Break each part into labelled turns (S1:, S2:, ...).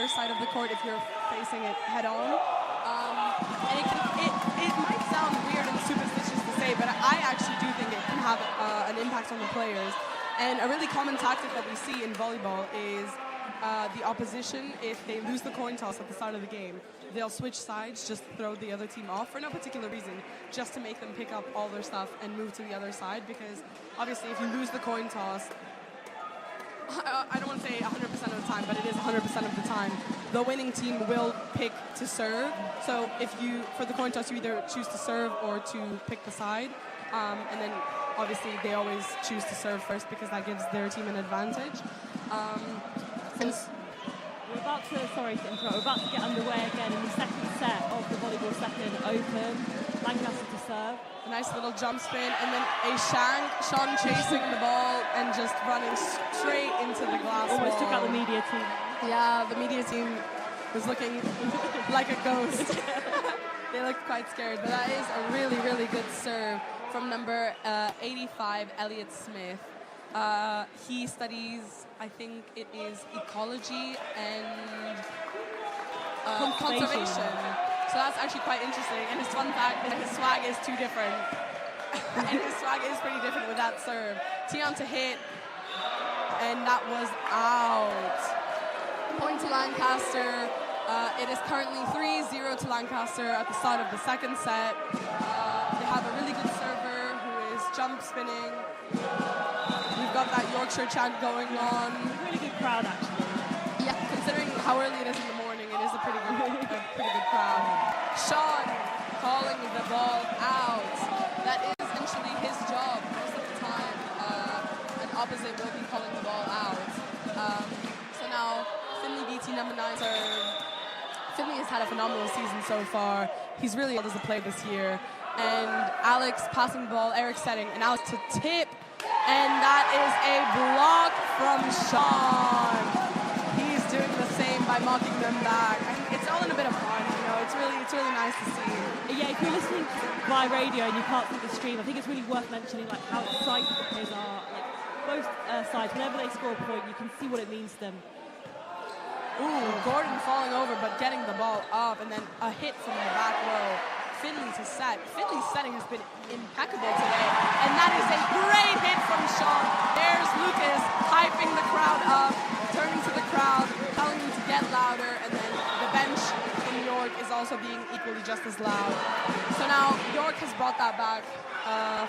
S1: other side of the court if you're facing it head on. And it might sound weird and superstitious to say, but I actually do think it can have an impact on the players. And a really common tactic that we see in volleyball is the opposition, if they lose the coin toss at the start of the game, they'll switch sides, just throw the other team off for no particular reason, just to make them pick up all their stuff and move to the other side. Because obviously if you lose the coin toss, I don't want to say 100% of the time, but it is 100% of the time, the winning team will pick to serve. So if you, for the coin toss, you either choose to serve or to pick the side. And then obviously they always choose to serve first because that gives their team an advantage.
S2: We're about to, sorry to interrupt, we're about to get underway again in the second set of the Volleyball Second Open. Lancaster to serve.
S1: A nice little jump spin, and then a shank. Sean chasing the ball and just running straight into the glass
S2: Almost
S1: wall.
S2: took out the media team.
S1: Yeah, the media team was looking like a ghost. They looked quite scared, but that is a really, really good serve from number 85, Elliot Smith. He studies, I think it is ecology and conservation. So that's actually quite interesting. And his fun fact is his swag is too different. And his swag is pretty different with that serve. Tion to hit, and that was out. Point to Lancaster. It is currently 3-0 to Lancaster at the start of the second set. They have a really good server who is jump spinning. We've got that Yorkshire chant going on.
S2: Really good crowd, actually.
S1: Yeah, considering how early it is in the morning, it is a pretty good crowd. Sean calling the ball out. That is essentially his job most of the time. An opposite will be calling the ball out. So now, Finley BT number 9 serve. Finley has had a phenomenal season so far. He's really good as a player this year. And Alex passing the ball, Eric setting, and Alex to tip. And that is a block from Sean. He's doing the same by mocking them back. I think it's all in a bit of fun, you know. It's really nice to see.
S2: Yeah, if you're listening via radio and you can't see the stream, I think it's really worth mentioning like how excited the players are. Like both sides, whenever they score a point, you can see what it means to them.
S1: Ooh, Gordon falling over but getting the ball up, and then a hit from the back row. Finley to set. Finley's setting has been impeccable today, and that is a great hit from Sean. There's Lucas hyping the crowd up, turning to the crowd, telling them to get louder, and then the bench in York is also being equally just as loud. So now York has brought that back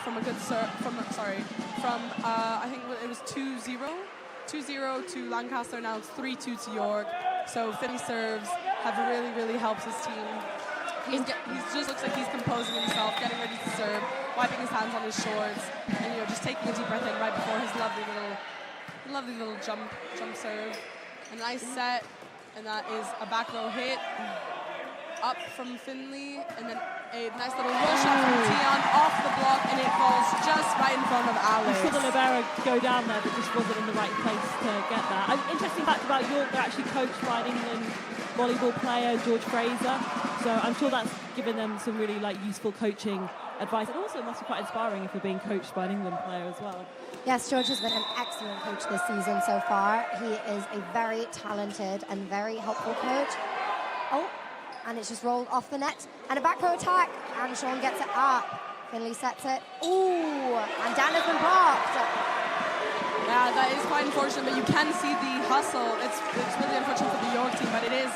S1: from a good serve, I think it was 2-0 to Lancaster. Now it's 3-2 to York. So Finley serves have really helped his team. He just looks like he's composing himself, getting ready to serve, wiping his hands on his shorts, and just taking a deep breath in right before his lovely little jump serve. A nice set, and that is a back row hit up from Finley, and then a nice little roll shot from Tion off the block, and it falls just right in front of Alex.
S2: You saw the libero go down there, but just wasn't in the right place to get that. An interesting fact about York, they're actually coached by an England volleyball player, George Fraser. So I'm sure that's given them some really useful coaching advice, and also must be quite inspiring if you're being coached by an England player as well.
S3: Yes, George has been an excellent coach this season so far. He is a very talented and very helpful coach. Oh, and it's just rolled off the net. And a back row attack, and Sean gets it up. Finley sets it. Ooh, and Dan has been blocked.
S1: Yeah, that is quite unfortunate, but you can see the hustle. It's really unfortunate for the York team, but it is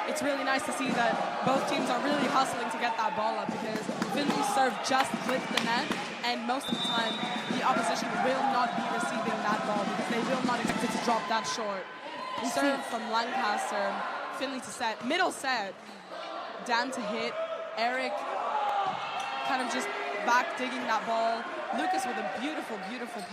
S1: it's really nice to see that both teams are really hustling to get that ball up, because Finley's serve just clipped the net, and most of the time the opposition will not be receiving that ball because they will not expect it to drop that short. Serve from Lancaster, Finley to set, middle set, Dan to hit, Eric kind of just back digging that ball, Lucas with a beautiful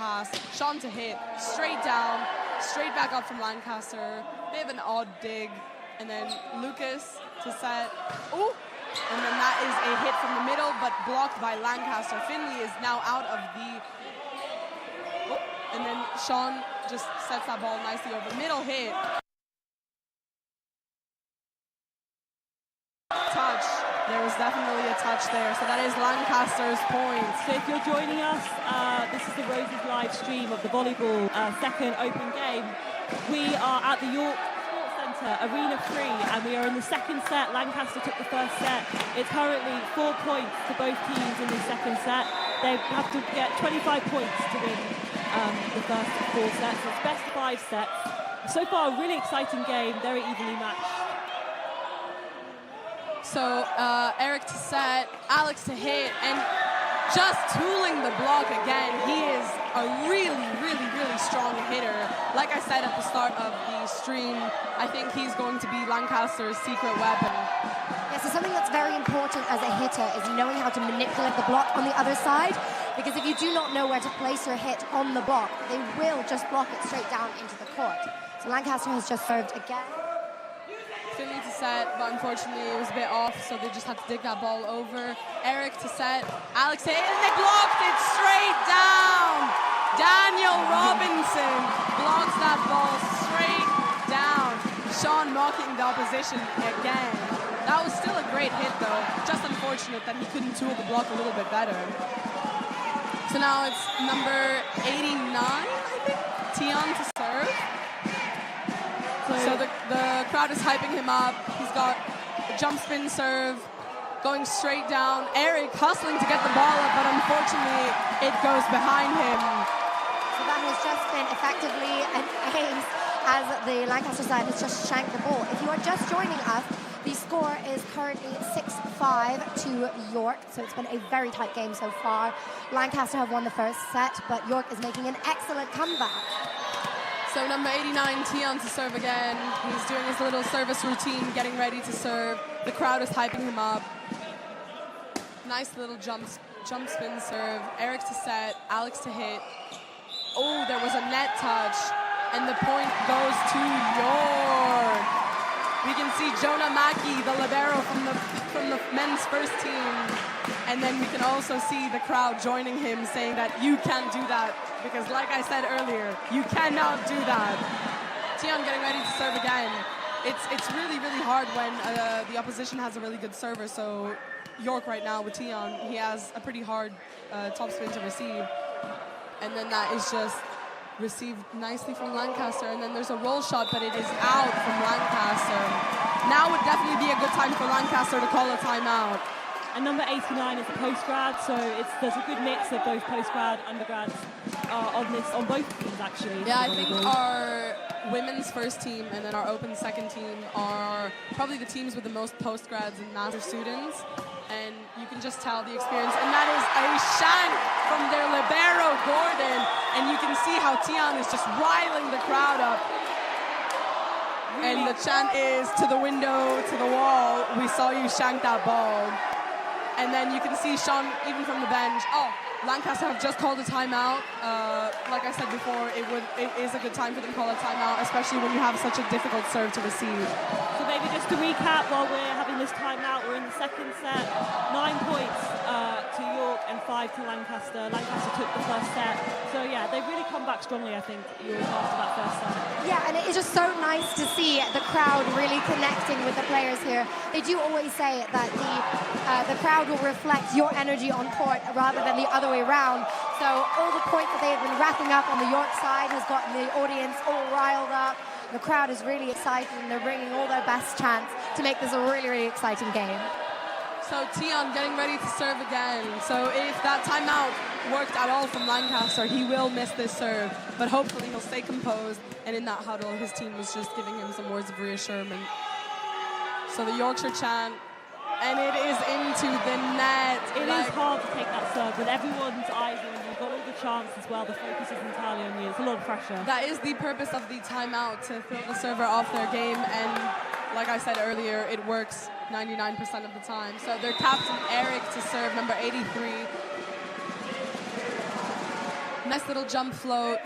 S1: pass, Sean to hit, straight down, straight back up from Lancaster, they have an odd dig, and then Lucas to set, ooh, and then that is a hit from the middle, but blocked by Lancaster. Finley is now out of the, and then Sean just sets that ball nicely over, middle hit. Touch, there was definitely a touch there, so that is Lancaster's point.
S2: So if you're joining us, this is the Roses live stream of the volleyball second open game. We are at the York Sports Centre Arena 3, and we are in the second set. Lancaster took the first set. It's currently 4 points to both teams in the second set. They have to get 25 points to win the first 4 sets. It's best of 5 sets. So far, a really exciting game, very evenly matched.
S1: So Eric to set, Alex to hit, and just tooling the block again. He is a really, really, really strong hitter. Like I said at the start of the stream, I think he's going to be Lancaster's secret weapon.
S3: Yeah, so something that's very important as a hitter is knowing how to manipulate the block on the other side, because if you do not know where to place your hit on the block, they will just block it straight down into the court. So Lancaster has just served again.
S1: Finley to set, but unfortunately it was a bit off, so they just had to dig that ball over. Eric to set, Alex hit, and they blocked it straight down. Daniel Robinson blocks that ball straight down. Sean mocking the opposition again. That was still a great hit though, just unfortunate that he couldn't tool the block a little bit better. So now it's number 89, I think, Tion to serve. So the crowd is hyping him up. He's got a jump spin serve going straight down. Eric hustling to get the ball up, but unfortunately it goes behind him.
S3: So that has just been effectively an ace as the Lancaster side has just shanked the ball. If you are just joining us, the score is currently 6-5 to York, so it's been a very tight game so far. Lancaster have won the first set, but York is making an excellent comeback.
S1: So number 89, Tion to serve again. He's doing his little service routine, getting ready to serve. The crowd is hyping him up. Nice little jump spin serve. Eric to set, Alex to hit. Oh, there was a net touch, and the point goes to York. We can see Jonah Mackey, the libero from the men's first team. And then we can also see the crowd joining him, saying that you can't do that, because like I said earlier, you cannot do that. Tion getting ready to serve again. It's really, really hard when the opposition has a really good server. So York right now with Tion, he has a pretty hard topspin to receive. And then that is just received nicely from Lancaster. And then there's a roll shot, but it is out from Lancaster. Now would definitely be a good time for Lancaster to call a timeout.
S2: And number 89 is a post-grad, so there's a good mix of both post-grad, undergrads on both teams actually.
S1: Yeah, I think our women's first team and then our open second team are probably the teams with the most post-grads and master students. And you can just tell the experience. And that is a shank from their libero, Gordon. And you can see how Tion is just riling the crowd up. And the chant is, to the window, to the wall, we saw you shank that ball. And then you can see Sean, even from the bench. Oh, Lancaster have just called a timeout. Like I said before, it is a good time for them to call a timeout, especially when you have such a difficult serve to receive.
S2: So maybe just to recap, while we're having this timeout, we're in the second set. 9 points to York and 5 to Lancaster. Lancaster took the first set. So yeah, they've really come back strongly, I think, York after that first set.
S3: Yeah, and it is just so nice to see the crowd really connecting with the players here. They do always say that the crowd will reflect your energy on court rather than the other way around. So all the points that they have been racking up on the York side has gotten the audience all riled up. The crowd is really excited and they're bringing all their best chants to make this a really, really exciting game.
S1: So Tion getting ready to serve again. So if that timeout worked at all from Lancaster, he will miss this serve. But hopefully he'll stay composed. And in that huddle, his team was just giving him some words of reassurance. So the Yorkshire chant, and it is into the net.
S2: It is hard to take that serve with everyone's eyes on you. You've got all the chance as well. The focus is entirely on you. It's a lot of pressure.
S1: That is the purpose of the timeout, to throw the server off their game. And like I said earlier, it works 99% of the time. So their captain, Eric, to serve, number 83. Nice little jump float.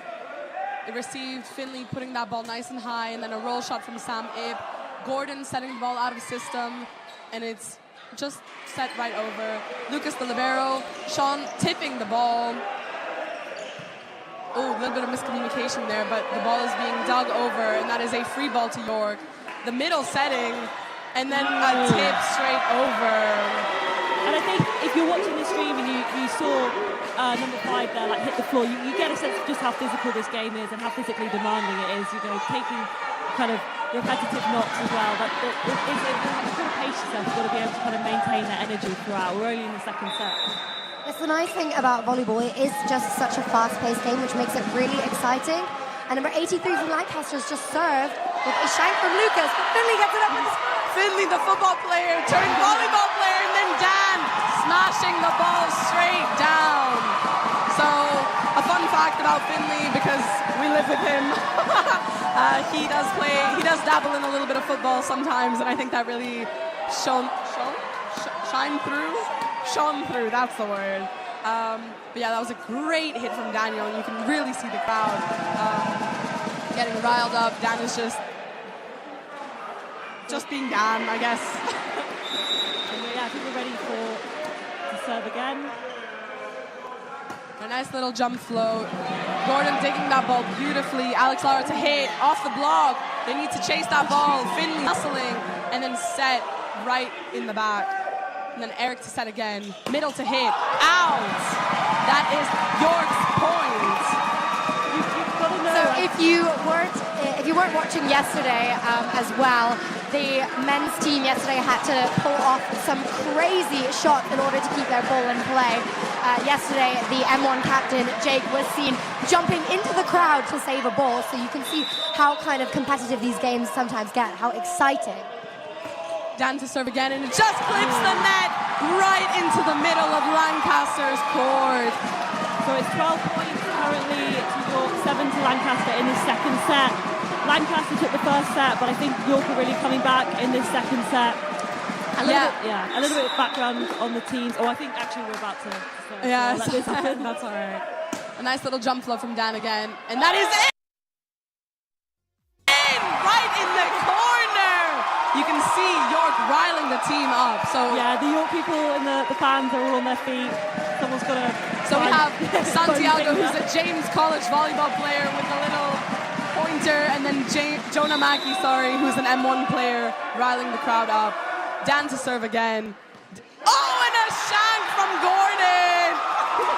S1: It received Finley putting that ball nice and high, and then a roll shot from Sam Ip. Gordon setting the ball out of system, and it's just set right over. Lucas the libero, Sean tipping the ball. Oh, a little bit of miscommunication there, but the ball is being dug over, and that is a free ball to York. The middle setting, and then a tip straight over.
S2: And I think if you're watching the stream and you saw number 5 there hit the floor, you get a sense of just how physical this game is and how physically demanding it is. You know, taking kind of repetitive knocks as well. But you've got to pace yourself. You've got to be able to kind of maintain that energy throughout. We're only in the second set.
S3: It's the nice thing about volleyball. It is just such a fast-paced game, which makes it really exciting. And number 83 from Lancaster has just served with a shank from Lucas, but Finley gets it up with the spot.
S1: Finley, the football player, turned volleyball player, and then Dan smashing the ball straight down. So, a fun fact about Finley, because we live with him, he does dabble in a little bit of football sometimes, and I think that really shone through, that's the word. But yeah, that was a great hit from Daniel, and you can really see the crowd getting riled up. Dan is just being Dan, I guess.
S2: And yeah, I think we're ready to serve again.
S1: A nice little jump float. Gordon digging that ball beautifully. Alex Lara to hit off the block. They need to chase that ball. Finley hustling, and then set right in the back. And then Eric to set again. Middle to hit. Out! That is York's point.
S2: You've got to know.
S3: So if you weren't watching yesterday as well, the men's team yesterday had to pull off some crazy shots in order to keep their ball in play. Yesterday, the M1 captain, Jake, was seen jumping into the crowd to save a ball, so you can see how kind of competitive these games sometimes get, how exciting.
S1: Dan to serve again, and it just clips the net right into the middle of Lancaster's court.
S2: So it's 12 points currently to York, 7 to Lancaster in the second set. Lancaster took the first set, but I think York are really coming back in this second set. A little bit of background on the teams. Oh, I think actually we're about to.
S1: Yeah,
S2: let this happen. That's all right.
S1: A nice little jump flow from Dan again, and that is it. Right in the corner. You can see York riling the team up. So
S2: yeah, the York people and the fans are all on their feet. Someone's got to.
S1: So we have Santiago, who's a James College volleyball player with a little pointer, and then Jonah Mackey, who's an M1 player, riling the crowd up. Dan to serve again. Oh, and a shank from Gordon!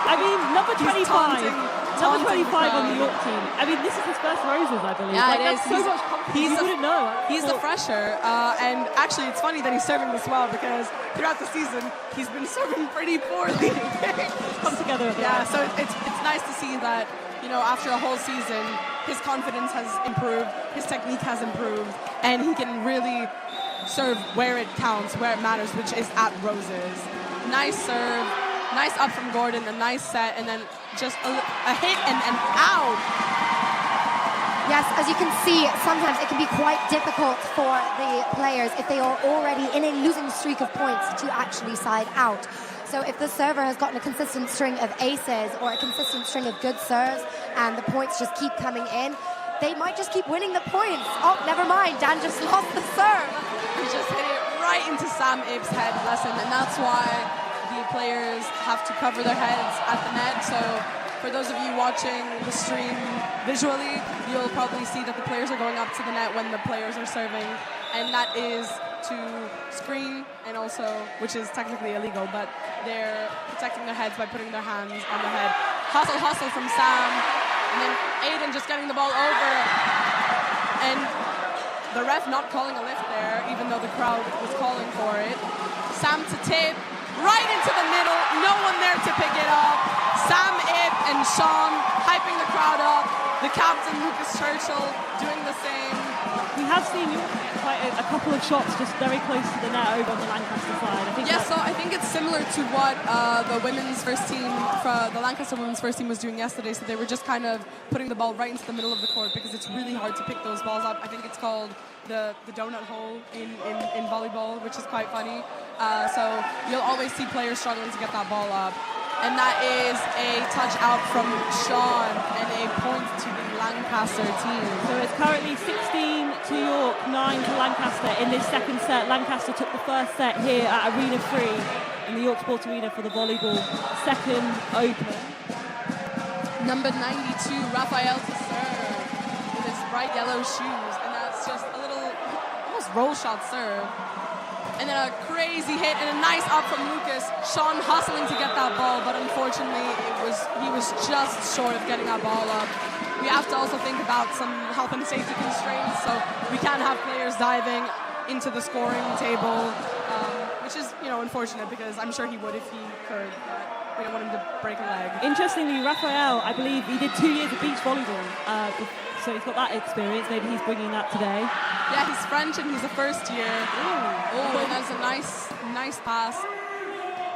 S2: I mean, number 25. Number 25 on the
S1: crowd.
S2: York team. I mean, this is his first roses, I believe.
S1: Yeah,
S2: like,
S1: it
S2: that's
S1: is.
S2: so much confidence. You wouldn't know.
S1: He's the fresher, and actually it's funny that he's serving this well, because throughout the season he's been serving pretty poorly.
S2: Come together.
S1: Yeah, so it's nice to see that, you know, after a whole season, his confidence has improved, his technique has improved, and he can really serve where it counts, where it matters, which is at roses. Nice serve, nice up from Gordon, a nice set, and then just a hit and out.
S3: Yes, as you can see, sometimes it can be quite difficult for the players if they are already in a losing streak of points to actually side out. So if the server has gotten a consistent string of aces or a consistent string of good serves and the points just keep coming in, they might just keep winning the points. Oh, never mind, Dan just lost the serve.
S1: He just hit it right into Sam Ibb's head, bless him, and that's why the players have to cover their heads at the net. So for those of you watching the stream visually, you'll probably see that the players are going up to the net when the players are serving, and that is to screen, and also, which is technically illegal, but they're protecting their heads by putting their hands on their head. Hustle from Sam, and then Aiden just getting the ball over, and the ref not calling a lift there, even though the crowd was calling for it. Sam to tip, right into the middle, no one there to pick it up. Sam Ibb and Sean hyping the crowd up. The captain, Lucas Churchill, doing the same.
S2: We have seen you get quite a couple of shots just very close to the net over on the Lancaster side.
S1: I think it's similar to what the women's first team, the Lancaster women's first team was doing yesterday. So they were just kind of putting the ball right into the middle of the court, because it's really hard to pick those balls up. I think it's called the donut hole in volleyball, which is quite funny. So you'll always see players struggling to get that ball up. And that is a touch out from Sean and a point to the Lancaster team.
S2: So it's currently 16 to York, 9 to Lancaster in this second set. Lancaster took the first set here at Arena 3 in the York Sports Arena for the volleyball second open.
S1: Number 92, Raphael to serve with his bright yellow shoes. And that's just a little, almost roll shot serve. And then a crazy hit and a nice up from Lucas. Sean hustling to get that ball, but unfortunately he was just short of getting that ball up. we have to also think about some health and safety constraints, so we can't have players diving into the scoring table, which is, unfortunate because I'm sure he would if he could, but we don't want him to break a leg.
S2: Interestingly, Raphael, I believe he did 2 years of beach volleyball, so he's got that experience. Maybe he's bringing that today.
S1: Yeah, he's French and he's a first year. Oh, and that's a nice pass.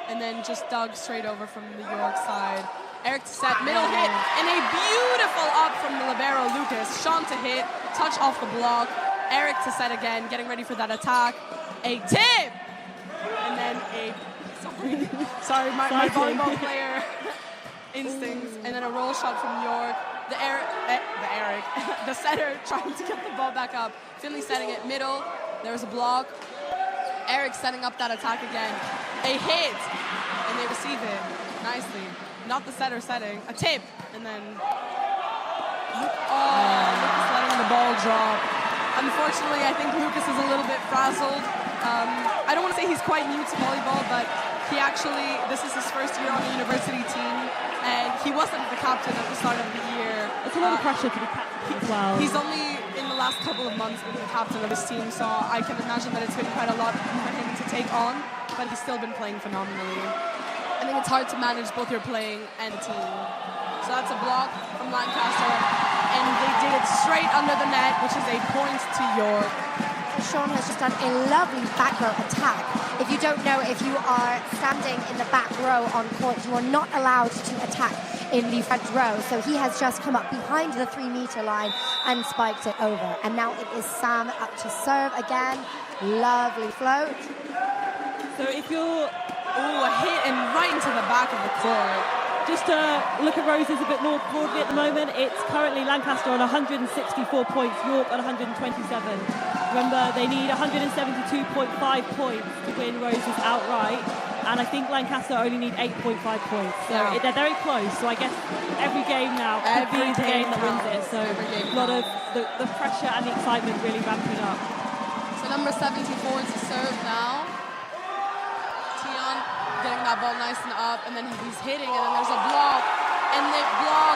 S1: And then just dug straight over from the York side. Eric to set, middle hit, and a beautiful up from the libero Lucas. Sean to hit, touch off the block. Eric to set again, getting ready for that attack. A tip! And then sorry, my volleyball player instincts. And then a roll shot from York. The setter trying to get the ball back up. Finley setting it middle. There's a block. Eric setting up that attack again. A hit, and they receive it nicely. Not the setter setting. A tip, and then Lucas letting the ball drop. Unfortunately, I think Lucas is a little bit frazzled. I don't want to say he's quite new to volleyball, but this is his first year on the university team, and he wasn't the captain at the start of the year.
S2: It's a lot of pressure to be captain as well.
S1: He's only in the last couple of months been the captain of his team, so I can imagine that it's been quite a lot for him to take on, but he's still been playing phenomenally. I think it's hard to manage both your playing and team. So that's a block from Lancaster, and they did it straight under the net, which is a point to York.
S3: Sean has just done a lovely back row attack. If you don't know, if you are standing in the back row on court, you are not allowed to attack in the front row. So he has just come up behind the 3-meter line and spiked it over. And now it is Sam up to serve again. Lovely float.
S2: So if you're...
S1: a hit and right into the back of the court.
S2: Just to look at Roses a bit more broadly at the moment, it's currently Lancaster on 164 points, York on 127. Remember, they need 172.5 points to win Roses outright, and I think Lancaster only need 8.5 points. So they're very close, so I guess every game now could be the game that wins it. So a lot of the pressure and the excitement really ramping up.
S1: So number 74 is to serve now. Getting that ball nice and up, and then he's hitting, and then there's a block, and they block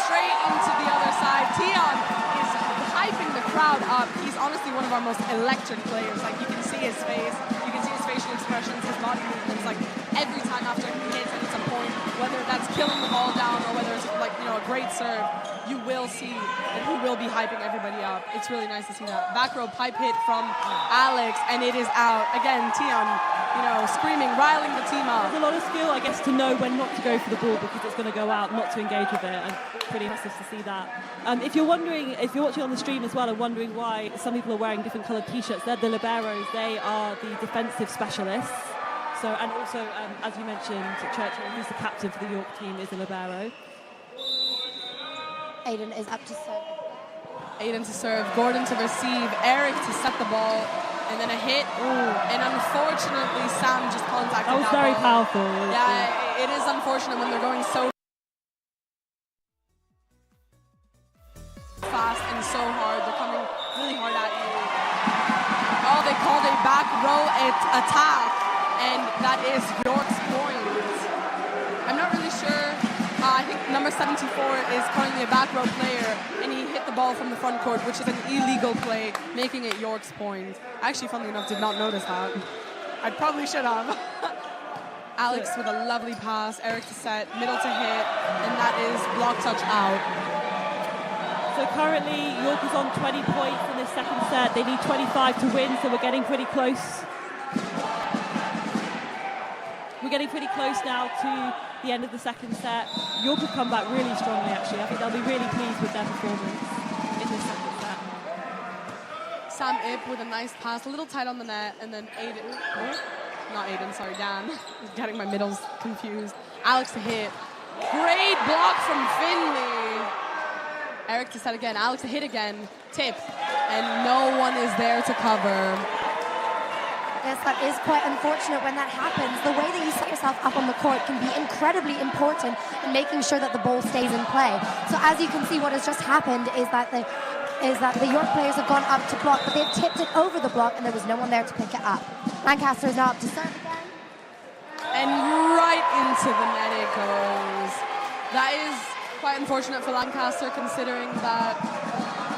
S1: straight into the other side. Tion is hyping the crowd up. He's honestly one of our most electric players. Like, you can see his face, you can see his facial expressions, his body movements. Like, every time after he hits and it's a point, whether that's killing the ball down or whether it's a great serve, you will see that he will be hyping everybody up. It's really nice to see that. Back row pipe hit from Alex, and it is out. Again, Tion, screaming, riling the team up.
S2: There's a lot of skill, I guess, to know when not to go for the ball because it's going to go out, not to engage with it, and pretty impressive to see that. If you're watching on the stream as well and wondering why some people are wearing different coloured t-shirts, they're the liberos. They are the defensive specialists. So, and also, as you mentioned, Churchill, who's the captain for the York team, is a libero.
S3: Aiden is up to serve.
S1: Aiden to serve, Gordon to receive, Eric to set the ball, and then a hit. And unfortunately, Sam just contacted
S2: that was very
S1: ball.
S2: powerful.
S1: Yeah, it is unfortunate when they're going so fast and so hard. They're coming really hard at you. Oh, they called a back row attack, and that is York's point. I'm not really sure. I think number 74 is currently a back row player, and he hit the ball from the front court, which is an illegal play, making it York's point. Actually, funnily enough, did not notice that. I probably should have. Alex with a lovely pass, Eric to set, middle to hit, and that is block touch out.
S2: So currently, York is on 20 points in this second set. They need 25 to win, so we're getting pretty close. We're getting pretty close now to the end of the second set. York have come back really strongly, actually. I think they'll be really pleased with their performance in this second set.
S1: Sam Ip with a nice pass, a little tight on the net, and then Dan. Getting my middles confused. Alex to hit. Great block from Finley. Eric to set again, Alex to hit again, tip, and no one is there to cover.
S3: Yes, that is quite unfortunate when that happens. The way that you set yourself up on the court can be incredibly important in making sure that the ball stays in play. So as you can see, what has just happened is that the York players have gone up to block, but they've tipped it over the block, and there was no one there to pick it up. Lancaster is now up to serve again.
S1: And right into the net it goes. That is quite unfortunate for Lancaster, considering that,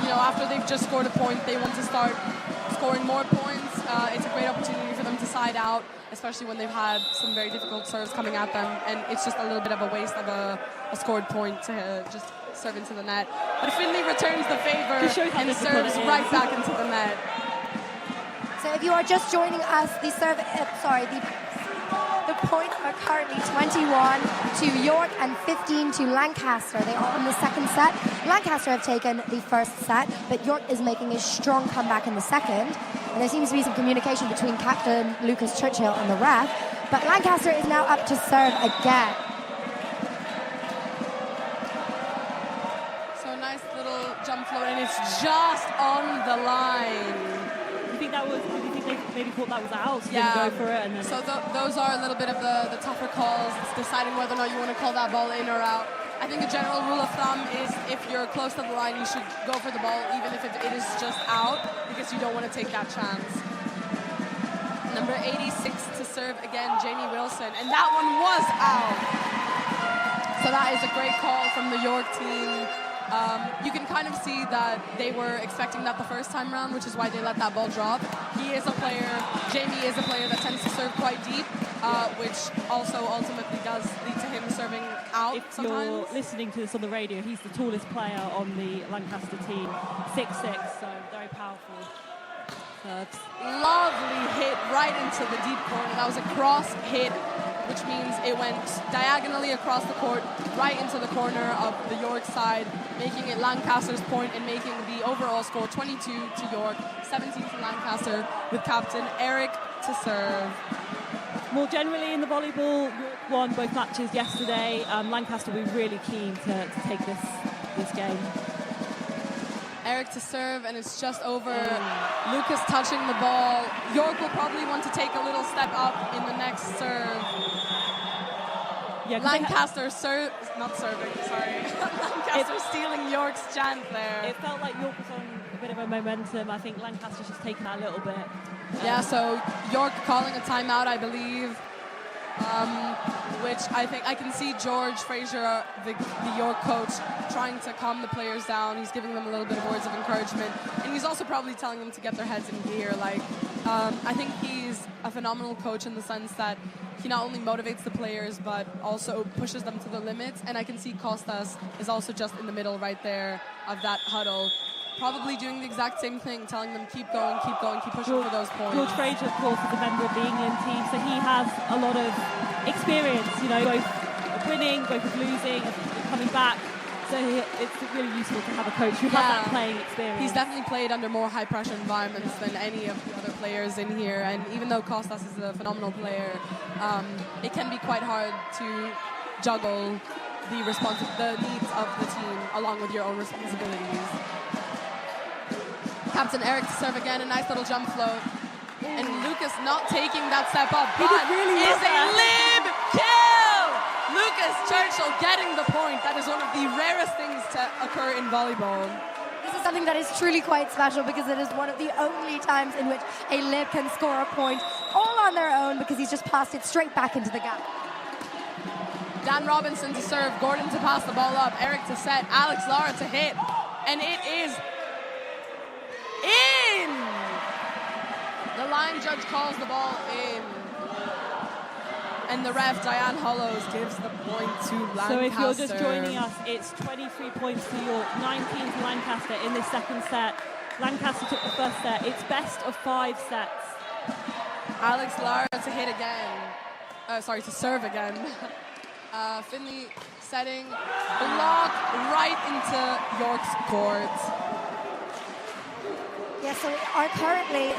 S1: you know, after they've just scored a point, they want to start scoring more points. It's a great opportunity for them to side out, especially when they've had some very difficult serves coming at them, and it's just a little bit of a waste of a scored point to just serve into the net. But Finley returns the favor and serves right back into the net.
S3: So if you are just joining us, the points are currently 21 to York and 15 to Lancaster. They are on the second set. Lancaster have taken the first set, but York is making a strong comeback in the second. And there seems to be some communication between Captain Lucas Churchill and the ref. But Lancaster is now up to serve again.
S1: So nice little jump float, and it's just on the line.
S2: Do you think they maybe thought that was out, so
S1: yeah.
S2: didn't go for it? And then
S1: so those are a little bit of the tougher calls. It's deciding whether or not you want to call that ball in or out. I think a general rule of thumb is if you're close to the line, you should go for the ball, even if it is just out, because you don't want to take that chance. Number 86 to serve again, Jamie Wilson, and that one was out. So that is a great call from the York team. You can kind of see that they were expecting that the first time round, which is why they let that ball drop. Jamie is a player that tends to serve quite deep, which also ultimately does lead to him serving out
S2: if
S1: sometimes.
S2: you're listening to this on the radio, he's the tallest player on the Lancaster team, 6'6", so very powerful.
S1: Lovely hit right into the deep corner. That was a cross hit, which means it went diagonally across the court, right into the corner of the York side, making it Lancaster's point and making the overall score 22 to York, 17 to Lancaster, with captain Eric to serve.
S2: More generally in the volleyball, York won both matches yesterday. Lancaster will be really keen to take this game.
S1: Eric to serve, and it's just over. Lucas touching the ball. York will probably want to take a little step up in the next serve.
S2: Yeah,
S1: Lancaster not serving, sorry. Lancaster stealing York's chant there.
S2: It felt like York was on a bit of a momentum. I think Lancaster's just taken that a little bit.
S1: Yeah, so York calling a timeout, I believe. Which I think I can see George Fraser, the York coach, trying to calm the players down. He's giving them a little bit of words of encouragement, and he's also probably telling them to get their heads in gear. I think he's a phenomenal coach in the sense that he not only motivates the players but also pushes them to the limits. And I can see Costas is also just in the middle right there of that huddle, probably doing the exact same thing, telling them keep going, keep pushing for those points.
S2: George Fraser, of course, is a member of the England team, so he has a lot of experience, both of winning, both of losing, of coming back. So it's really useful to have a coach who has that playing experience.
S1: He's definitely played under more high-pressure environments than any of the other players in here, and even though Costas is a phenomenal player, it can be quite hard to juggle the needs of the team along with your own responsibilities. Captain Eric to serve again, a nice little jump float. And Lucas not taking that step up, but is a lib kill! Lucas Churchill getting the point. That is one of the rarest things to occur in volleyball.
S3: This is something that is truly quite special because it is one of the only times in which a lib can score a point all on their own because he's just passed it straight back into the gap.
S1: Dan Robinson to serve, Gordon to pass the ball up, Eric to set, Alex Lara to hit, and it is in! The line judge calls the ball in. And the ref, Diane Hollows, gives the point to Lancaster.
S2: So if you're just joining us, it's 23 points to York, 19 to Lancaster in this second set. Lancaster took the first set. It's best of 5 sets.
S1: Alex Lara to hit again. To serve again. Finley setting, block right into York's court.
S3: Yeah, so we are currently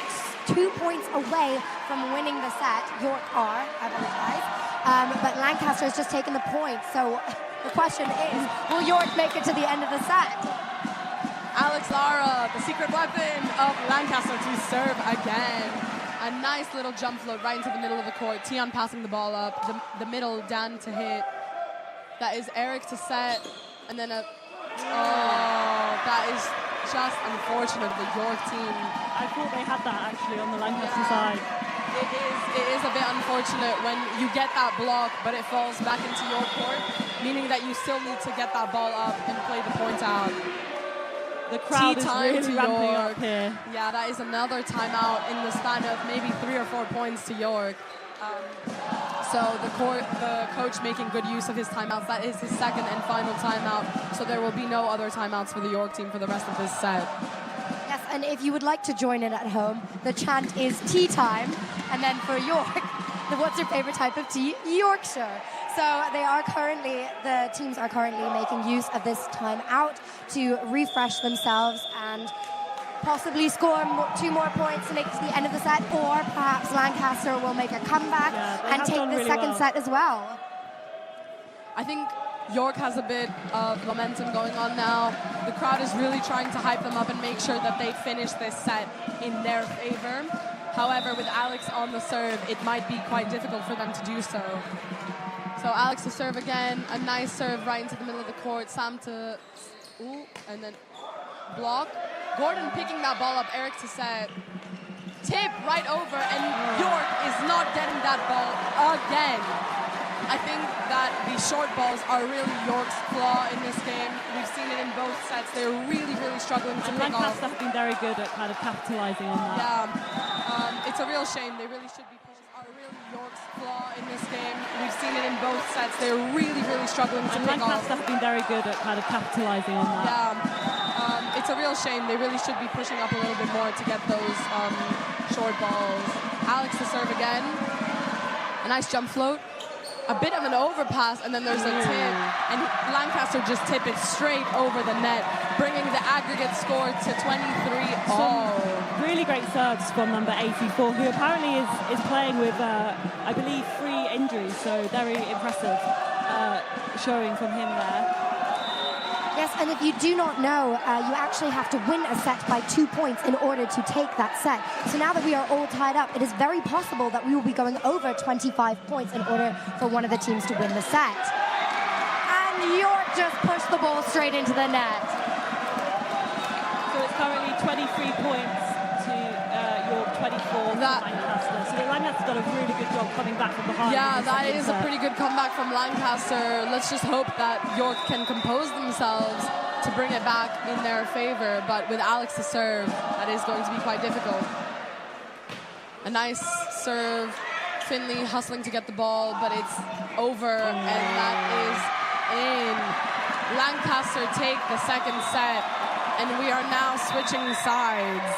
S3: 2 points away from winning the set. York are, I apologize. But Lancaster has just taken the point. So the question is, will York make it to the end of the set?
S1: Alex Lara, the secret weapon of Lancaster, to serve again. A nice little jump float right into the middle of the court. Tion passing the ball up. The middle, Dan to hit. That is Eric to set. And then that is just unfortunate for the York team.
S2: I thought they had that actually on the Lancaster side.
S1: It is a bit unfortunate when you get that block, but it falls back into your court, meaning that you still need to get that ball up and play the point out.
S2: The crowd is really ramping
S1: York.
S2: up here.
S1: Yeah, that is another timeout in the span of maybe 3 or 4 points to York. So the coach making good use of his timeouts. That is his second and final timeout. So there will be no other timeouts for the York team for the rest of this set.
S3: Yes, and if you would like to join in at home, the chant is tea time. And then for York, what's your favorite type of tea? Yorkshire. So the teams are currently making use of this timeout to refresh themselves and possibly score 2 more points to make it to the end of the set, or perhaps Lancaster will make a comeback and take the second set as well.
S1: I think York has a bit of momentum going on now. The crowd is really trying to hype them up and make sure that they finish this set in their favor. However, with Alex on the serve, it might be quite difficult for them to do so. So Alex to serve again, a nice serve right into the middle of the court. Sam to, and then block. Gordon picking that ball up, Eric to set. Tip right over, and York is not getting that ball again. I think that the short balls are really York's flaw in this game. We've seen it in both sets. They're really, really struggling to pick off.
S2: Lancaster have been very good at kind of capitalizing on that.
S1: Yeah, it's a real shame. They really should be pushing. Are really York's flaw in this game. We've seen it in both sets. They're really, really struggling to pick off.
S2: Lancaster have been very good at kind of capitalizing on that.
S1: Yeah, it's a real shame. They really should be pushing up a little bit more to get those short balls. Alex to serve again. A nice jump float. A bit of an overpass, and then there's a tip, and Lancaster just tip it straight over the net, bringing the aggregate score to 23-all.
S2: Really great serves from number 84, who apparently is playing with, I believe, 3 injuries, so very impressive showing from him there.
S3: Yes, and if you do not know, you actually have to win a set by 2 points in order to take that set. So now that we are all tied up, it is very possible that we will be going over 25 points in order for one of the teams to win the set. And York just pushed the ball straight into the net.
S2: So it's currently 23 points to York, 24 to Lancaster. So Lancaster's done a really good job coming back from behind.
S1: Yeah, that is a pretty good comeback from Lancaster. Let's just hope that York can compose themselves to bring it back in their favor. But with Alex to serve, that is going to be quite difficult. A nice serve. Finley hustling to get the ball, but it's over, and that is in. Lancaster take the second set, and we are now switching sides.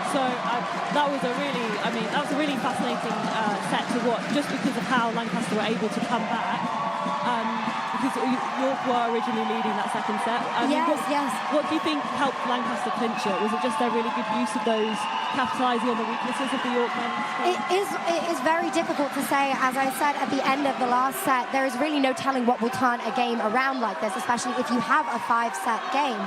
S2: So that was a really fascinating set to watch, just because of how Lancaster were able to come back. Because York were originally leading that second set.
S3: Yes.
S2: What do you think helped Lancaster clinch it? Was it just their really good use of those, capitalising on the weaknesses of the York men?
S3: It is very difficult to say. As I said at the end of the last set, there is really no telling what will turn a game around like this, especially if you have a 5-set game.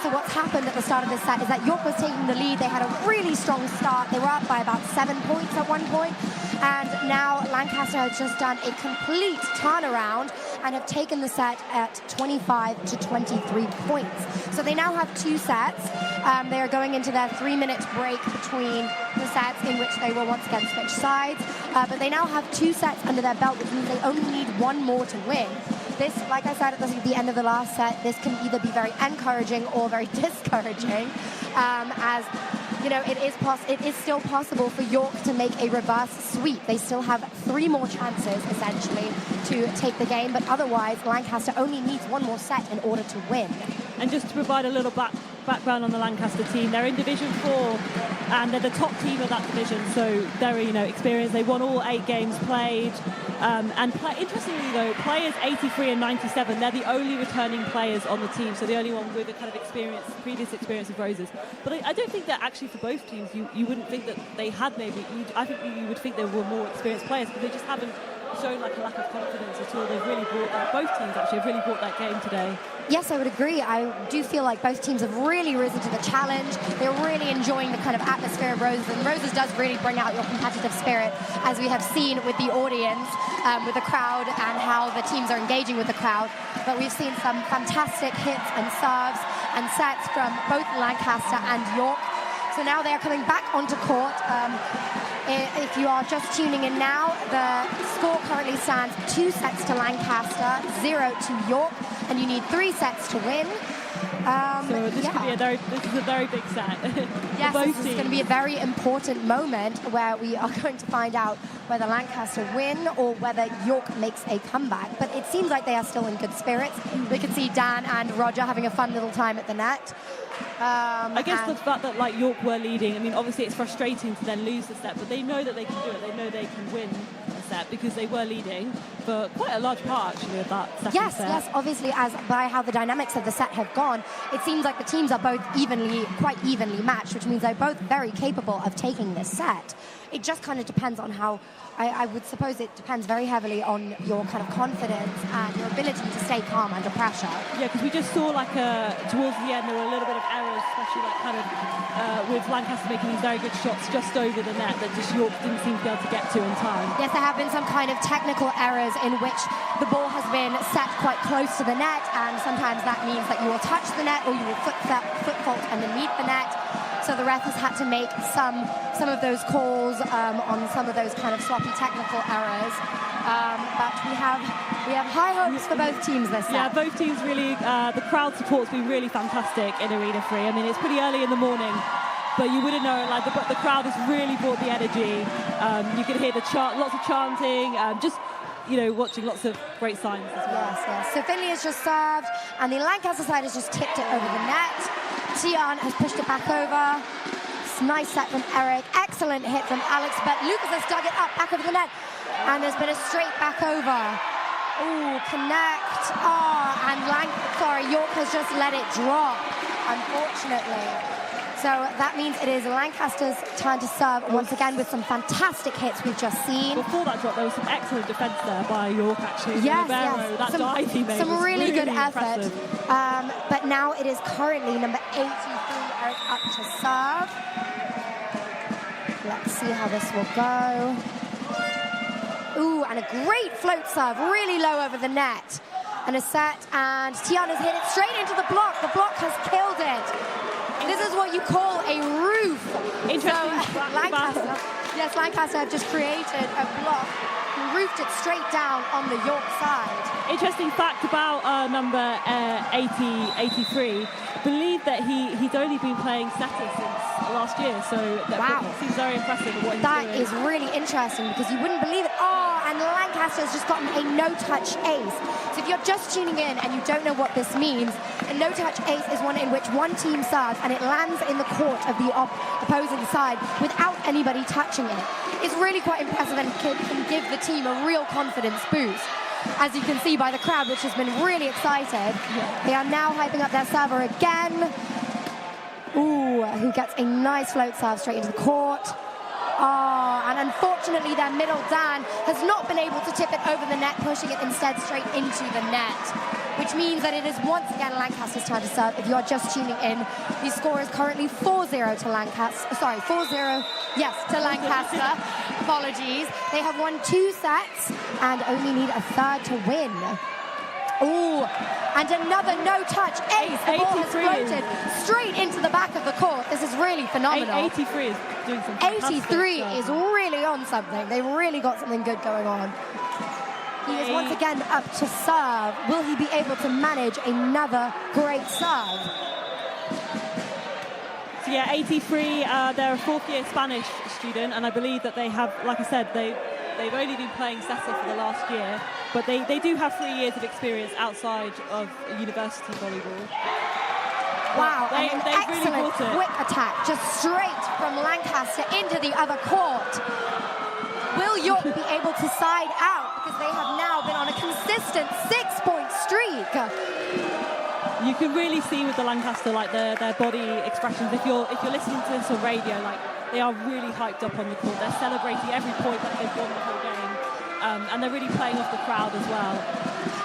S3: So what's happened at the start of this set is that York was taking the lead. They had a really strong start. They were up by about 7 points at one point. And now Lancaster has just done a complete turnaround and have taken the set at 25 to 23 points. So they now have 2 sets. They are going into their 3-minute break between the sets in which they will once again switch sides. But they now have 2 sets under their belt, which means they only need 1 more to win. This, like I said at the end of the last set, this can either be very encouraging or very discouraging, as you know, it is still possible for York to make a reverse sweep. They still have 3 more chances, essentially, to take the game, but otherwise, Lancaster only needs 1 more set in order to win.
S2: And just to provide a little background on the Lancaster team, they're in Division 4, and they're the top team of that division, so very experienced. They won all 8 games played, interestingly though, players 83 and 97, they're the only returning players on the team, so the only one with a kind of previous experience of Roses. But I don't think that actually for both teams, you wouldn't think that they had I think you would think they were more experienced players, but they just haven't shown like a lack of confidence at all. They've really both teams actually have really brought that game today.
S3: Yes, I would agree. I do feel like both teams have really risen to the challenge. They're really enjoying the kind of atmosphere of Roses, and Roses does really bring out your competitive spirit, as we have seen with the audience, with the crowd, and how the teams are engaging with the crowd. But we've seen some fantastic hits and serves and sets from both Lancaster and York. So now they are coming back onto court. If you are just tuning in now, the score currently stands 2 sets to Lancaster, 0 to York, and you need 3 sets to win.
S2: So this could be this is a very big set.
S3: Yes, this is going to be a very important moment where we are going to find out whether Lancaster win or whether York makes a comeback. But it seems like they are still in good spirits. We can see Dan and Roger having a fun little time at the net.
S2: I guess the fact that like York were leading, I mean, obviously it's frustrating to then lose the set, but they know that they can do it. They know they can win a set because they were leading for quite a large part actually of that second set.
S3: Yes, obviously, as by how the dynamics of the set have gone, it seems like the teams are both quite evenly matched, which means they're both very capable of taking this set. It just kind of depends on how, I would suppose it depends very heavily on your kind of confidence and your ability to stay calm under pressure.
S2: Yeah, because we just saw like towards the end there were a little bit of errors, especially like kind of with Lancaster making these very good shots just over the net that just York didn't seem to be able to get to in time.
S3: Yes, there have been some kind of technical errors in which the ball has been set quite close to the net, and sometimes that means that you will touch the net or you will foot fault underneath the net. So the ref has had to make some of those calls on some of those kind of sloppy technical errors. But we have high hopes for both teams this set.
S2: Yeah, both teams really. The crowd support's been really fantastic in Arena 3. I mean, it's pretty early in the morning, but you wouldn't know it. Like the crowd has really brought the energy. You can hear lots of chanting. Just watching lots of great signs as well.
S3: Yes. So Finley has just served, and the Lancaster side has just tipped it over the net. Tian has pushed it back over. Nice set from Eric. Excellent hit from Alex, but Lucas has dug it up back over the net, and there's been a straight back over. Ooh, connect. York has just let it drop, unfortunately. So that means it is Lancaster's turn to serve once again with some fantastic hits we've just seen.
S2: Before that drop, there was some excellent defence there by York, actually.
S3: Yes.
S2: That dive he made
S3: some really good effort.
S2: Impressive.
S3: But now it is currently number 83, Eric, up to serve. Let's see how this will go. Ooh, and a great float serve, really low over the net. And a set, and Tiana's hit it straight into the block. The block has killed it. This is what you call a roof.
S2: Interesting.
S3: So, Lancaster have just created a block and roofed it straight down on the York side.
S2: Interesting fact about number 83. I believe that he's only been playing setter since last year, so that seems very impressive what he's doing.
S3: That is really interesting because you wouldn't believe it. And Lancaster has just gotten a no-touch ace. So if you're just tuning in and you don't know what this means, a no-touch ace is one in which one team serves and it lands in the court of the opposing side without anybody touching it. It's really quite impressive and can give the team a real confidence boost. As you can see by the crowd, which has been really excited. They are now hyping up their server again. Ooh, who gets a nice float serve straight into the court. And unfortunately their middle Dan has not been able to tip it over the net, pushing it instead straight into the net, which means that it is once again Lancaster's turn to serve. If you are just tuning in, the score is currently 4-0 to Lancaster. Sorry, 4-0, yes, to Lancaster. Apologies. They have won 2 sets and only need a third to win. Ooh, and another no-touch ace. The ball has floated straight into the back of the court. This is really phenomenal.
S2: 83 is doing some fantastic
S3: 83
S2: stuff.
S3: is really on something. They've really got something good going on. He is once again up to serve. Will he be able to manage another great serve?
S2: So yeah, 83, they're a 4th-year Spanish student, and I believe that they have, like I said, they've only been playing setter for the last year, but they do have 3 years of experience outside of university volleyball.
S3: Wow,
S2: They've
S3: excellent
S2: really brought it.
S3: quick attack, just straight from Lancaster into the other court. Will York be able to side out? Because they have now been on a consistent 6-point streak.
S2: You can really see with the Lancaster, like their body expressions. If you're listening to this on radio, like they are really hyped up on the court. They're celebrating every point that they've won the whole game, and they're really playing off the crowd as well.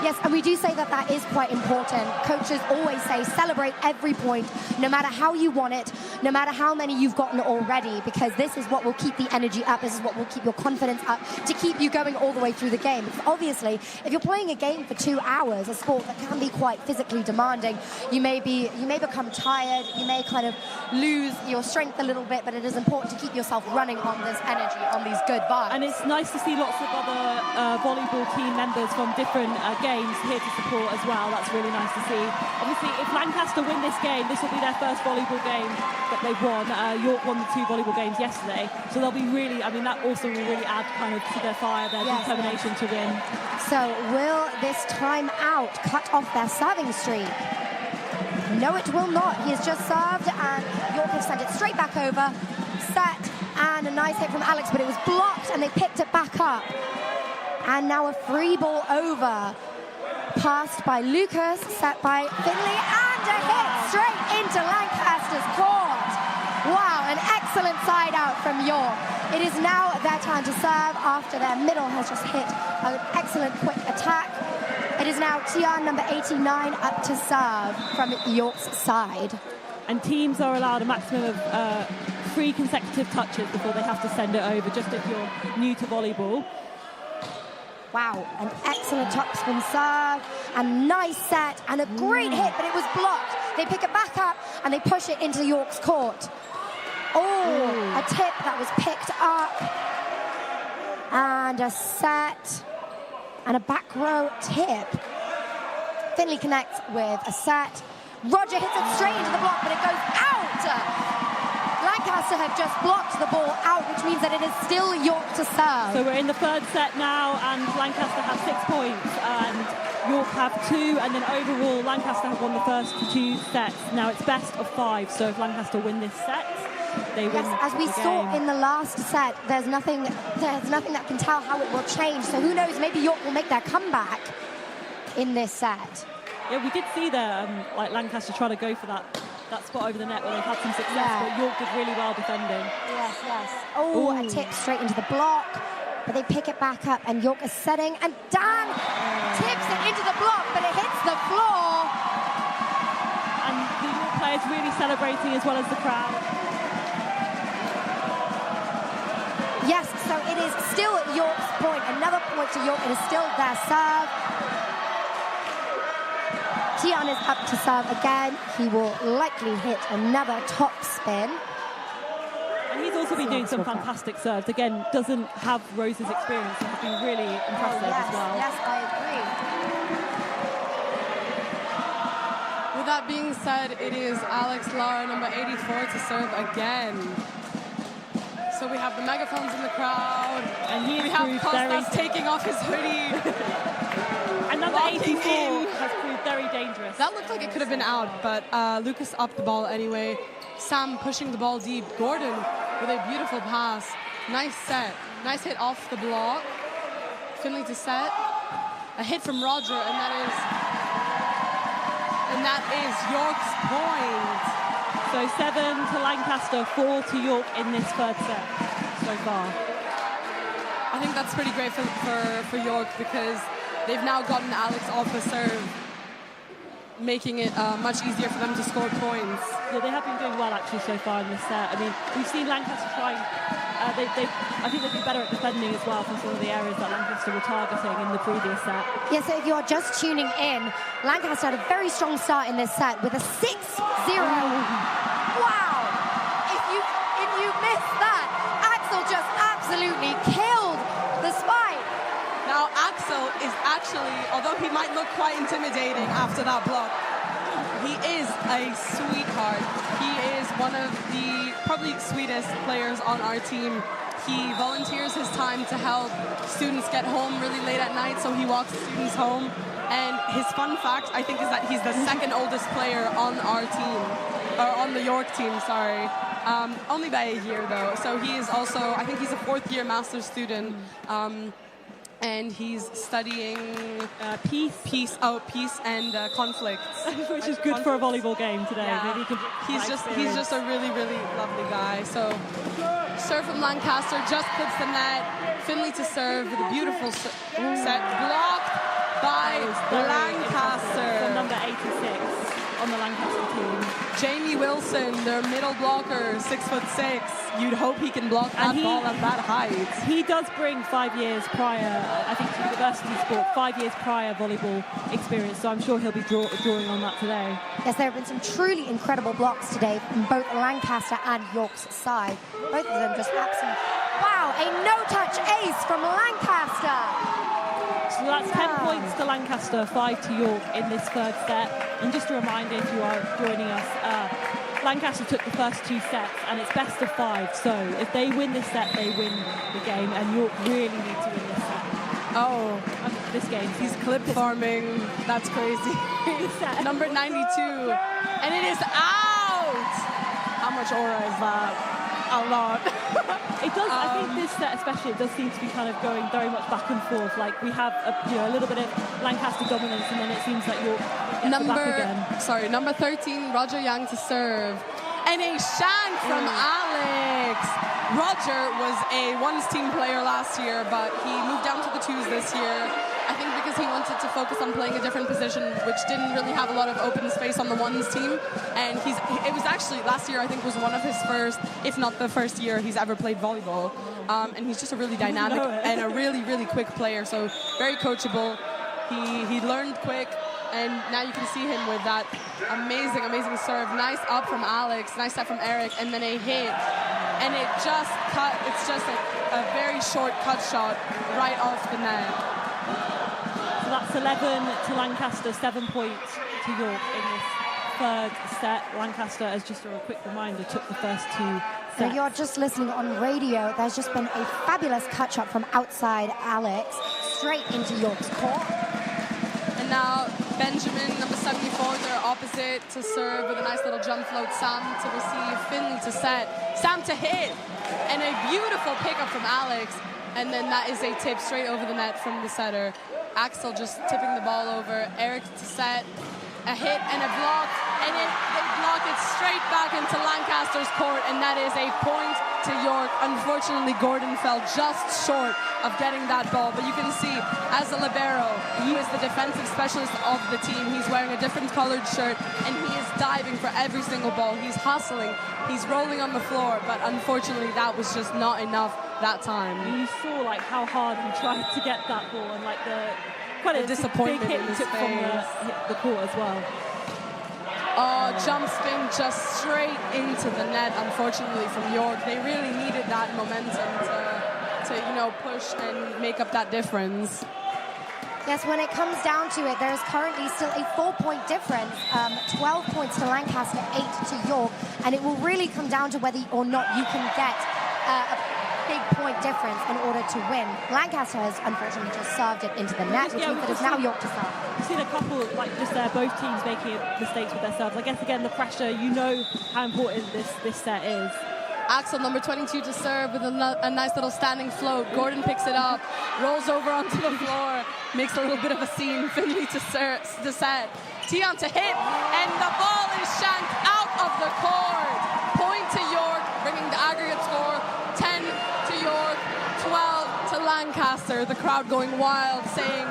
S3: Yes, and we do say that that is quite important. Coaches always say celebrate every point, no matter how you want it, no matter how many you've gotten already, because this is what will keep the energy up, this is what will keep your confidence up, to keep you going all the way through the game. Because obviously, if you're playing a game for 2 hours, a sport that can be quite physically demanding, you may become tired, you may kind of lose your strength a little bit, but it is important to keep yourself running on this energy, on these good vibes.
S2: And it's nice to see lots of other volleyball team members from different games here to support as well. That's really nice to see. Obviously, if Lancaster win this game, this will be their first volleyball game that they've won. York won the 2 volleyball games yesterday, so they'll be really, I mean, that also will really add kind of to their fire, their determination to win.
S3: So will this time out cut off their serving streak? No, it will not. He has just served, and York have sent it straight back over. Set, and a nice hit from Alex, but it was blocked, and they picked it back up. And now a free ball over. Passed by Lucas, set by Finley, and a hit straight into Lancaster's court. Wow, an excellent side out from York. It is now their time to serve after their middle has just hit an excellent quick attack. It is now Tian, number 89, up to serve from York's side.
S2: And teams are allowed a maximum of 3 consecutive touches before they have to send it over, just if you're new to volleyball.
S3: Wow, an excellent topspin serve, and nice set, and a great hit, but it was blocked. They pick it back up, and they push it into York's court. Oh, a tip that was picked up, and a set, and a back row tip. Finley connects with a set. Roger hits it straight into the block, but it goes out. Lancaster have just blocked the ball out, which means that it is still York to serve.
S2: So we're in the 3rd set now, and Lancaster have 6 points, and York have 2, and then overall Lancaster have won the first 2 sets. Now it's best of 5, so if Lancaster win this set, they win.
S3: Yes, as we saw in the last set, there's nothing that can tell how it will change. So who knows? Maybe York will make their comeback in this set.
S2: Yeah, we did see like Lancaster try to go for that spot over the net where they've had some success, but York did really well defending.
S3: Yes, yes. Oh, a tip straight into the block, but they pick it back up, and York is setting, and Dan tips it into the block, but it hits the floor.
S2: And the York players really celebrating as well as the crowd.
S3: Yes, so it is still York's point. Another point to York. It is still their serve. Tian is up to serve again. He will likely hit another top spin.
S2: And he's also been doing some fantastic serves. Again, doesn't have Rose's experience. He's been really impressive as well.
S3: Yes, I agree.
S1: With that being said, it is Alex Lara, number 84, to serve again. So we have the megaphones in the crowd,
S2: and we
S1: have Kostas taking off his hoodie.
S2: And number 84 has proved very dangerous.
S1: That looked like it could have been out, but Lucas upped the ball anyway. Sam pushing the ball deep. Gordon with a beautiful pass. Nice set. Nice hit off the block. Finley to set. A hit from Roger, and that is York's point.
S2: So 7 to Lancaster, 4 to York in this 3rd set so far.
S1: I think that's pretty great for York, because they've now gotten Alex off the serve, making it much easier for them to score points.
S2: Yeah, they have been doing well actually so far in this set. I mean, we've seen Lancaster trying. I think they've been better at defending as well from some of the areas that Lancaster were targeting in the previous set.
S3: Yeah, so if you are just tuning in, Lancaster had a very strong start in this set with a 6-0. Wow! If you missed that, Axel just absolutely killed the spike.
S1: Now Axel is actually, although he might look quite intimidating after that block, he is a sweetheart. He is one of the probably sweetest players on our team. He volunteers his time to help students get home really late at night, so he walks students home. And his fun fact, I think, is that he's the 2nd oldest player on our team, or on the York team, sorry. Only by a year, though. So he is also, I think he's a 4th-year master's student. And he's studying peace and conflicts,
S2: which is good for a volleyball game today.
S1: Yeah.
S2: Maybe
S1: he's just a really, really lovely guy. So serve from Lancaster, just clips the net. Finley to serve with a beautiful set, blocked by Lancaster.
S2: From number 86. on the Lancaster team.
S1: Jamie Wilson, their middle blocker, 6'6". You'd hope he can block that ball at that height.
S2: He does bring 5 years prior, I think, to university sport, 5 years prior volleyball experience, so I'm sure he'll be drawing on that today.
S3: Yes, there have been some truly incredible blocks today from both Lancaster and York's side. Both of them just absolutely... Wow, a no-touch ace from Lancaster!
S2: So that's 10 points to Lancaster, 5 to York in this third set. And just a reminder, if you are joining us, Lancaster took the first 2 sets, and it's best of 5. So if they win this set, they win the game, and York really need to win this set.
S1: Oh,
S2: this game.
S1: He's clip farming. That's crazy. Number 92, and it is out. How much aura is that? A lot.
S2: It does. I think this set especially, it does seem to be kind of going very much back and forth. Like we have a little bit of Lancaster dominance, and then it seems like York gets back again.
S1: Number 13, Roger Young to serve, and a shank from Alex. Roger was a ones team player last year, but he moved down to the twos this year. I think because he wanted to focus on playing a different position, which didn't really have a lot of open space on the ones team. And it was actually, last year I think was one of his first, if not the first year he's ever played volleyball. And he's just a really dynamic and a really, really quick player. So very coachable. He learned quick. And now you can see him with that amazing, amazing serve. Nice up from Alex, nice set from Eric, and then a hit. And it just cut, it's just a very short cut shot right off the net.
S2: So that's 11 to Lancaster, 7 points to York in this third set. Lancaster, as just a quick reminder, took the first 2 sets.
S3: So you're just listening on radio. There's just been a fabulous cut shot from outside Alex, straight into York's court.
S1: And now Benjamin, number 74, their opposite, to serve with a nice little jump float. Sam to receive, Finley to set, Sam to hit, and a beautiful pickup from Alex. And then that is a tip straight over the net from the setter. Axel just tipping the ball over. Eric to set, a hit and a block, and they block it straight back into Lancaster's court, and that is a point to York. Unfortunately, Gordon fell just short of getting that ball, but you can see as a libero, he is the defensive specialist of the team. He's wearing a different colored shirt, and he is diving for every single ball. He's hustling, he's rolling on the floor, but unfortunately that was just not enough that time.
S2: You saw like how hard he tried to get that ball, and like quite a
S1: disappointment
S2: big hit
S1: in his
S2: took from the court as well.
S1: Oh, jump spin just straight into the net, unfortunately, from York. They really needed that momentum to push and make up that difference.
S3: Yes, when it comes down to it, there is currently still a 4-point difference, 12 points to Lancaster, 8 to York, and it will really come down to whether or not you can get a big point difference in order to win. Lancaster has unfortunately just served it into the net, which means that it's now York to serve.
S2: We've seen a couple, like just there, both teams making mistakes with their serves. I guess again the pressure, you know how important this set is.
S1: Axel, number 22, to serve with a nice little standing float. Gordon picks it up, rolls over onto the floor, makes a little bit of a scene. Finley to set, Tion to hit, and the ball is shanked out of the court. Point to York, bringing the aggregate score 10 to York, 12 to Lancaster. The crowd going wild, saying...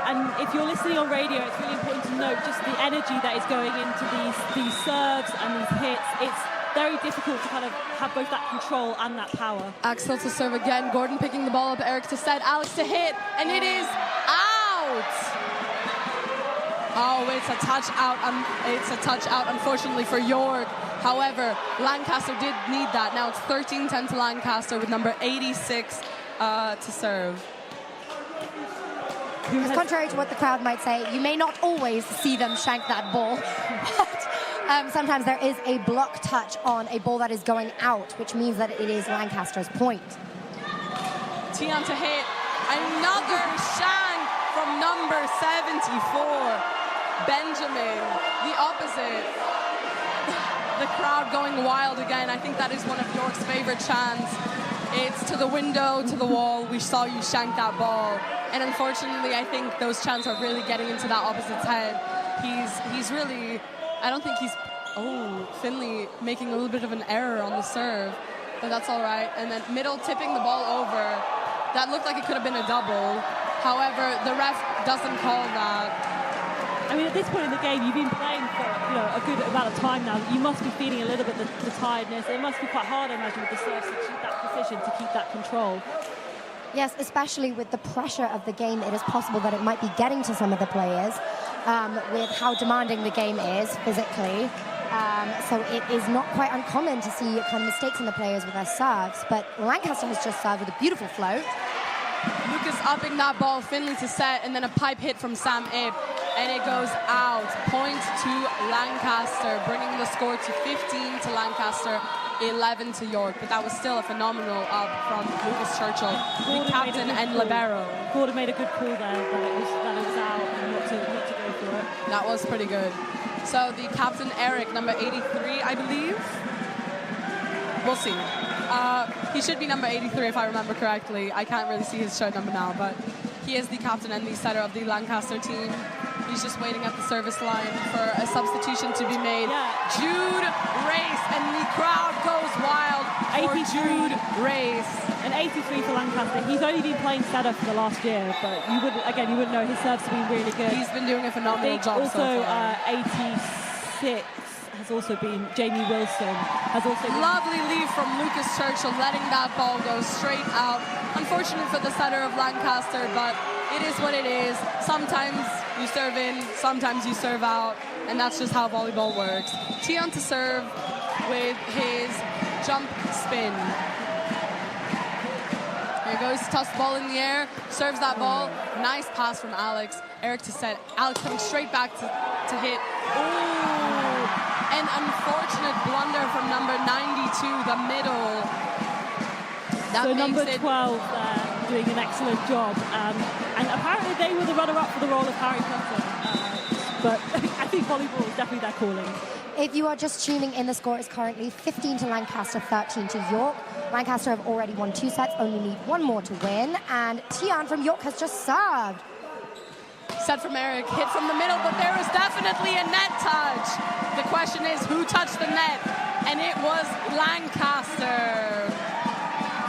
S2: And if you're listening on radio, it's really important to note just the energy that is going into these serves and these hits. It's very difficult to kind of have both that control and that power. Axel
S1: to serve again. Gordon picking the ball up. Eric to set. Alex to hit. And it is out. Oh, it's a touch out. It's a touch out, unfortunately, for York. However, Lancaster did need that. Now it's 13-10 to Lancaster with number 86 to serve.
S3: Contrary to what the crowd might say, you may not always see them shank that ball, but sometimes there is a block touch on a ball that is going out, which means that it is Lancaster's point.
S1: Tion to hit. Another shank from number 74. Benjamin, the opposite. The crowd going wild again. I think that is one of York's favorite chants. It's to the window, to the wall. We saw you shank that ball. And unfortunately, I think those chants are really getting into that opposite's head. He's really, I don't think he's, Finley making a little bit of an error on the serve, but that's all right. And then middle tipping the ball over. That looked like it could have been a double. However, the ref doesn't call that.
S2: I mean, at this point in the game, you've been playing for a good amount of time now. You must be feeling a little bit the tiredness. It must be quite hard, I imagine, with the serves to keep that precision, to keep that control.
S3: Yes, especially with the pressure of the game, it is possible that it might be getting to some of the players with how demanding the game is physically. So it is not quite uncommon to see kind of mistakes in the players with their serves. But Lancaster has just served with a beautiful float.
S1: Lucas upping that ball, Finley to set, and then a pipe hit from Sam Ip, and it goes out. Point to Lancaster, bringing the score to 15 to Lancaster, 11 to York. But that was still a phenomenal up from Lucas Churchill, the captain and libero.
S2: Gordon made a good call there, that it was out and not to go for it.
S1: That was pretty good. So the captain, Eric, number 83, I believe. We'll see. He should be number 83 if I remember correctly. I can't really see his shirt number now, but he is the captain and the setter of the Lancaster team. He's just waiting at the service line for a substitution to be made.
S2: Yeah.
S1: Jude Race, and the crowd goes wild for Jude Race.
S2: An 83 for Lancaster. He's only been playing setter for the last year, but you wouldn't know his serves have been really good.
S1: He's been doing a phenomenal job
S2: also,
S1: so far.
S2: 86 has also been Jamie Wilson. Has also been
S1: lovely leave from Lucas Churchill, letting that ball go straight out. Unfortunate for the setter of Lancaster, but it is what it is. Sometimes you serve in, sometimes you serve out, and that's just how volleyball works. Tian to serve with his jump spin. Here goes to toss the ball in the air, serves that ball. Nice pass from Alex. Eric to set. Alex coming straight back to hit. Ooh! An unfortunate blunder from number 92, the middle.
S2: So number 12 there, doing an excellent job. And apparently they were the runner-up for the role of Harry Potter. But I think volleyball is definitely their calling.
S3: If you are just tuning in, the score is currently 15 to Lancaster, 13 to York. Lancaster have already won 2 sets, only need 1 more to win. And Tian from York has just served.
S1: Set from Eric, hit from the middle, but there was definitely a net touch. The question is, who touched the net? And it was Lancaster.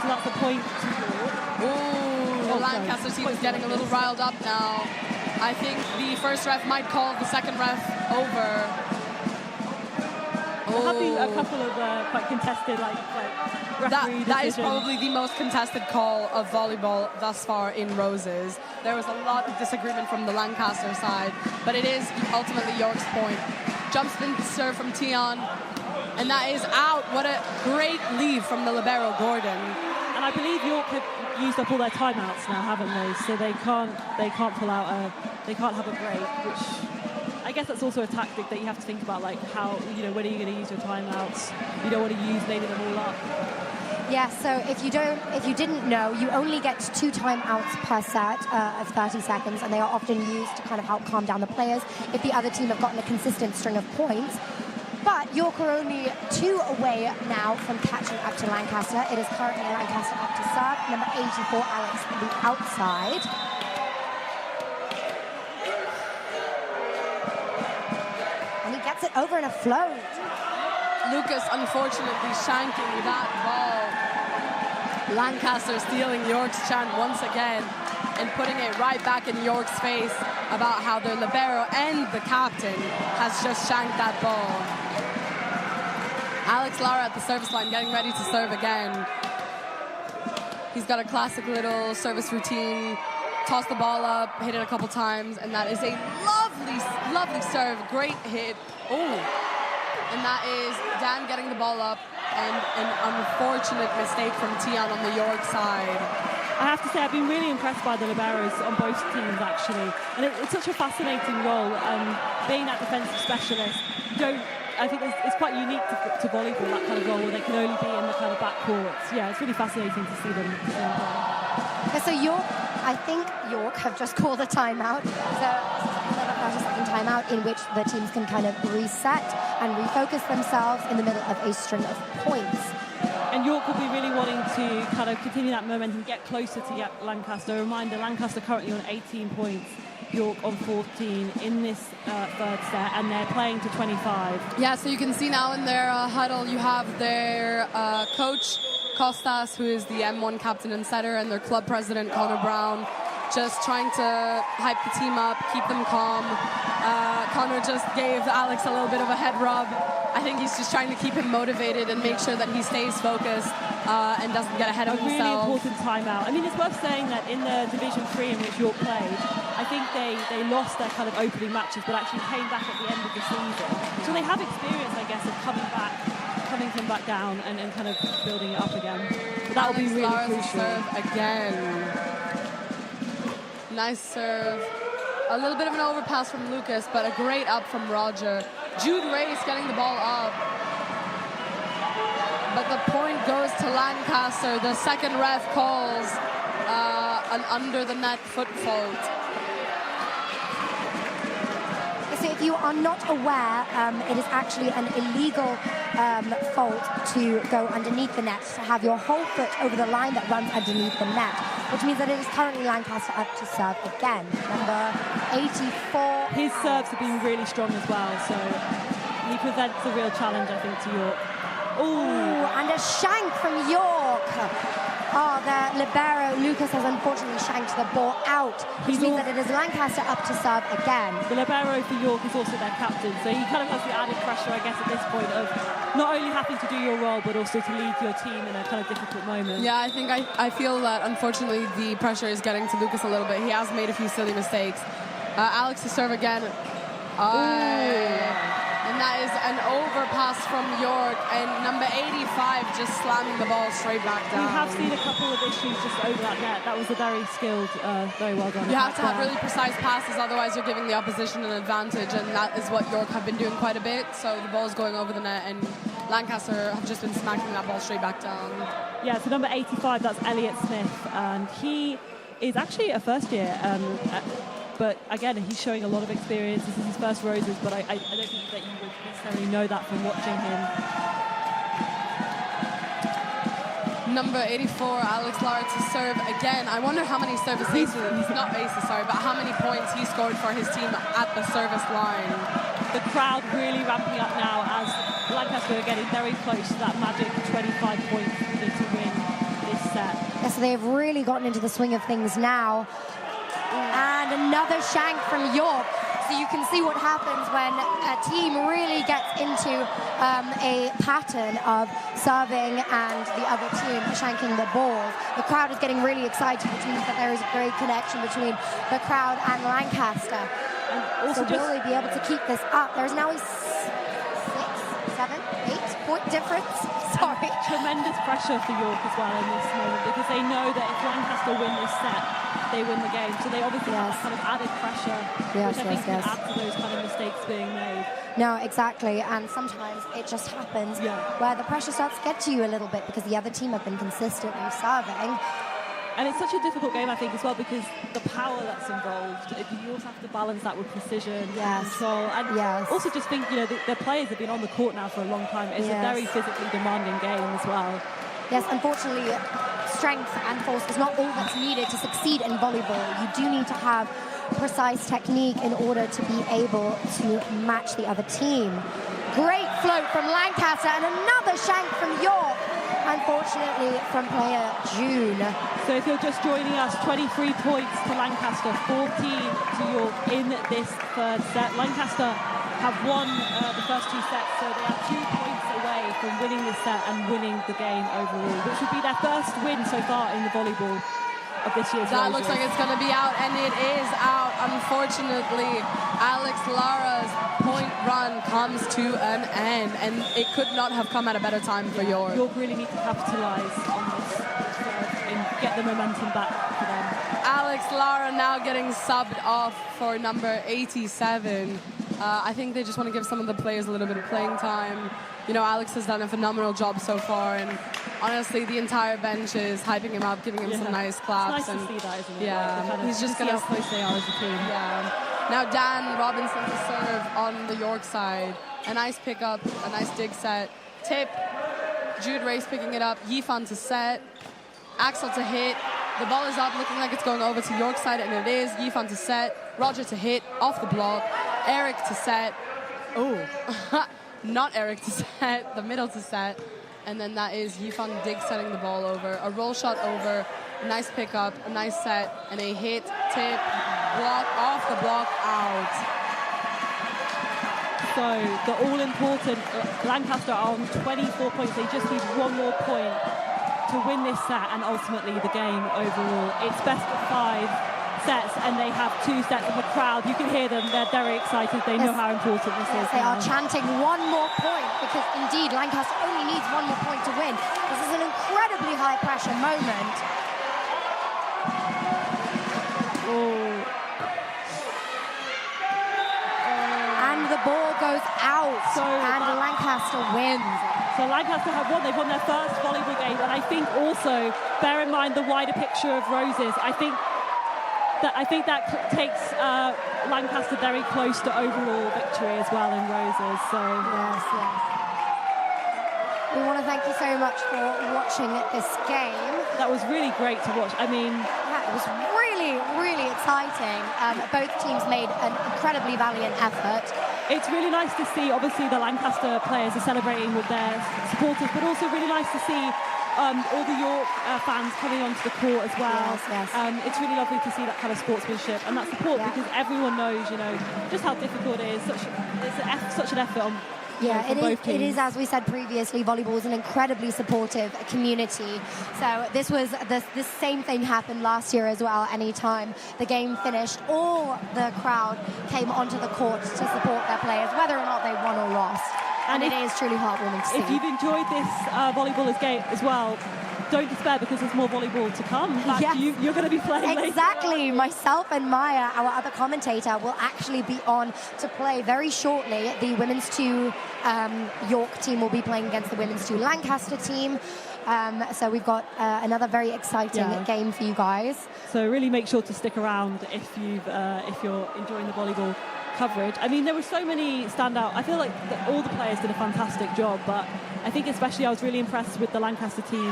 S2: So that's a point to York.
S1: Ooh, the Lancaster team is getting a little riled up now. I think the first ref might call the second ref over.
S2: There have been a couple of quite contested, referee
S1: that is
S2: decisions.
S1: probably the most contested call of volleyball thus far in Roses. There was a lot of disagreement from the Lancaster side, but it is ultimately York's point. Jump spin serve from Tian, and that is out. What a great leave from the libero, Gordon.
S2: And I believe York have used up all their timeouts now, haven't they? So they can't pull out they can't have a break, which I guess that's also a tactic that you have to think about, like how, when are you going to use your timeouts? You don't want to use maybe them all up.
S3: Yeah, so if you didn't know, you only get 2 timeouts per set of 30 seconds, and they are often used to kind of help calm down the players if the other team have gotten a consistent string of points. But York are only 2 away now from catching up to Lancaster. It is currently Lancaster up to serve. Number 84, Alex, on the outside. And he gets it over in a float.
S1: Lucas, unfortunately, shanking that ball. Lancaster stealing York's chant once again and putting it right back in York's face about how the libero and the captain has just shanked that ball. Alex Lara at the service line getting ready to serve again. He's got a classic little service routine. Toss the ball up, hit it a couple times, and that is a lovely serve. Great hit. Oh. And that is Dan getting the ball up, and an unfortunate mistake from Tian on the York side.
S2: I have to say, I've been really impressed by the liberos on both teams, actually. And it's such a fascinating role. Being that defensive specialist, I think it's quite unique to volleyball, that kind of role where they can only be in the kind of backcourts. Yeah, it's really fascinating to see them play.
S3: Yeah, so I think York have just called a timeout. So another 30-second timeout in which the teams can kind of reset and refocus themselves in the middle of a string of points.
S2: And York will be really wanting to kind of continue that momentum, get closer to Lancaster. A reminder, Lancaster currently on 18 points, York on 14 in this third set, and they're playing to 25.
S1: Yeah, so you can see now in their huddle, you have their coach, Costas, who is the M1 captain and setter, and their club president, Connor Brown. just trying to hype the team up, keep them calm. Connor just gave Alex a little bit of a head rub. I think he's just trying to keep him motivated and make sure that he stays focused and doesn't get ahead of himself.
S2: A really important timeout. I mean, it's worth saying that in the Division 3 in which York played, I think they lost their kind of opening matches, but actually came back at the end of the season. So they have experience, I guess, of coming from back down and kind of building it up again. But that will be really crucial.
S1: Serve again. Nice serve. A little bit of an overpass from Lucas, but a great up from Roger. Jude Race getting the ball up. But the point goes to Lancaster. The second ref calls an under the net foot fault.
S3: So if you are not aware, it is actually an illegal fault to go underneath the net, to have your whole foot over the line that runs underneath the net, which means that it is currently Lancaster up to serve again. Number 84.
S2: His serves have been really strong as well, so he presents a real challenge, I think, to York.
S3: Ooh, and a shank from York. Oh, the libero, Lucas, has unfortunately shanked the ball out, which means that it is Lancaster up to serve again.
S2: The libero for York is also their captain, so he kind of has the added pressure, I guess, at this point of not only having to do your role, but also to lead your team in a kind of difficult moment.
S1: Yeah, I think I feel that, unfortunately, the pressure is getting to Lucas a little bit. He has made a few silly mistakes. Alex to serve again. And that is an overpass from York, and number 85 just slamming the ball straight back down.
S2: We have seen a couple of issues just over that net. That was a very skilled, very well done.
S1: You have to have really precise passes, otherwise you're giving the opposition an advantage, and that is what York have been doing quite a bit. So the ball's going over the net, and Lancaster have just been smacking that ball straight back down.
S2: Yeah, so number 85, that's Elliot Smith, and he is actually a first year. But again, he's showing a lot of experience. This is his first Roses, but I don't think that you would necessarily know that from watching him.
S1: Number 84, Alex Lara to serve again. I wonder how many service aces, not aces, sorry, but how many points he scored for his team at the service line.
S2: The crowd really ramping up now as Lancaster are getting very close to that magic 25 points to win this set.
S3: Yes, so they've really gotten into the swing of things now. And another shank from York. So you can see what happens when a team really gets into a pattern of serving and the other team shanking the balls. The crowd is getting really excited, which means that there is a great connection between the crowd and Lancaster.
S2: And also
S3: so will they be able to keep this up? There's now a 6, 7, 8 point difference. Sorry.
S2: Tremendous pressure for York as well in this moment, because they know that if Lancaster win this set, they win the game. So they obviously have that kind of added pressure, which I think can add to those kind of mistakes being made.
S3: No, exactly. And sometimes it just happens where the pressure starts to get to you a little bit because the other team have been consistently serving.
S2: And it's such a difficult game, I think, as well, because the power that's involved, you also have to balance that with precision, control, and also just think, you know, the players have been on the court now for a long time. It's a very physically demanding game as well.
S3: Yes, unfortunately, strength and force is not all that's needed to succeed in volleyball. You do need to have precise technique in order to be able to match the other team. Great float from Lancaster and another shank from York, unfortunately from player June.
S2: So if you're just joining us, 23 points to Lancaster, 14 to York in this third set. Lancaster have won the first 2 sets, so they are 2 points away from winning this set and winning the game overall, which would be their first win so far in the volleyball of this year's
S1: That
S2: Roses.
S1: looks like it's going to be out, and it is out. Unfortunately, Alex Lara's point run comes to an end, and it could not have come at a better time for York.
S2: York really need to capitalise on this and get the momentum back for them.
S1: Alex Lara now getting subbed off for number 87. I think they just want to give some of the players a little bit of playing time. You know, Alex has done a phenomenal job so far, and honestly, the entire bench is hyping him up, giving him some nice claps.
S2: It's nice to see that, isn't it?
S1: Yeah,
S2: like
S1: he's just going to
S2: how close they are as a team.
S1: Yeah. Now Dan Robinson to serve on the York side. A nice pickup, a nice dig set. Tip, Jude Race picking it up. Yifan to set. Axel to hit. The ball is up, looking like it's going over to York side, and it is. Yifan to set. Roger to hit, off the block. Eric to set. Oh, not Eric to set. The middle to set. And then that is Yifan Dig setting the ball over. A roll shot over, a nice pickup, a nice set, and a hit, tip, block, off the block, out.
S2: So the all-important Lancaster are on 24 points. They just need one more point to win this set and ultimately the game overall. It's best of 5 sets and they have 2 sets of a crowd. You can hear them. They're very excited. They know how important this is.
S3: They are chanting one more point because indeed Lancaster only needs one more point to win. This is an incredibly high pressure moment. And the ball goes out and Lancaster wins.
S2: So Lancaster have won. They've won their first volleyball game, and I think also bear in mind the wider picture of Roses. I think that takes Lancaster very close to overall victory as well in Roses. So
S3: yes. We want to thank you so much for watching this game.
S2: That was really great to watch. I mean,
S3: yeah, it was really, really exciting. Both teams made an incredibly valiant effort.
S2: It's really nice to see, obviously, the Lancaster players are celebrating with their supporters, but also really nice to see all the York fans coming onto the court as well.
S3: Yes.
S2: It's really lovely to see that kind of sportsmanship and that support because everyone knows, just how difficult it is. It's such an effort on.
S3: Yeah, it is, as we said previously, volleyball is an incredibly supportive community. So this same thing happened last year as well. Anytime the game finished, all the crowd came onto the court to support their players, whether or not they won or lost. And it is truly heartwarming to see.
S2: If you've enjoyed this volleyball game as well, don't despair because there's more volleyball to come. In fact, you're going to be playing later.
S3: Exactly. Myself and Maya, our other commentator, will actually be on to play very shortly. The Women's 2 York team will be playing against the Women's 2 Lancaster team. So we've got another very exciting game for you guys.
S2: So really make sure to stick around if you're enjoying the volleyball coverage. I mean, there were so many standout. I feel like all the players did a fantastic job, but I think especially I was really impressed with the Lancaster team.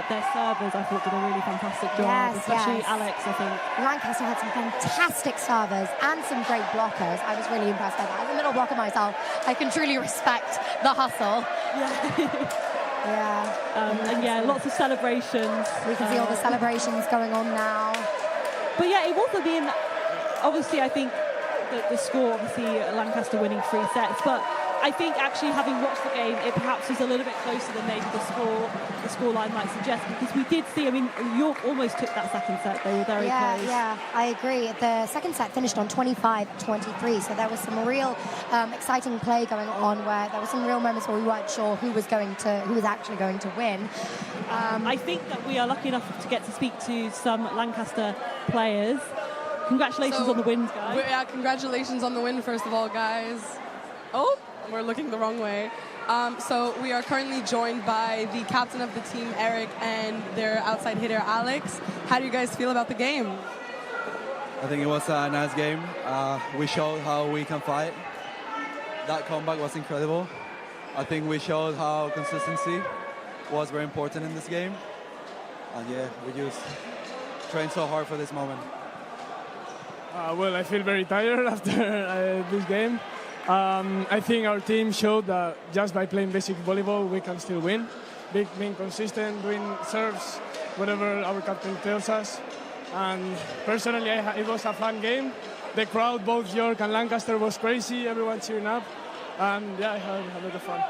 S2: Their servers, I thought, did a really fantastic job, especially Alex, I think.
S3: Lancaster had some fantastic servers and some great blockers. I was really impressed by that. As a middle blocker myself, I can truly respect the hustle.
S2: Lots of celebrations.
S3: We can see all the celebrations going on now.
S2: But yeah, it wasn't being, obviously, I think the score, obviously, Lancaster winning 3 sets, but I think actually having watched the game, it perhaps was a little bit closer than maybe the scoreline might suggest, because we did see, I mean, York almost took that second set. They were very close. Yeah,
S3: I agree. The second set finished on 25-23, so there was some real exciting play going on where there were some real moments where we weren't sure who was actually going to win.
S2: I think that we are lucky enough to get to speak to some Lancaster players. Congratulations on the win, guys.
S1: Yeah, congratulations on the win, first of all, guys. Oh, we're looking the wrong way. So we are currently joined by the captain of the team, Eric, and their outside hitter, Alex. How do you guys feel about the game?
S4: I think it was a nice game. We showed how we can fight. That comeback was incredible. I think we showed how consistency was very important in this game. And yeah, we just trained so hard for this moment.
S5: Well, I feel very tired after this game. I think our team showed that just by playing basic volleyball, we can still win. Being consistent, doing serves, whatever our captain tells us. And personally, it was a fun game. The crowd, both York and Lancaster, was crazy. Everyone cheering up. And yeah, I had a lot of fun.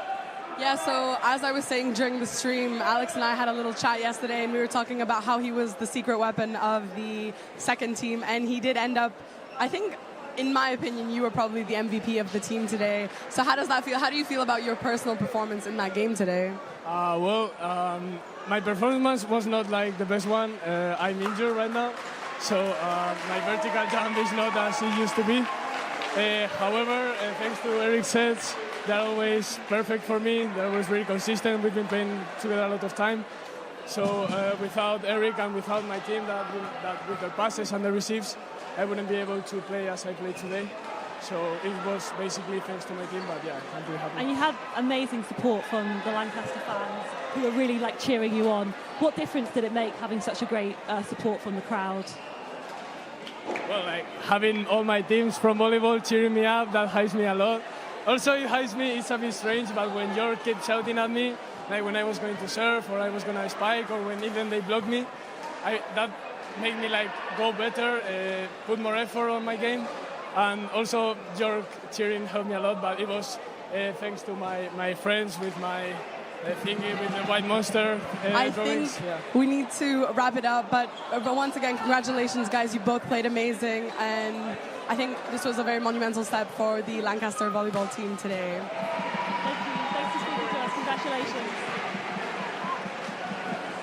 S1: Yeah, so as I was saying during the stream, Alex and I had a little chat yesterday, and we were talking about how he was the secret weapon of the second team, and he did end up, I think, in my opinion, you were probably the MVP of the team today. So how does that feel? How do you feel about your personal performance in that game today?
S5: My performance was not like the best one. I'm injured right now, so my vertical jump is not as it used to be. However, thanks to Eric's sets, they're always perfect for me. They're always very consistent. We've been playing together a lot of time. So without Eric and without my team that with their passes and the receives, I wouldn't be able to play as I played today. So it was basically thanks to my team, but yeah, I'm really happy.
S2: And you had amazing support from the Lancaster fans who were really cheering you on. What difference did it make having such a great support from the crowd?
S5: Well, having all my teams from volleyball cheering me up, that hypes me a lot. Also, it hypes me, it's a bit strange, but when York kept shouting at me, like when I was going to serve or I was going to spike or when even they blocked me. That made me like go better, put more effort on my game. And also your cheering helped me a lot, but it was thanks to my friends with my thingy with the white monster.
S1: I
S5: drawings.
S1: think we need to wrap it up, but once again, congratulations, guys. You both played amazing, and I think this was a very monumental step for the Lancaster volleyball team today.
S2: Thank you. Thanks for speaking to us. Congratulations.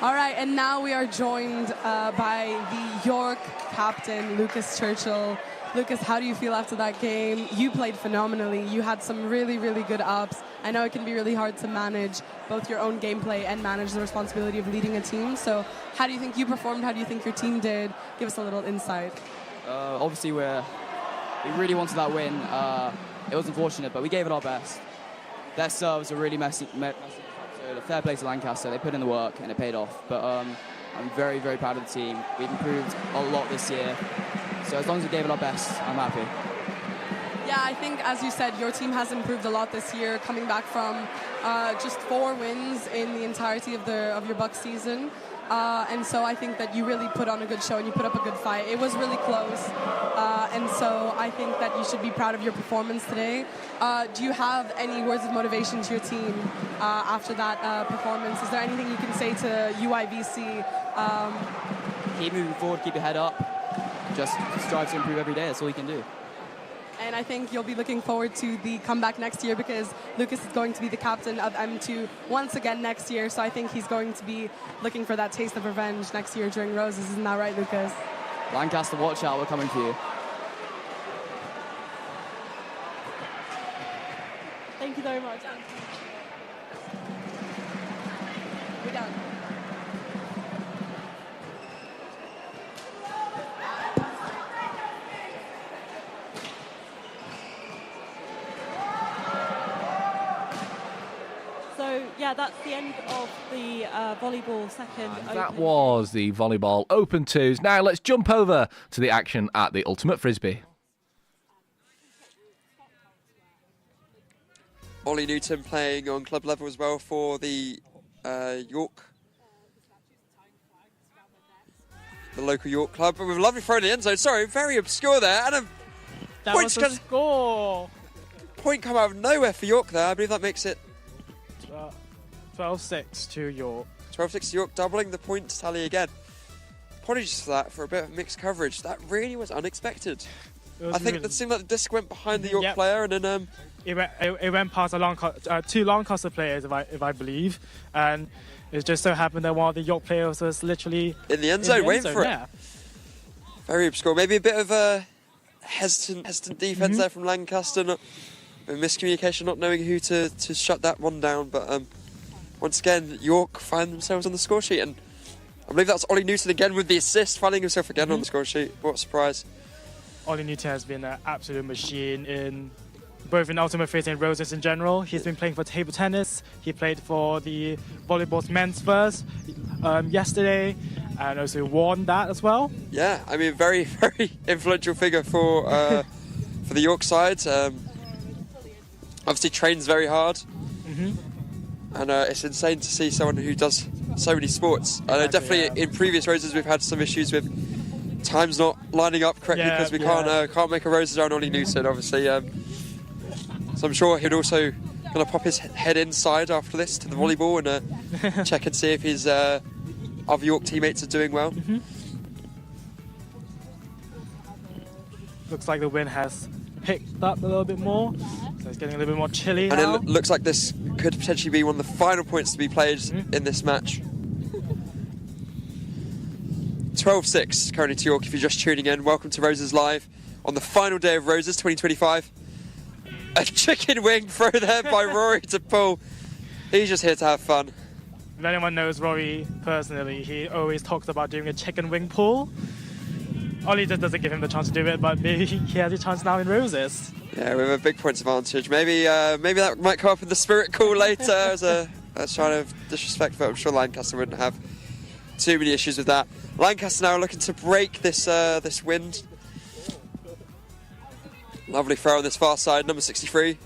S1: All right, and now we are joined by the York captain, Lucas Churchill. Lucas, how do you feel after that game? You played phenomenally. You had some really, really good ups. I know it can be really hard to manage both your own gameplay and manage the responsibility of leading a team. So how do you think you performed? How do you think your team did? Give us a little insight.
S6: Obviously, we really wanted that win. It was unfortunate, but we gave it our best. Their serves were really messy. So the fair play to Lancaster. They put in the work, and it paid off. But I'm very, very proud of the team. We've improved a lot this year. So as long as we gave it our best, I'm happy.
S1: Yeah, I think, as you said, your team has improved a lot this year, coming back from just 4 wins in the entirety of your Bucks season. And so I think that you really put on a good show and you put up a good fight. It was really close. And so I think that you should be proud of your performance today. Do you have any words of motivation to your team after that performance? Is there anything you can say to UIVC?
S6: Keep moving forward, keep your head up. Just strive to improve every day. That's all you can do.
S1: And I think you'll be looking forward to the comeback next year because Lucas is going to be the captain of M2 once again next year. So I think he's going to be looking for that taste of revenge next year during Roses. Isn't that right, Lucas?
S6: Lancaster, watch out. We're coming for you.
S2: Thank you very much.
S1: We're done.
S2: So, yeah, that's the end of the volleyball second open.
S7: That was the volleyball Open 2s. Now let's jump over to the action at the Ultimate Frisbee.
S8: Ollie Newton playing on club level as well for the York. The local York club. With a lovely throw in the end zone. Sorry, very obscure there. And
S5: That was a score.
S8: Point come out of nowhere for York there. I believe that makes it
S5: 12-6 to York.
S8: 12-6 to York, doubling the points tally again. Apologies for that, for a bit of mixed coverage. That really was unexpected. I think it seemed like the disc went behind the York player, and then
S5: it went past two Lancaster players, if I believe, and it just so happened that one of the York players was literally
S8: in the end zone, waiting for it.
S5: Yeah.
S8: Very obscure. Maybe a bit of a hesitant defense there from Lancaster. A miscommunication, not knowing who to shut that one down. But once again, York find themselves on the score sheet, and I believe that's Ollie Newton again with the assist, finding himself again on the score sheet. What a surprise!
S5: Ollie Newton has been an absolute machine in both in Ultimate Frisbee and Roses in general. He's been playing for table tennis. He played for the volleyball's men's first yesterday, and also won that as well.
S8: Yeah, I mean, very, very influential figure for the York side. Obviously trains very hard, and it's insane to see someone who does so many sports. I know definitely in previous Roses we've had some issues with times not lining up correctly because we can't make a Roses around Ollie Newton, obviously. So I'm sure he'd also going to pop his head inside after this to the volleyball and check and see if his other York teammates are doing well.
S5: Looks like the wind has picked up a little bit more, so it's getting a little bit more chilly now.
S8: And it looks like this could potentially be one of the final points to be played in this match. 12-6 currently to York if you're just tuning in. Welcome to Roses Live on the final day of Roses 2025. A chicken wing throw there by Rory to Paul. He's just here to have fun.
S5: If anyone knows Rory personally, he always talks about doing a chicken wing pull. Ollie just doesn't give him the chance to do it, but maybe he has a chance now in Roses.
S8: Yeah, we have a big points advantage. Maybe that might come up in the spirit call later as a sign of disrespect, but I'm sure Lancaster wouldn't have too many issues with that. Lancaster now looking to break this wind. Lovely throw on this far side, number 63.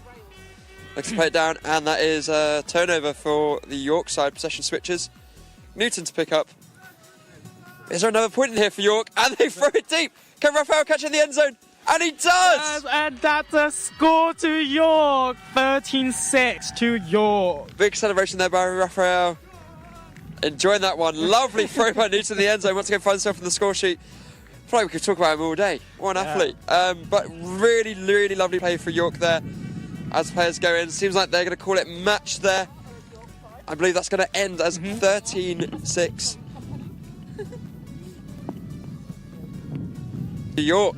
S8: Looks to play it down, and that is a turnover for the York side. Possession switches. Newton to pick up. Is there another point in here for York? And they throw it deep. Can Raphael catch it in the end zone? And he does!
S5: And that's a score to York. 13-6 to York.
S8: Big celebration there by Raphael. Enjoying that one. Lovely throw by Newton in the end zone. Once again, finds himself in the score sheet. I feel like we could talk about him all day. What an athlete. But really, really lovely play for York there. As players go in, seems like they're going to call it match there. I believe that's going to end as 13-6. York.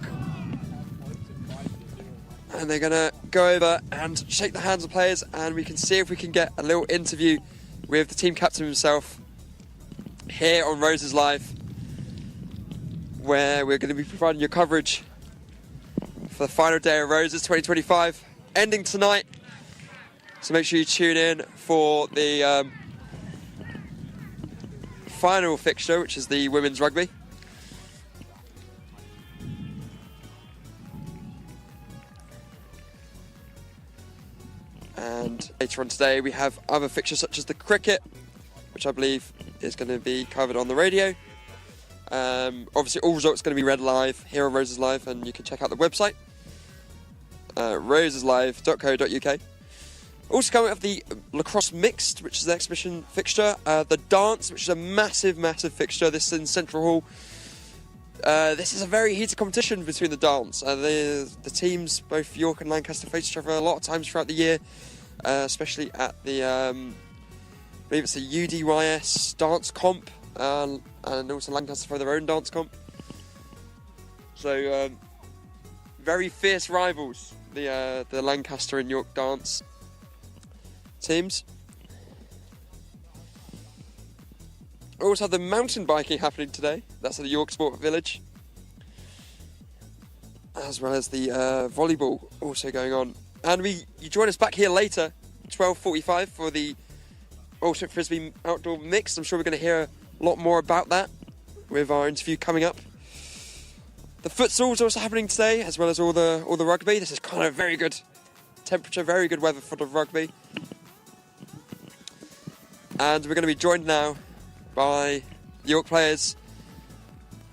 S8: And they're going to go over and shake the hands of players, and we can see if we can get a little interview with the team captain himself here on Roses Live, where we're going to be providing your coverage for the final day of Roses 2025, ending tonight. So make sure you tune in for the final fixture, which is the women's rugby. And later on today we have other fixtures such as the cricket, which I believe is going to be covered on the radio. Obviously all results are going to be read live here on Roses Live, and you can check out the website, roseslive.co.uk. Also coming up, the lacrosse mixed, which is the exhibition fixture. The dance, which is a massive, massive fixture. This is in Central Hall. This is a very heated competition between the dance. The teams, both York and Lancaster, face each other a lot of times throughout the year, especially at the, I believe it's the UDYS dance comp, and also Lancaster for their own dance comp. So, very fierce rivals, the Lancaster and York dance teams. We also have the mountain biking happening today. That's at the York Sport Village. As well as the volleyball also going on. And you join us back here later, 12:45, for the Ultimate Frisbee Outdoor Mixed. I'm sure we're going to hear a lot more about that with our interview coming up. The futsal's also happening today, as well as all the rugby. This is kind of very good temperature, very good weather for the rugby. And we're going to be joined now by the York players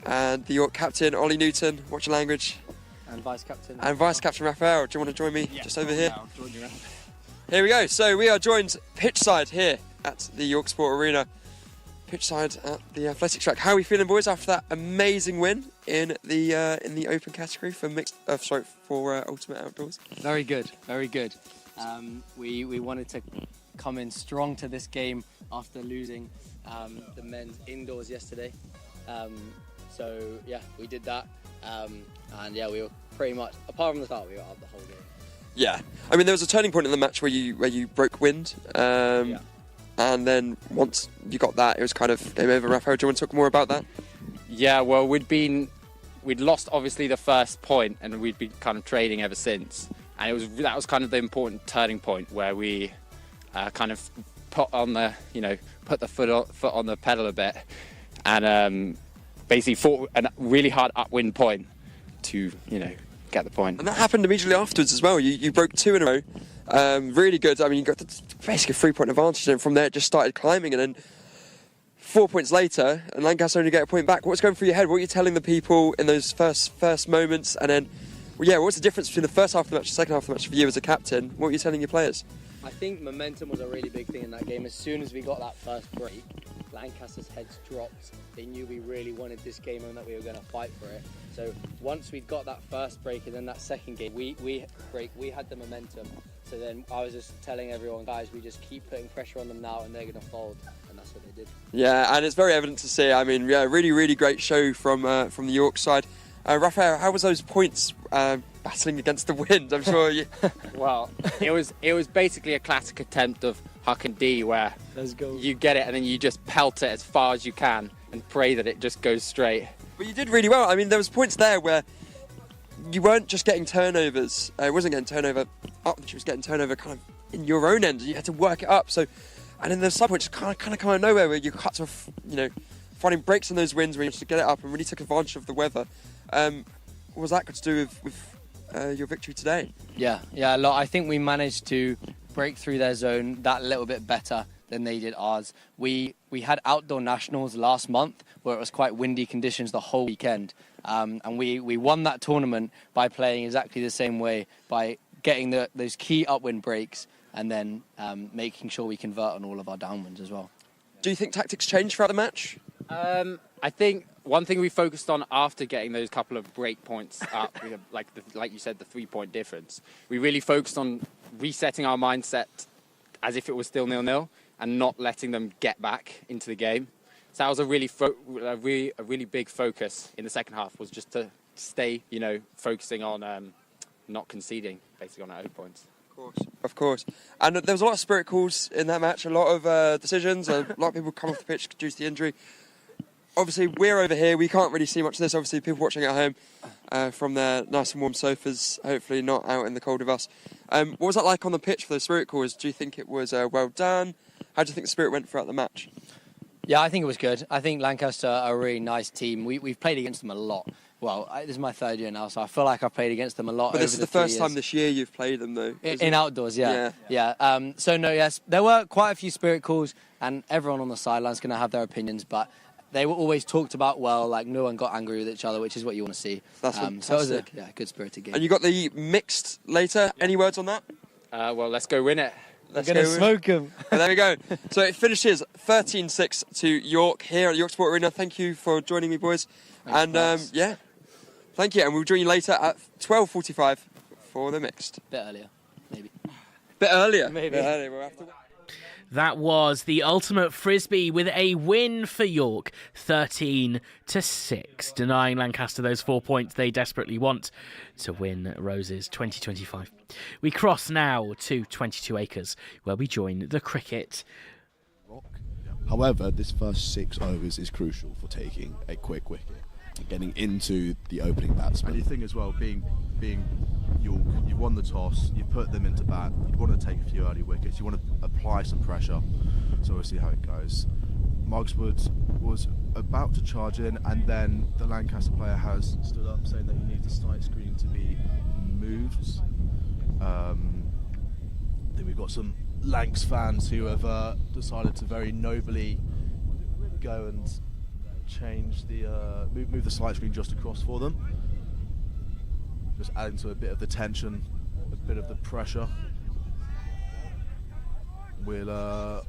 S8: and the York captain, Ollie Newton, watch your language.
S9: And vice captain.
S8: And vice captain Raphael. Do you want to join me just over here?
S9: I'll join you around.
S8: Here we go. So we are joined pitchside here at the York Sport Arena. Pitchside at the athletics track. How are we feeling, boys, after that amazing win in the open category for Ultimate Outdoors?
S9: Very good, very good. We wanted to come in strong to this game after losing the men's indoors yesterday. So yeah, we did that, and yeah, we were pretty much, apart from the start, we were up the whole game.
S8: Yeah, I mean there was a turning point in the match where you broke wind, and then once you got that, it was kind of game over. Raphael, do you want to talk more about that?
S10: Yeah, well, we'd lost obviously the first point, and we'd been kind of trading ever since, and that was kind of the important turning point where we kind of put the foot on the pedal a bit, and basically fought a really hard upwind point to get the point.
S8: And that happened immediately afterwards as well. You broke two in a row, really good. I mean, you got basically a 3-point advantage, and from there it just started climbing, and then 4 points later, and Lancaster only get a point back. What's going through your head? What are you telling the people in those first moments? And then, what's the difference between the first half of the match and the second half of the match for you as a captain? What are you telling your players?
S9: I think momentum was a really big thing in that game. As soon as we got that first break, Lancaster's heads dropped. They knew we really wanted this game and that we were going to fight for it. So once we got that first break and then that second game, we had the momentum. So then I was just telling everyone, guys, we just keep putting pressure on them now and they're going to fold. And that's what they did.
S8: Yeah, and it's very evident to see. I mean, yeah, really, really great show from the York side. Raphael, how was those points battling against the wind? I'm sure you...
S10: Well, it was basically a classic attempt of Huck and D, where you get it and then you just pelt it as far as you can and pray that it just goes straight.
S8: But you did really well. I mean, there was points there where you weren't just getting turnovers. It wasn't getting turnover up, she was getting turnover kind of in your own end. You had to work it up. So, and then there's some points kind of come out of nowhere where you cut to, finding breaks in those winds where you had to get it up and really took advantage of the weather. What was that got to do with your victory today?
S9: Yeah. Look, I think we managed to break through their zone that little bit better than they did ours. We had outdoor nationals last month where it was quite windy conditions the whole weekend. And we won that tournament by playing exactly the same way, by getting those key upwind breaks and then making sure we convert on all of our downwinds as well.
S8: Do you think tactics changed throughout the match?
S10: I think one thing we focused on after getting those couple of break points up, like you said, the 3-point difference, we really focused on resetting our mindset as if it was still 0-0 and not letting them get back into the game. So that was a really big focus in the second half, was just to stay, focusing on not conceding, basically, on our own points.
S8: Of course. And there was a lot of spirit calls in that match, a lot of decisions, a lot of people come off the pitch due to the injury. Obviously, we're over here, we can't really see much of this. Obviously, people watching at home from their nice and warm sofas, hopefully not out in the cold with us. What was that like on the pitch for those spirit calls? Do you think it was well done? How do you think the spirit went throughout the match?
S9: Yeah, I think it was good. I think Lancaster are a really nice team. We've played against them a lot. Well, this is my third year now, so I feel like I've played against them a lot.
S8: But this is the first time this year you've played them, though.
S9: In outdoors, yeah. So, no, yes, there were quite a few spirit calls, and everyone on the sideline's going to have their opinions, but they were always talked about well, like no one got angry with each other, which is what you want to see.
S8: That's fantastic.
S9: So it was a good spirited game.
S8: And you got the mixed later. Any words on that?
S10: Well, let's go win it.
S9: We're going to smoke them.
S8: Well, there we go. So it finishes 13-6 to York here at York Sport Arena. Thank you for joining me, boys.
S9: Thanks.
S8: Thank you. And we'll join you later at 12:45 for the mixed.
S9: Bit earlier, maybe.
S8: Bit earlier?
S9: Maybe.
S8: Bit earlier. We'll have to...
S11: That was the Ultimate Frisbee with a win for York, 13-6, denying Lancaster those 4 points they desperately want to win Roses 2025. We cross now to 22 Acres, where we join the cricket.
S12: However, this first 6 overs is crucial for taking a quick wicket and getting into the opening batsman.
S13: And you think as well, being York, you've won the toss, you've put them into bat, you'd want to take a few early wickets, you want to apply some pressure, so we'll see how it goes. Markswood was about to charge in, and then the Lancaster player has stood up saying that he needs the side screen to be moved. Then we've got some Lancs fans who have decided to very nobly go and change the move the slide screen just across for them, just adding to a bit of the tension, a bit of the pressure. We'll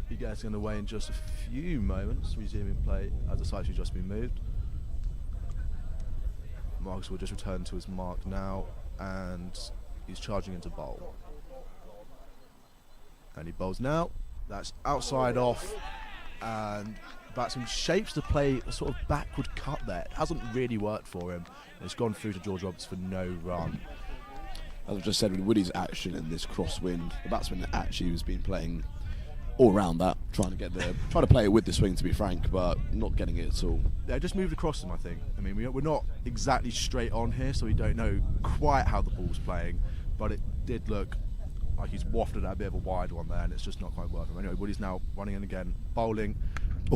S13: be getting underway in just a few moments, resuming play as the slide screen just been moved. Marcus will just return to his mark now, and he's charging into bowl. And he bowls now. That's outside off, and batsman shapes to play a sort of backward cut there. It hasn't really worked for him. It's gone through to George Roberts for no run.
S12: As I just said, with Woody's action in this crosswind, the batsman actually has been playing all around that, trying to play it with the swing, to be frank, but not getting it at all.
S13: Yeah, just moved across him, I think. I mean, we're not exactly straight on here, so we don't know quite how the ball's playing, but it did look like he's wafted at a bit of a wide one there, and it's just not quite working. Anyway, Woody's now running in again, bowling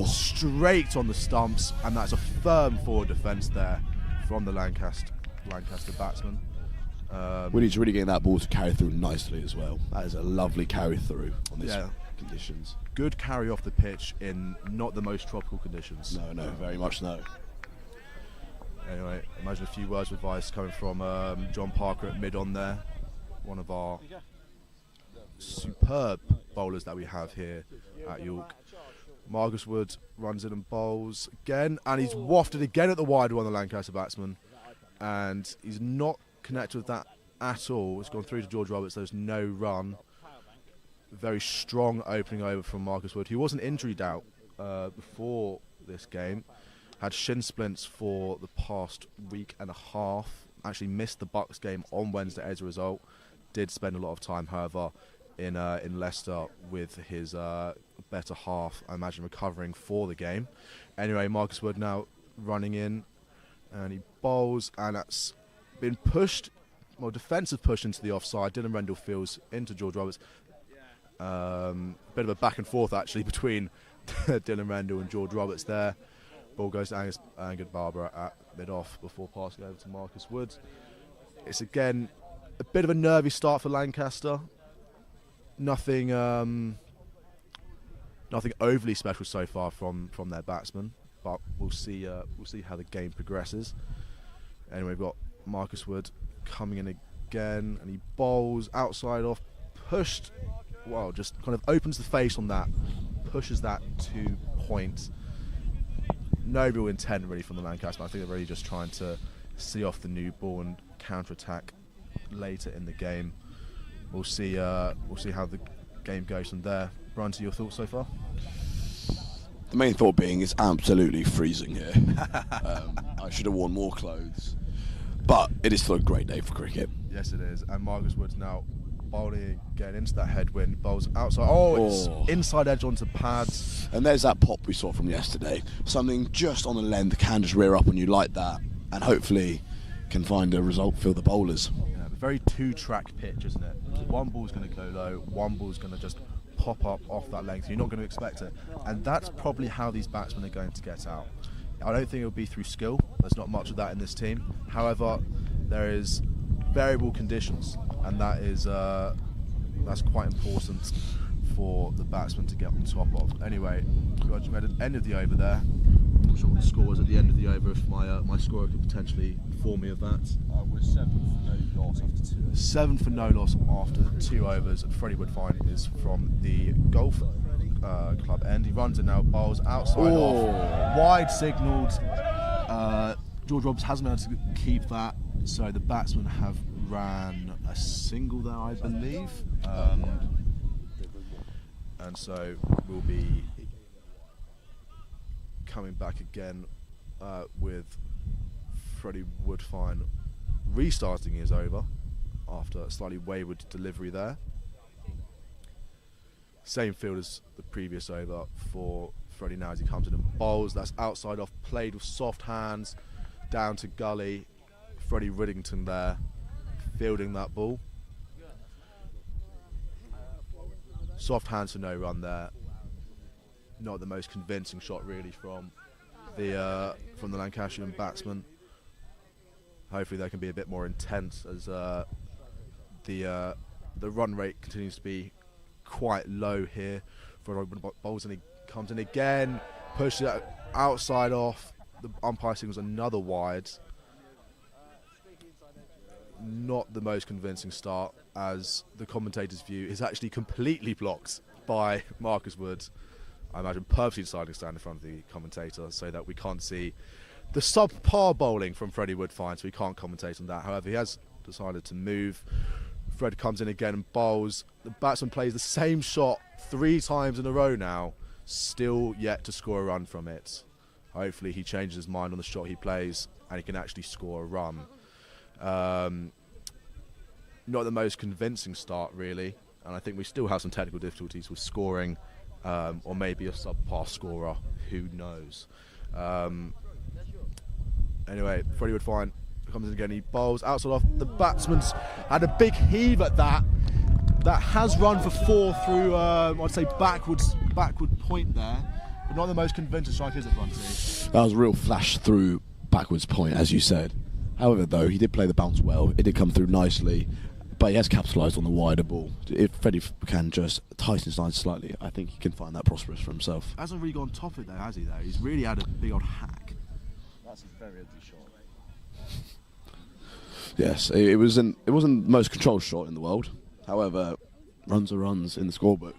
S13: straight on the stumps, and that's a firm forward defence there from the Lancaster batsman.
S12: Woody's really getting that ball to carry through nicely as well. That is a lovely carry through on these conditions.
S13: Good carry off the pitch in not the most tropical conditions.
S12: No, very much no.
S13: Anyway, imagine a few words of advice coming from John Parker at mid on there, one of our superb bowlers that we have here at York. Marcus Wood runs in and bowls again, and he's wafted again at the wide one, the Lancaster batsman, and he's not connected with that at all. It's gone through to George Roberts. There's no run. Very strong opening over from Marcus Wood, who wasn't injured out before this game. Had shin splints for the past week and a half. Actually missed the Bucks game on Wednesday as a result. Did spend a lot of time, however, in Leicester with his better half, I imagine, recovering for the game. Anyway, Marcus Wood now running in, and he bowls, and that's been pushed, well, defensive push into the offside. Dylan Rendell fields into George Roberts. Bit of a back and forth actually between Dylan Rendell and George Roberts there. Ball goes to Angad Barber at mid-off before passing over to Marcus Wood. It's again a bit of a nervy start for Lancaster. nothing overly special so far from their batsmen, but we'll see how the game progresses. Anyway, we've got Marcus Wood coming in again, and he bowls outside off, pushed, well, just kind of opens the face on that, pushes that to point. No real intent really from the Lancaster. I think they're really just trying to see off the new ball and counter-attack later in the game. We'll see how the game goes from there. Brian, to your thoughts so far?
S12: The main thought being it's absolutely freezing here. I should have worn more clothes, but it is still a great day for cricket.
S13: Yes, it is. And Marcus Wood's now bowling again into that headwind. Bowls outside. Oh, it's inside edge onto pads.
S12: And there's that pop we saw from yesterday. Something just on the length can just rear up on you like that, and hopefully can find a result for the bowlers.
S13: Yeah, a very two-track pitch, isn't it? One ball's going to go low, one ball's going to just pop up off that length. You're not going to expect it. And that's probably how these batsmen are going to get out. I don't think it'll be through skill. There's not much of that in this team. However, there is variable conditions, and that's quite important for the batsman to get on top of. Anyway, we're at the end of the over there. I'm not sure what the score was at the end of the over, if my scorer could potentially inform me of that.
S12: We're 7 for no loss after 2 overs.
S13: 7 for no loss after 2 overs. Freddie Woodfine is from the golf club end. He runs it now, bowls outside off, wide signalled. George Roberts hasn't been able to keep that, so the batsmen have ran a single there, I believe. And so we'll be coming back again with Freddie Woodfine restarting his over after a slightly wayward delivery there. Same field as the previous over for Freddie now as he comes in and bowls. That's outside off, played with soft hands down to gully. Freddie Riddington there fielding that ball. Soft hands for no run there. Not the most convincing shot really from the Lancashire batsman. Hopefully they can be a bit more intense as the run rate continues to be quite low here. Freddie bowls and he comes in again, pushes it outside off. The umpire signals another wide. Not the most convincing start, as the commentator's view is actually completely blocked by Marcus Wood. I imagine purposely deciding to stand in front of the commentator so that we can't see the subpar bowling from Freddie Woodfine, so we can't commentate on that. However, he has decided to move. Fred comes in again and bowls. The batsman plays the same shot 3 times in a row now, still yet to score a run from it. Hopefully he changes his mind on the shot he plays and he can actually score a run. Not the most convincing start really, and I think we still have some technical difficulties with scoring, or maybe a subpar scorer, who knows. Anyway, Freddie Woodfine comes in again, he bowls outside off. The batsman's had a big heave at that. That has run for 4 through, I'd say backward point there, but not the most convincing strike, is it, Bunty?
S12: That was a real flash through backwards point, as you said. However, though, he did play the bounce well. It did come through nicely, but he has capitalised on the wider ball. If Freddie can just tighten his lines slightly, I think he can find that prosperous for himself.
S13: Hasn't really gone top of it though, has he? Though he's really had a big old hack.
S14: That's a very ugly shot.
S12: Yes, it wasn't the most controlled shot in the world. However, runs are runs in the scorebook.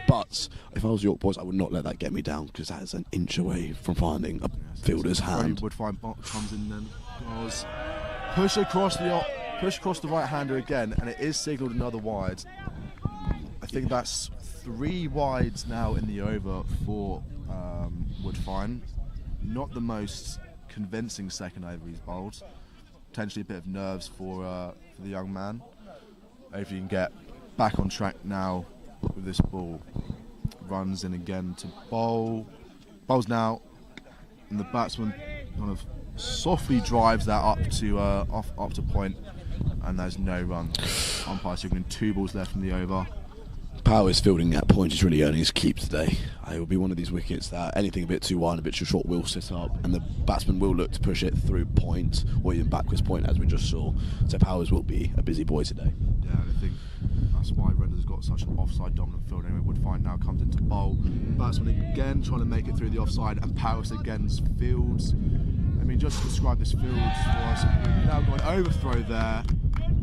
S12: But if I was York boys, I would not let that get me down, because that is an inch away from finding a fielder's hand.
S13: Woodfine comes in then, goes push across the right hander again, and it is signalled another wide. I think that's 3 wides now in the over for Woodfine. Not the most convincing second over he's bowled. Potentially a bit of nerves for the young man. Hopefully he can get back on track now with this ball. Runs in again to bowl. Bowls now, and the batsman kind of softly drives that up to point, and there's no run. Umpire signaling 2 balls left in the over.
S12: Powers fielding at point is really earning his keep today. It will be one of these wickets that anything a bit too wide, a bit too short will sit up, and the batsman will look to push it through point or even backwards point, as we just saw. So Powers will be a busy boy today.
S13: Yeah, I That's why Render's got such an offside dominant field. Anyway, Woodfine now comes into bowl. Batsman again trying to make it through the offside, and Paris against Fields. I mean, just to describe this Fields for us. We've now got an overthrow there.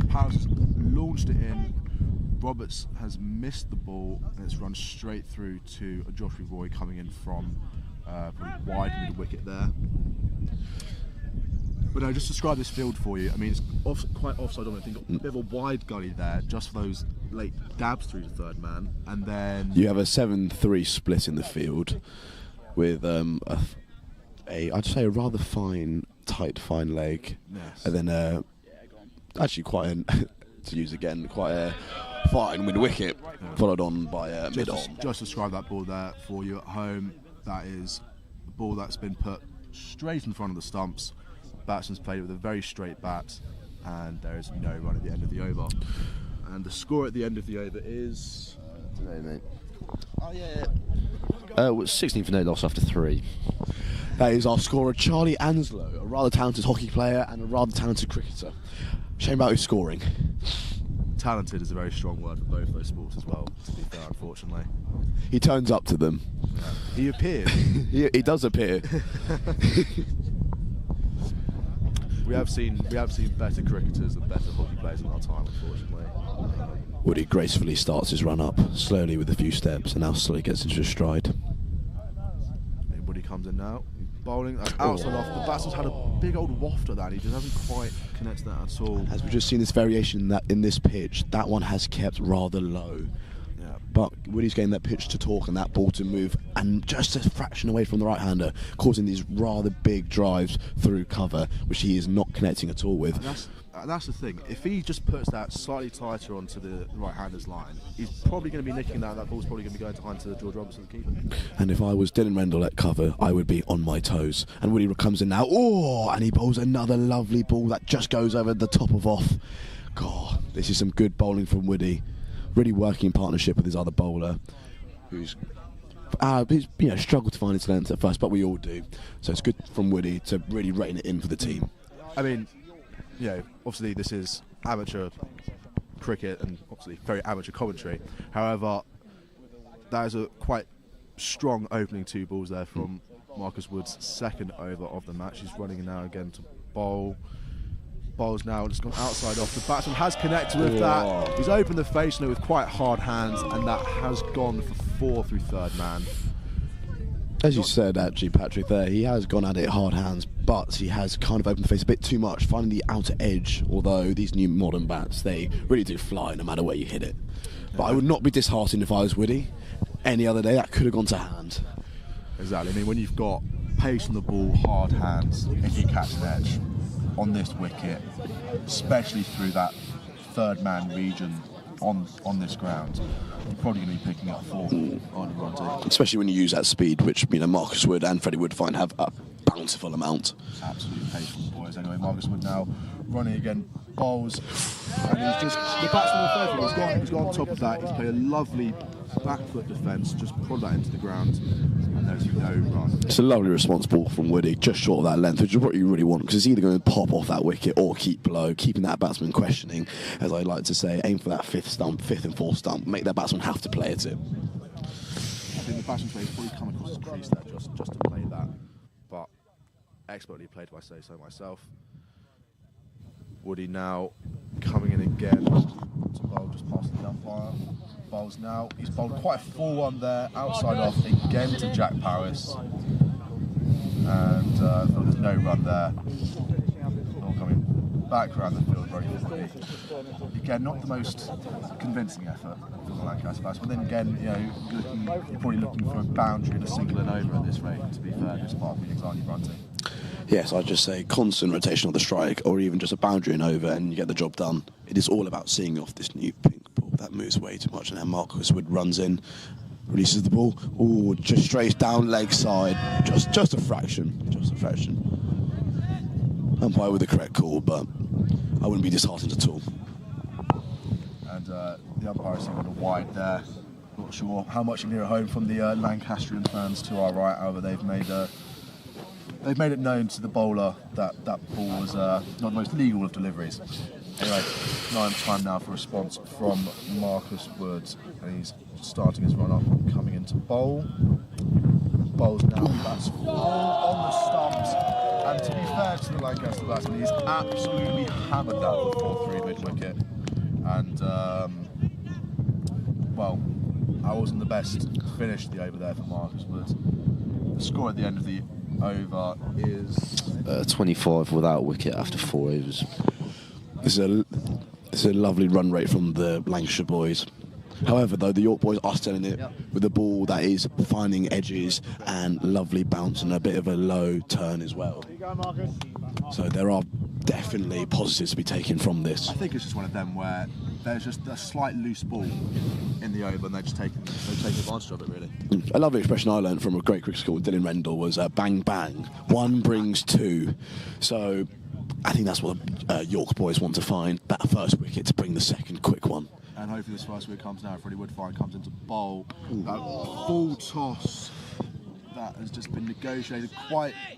S13: Paris has launched it in. Roberts has missed the ball, and it's run straight through to Joffrey Roy coming in from probably wide mid wicket there. But no, just describe this field for you. I mean, it's quite offside on it. You've got a bit of a wide gully there, just for those late dabs through the third man, and then
S12: You have a 7-3 split in the field with I'd say a rather fine leg,
S13: Yes.
S12: and then actually quite an to use again quite a fine mid wicket, followed on by mid on.
S13: Just describe that ball there for you at home. That is a ball that's been put straight in front of the stumps. Batsman's played it with a very straight bat, and there is no run at the end of the over. And the score at the end of the over is.
S12: Today, mate.
S13: Oh yeah.
S12: 16 for no loss after 3. That is our scorer, Charlie Anslow, a rather talented hockey player and a rather talented cricketer. Shame about his scoring.
S13: Talented is a very strong word for both of those sports as well, to be fair, unfortunately.
S12: He turns up to them.
S13: Yeah. He appeared.
S12: he does appear.
S13: We have seen better cricketers and better hockey players in our time, unfortunately.
S12: Woody gracefully starts his run up, slowly with a few steps, and now slowly gets into his stride.
S13: Woody comes in now. He's bowling. That's outside off. The batsman's had a big old waft at that. He just hasn't quite connected that at all.
S12: As we've just seen this variation in this pitch, that one has kept rather low.
S13: Yeah.
S12: But Woody's getting that pitch to talk and that ball to move, and just a fraction away from the right-hander, causing these rather big drives through cover, which he is not connecting at all with.
S13: And that's the thing. If he just puts that slightly tighter onto the right-hander's line, he's probably going to be nicking that. That ball's probably going to be going behind to George Robertson, the keeper.
S12: And if I was Dylan Rendell at cover, I would be on my toes. And Woody comes in now, and he bowls another lovely ball that just goes over the top of off. God, this is some good bowling from Woody. Really working in partnership with his other bowler, who's struggled to find his length at first, but we all do. So it's good from Woody to really rein it in for the team.
S13: I mean, obviously this is amateur cricket and obviously very amateur commentary. However, that is a quite strong opening 2 balls there from Marcus Wood's second over of the match. He's running now again to bowl. Bowls now, just gone outside off. The batsman has connected with that. He's opened the face on it with quite hard hands, and that has gone for 4 through third man.
S12: As you said, actually, Patrick, there, he has gone at it hard hands, but he has kind of opened the face a bit too much, finding the outer edge, although these new modern bats, they really do fly no matter where you hit it. But I would not be disheartened if I was Woody. Any other day, that could have gone to hand.
S13: Exactly. I mean, when you've got pace on the ball, hard hands, if you catch an edge on this wicket, especially through that third man region on this ground, you're probably going to be picking up 4 on run two.
S12: Especially when you use that speed, which Marcus Wood and Freddie Woodfine have a bountiful amount.
S13: Absolutely patient boys. Anyway, Marcus Wood now running again, bowls, and he's just the batsman on the third. He's gone on top of that. He's played a lovely back foot defence, just prod that into the ground, and there's no run.
S12: It's a lovely response ball from Woody, just short of that length, which is what you really want, because it's either going to pop off that wicket or keep low, keeping that batsman questioning, as I like to say, aim for that fifth and fourth stump, make that batsman have to play it in.
S13: I think the batsman's probably come across his crease there just to play that, but expertly played if I say so myself. Woody now coming in again to bowl just past the umpire. Bowls now. He's bowled quite a full one there, outside off again to Jack Paris. And there's no run there. All coming back around the field very quickly. Again, not the most convincing effort from the Lancaster batsman. But then again, you're probably looking for a boundary and a single and over at this rate, to be fair, this part of the Exani Bunting.
S12: Yes, I'd just say constant rotation of the strike, or even just a boundary and over, and you get the job done. It is all about seeing off this new pink ball that moves way too much, and then Marcus Wood runs in, releases the ball, just straight down leg side, just a fraction. Umpire with the correct call, but I wouldn't be disheartened at all.
S13: And the umpire is on the wide there. Not sure how much nearer home from the Lancastrian fans to our right. However, they've made it known to the bowler that that ball was not the most legal of deliveries. Anyway, 9th time now for a response from Marcus Woods, and he's starting his run up, coming into bowl. Bowl's now, that's all on the stumps, and to be fair to the Lancaster batsman, he's absolutely hammered that for 4-3 mid-wicket, and well, that wasn't the best finish to the over there for Marcus Woods. The score at the end of the over is
S12: 25 without wicket after 4 overs. This is a lovely run rate from the Lancashire boys. However, though, the York boys are selling it with a ball that is finding edges and lovely bounce and a bit of a low turn as well. So there are definitely positives to be taken from this.
S13: I think it's just one of them where there's just a slight loose ball in the over and they're taking advantage of it, really.
S12: A lovely expression I learned from a great cricket school with Dylan Rendell was bang bang, one brings two. So I think that's what the York boys want to find, that first wicket to bring the second quick one.
S13: And hopefully this first wicket comes now. Freddie Woodfine comes into bowl. That full toss that has just been negotiated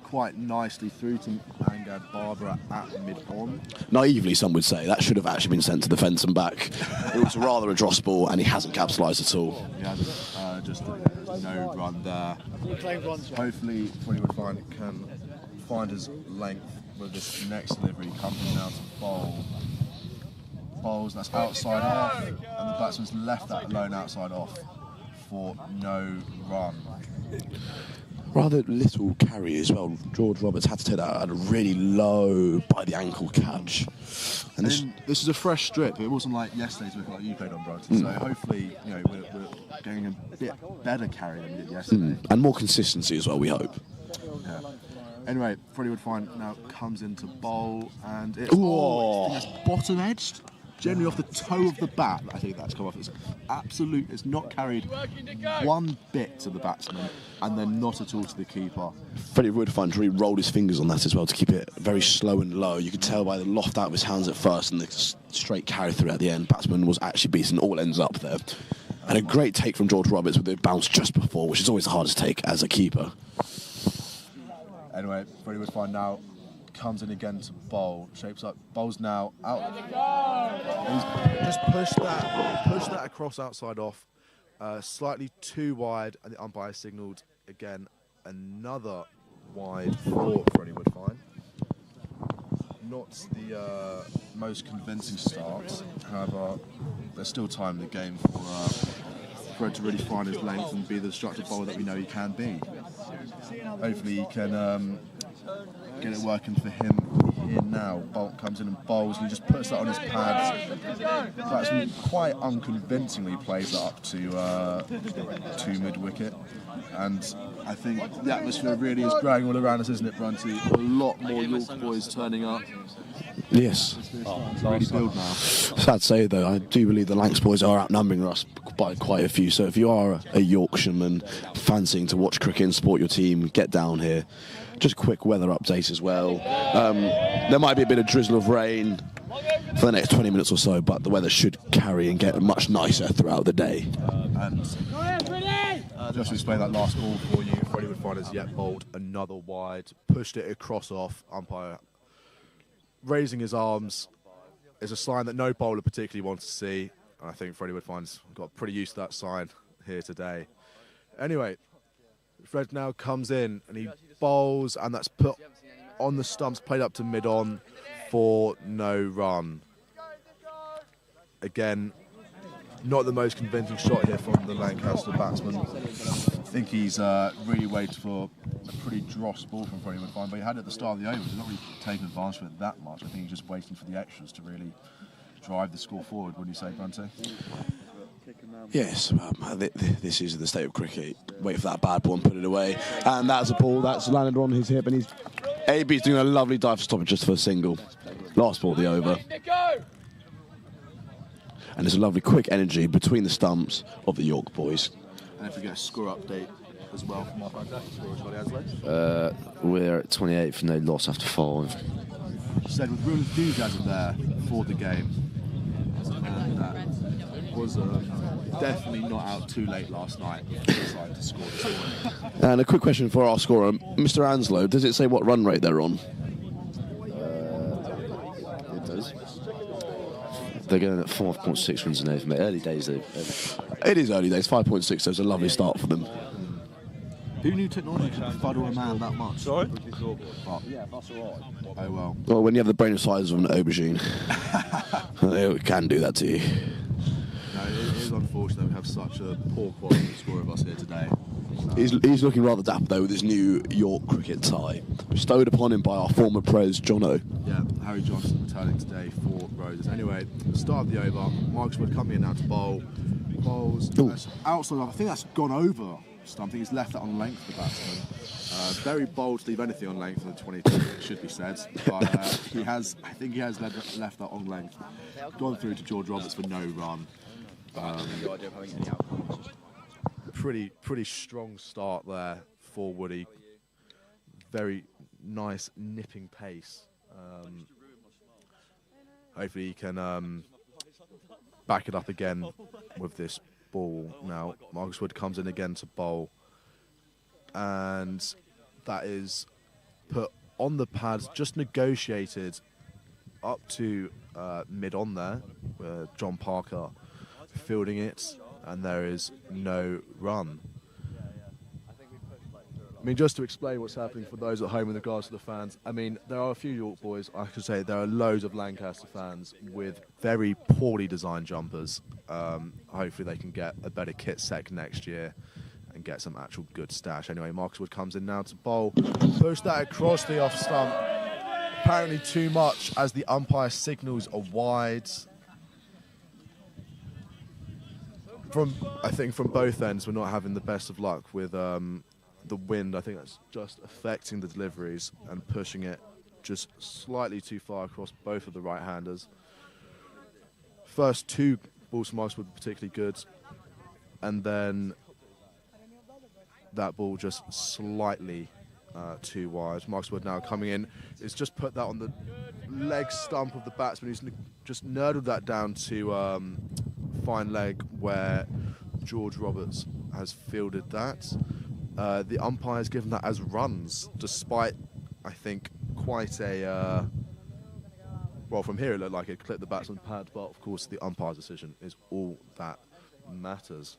S13: quite nicely through to Angad Barbara at mid-on.
S12: Naively, some would say, that should have actually been sent to the fence and back. It was rather a dross ball and he hasn't capitalised at all.
S13: He hasn't, just no run there. Hopefully Freddie Woodfine can find his length with this next delivery. Comes now to bowl. Bowls, that's outside off, and the batsman's left that lone outside off for no run.
S12: Rather little carry as well. George Roberts had to take that at a really low by the ankle catch.
S13: And this is a fresh strip. It wasn't like yesterday's wicket like you played on, Brighton. So hopefully, we're getting a bit better carry than we did yesterday.
S12: And more consistency as well, we hope.
S13: Yeah. Anyway, Freddie Woodfine now comes into bowl, and it's bottom edged. Generally off the toe of the bat, I think that's come off. It's not carried one bit to the batsman, and then not at all to the keeper.
S12: Freddie Woodfine really rolled his fingers on that as well to keep it very slow and low. You could tell by the loft out of his hands at first and the straight carry through at the end. Batsman was actually beaten all ends up there. And a great take from George Roberts with the bounce just before, which is always the hardest take as a keeper.
S13: Anyway, Freddie Woodfine now comes in again to bowl, shapes up, bowls now out. He's just pushed that across outside off, slightly too wide, and the umpire signalled again another wide for Freddie Woodfine. Not the most convincing start, however, there's still time in the game for Fred to really find his length and be the destructive bowler that we know he can be. Hopefully he can get it working for him here now. Bolt comes in and bowls, and he just puts that on his pads. That's quite unconvincingly plays that up to mid-wicket. And I think the atmosphere really is growing all around us, isn't it, Brunty? A lot more York boys turning up.
S12: Yes.
S13: Really build now.
S12: Sad to say, though, I do believe the Lancs boys are outnumbering us by quite a few. So if you are a Yorkshireman fancying to watch cricket and support your team, get down here. Just a quick weather update as well. There might be a bit of drizzle of rain for the next 20 minutes or so, but the weather should carry and get much nicer throughout the day.
S13: Just to explain that last ball for you, Freddie Woodfine has yet bowled another wide, pushed it across off, umpire raising his arms is a sign that no bowler particularly wants to see. And I think Freddie Woodfine's got pretty used to that sign here today. Anyway, Fred now comes in and he bowls, and that's put on the stumps, played up to mid-on for no run. Again, not the most convincing shot here from the Lancaster batsman. I think he's really waited for a pretty dross ball from Freddie Woodfine, but he had it at the start of the over. He's not really taken advantage of it that much. I think he's just waiting for the extras to really drive the score forward. What do you say, Bronte?
S12: Yes, this is the state of cricket. Wait for that bad ball and put it away. And that's a ball that's landed on his hip, and AB's doing a lovely dive to stop it just for a single. Last ball of the over. And there's a lovely quick energy between the stumps of the York boys.
S13: And if we get a score update as well from our fan,
S14: we're at 28th, no loss after 5.
S13: Said with real enthusiasm there for the game. And that was definitely not out too late last night. Decided to score this morning.
S12: And a quick question for our scorer, Mr. Anslow. Does it say what run rate they're on?
S14: It does. They're going at 5.6 runs an over, mate. Early days, though. It is early days. 5.6, so it's a lovely start for them.
S13: Who knew technology could fuddle a man that much? Sorry?
S14: Yeah, that's all right.
S13: Oh, well.
S14: Well, when you have the brain the size of an aubergine, it can do that to you.
S13: No, it is unfortunate we have such a poor quality score of us here today.
S14: He's looking rather dapper, though, with his New York cricket tie, bestowed upon him by our former pros, Jono.
S13: Yeah, Harry Johnson returning today for Roses. Anyway, start of the over. Markswood coming in now to bowl. Bowls. That's outside. I think that's gone over stump. I think he's left that on length for the batsman. Very bold to leave anything on length in the 22, it should be said. But I think he has left that on length. Gone through to George Roberts for no run. Pretty strong start there for Woody. Very nice nipping pace. Hopefully he can back it up again with this ball. Now Marcus Wood comes in again to bowl, and that is put on the pads, just negotiated up to mid on there, where John Parker fielding it, and there is no run. I mean, just to explain what's happening for those at home in regards to the fans, I mean, there are a few York boys, I could say there are loads of Lancaster fans with very poorly designed jumpers. Hopefully they can get a better kit set next year and get some actual good stash. Anyway, Marcus Wood comes in now to bowl, push that across the off stump. Apparently too much as the umpire signals a wide. I think from both ends, we're not having the best of luck with the wind. I think that's just affecting the deliveries and pushing it just slightly too far across both of the right-handers. First two balls from Marcus were particularly good, and then that ball just slightly too wide. Marcus Wood now coming in. It's just put that on the leg stump of the batsman, who's just nurdled that down to fine leg where George Roberts has fielded that. The umpire's given that as runs, despite, I think, quite a... well, from here it looked like it clipped the batsman's pad, but of course the umpire's decision is all that matters.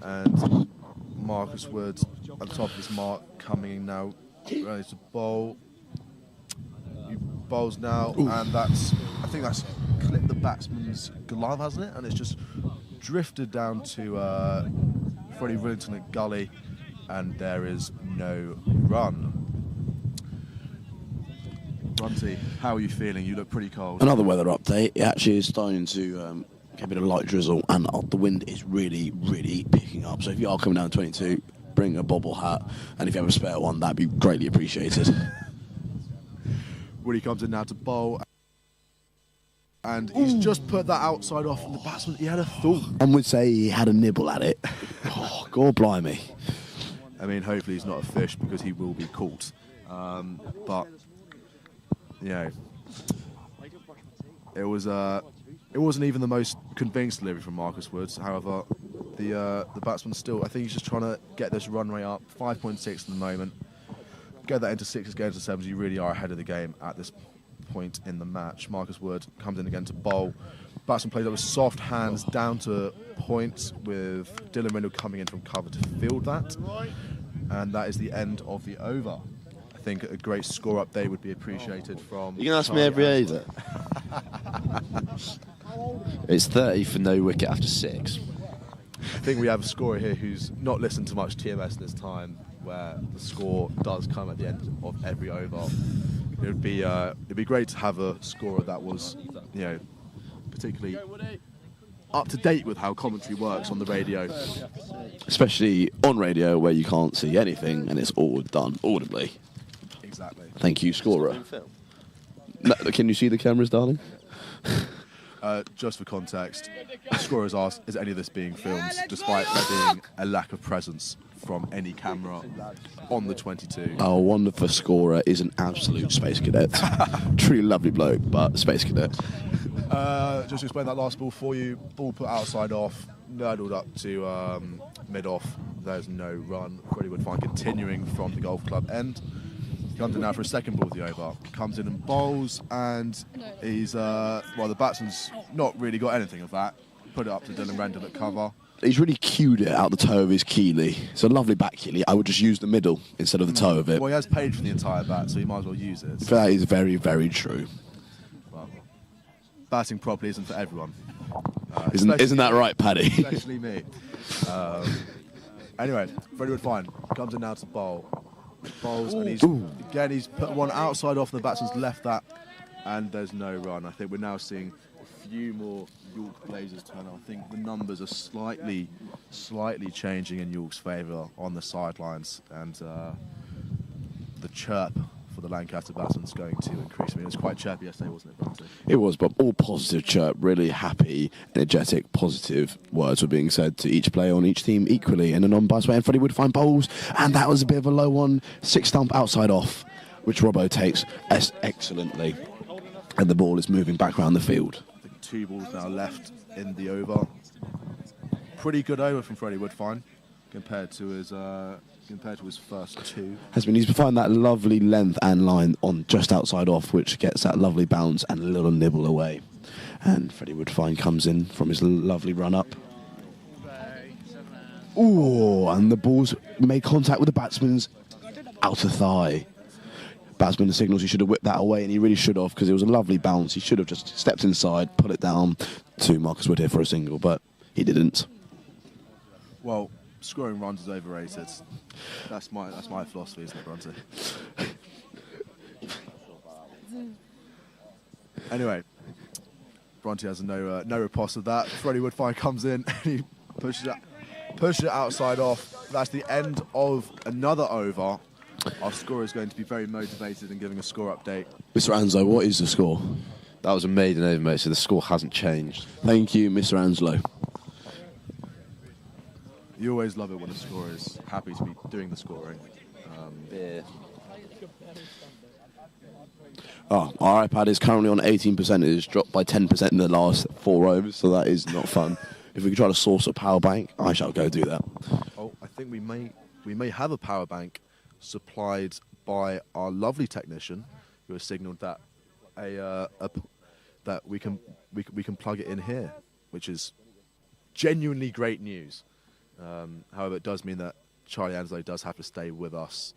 S13: And Marcus Wood on top of his mark, coming in now, ready to bowl. He bowls now, and I think that's clipped the batsman's glove, hasn't it? And it's just drifted down to Freddie Rillington at gully, and there is no run. Runty, how are you feeling? You look pretty cold.
S14: Another weather update. It actually is starting to get a bit of light drizzle, and the wind is really, really picking up. So if you are coming down 22, bring a bobble hat, and if you have a spare one, that'd be greatly appreciated.
S13: Woody comes in now to bowl, and he's just put that outside off, and the batsman, he had a thought.
S14: One would say he had a nibble at it. Oh, God blimey.
S13: I mean, hopefully he's not a fish, because he will be caught. But, you know, it wasn't even the most convincing delivery from Marcus Woods. However, the batsman still, I think he's just trying to get this run rate up. 5.6 at the moment. Get that into 6s, get into 7s. You really are ahead of the game at this point in the match. Marcus Wood comes in again to bowl. Batsman plays up with soft hands down to point, with Dylan Rindle coming in from cover to field that. And that is the end of the over. I think a great score update would be appreciated from...
S14: You can ask me every over. It's 30 for no wicket after 6.
S13: I think we have a scorer here who's not listened to much TMS in this time, where the score does come at the end of every over. It'd be great to have a scorer that was, you know, particularly up to date with how commentary works on the radio.
S14: Especially on radio, where you can't see anything and it's all done audibly.
S13: Exactly.
S14: Thank you, scorer. No, can you see the cameras, darling?
S13: Just for context, the scorer has asked, is any of this being filmed, despite there being a lack of presence from any camera on the 22.
S14: Our wonderful scorer is an absolute space cadet. Truly lovely bloke, but space cadet.
S13: Just to explain that last ball for you, ball put outside off, nurdled up to mid-off. There's no run. Freddie Wood fine continuing from the golf club end. Comes in now for a second ball of the over. Comes in and bowls, and he's the batsman's not really got anything of that. Put it up to Dylan Rendon at cover.
S14: He's really cued it out the toe of his Keeley. It's a lovely back Keeley. I would just use the middle instead of the toe of it.
S13: Well, he has paid for the entire bat, so he might as well use it.
S14: That is very, very true.
S13: Well, batting properly isn't for everyone.
S14: Isn't that right, Paddy?
S13: Especially me. Anyway, Freddie Wood-Fine comes in now to bowl. Bowls, and he's put one outside off, and the batsman's left that, and there's no run. I think we're now seeing a few more York Blazers turn on. I think the numbers are slightly changing in York's favour on the sidelines, and the chirp for the Lancaster batsman's going to increase. I mean, it was quite chirpy yesterday, wasn't it, Bronte?
S14: It was, but all positive chirp, really happy, energetic, positive words were being said to each player on each team equally in a non-biased way, and Freddie Wood-Fine bowls, and that was a bit of a low one, 6-stump outside off, which Robbo takes excellently, and the ball is moving back around the field.
S13: I think 2 balls now left in the over. Pretty good over from Freddie Wood-Fine compared to his first 2.
S14: He's been finding that lovely length and line on just outside off, which gets that lovely bounce and a little nibble away. And Freddie Wood-Fine comes in from his lovely run-up. Ooh, and the ball's made contact with the batsman's outer thigh. Batsman signals he should have whipped that away, and he really should have, because it was a lovely bounce. He should have just stepped inside, put it down to Marcus Wood here for a single, but he didn't.
S13: Well, scoring runs is overrated. That's my philosophy, isn't it, Bronte? Anyway, Bronte has no riposte of that. Freddie Wood-Fine comes in and he pushes it outside off. That's the end of another over. Our scorer is going to be very motivated in giving a score update.
S14: Mr. Anslow, what is the score?
S15: That was a maiden over, mate, so the score hasn't changed.
S14: Thank you, Mr. Anslow.
S13: You always love it when a scorer is happy to be doing the scoring.
S15: Yeah.
S14: Oh, our iPad is currently on 18%. It has dropped by 10% in the last 4 overs, so that is not fun. If we could try to source a power bank, I shall go do that.
S13: Oh, I think we may have a power bank supplied by our lovely technician, who has signalled that that we can plug it in here, which is genuinely great news. However, it does mean that Charlie Anslow does have to stay with us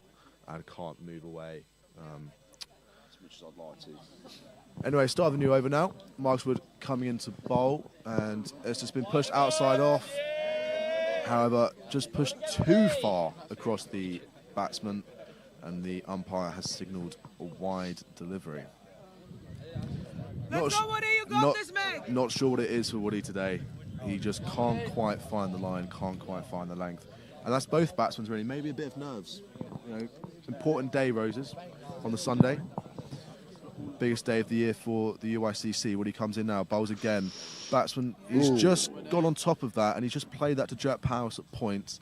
S13: and can't move away. As much as I'd like to. Anyway, start of the new over now. Marcus Wood coming into bowl, and it's just been pushed outside off. However, just pushed too far across the batsman, and the umpire has signalled a wide delivery. Not sure what it is for Woody today. He just can't quite find the line, can't quite find the length. And that's both batsmen really. Maybe a bit of nerves. You know, important day, Roses, on the Sunday. Biggest day of the year for the UICC. Woody comes in now, bowls again. Batsman has just got on top of that, and he's just played that to Jet Powers at points.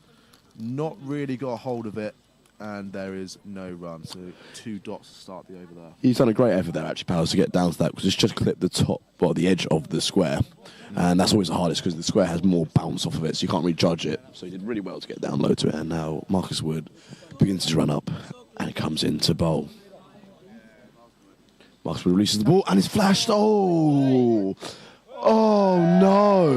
S13: Not really got a hold of it, and there is no run. So 2 dots to start the over there.
S14: He's done a great effort there, actually, Powers, to get down to that, because it's just clipped the edge of the square. And that's always the hardest, because the square has more bounce off of it, so you can't really judge it. So he did really well to get down low to it, and now Marcus Wood begins to run up, and it comes into bowl. Marcus Wood releases the ball, and it's flashed. Oh no!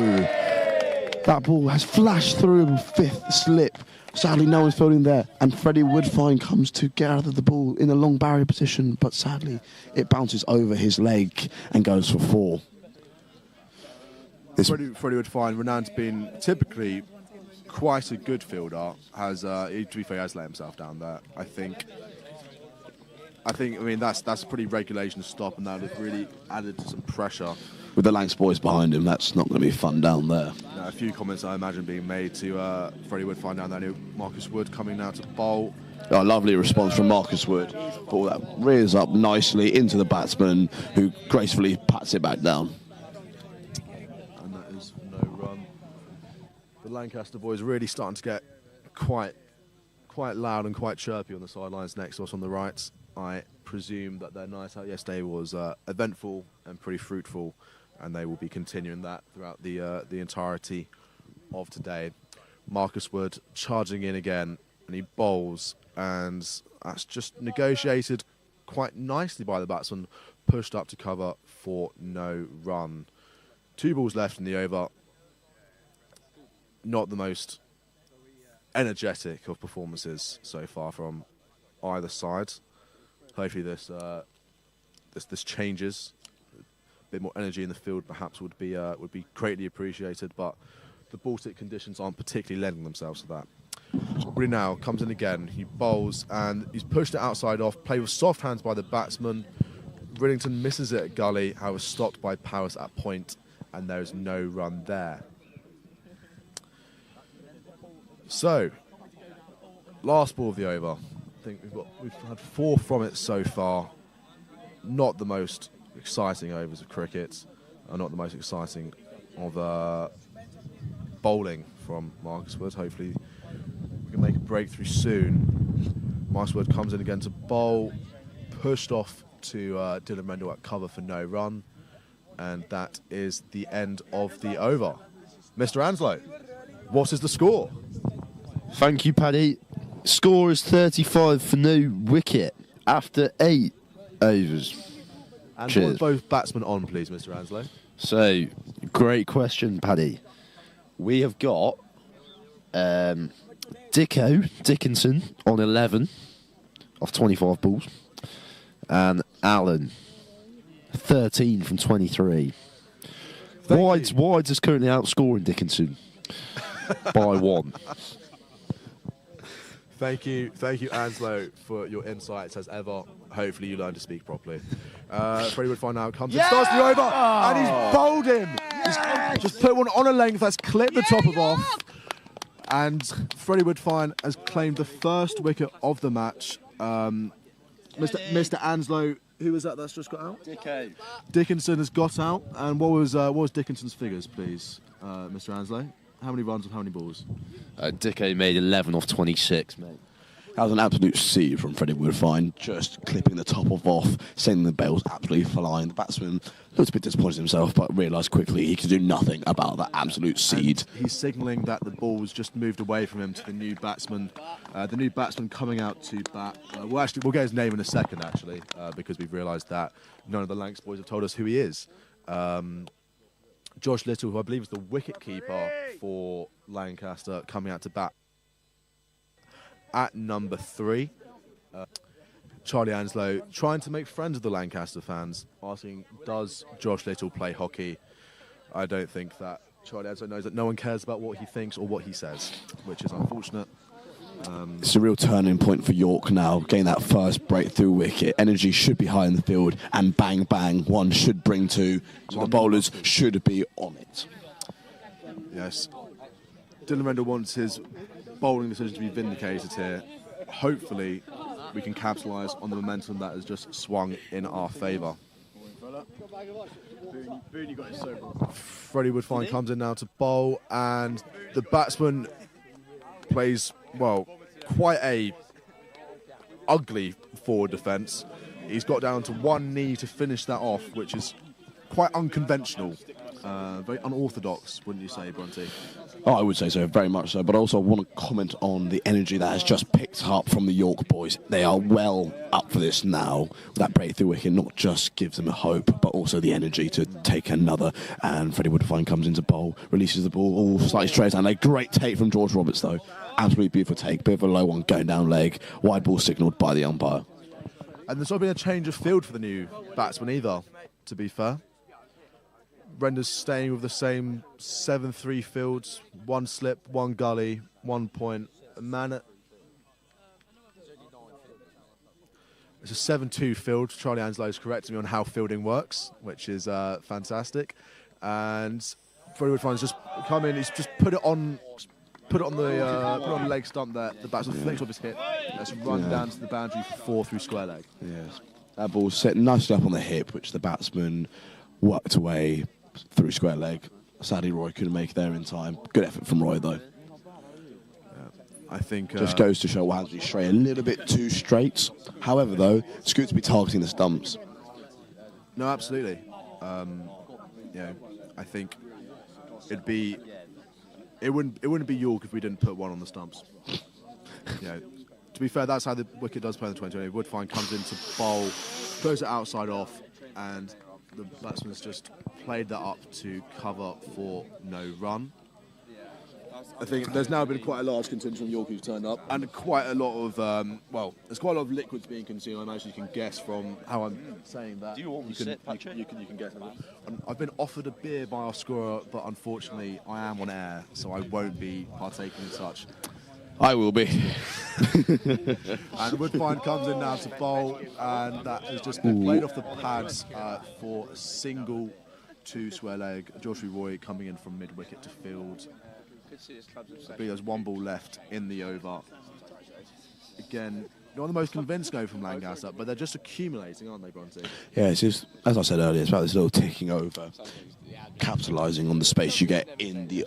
S14: That ball has flashed through a 5th slip. Sadly, no one's fielding there, and Freddie Wood-Fine comes to get out of the ball in a long barrier position, but sadly, it bounces over his leg and goes for 4.
S13: Freddie Wood-Fine, renowned to being typically quite a good fielder, to be fair, he has let himself down there. I mean, that's pretty regulation stop, and that would have really added to some pressure.
S14: With the Lancs boys behind him, that's not going to be fun down there.
S13: A few comments I imagine being made to Freddie Wood-Fine down there. Marcus Wood coming now to bowl.
S14: A lovely response from Marcus Wood. Ball that rears up nicely into the batsman, who gracefully pats it back down.
S13: And that is no run. The Lancaster boys really starting to get quite loud and quite chirpy on the sidelines next to us on the right. I presume that their night out yesterday was eventful and pretty fruitful, and they will be continuing that throughout the entirety of today. Marcus Wood charging in again, and he bowls, and that's just negotiated quite nicely by the batsman, pushed up to cover for no run. 2 balls left in the over. Not the most energetic of performances so far from either side. Hopefully this changes. A bit more energy in the field perhaps would be greatly appreciated, but the Baltic conditions aren't particularly lending themselves to that. Really now comes in again. He bowls and he's pushed it outside off. Played with soft hands by the batsman. Riddington misses it at gully. However, stopped by Powers at point, and there is no run there. So, last ball of the over. I think we've had 4 from it so far. Not the most exciting overs of cricket, not the most exciting of bowling from Marcus Wood. Hopefully we can make a breakthrough soon. Marcus Wood comes in again to bowl, pushed off to Dylan Rendell at cover for no run, and that is the end of the over. Mr. Anslow, what is the score?
S15: Thank you, Paddy. Score is 35 for no wicket after 8 overs.
S13: And
S15: Cheers.
S13: want both batsmen on, please, Mr. Anslow.
S15: So, great question, Paddy. We have got Dickinson on 11 off 25 balls, and Allen 13 from 23. Wides is currently outscoring Dickinson by 1.
S13: Thank you, Anslow, for your insights as ever. Hopefully you learn to speak properly. Freddie Woodfine now comes in, starts the over, and he's bowled him. He's just put one on a length that's clipped the top of off. And Freddie Woodfine has claimed the first wicket of the match. Mr. Anslow, who was that's just got out? Dickinson has got out. And what was Dickinson's figures, please, Mr. Anslow? How many runs with how many balls?
S14: Dicko made 11 off 26, mate. That was an absolute C from Freddie Woodfine, just clipping the top off, sending the bells absolutely flying. The batsman looked a bit disappointed himself, but realised quickly he could do nothing about that absolute seed.
S13: And he's signalling that the ball was just moved away from him to the new batsman. The new batsman coming out to bat. We'll get his name in a second, actually, because we've realised that none of the Lancs boys have told us who he is. Josh Little, who I believe is the wicket-keeper for Lancaster, coming out to bat at number 3. Charlie Anslow trying to make friends with the Lancaster fans, asking, does Josh Little play hockey? I don't think that Charlie Anslow knows that no one cares about what he thinks or what he says, which is unfortunate.
S14: It's a real turning point for York now, getting that first breakthrough wicket. Energy should be high in the field, and bang, bang, 1 should bring 2. So the bowlers should be on it.
S13: Yes. Dylan Rendell wants his bowling decision to be vindicated here. Hopefully, we can capitalise on the momentum that has just swung in our favour. Freddie Woodfine comes in now to bowl, and the batsman plays, well, quite a ugly forward defence. He's got down to 1 knee to finish that off, which is quite unconventional. Very unorthodox, wouldn't you say, Bronte?
S14: Oh, I would say so, very much so. But I also want to comment on the energy that has just picked up from the York boys. They are well up for this now. That breakthrough wicket not just gives them a hope, but also the energy to take another. And Freddie Woodfine comes into bowl, releases the ball all slightly straight, and a great take from George Roberts, though. Absolutely beautiful take. Bit of a low one going down leg. Wide ball signalled by the umpire.
S13: And there's not been a change of field for the new batsman either, to be fair. Render's staying with the same 7-3 fields, 1 slip, 1 gully, 1 point. It's a 7-2 field. Charlie Anslow is correcting me on how fielding works, which is fantastic. And Freddie Woodfine's just come in. He's just put it on the leg stump there. The batsman flicks off his hip. Let's run down to the boundary for 4 through square leg.
S14: Yes, that ball's set nicely up on the hip, which the batsman worked away through square leg. Sadly, Roy couldn't make it there in time. Good effort from Roy, though.
S13: I think
S14: just goes to show Wansley straight a little bit too straight. However, though, it's good to be targeting the stumps.
S13: No, absolutely. I think it wouldn't be York if we didn't put 1 on the stumps. To to be fair, that's how the wicket does play in the 2020. Woodfine comes in to bowl, throws it outside off, and the batsman's just played that up to cover for no run. I think there's now been quite a large contingent of Yorkies turned up, and quite a lot of there's quite a lot of liquids being consumed. I imagine you can guess from how I'm saying that.
S16: Do you want to sit, Patrick?
S13: You can guess. I've been offered a beer by our scorer, but unfortunately I am on air, so I won't be partaking in such.
S14: I will be.
S13: And Woodfine comes in now to bowl, and that has just been played off the pads for a single 2 square leg. Joshua Roy coming in from mid wicket to field. I believe there's 1 ball left in the over. Again, not the most convincing over from Lancaster, but they're just accumulating, aren't they, Bronte?
S14: Yeah, it's just, as I said earlier, it's about this little ticking over, capitalising on the space you get in the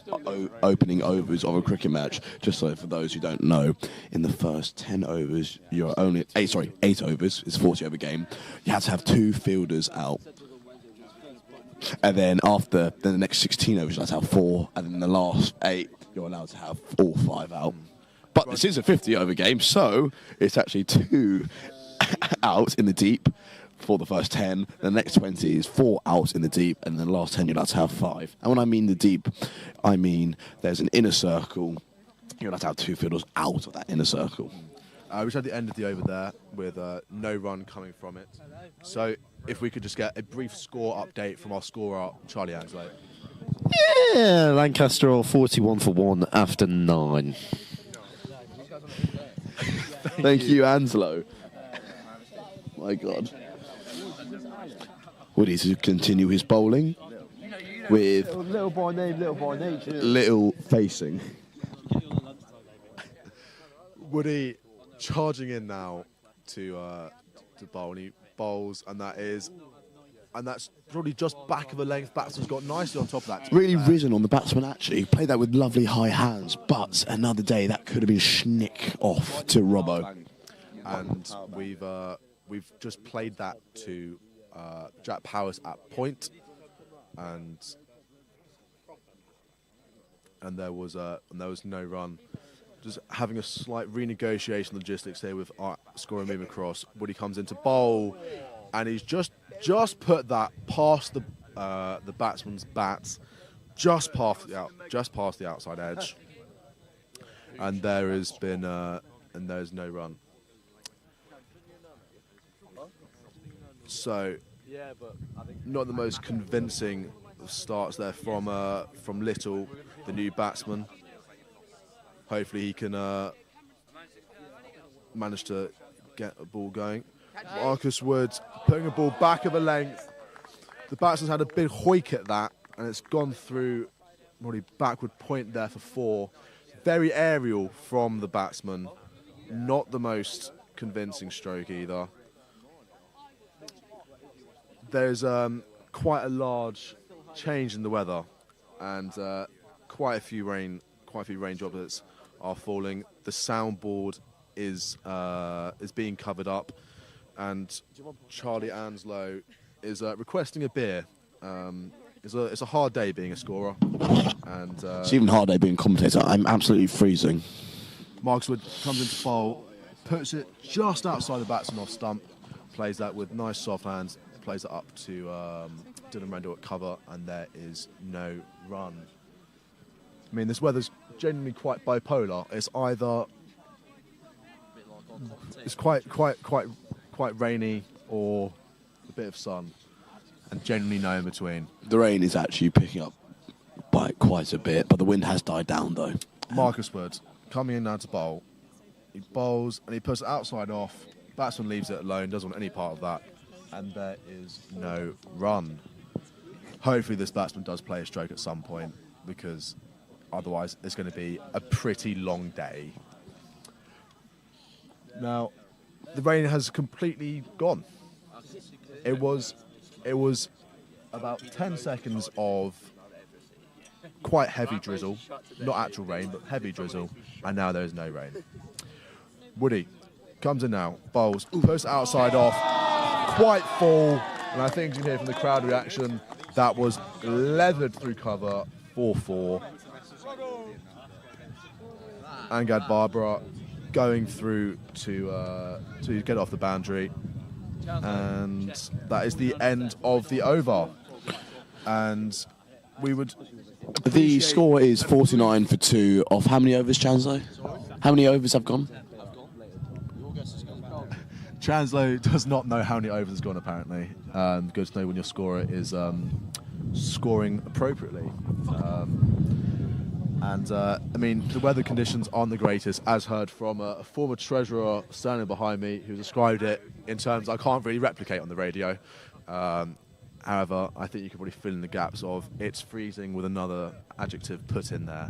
S14: opening overs of a cricket match. Just so for those who don't know, in the first 10 overs, you're only 8 overs. It's a 40-over game. You had to have 2 fielders out. And then after the next 16 overs, you're allowed to have 4, and then the last 8, you're allowed to have all 5 out. But this is a 50-over game, so it's actually 2 out in the deep for the first 10. The next 20 is 4 out in the deep, and then the last 10 you're allowed to have 5. And when I mean the deep, I mean there's an inner circle. You're allowed to have 2 fielders out of that inner circle.
S13: We just had the end of the over there with no run coming from it. So if we could just get a brief score update from our scorer, Charlie Anslow.
S15: Yeah, Lancaster are 41 for 1 after 9.
S14: Thank you, Anslow. My God. Woody to continue his bowling with
S15: Little by name, little by nature.
S14: little facing.
S13: Woody charging in now to bowl, and he bowls, and that's probably just back of a length. Batsman's got nicely on top of that.
S14: Really risen on the batsman, actually. He played that with lovely high hands, but another day that could have been schnick off to Robbo.
S13: And we've just played that to Jack Powers at point, and there was no run. Just having a slight renegotiation logistics here with our scorer moving across. Woody comes into bowl, and he's just put that past the batsman's bats, just past the outside edge, and there's no run. So, not the most convincing starts there from Little, the new batsman. Hopefully he can manage to get a ball going. Marcus Woods putting a ball back of a length. The batsman's had a big hoik at that, and it's gone through probably backward point there for 4. Very aerial from the batsman. Not the most convincing stroke either. There's quite a large change in the weather, and quite a few rain droplets are falling. The soundboard is being covered up, and Charlie Anslow is requesting a beer. It's a hard day being a scorer, and
S14: It's even harder being a commentator. I'm absolutely freezing.
S13: Marcus Wood comes into bowl, puts it just outside the batsman off stump, plays that with nice soft hands, plays it up to Dylan Rendell at cover, and there is no run. I mean, this weather's genuinely quite bipolar. It's either quite rainy or a bit of sun, and generally no in between.
S14: The rain is actually picking up by quite a bit, but the wind has died down though.
S13: Marcus Wood coming in now to bowl. He bowls and he puts it outside off. Batsman leaves it alone, doesn't want any part of that, and there is no run. Hopefully this batsman does play a stroke at some point, because otherwise it's going to be a pretty long day. Now, the rain has completely gone. It was about 10 seconds of quite heavy drizzle, not actual rain, but heavy drizzle, and now there is no rain. Woody comes in now, bowls, puts outside off, quite full, and I think you can hear from the crowd reaction, that was leathered through cover, 4-4. Angad Barbara going through to get off the boundary, and that is the end of the over. And we would.
S14: The score is 49 for 2 off how many overs, Chanslow? How many overs have gone?
S13: Chanslow does not know how many overs has gone, apparently. Good to know when your scorer is scoring appropriately. I mean, the weather conditions aren't the greatest, as heard from a former treasurer standing behind me who described it in terms I can't really replicate on the radio. However, I think you could probably fill in the gaps of it's freezing with another adjective put in there.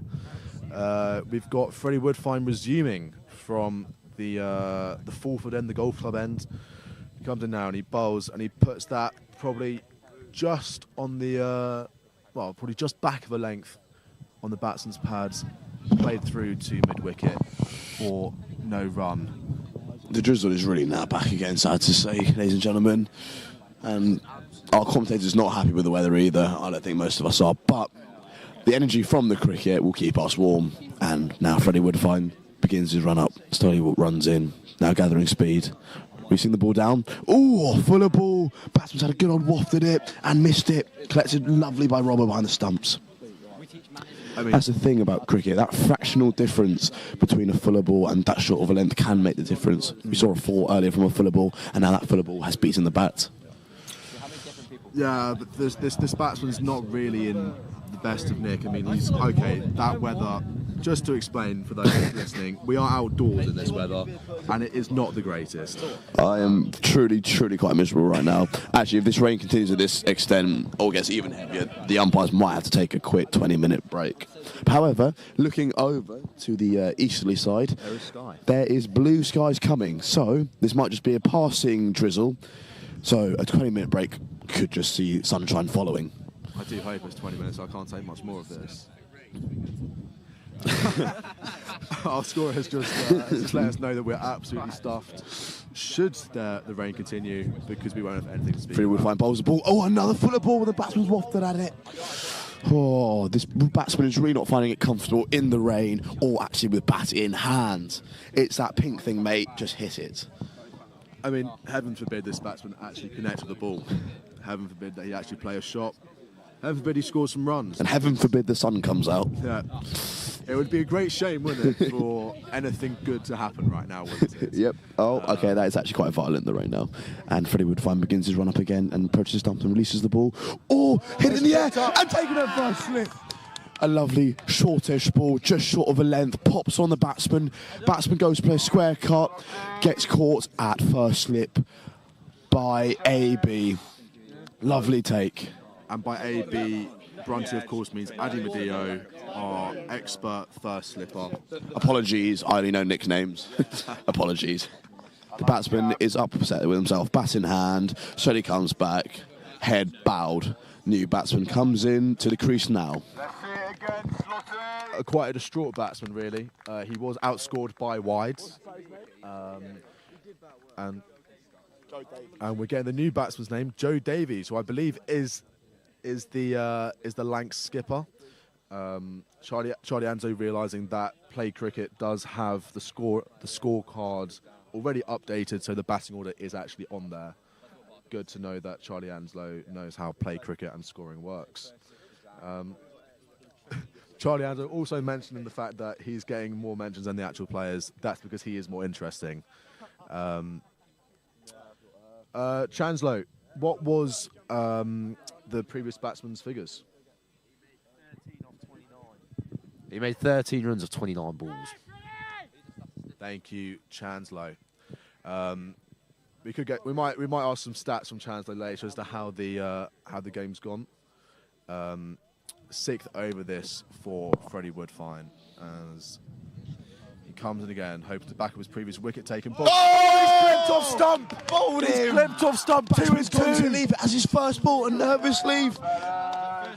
S13: We've got Freddie Woodfine resuming from the Fulford end, the golf club end. He comes in now and he bowls and he puts that probably just on the, probably just back of a length on the batsman's pads, played through to mid-wicket for no run.
S14: The drizzle is really now back again, sad to say, ladies and gentlemen. And our commentator's not happy with the weather either. I don't think most of us are. But the energy from the cricket will keep us warm. And now Freddie Woodfine begins his run up. Slowly runs in. Now gathering speed. Releasing the ball down. Ooh, fuller ball. Batsman's had a good old waft at it and missed it. Collected lovely by Robber behind the stumps. That's the thing about cricket. That fractional difference between a fuller ball and that short of a length can make the difference. We saw a 4 earlier from a fuller ball, and now that fuller ball has beaten the bat.
S13: Yeah, but this batsman's not really in the best of nick. I mean, he's okay. That weather, just to explain for those listening, we are outdoors in this weather, and it is not the greatest.
S14: I am truly quite miserable right now. Actually, if this rain continues to this extent or gets even heavier, the umpires might have to take a quick 20-minute break. However, looking over to the easterly side, there is blue skies coming. So this might just be a passing drizzle. So a 20-minute break could just see sunshine following.
S13: I do hope it's 20 minutes. I can't take much more of this. Our scorer has just let us know that we're absolutely stuffed. Should the rain continue, because we won't have anything to speak
S14: Freddie Woodfine bowls the ball. Oh, another fuller ball with the batsman's wafted at it. Oh, this batsman is really not finding it comfortable in the rain or actually with bat in hand. It's that pink thing, mate. Just hit it.
S13: I mean, heaven forbid this batsman actually connects with the ball. Heaven forbid that he actually play a shot. Heaven forbid he scores some runs.
S14: And heaven forbid the sun comes out.
S13: Yeah. It would be a great shame, wouldn't it, for anything good to happen right now, wouldn't it?
S14: Yep. Oh, okay, that is actually quite violent, the rain now. And Freddie Woodfine begins his run up again and approaches the stump and releases the ball. Oh, hit in the air and taken it first slip. A lovely shortish ball, just short of a length, pops on the batsman. Batsman goes to play a square cut, gets caught at first slip by AB. Lovely take.
S13: And by AB, Brunty, of course, means Adi Medeo, our expert first slipper.
S14: Apologies, I only know nicknames. Apologies. The batsman is upset with himself, bat in hand, so he comes back, head bowed. New batsman comes in to the crease now.
S13: Quite a distraught batsman, really. He was outscored by wides. And we're getting the new batsman's name, Joe Davies, who I believe is the Lancs skipper. Charlie Anzo realising that play cricket does have the scorecard already updated, so the batting order is actually on there. Good to know that Charlie Anslow knows how play cricket and scoring works. Charlie Anslow also mentioning the fact that he's getting more mentions than the actual players. That's because he is more interesting. Chanslow, what was the previous batsman's figures?
S16: He made 13 runs of 29 balls.
S13: Thank you, Chanslow. We might ask some stats from Chanslow later as to how the game's gone. 6th over this for Freddie Woodfine as he comes in again, hoping to back up his previous wicket taken.
S14: Oh!
S13: He's clipped off stump.
S14: Bowled
S13: He's
S14: him.
S13: clipped off stump. 2 is 2.
S14: To leave it as his first ball, a nervous leave.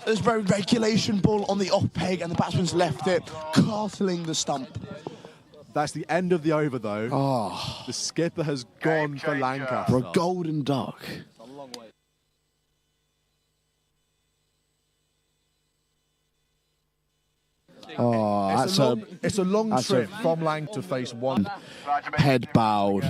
S14: There's very regulation ball on the off peg, and the batsman's left it, castling the stump.
S13: That's the end of the over, though.
S14: Oh.
S13: The skipper has gone for Lancaster.
S14: For a golden duck.
S12: Oh,
S13: it's a long trip from Lang to face one.
S12: Head bowed.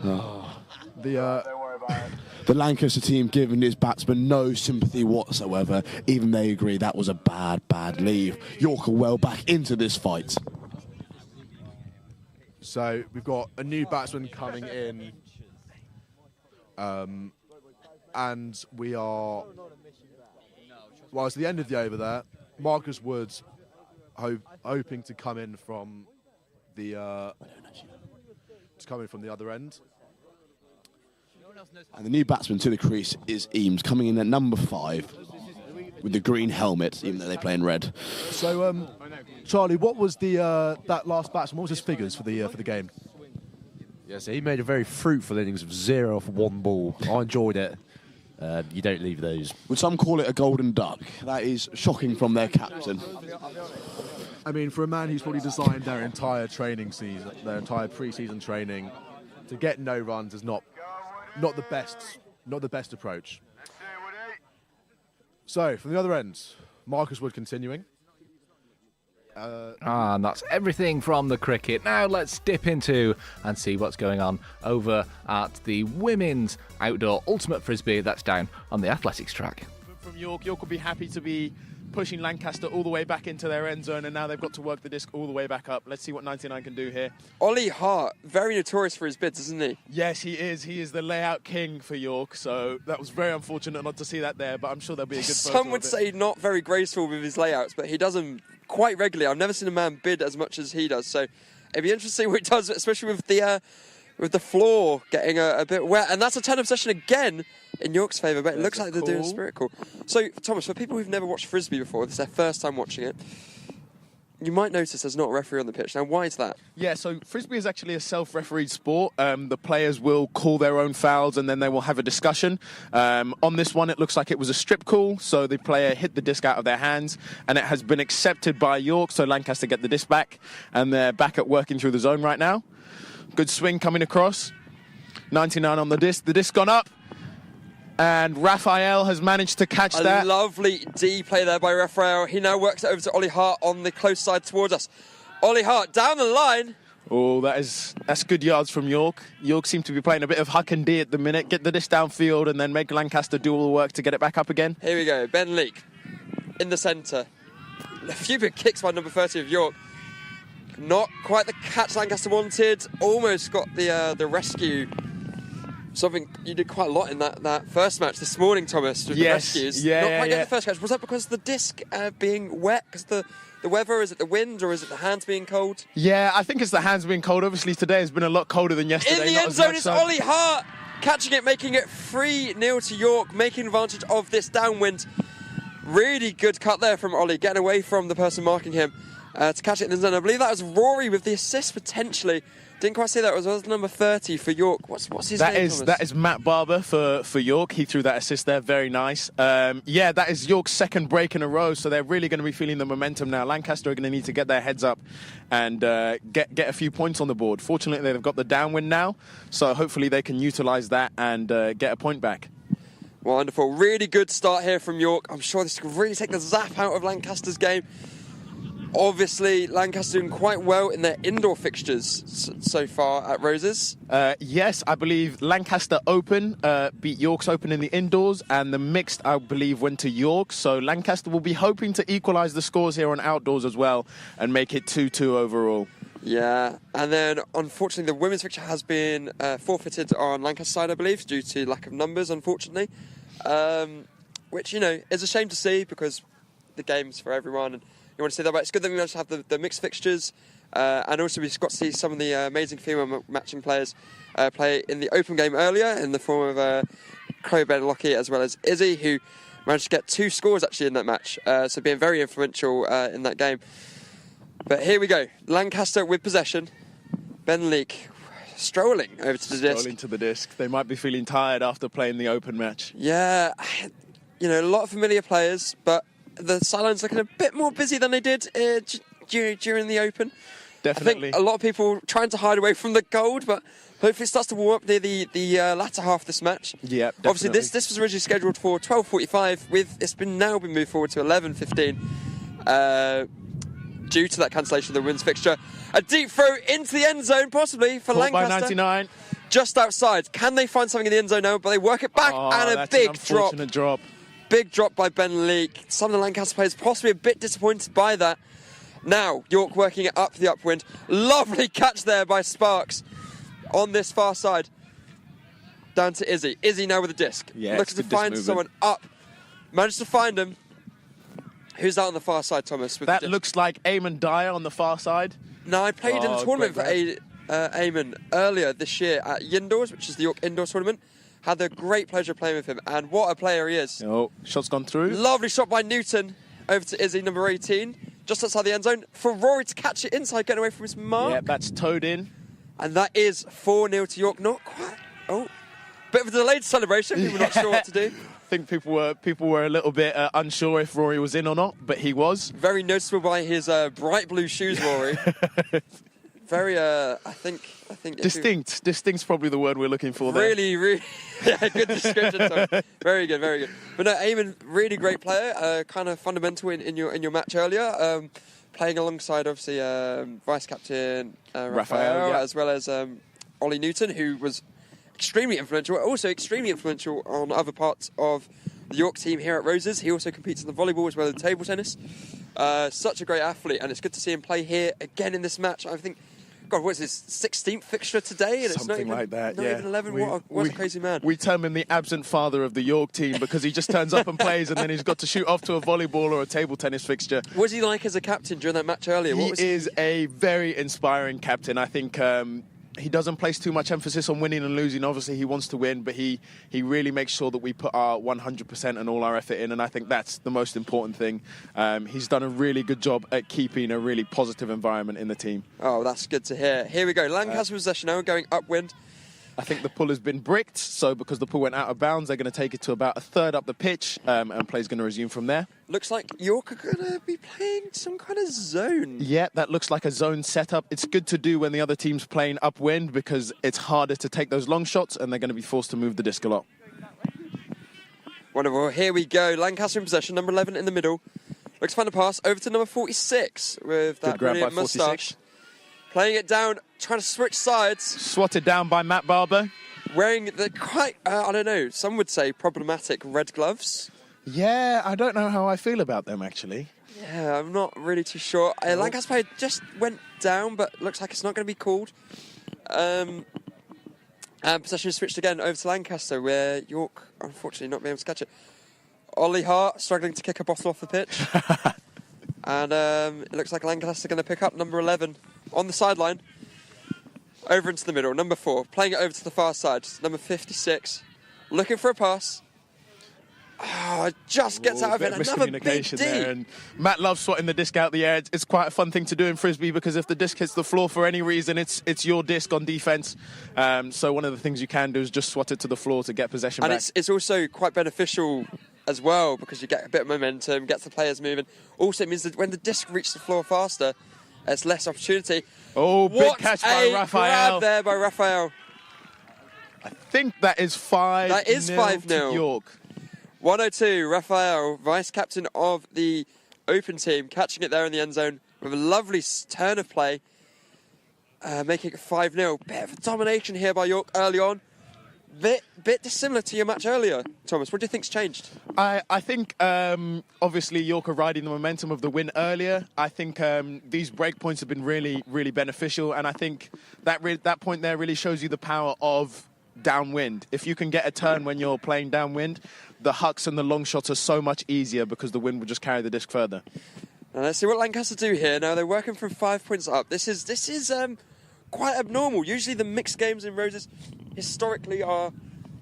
S12: Oh. The Lancaster team giving his batsman no sympathy whatsoever. Even they agree that was a bad leave. York are well back into this fight.
S13: So we've got a new batsman coming in. And we are... Well, it's the end of the over there. Marcus Woods hoping to come in from the... from the other end.
S12: And the new batsman to the crease is Eames, coming in at number 5 with the green helmet, even though they play in red.
S13: So, Charlie, what was that last batsman? What was his figures for the game?
S16: Yes, he made a very fruitful innings of 0 off 1 ball. I enjoyed it. You don't leave those.
S12: Would some call it a golden duck? That is shocking from their captain.
S13: I mean, for a man who's probably designed their entire training season, their entire pre-season training, to get no runs is not the best approach. So, from the other end, Marcus Wood continuing.
S7: And that's everything from the cricket. Now let's dip into and see what's going on over at the women's outdoor ultimate frisbee that's down on the athletics track.
S17: From York will be happy to be pushing Lancaster all the way back into their end zone, and now they've got to work the disc all the way back up. Let's see what 99 can do here.
S8: Ollie Hart, very notorious for his bids, isn't he?
S17: Yes, he is. He is the layout king for York, so that was very unfortunate not to see that there, but I'm sure there'll be a good photo.
S8: Some would say not very graceful with his layouts, but he does them quite regularly. I've never seen a man bid as much as he does, so it'd be interesting what he does, especially with the floor getting a bit wet. And that's a 10 of possession again in York's favour, but it looks like they're doing a spirit call. So, Thomas, for people who've never watched frisbee before, this is their first time watching it, you might notice there's not a referee on the pitch. Now, why is that?
S17: Yeah, so frisbee is actually a self-refereed sport. The players will call their own fouls and then they will have a discussion. On this one, it looks like it was a strip call, so the player hit the disc out of their hands, and it has been accepted by York, so Lancaster get the disc back, and they're back at working through the zone right now. Good swing coming across. 99 on the disc. The disc gone up. And Raphael has managed to catch that.
S8: A lovely D play there by Raphael. He now works it over to Ollie Hart on the close side towards us. Ollie Hart down the line.
S17: Oh, that's good yards from York. York seem to be playing a bit of huck and D at the minute. Get the disc downfield and then make Lancaster do all the work to get it back up again.
S8: Here we go. Bailrigg in the centre. A few big kicks by number 30 of York. Not quite the catch Lancaster wanted. Almost got the rescue. Something you did quite a lot in that first match this morning, Thomas, with the rescues. Not quite getting the first catch. Was that because of the disc being wet? Because the weather? Is it the wind? Or is it the hands being cold?
S17: Yeah, I think it's the hands being cold. Obviously, today has been a lot colder than yesterday.
S8: In the end zone, it's Ollie Hart catching it, making it 3-0 to York, making advantage of this downwind. Really good cut there from Ollie, getting away from the person marking him to catch it in the zone. I believe that was Rory with the assist, potentially. Didn't quite see that. It was number 30 for York. What's his name, Thomas?
S17: That is Matt Barber for York. He threw that assist there. Very nice. Yeah, that is York's second break in a row, so they're really going to be feeling the momentum now. Lancaster are going to need to get their heads up and get a few points on the board. Fortunately, they've got the downwind now, so hopefully they can utilise that and get a point back.
S8: Wonderful. Really good start here from York. I'm sure this could really take the zap out of Lancaster's game. Obviously, Lancaster doing quite well in their indoor fixtures so far at Roses.
S17: Yes, I believe Lancaster Open beat York's Open in the indoors, and the mixed, I believe, went to York. So Lancaster will be hoping to equalise the scores here on outdoors as well and make it 2-2 overall.
S8: Yeah, and then unfortunately the women's fixture has been forfeited on Lancaster's side, I believe, due to lack of numbers, unfortunately. Which, is a shame to see because the game's for everyone and you want to see that, but it's good that we managed to have the mixed fixtures, and also we've got to see some of the amazing female matching players play in the open game earlier in the form of Chloe Bailrigg as well as Izzy, who managed to get 2 scores actually in that match, so being very influential in that game. But here we go, Lancaster with possession, Bailrigg strolling over to the disc.
S17: Strolling to the disc. They might be feeling tired after playing the open match.
S8: Yeah, a lot of familiar players, but the sidelines looking a bit more busy than they did during the Open.
S17: Definitely.
S8: I think a lot of people trying to hide away from the gold, but hopefully it starts to warm up near the latter half of this match.
S17: Yeah, definitely.
S8: Obviously, this was originally scheduled for 12:45. It's now been moved forward to 11:15. due to that cancellation of the women's fixture. A deep throw into the end zone, possibly, for
S17: Caught
S8: Lancaster.
S17: by 99.
S8: Just outside. Can they find something in the end zone now? But they work it back, and a
S17: that's
S8: big
S17: an unfortunate drop.
S8: Big drop by Bailrigg. Some of the Lancaster players possibly a bit disappointed by that. Now, York working it up the upwind. Lovely catch there by Sparks on this far side. Down to Izzy. Izzy now with a disc.
S17: Yeah,
S8: looking to find someone up. Managed to find him. Who's out on the far side, Thomas?
S17: That looks like Eamon Dyer on the far side.
S8: No, I played in a tournament for Eamon earlier this year at Yindoors, which is the York Indoor Tournament. Had the great pleasure of playing with him, and what a player he is.
S17: Oh, shot's gone through.
S8: Lovely shot by Newton over to Izzy, number 18, just outside the end zone, for Rory to catch it inside, getting away from his mark.
S17: Yeah, that's towed in.
S8: And that is 4-0 to York. Not quite. Oh, bit of a delayed celebration. People not sure what to do.
S17: I think people were a little bit unsure if Rory was in or not, but he was.
S8: Very noticeable by his bright blue shoes, Rory. Very, I think.
S17: Distinct. Distinct's probably the word we're looking for there.
S8: Really, yeah, good description, Tom. Very good. But no, Eamon, really great player. Kind of fundamental in your match earlier. Playing alongside, obviously, vice captain Raphael,
S17: yeah.
S8: as well as Ollie Newton, who was extremely influential. Also extremely influential on other parts of the York team here at Roses. He also competes in the volleyball as well as table tennis. Such a great athlete, and it's good to see him play here again in this match. I think. God, what is this, 16th fixture today? And
S17: Something
S8: it's not even,
S17: like that,
S8: not
S17: yeah.
S8: even 11. What a crazy man.
S17: We term him the absent father of the York team because he just turns up and plays and then he's got to shoot off to a volleyball or a table tennis fixture.
S8: What was he like as a captain during that match earlier?
S17: He is a very inspiring captain. I think he doesn't place too much emphasis on winning and losing. Obviously, he wants to win, but he really makes sure that we put our 100% and all our effort in, and I think that's the most important thing. He's done a really good job at keeping a really positive environment in the team.
S8: Oh, that's good to hear. Here we go. Lancaster possession now, going upwind.
S17: I think the pull has been bricked, so because the pull went out of bounds, they're going to take it to about a third up the pitch, and play's going to resume from there.
S8: Looks like York are going to be playing some kind of zone.
S17: Yeah, that looks like a zone setup. It's good to do when the other team's playing upwind because it's harder to take those long shots, and they're going to be forced to move the disc a lot.
S8: Wonderful. Here we go. Lancaster in possession, number 11 in the middle. Looks to find a pass over to number 46 with that brilliant moustache. Playing it down, trying to switch sides.
S17: Swatted down by Matt Barber.
S8: Wearing the quite, I don't know, some would say problematic red gloves.
S17: Yeah, I don't know how I feel about them, actually.
S8: Yeah, I'm not really too sure. Lancaster player just went down, but looks like it's not going to be called. And possession is switched again over to Lancaster, where York, unfortunately, not being able to catch it. Ollie Hart struggling to kick a bottle off the pitch. And it looks like Lancaster going to pick up number 11 on the sideline. Over into the middle, number 4, playing it over to the far side, number 56, looking for a pass. Oh, just gets out of it. Another big D.
S17: There, and Matt loves swatting the disc out the air. It's quite a fun thing to do in Frisbee because if the disc hits the floor for any reason, it's your disc on defence. So one of the things you can do is just swat it to the floor to get possession back.
S8: And it's also quite beneficial as well because you get a bit of momentum, gets the players moving. Also, it means that when the disc reaches the floor faster, there's less opportunity.
S17: Oh, big catch by Raphael.
S8: Grab there by Raphael.
S17: I think that is 5-0.
S8: That is 5-0
S17: to York.
S8: 102, Raphael, vice captain of the Open team, catching it there in the end zone with a lovely turn of play, making it 5-0. Bit of domination here by York early on. Bit dissimilar to your match earlier, Thomas. What do you think's changed?
S17: I think, obviously, York are riding the momentum of the win earlier. I think these break points have been really, really beneficial, and I think that point there really shows you the power of downwind. If you can get a turn when you're playing downwind, the hucks and the long shots are so much easier because the wind will just carry the disc further.
S8: Now let's see what Lancaster do here. Now they're working from 5 points up. This is quite abnormal. Usually the mixed games in Roses historically are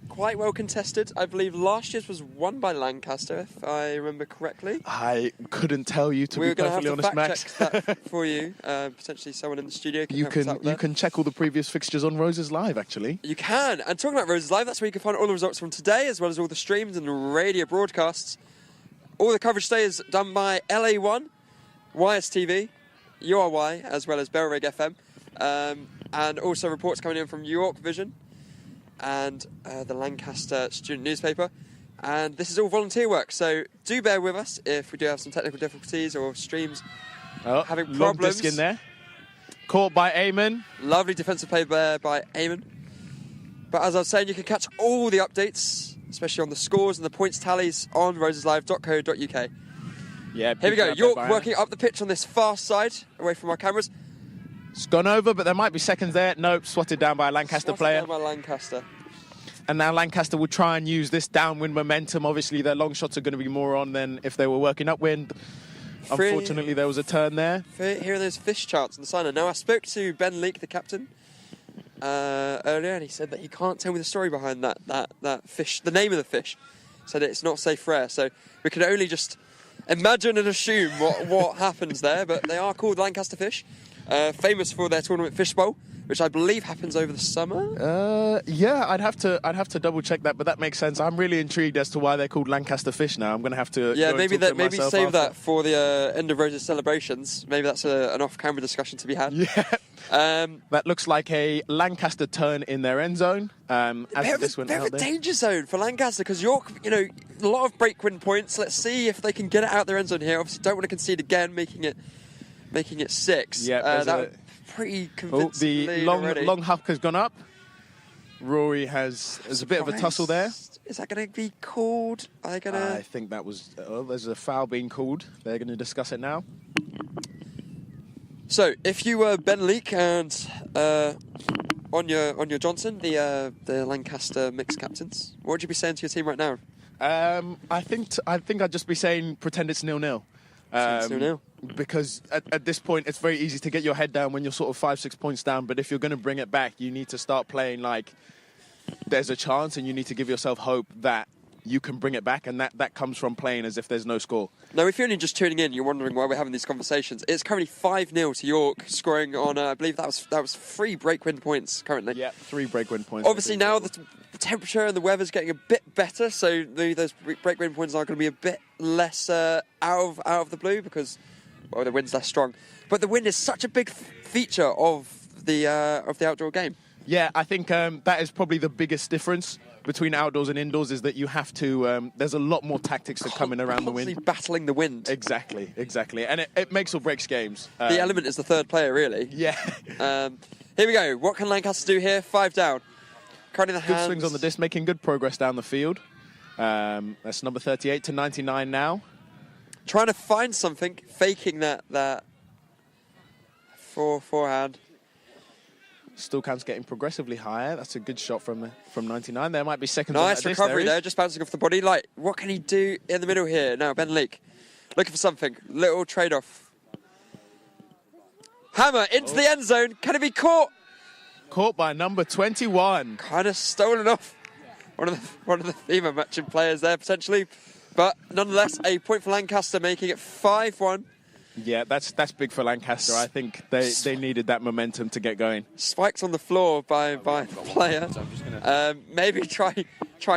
S8: quite well contested. I believe last year's was won by Lancaster, if I remember correctly.
S17: I couldn't tell you, to be perfectly honest, Max.
S8: We're going to have to fact check that for you. Potentially someone in the studio can help us out with
S17: You can check all the previous fixtures on Roses Live, actually.
S8: You can. And talking about Roses Live, that's where you can find all the results from today, as well as all the streams and radio broadcasts. All the coverage today is done by LA1, YSTV, URY, as well as Bailrigg FM. And also reports coming in from York Vision and the Lancaster student newspaper. And this is all volunteer work, so do bear with us if we do have some technical difficulties or streams having
S17: long
S8: problems.
S17: disc in there. Caught by Eamon.
S8: Lovely defensive play there by Eamon. But as I was saying, you can catch all the updates, especially on the scores and the points tallies on roseslive.co.uk.
S17: Yeah.
S8: Here we go. York working up the pitch on this far side, away from our cameras.
S17: It's gone over, but there might be seconds there. Nope, swatted down by a Lancaster player.
S8: Down by Lancaster.
S17: And now Lancaster will try and use this downwind momentum. Obviously, their long shots are going to be more on than if they were working upwind. Unfortunately, there was a turn there.
S8: Here are those fish charts on the sign. Now, I spoke to Bailrigg, the captain, earlier, and he said that he can't tell me the story behind that fish, the name of the fish. He said it's not safe for air, so we can only just imagine and assume what happens there, but they are called Lancaster fish, famous for their tournament fish bowl, which I believe happens over the summer.
S17: Yeah, I'd have to double check that, but that makes sense. I'm really intrigued as to why they're called Lancaster fish now. I'm going to have to
S8: maybe save that for the end of Rose's celebrations. Maybe that's an off-camera discussion to be had.
S17: Yeah. That looks like a Lancaster turn in their end zone. Bit
S8: of a danger zone for Lancaster because York, a lot of break-win points. Let's see if they can get it out their end zone here. Obviously, don't want to concede again, making it 6.
S17: Yeah,
S8: pretty convincing.
S17: The long huck has gone up. Rory has a bit of a tussle there.
S8: Is that going to be called? Are they going to?
S17: I think that was. There's a foul being called. They're going to discuss it now.
S8: So, if you were Bailrigg and Anya Johnson, the Lancaster mixed captains, what would you be saying to your team right now?
S17: I think I'd just be saying pretend it's 0-0. Because at this point, it's very easy to get your head down when you're sort of 5-6 points down. But if you're going to bring it back, you need to start playing like there's a chance, and you need to give yourself hope that you can bring it back, and that comes from playing as if there's no score.
S8: Now, if you're only just tuning in, you're wondering why we're having these conversations. It's currently 5-0 to York, scoring on, I believe that was 3 break-win points currently.
S17: Yeah, 3 break-win points.
S8: Obviously, now the temperature and the weather's getting a bit better, so maybe those break-win points are going to be a bit less out of the blue because the wind's less strong. But the wind is such a big feature of the outdoor game.
S17: Yeah, I think that is probably the biggest difference between outdoors and indoors is that you have to. There's a lot more tactics that come in around the wind.
S8: Constantly battling the wind.
S17: Exactly, and it makes or breaks games.
S8: The element is the third player, really.
S17: Yeah.
S8: Here we go. What can Lancaster do here? 5 down. Currently the hands.
S17: Good swings on the disc, making good progress down the field. That's number 38 to 99 now.
S8: Trying to find something, faking that forehand.
S17: Stillcam's getting progressively higher. That's a good shot from 99. There might be seconds on that
S8: Nice recovery there, just bouncing off the body. Like, what can he do in the middle here? Now, Bailrigg looking for something. Little trade-off. Hammer into the end zone. Can it be caught?
S17: Caught by number 21.
S8: Kind of stolen off one of the female matching players there, potentially. But nonetheless, a point for Lancaster, making it 5-1.
S17: Yeah, that's big for Lancaster. I think they needed that momentum to get going.
S8: Spikes on the floor by the player. Maybe try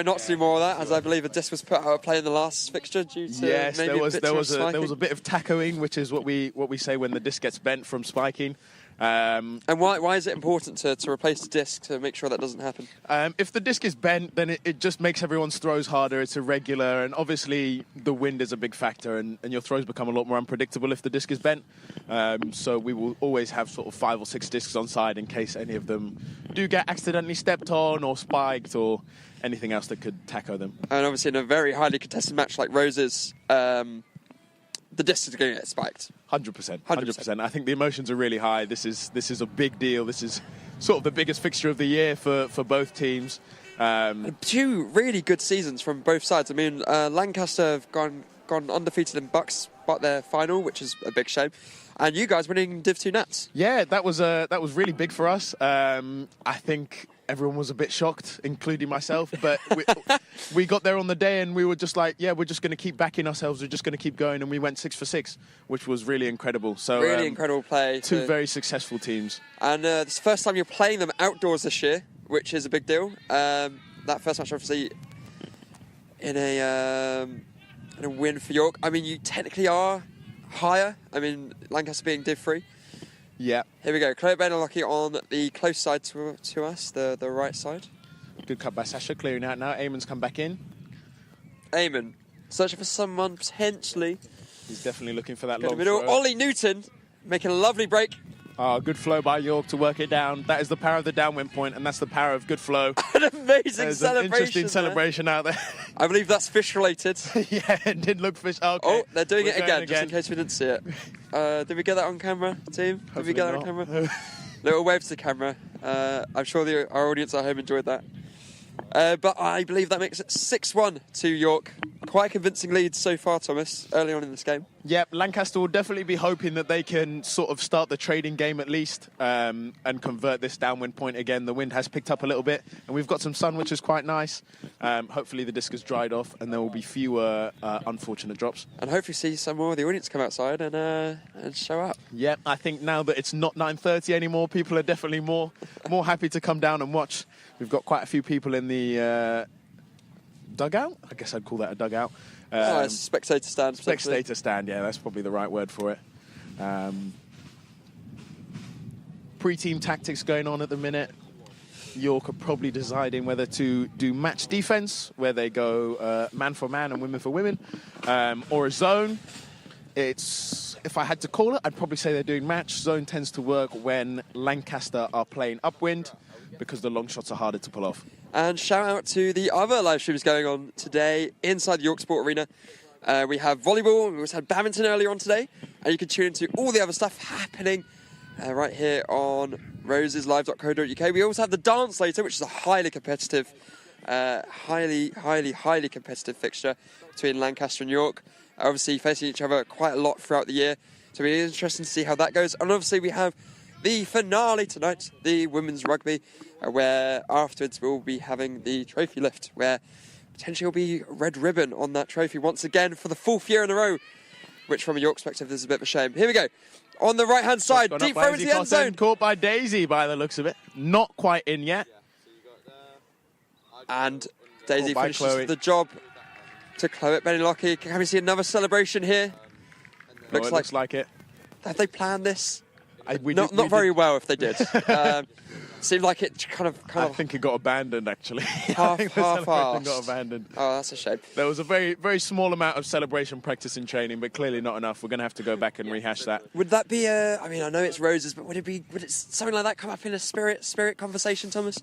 S8: not to do more of that, as I believe a disc was put out of play in the last fixture due to
S17: yes,
S8: maybe
S17: there was a bit of tacoing, which is what we say when the disc gets bent from spiking.
S8: And why is it important to replace the disc to make sure that doesn't happen?
S17: If the disc is bent, then it just makes everyone's throws harder. It's irregular, and obviously the wind is a big factor, and your throws become a lot more unpredictable if the disc is bent. So we will always have sort of 5 or 6 discs on side in case any of them do get accidentally stepped on or spiked or anything else that could taco them.
S8: And obviously in a very highly contested match like Rose's, the disc is going to get spiked.
S17: 100%. I think the emotions are really high. This is a big deal. This is sort of the biggest fixture of the year for both teams.
S8: 2 really good seasons from both sides. I mean, Lancaster have gone undefeated in Bucks, but their final, which is a big shame. And you guys winning Div 2 Nats.
S17: Yeah, that was really big for us. I think everyone was a bit shocked, including myself. But we got there on the day and we were just like, yeah, we're just going to keep backing ourselves. We're just going to keep going. And we went 6 for 6, which was really incredible. So
S8: really incredible play.
S17: 2 very successful teams.
S8: And it's the first time you're playing them outdoors this year, which is a big deal. That first match, obviously, in a win for York. I mean, you technically are higher. I mean, Lancaster being Div 3.
S17: Yeah.
S8: Here we go. Chloe Bailrigg on the close side to us, the right side.
S17: Good cut by Sasha, clearing out now. Eamon's come back in.
S8: Eamon, searching for someone potentially
S17: He's definitely looking for that
S8: In the
S17: long
S8: middle,
S17: throw.
S8: Ollie Newton making a lovely break.
S17: Oh, good flow by York to work it down. That is the power of the downwind point, and that's the power of good flow.
S8: An amazing
S17: There's
S8: celebration.
S17: An interesting
S8: there.
S17: celebration out there.
S8: I believe that's fish related.
S17: Yeah, it did look fish. Okay.
S8: Oh, they're doing
S17: We're
S8: it
S17: going
S8: again, just in case we didn't see it. Did we get that on camera, team? Did we get that on
S17: Hopefully
S8: camera? Little wave to the camera. I'm sure our audience at home enjoyed that. But I believe that makes it 6-1 to York. Quite a convincing lead so far, Thomas, early on in this game.
S17: Yep, Lancaster will definitely be hoping that they can sort of start the trading game at least and convert this downwind point again. The wind has picked up a little bit, and we've got some sun, which is quite nice. Hopefully the disc has dried off, and there will be fewer unfortunate drops.
S8: And hopefully see some more of the audience come outside and show up.
S17: Yep, I think now that it's not 9:30 anymore, people are definitely more happy to come down and watch. We've got quite a few people in the dugout. I guess I'd call that a dugout.
S8: Spectator stand.
S17: Spectator stand, yeah, that's probably the right word for it. Pre-team tactics going on at the minute. York are probably deciding whether to do match defense, where they go man for man and women for women, or a zone. If I had to call it, I'd probably say they're doing match. Zone tends to work when Lancaster are playing upwind because the long shots are harder to pull off.
S8: And shout out to the other live streams going on today inside the York Sport Arena. We have volleyball, we also had badminton earlier on today, and you can tune into all the other stuff happening right here on roseslive.co.uk. We also have the dance later, which is a highly competitive, highly competitive fixture between Lancaster and York. Obviously facing each other quite a lot throughout the year, so it'll be interesting to see how that goes. And obviously we have the finale tonight, the women's rugby, where afterwards we'll be having the trophy lift, where potentially will be red ribbon on that trophy once again for the 4th year in a row, which from a York perspective is a bit of a shame. Here we go. On the right-hand side, deep throw into the end zone.
S17: Caught by Daisy by the looks of it. Not quite in yet.
S8: And Daisy finishes the job to Chloe Benilocki. Can we see another celebration here?
S17: Looks like it.
S8: Have they planned this?
S17: We
S8: not very well if they did. Seemed like it kind of.
S17: I think it got abandoned actually.
S8: Half-assed.
S17: Got abandoned.
S8: Oh, that's a shame.
S17: There was a very, very small amount of celebration practice and training, but clearly not enough. We're going to have to go back and rehash that.
S8: Would that be a? I mean, I know it's roses, but would it something like that come up in a spirit conversation, Thomas?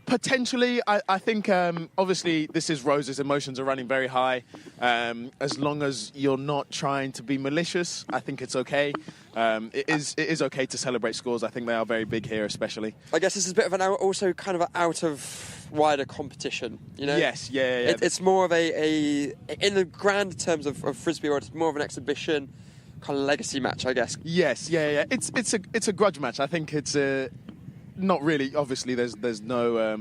S17: Potentially, I think obviously this is roses. Emotions are running very high. As long as you're not trying to be malicious, I think it's okay. It is okay to celebrate scores. I think they are very big here, especially.
S8: I guess this is a bit of also kind of an out of wider competition. You know?
S17: Yes, yeah.
S8: It's more of a in the grand terms of frisbee world, it's more of an exhibition kind of legacy match, I guess.
S17: Yes, yeah. It's a grudge match. I think it's a. Not really. Obviously, there's no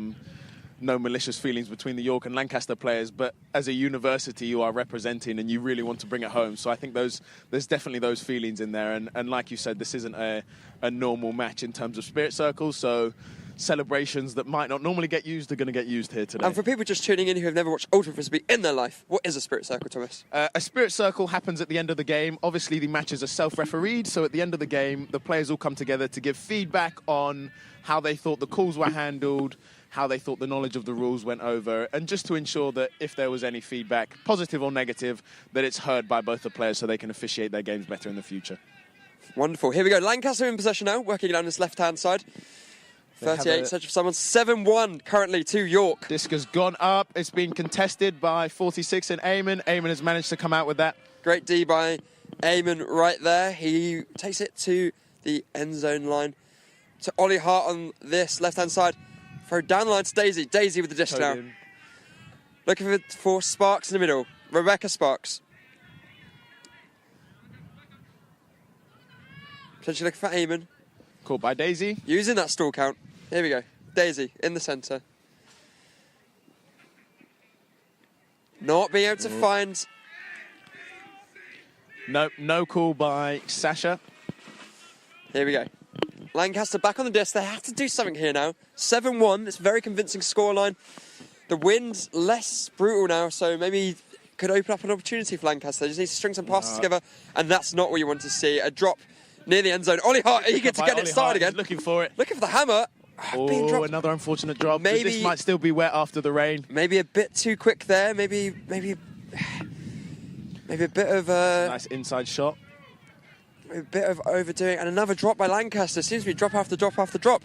S17: malicious feelings between the York and Lancaster players, but as a university, you are representing and you really want to bring it home. So I think there's definitely those feelings in there. And like you said, this isn't a normal match in terms of spirit circles. So celebrations that might not normally get used are going to get used here today.
S8: And for people just tuning in who have never watched Ultra Frisbee in their life, what is a spirit circle, Thomas?
S17: A spirit circle happens at the end of the game. Obviously, the matches are self-refereed, so at the end of the game, the players all come together to give feedback on how they thought the calls were handled, how they thought the knowledge of the rules went over, and just to ensure that if there was any feedback, positive or negative, that it's heard by both the players so they can officiate their games better in the future.
S8: Wonderful. Here we go. Lancaster in possession now, working down this left-hand side. 38, search for someone. 7-1 currently to York.
S17: Disc has gone up. It's been contested by 46 and Eamon. Eamon has managed to come out with that.
S8: Great D by Eamon right there. He takes it to the end zone line. To Ollie Hart on this left-hand side. Throw down the line to Daisy. Daisy with the disc now. Looking for Sparks in the middle. Rebecca Sparks. Potentially looking for Eamon.
S17: Caught by Daisy.
S8: Using that stall count. Here we go. Daisy in the centre. Not being able to find...
S17: No call by Sasha.
S8: Here we go. Lancaster back on the disc. They have to do something here now. 7-1. It's a very convincing scoreline. The wind's less brutal now, so maybe could open up an opportunity for Lancaster. They just need to string some passes together, and that's not what you want to see. A drop near the end zone. Ollie Hart eager to get it started again.
S17: Looking for it.
S8: Looking for the hammer.
S17: Oh, another unfortunate drop.
S8: Maybe
S17: this might still be wet after the rain.
S8: Maybe a bit too quick there. Maybe Maybe a bit of
S17: nice inside shot.
S8: A bit of overdoing, and another drop by Lancaster. Seems to be drop after drop after drop.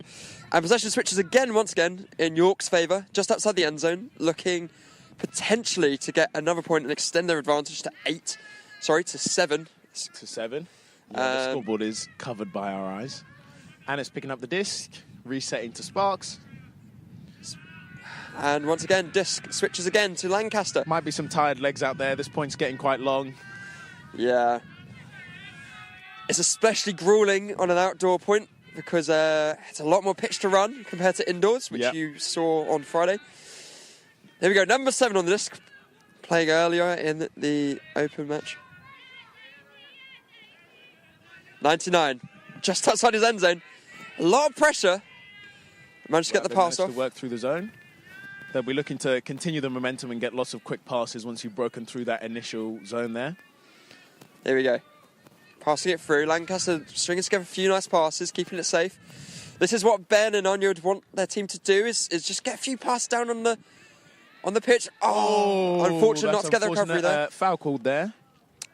S8: And possession switches again, once again, in York's favour, just outside the end zone, looking potentially to get another point and extend their advantage to 7.
S17: 6 to 7. Yeah, the scoreboard is covered by our eyes. Anna's picking up the disc, resetting to Sparks.
S8: And once again, disc switches again to Lancaster.
S17: Might be some tired legs out there. This point's getting quite long.
S8: Yeah. It's especially grueling on an outdoor point because it's a lot more pitch to run compared to indoors, which you saw on Friday. Here we go, number 7 on the disc, playing earlier in the open match. 99, just outside his end zone. A lot of pressure. Managed to get the pass off.
S17: To work through the zone. They'll be looking to continue the momentum and get lots of quick passes once you've broken through that initial zone there.
S8: Here we go. Passing it through. Lancaster stringing together a few nice passes, keeping it safe. This is what Ben and Anya would want their team to do, is just get a few passes down on the pitch. Oh, unfortunate not to get the recovery there.
S17: Foul called there.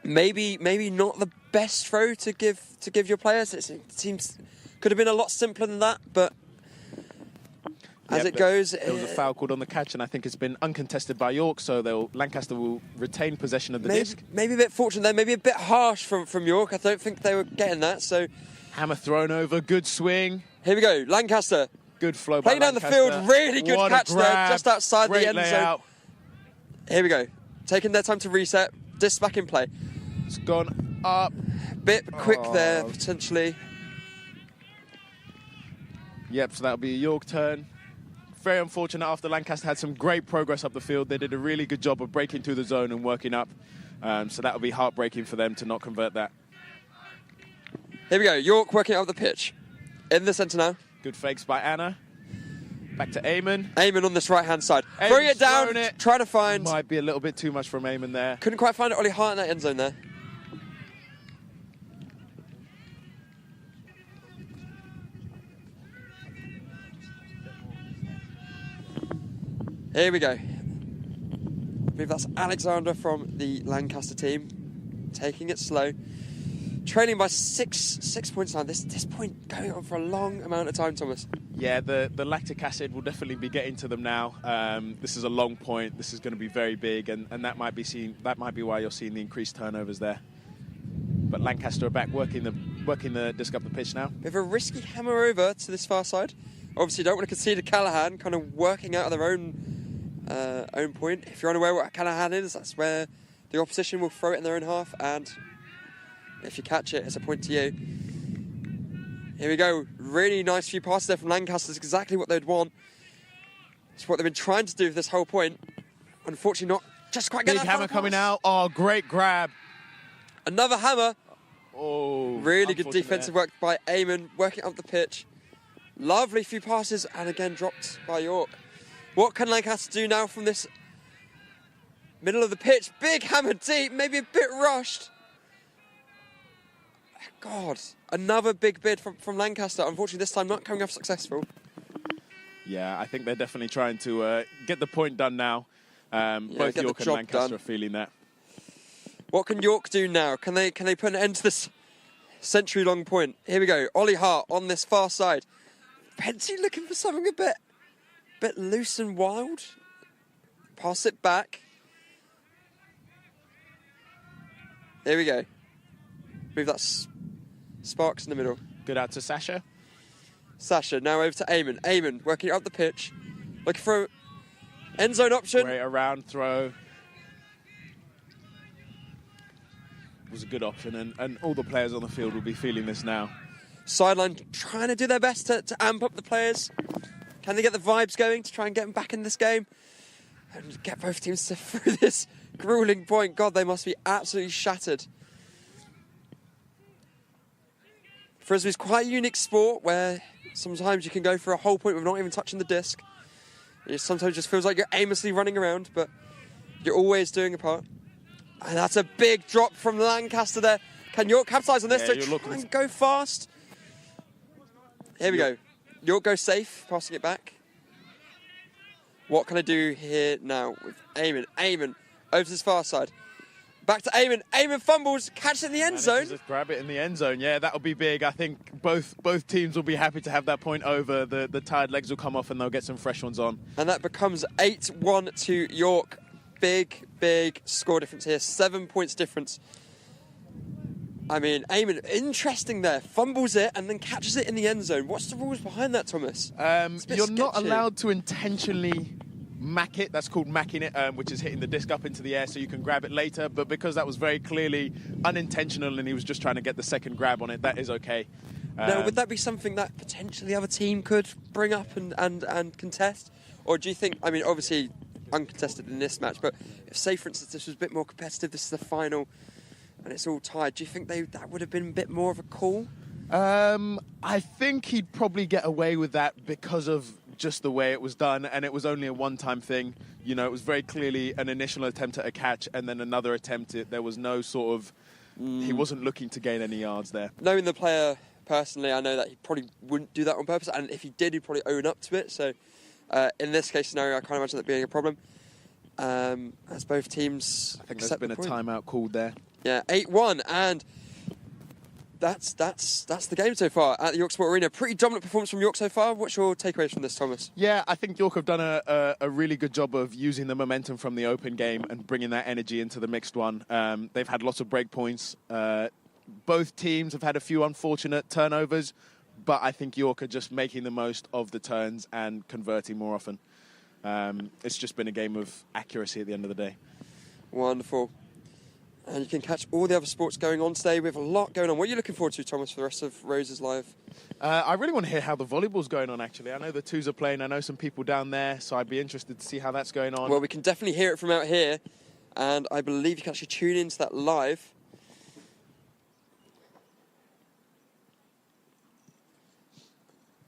S8: Maybe not the best throw to give your players. It seems could have been a lot simpler than that, but as it goes,
S17: there was a foul called on the catch, and I think it's been uncontested by York, so Lancaster will retain possession of the disc.
S8: Maybe a bit fortunate there, maybe a bit harsh from York. I don't think they were getting that. So
S17: hammer thrown over, good swing.
S8: Here we go, Lancaster.
S17: Good flow by
S8: Playing
S17: Lancaster.
S8: down the field, really good
S17: What
S8: catch there, just outside
S17: Great
S8: the end
S17: layout.
S8: zone. Here we go, taking their time to reset. Disc back in play.
S17: It's gone up.
S8: Bit quick there, potentially.
S17: Yep, so that'll be a York turn. Very unfortunate after Lancaster had some great progress up the field. They did a really good job of breaking through the zone and working up. So that'll be heartbreaking for them to not convert that.
S8: Here we go, York working up the pitch. In the centre now.
S17: Good fakes by Anna. Back to Eamon.
S8: Eamon on this right-hand side.
S17: Eamon's
S8: Throwing it down,
S17: thrown it.
S8: trying to find...
S17: Might be a little bit too much from Eamon there.
S8: Couldn't quite find it. Ollie Hart in that end zone there. Here we go. I believe that's Alexander from the Lancaster team, taking it slow. Trailing by six points now. This point going on for a long amount of time, Thomas.
S17: Yeah, the lactic acid will definitely be getting to them now. This is a long point. This is going to be very big, and that might be why you're seeing the increased turnovers there. But Lancaster are back working the disc up the pitch now.
S8: We have a risky hammer over to this far side. Obviously, don't want to concede to Callahan, kind of working out of their own point. If you're unaware what Callahan is, that's where the opposition will throw it in their own half, and if you catch it, it's a point to you. Here we go. Really nice few passes there from Lancaster. It's exactly what they'd want. It's what they've been trying to do for this whole point. Unfortunately, not just quite getting
S17: Big
S8: that
S17: hammer
S8: final
S17: coming
S8: pass.
S17: out. Oh, great grab.
S8: Another hammer.
S17: Oh,
S8: really good
S17: unfortunate
S8: defensive
S17: there.
S8: work by Eamon, working up the pitch. Lovely few passes, and again dropped by York. What can Lancaster do now from this middle of the pitch? Big hammer deep, maybe a bit rushed. God, another big bid from Lancaster. Unfortunately, this time not coming off successful.
S17: Yeah, I think they're definitely trying to get the point done now. Both York and Lancaster are feeling that.
S8: What can York do now? Can they put an end to this century-long point? Here we go. Ollie Hart on this far side. Pensy looking for something a bit loose and wild. Pass it back. Here we go. Move that Sparks in the middle.
S17: Good out to Sasha.
S8: Sasha now over to Eamon. Eamon working up the pitch. Looking for end zone option.
S17: Great around throw. Was a good option, and all the players on the field will be feeling this now.
S8: Sideline trying to do their best to amp up the players. Can they get the vibes going to try and get them back in this game? And get both teams through this grueling point. God, they must be absolutely shattered. Frisbee's quite a unique sport where sometimes you can go for a whole point with not even touching the disc. It sometimes just feels like you're aimlessly running around, but you're always doing a part. And that's a big drop from Lancaster there. Can York capitalise on this?
S17: Yeah,
S8: So try and go fast. Here we go. York goes safe, passing it back. What can I do here now with Eamon? Eamon over to his far side. Back to Eamon. Eamon fumbles, catches it in the end zone.
S17: Just grab it in the end zone. Yeah, that'll be big. I think both teams will be happy to have that point over. The tired legs will come off and they'll get some fresh ones on.
S8: And that becomes 8-1 to York. Big score difference here. 7 points difference. I mean, Eamon, interesting there. Fumbles it and then catches it in the end zone. What's the rules behind that, Thomas?
S17: You're not allowed to intentionally mack it. That's called macking it, which is hitting the disc up into the air so you can grab it later. But because that was very clearly unintentional and he was just trying to get the second grab on it, that is okay.
S8: Now, would that be something that potentially the other team could bring up and contest? Or do you think, I mean, obviously uncontested in this match, but if, say, for instance, this was a bit more competitive, this is the final, and it's all tied, do you think that would have been a bit more of a call?
S17: I think he'd probably get away with that because of just the way it was done, and it was only a one-time thing. You know, it was very clearly an initial attempt at a catch and then another attempt. There was no sort of... He wasn't looking to gain any yards there.
S8: Knowing the player personally, I know that he probably wouldn't do that on purpose, and if he did, he'd probably own up to it. So in this case scenario, I can't imagine that being a problem. As both teams...
S17: I think there's been a timeout called there.
S8: Yeah, 8-1, and that's the game so far at the York Sport Arena. Pretty dominant performance from York so far. What's your takeaways from this, Thomas?
S17: Yeah, I think York have done a really good job of using the momentum from the open game and bringing that energy into the mixed one. They've had lots of break points. Both teams have had a few unfortunate turnovers, but I think York are just making the most of the turns and converting more often. It's just been a game of accuracy at the end of the day.
S8: Wonderful. And you can catch all the other sports going on today. We have a lot going on. What are you looking forward to, Thomas, for the rest of Roses Live?
S17: I really want to hear how the volleyball's going on, actually. I know the twos are playing. I know some people down there, so I'd be interested to see how that's going on.
S8: Well, we can definitely hear it from out here, and I believe you can actually tune into that live.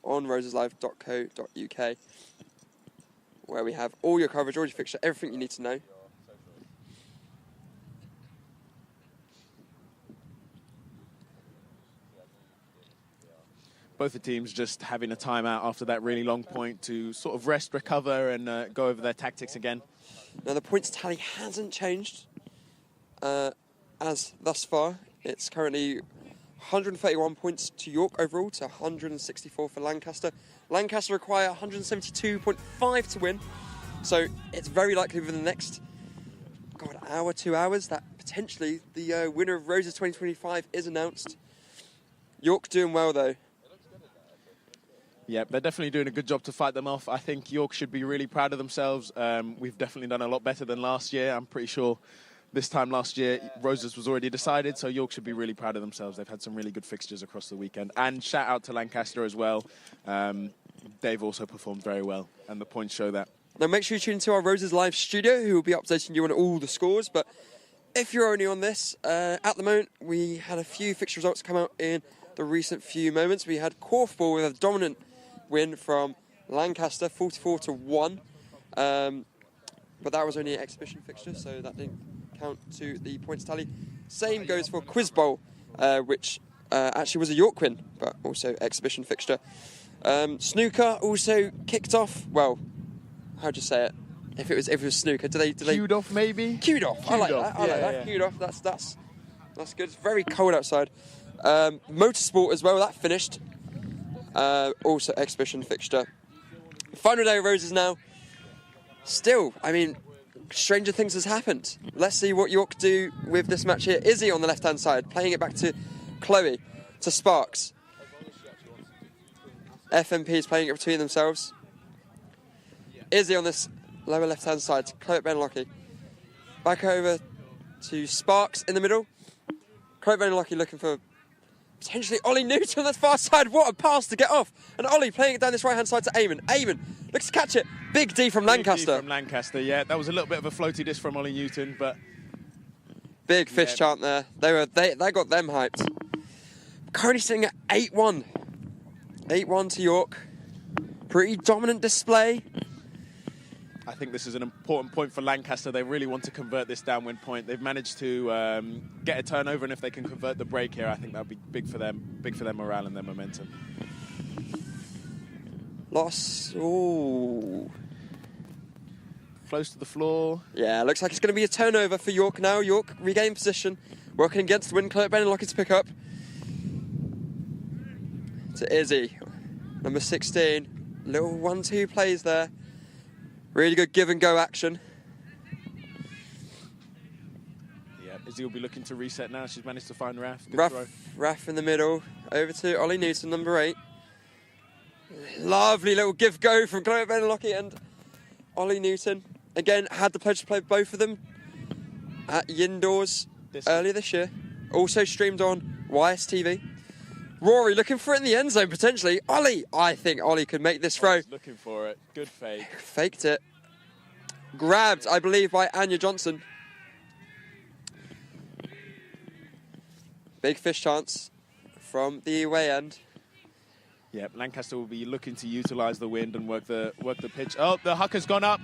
S8: On roseslive.co.uk, where we have all your coverage, all your fixture, everything you need to know.
S17: Both the teams just having a timeout after that really long point to sort of rest, recover, and go over their tactics again.
S8: Now, the points tally hasn't changed as thus far. It's currently 131 points to York overall to 164 for Lancaster. Lancaster require 172.5 to win. So it's very likely within the next, hour, 2 hours, that potentially the winner of Roses 2025 is announced. York doing well, though.
S17: Yeah, they're definitely doing a good job to fight them off. I think York should be really proud of themselves. We've definitely done a lot better than last year. I'm pretty sure this time last year, Roses was already decided, so York should be really proud of themselves. They've had some really good fixtures across the weekend. And shout out to Lancaster as well. They've also performed very well, and the points show that.
S8: Now, make sure you tune into our Roses Live studio, who will be updating you on all the scores. But if you're only on this, at the moment, we had a few fixture results come out in the recent few moments. We had Korfball with a dominant win from Lancaster, 44-1. But that was only an exhibition fixture, so that didn't count to the points tally. Same goes for Quiz Bowl, which actually was a York win, but also exhibition fixture. Snooker also kicked off. Well, how'd you say it? If it was snooker, did they
S17: queued off maybe?
S8: Queued off. I like that. I like that. Queued off. That's good. It's very cold outside. Motorsport as well. That finished. Also exhibition fixture. Final day of Roses now. Still, I mean, stranger things has happened. Let's see what York do with this match here. Izzy on the left-hand side, playing it back to Chloe, to Sparks. FMP is playing it between themselves. Izzy on this lower left-hand side to Chloe Benlockie. Back over to Sparks in the middle. Chloe Benlockie looking for potentially Ollie Newton on the far side. What a pass to get off. And Ollie playing it down this right-hand side to Eamon. Eamon looks to catch it. Big D from Lancaster.
S17: Big D from Lancaster, yeah. That was a little bit of a floaty disc from Ollie Newton, but...
S8: Big fish chant there. They got them hyped. Currently sitting at 8-1. 8-1 to York. Pretty dominant display.
S17: I think this is an important point for Lancaster. They really want to convert this downwind point. They've managed to get a turnover, and if they can convert the break here, I think that'll be big for them. Big for their morale and their momentum.
S8: Loss. Ooh.
S17: close to the floor.
S8: Yeah, looks like it's going to be a turnover for York now. York regain position, working against the wind. Claire Bailrigg to pick up. To Izzy, number 16. Little 1-2 plays there. Really good give and go action.
S17: Yeah, Izzy will be looking to reset now. She's managed to find Raf. Good throw.
S8: Raf in the middle. Over to Ollie Newton, number 8. Lovely little give go from Chloe Bailrigg and Ollie Newton. Again, had the pleasure to play both of them at Yindoors earlier this year. Also streamed on YSTV. Rory looking for it in the end zone potentially. Ollie, I think Ollie could make this throw.
S17: Looking for it. Good fake.
S8: Faked it. Grabbed, I believe, by Anya Johnson. Big fish chance from the away end.
S17: Yeah, Lancaster will be looking to utilise the wind and work the pitch. Oh, the hucker's gone up.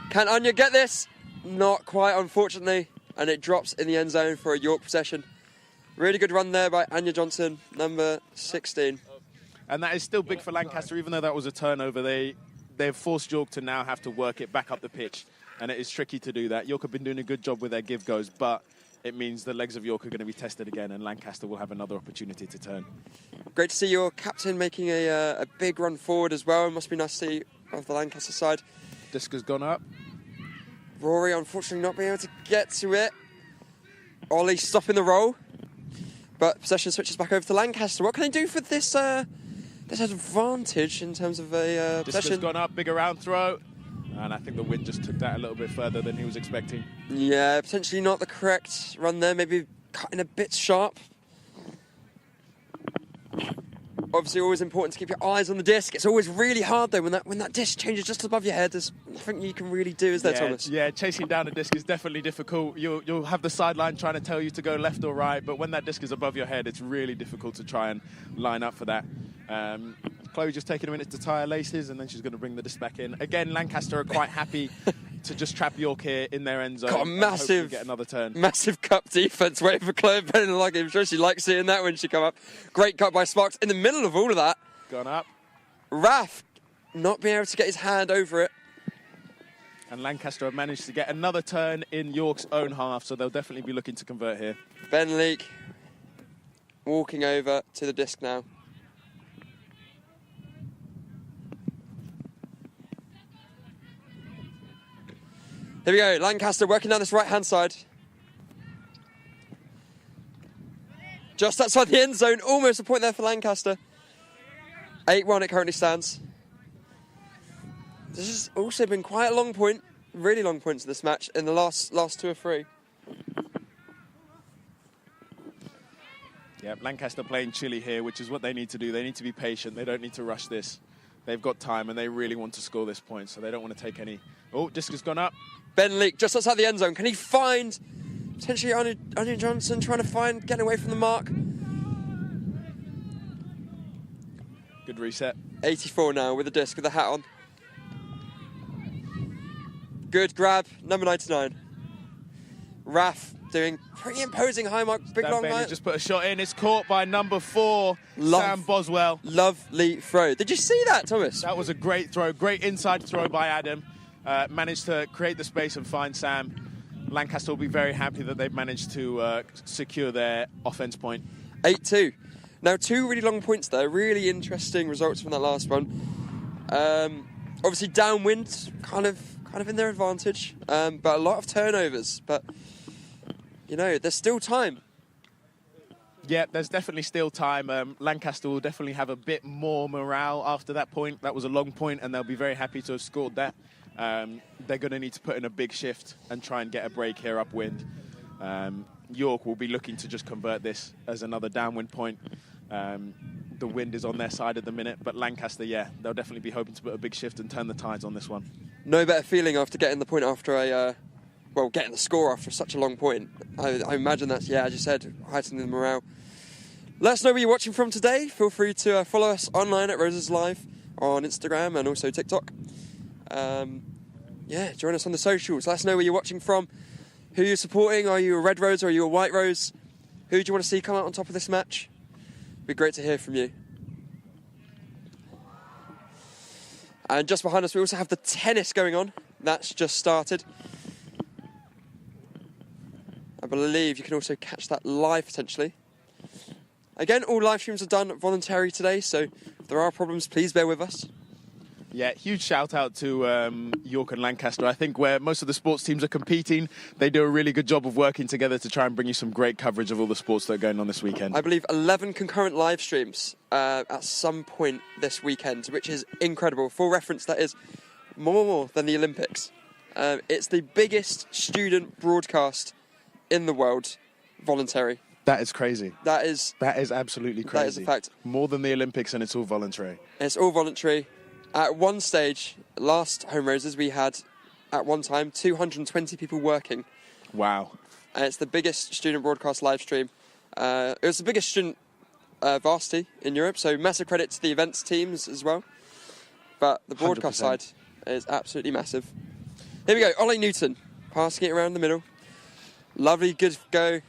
S8: Can Anya get this? Not quite, unfortunately. And it drops in the end zone for a York possession. Really good run there by Anya Johnson, number 16.
S17: And that is still big for Lancaster, even though that was a turnover. They've forced York to now have to work it back up the pitch. And it is tricky to do that. York have been doing a good job with their give goes, but it means the legs of York are going to be tested again, and Lancaster will have another opportunity to turn.
S8: Great to see your captain making a big run forward as well. It must be nice to see of the Lancaster side.
S17: Disc has gone up.
S8: Rory, unfortunately, not being able to get to it. Ollie stopping the roll. But possession switches back over to Lancaster. What can they do for this advantage in terms of a
S17: Disc has
S8: possession?
S17: gone up, big around throw. And I think the wind just took that a little bit further than he was expecting.
S8: Yeah, potentially not the correct run there. Maybe cutting a bit sharp. Obviously, always important to keep your eyes on the disc. It's always really hard though when that disc changes just above your head. There's nothing you can really do, is there, Thomas?
S17: Yeah, chasing down a disc is definitely difficult. You'll have the sideline trying to tell you to go left or right, but when that disc is above your head, it's really difficult to try and line up for that. Chloe just taking a minute to tie her laces, and then she's going to bring the disc back in. Again, Lancaster are quite happy to just trap York here in their end zone.
S8: Got a massive,
S17: get another turn.
S8: Massive cup defense waiting for Chloe Bailrigg. I'm sure she likes seeing that when she come up. Great cut by Sparks in the middle of all of that.
S17: Gone up.
S8: Raf not being able to get his hand over it.
S17: And Lancaster have managed to get another turn in York's own half, so they'll definitely be looking to convert here.
S8: Bailrigg walking over to the disc now. Here we go, Lancaster working down this right-hand side. Just outside the end zone, almost a point there for Lancaster. 8-1 it currently stands. This has also been quite a long point, really long points in this match in the last 2 or 3.
S17: Yeah, Lancaster playing chilly here, which is what they need to do. They need to be patient. They don't need to rush this. They've got time, and they really want to score this point, so they don't want to take any... Oh, disc has gone up.
S8: Bailrigg just outside the end zone. Can he find potentially Anya Johnson trying to getting away from the mark?
S17: Good reset.
S8: 84 now with the disc, with the hat on. Good grab, number 99. Raf doing pretty imposing high mark, big long line.
S17: Just put a shot in. It's caught by number 4, Sam Boswell.
S8: Lovely throw. Did you see that, Thomas?
S17: That was a great throw. Great inside throw by Adam. Managed to create the space and find Sam. Lancaster will be very happy that they've managed to secure their offense point.
S8: 8-2. Now, 2 really long points there. Really interesting results from that last one. Obviously, downwind, kind of in their advantage, but a lot of turnovers. But you know, there's still time.
S17: Yeah, there's definitely still time. Lancaster will definitely have a bit more morale after that point. That was a long point, and they'll be very happy to have scored that. They're going to need to put in a big shift and try and get a break here upwind. York will be looking to just convert this as another downwind point. The wind is on their side at the minute, but Lancaster, yeah, they'll definitely be hoping to put a big shift and turn the tides on this one.
S8: No better feeling after getting the point after getting the score after such a long point. I imagine that's, yeah, as you said, heightening the morale. Let us know where you're watching from today. Feel free to follow us online at Roses Live on Instagram and also TikTok. Join us on the socials. Let us know where you're watching from, who you're supporting. Are you a Red Rose or are you a White Rose? Who do you want to see come out on top of this match? It'd be great to hear from you. And just behind us, we also have the tennis going on. That's just started. I believe you can also catch that live potentially. Again, all live streams are done voluntary today, so if there are problems, please bear with us.
S17: Yeah, huge shout out to York and Lancaster. I think where most of the sports teams are competing, they do a really good job of working together to try and bring you some great coverage of all the sports that are going on this weekend.
S8: I believe 11 concurrent live streams at some point this weekend, which is incredible. For reference, that is more than the Olympics. It's the biggest student broadcast in the world, voluntary.
S17: That is crazy.
S8: That is
S17: absolutely crazy.
S8: That is a fact.
S17: More than the Olympics, and it's all voluntary.
S8: It's all voluntary. At one stage, last Home Roses, we had, at one time, 220 people working.
S17: Wow.
S8: And it's the biggest student broadcast live stream. It was the biggest student varsity in Europe, so massive credit to the events teams as well. But the broadcast
S17: 100%.
S8: side is absolutely massive. Here we go, Ollie Newton, passing it around the middle. Lovely, good go.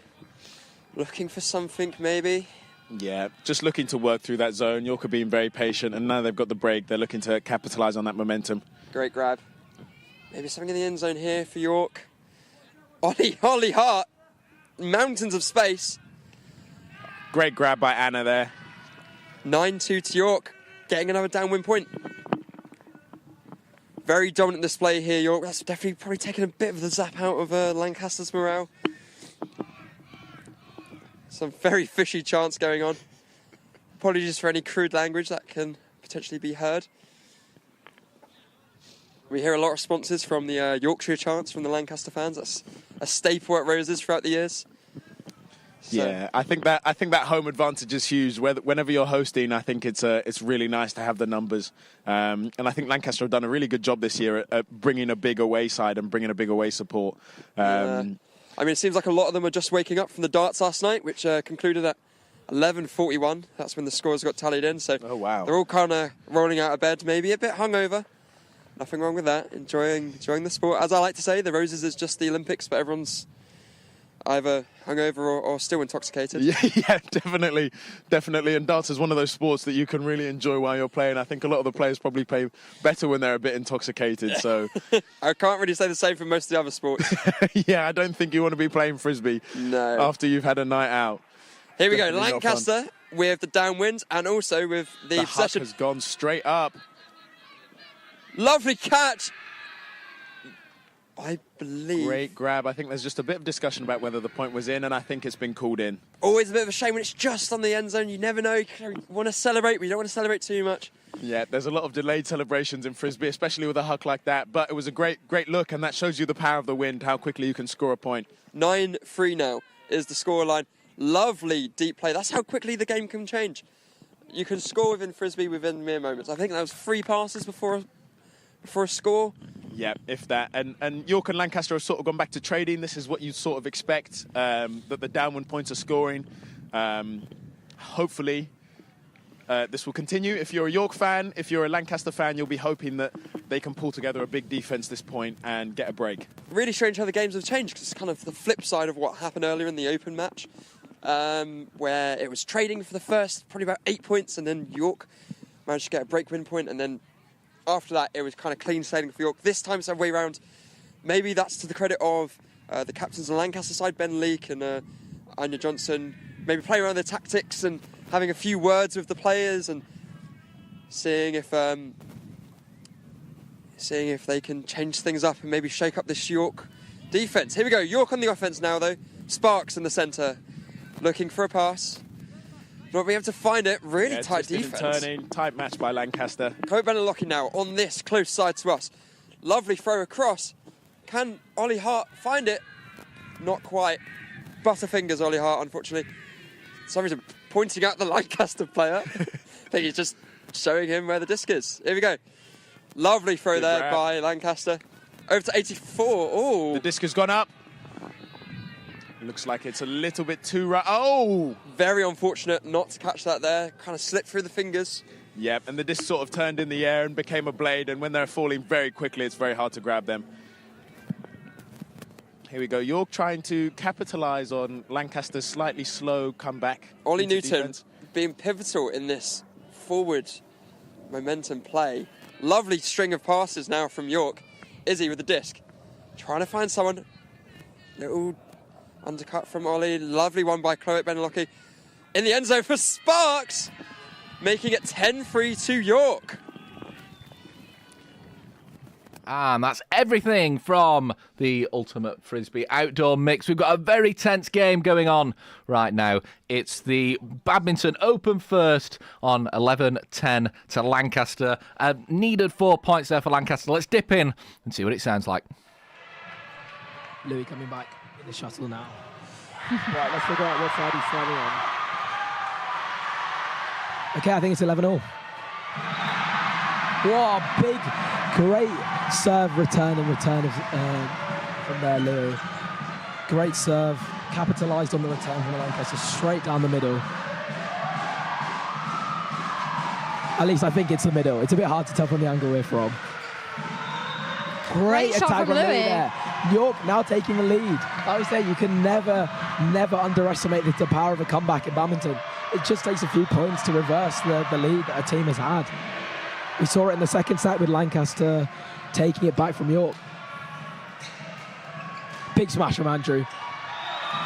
S8: Looking for something, maybe.
S17: Yeah, just looking to work through that zone. York are being very patient, and now they've got the break. They're looking to capitalise on that momentum.
S8: Great grab. Maybe something in the end zone here for York. Ollie Hart. Mountains of space.
S17: Great grab by Anna there.
S8: 9-2 to York. Getting another downwind point. Very dominant display here, York. That's definitely probably taken a bit of the zap out of Lancaster's morale. Some very fishy chants going on. Apologies for any crude language that can potentially be heard. We hear a lot of responses from the Yorkshire chants from the Lancaster fans. That's a staple at Roses throughout the years. So.
S17: Yeah, I think that home advantage is huge. Whenever you're hosting, I think it's really nice to have the numbers. And I think Lancaster have done a really good job this year at bringing a big away side and bringing a big away support.
S8: I mean, it seems like a lot of them are just waking up from the darts last night, which concluded at 11:41. That's when the scores got tallied in. So
S17: oh, wow.
S8: They're all kind of rolling out of bed, maybe a bit hungover. Nothing wrong with that. Enjoying the sport. As I like to say, the Roses is just the Olympics, but everyone's either hungover or still intoxicated.
S17: Yeah, definitely. And darts is one of those sports that you can really enjoy while you're playing. I think a lot of the players probably play better when they're a bit intoxicated. So
S8: I can't really say the same for most of the other sports.
S17: Yeah, I don't think you want to be playing frisbee after you've had a night out.
S8: Here we go,
S17: Definitely
S8: Lancaster with the downwind and also with the possession.
S17: Huck has gone straight up.
S8: Lovely catch. I believe.
S17: Great grab. I think there's just a bit of discussion about whether the point was in, and I think it's been called in.
S8: Always a bit of a shame when it's just on the end zone. You never know. You want to celebrate, but you don't want to celebrate too much.
S17: Yeah, there's a lot of delayed celebrations in frisbee, especially with a huck like that. But it was a great look, and that shows you the power of the wind, how quickly you can score a point.
S8: 9-3 now is the scoreline. Lovely deep play. That's how quickly the game can change. You can score within frisbee within mere moments. I think that was 3 passes before a score.
S17: Yeah, if that. And York and Lancaster have sort of gone back to trading. This is what you sort of expect, that the downwind points are scoring. Hopefully, this will continue. If you're a York fan, if you're a Lancaster fan, you'll be hoping that they can pull together a big defence this point and get a break.
S8: Really strange how the games have changed, because it's kind of the flip side of what happened earlier in the Open match, where it was trading for the first probably about 8 points, and then York managed to get a break win point, and then after that, it was kind of clean sailing for York. This time it's the other way around. Maybe that's to the credit of the captains on the Lancaster side, Ben Leake and Anya Johnson, maybe playing around their tactics and having a few words with the players and seeing if they can change things up and maybe shake up this York defence. Here we go, York on the offence now though. Sparks in the centre, looking for a pass. Not being able to find it. Really tight defence.
S17: Turning, tight match by Lancaster.
S8: Kobe Benelocki now on this close side to us. Lovely throw across. Can Ollie Hart find it? Not quite. Butterfingers Ollie Hart, unfortunately. For some reason, pointing at the Lancaster player. I think he's just showing him where the disc is. Here we go. Lovely throw
S17: Good
S8: there
S17: grab.
S8: by Lancaster. Over to 84. Oh,
S17: The disc has gone up. Looks like it's a little bit too right. Oh!
S8: Very unfortunate not to catch that there. Kind of slipped through the fingers.
S17: Yep, and the disc sort of turned in the air and became a blade, and when they're falling very quickly, it's very hard to grab them. Here we go. York trying to capitalise on Lancaster's slightly slow comeback.
S8: Ollie
S17: into
S8: Newton
S17: defence.
S8: being pivotal in this forward momentum play. Lovely string of passes now from York. Izzy with the disc. Trying to find someone. Little undercut from Ollie. Lovely one by Chloe Benelocki. In the end zone for Sparks. Making it 10-3 to York.
S7: And that's everything from the Ultimate Frisbee Outdoor Mix. We've got a very tense game going on right now. It's the Badminton Open first on 11-10 to Lancaster. Needed 4 points there for Lancaster. Let's dip in and see what it sounds like.
S18: Louis coming back in the shuttle now. Right, let's figure out what side he's standing on. Okay, I think it's 11-all. What a big, great serve return from there, Louis. Great serve, capitalised on the return from Lancaster, straight down the middle. At least I think it's the middle. It's a bit hard to tell from the angle we're from. Great
S19: shot
S18: attack
S19: from
S18: from Louis
S19: Louis.
S18: there. York now taking the lead. Like I say, you can never underestimate the power of a comeback in badminton. It just takes a few points to reverse the lead that a team has had. We saw it in the second set with Lancaster taking it back from York. Big smash from Andrew.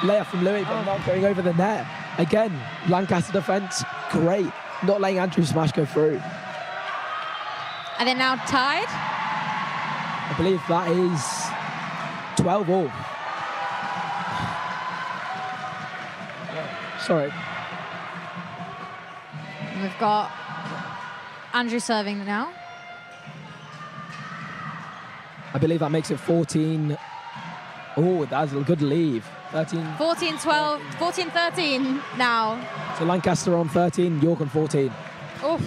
S18: Layup from Louis, but not going over the net. Again, Lancaster defence, great. Not letting Andrew's smash go through.
S19: Are they now tied?
S18: I believe that is 12-all. Sorry.
S19: And we've got Andrew serving now.
S18: I believe that makes it 14. Oh, that's a good leave. 13.
S19: 14-12, 14-13 now.
S18: So Lancaster on 13, York on 14.
S19: Oof.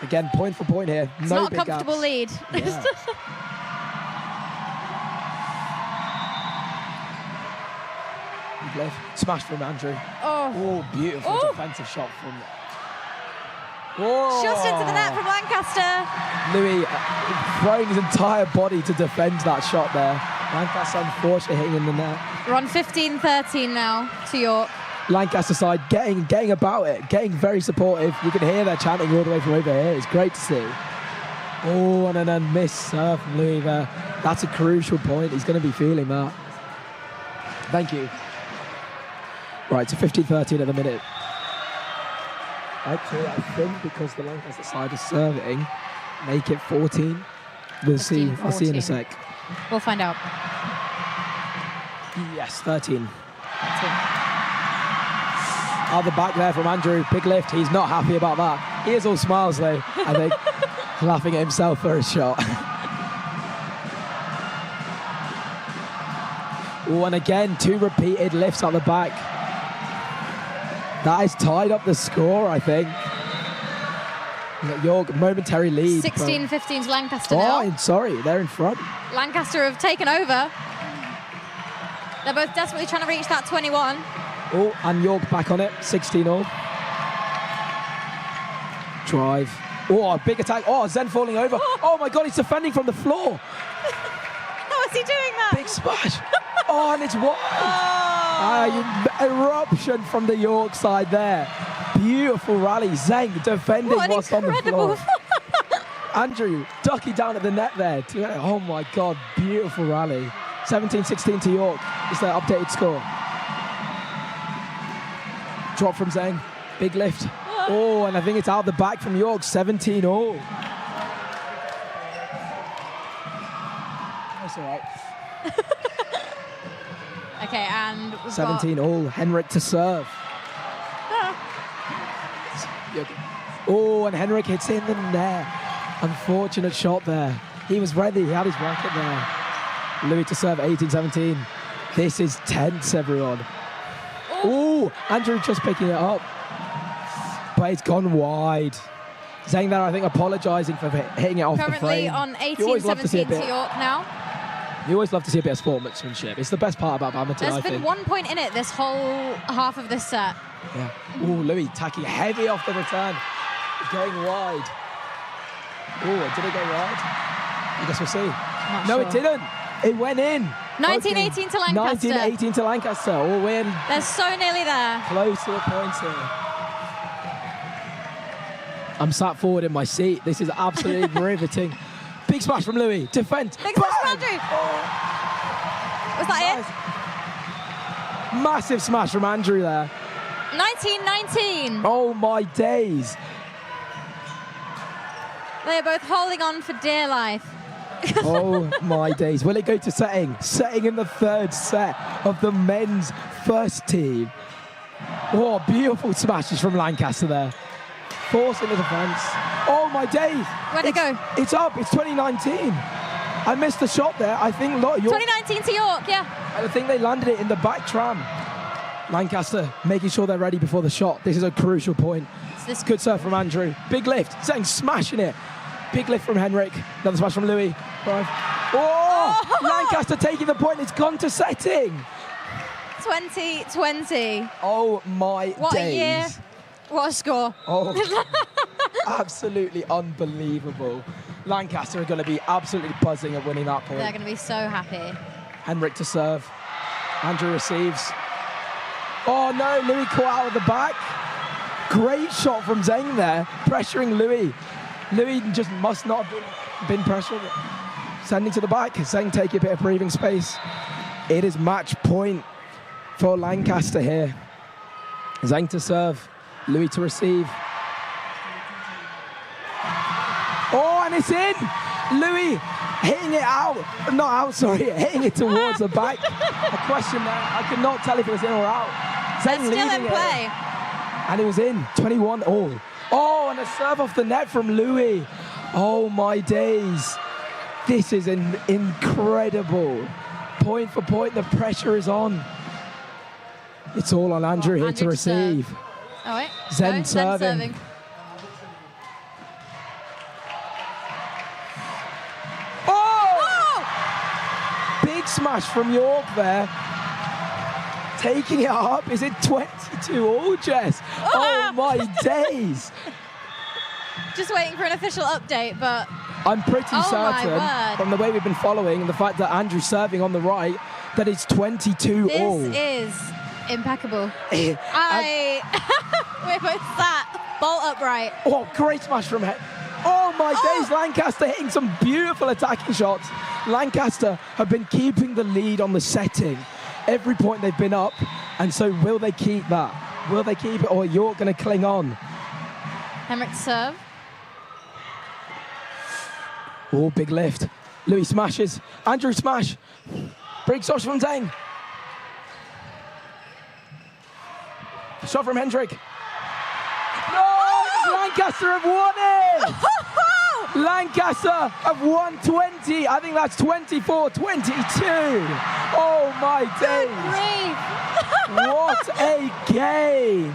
S18: Again, point for point here.
S19: It's
S18: no
S19: not a
S18: big
S19: comfortable
S18: gaps.
S19: lead.
S18: Yeah. Smash from Andrew.
S19: Oh,
S18: beautiful defensive shot from. Oh.
S19: Just into the net from Lancaster.
S18: Louis throwing his entire body to defend that shot there. Lancaster unfortunately hitting in the net.
S19: We're on 15-13 now to York.
S18: Lancaster side getting about it, getting very supportive. You can hear their chanting all the way from over here. It's great to see. Oh, and then miss serve from Louis there. That's a crucial point. He's going to be feeling that. Thank you. Right, so 15-13 at the minute. Actually, I think because the Lancaster side is serving, make it 14. We'll see. I'll see in a sec.
S19: We'll find out.
S18: Yes, 13. Out the back there from Andrew. Big lift. He's not happy about that. He is all smiles though, I think. Laughing at himself for his shot. Oh, and again, 2 repeated lifts out the back. That has tied up the score, I think. York, momentary lead.
S19: 16-15 to Lancaster
S18: Oh,
S19: now.
S18: I'm sorry, they're in front.
S19: Lancaster have taken over. They're both desperately trying to reach that 21.
S18: Oh, and York back on it, 16-all. Drive. Oh, a big attack. Oh, Zen falling over. Oh my God, he's defending from the floor.
S19: How is he doing that?
S18: Big splash. Oh, and it's wide. Eruption from the York side there. Beautiful rally. Zeng defending what's on the floor. Andrew ducking down at the net there. Oh my God, beautiful rally. 17-16 to York is their updated score. Drop from Zeng. Big lift. Oh, and I think it's out the back from York. 17-all. That's all right.
S19: Okay, and we've
S18: 17-all. Henrik to serve. Oh, and Henrik hits in the net. Unfortunate shot there. He was ready. He had his racket there. Louis to serve, 18-17. This is tense, everyone. Oh, Andrew just picking it up. But it's gone wide. Zeng there, I think, apologising for hitting it off the
S19: currently
S18: frame.
S19: on
S18: You always love to see a
S19: 18-17
S18: bit-
S19: to York now.
S18: You always love to see a bit of sportsmanship. It's the best part about badminton, I
S19: There's been
S18: think.
S19: 1 point in it this whole half of this set.
S18: Yeah. Oh, Louis tacking heavy off the return. Going wide. Oh, did it go wide? I guess we'll see. No, it didn't. It went in.
S19: 19-18 to Lancaster.
S18: 19-18 to Lancaster. All win.
S19: They're so nearly there.
S18: Close to the points here. I'm sat forward in my seat. This is absolutely riveting. Big smash from Louis. Defense.
S19: Big smash from Andrew. Was that
S18: it? Massive smash from Andrew there.
S19: 19-19.
S18: Oh my days.
S19: They are both holding on for dear life.
S18: Oh my days. Will it go to setting? Setting in the third set of the men's first team. Oh, beautiful smashes from Lancaster there. Forcing the defense. Oh my days.
S19: Where'd it go?
S18: It's up. It's 2019. I missed the shot there. I think York.
S19: 2019 to York, yeah.
S18: I think they landed it in the back tram. Lancaster making sure they're ready before the shot. This is a crucial point.
S19: This
S18: good serve from Andrew. Big lift. Setting smashing it. Big lift from Henrik. Another smash from Louis. Oh! Lancaster taking the point. It's gone to setting.
S19: 2020.
S18: Oh my
S19: What
S18: days.
S19: a year. What a score.
S18: Oh, absolutely unbelievable. Lancaster are going to be absolutely buzzing at winning that point.
S19: They're going to be so happy.
S18: Henrik to serve. Andrew receives. Oh no, Louis caught out of the back. Great shot from Zheng there, pressuring Louis. Louis just must not have been pressured. Sending to the back, Zheng taking a bit of breathing space. It is match point for Lancaster here. Zheng to serve, Louis to receive. Oh, and it's in! Louis hitting it out. Not out, sorry, hitting it towards the back. A question there. I could not tell if it was in or out. Zheng
S19: Still
S18: leading
S19: in play.
S18: And it was in, 21 all. Oh, and a serve off the net from Louis. Oh my days. This is incredible. Point for point, the pressure is on. It's all on Andrew here to receive.
S19: Oh, wait.
S18: Zen
S19: No,
S18: serving.
S19: Oh!
S18: Big smash from York there. Taking it up. Is it 22 all, Jess? Oh my days.
S19: Just waiting for an official update, but
S18: I'm pretty
S19: Oh, my
S18: certain
S19: word.
S18: from the way we've been following and the fact that Andrew's serving on the right that it's 22 all.
S19: this is impeccable.
S18: Eh,
S19: We're both sat bolt upright.
S18: Oh, great smash from him. Oh my days, Lancaster hitting some beautiful attacking shots. Lancaster have been keeping the lead on the setting. Every point they've been up, and so will they keep that? Will they keep it, or are York going to cling on?
S19: Henrik to serve.
S18: Oh, big lift. Louis smashes. Andrew smash. Big shot from Zheng. Shot from Hendrik. No! Lancaster have won it! Lancaster have won 20. I think that's 24-22. Oh my days. What a game.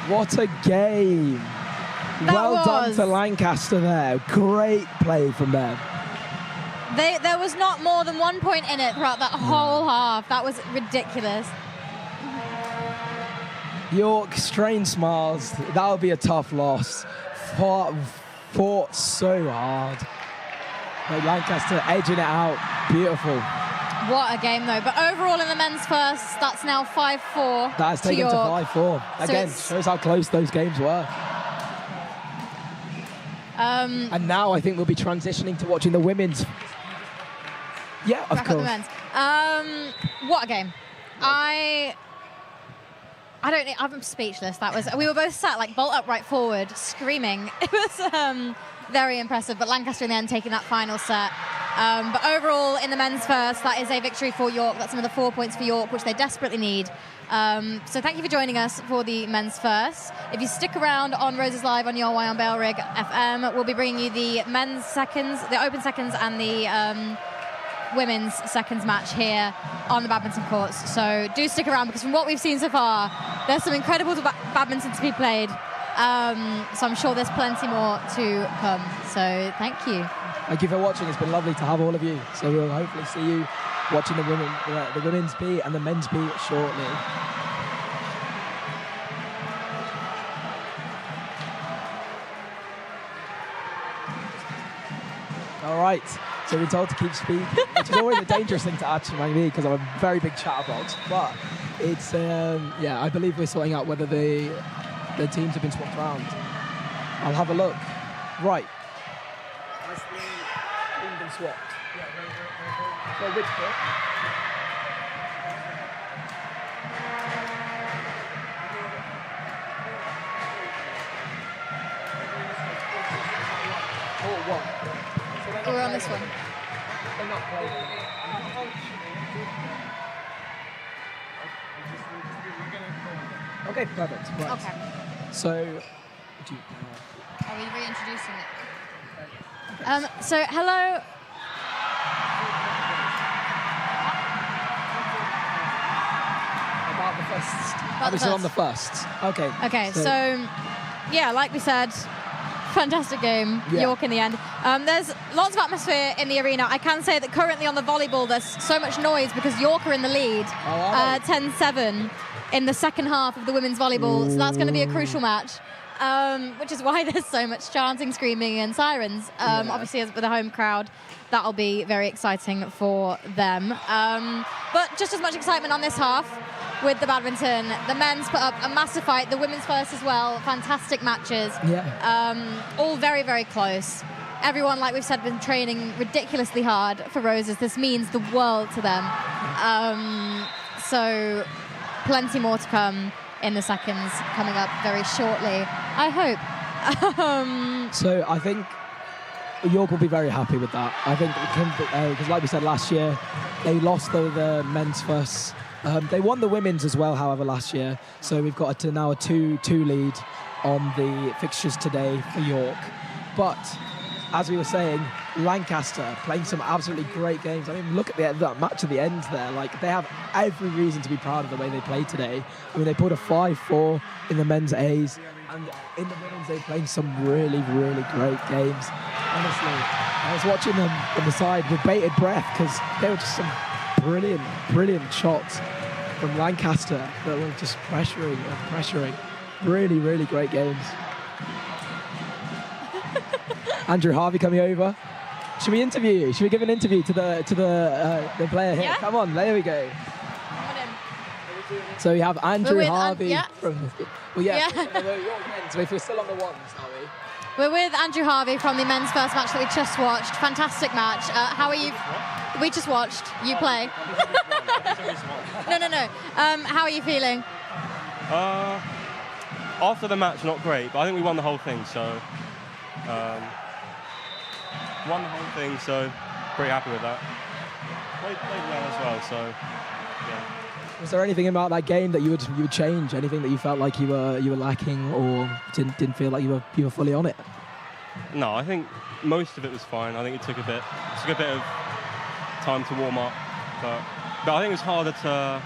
S18: What a game. Well done to Lancaster there. Great play from them.
S19: There was not more than 1 point in it throughout that whole half. That was ridiculous.
S18: York, strained smiles. That'll be a tough loss. Fought so hard. But Lancaster edging it out. Beautiful.
S19: What a game, though. But overall in the men's first, that's now 5-4.
S18: That's
S19: to
S18: taken to
S19: York.
S18: 5-4. Again, shows how close those games were. And now I think we'll be transitioning to watching the women's. Yeah, of
S19: Back up the
S18: course.
S19: men's. What a game. I don't know. I'm speechless. We were both sat like bolt upright forward, screaming. It was very impressive. But Lancaster in the end taking that final set. But overall, in the men's first, that is a victory for York. That's another 4 points for York, which they desperately need. So thank you for joining us for the men's first. If you stick around on Roses Live on your way on Bailrigg FM, we'll be bringing you the men's seconds, the open seconds, and the women's seconds match here on the badminton courts. So do stick around, because from what we've seen so far, there's some incredible badminton to be played. So I'm sure there's plenty more to come. So thank you.
S18: Thank you for watching. It's been lovely to have all of you. So we'll hopefully see you watching the women's beat and the men's beat shortly. All right. So we're told to keep speed, which is always a dangerous thing to add to me because I'm a very big chatterbox. But it's I believe we're sorting out whether the teams have been swapped around. I'll have a look. Right. Has the been swapped? So which bit? Oh, what?
S19: We're on this one.
S18: They're not playing. Okay, perfect. Right.
S19: Okay.
S18: So,
S19: Are we reintroducing it? So, hello.
S18: About the first.
S19: About the
S18: Still on
S19: first.
S18: the first. Okay.
S19: Okay, so yeah, like we said, fantastic game,
S18: Yeah.
S19: York in the end. There's lots of atmosphere in the arena. I can say that currently on the volleyball there's so much noise because York are in the lead, 10-7 in the second half of the women's volleyball. So that's going to be a crucial match, which is why there's so much chanting, screaming and sirens. Obviously, as with a home crowd, that'll be very exciting for them. But just as much excitement on this half with the badminton. The men's put up a massive fight, the women's first as well. Fantastic matches. All very, very close. Everyone, like we've said, been training ridiculously hard for Roses. This means the world to them. So plenty more to come in the seconds coming up very shortly, I hope.
S18: So I think York will be very happy with that. I think because like we said last year, they lost the men's first. They won the women's as well, however, last year. So we've got now a 2-2 lead on the fixtures today for York. But as we were saying, Lancaster playing some absolutely great games. I mean, look at that match at the end there. Like, they have every reason to be proud of the way they played today. I mean, they pulled a 5-4 in the men's A's, and in the women's they played some really, really great games. Honestly, I was watching them on the side with bated breath because they were just some brilliant, brilliant shots from Lancaster that were just pressuring and pressuring. Really, really great games. Andrew Harvey coming over. Should we interview you? Should we give an interview to the player here?
S19: Yeah.
S18: Come on, there we go. So we have Andrew Harvey from. Well, yeah. So if we're still on the ones, are we?
S19: We're with Andrew Harvey from the men's first match that we just watched. Fantastic match. How are you? We just watched you play. No. How are you feeling?
S20: After the match, not great, but I think we won the whole thing, so pretty happy with that. Played well as well, so yeah.
S18: Was there anything about that game that you would change? Anything that you felt like you were lacking, or didn't feel like you were fully on it?
S20: No, I think most of it was fine. I think it took a bit of time to warm up, but I think it was harder to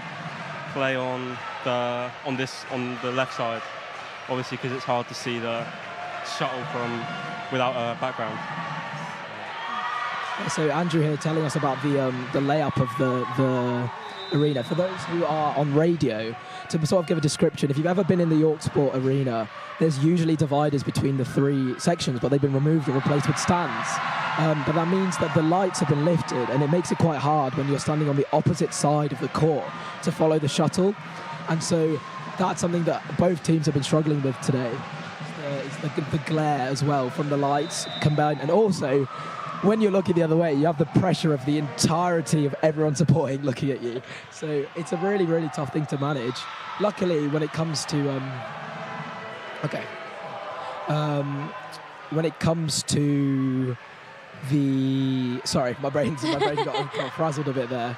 S20: play on the left side, obviously, because it's hard to see the shuttle from without a background.
S18: So Andrew here telling us about the layup of the arena. For those who are on radio, to sort of give a description, if you've ever been in the York Sport Arena, there's usually dividers between the three sections, but they've been removed and replaced with stands. But that means that the lights have been lifted, and it makes it quite hard when you're standing on the opposite side of the court to follow the shuttle. And so that's something that both teams have been struggling with today. It's the glare as well from the lights combined, and also when you're looking the other way, you have the pressure of the entirety of everyone supporting looking at you. So it's a really, really tough thing to manage. Luckily, when it comes to when it comes to the my brain got frazzled a bit there.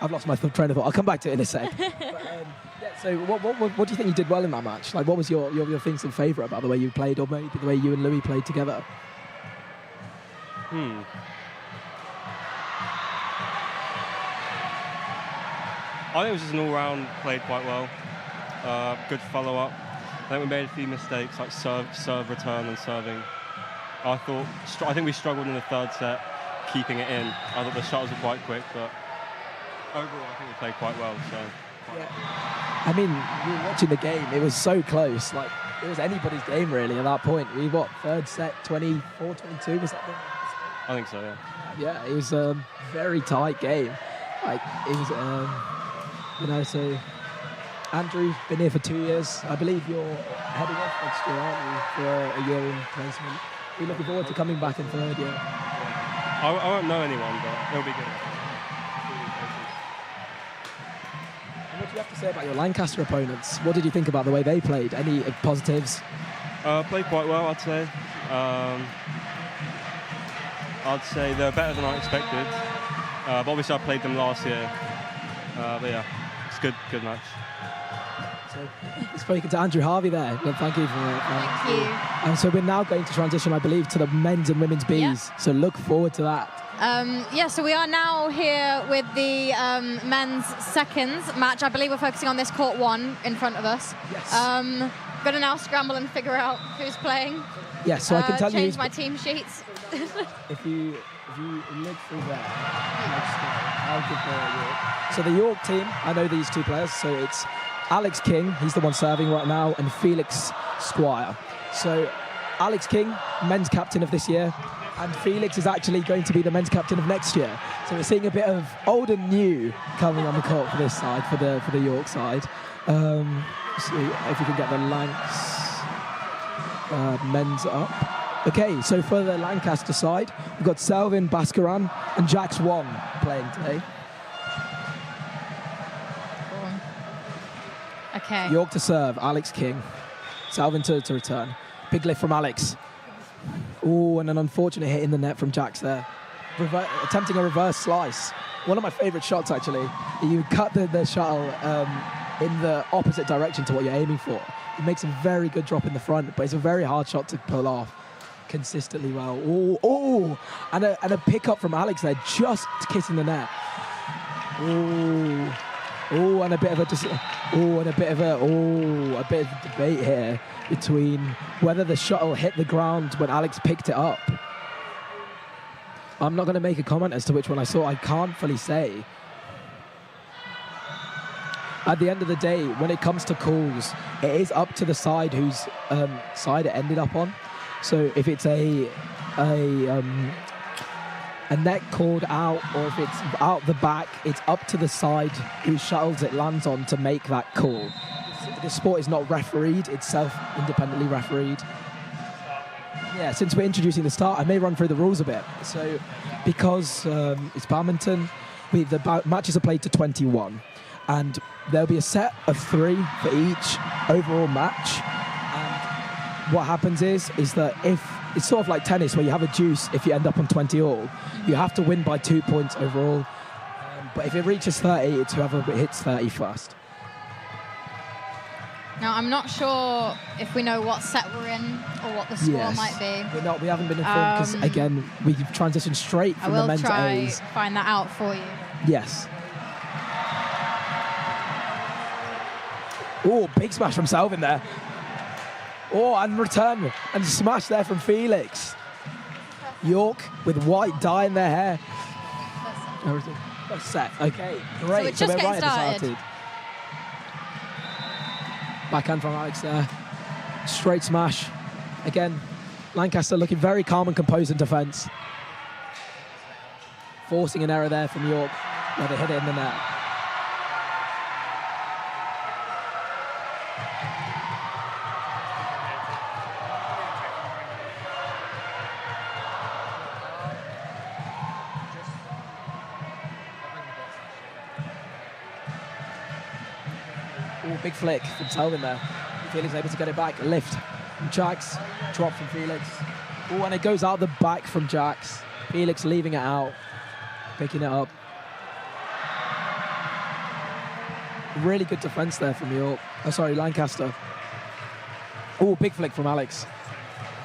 S18: I've lost my train of thought. I'll come back to it in a sec. So what do you think you did well in that match? Like, what was your things in favour about the way you played, or maybe the way you and Louis played together?
S20: I think it was just an all-round, played quite well. Good follow-up. I think we made a few mistakes, like serve return and serving. I think we struggled in the third set, keeping it in. I thought the shuttles were quite quick, but overall I think we played quite well. So.
S18: I mean, we were watching the game. It was so close. Like, it was anybody's game really at that point. Third set, 24-22 was that?
S20: I think so, yeah.
S18: Yeah, it was a very tight game. Like, it was, so Andrew, been here for 2 years. I believe you're heading off next year, aren't you, for a year in placement? Are you looking forward to coming back in third year?
S20: I won't know anyone, but it'll be good.
S18: And what do you have to say about your Lancaster opponents? What did you think about the way they played? Any positives?
S20: Played quite well, I'd say. I'd say they're better than I expected. But obviously I played them last year. But yeah, it's good match.
S18: So, speaking to Andrew Harvey there. Well, thank you for that.
S19: Thank you.
S18: And so we're now going to transition, I believe, to the men's and women's Bs.
S19: Yeah.
S18: So look forward to that.
S19: So we are now here with the men's seconds match. I believe we're focusing on this court 1 in front of us.
S18: Yes.
S19: Got to now scramble and figure out who's playing.
S18: Yes, so I can tell you.
S19: Change my team sheets.
S18: If you look through there, I'll give York. So the York team, I know these two players. So it's Alex King, he's the one serving right now, and Felix Squire. So Alex King, men's captain of this year, and Felix is actually going to be the men's captain of next year. So we're seeing a bit of old and new coming on the court for this side, for the York side. See if we can get the Lancs men's up. Okay, so for the Lancaster side, we've got Selvin Baskaran and Jax Wong playing today.
S19: Okay.
S18: York to serve, Alex King. Selvin to return. Big lift from Alex. Oh, and an unfortunate hit in the net from Jax there. Attempting a reverse slice. One of my favourite shots, actually. You cut the shuttle in the opposite direction to what you're aiming for. It makes a very good drop in the front, but it's a very hard shot to pull off consistently well. Oh, and a pickup from Alex there, just kissing the net. Oh, and a bit of a debate here between whether the shuttle hit the ground when Alex picked it up. I'm not going to make a comment as to which one I saw. I can't fully say. At the end of the day, when it comes to calls, it is up to the side whose side it ended up on. So if it's a net called out, or if it's out the back, it's up to the side whose shuttles it lands on to make that call. The sport is not refereed, it's self-independently refereed. Yeah, since we're introducing the start, I may run through the rules a bit. So because it's badminton, the matches are played to 21. And there'll be a set of 3 for each overall match. And what happens is that if it's sort of like tennis where you have a deuce, if you end up on 20 all, you have to win by 2 points overall. But if it reaches 30, it's whoever hits 30 first.
S19: Now, I'm not sure if we know what set we're in or what the score might be.
S18: We haven't been informed because, again, we've transitioned straight from the men's A's.
S19: I will try find that out for you.
S18: Yes. Oh, big smash from Selvin there. Oh, and return and smash there from Felix. York with white dye in their hair. First set. Okay, great.
S19: So we're
S18: right
S19: started.
S18: Backhand from Alex there. Straight smash. Again, Lancaster looking very calm and composed in defence. Forcing an error there from York where they hit it in the net. Big flick from Selvin there. Felix able to get it back. Lift from Jax. Drop from Felix. Oh, and it goes out the back from Jax. Felix leaving it out. Picking it up. Really good defence there from York. Oh, sorry, Lancaster. Oh, big flick from Alex.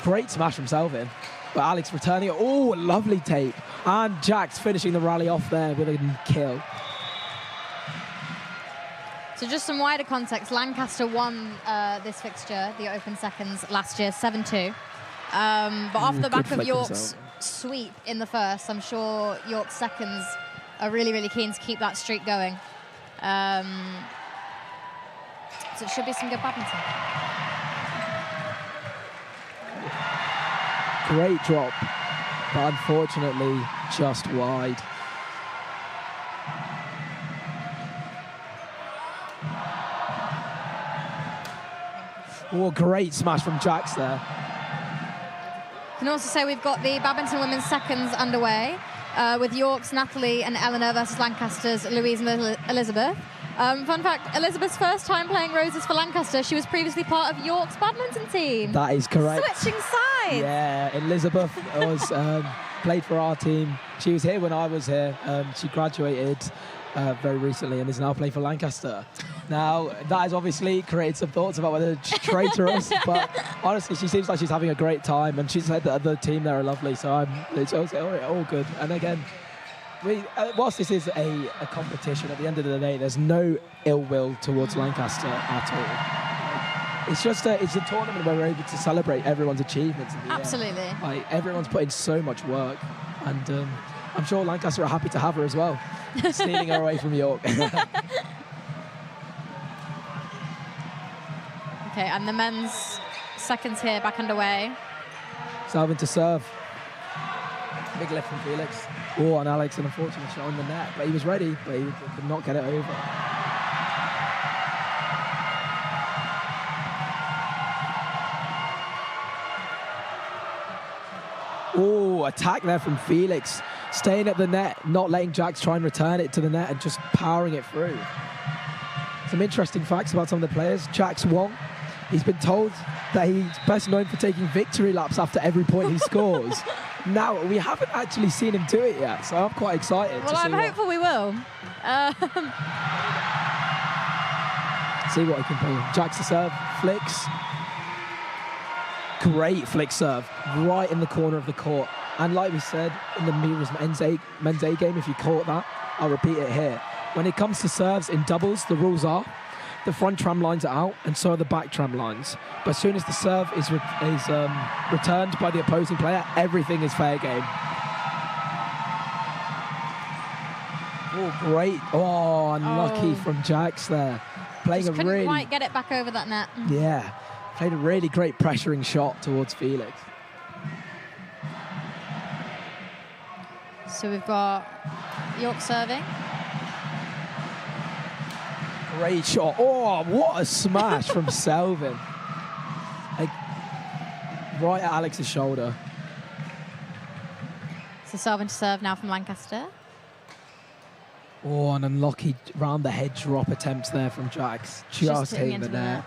S18: Great smash from Selvin. But Alex returning it. Oh, lovely tape. And Jax finishing the rally off there with a kill.
S19: So just some wider context, Lancaster won this fixture, the Open Seconds, last year, 7-2. But off the back of York's sweep in the first, I'm sure York's seconds are really, really keen to keep that streak going. So it should be some good badminton.
S18: Great drop, but unfortunately just wide. Oh, great smash from Jax there.
S19: Can also say we've got the badminton women's seconds underway with York's Natalie and Eleanor versus Lancaster's Louise and Elizabeth. Fun fact, Elizabeth's first time playing roses for Lancaster, she was previously part of York's badminton team.
S18: That is correct.
S19: Switching sides.
S18: Yeah, Elizabeth was played for our team. She was here when I was here. She graduated very recently and is now playing for Lancaster. Now, that has obviously created some thoughts about whether to trade her us, but honestly, she seems like she's having a great time, and she said that the team there are lovely, so it's all good. And again, whilst this is a competition, at the end of the day, there's no ill will towards Lancaster at all. It's just it's a tournament where we're able to celebrate everyone's achievements.
S19: Absolutely.
S18: Like, everyone's put in so much work, and I'm sure Lancaster are happy to have her as well, stealing her away from York.
S19: Okay, and the men's seconds here back underway.
S18: Selvin to serve. Big lift from Felix. Oh, and Alex, an unfortunate shot on the net, but he was ready, but he could not get it over. Oh, attack there from Felix. Staying at the net, not letting Jax try and return it to the net and just powering it through. Some interesting facts about some of the players. Jax Wong, he's been told that he's best known for taking victory laps after every point he scores. Now, we haven't actually seen him do it yet, so I'm quite excited.
S19: Well, I'm hopeful we will.
S18: See what he can do. Jax to serve, flicks. Great flick serve, right in the corner of the court. And like we said in the men's A game, if you caught that, I'll repeat it here. When it comes to serves in doubles, the rules are the front tram lines are out, and so are the back tram lines. But as soon as the serve is returned by the opposing player, everything is fair game. Oh, great. Oh, unlucky from Jax there. Playing
S19: Just couldn't quite get it back over that net.
S18: Yeah, played a really great pressuring shot towards Felix.
S19: So we've got York serving.
S18: Great shot. Oh, what a smash from Selvin. Like, right at Alex's shoulder.
S19: So Selvin to serve now from Lancaster.
S18: Oh, an unlucky round the head drop attempt there from Jax. Just hitting the net.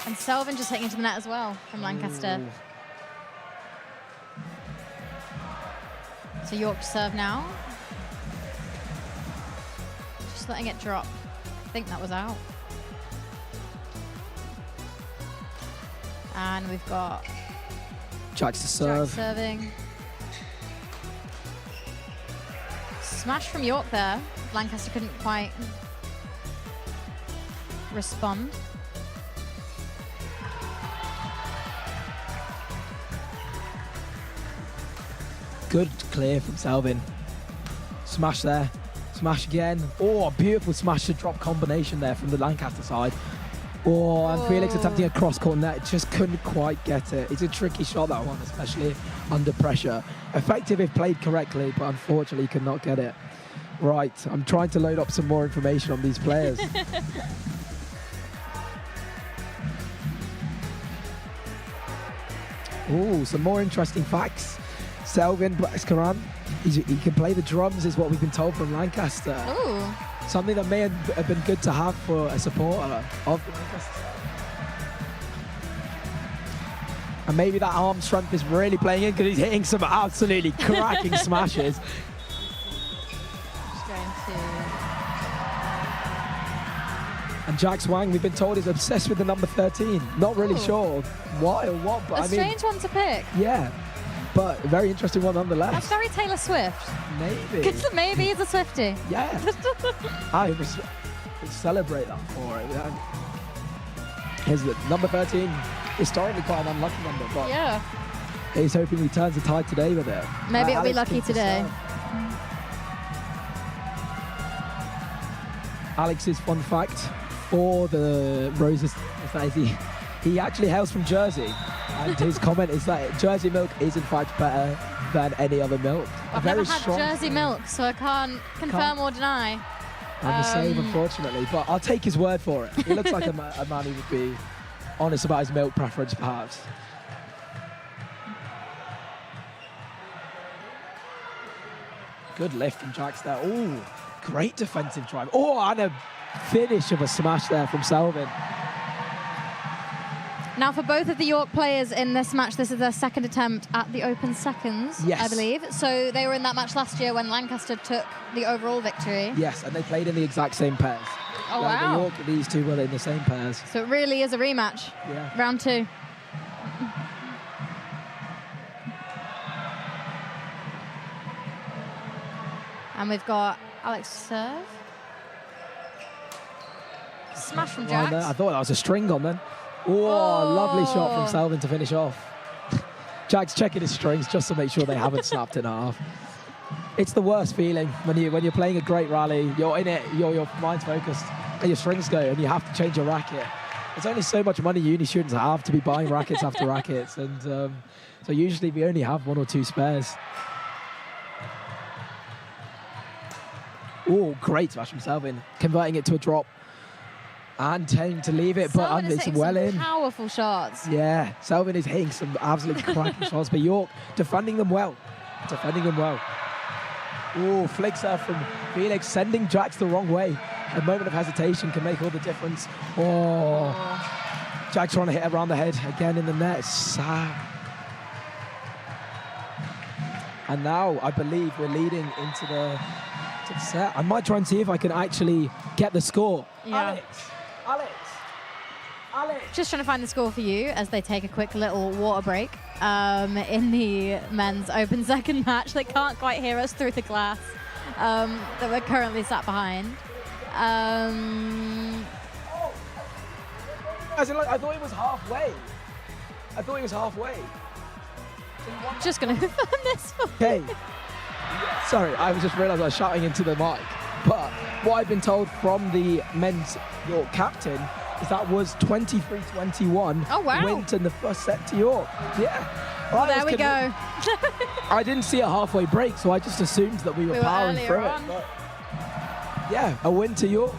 S19: And Selvin just hitting into the net as well from Lancaster.
S18: Ooh.
S19: So York to serve now. Just letting it drop. I think that was out. And we've got
S18: Jax to serve.
S19: Jax serving. Smash from York there. Lancaster couldn't quite respond.
S18: Good clear from Selvin. Smash there. Smash again. Oh, a beautiful smash to drop combination there from the Lancaster side. Oh, and Felix attempting a cross-court net, just couldn't quite get it. It's a tricky shot, that one, especially under pressure. Effective if played correctly, but unfortunately could not get it. Right, I'm trying to load up some more information on these players. Oh, some more interesting facts. Selvin Blaskaran, he can play the drums, is what we've been told from Lancaster.
S19: Ooh.
S18: Something that may have been good to have for a supporter of Lancaster. And maybe that arm strength is really playing in because he's hitting some absolutely cracking smashes.
S19: Just going to...
S18: And Jax Wang, we've been told, is obsessed with the number 13. Not really sure why or what, but
S19: a strange one to pick.
S18: Yeah, but a very interesting one nonetheless.
S19: That's very Taylor Swift.
S18: Maybe.
S19: Maybe he's a Swiftie.
S18: Yeah. I would celebrate that for it. Here's the number 13. Historically quite an unlucky number, but
S19: yeah,
S18: he's hoping he turns the tide today with it.
S19: Maybe it'll be lucky today.
S18: Alex's fun fact for the Roses is that he actually hails from Jersey. And his comment is that Jersey milk is in fact better than any other milk.
S19: I've never had Jersey milk, so I can't confirm or deny.
S18: I'm the same, unfortunately, but I'll take his word for it. He looks like a man who would be honest about his milk preference, perhaps. Good lift from Jax there. Oh, great defensive drive. Oh, and a finish of a smash there from Selvin.
S19: Now, for both of the York players in this match, this is their second attempt at the Open Seconds,
S18: Yes.
S19: I believe. So they were in that match last year when Lancaster took the overall victory.
S18: Yes, and they played in the exact same pairs.
S19: Oh, wow.
S18: The York, these two were in the same pairs.
S19: So it really is a rematch.
S18: Yeah.
S19: Round 2. And we've got Alex serve. Smash from Jax.
S18: I thought that was a string on then. Oh, lovely shot from Selvin to finish off. Jack's checking his strings just to make sure they haven't snapped in half. It's the worst feeling when you're playing a great rally, you're in it, your mind's focused, and your strings go, and you have to change your racket. There's only so much money uni students have to be buying rackets after rackets, and so usually we only have 1 or 2 spares. Oh, great smash from Selvin, converting it to a drop. And tending to leave it, but
S19: Selvin is
S18: it's
S19: hitting
S18: well
S19: some
S18: in.
S19: Powerful shots.
S18: Yeah, Selvin is hitting some absolutely cracking shots, but York defending them well. Oh, flick serve from Felix, sending Jax the wrong way. A moment of hesitation can make all the difference. Oh. Jax trying to hit around the head again in the net. Sad. And now I believe we're leading into the set. I might try and see if I can actually get the score.
S19: Yeah.
S18: Alex.
S19: Just trying to find the score for you as they take a quick little water break in the men's Open Second match. They can't quite hear us through the glass that we're currently sat behind.
S18: I thought it was halfway.
S19: Just going to confirm this for
S18: Hey. Sorry, I just realised I was shouting into the mic. But what I've been told from the men's York captain is that was 23-21.
S19: Oh, wow.
S18: Win in the first set to York. Yeah.
S19: Well, there we go.
S18: I didn't see a halfway break, so I just assumed that we were powering
S19: earlier
S18: through
S19: on.
S18: it. But yeah, a win to York.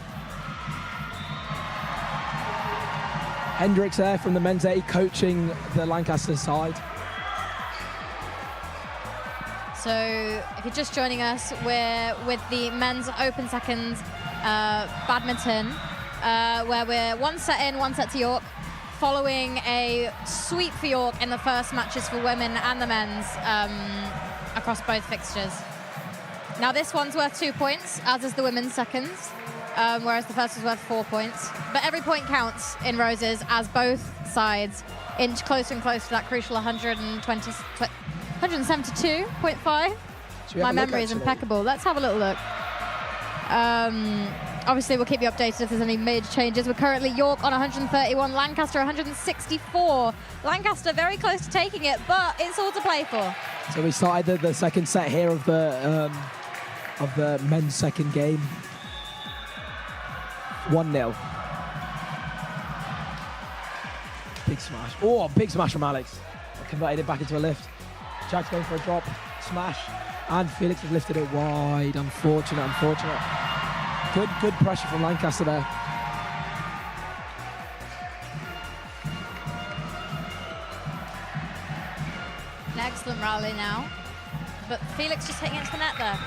S18: Hendricks there from the men's A coaching the Lancaster side.
S19: So if you're just joining us, we're with the men's Open Seconds badminton, where we're 1 set in, 1 set to York, following a sweep for York in the first matches for women and the men's across both fixtures. Now this one's worth 2 points, as is the women's seconds, whereas the first was worth 4 points. But every point counts in Roses as both sides inch closer and closer to that crucial 172.5. My memory is impeccable. Let's have a little look. Obviously, we'll keep you updated if there's any major changes. We're currently York on 131, Lancaster 164. Lancaster very close to taking it, but it's all to play for.
S18: So we started the second set here of the men's second game. 1-0. Big smash. Oh, big smash from Alex. Converted it back into a lift. Jack's going for a drop, smash, and Felix has lifted it wide. Unfortunate. Good pressure from Lancaster there.
S19: An excellent rally now, but Felix just hitting into the net there.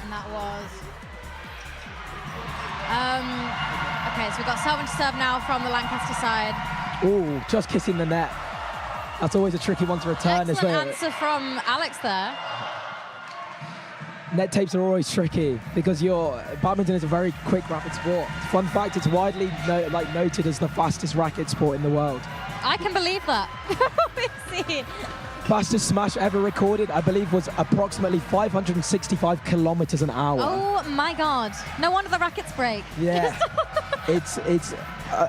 S19: And that was... okay, so we've got Selvin to serve now from the Lancaster side.
S18: Oh, just kissing the net. That's always a tricky one to return.
S19: Excellent answer from Alex there.
S18: Net tapes are always tricky because badminton is a very quick, rapid sport. Fun fact, it's widely noted as the fastest racket sport in the world.
S19: I can believe that. We see.
S18: Fastest smash ever recorded, I believe, was approximately 565 kilometers an hour.
S19: Oh my God. No wonder the rackets break.
S18: Yeah. it's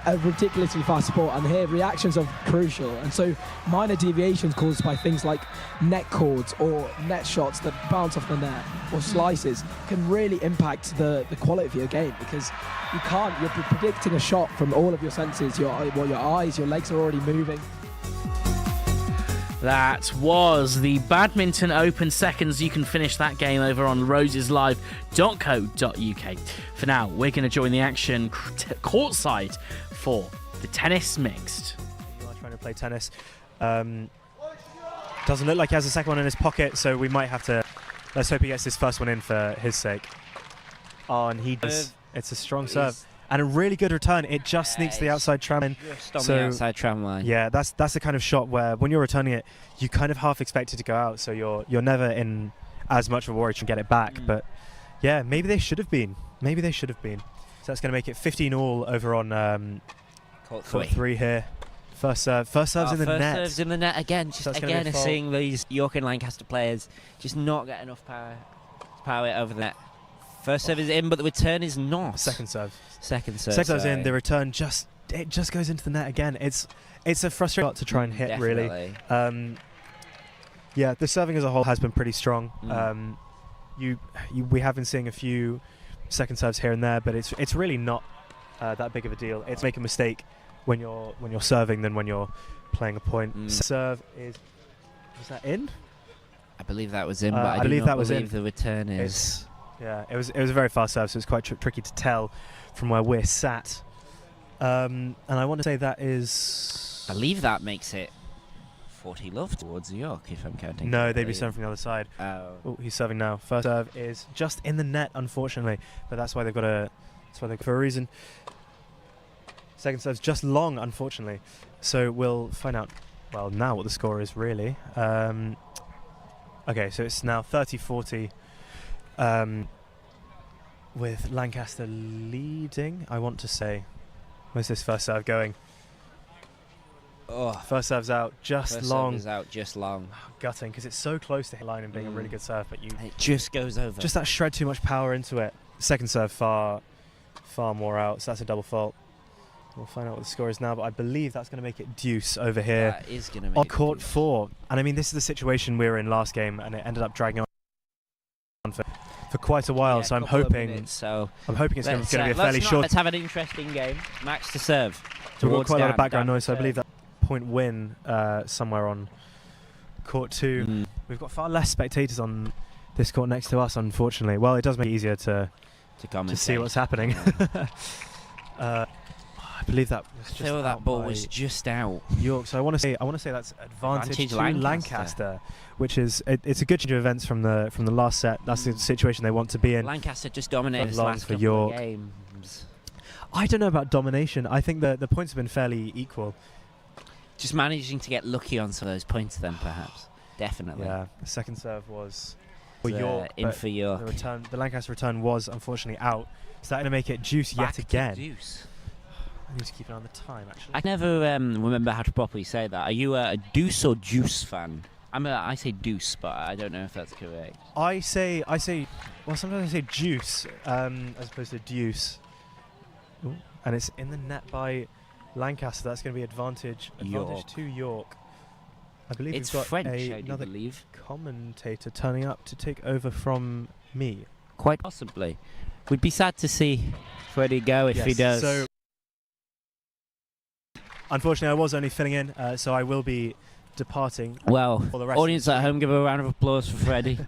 S18: a ridiculously fast sport, and here reactions are crucial. And so minor deviations caused by things like net cords or net shots that bounce off the net or slices can really impact the quality of your game, because you're predicting a shot from all of your senses. Your eyes, your legs are already moving.
S11: That was the Badminton Open seconds. You can finish that game over on roseslive.co.uk. For now, we're going to join the action courtside for the tennis mixed.
S2: You are trying to play tennis. Doesn't look like he has a second one in his pocket, so we might have to... Let's hope he gets this first one in for his sake. Oh, and he does. It's a strong serve. And a really good return. It just sneaks the outside tram line.
S21: Just on the outside tram line.
S2: Yeah, that's the kind of shot where when you're returning it, you kind of half expect it to go out, so you're never in as much of a worry to get it back. But yeah, maybe they should have been. So that's going to make it 15-all over on court 3 here. First serve's in the net.
S21: First serve's in the net again. Just again, seeing these York and Lancaster players just not get enough power over the net. First serve is in, but the return is not.
S2: Second serve.
S21: Second serve's
S2: in. The return just goes into the net again. It's a frustrating shot to try and hit.
S21: Definitely.
S2: Really. Yeah, the serving as a whole has been pretty strong. We have been seeing a few second serves here and there, but it's really not that big of a deal. It's make a mistake when you're serving than when you're playing a point. Serve was that in?
S21: I believe that was in, but I
S2: believe that was in.
S21: The return is.
S2: Yeah, it was a very fast serve, so it's quite tricky to tell from where we're sat. And I want to say that is...
S21: I believe that makes it 40 love towards York, if I'm counting.
S2: No, they'd be serving from the other side. Oh, he's serving now. First serve is just in the net, unfortunately, but that's why they've got for a reason. Second serve's just long, unfortunately. So we'll find out, well, now what the score is, really. Okay, so it's now 30-40. With Lancaster leading, I want to say. Where's this first serve going?
S21: Oh,
S2: first serve's out, just
S21: first
S2: long.
S21: Serve is out, just long.
S2: Gutting, because it's so close to hit line and being a really good serve, but
S21: it just goes over.
S2: Just that shred too much power into it. Second serve far more out, so that's a double fault. We'll find out what the score is now, but I believe that's going to make it deuce over here.
S21: That is going to make
S2: on court 4. And I mean, this is the situation we were in last game, and it ended up dragging on for quite a while. So I'm hoping it's going to be a fairly short.
S21: Let's have an interesting game. Max to serve.
S2: So we've got quite a lot of background noise. So I believe that point win somewhere on court 2. We've got far less spectators on this court next to us, unfortunately. Well, it does make it easier to see what's happening. I believe that was just
S21: that ball was just out.
S2: York. So I want to say that's advantage to Lancaster, which is it's a good change of events from the last set. That's the situation they want to be in.
S21: Lancaster just dominated the last couple
S2: York.
S21: of games.
S2: I don't know about domination. I think the points have been fairly equal.
S21: Just managing to get lucky on some of those points, then perhaps. Definitely.
S2: Yeah. The second serve was for York.
S21: In for York.
S2: The Lancaster return was unfortunately out. Is that going to make it deuce yet again?
S21: Deuce.
S2: I need to keep an eye on the time, actually.
S21: I never remember how to properly say that. Are you a deuce or juice fan? I say deuce, but I don't know if that's correct.
S2: I say. Well, sometimes I say juice as opposed to deuce. Ooh. And it's in the net by Lancaster. That's going to be advantage to York. I believe
S21: it's
S2: we've got
S21: French,
S2: another commentator turning up to take over from me.
S21: Quite possibly. We'd be sad to see Freddie go if he does.
S2: So, unfortunately, I was only filling in, so I will be departing.
S21: Well,
S2: for the rest
S21: audience at home, give a round of applause for Freddie.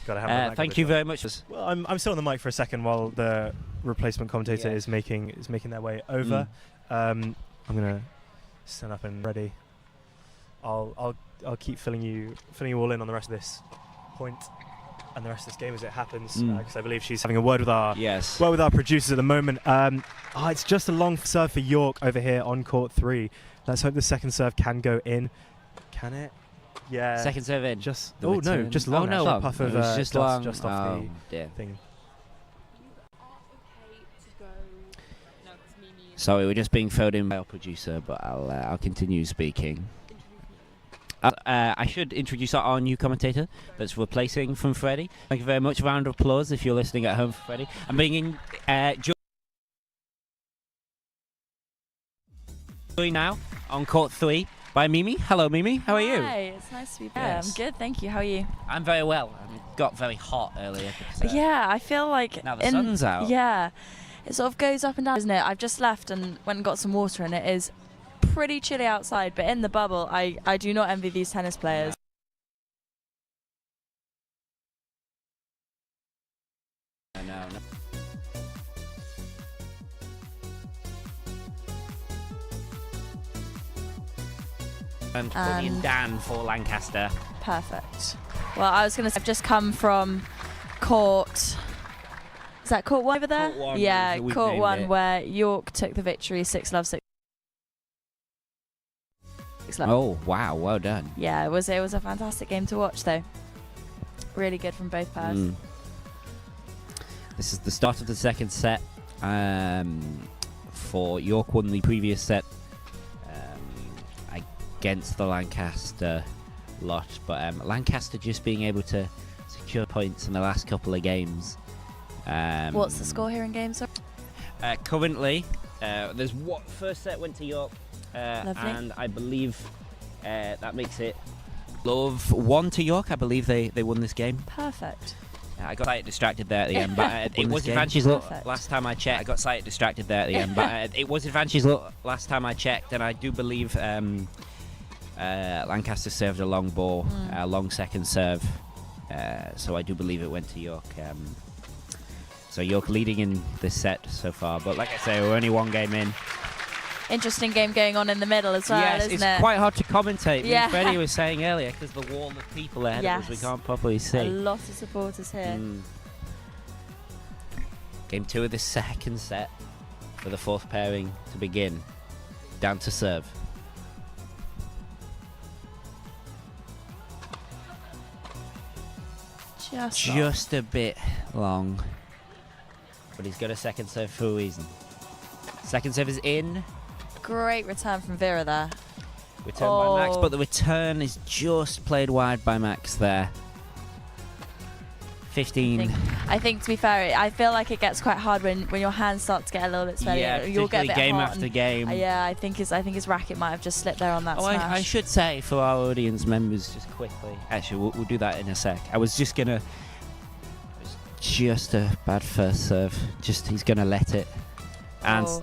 S2: Thank
S21: you very much.
S2: Well, I'm still on the mic for a second while the replacement commentator is making their way over. I'm gonna stand up and ready. I'll keep filling you all in on the rest of this point and the rest of this game as it happens, because I believe she's having a word with our producers at the moment. It's just a long serve for York over here on court 3. Let's hope the second serve can go in. Can it? Yeah.
S21: Second serve in.
S2: Just just long.
S21: Oh, no.
S2: Puff of
S21: just long.
S2: Just off the thing.
S21: Sorry, we're just being phoned in by our producer, but I'll continue speaking. I should introduce our new commentator that's replacing from Freddie. Thank you very much. Round of applause if you're listening at home for Freddie. I'm bringing 3 now on court 3 by Mimi. Hello, Mimi. How are you?
S3: Hi, it's nice to be back.
S21: Yes.
S3: I'm good, thank you. How are you?
S21: I'm very well. It got very hot earlier. But,
S3: Yeah, I feel like
S21: now the sun's out.
S3: Yeah, it sort of goes up and down, isn't it? I've just left and went and got some water, and it is pretty chilly outside. But in the bubble, I do not envy these tennis players.
S21: No. And Buddy and Dan for Lancaster.
S3: Perfect. Well, I was going to say, I've just come from court. Is that court 1 over there?
S21: Court 1,
S3: yeah,
S21: we've
S3: court
S21: named
S3: 1
S21: it.
S3: where York took the victory 6-love, 6-love.
S21: Oh, wow. Well done.
S3: Yeah, it was a fantastic game to watch, though. Really good from both pairs.
S21: This is the start of the second set. For York won the previous set against the Lancaster lot, but Lancaster just being able to secure points in the last couple of games.
S3: What's the score here in games?
S21: Currently, there's what first set went to York, and I believe that makes it Love 1 to York. I believe they won this game.
S3: Perfect.
S21: I got slightly distracted there at the end, but it was advantage's last time I checked. I got slightly distracted there at the end, but it was advantage's last time I checked, and I do believe Lancaster served a long ball, a long second serve, so I do believe it went to York. So York leading in this set so far, but like I say, we're only one game in.
S3: Interesting game going on in the middle as well,
S21: yes,
S3: isn't
S21: it's
S3: it?
S21: quite hard to commentate.
S3: Yeah.
S21: Freddie was saying earlier, because the wall of people ahead of us, we can't properly see.
S3: A lot of supporters here.
S21: Game 2 of the second set for the fourth pairing to begin. Down to serve. Just a bit long. But he's got a second serve for a reason. Second serve is in.
S3: Great return from Vera there.
S21: Return by Max, but the return is just played wide by Max there. 15.
S3: I think to be fair, I feel like it gets quite hard when your hands start to get a little bit sweaty.
S21: Yeah,
S3: You'll get a bit
S21: game
S3: hot
S21: after game.
S3: Yeah, I think his racket might have just slipped there on that smash.
S21: I should say for our audience members, just quickly. Actually, we'll do that in a sec. I was just gonna. Just a bad first serve. He's gonna let it. And first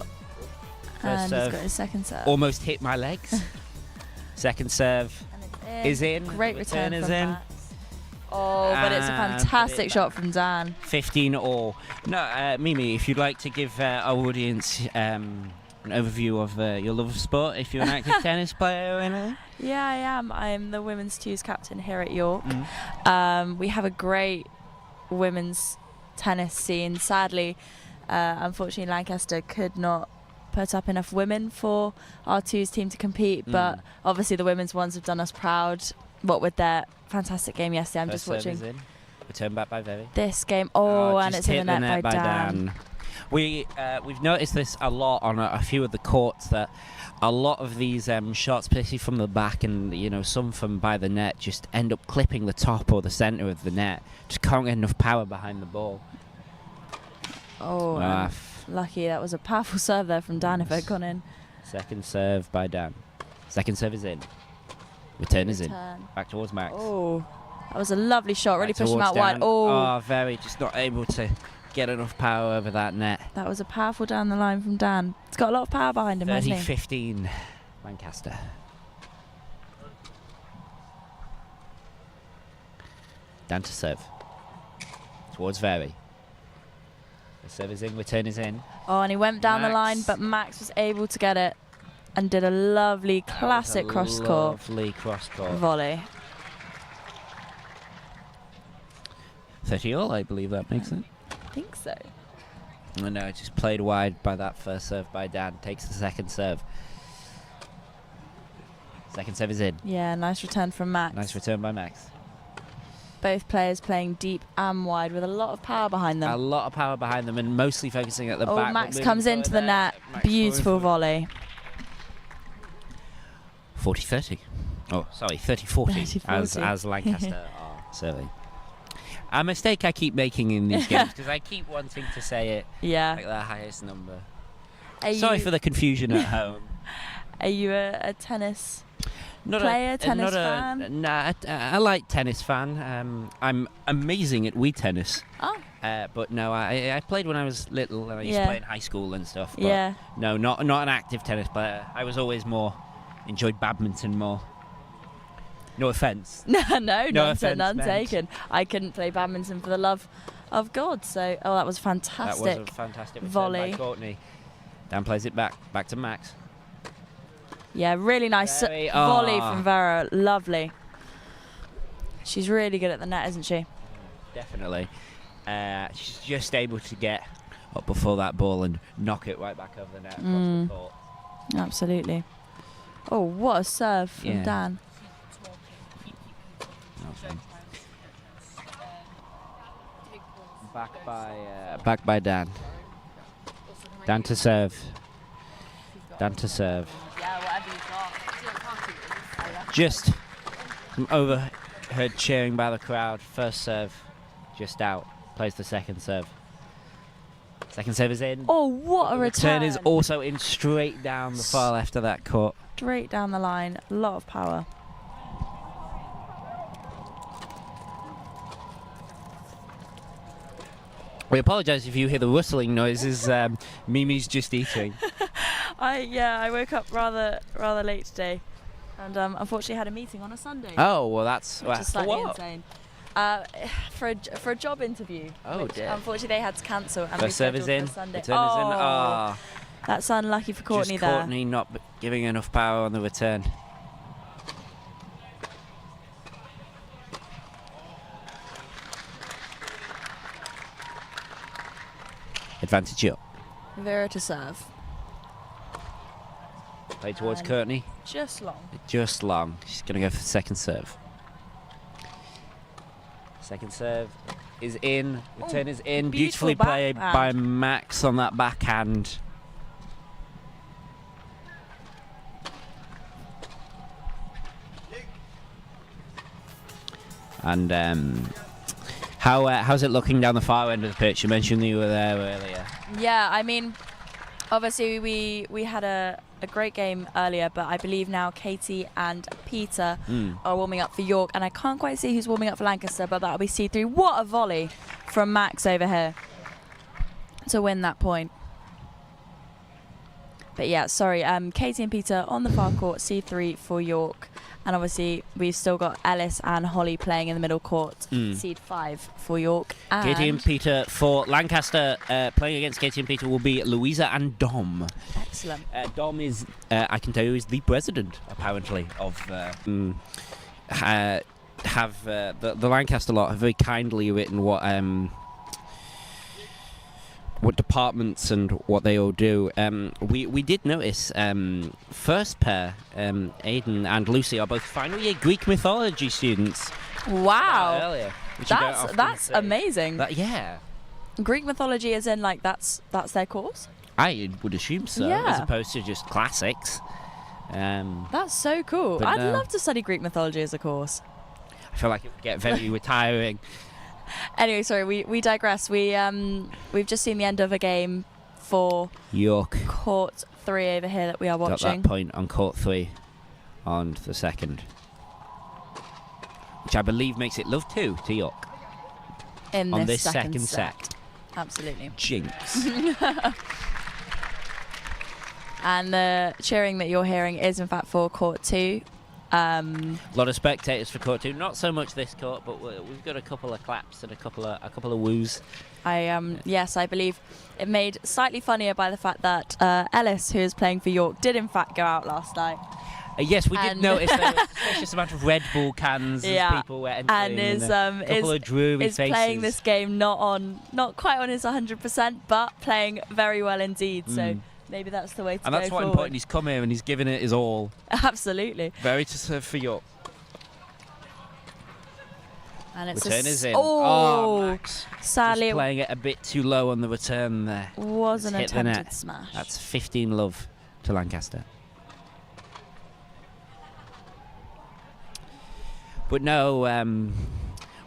S3: and
S21: serve.
S3: he's got his second serve.
S21: Almost hit my legs. Second serve is in.
S3: Great return
S21: is
S3: from
S21: in.
S3: Max. Oh, but it's a fantastic shot from Dan.
S21: 15 all. No, Mimi, if you'd like to give our audience an overview of your love of sport, if you're an active tennis player or anything.
S3: Yeah, I am. I'm the women's twos captain here at York. We have a great women's tennis scene. Sadly, unfortunately, Lancaster could not put up enough women for our twos team to compete, but obviously the women's ones have done us proud. What with their fantastic game yesterday. I'm
S21: First
S3: just watching
S21: serve is in. Return back by Very.
S3: this game. And it's in the net by Dan.
S21: We've noticed this a lot on a few of the courts, that a lot of these shots, particularly from the back and some from by the net, just end up clipping the top or the centre of the net. Just can't get enough power behind the ball.
S3: Lucky that was a powerful serve there from Dan if it had gone in.
S21: Second serve by Dan. Second serve is in. Return is in. Back towards Max.
S3: Oh, that was a lovely shot. Really pushed him out
S21: Dan.
S3: wide.
S21: Very just not able to get enough power over that net.
S3: That was a powerful down the line from Dan. It's got a lot of power behind him, hasn't he?
S21: 30-15 Lancaster. Dan to serve. Towards Very. The serve is in, return is in.
S3: And he went down the line, but Max was able to get it and did a lovely classic cross-court volley.
S21: 30 all, I believe that makes it.
S3: I think so.
S21: No, just played wide by that first serve by Dan. Takes the second serve. Second serve is in.
S3: Yeah, nice return from Max.
S21: Nice return by Max.
S3: Both players playing deep and wide with a lot of power behind them.
S21: A lot of power behind them and mostly focusing at the back.
S3: Max comes into the net. Beautiful volley.
S21: 40-30. Oh, sorry, 30-40 as Lancaster are serving. A mistake I keep making in these games because I keep wanting to say it like the highest number. Sorry for the confusion at home.
S3: Are you a tennis
S21: Not
S3: player,
S21: a,
S3: tennis
S21: not
S3: fan?
S21: I like tennis fan. I'm amazing at Wii tennis.
S3: Oh.
S21: But no, I played when I was little, and I used to play in high school and stuff. But
S3: Yeah.
S21: No, not an active tennis player. I was always enjoyed badminton more. No offence.
S3: No,
S21: No
S3: none
S21: offence
S3: said, none
S21: meant.
S3: taken. I couldn't play badminton for the love of God. So, that was fantastic.
S21: That was a fantastic return
S3: volley.
S21: by Courtney. Dan plays it back to Max.
S3: Yeah, really nice volley from Vera. Lovely. She's really good at the net, isn't she?
S21: Definitely. She's just able to get up before that ball and knock it right back over the net across the court.
S3: Absolutely. Oh, what a serve from
S21: Yeah.
S3: Dan.
S21: Back by Dan. Dan to serve. Dan to serve.
S3: Yeah, whatever you got.
S21: Just some overheard cheering by the crowd. First serve, just out. Plays the second serve. Second serve is in.
S3: Oh, what a return.
S21: Return is also in straight down the far left of that court.
S3: Straight down the line. A lot of power.
S21: We apologise if you hear the rustling noises. Mimi's just eating.
S3: I woke up rather late today, and unfortunately had a meeting on a Sunday.
S21: Oh, well, that's
S3: which is slightly
S21: what?
S3: insane. For a job interview.
S21: Oh,
S3: which
S21: dear.
S3: Unfortunately, they had to cancel and
S21: First serve is
S3: reschedule
S21: in.
S3: for Sunday.
S21: Return is in. Ah.
S3: That's unlucky for Courtney
S21: Just
S3: there.
S21: Courtney not giving enough power on the return. Advantage up.
S3: Vera to serve.
S21: Play towards
S3: And
S21: Courtney.
S3: Just long.
S21: Just long. She's going to go for the second serve. Second serve is in. Return is in. Beautifully
S3: beautiful
S21: played
S3: backhand.
S21: by Max on that backhand. And how's it looking down the far end of the pitch? You mentioned you were there earlier.
S3: Yeah, I mean, obviously we had a great game earlier, but I believe now Katie and Peter are warming up for York, and I can't quite see who's warming up for Lancaster, but that'll be C3. What a volley from Max over here to win that point. But yeah, sorry, Katie and Peter on the far court, C3 for York. And obviously, we've still got Ellis and Holly playing in the middle court, seed 5 for York. And
S21: Katie and Peter for Lancaster. Playing against Katie and Peter will be Louisa and Dom.
S3: Excellent.
S21: Dom is, I can tell you, is the president, apparently, of the Lancaster lot have very kindly written what departments and what they all do. We did notice first pair, Aidan and Lucy, are both final year Greek mythology students.
S3: Wow.
S21: Earlier, which you don't often
S3: That's
S21: see.
S3: amazing.
S21: Yeah.
S3: Greek mythology as in like that's their course?
S21: I would assume so,
S3: Yeah.
S21: as opposed to just classics.
S3: That's so cool.
S21: But
S3: I'd
S21: no.
S3: love to study Greek mythology as a course.
S21: I feel like it would get very retiring.
S3: Anyway, sorry, we digress. We've just seen the end of a game for
S21: York
S3: court 3 over here that we are
S21: got
S3: watching.
S21: that point on court 3 on the second, which I believe makes it love 2 to York
S3: In
S21: on
S3: this
S21: this
S3: second
S21: second
S3: set.
S21: set.
S3: Absolutely.
S21: Jinx.
S3: And the cheering that you're hearing is in fact for court 2.
S21: A lot of spectators for court 2. Not so much this court, but we've got a couple of claps and a couple of woos.
S3: Yes, I believe it made slightly funnier by the fact that Ellis, who is playing for York, did in fact go out last night.
S21: Yes, we did notice there was a suspicious amount of Red Bull cans as people were entering.
S3: And is
S21: a couple of dreary
S3: is
S21: faces.
S3: playing this game not quite on his 100%, but playing very well indeed. So maybe that's the way to
S21: and
S3: go
S21: that's why
S3: forward.
S21: important. He's come here and he's given it his all.
S3: Absolutely.
S21: Very to serve for York.
S3: And it's
S21: Return is in.
S3: Max. Sadly,
S21: Just playing it a bit too low on the return there.
S3: Was an
S21: It's hit the
S3: attempted
S21: net.
S3: smash.
S21: That's 15 love to Lancaster. But no,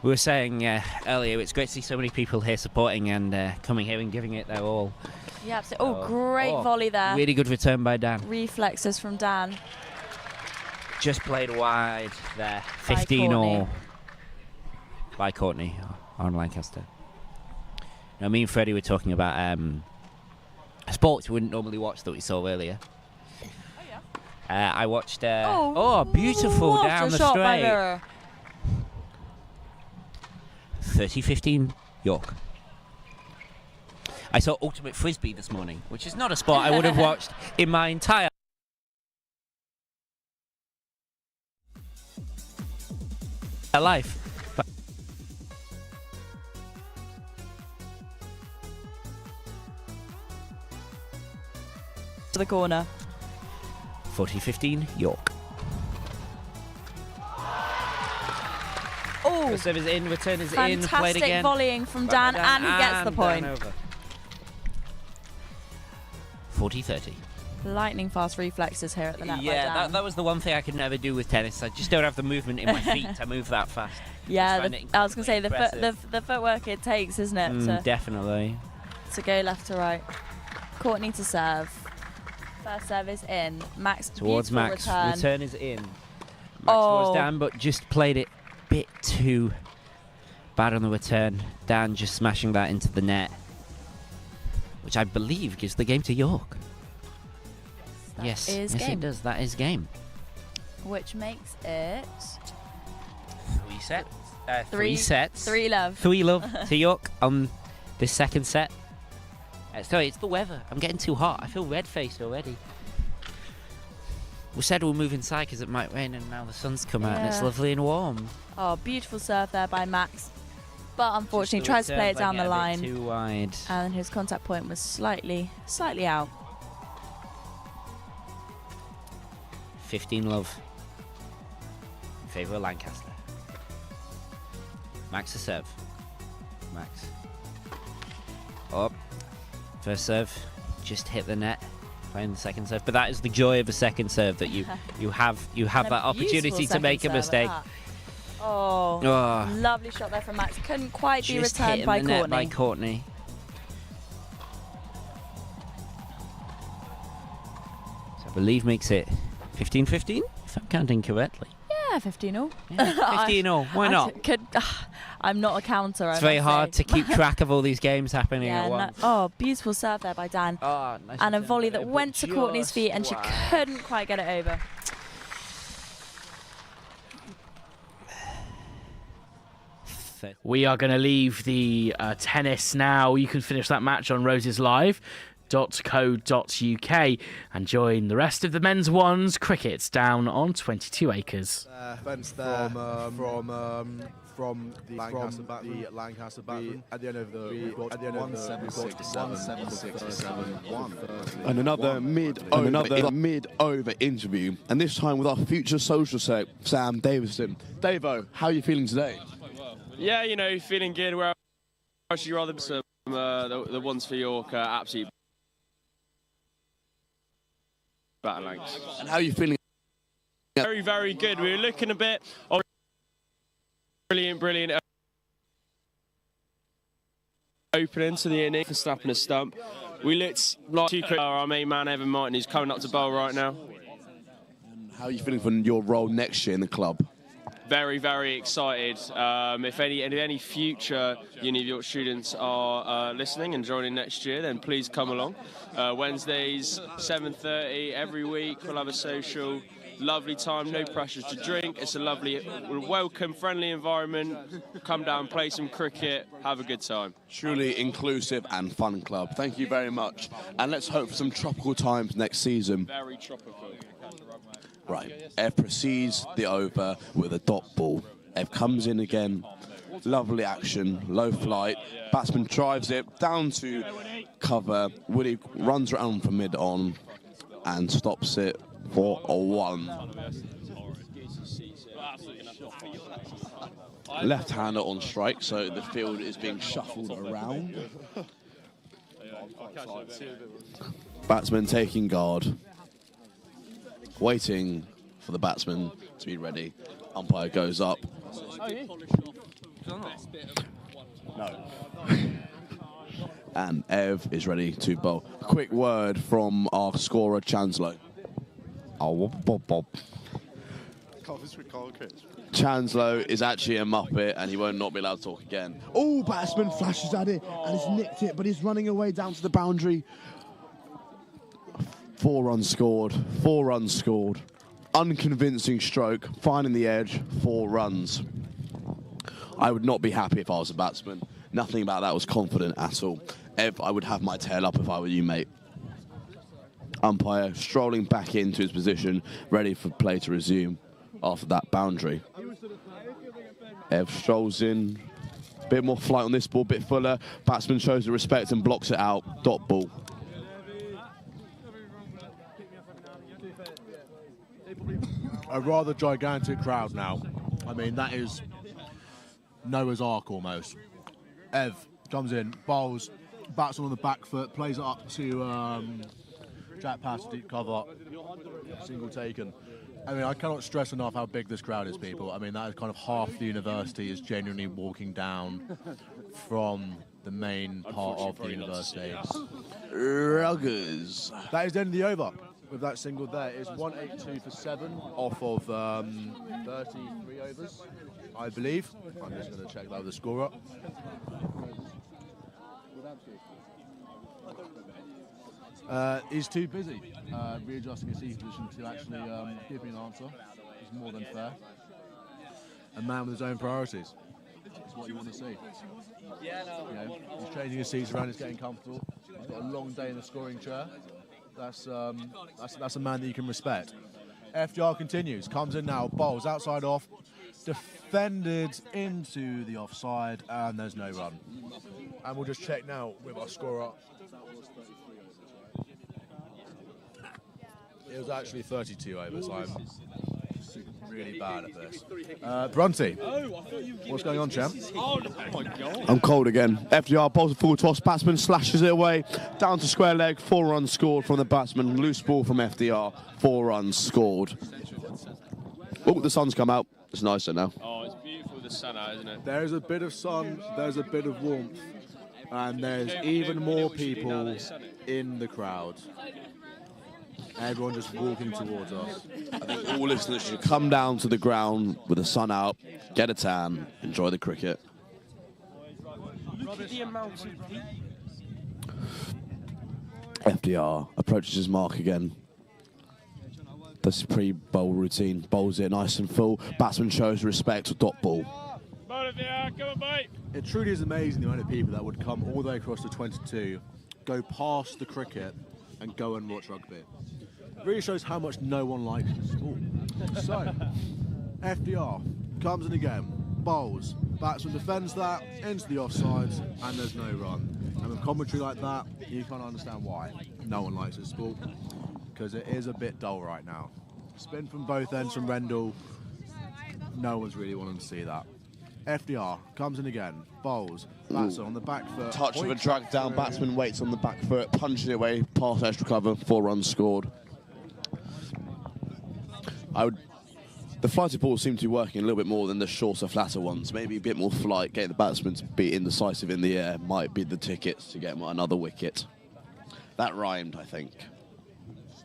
S21: we were saying earlier, it's great to see so many people here supporting and coming here and giving it their all.
S3: Yeah, absolutely. Oh, great volley there.
S21: Really good return by Dan.
S3: Reflexes from Dan.
S21: Just played wide there. 15-all by Courtney on Lancaster. Now, me and Freddie were talking about sports we wouldn't normally watch that we saw earlier. I watched... beautiful down the straight. 30-15 York. I saw Ultimate Frisbee this morning, which is not a sport I would have watched in my entire life.
S3: To the corner.
S21: 40-15 York.
S3: Oh,
S21: the serve is in, return is in, played
S3: fantastic
S21: again.
S3: volleying from Dan, and he gets the point.
S21: 40-30.
S3: Lightning fast reflexes here at the net.
S21: Yeah, that was the one thing I could never do with tennis. I just don't have the movement in my feet to move that fast.
S3: Yeah, I was going to say the footwork it takes, isn't it?
S21: Definitely.
S3: To go left to right. Courtney to serve. First serve is in. Max
S21: towards Max. Return is in. Max
S3: towards
S21: Dan, but just played it a bit too bad on the return. Dan just smashing that into the net, which I believe gives the game to York. Yes, it does. That is game.
S3: Which makes it
S21: 3 sets. 3 sets.
S3: 3 love.
S21: 3 love to York on this second set. Sorry, it's the weather. I'm getting too hot. I feel red-faced already. We said we'll move inside because it might rain, and now the sun's come out and it's lovely and warm.
S3: Oh, beautiful serve there by Max. But unfortunately, tries to play it down the line.
S21: Too wide.
S3: And his contact point was slightly out.
S21: 15 love in favour of Lancaster. Max to serve. Max. Up. First serve, just hit the net. Playing the second serve, but that is the joy of the second serve, that you have that opportunity to make a mistake.
S3: Oh, lovely shot there from Max. Couldn't quite be returned by
S21: Courtney. By Courtney. So I believe makes it 15-15, if I'm counting correctly.
S3: Yeah, 15-all.
S21: Yeah, 15-all. Why not?
S3: I'm not a counter.
S21: It's very hard to keep track of all these games happening at once.
S3: Beautiful serve there by Dan.
S21: Nice
S3: and a volley that went to Courtney's feet, and she couldn't quite get it over.
S11: We are going to leave the tennis now. You can finish that match on roseslive.co.uk and join the rest of the men's ones cricket down on 22 acres.
S13: Fence there from the Lancaster batsman. At the end of the 1-7-6-7.
S14: And another mid-over interview, and this time with our future social sec, Sam Davison. Davo, how are you feeling today?
S4: Yeah, feeling good. Where actually rather the ones for York are absolutely battling.
S14: And how are you feeling?
S4: Very, very good. We were looking a bit brilliant opening to the inning for snapping a stump. We looked like too quick. Our main man Evan Martin, who's coming up to bowl right now.
S14: And how are you feeling for your role next year in the club?
S4: Very, very excited. If any future Uni of York students are listening and joining next year, then please come along. Wednesdays, 7:30 every week. We'll have a social. Lovely time, no pressures to drink. It's a lovely, welcome, friendly environment. Come down, play some cricket, have a good time.
S14: Truly inclusive and fun club. Thank you very much. And let's hope for some tropical times next season.
S4: Very tropical.
S14: Right, Ev proceeds the over with a dot ball. Ev comes in again. Lovely action, low flight. Batsman drives it down to cover. Woody runs around for mid-on and stops it for a 1. Left-hander on strike, so the field is being shuffled around. Batsman taking guard, waiting for the batsman to be ready. Umpire goes up. No. And Ev is ready to bowl. A quick word from our scorer, Chanslow. Oh, bob, bob. Chanslow is actually a muppet and he won't not be allowed to talk again. Oh, batsman flashes at it and he's nicked it, but he's running away down to the boundary. 4 runs scored, 4 runs scored. Unconvincing stroke, finding the edge, 4 runs. I would not be happy if I was a batsman. Nothing about that was confident at all. Ev, I would have my tail up if I were you, mate. Umpire strolling back into his position, ready for play to resume after that boundary. Ev strolls in. Bit more flight on this ball, bit fuller. Batsman shows the respect and blocks it out. Dot ball.
S13: A rather gigantic crowd now. I mean, that is Noah's Ark almost. Ev comes in, bowls, bats on the back foot, plays it up to Jack Pass, deep cover, single taken. I mean, I cannot stress enough how big this crowd is, people. I mean, that is kind of half the university is genuinely walking down from the main part of the university.
S14: Ruggers.
S13: That is the end of the over. With that single there, it's 182 for 7 off of 33 overs, I believe. I'm just going to check that with the scorer. He's too busy readjusting his seat position to actually give me an answer. It's more than fair. A man with his own priorities. That's what you want to see. You know, he's changing his seats around, he's getting comfortable. He's got a long day in the scoring chair. That's a man that you can respect. FDR continues, comes in now, bowls outside off, defended into the offside, and there's no run. And we'll just check now with our scorer. It was actually 32 overs. I'm really bad at this. Brunty, what's going on, champ?
S14: I'm cold again. FDR bowls a full toss, batsman slashes it away, down to square leg, 4 runs scored from the batsman, loose ball from FDR, 4 runs scored. Oh, the sun's come out. It's nicer now.
S4: Oh, it's beautiful with the sun out, isn't it?
S13: There's a bit of sun, there's a bit of warmth, and there's even more people in the crowd. Everyone just walking towards us.
S14: I think all listeners should come down to the ground with the sun out, get a tan, enjoy the cricket.
S4: Look at the amount of people.
S14: FDR approaches his mark again. Does his pre-bowl routine, bowls it nice and full. Batsman shows respect, dot ball.
S13: It truly is amazing the amount of people that would come all the way across the 22, go past the cricket, and go and watch rugby. It really shows how much no one likes the sport. So, FDR comes in again, bowls, batsman defends that, into the offsides, and there's no run. And with commentary like that, you can't understand why no one likes this sport, because it is a bit dull right now. Spin from both ends from Rendell, no one's really wanting to see that. FDR comes in again, bowls, batsman on the back foot.
S14: Touch of a drag down, batsman waits on the back foot, punches it away, past extra cover, 4 runs scored. The flighted balls seem to be working a little bit more than the shorter, flatter ones. Maybe a bit more flight, getting the batsman to be indecisive in the air might be the tickets to get another wicket. That rhymed, I think.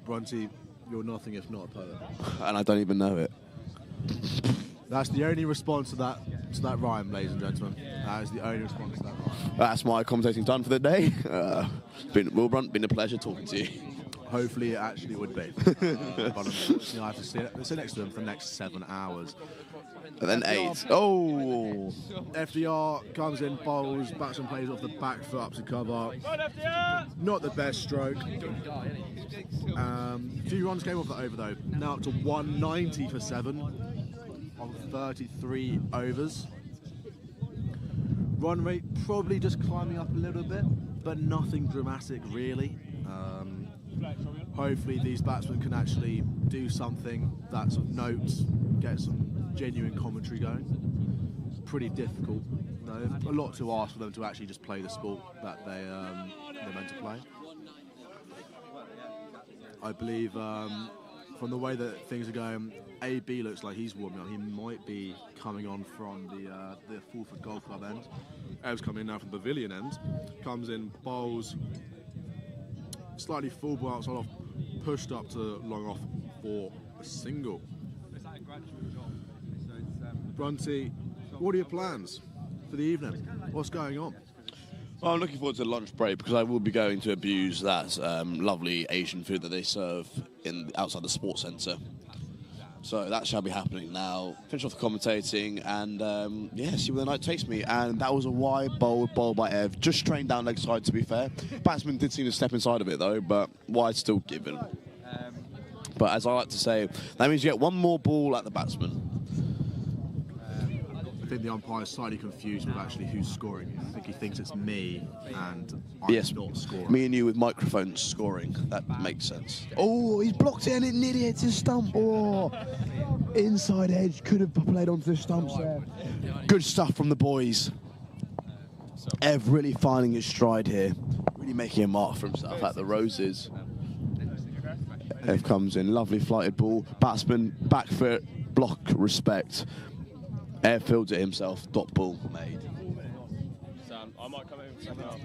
S13: Brunty, you're nothing if not a poet.
S14: And I don't even know it.
S13: That's the only response to that rhyme, ladies and gentlemen. That is the only response to that rhyme.
S14: That's my commentating done for the day. Will Brunt, been a pleasure talking to you.
S13: Hopefully it actually would be. But I have to sit next to him for the next 7 hours.
S14: And then 8. Oh!
S13: FDR comes in, bowls, batsman plays off the back foot up to cover. Not the best stroke. Few runs came off that over though. Now up to 190 for 7 on 33 overs. Run rate probably just climbing up a little bit, but nothing dramatic really. Hopefully these batsmen can actually do something that's of note, get some genuine commentary going. It's pretty difficult. A lot to ask for them to actually just play the sport that they're meant to play. I believe from the way that things are going, AB looks like he's warming up. He might be coming on from the Fulford Golf Club end. Ev's coming in now from the Pavilion end. Comes in, bowls, slightly full ball outside off, pushed up to long off for a single. Brunty, what are your plans for the evening? What's going on?
S14: Well, I'm looking forward to the lunch break because I will be going to abuse that lovely Asian food that they serve outside the sports centre. So that shall be happening now. Finish off the commentating and see where the night takes me. And that was a wide bowl by Ev, just trained down leg side to be fair. Batsman did seem to step inside of it though, but wide still given. But as I like to say, that means you get one more ball at the batsman.
S13: I think the umpire is slightly confused with actually who's scoring. I think he thinks it's me and I'm not scoring.
S14: Me and you with microphones scoring. That makes sense. Oh, he's blocked it and it nearly hits his stump. Oh, inside edge. Could have played onto the stumps there. Good stuff from the boys. Ev really finding his stride here. Really making a mark for himself at the Roses. Ev comes in. Lovely flighted ball. Batsman, back foot, block, respect. Ev fields it himself. Dot ball made.
S4: I might come in with something else.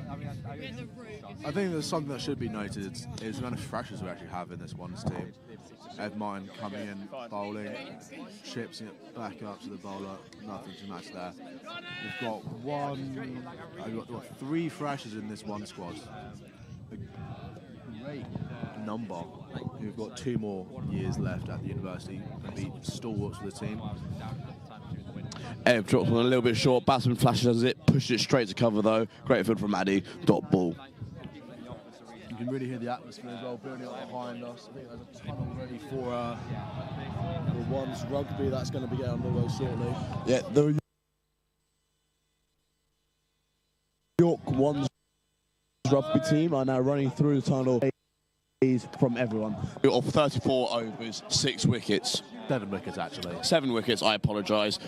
S13: I think there's something that should be noted is the amount of freshers we actually have in this ones team. Ed Martin coming in, bowling, chips it back up to the bowler, nothing to match there. We've got three freshers in this one squad. A great number. We've got 2 more years left at the university and be stalwarts for the team.
S14: Ev drops one a little bit short. Batsman flashes it, pushes it straight to cover though. Great field from Addy. Dot ball.
S13: You can really hear the atmosphere as well building up behind us. I think there's a ton already for one's rugby that's going to be getting underway shortly.
S14: Yeah, the York One's rugby team are now running through the tunnel. From everyone. Of 34 overs, 6 wickets.
S13: 7 wickets actually.
S14: 7 wickets, I apologise.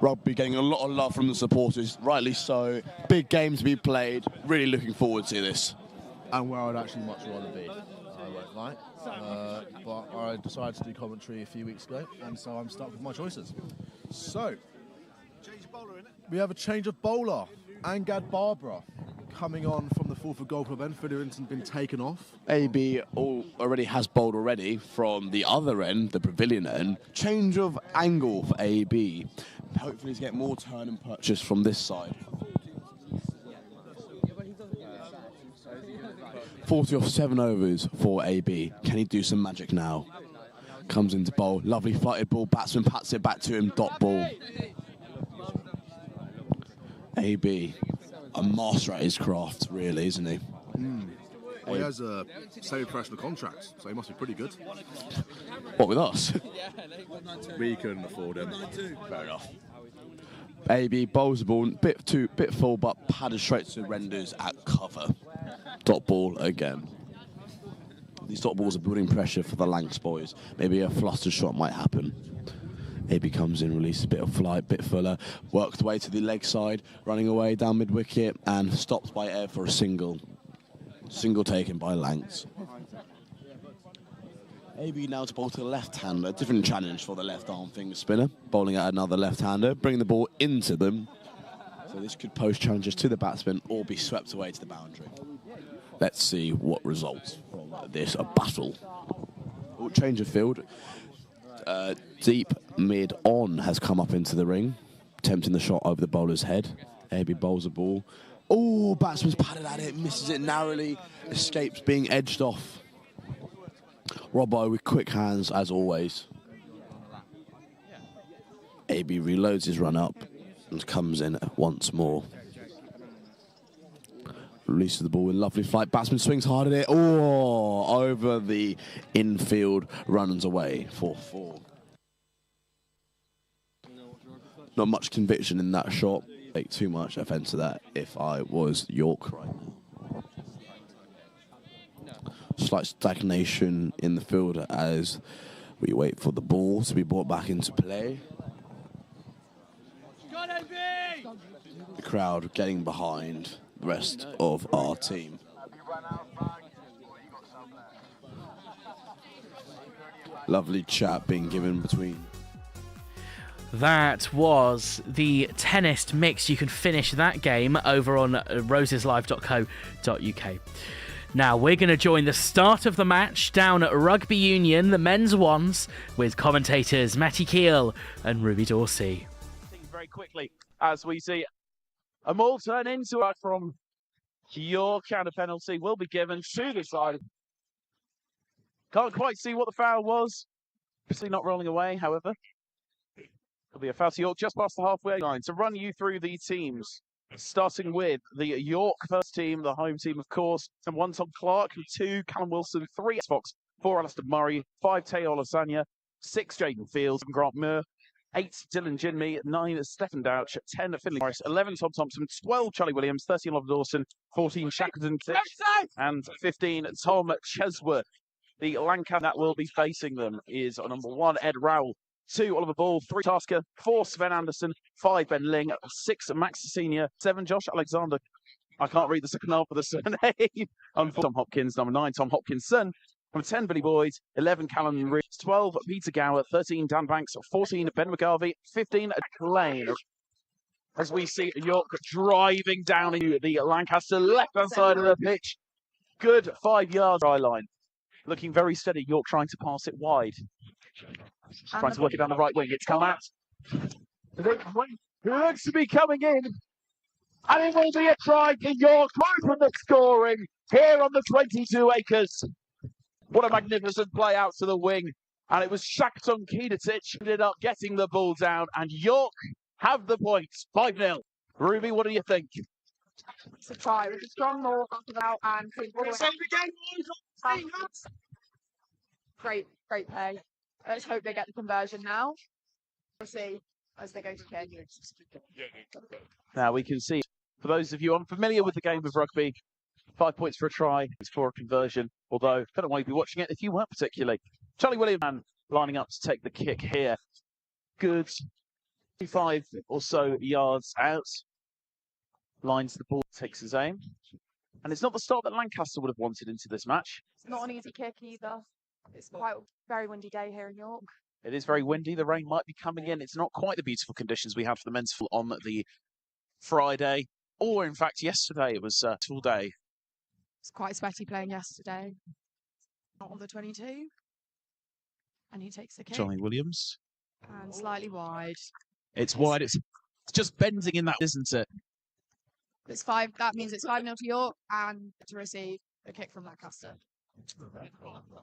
S14: Rugby getting a lot of love from the supporters, rightly so. Big game to be played. Really looking forward to this.
S13: And where I'd actually much rather be, I won't lie. But I decided to do commentary a few weeks ago, and so I'm stuck with my choices. So, we have a change of bowler. Angad Barbara coming on from the Fulford Golf Club end. Fiddlerington been taken off.
S14: AB already has bowled already from the other end, the Pavilion end. Change of angle for AB. Hopefully to get more turn and purchase from this side. 40 off 7 overs for AB. Can he do some magic now? Comes into bowl. Lovely flighted ball. Batsman pats it back to him. Dot ball. AB. A master at his craft, really, isn't he?
S13: Well, he has a semi-professional contract, so he must be pretty good.
S14: What, with us?
S13: We couldn't afford him.
S14: Fair enough. AB bowls the ball, bit full, but padded straight to renders at cover. Dot ball again. These dot balls are building pressure for the Lancs boys. Maybe a flustered shot might happen. AB comes in, releases a bit of flight, bit fuller, worked away to the leg side, running away down mid-wicket, and stopped by Ev for a single. Single taken by Lancs. AB now to bowl to the left-hander. Different challenge for the left-arm finger spinner. Bowling at another left-hander, bringing the ball into them. So this could pose challenges to the batsman or be swept away to the boundary. Let's see what results from this battle. Change of field. Deep mid-on has come up into the ring, attempting the shot over the bowler's head. AB bowls the ball. Oh, batsman's padded at it, misses it narrowly, escapes being edged off. Robbo with quick hands, as always. AB reloads his run up and comes in once more. Releases the ball with lovely flight. Batsman swings hard at it. Oh, over the infield, runs away for 4. Not much conviction in that shot. Take too much offence to that if I was York right now. Slight stagnation in the field as we wait for the ball to be brought back into play. The crowd getting behind the rest of our team.
S12: lovely chat being given between.
S11: That was the tennis mix. You can finish that game over on roseslive.co.uk. Now we're going to join the start of the match down at Rugby Union, the men's ones, with commentators Matty Keel and Ruby Dorsey.
S6: Very quickly, as we see a maul turn into it from York, and a penalty will be given to the side. Can't quite see what the foul was. Obviously not rolling away, however. It'll be a foul to York just past the halfway line. To run you through the teams, starting with the York first team, the home team, of course. And 1 Tom Clark, 2 Callum Wilson, 3 Fox, 4 Alistair Murray, 5 Teo Olasanya, 6 Jaden Fields and Grant Muir, 8 Dylan Jinmey, 9 Stephen Douch, 10 Finley Morris, 11 Tom Thompson, 12 Charlie Williams, 13 Oliver Dawson, 14 Shackleton Titch, and 15 Tom Chesworth. The Lancaster that will be facing them is number 1 Ed Rowell, 2 Oliver Ball, 3 Tasker, 4 Sven Anderson, 5 Ben Ling, 6 Max Senior, 7 Josh Alexander. I can't read the second half of the surname. Tom Hopkins, number 9 Tom Hopkinson. From 10, Billy Boyd, 11, Callum Reeves, 12, Peter Gower, 13, Dan Banks, 14, Ben McGarvey, 15, Lane. As we see York driving down into the Lancaster left-hand side of the pitch. Good 5 yards try line. Looking very steady, York trying to pass it wide. Trying to work it down the right wing. It's come out. It looks to be coming in. And it will be a try for York. Open the scoring here on the 22 acres. What a magnificent play out to the wing. And it was Shakhtar Kidatic who ended up getting the ball down. And York have the points. 5-0. Ruby, what do you think?
S1: It's a try with a strong maul up about and great play. Let's hope they get the conversion now. We'll see as they go to kick.
S6: Now we can see, for those of you unfamiliar with the game of rugby, 5 points for a try, it's for a conversion. Although, I don't know why you'd be watching it if you weren't particularly. Charlie Williams lining up to take the kick here. Good 25 or so yards out. Lines the ball, takes his aim. And it's not the start that Lancaster would have wanted into this match.
S1: It's not an easy kick either. It's quite a very windy day here in York.
S6: It is very windy. The rain might be coming in. It's not quite the beautiful conditions we had for the men's full on the Friday. Or, in fact, yesterday it was a full day.
S1: It's quite sweaty playing yesterday. Not on the 22. And he takes the kick.
S6: Johnny Williams.
S1: And slightly wide.
S6: It's wide. It's just bending in that, isn't it?
S1: It's 5. That means it's 5-0 to York and to receive a kick from Lancaster.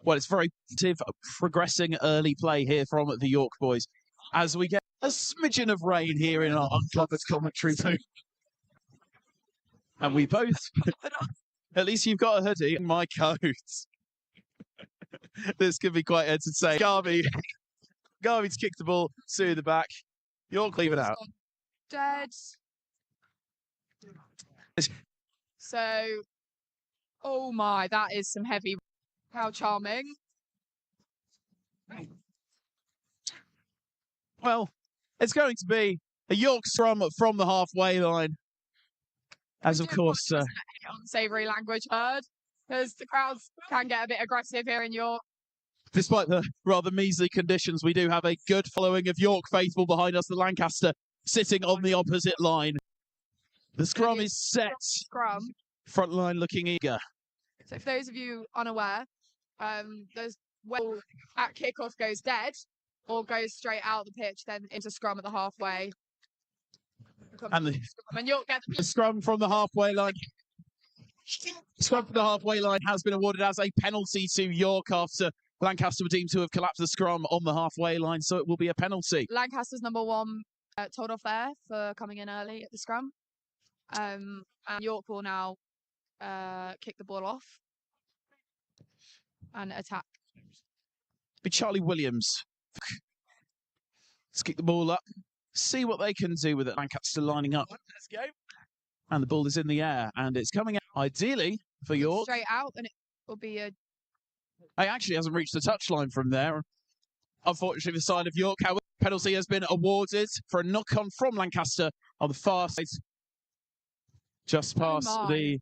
S6: Well, it's very positive, progressing early play here from the York boys as we get a smidgen of rain here in our uncovered commentary booth. And we both, at least you've got a hoodie and my coat. This could be quite entertaining. Garvey's kicked the ball to the back. York leave it out.
S1: Dead. So, oh my, that is some heavy. How charming.
S6: Well, it's going to be a York scrum from the halfway line. As of course...
S1: unsavoury language heard, because the crowds can get a bit aggressive here in York.
S6: Despite the rather measly conditions, we do have a good following of York faithful behind us, the Lancaster, sitting on the opposite line. The scrum is set.
S1: Scrum.
S6: Front line looking eager.
S1: So for those of you unaware, there's well at kickoff goes dead or goes straight out the pitch, then into scrum at the halfway.
S6: And the scrum from the halfway line. Scrum from the halfway line has been awarded as a penalty to York after Lancaster were deemed to have collapsed the scrum on the halfway line, so it will be a penalty.
S1: Lancaster's number 1 told off there for coming in early at the scrum. And York will now kick the ball off and attack.
S6: Be Charlie Williams. Let's kick the ball up. See what they can do with it. Lancaster lining up. Let's go. And the ball is in the air. And it's coming out ideally for York.
S1: Straight out, and it will be a...
S6: He actually hasn't reached the touchline from there. Unfortunately, the side of York, however, penalty has been awarded for a knock-on from Lancaster on the far side. Just past the...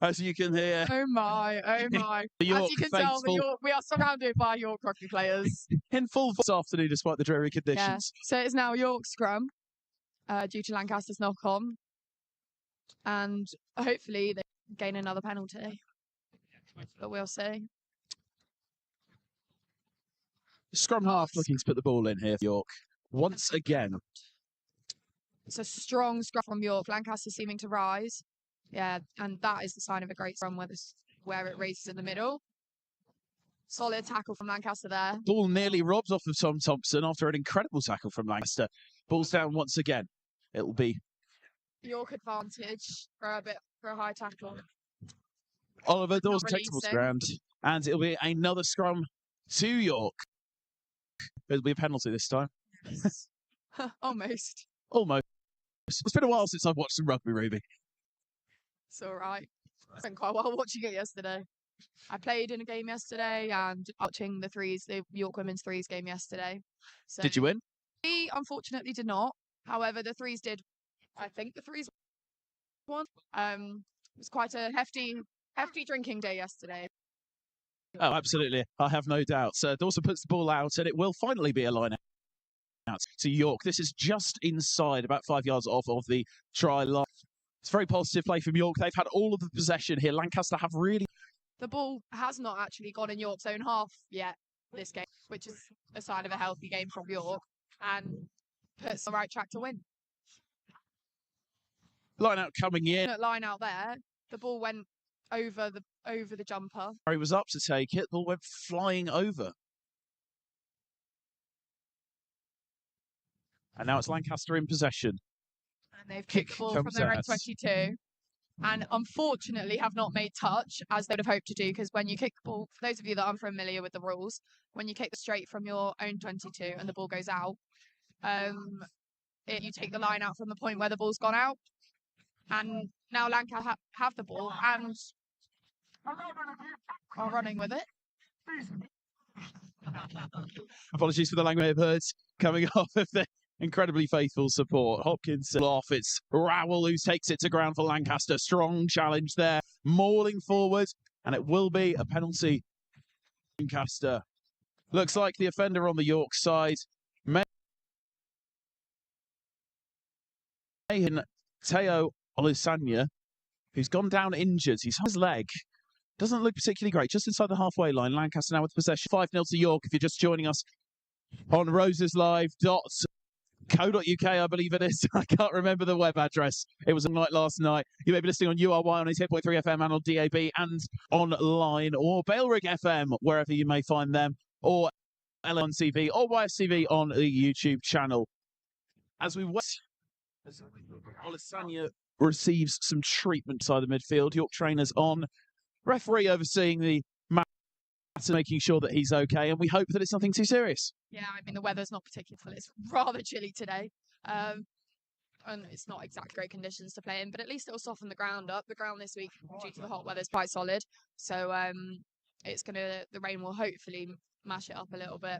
S6: as you can hear.
S1: Oh my, oh my.
S6: The York
S1: As you can tell,
S6: faithful.
S1: we are surrounded by York rugby players.
S6: In full this afternoon, despite the dreary
S1: Yeah.
S6: conditions.
S1: So it's now York scrum due to Lancaster's knock on. And hopefully they gain another penalty. But we'll see.
S6: Scrum half looking to put the ball in here for York. Once again.
S1: It's a strong scrum from York. Lancaster seeming to rise. Yeah, and that is the sign of a great scrum where it races in the middle. Solid tackle from Lancaster there.
S6: Ball nearly robbed off of Tom Thompson after an incredible tackle from Lancaster. Ball's down once again. It'll be
S1: York advantage for a high tackle.
S6: Oliver Dawes
S1: Not
S6: takes the ball to
S1: releasing.
S6: ground. And it'll be another scrum to York. It'll be a penalty this time.
S1: Almost.
S6: Almost. It's been a while since I've watched some rugby, Ruby.
S1: It's all right. I spent quite a while watching it yesterday. I played in a game yesterday and watching the York Women's Threes game yesterday. So
S6: Did you win?
S1: we unfortunately did not. However, the Threes did. I think the Threes won. It was quite a hefty drinking day yesterday.
S6: Oh, absolutely. I have no doubt. Dawson puts the ball out and it will finally be a line out to York. This is just inside, about 5 yards off of the try line. It's very positive play from York. They've had all of the possession here. Lancaster have really...
S1: The ball has not actually gone in York's own half yet this game, which is a sign of a healthy game from York and puts the right track to win.
S6: Line out coming in.
S1: Line out there. The ball went over the jumper.
S6: He was up to take it. Ball went flying over. And now it's Lancaster in possession.
S1: And they've kicked the ball from
S6: comes
S1: their own
S6: out.
S1: 22. And unfortunately have not made touch, as they would have hoped to do, because when you kick the ball, for those of you that aren't familiar with the rules, when you kick the straight from your own 22 and the ball goes out, you take the line out from the point where the ball's gone out. And now Lancaster have the ball and are running with it.
S6: Apologies for the language of herds coming off of the incredibly faithful support. Hopkins off. It's Rowell who takes it to ground for Lancaster. Strong challenge there. Mauling forward. And it will be a penalty. Lancaster. Looks like the offender on the York side. Teo Olusanya, who's gone down injured. He's on his leg. Doesn't look particularly great. Just inside the halfway line. Lancaster now with possession. 5-0 to York if you're just joining us on roseslive.co.uk, I believe it is. I can't remember the web address. It was a night last night. You may be listening on URY on 88.3 FM and on DAB and online, or Bailrigg FM, wherever you may find them, or L1TV or YSTV on the YouTube channel. As we wait, Olusanya receives some treatment side of the midfield. York trainers on. Referee overseeing the match and making sure that he's okay, and we hope that it's nothing too serious.
S1: Yeah, I mean, the weather's not particularly full. It's rather chilly today. And it's not exactly great conditions to play in, but at least it will soften the ground up. The ground this week, due to the hot weather, is quite solid. So the rain will hopefully mash it up a little bit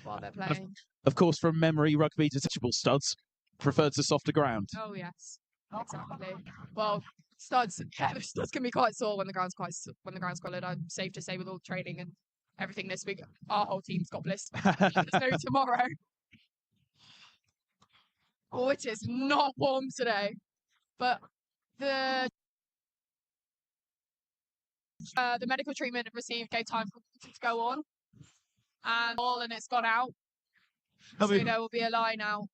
S1: while they're playing.
S6: Of course, from memory, rugby detachable studs preferred to softer ground.
S1: Oh, yes. Exactly. Well, studs can be quite sore when the ground's cold. I'm safe to say with all the training and everything this week, our whole team's got bliss. There's no tomorrow. Oh, it is not warm today. But the medical treatment received gave time for it to go on. And it's gone out. So there will be a line out.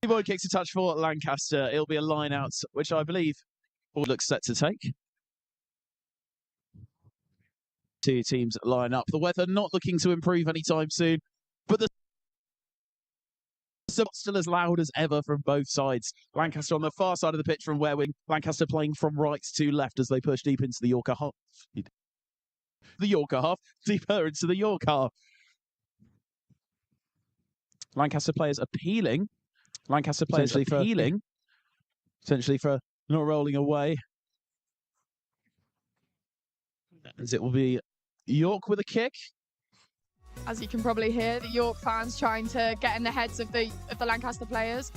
S6: Boy kicks a touch for Lancaster. It'll be a line out, which I believe all looks set to take. Two teams line up. The weather not looking to improve anytime soon, but the still as loud as ever from both sides. Lancaster on the far side of the pitch from where Lancaster playing from right to left as they push deep into the Yorker half. The Yorker half, deeper into the York half. Lancaster players appealing. Lancaster players appealing. Potentially for not rolling away. As it will be York with a kick.
S1: As you can probably hear, the York fans trying to get in the heads of the Lancaster players.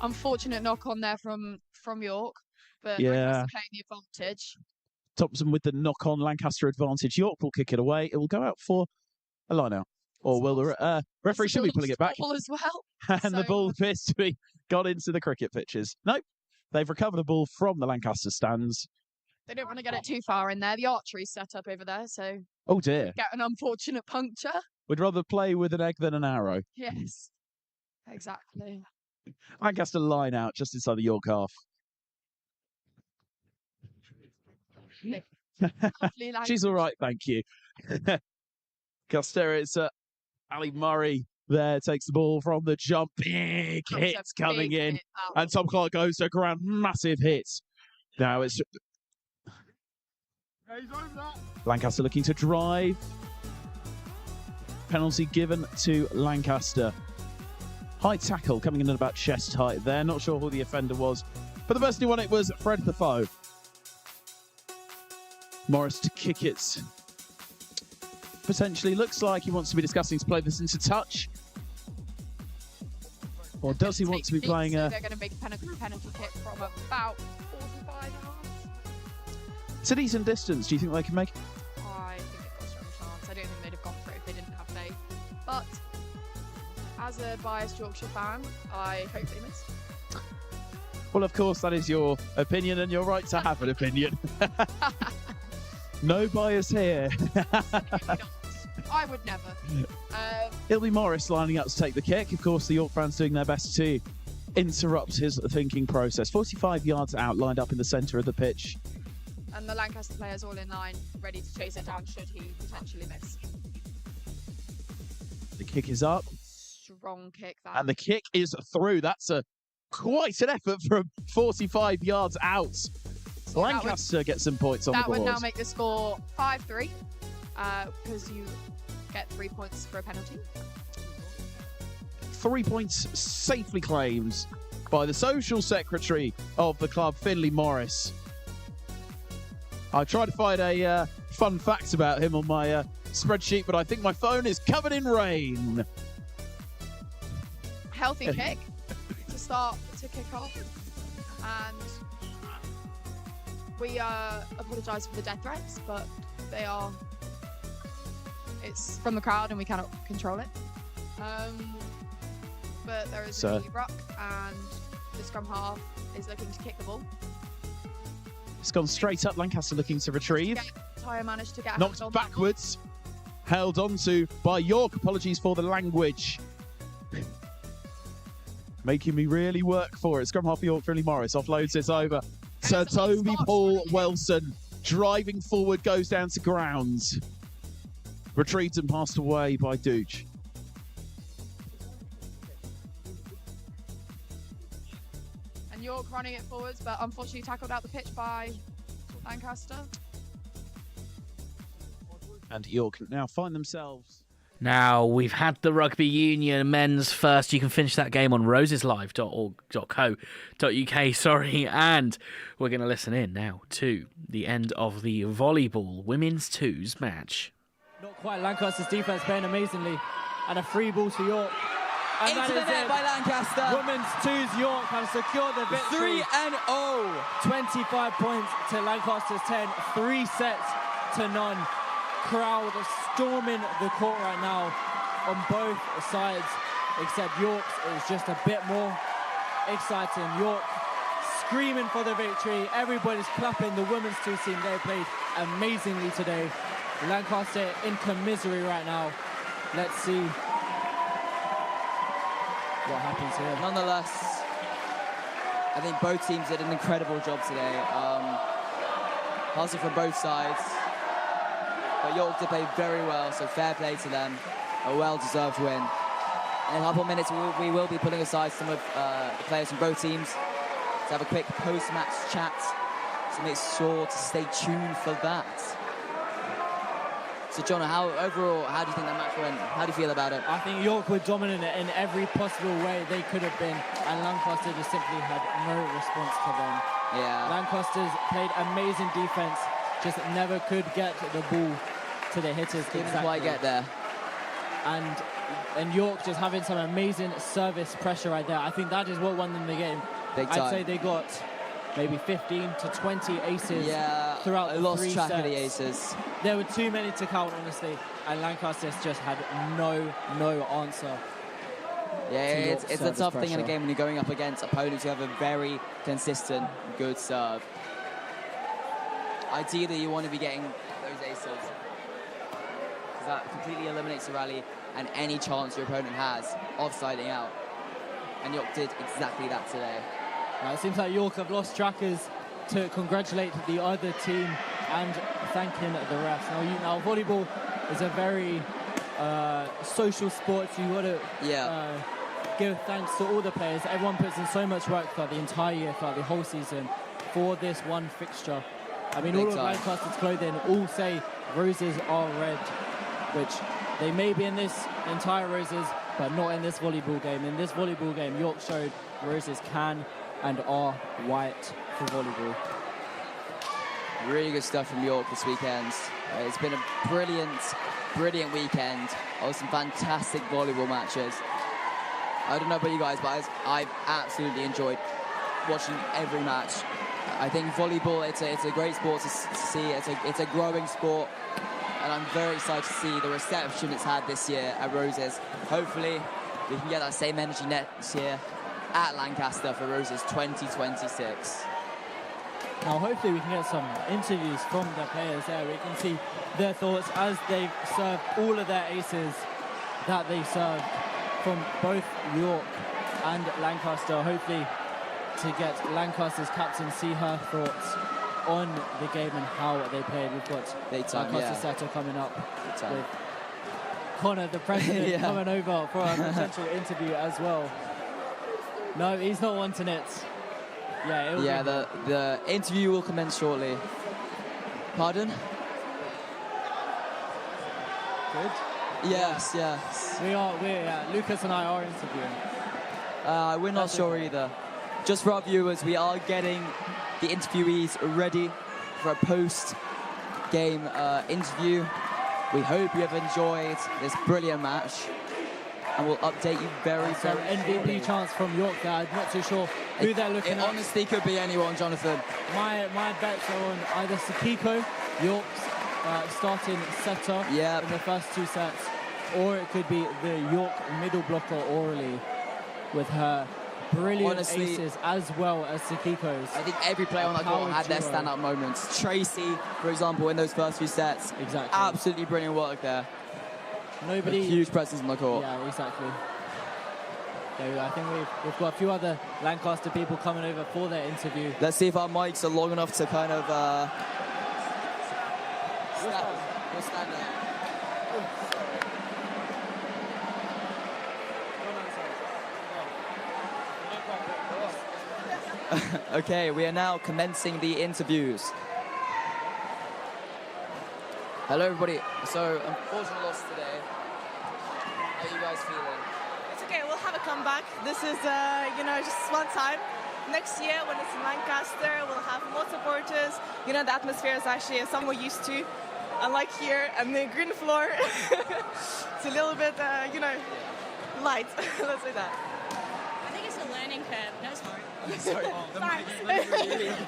S1: Unfortunate knock on there from York, but
S6: Yeah.
S1: Lancaster playing the advantage.
S6: Thompson with the knock on. Lancaster advantage. York will kick it away. It will go out for a line out. Or will the referee should be pulling it back.
S1: Ball as well.
S6: And the ball appears to be got into the cricket pitches. Nope. They've recovered the ball from the Lancaster stands.
S1: They don't want to get it too far in there. The archery's set up over there, so
S6: Oh dear.
S1: get an unfortunate puncture.
S6: Would rather play with an egg than an arrow.
S1: Yes, exactly.
S6: Lancaster line out just inside the York half.
S1: Lovely
S6: She's all right, thank you. Costa, it's Ali Murray there, takes the ball from the jump. Big hits coming in. And Tom Clark goes to ground. Massive hits. Now it's Lancaster looking to drive. Penalty given to Lancaster. High tackle coming in at about chest height there. Not sure who the offender was, but the person who won it was Fred Defoe. Morris to kick it. Potentially looks like he wants to be discussing to play this into touch. Or does he want to be playing a...
S1: They're going to make a penalty kick from about 45 yards.
S6: It's a decent distance. Do you think they can make it?
S1: I think they've got a strong chance. I don't think they'd have gone for it if they didn't have faith. But as a biased Yorkshire fan, I hope they miss.
S6: Well, of course, that is your opinion, and you're right to have an opinion. No bias here.
S1: I would never.
S6: It'll be Morris lining up to take the kick. Of course, the York fans doing their best to interrupt his thinking process. 45 yards out, lined up in the centre of the pitch.
S1: And the Lancaster players all in line, ready to chase it down should he potentially miss.
S6: The kick is up.
S1: Strong kick that.
S6: And the kick is through. That's quite an effort from 45 yards out. So Lancaster gets some points on the board.
S1: That would now make the score 5-3, because you get 3 points for a penalty.
S6: 3 points safely claimed by the social secretary of the club, Finley Morris. I tried to find a fun fact about him on my spreadsheet, but I think my phone is covered in rain.
S1: Healthy kick to start to kick off. And we apologise for the death threats, but it's from the crowd and we cannot control it. But there is a ruck and the scrum half is looking to kick the ball.
S6: It's gone straight up. Lancaster looking to retrieve.
S1: Tyre managed to get
S6: knocked backwards. Held onto by York. Apologies for the language. Making me really work for it. Scrum half York, Finley Morris offloads it over. Sir Toby Paul Wilson driving forward, goes down to ground. Retrieved and passed away by Dooch.
S1: And York running it forwards, but unfortunately tackled out the pitch by Lancaster.
S6: And York now find themselves.
S11: Now, we've had the Rugby Union men's first. You can finish that game on roseslive.org.co.uk, and we're going to listen in now to the end of the volleyball women's twos match.
S2: Not quite. Lancaster's defence playing amazingly, and a free ball to York. And
S5: into the net by Lancaster.
S2: Women's twos York have secured the victory.
S5: 3-0.
S2: 25 points to Lancaster's 10. 3 sets to none. Crowd storming the court right now on both sides, except York's is just a bit more exciting. York screaming for the victory. Everybody's clapping. The women's two team, they played amazingly today. Lancaster into misery right now. Let's see what happens here.
S5: Nonetheless, I think both teams did an incredible job today. Hustle from both sides. But York did play very well, so fair play to them. A well-deserved win. In a couple of minutes, we will be putting aside some of the players from both teams to have a quick post-match chat. So make sure to stay tuned for that. So, John, overall, how do you think that match went? How do you feel about it?
S2: I think York were dominant in every possible way they could have been, and Lancaster just simply had no response to them.
S5: Yeah.
S2: Lancaster's played amazing defence, just never could get the ball to the hitters.
S5: Didn't quite get there.
S2: And York just having some amazing service pressure right there. I think that is what won them the game.
S5: Big time.
S2: I'd say they got
S10: maybe 15 to 20 aces throughout
S5: I
S10: the
S5: lost
S10: 3
S5: track
S10: sets.
S5: of the aces.
S10: There were too many to count, honestly, and Lancaster just had no answer.
S5: Yeah, it's a
S10: service
S5: tough thing in a
S10: pressure.
S5: game when you're going up against opponents who have a very consistent, good serve. Ideally, you want to be getting those aces, because that completely eliminates the rally and any chance your opponent has of sliding out. And York did exactly that today.
S10: Now, it seems like York have lost trackers to congratulate the other team and thanking the refs. Now volleyball is a very social sport, so you got to give thanks to all the players. Everyone puts in so much work throughout the entire year, throughout the whole season, for this one fixture. I mean,
S5: Big
S10: all of
S5: time.
S10: Lancaster's clothing all say roses are red, which they may be in this entire roses, but not in this volleyball game. In this volleyball game, York showed roses can and are white for volleyball.
S5: Really good stuff from York this weekend. It's been a brilliant weekend of some fantastic volleyball matches. I don't know about you guys, but I've absolutely enjoyed watching every match. I think volleyball, it's a great sport to see. It's a growing sport, and I'm very excited to see the reception it's had this year at Roses. Hopefully, we can get that same energy next year at Lancaster for Roses 2026.
S10: Now, hopefully we can get some interviews from the players there. We can see their thoughts as they've served all of their aces that they served from both York and Lancaster. Hopefully to get Lancaster's captain see her thoughts on the game and how they played. We've got Lancaster Setter coming up with Connor, the president, coming over for a potential interview as well. No, he's not wanting it. Yeah,
S5: the interview will commence shortly. Pardon?
S10: Good.
S5: Yes.
S10: Lucas and I are interviewing.
S5: We're not sure either. Just for our viewers, we are getting the interviewees ready for a post-game interview. We hope you have enjoyed this brilliant match, and we'll update you very shortly.
S10: MVP chance from York there. I'm not too sure who they're looking at.
S5: It honestly could be anyone, Jonathan.
S10: My bets are on either Sakiko, York's starting setter in the first 2 sets, or it could be the York middle blocker Orally with her brilliant aces as well as Sakiko's.
S5: I think every player on that court had their standout moments. Tracy, for example, in those first few sets.
S10: Exactly.
S5: Absolutely brilliant work there.
S10: Nobody.
S5: A huge presence on the court.
S10: Yeah, exactly. So I think we've got a few other Lancaster people coming over for their interview.
S5: Let's see if our mics are long enough to kind of stand up. Okay, we are now commencing the interviews. Hello, everybody. So, unfortunate loss today. How are you guys feeling?
S22: It's okay, we'll have a comeback. This is, just one time. Next year, when it's in Lancaster, we'll have more supporters. The atmosphere is actually something we're used to. Unlike here, and the green floor, it's a little bit, light. Let's say that.
S23: I think it's a learning curve. No, sorry.
S5: Sorry.
S23: Sorry.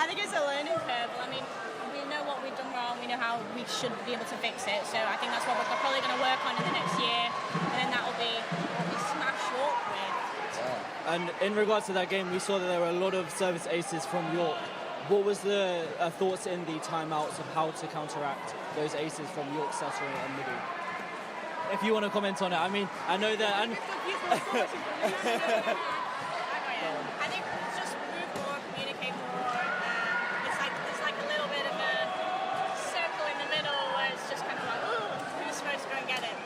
S23: I think it's a learning curve. I mean, we know what we've done wrong. We know how we should be able to fix it. So I think that's what we're probably going to work on in the next year, and then that will be what we smash York with.
S10: And in regards to that game, we saw that there were a lot of service aces from York. What was the thoughts in the timeouts of how to counteract those aces from York setter and middle? If you want to comment on it, I mean, I know that.
S23: I think just move more, communicate more. It's like a little bit of a circle in the middle where it's just kind of like, oh, who's supposed to go and get it?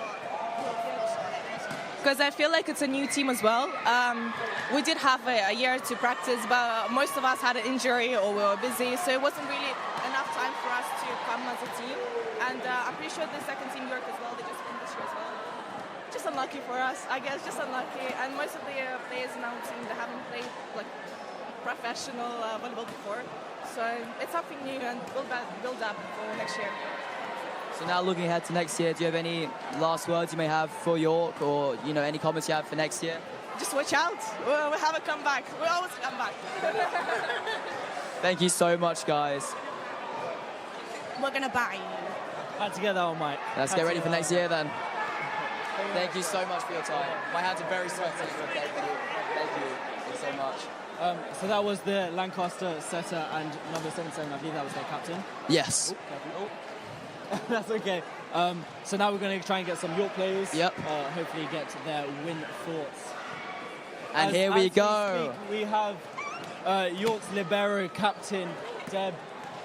S22: Because I feel like it's a new team as well. We did have a year to practice, but most of us had an injury or we were busy, so it wasn't really enough time for us to come as a team. And I'm pretty sure the second team York as well, they just won this year as well. Just unlucky for us, I guess, just unlucky. And most of the players in our team, they haven't played like professional volleyball before. So it's something new and build up for next year.
S5: So now looking ahead to next year, do you have any last words you may have for York, or any comments you have for next year?
S22: Just watch out. We'll have a comeback. We'll always come back.
S5: Thank you so much, guys.
S22: We're going to buy you.
S10: Had to get that on, Mike.
S5: Let's get ready for next year then. Thank you so much for your time. My hands are very sweaty. Thank you. Thank you so much.
S10: So that was the Lancaster setter and number 77. I believe that was their captain.
S5: Yes.
S10: That's okay. So now we're going to try and get some York players.
S5: Yep.
S10: Hopefully get their win thoughts.
S5: And here we go.
S10: We have York's libero captain, Deb,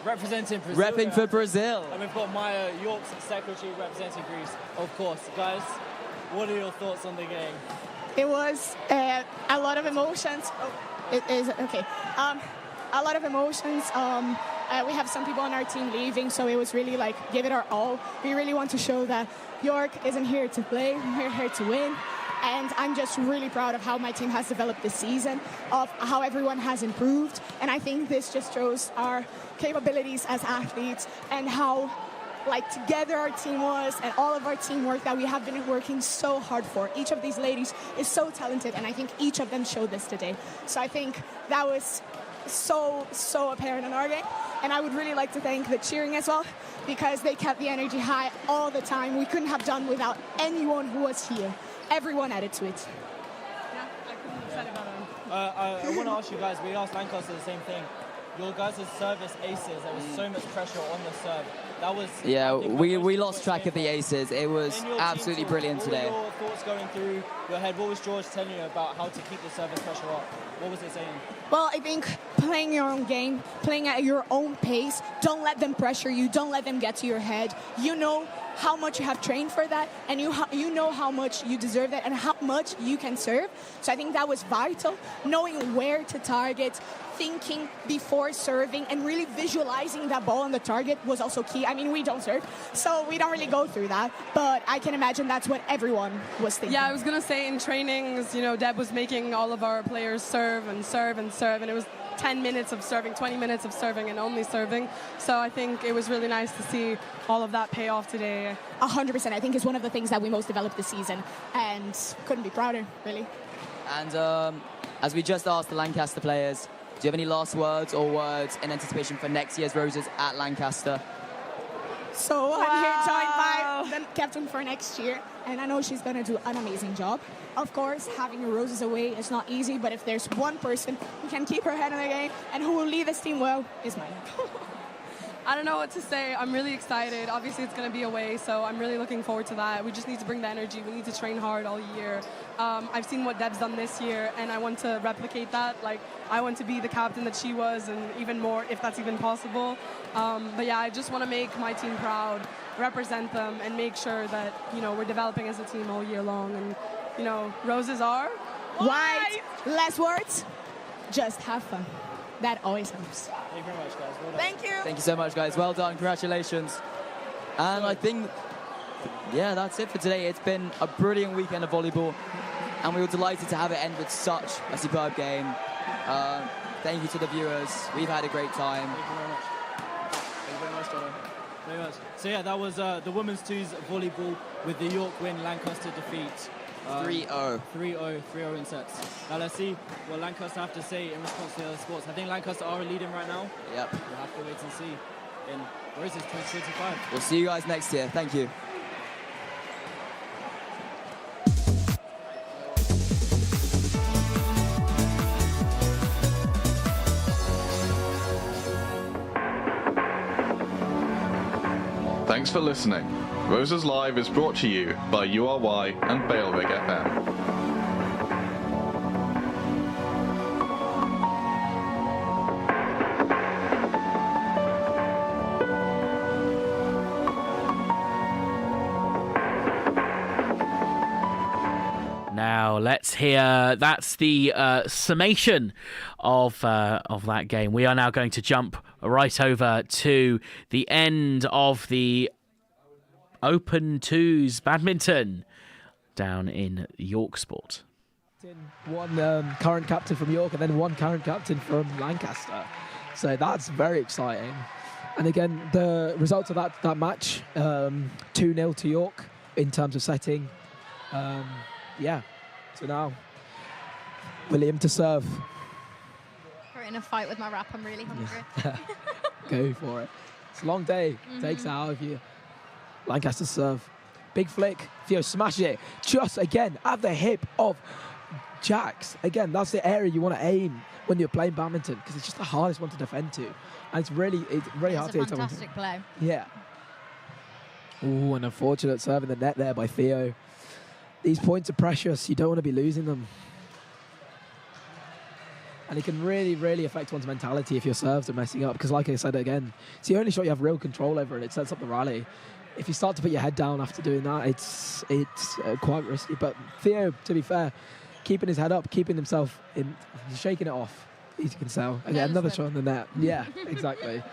S10: representing Brazil.
S5: Repping for Brazil.
S10: And we've got Maya, York's secretary, representing Greece. Of course. Guys, what are your thoughts on the game?
S22: It was a lot of emotions. Oh, it is okay. A lot of emotions. We have some people on our team leaving, so it was really like give it our all. We really want to show that York isn't here to play. We're here to win. And I'm just really proud of how my team has developed this season, of how everyone has improved. And I think this just shows our capabilities as athletes and how together our team was, and all of our teamwork that we have been working so hard for. Each of these ladies is so talented, and I think each of them showed this today. So I think that was so apparent in our game. And I would really like to thank the cheering as well, because they kept the energy high all the time. We couldn't have done without anyone who was here. Everyone added to it.
S1: Yeah, I couldn't have said it better.
S10: I want to ask you guys, we asked Lancaster the same thing. Your guys' service aces, there was so much pressure on the serve. That was...
S5: Yeah, we lost track of the aces. It was absolutely brilliant today.
S10: What were your thoughts going through your head? What was George telling you about how to keep the service pressure up? What was it saying?
S22: Well, I think playing your own game, playing at your own pace, don't let them pressure you, don't let them get to your head. You know how much you have trained for that, and you know how much you deserve that and how much you can serve. So I think that was vital, knowing where to target, thinking before serving, and really visualizing that ball on the target was also key. I mean, we don't serve, so we don't really go through that, but I can imagine that's what everyone was thinking.
S1: Yeah, I was going to say in trainings, Deb was making all of our players serve and serve and serve, and it was 10 minutes of serving, 20 minutes of serving, and only serving. So I think it was really nice to see all of that pay off today.
S22: 100%. I think it's one of the things that we most developed this season, and couldn't be prouder, really.
S5: And as we just asked the Lancaster players, do you have any last words or words in anticipation for next year's Roses at Lancaster?
S22: So I'm here joined by the captain for next year, and I know she's going to do an amazing job. Of course, having your Roses away is not easy, but if there's one person who can keep her head in the game and who will lead this team well, is Maya.
S1: I don't know what to say. I'm really excited. Obviously, it's going to be away, so I'm really looking forward to that. We just need to bring the energy. We need to train hard all year. I've seen what Deb's done this year, and I want to replicate that. I want to be the captain that she was, and even more, if that's even possible. But yeah, I just want to make my team proud, represent them, and make sure that, we're developing as a team all year long. And, Roses are
S22: white. Less words, just have fun. That always helps.
S10: Thank you very much, guys. Well done.
S22: Thank you.
S5: Thank you so much, guys. Well done. Congratulations. And I think, that's it for today. It's been a brilliant weekend of volleyball, and we were delighted to have it end with such a superb game. Thank you to the viewers. We've had a great time.
S10: Thank you very much. Thank you very much, Donna. Very much. So yeah, that was the women's twos volleyball with the York win, Lancaster defeat.
S5: 3-0.
S10: 3-0 in sets. Now let's see what Lancaster have to say in response to the other sports. I think Lancaster are leading right now.
S5: Yep.
S10: We'll have to wait and see in Roses 2025.
S5: We'll see you guys next year. Thank you.
S9: Thanks for listening. Roses Live is brought to you by URY and Bailrigg FM.
S11: Now let's hear. That's the summation of that game. We are now going to jump right over to the end of the Open Twos badminton down in York Sport.
S18: One current captain from York and then one current captain from Lancaster. So that's very exciting. And again, the results of that match, 2-0 to York in terms of setting. So now, William to serve.
S19: Very in a fight with my wrap. I'm really hungry.
S18: Go for it. It's a long day. Takes it out of you. Lancaster serve. Big flick. Theo smashes it. Just again at the hip of Jax. Again, that's the area you want to aim when you're playing badminton because it's just the hardest one to defend to. And it's really hard to hit someone.
S19: Fantastic play.
S18: Yeah. Ooh, an unfortunate serve in the net there by Theo. These points are precious. You don't want to be losing them. And it can really affect one's mentality if your serves are messing up. Because like I said again, it's the only shot you have real control over and it sets up the rally. If you start to put your head down after doing that, it's quite risky. But Theo, to be fair, keeping his head up, keeping himself in, shaking it off, as you can tell. Again, another shot in the net. Yeah, exactly.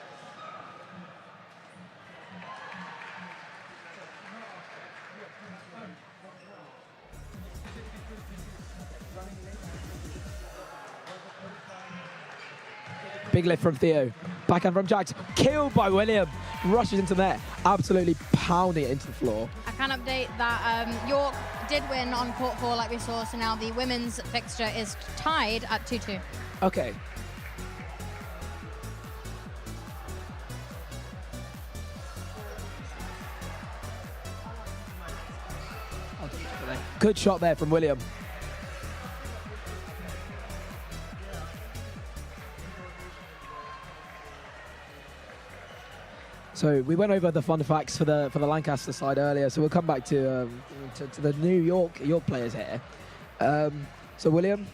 S18: Big lift from Theo. Backhand from Jax. Killed by William. Rushes into net. Absolutely pounding it into the floor.
S19: I can update that York did win on court 4 like we saw, so now the women's fixture is tied at 2-2.
S18: Okay. Good shot there from William. So we went over the fun facts for the Lancaster side earlier, so we'll come back to the New York players here. So William,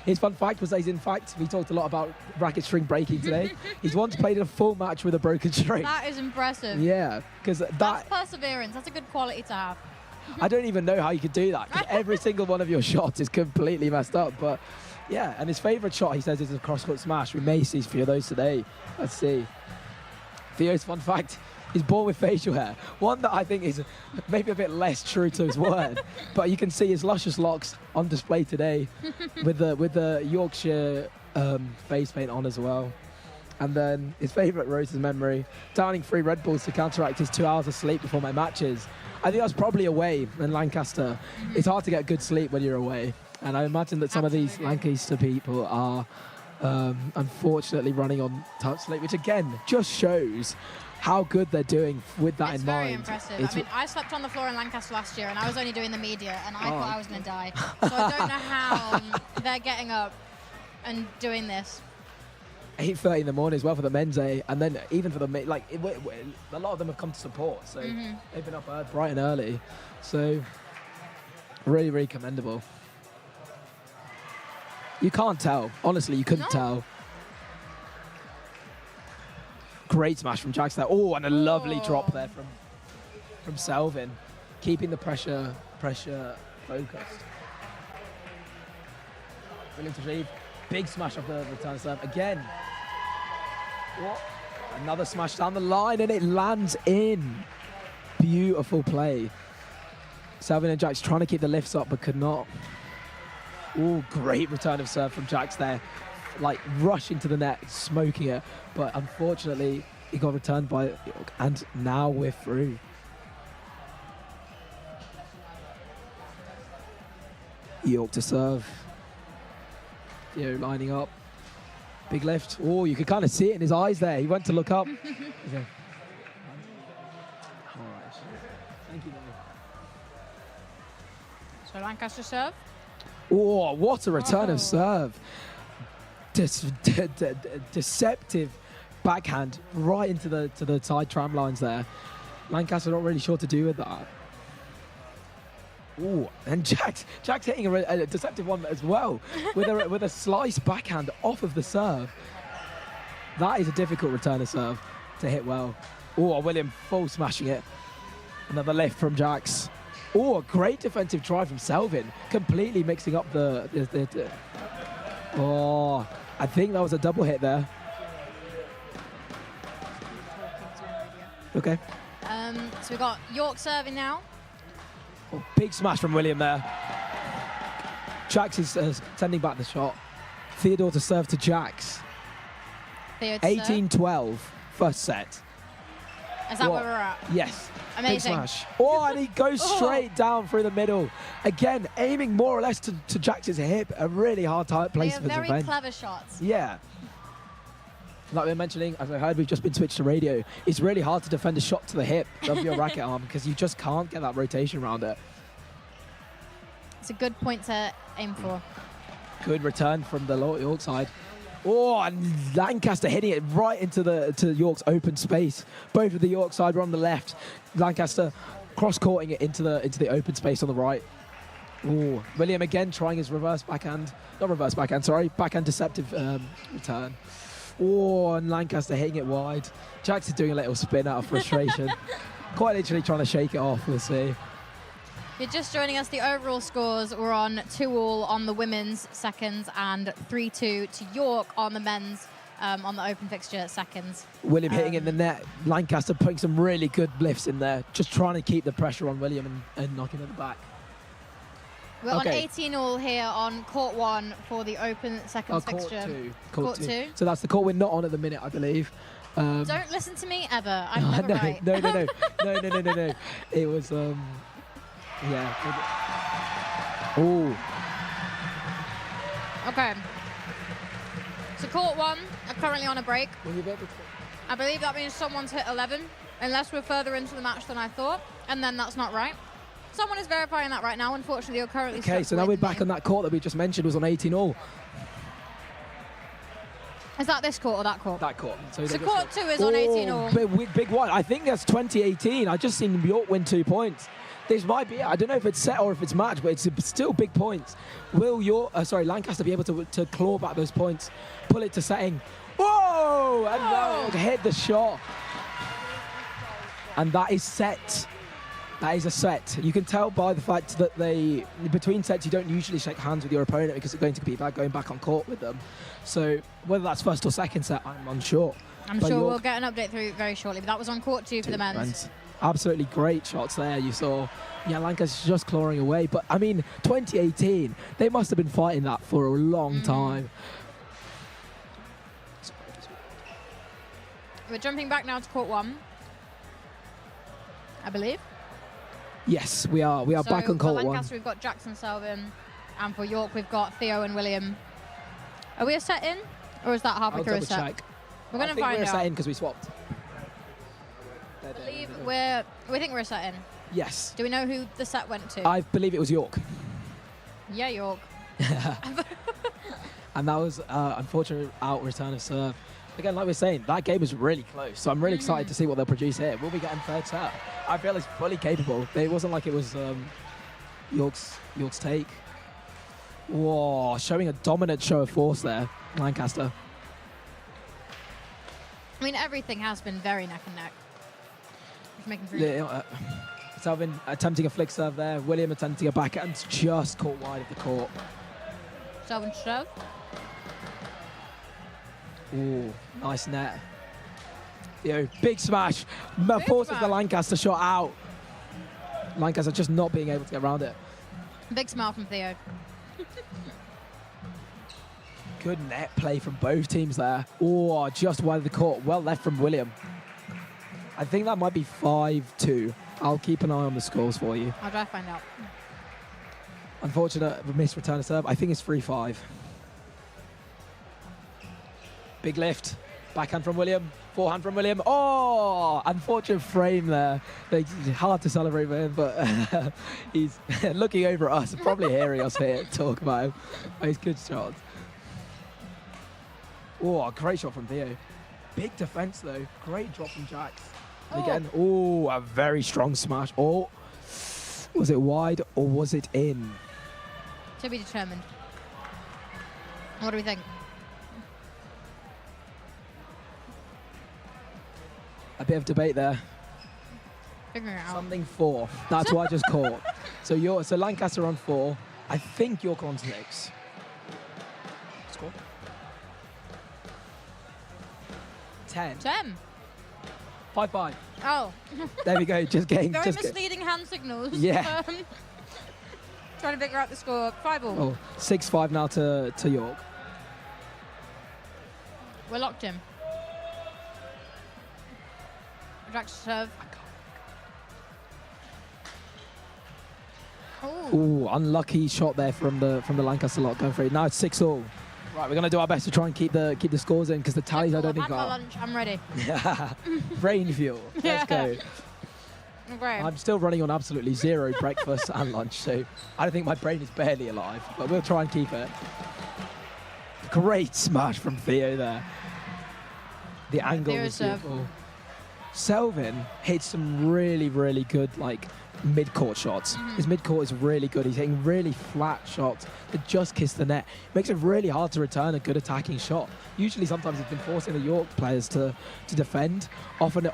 S18: his fun fact was that we talked a lot about racket string breaking today. He's once played in a full match with a broken string.
S19: That is impressive.
S18: Yeah, because
S19: that's perseverance. That's a good quality to have.
S18: I don't even know how you could do that, 'cause every single one of your shots is completely messed up. But yeah, and his favourite shot, he says, is a cross-court smash. We may see a few of those today. Let's see. Theo's fun fact, he's born with facial hair. One that I think is maybe a bit less true to his word, but you can see his luscious locks on display today with the Yorkshire face paint on as well. And then his favourite Rose's memory, downing 3 Red Bulls to counteract his 2 hours of sleep before my matches. I think that's probably away in Lancaster. It's hard to get good sleep when you're away. And I imagine that some of these Lancaster people are unfortunately running on tough sleep, which again just shows how good they're doing with that in mind.
S19: It's very impressive. I mean, I slept on the floor in Lancaster last year and I was only doing the media and I thought I was going to die. So I don't know how they're getting up and doing this.
S18: 8:30 in the morning as well for the men's A, and then even for the a lot of them have come to support, so they've been up bright and early. So really commendable. You can't tell. Honestly, you couldn't tell. Great smash from Jax there. Oh, and a lovely drop there from Selvin, keeping the pressure focused. Brilliant to achieve. Big smash off the return serve again. What? Another smash down the line, and it lands in. Beautiful play. Selvin and Jax trying to keep the lifts up, but could not. Oh, great return of serve from Jax there. Like, rushing to the net, smoking it. But unfortunately, he got returned by York, and now we're through. York to serve. Theo lining up. Big lift. Oh, you could kind of see it in his eyes there. He went to look up. All right. Thank you,
S19: So Lancaster serve.
S18: Oh, what a return of serve. Deceptive backhand right into the side tram lines there. Lancaster not really sure what to do with that. Ooh, and Jax hitting a deceptive one as well with a slice backhand off of the serve. That is a difficult return of serve to hit well. Oh, William full smashing it. Another lift from Jax. Oh, a great defensive try from Selvin, completely mixing up the oh, I think that was a double hit there. Okay.
S19: So we've got York serving now.
S18: Oh, big smash from William there. Jax is sending back the shot. Theodore to serve to Jax. 18-12, first set.
S19: Is that where we're at?
S18: Yes.
S19: Amazing.
S18: Big smash. Oh, and he goes straight down through the middle. Again, aiming more or less to Jax's hip. A really hard place for
S19: very
S18: defense.
S19: clever shots.
S18: Yeah. Like we were mentioning, as I heard, we've just been switched to radio. It's really hard to defend a shot to the hip of your racket arm because you just can't get that rotation around it.
S19: It's a good point to aim for.
S18: Good return from the York side. Oh, and Lancaster hitting it right into York's open space. Both of the York side were on the left. Lancaster cross-courting it into the open space on the right. Oh, William again trying his backhand deceptive return. Oh, and Lancaster hitting it wide. Jackson doing a little spin out of frustration. Quite literally trying to shake it off, we'll see.
S19: If you're just joining us, the overall scores were on 2-2 on the women's seconds and 3-2 to York on the men's on the open fixture seconds.
S18: William hitting in the net. Lancaster putting some really good lifts in there, just trying to keep the pressure on William and knocking it back.
S19: We're on 18-all here on court 1 for the open seconds fixture.
S18: Court 2. So that's the court we're not on at the minute, I believe.
S19: Don't listen to me ever. I'm never right.
S18: No. No. It was, yeah. Oh.
S19: Okay. So court 1 are currently on a break. I believe that means someone's hit 11, unless we're further into the match than I thought, and then that's not right. Someone is verifying that right now. Unfortunately, you're currently
S18: okay, so now we're back on that court that we just mentioned was on 18-all.
S19: Is that this court or that court?
S18: That court.
S19: So court 2 is on 18-all.
S18: Big one. I think that's 2018. I just seen York win 2 points. This might be it. I don't know if it's set or if it's match, but it's still big points. Will Lancaster be able to claw back those points, pull it to setting? Whoa! And now hit the shot. And that is set. That is a set. You can tell by the fact that between sets, you don't usually shake hands with your opponent because it's going to be about going back on court with them. So whether that's first or second set, I'm unsure.
S19: I'm sure we'll get an update through very shortly, but that was on court 2 for the men's.
S18: Absolutely great shots there. You saw, Lancaster's just clawing away. But, I mean, 2018, they must have been fighting that for a long time.
S19: We're jumping back now to court 1, I believe.
S18: Yes, we are. We are back on court 1.
S19: For Lancaster, we've got Jackson Selvin, and for York, we've got Theo and William. Are we a set in, or is that halfway through a set?
S18: Check.
S19: We're going to find out.
S18: We're a set in because we swapped.
S19: We think we're a set in.
S18: Yes.
S19: Do we know who the set went to?
S18: I believe it was York.
S19: Yeah, York.
S18: And that was unfortunate out return of serve. Again, like we're saying, that game was really close. So I'm really excited to see what they'll produce here. We'll be getting third set. I feel it's fully capable. It wasn't like it was York's take. Whoa, showing a dominant show of force there, Lancaster.
S19: I mean, everything has been very neck and neck.
S18: Selvin attempting a flick serve there. William attempting a backhand, just caught wide of the court.
S19: Selvin shove.
S18: Ooh, nice net. Big smash. Forces the Lancaster shot out. Lancaster just not being able to get around it.
S19: Big smile from Theo.
S18: Good net play from both teams there. Oh, just wide of the court. Well left from William. I think that might be 5-2. I'll keep an eye on the scores for you.
S19: I'll try to find out.
S18: Unfortunate missed return of serve. I think it's 3-5. Big lift. Backhand from William. Forehand from William. Oh, unfortunate frame there. Hard to celebrate with him, but he's looking over at us, probably hearing us here talk about him. Oh, he's good shots. Oh, a great shot from Theo. Big defense, though. Great drop from Jax. And again, a very strong smash. Oh, was it wide or was it in?
S19: To be determined. What do we think?
S18: A bit of debate there.
S19: Figuring it out.
S18: Something 4. That's what I just caught. So Lancaster on 4. I think York on 6. Score? 10. 5-5.
S19: Oh.
S18: There we go. Just getting.
S19: Very misleading hand signals.
S18: Yeah.
S19: Trying to figure out the score. 5-all.
S18: 6-5 now to York.
S19: We're locked in. Jackson serve.
S18: Ooh, unlucky shot there from the Lancaster lot going for it. Now it's 6-all. Right, we're going to do our best to try and keep the scores in because the tallies I don't think
S19: I've had my
S18: are.
S19: lunch. I'm ready.
S18: Brain fuel. Let's go.
S19: Okay.
S18: I'm still running on absolutely zero breakfast and lunch, so I don't think my brain is barely alive, but we'll try and keep it. Great smash from Theo there. The angle was beautiful. Selvin hits some really, really good, like, mid-court shots. His mid-court is really good. He's hitting really flat shots that just kiss the net. Makes it really hard to return a good attacking shot. Usually, sometimes he's been forcing the York players to defend. Often,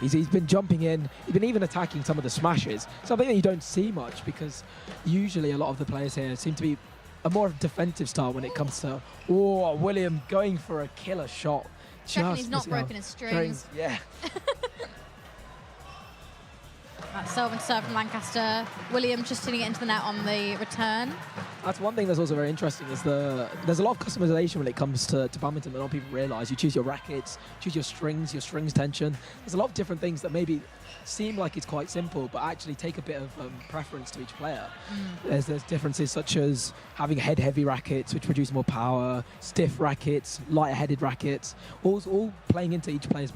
S18: he's been jumping in. He's been even attacking some of the smashes. Something that you don't see much because usually a lot of the players here seem to be a more defensive style when it comes to, William going for a killer shot.
S19: Checking he's not broken his strings.
S18: Yeah.
S19: That's Selvin serve from Lancaster. William just hitting it into the net on the return.
S18: That's one thing that's also very interesting is there's a lot of customization when it comes to badminton that a lot of people realise. You choose your rackets, choose your strings tension. There's a lot of different things that maybe seem like it's quite simple, but actually take a bit of preference to each player. There's differences such as having head-heavy rackets, which produce more power, stiff rackets, lighter-headed rackets, all playing into each player's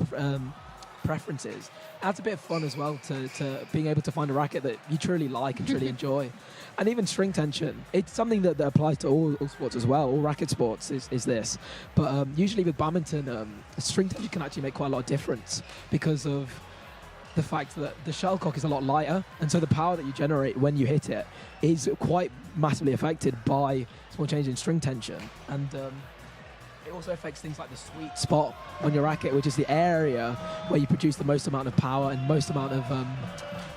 S18: preferences. Adds a bit of fun as well to being able to find a racket that you truly like and truly enjoy. And even string tension, it's something that applies to all sports as well, all racket sports is this. But usually with badminton, string tension can actually make quite a lot of difference because of the fact that the shuttlecock is a lot lighter, and so the power that you generate when you hit it is quite massively affected by small change in string tension. And it also affects things like the sweet spot on your racket, which is the area where you produce the most amount of power and most amount of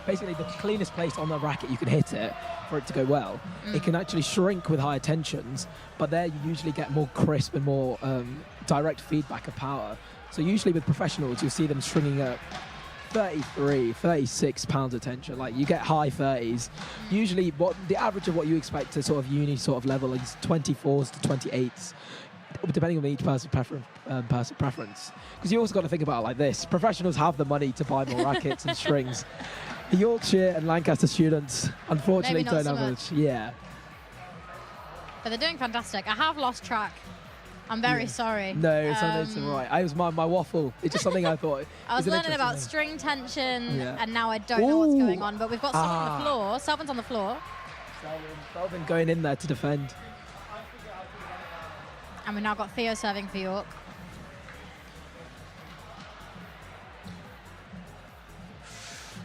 S18: basically the cleanest place on the racket you can hit it for it to go well. It can actually shrink with higher tensions, but there you usually get more crisp and more direct feedback of power. So usually with professionals, you'll see them stringing at 33, 36 pounds of tension. Like you get high 30s. Usually what the average of what you expect to sort of uni sort of level is 24s to 28s. Depending on each person's preference. Because you also got to think about it like this. Professionals have the money to buy more rackets and strings. The Yorkshire and Lancaster students, unfortunately, don't have much. Yeah.
S19: But they're doing fantastic. I have lost track. I'm very sorry.
S18: No, it's all right. I was my waffle. It's just something I thought.
S19: I was learning about string tension, and now I don't know what's going on. But we've got someone on the floor. Selvin's on the floor.
S18: Selvin going in there to defend.
S19: And we've now got Theo serving for York.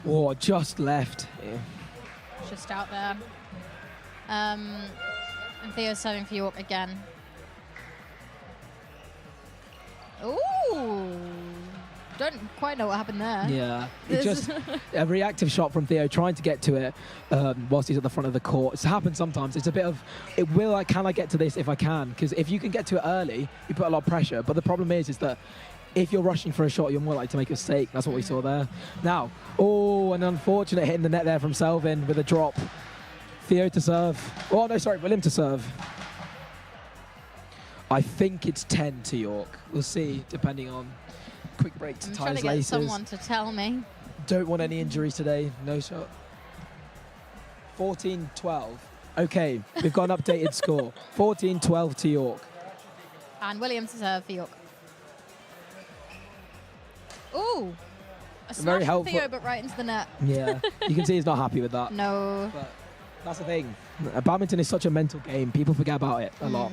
S18: Oh, just left. Yeah.
S19: Just out there. And Theo serving for York again. Ooh. Don't quite know what happened there.
S18: Yeah, it's just a reactive shot from Theo trying to get to it whilst he's at the front of the court. It's happened sometimes. It's a bit of, can I get to this if I can? Because if you can get to it early, you put a lot of pressure. But the problem is that if you're rushing for a shot, you're more likely to make a mistake. That's what we saw there. Now, an unfortunate hit in the net there from Selvin with a drop. Theo to serve. Oh, no, sorry, William to serve. I think it's 10 to York. We'll see, depending on... Quick break to tie his laces.
S19: I'm trying to get someone to tell me.
S18: Don't want any injuries today. No shot. 14-12. Okay, we've got an updated score. 14-12 to York.
S19: And Williams to serve for York. Ooh. A smash
S18: very
S19: from
S18: helpful.
S19: Theo, but right into the net.
S18: Yeah, you can see he's not happy with that.
S19: No.
S18: But that's the thing. Badminton is such a mental game. People forget about it a lot.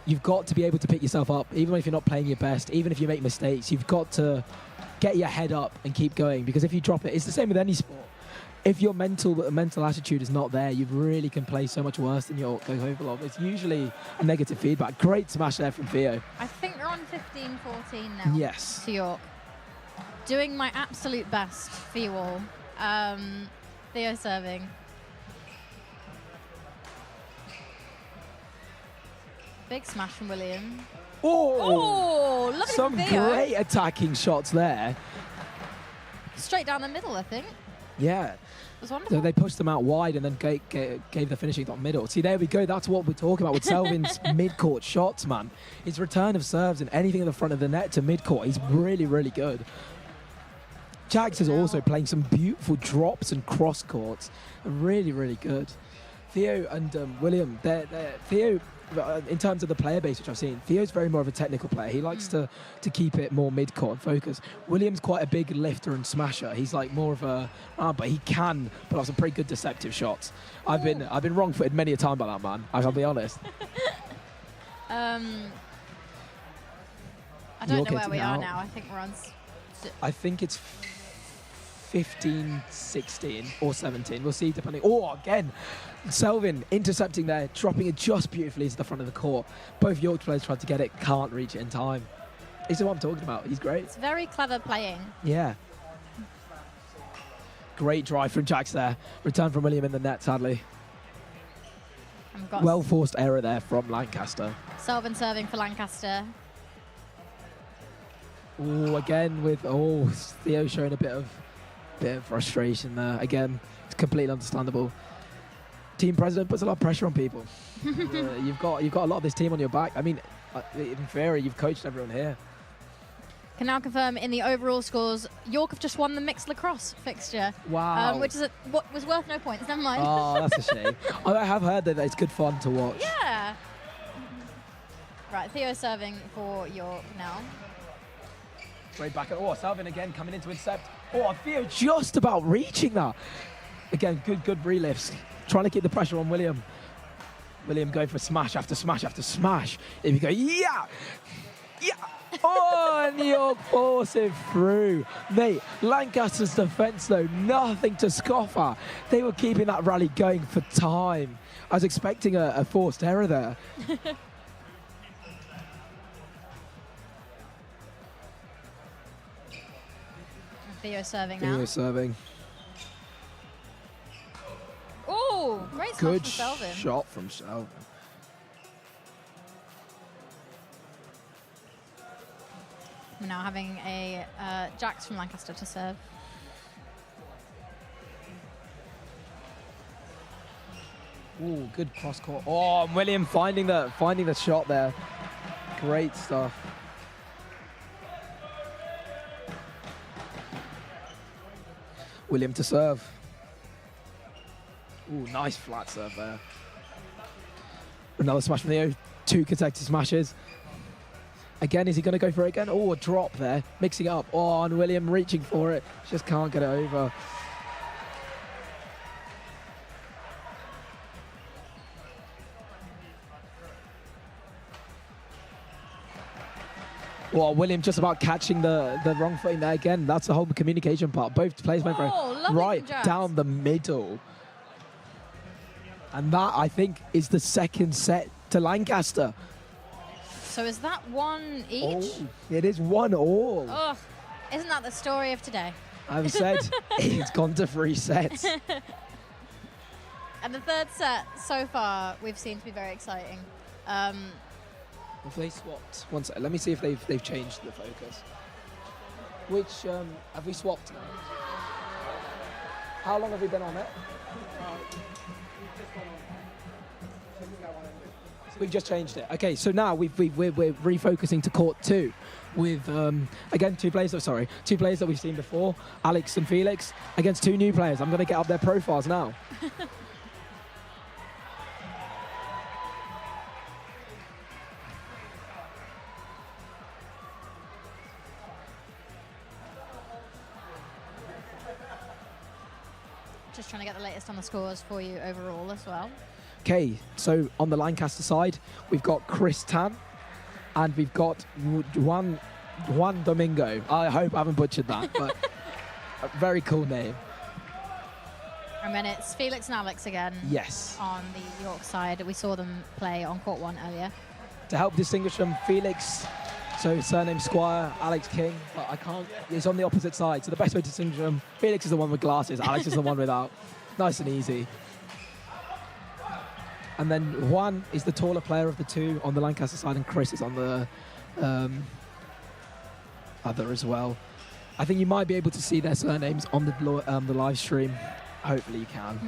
S18: You've got to be able to pick yourself up, even if you're not playing your best, even if you make mistakes. You've got to get your head up and keep going, because if you drop it, it's the same with any sport. If your mental attitude is not there, you really can play so much worse than you're capable of. It's usually a negative feedback. Great smash there from Theo.
S19: I think they're on 15-14 now.
S18: Yes.
S19: To York. Doing my absolute best for you all. Theo serving. Big smash from William.
S18: Oh,
S19: lovely
S18: some
S19: from Theo.
S18: great attacking shots there.
S19: Straight down the middle, I think.
S18: Yeah.
S19: It was wonderful.
S18: So they pushed them out wide and then gave the finishing dot middle. See, there we go. That's what we're talking about with Selvin's mid-court shots, man. His return of serves and anything at the front of the net to mid-court, he's really, really good. Jax is also playing some beautiful drops and cross courts. Really, really good. Theo and William, Theo in terms of the player base which I've seen, Theo's very more of a technical player. He likes to keep it more mid-court and focus. William's quite a big lifter and smasher. He's like more of a, but he can put off some pretty good deceptive shots. I've been wrong-footed many a time by that man. I'll be honest.
S19: I don't know where we are now. I think we're on.
S18: I think it's 15, 16 or 17. We'll see depending. Oh, again, Selvin intercepting there, dropping it just beautifully into the front of the court. Both York players tried to get it, can't reach it in time. This is what I'm talking about. He's great.
S19: It's very clever playing.
S18: Yeah. Great drive from Jax there. Return from William in the net, sadly. Well-forced error there from Lancaster.
S19: Selvin serving for Lancaster.
S18: Oh, again with Theo showing a bit of frustration there. Again, it's completely understandable. Team president puts a lot of pressure on people. You've got a lot of this team on your back. I mean, in theory, you've coached everyone here.
S19: Can now confirm in the overall scores, York have just won the mixed lacrosse fixture.
S18: Wow.
S19: Which is what was worth no points. Never mind.
S18: Oh, that's a shame. I have heard that it's good fun to watch.
S19: Yeah. Right, Theo serving for York now.
S18: Straight back at Selvin again coming in to intercept. Theo just about reaching that. Again, good relifts. Trying to keep the pressure on William. William going for smash after smash after smash. If you go, yeah. And York force it through. Mate, Lancaster's defence though, nothing to scoff at. They were keeping that rally going for time. I was expecting a forced error there.
S19: Theo serving now.
S18: Theo serving.
S19: Oh, great shot
S18: Good
S19: from Selvin.
S18: shot from Selvin.
S19: We're now having a Jax from Lancaster to serve.
S18: Ooh, good cross court. Oh, and William finding the shot there. Great stuff. William to serve. Ooh, nice flat serve there. Another smash from Theo. 2 consecutive smashes. Again, is he going to go for it again? Oh, a drop there. Mixing it up. Oh, and William reaching for it. Just can't get it over. Well, William just about catching the wrong footing there again. That's the whole communication part. Both players went for it right down the middle. And that, I think, is the second set to Lancaster.
S19: So is that 1 each?
S18: Oh, it is 1-1.
S19: Oh, isn't that the story of today?
S18: I've said it's gone to 3 sets.
S19: And the third set so far we've seen to be very exciting.
S18: If they swapped, one sec, let me see if they've changed the focus. Which have we swapped now? How long have we been on it? We've just changed it. Okay, so now we're refocusing to court 2 with again two players that we've seen before, Alex and Felix, against 2 new players. I'm going to get up their profiles now.
S19: Just trying to get the latest on the scores for you overall as well.
S18: Okay, so on the Lancaster side, we've got Chris Tan, and we've got Juan Domingo. I hope I haven't butchered that, but a very cool name.
S19: And then it's Felix and Alex again.
S18: Yes.
S19: On the York side. We saw them play on court 1 earlier.
S18: To help distinguish them, Felix, so surname Squire, Alex King, but I can't, it's on the opposite side. So the best way to distinguish them, Felix is the one with glasses, Alex is the one without. Nice and easy. And then Juan is the taller player of the 2 on the Lancaster side, and Chris is on the other as well. I think you might be able to see their surnames on the live stream. Hopefully you can.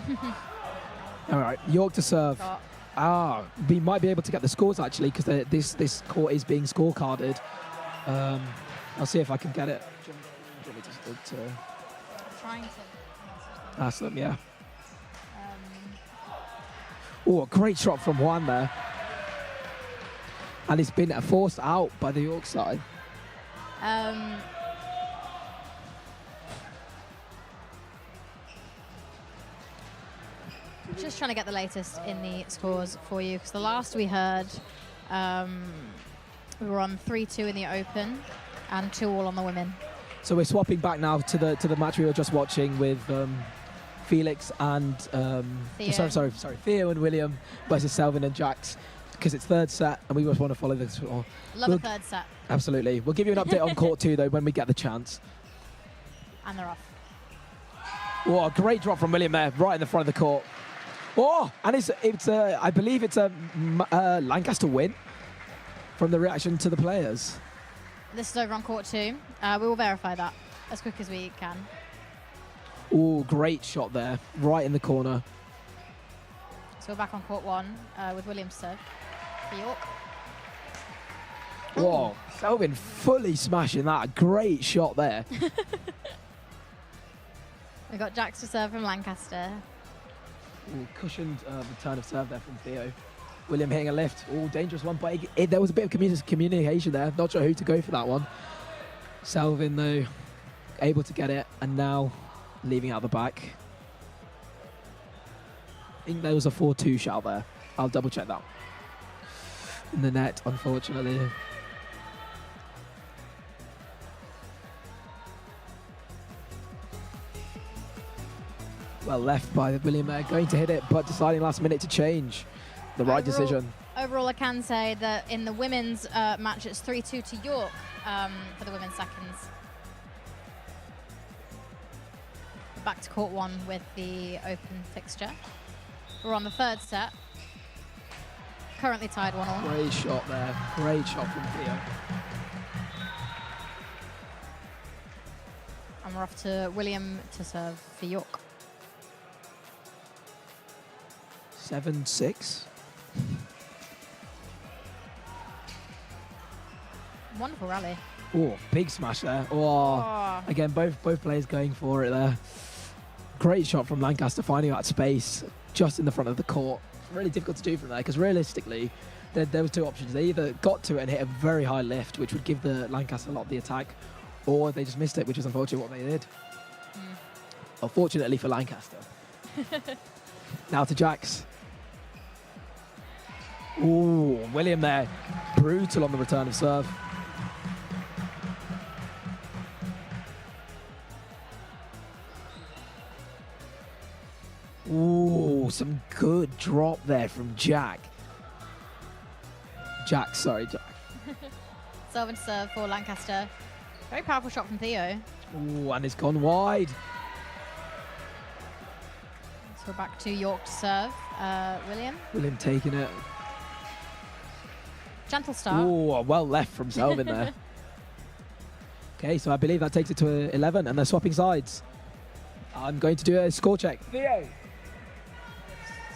S18: All right, York to serve. We might be able to get the scores actually, because this court is being scorecarded. I'll see if I can get it. Do you want me to
S19: Trying to
S18: ask them, yeah. Oh, a great shot from Juan there. And it's been forced out by the York side.
S19: Just trying to get the latest in the scores for you, because the last we heard, we were on 3-2 in the Open and 2-2 on the women.
S18: So we're swapping back now to the match we were just watching with Felix and
S19: Theo.
S18: sorry, Theo and William versus Selvin and Jax, because it's third set and we just want to follow this.
S19: Love a third set.
S18: Absolutely. We'll give you an update on court 2 though when we get the chance.
S19: And they're off.
S18: Oh, a great drop from William there, right in the front of the court. Oh, and it's I believe it's a Lancaster win from the reaction to the players.
S19: This is over on court 2. We will verify that as quick as we can.
S18: Oh, great shot there, right in the corner.
S19: So we're back on court 1 with Williams serve for York.
S18: Whoa, Selvin fully smashing that. Great shot there.
S19: We got Jax to serve from Lancaster.
S18: Ooh, cushioned return of serve there from Theo. William hitting a lift. Oh, dangerous one, but there was a bit of communication there. Not sure who to go for that one. Selvin, though, able to get it, and now leaving out the back. I think there was a 4-2 shout there. I'll double check that. In the net, unfortunately. Well left by William there, going to hit it, but deciding last minute to change. The right decision.
S19: Overall, I can say that in the women's match, it's 3-2 to York for the women's seconds. We're back to court 1 with the Open fixture. We're on the third set. Currently tied 1-1.
S18: Great shot there. Great shot from Theo.
S19: And we're off to William to serve for York.
S18: 7-6.
S19: Wonderful rally.
S18: Oh, big smash there. Oh, again, both players going for it there. Great shot from Lancaster, finding out space just in the front of the court. Really difficult to do from there, because realistically, there was 2 options. They either got to it and hit a very high lift, which would give the Lancaster a lot of the attack, or they just missed it, which is unfortunately what they did. Unfortunately for Lancaster. Now to Jax. Ooh, William there. Brutal on the return of serve. Ooh, some good drop there from Jack. Sorry, Jack.
S19: Serve and serve for Lancaster. Very powerful shot from Theo.
S18: Ooh, and it's gone wide.
S19: So we're back to York to serve. William
S18: taking it.
S19: Gentle start.
S18: Ooh, well left from Selvin there. Okay, so I believe that takes it to 11, and they're swapping sides. I'm going to do a score check. Theo.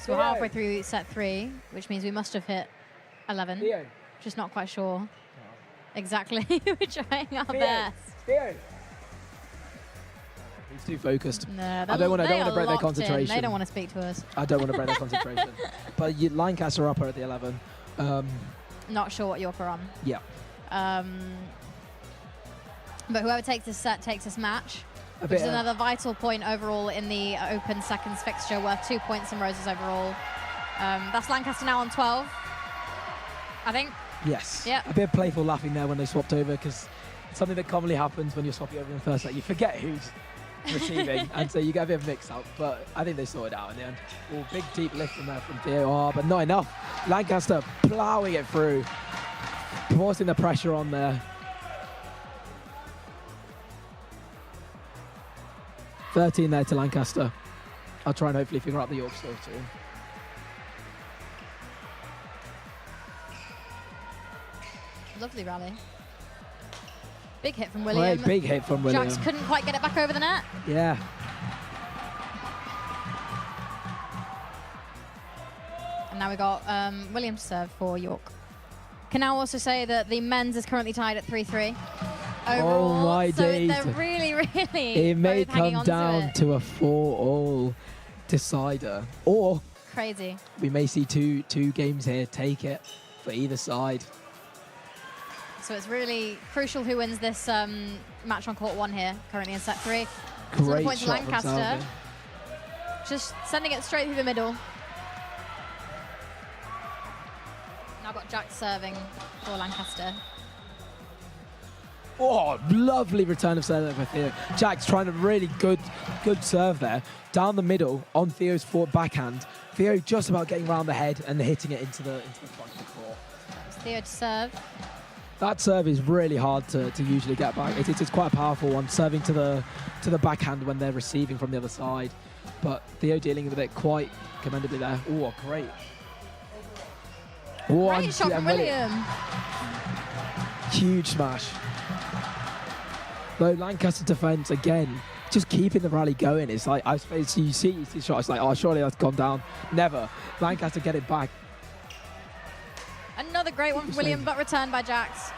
S19: So we're halfway through set 3, which means we must have hit 11.
S18: Theo.
S19: Just not quite sure exactly. We're trying our best.
S18: Theo. He's too focused.
S19: No,
S18: I don't want to break their
S19: locked in.
S18: concentration.
S19: They don't want to speak to us.
S18: I don't want to break their concentration. But Lancaster up at the 11.
S19: Not sure what York are on.
S18: Yeah.
S19: But whoever takes this set takes this match. Which is another vital point overall in the Open seconds fixture, worth 2 points and roses overall. That's Lancaster now on 12, I think.
S18: Yes.
S19: Yep.
S18: A bit of playful laughing there when they swapped over, because it's something that commonly happens when you're swapping over in the first set. You forget who's receiving, and so you get a bit of mix-up. But I think they sorted it out in the end. Oh, big deep lift from there from Theo. Oh, but not enough. Lancaster ploughing it through, forcing the pressure on there. 13 there to Lancaster. I'll try and hopefully figure out the York score too.
S19: Lovely rally. Big hit from William.
S18: Great big hit from William.
S19: Jax couldn't quite get it back over the net.
S18: Yeah.
S19: And now we got William to serve for York. Can now also say that the men's is currently tied at 3-3. Overall,
S18: oh my
S19: so
S18: days.
S19: they're really
S18: It may
S19: both hanging
S18: come
S19: on
S18: down to a 4-all decider. Or
S19: crazy.
S18: we may see two games here take it for either side.
S19: So it's really crucial who wins this match on court 1 here, currently in set 3.
S18: Great
S19: Point to
S18: shot from
S19: Lancaster.
S18: Salvin.
S19: Just sending it straight through the middle. Now got Jack serving for Lancaster.
S18: Oh, lovely return of serve for Theo. Jack's trying a really good serve there. Down the middle on Theo's forward backhand. Theo just about getting around the head and hitting it into the front of the court.
S19: It's Theo to serve.
S18: That serve is really hard to usually get back. It's quite a powerful one, serving to the backhand when they're receiving from the other side. But Theo dealing with it quite commendably there. Oh, great. Oh,
S19: Great shot from William.
S18: Huge smash. Though Lancaster defense again, just keeping the rally going. It's like, I suppose you see the shot, it's like, oh, surely that's gone down. Never. Lancaster get it back.
S19: Another great one from William, but returned by Jax.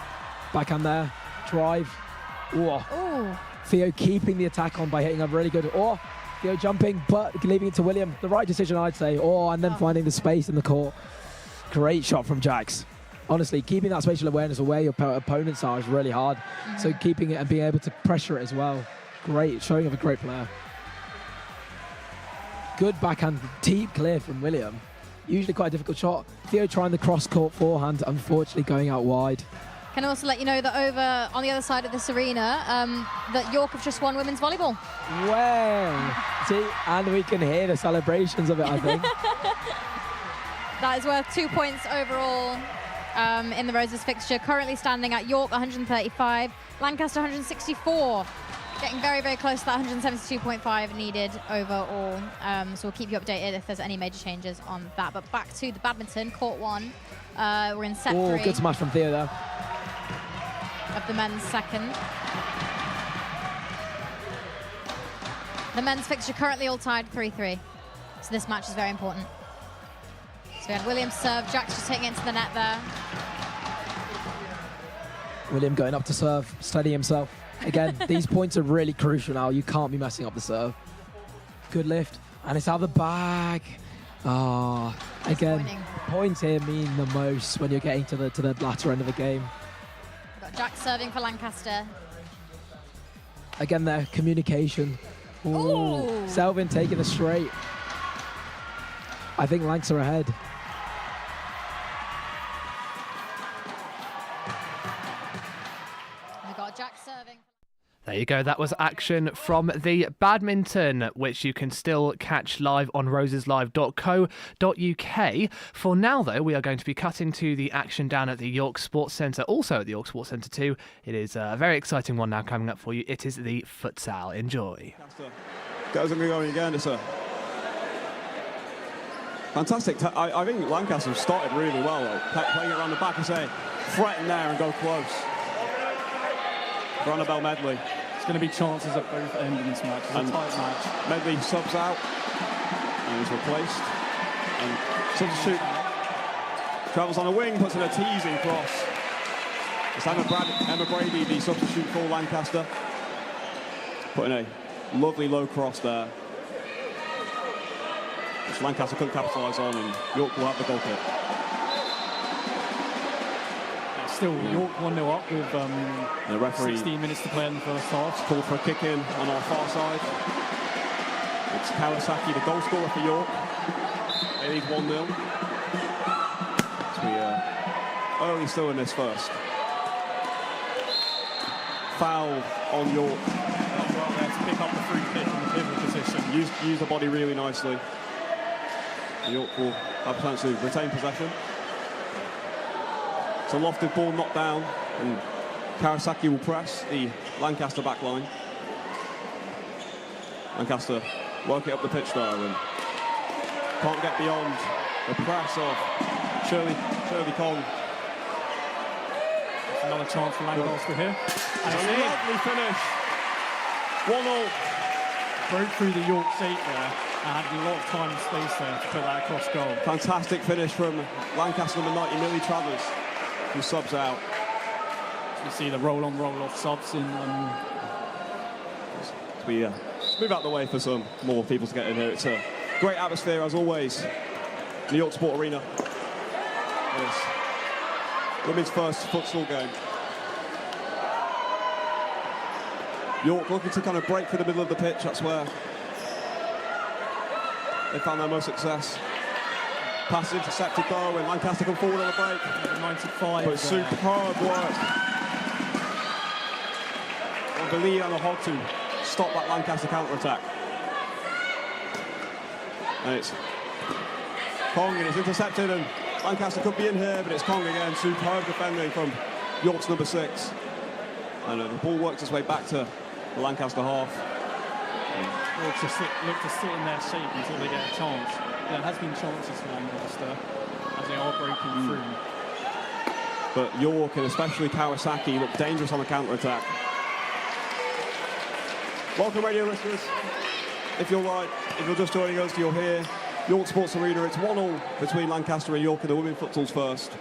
S18: Backhand there. Drive. Oh.
S19: Ooh.
S18: Theo keeping the attack on by hitting a really good. Oh. Theo jumping, but leaving it to William. The right decision, I'd say. Oh, and then finding the space in the court. Great shot from Jax. Honestly, keeping that spatial awareness of where your opponents are is really hard. So keeping it and being able to pressure it as well. Great, showing of a great player. Good backhand, deep clear from William. Usually quite a difficult shot. Theo trying the cross-court forehand, unfortunately going out wide.
S19: Can also let you know that over on the other side of this arena, that York have just won women's volleyball.
S18: Well, see, and we can hear the celebrations of it, I think.
S19: That is worth 2 points overall in the Roses fixture. Currently standing at York 135, Lancaster 164. Getting very, very close to that 172.5 needed overall. So we'll keep you updated if there's any major changes on that. But back to the badminton, court 1. We're in set 3.
S18: Oh, good smash from Theo there.
S19: Of the men's second. The men's fixture currently all tied 3-3. So this match is very important. So we had Williams serve, Jack's just taking it into the net there.
S18: William going up to serve, steady himself. Again, these points are really crucial now. You can't be messing up the serve. Good lift, and it's out of the bag. Ah, again, points here mean the most when you're getting to the latter end of the game.
S19: We've got Jack serving for Lancaster.
S18: Again, there, communication. Ooh. Selvin taking the straight. I think Lanks are ahead.
S19: We've got Jack serving.
S15: There you go, that was action from the badminton, which you can still catch live on roseslive.co.uk. For now, though, we are going to be cutting to the action down at the York Sports Centre, also at the York Sports Centre too. It is a very exciting one now coming up for you. It is the futsal. Enjoy.
S16: Goes and going again, it's a fantastic. I think Lancaster have started really well, playing it around the back and say, threaten there and go close. For Annabelle Medley.
S10: It's going to be chances at both ends in this match. It's a tight match.
S16: Medley subs out and is replaced. And substitute travels on a wing, puts in a teasing cross. It's Emma Brady, the substitute for Lancaster. Putting a lovely low cross there, which Lancaster couldn't capitalise on, and York will have the goal kick.
S10: Still, York 1-0 up with
S16: the referee
S10: 16 minutes to play in the first half.
S16: Called for a kick in on our far side. It's Kawasaki, the goal scorer for York. They lead 1-0. So we early still in this first. Foul on York.
S10: Well, they have to pick up the free kick in the pivot position.
S16: Use the body really nicely. York will have a chance to retain possession. It's a lofted ball knocked down, and Kawasaki will press the Lancaster back line. Lancaster work it up the pitch though, and can't get beyond the press of Shirley Kong.
S10: That's another chance for Lancaster here.
S16: And it's a lovely finish. 1-0.
S10: Broke through the York seat there and had a lot of time and space there to put that across goal.
S16: Fantastic finish from Lancaster number 90, Millie Travers, who subs out.
S10: You see the roll-on, roll-off subs in.
S16: We move out the way for some more people to get in here. It's a great atmosphere as always. The York Sport Arena. Yes. Women's first futsal game. York looking to kind of break through the middle of the pitch. That's where they found their most success. Pass intercepted though, and Lancaster come forward on the break.
S10: 95.
S16: But superb work on the lead and the hog to stop that Lancaster counter-attack. And it's Kong, and it's intercepted, and Lancaster could be in here, but it's Kong again. Superb defending from York's number 6. And the ball works its way back to the Lancaster half.
S10: Look to sit in their shape until they get a chance. There has been chances for Lancaster as they are breaking through.
S16: But York and especially Kawasaki look dangerous on the counter-attack. Welcome, radio listeners. If you're just joining us, you're here. York Sports Arena, it's 1-1 between Lancaster and York in the women's futsal's first.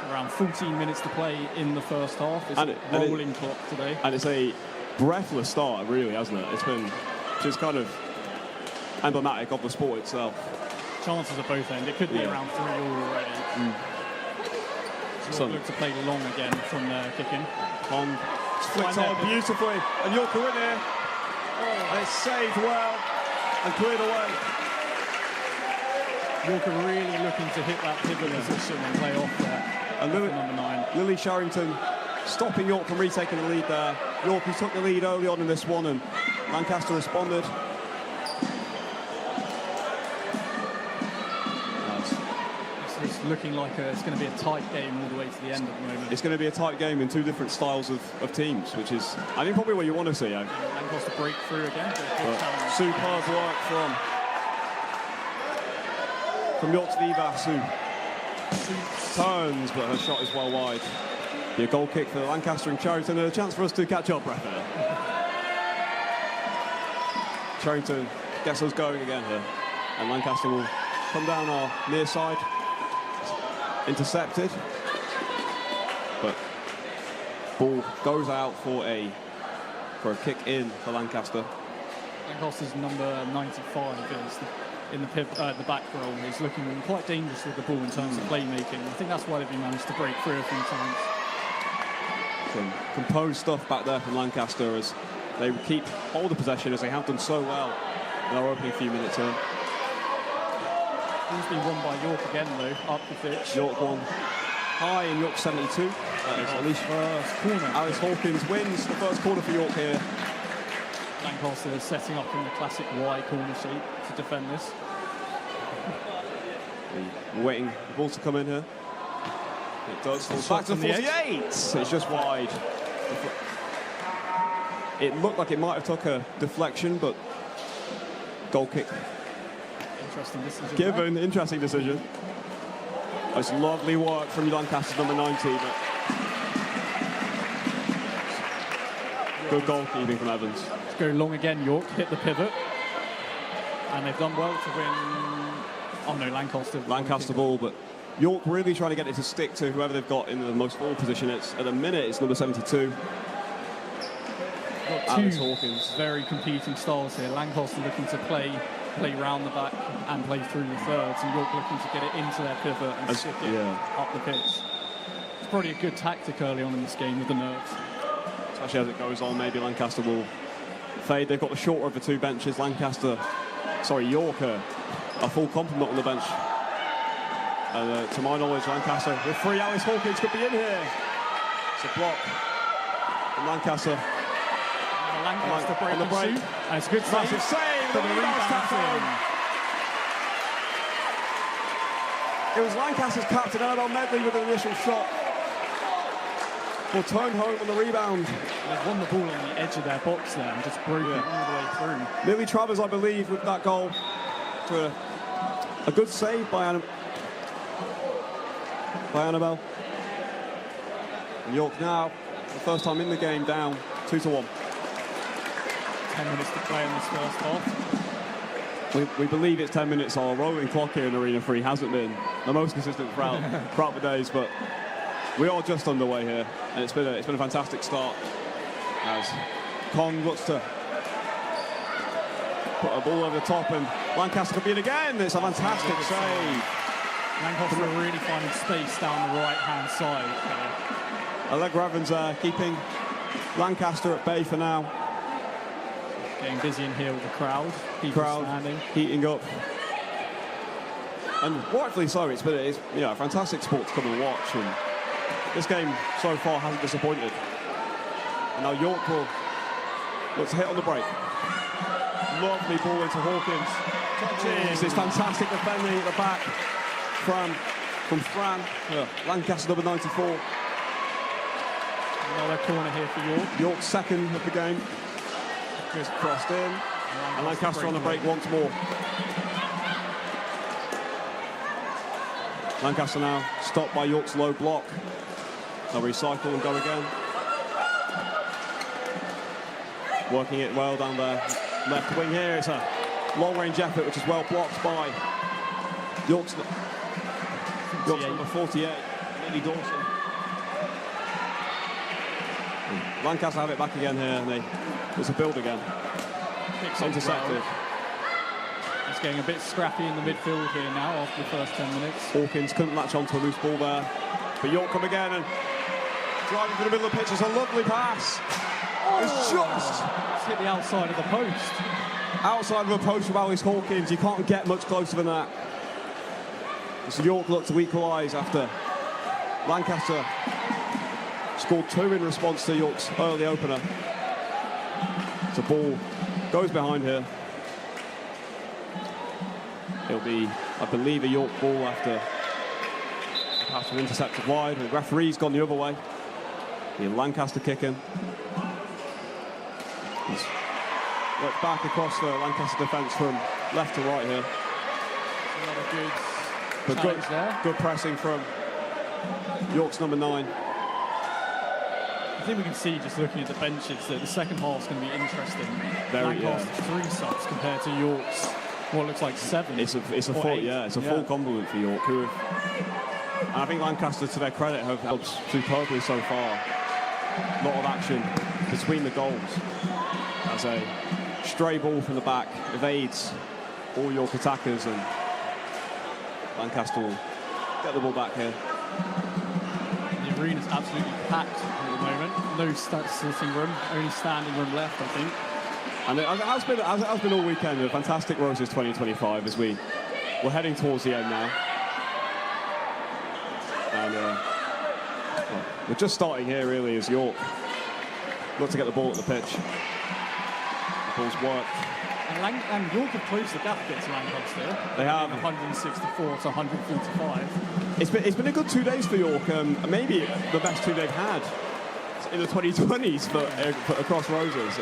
S10: Around 14 minutes to play in the first half. It's a rolling clock today.
S16: And it's a breathless start, really, hasn't it? It's been just kind of emblematic of the sport itself.
S10: Chances at both ends. It could be around 3-3 already. So look to play long again from their kicking.
S16: Kong flicks on beautifully, and York are in here. And it's saved well and cleared away.
S10: York are really looking to hit that pivot position and play off there.
S16: And
S10: number 9.
S16: Lily Sherrington stopping York from retaking the lead there. York who took the lead early on in this one, and Lancaster responded.
S10: It's looking like it's going to be a tight game all the way to the end at the moment.
S16: It's going to be a tight game in two different styles of teams, which is, I think, probably what you want to see.
S10: Lancaster break through again.
S16: Superb work from York's Vivas, who turns, but her shot is well wide. Be a goal kick for Lancaster and Sherrington, and a chance for us to catch up, Brett. Sherrington gets us going again here, and Lancaster will come down our near side. Intercepted, but ball goes out for a kick in for Lancaster.
S10: Lancaster's number 95 is in the back row. He's looking quite dangerous with the ball in terms of playmaking. I think that's why they've managed to break through a few times.
S16: Some composed stuff back there from Lancaster as they keep hold of possession as they have done so well in our opening few minutes here.
S10: He's been won by York again, though, up the pitch.
S16: York won high in York 72. That is at least
S10: first corner.
S16: Alice Hawkins wins the first corner for York here.
S10: Lancaster is setting up in the classic Y corner shape to defend this.
S16: We're waiting for the ball to come in here. It does. Back to 48. It's just wide. It looked like it might have took a deflection, but goal kick.
S10: Interesting decision.
S16: Given, interesting decision. It's lovely work from Lancaster's number 90, but good goalkeeping from Evans.
S10: Let's go long again, York, hit the pivot. And they've done well to win. Oh no, Lancaster
S16: ball, but York really trying to get it to stick to whoever they've got in the most forward position. At the minute, it's number 72.
S10: Got two Hawkins. Very competing styles here. Lancaster looking to play round the back and play through the thirds, and York looking to get it into their pivot and stick it up the pitch. It's probably a good tactic early on in this game with the nerves.
S16: Especially as it goes on, maybe Lancaster will fade. They've got the shorter of the two benches. York a full complement on the bench. And to my knowledge, Lancaster with 3, Alice Hawkins could be in here. It's a block from Lancaster.
S10: Lancaster break on the break. And it's a good save.
S16: Massive save. The rebound home. It was Lancaster's captain, Annabelle Medley, with an initial shot. Will turn home on the rebound.
S10: They've won the ball on the edge of their box there and just broke it all the way through.
S16: Lily Travers, I believe, with that goal. To a good save by Annabelle. And York now, for the first time in the game, down 2-1.
S10: 10 minutes to play in this first half.
S16: We believe it's 10 minutes. Our rolling clock here in Arena 3 hasn't been the most consistent throughout the days, but we are just underway here, and it's been a fantastic start as Kong looks to put a ball over the top, and Lancaster could be in again. It's a fantastic save.
S10: Lancaster are really finding space down the right-hand side.
S16: Allegra Evans keeping Lancaster at bay for now.
S10: Getting busy in here with the crowd.
S16: Crowd
S10: standing.
S16: heating up. And rightfully so, it's been a fantastic sport to come and watch. And this game so far hasn't disappointed. And now York will look to hit on the break. Lovely ball into Hawkins. This fantastic defending at the back from Fran. Lancaster number 94.
S10: Another corner here for York.
S16: York's second of the game. Just crossed in. And Lancaster on the break once more. Lancaster now stopped by York's low block. They'll recycle and go again. Working it well down there. Left wing here. It's a long-range effort, which is well blocked by York's number 48, Lily Dawson. Lancaster have it back again here, and there's a build again. Intercepted.
S10: Well. It's getting a bit scrappy in the midfield here now after the first 10 minutes.
S16: Hawkins couldn't latch onto a loose ball there. But York come again and driving through the middle of the pitch. It's a lovely pass. It's just
S10: hit the outside of the post.
S16: Outside of a post from Alice Hawkins. You can't get much closer than that. So York look to equalise after Lancaster scored 2 in response to York's early opener. The ball goes behind here. It'll be, I believe, a York ball after the pass was intercepted wide. The referee's gone the other way. The Lancaster kicking. He's worked back across the Lancaster defence from left to right here. Good pressing from York's number 9.
S10: I think we can see, just looking at the benches, that the second half's going to be interesting. Lancaster's 3 subs compared to York's what looks like 7.
S16: It's a full complement for York, who have, and I think Lancaster, to their credit, have helped superbly so far. A lot of action between the goals. As a stray ball from the back evades all York attackers, and Lancaster will get the ball back here.
S10: The arena's absolutely packed at the moment. No sitting room, only standing room left, I think.
S16: And it has been all weekend. A fantastic Roses 2025 as we're heading towards the end now. And we're just starting here really as York look to get the ball at the pitch. The ball's worked.
S10: And York have closed the gap a bit to Lancaster.
S16: They have.
S10: 164 to 145.
S16: It's been a good 2 days for York. Maybe the best 2 they've had in the 2020s, but across Roses.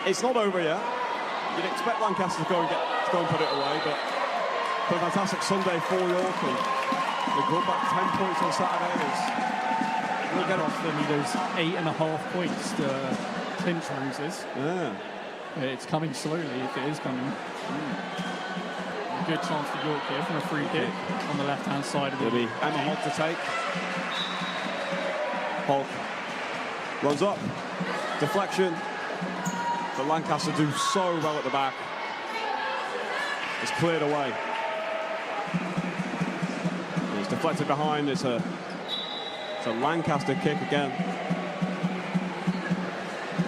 S16: It's not over yet. You'd expect Lancaster to go and put it away, but a fantastic Sunday for York, and they brought back 10 points on Saturday.
S10: We'll get off them those 8.5 points to clinch Roses.
S16: Yeah.
S10: It's coming slowly, if it is coming. A good chance for York here from a free kick on the left-hand side of the
S16: It'll be Emma Hogg to take. Hogg runs up, deflection. But Lancaster do so well at the back. It's cleared away. It's deflected behind. It's a Lancaster kick again.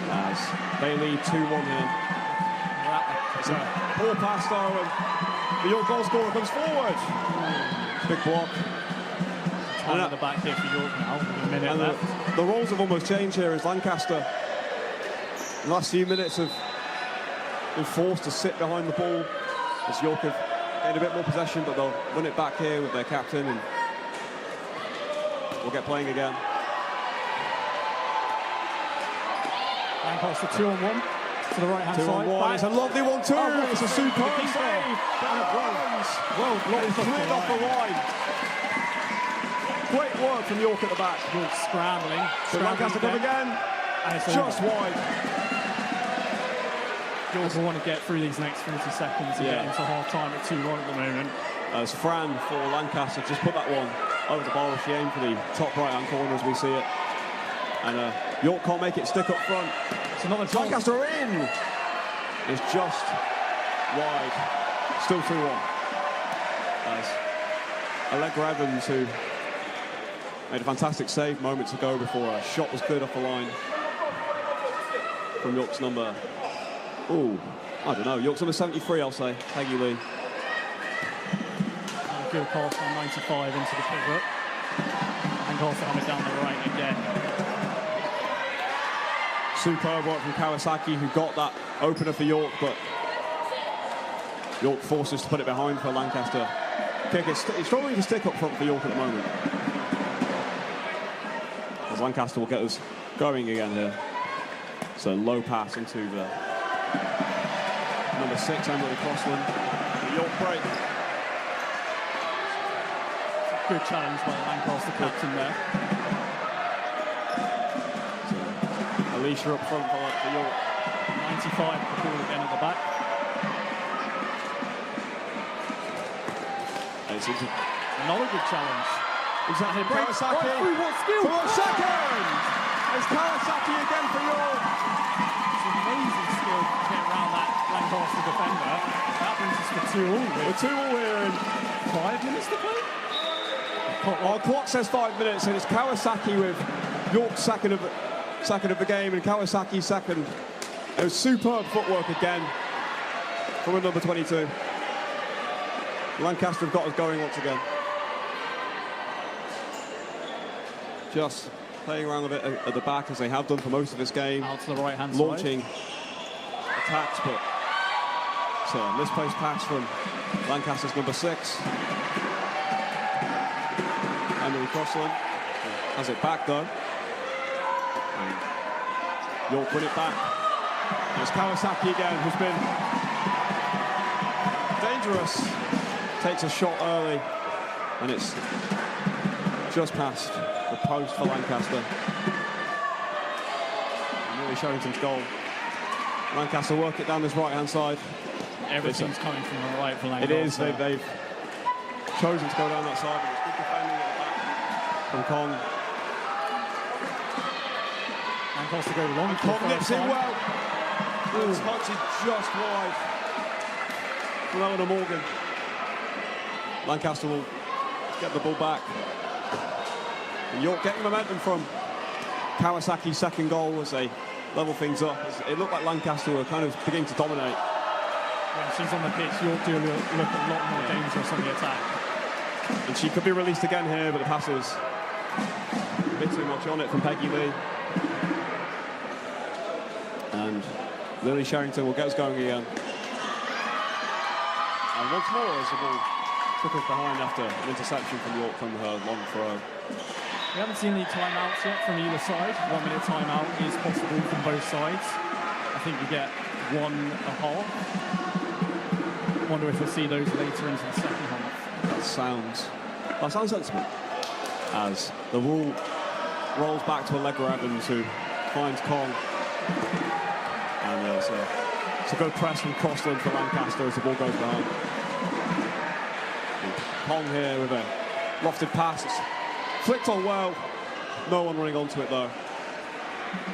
S16: As they lead 2-1 here. It's a poor pass though, and the York goal scorer comes forward. Big block.
S10: Time at the back here for York now. With a minute left.
S16: The roles have almost changed here as Lancaster. The last few minutes have been forced to sit behind the ball as York have gained a bit more possession, but they'll win it back here with their captain, and we'll get playing again.
S10: Lancaster 2-on-1 to the right-hand side.
S16: 2-on-1. It's a lovely 1-2. It's a superb save. Well blocked. Cleared off the line. Great work from York at the back.
S10: York scrambling.
S16: Lancaster come again. Just wide.
S10: York will want to get through these next 40 seconds and get into half-time at 2-1 at the moment.
S16: As Fran for Lancaster just put that one over the bar. She aimed for the top right-hand corner as we see it. And York can't make it stick up front.
S10: It's another chance.
S16: Lancaster in! It's just wide. Still 2-1. As Allegra Evans, who made a fantastic save moments ago before a shot was cleared off the line. from York's number. Ooh, I don't know. York's number 73, I'll say. Peggy Lee.
S10: Good pass from 95 into the pivot. And also hammered down the right again.
S16: Superb work from Kawasaki, who got that opener for York, but York forces to put it behind for Lancaster. Kick is struggling to stick up front for York at the moment. As Lancaster will get us going again here. So low pass into the number 6, Emily Crossland. The York break.
S10: Good challenge by the Lancaster captain there.
S16: So, Alicia up front for York.
S10: 95, the ball again at the back. Another good challenge.
S16: Is that
S10: break?
S16: Kawasaki?
S10: Right through, what skill?
S16: For a second! It's Kawasaki again for York.
S10: It's amazing skill to get around that Lancaster defender. That brings us to 2-all.
S16: We're 2-all here in
S10: 5 minutes to play.
S16: Our clock says 5 minutes, and it's Kawasaki with York's second of the game, and Kawasaki's second. It was superb footwork again from a number 22. Lancaster have got us going once again. Just playing around a bit at the back, as they have done for most of this game.
S10: Out to the right-hand side.
S16: Launching attacks, but it's a misplaced pass from Lancaster's number 6. Emily Crossland has it back though. And York win it back. It's Kawasaki again, who's been dangerous. Takes a shot early, and it's just past the post for Lancaster. And really Sherrington's goal. Lancaster work it down this right-hand side.
S10: Everything's coming from the right for Lancaster.
S16: It is. They've chosen to go down that side. But it's good defending at the back from Kong.
S10: Lancaster go long.
S16: Kong nips it well. The touch is just wide from Eleanor Morgan. Lancaster will get the ball back. And York getting momentum from Kawasaki's second goal as they level things up. It looked like Lancaster were kind of beginning to dominate.
S10: When she's on the pitch, York do look a lot more dangerous on the attack.
S16: And she could be released again here, but the pass is a bit too much on it from Peggy Lee. And Lily Sherrington will get us going again. And once more as the ball took us behind after an interception from York from her long throw.
S10: We haven't seen any timeouts yet from either side. 1 minute timeout is possible from both sides. I think we get 1.5. Wonder if we'll see those later into the second half.
S16: That sounds sensible. As the ball rolls back to Allegra Evans, who finds Kong. And it's a good press from Crossland for Lancaster as the ball goes behind. Kong here with a lofted pass. It's flicked on well. No one running onto it though.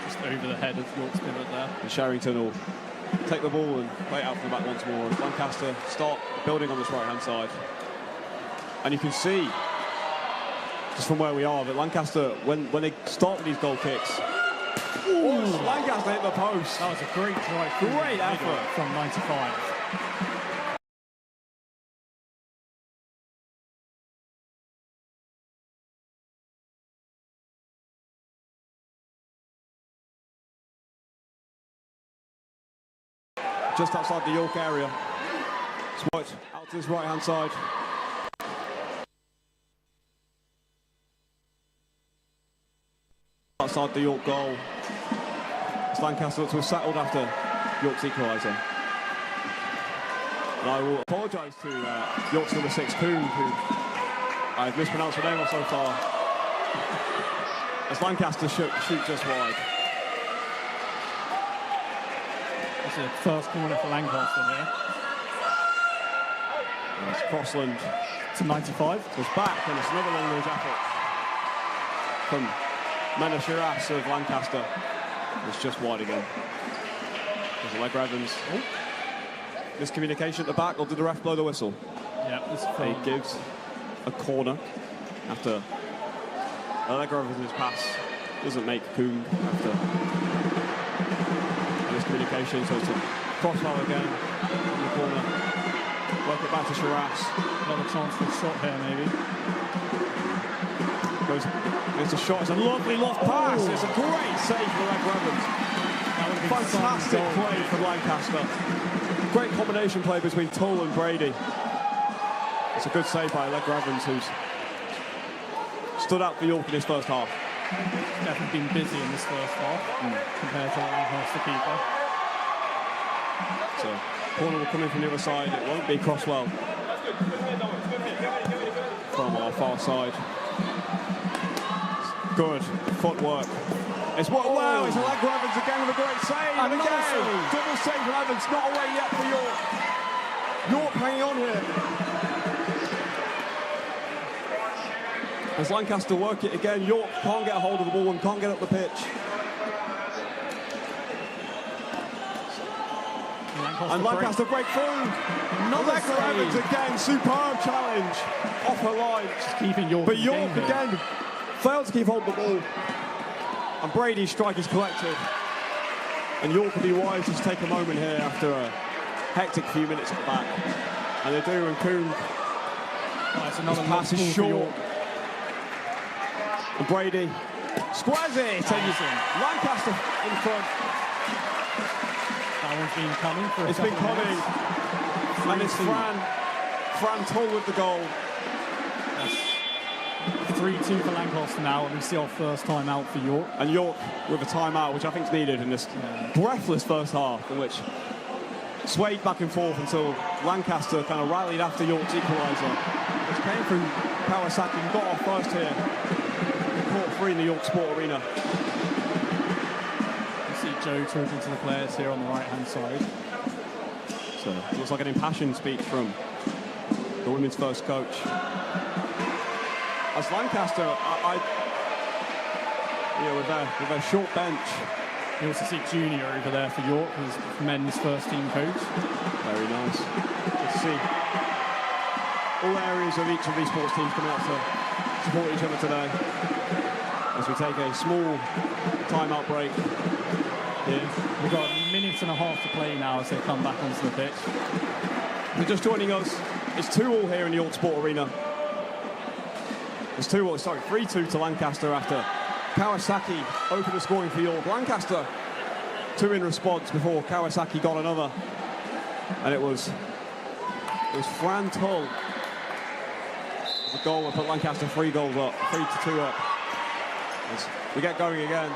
S10: Just over the head of York's pivot there.
S16: And Sherrington will take the ball and play it out from the back once more. Lancaster start building on this right-hand side. And you can see, just from where we are, that Lancaster, when they start with these goal kicks, Lancaster hit the post.
S10: That was a great drive.
S16: Great effort
S10: from 95.
S16: Just outside the York area. Switch out to his right-hand side. Outside the York goal. As Lancaster looks to have settled after York's equaliser. And I will apologise to York's number 6, Coombe, who I've mispronounced her name so far. As Lancaster shoot just wide.
S10: It's the first corner for Lancaster here.
S16: And it's Crossland
S10: to 95.
S16: Goes back, and it's another long range effort from Mena Shiras of Lancaster. It's just wide again. There's Allegra Evans. Miscommunication at the back, or did the ref blow the whistle?
S10: Yeah,
S16: he gives a corner after Allegra Evans' pass doesn't make Coombe after combination. So it's a crossbar again in the corner. Work it back to Shiraz.
S10: Another chance for a shot here, maybe.
S16: It's a shot. It's a lovely loft pass. It's a great save for Leg Evans. Fantastic play from Lancaster. Great combination play between Tull and Brady. It's a good save by Leg Evans, who's stood out for York in his first half.
S10: Definitely been busy in this first half compared to Lancaster keeper.
S16: So corner will come in from the other side. It won't be Crosswell from our far side. Good footwork. It's what? Wow! It's Leg Evans again with a great save. And again, double save from Evans. Not away yet for York. York hanging on here. As Lancaster work it again, York can't get a hold of the ball and can't get up the pitch. And Lancaster break through. Leg Evans again, superb challenge off her line.
S10: Just keeping York.
S16: But York again failed to keep hold of the ball. And Brady's strike is collected. And York will be wise to take a moment here after a hectic few minutes at the back. And they do, and Coombe.
S10: That's another
S16: pass is short. And Brady squares it. Lancaster in front.
S10: That one's been coming for
S16: It's been coming. And it's Fran Tull with the goal.
S10: That's 3-2 for Lancaster now, and we see our first time out for York.
S16: And York with a timeout, which I think is needed in this breathless first half, in which swayed back and forth until Lancaster kind of rallied after York's equaliser, which came from Kawasaki and got off first here. Caught free in the York Sport Arena.
S10: You see Joe talking to the players here on the right-hand side.
S16: So it looks like an impassioned speech from the women's first coach. As Lancaster, with their short bench.
S10: You also see Junior over there for York, who's men's first team coach.
S16: Very nice. Good to see all areas of each of these sports teams coming out to support each other today. As we take a small timeout break here.
S10: We've got a minute and a half to play now as they come back onto the pitch.
S16: If you're just joining us, it's 2-2 here in the York Sport Arena. It's 3-2 to Lancaster after Kawasaki opened the scoring for York. Lancaster 2 in response before Kawasaki got another. And it was Fran Tull. The goal that put Lancaster 3-2 up. As we get going again,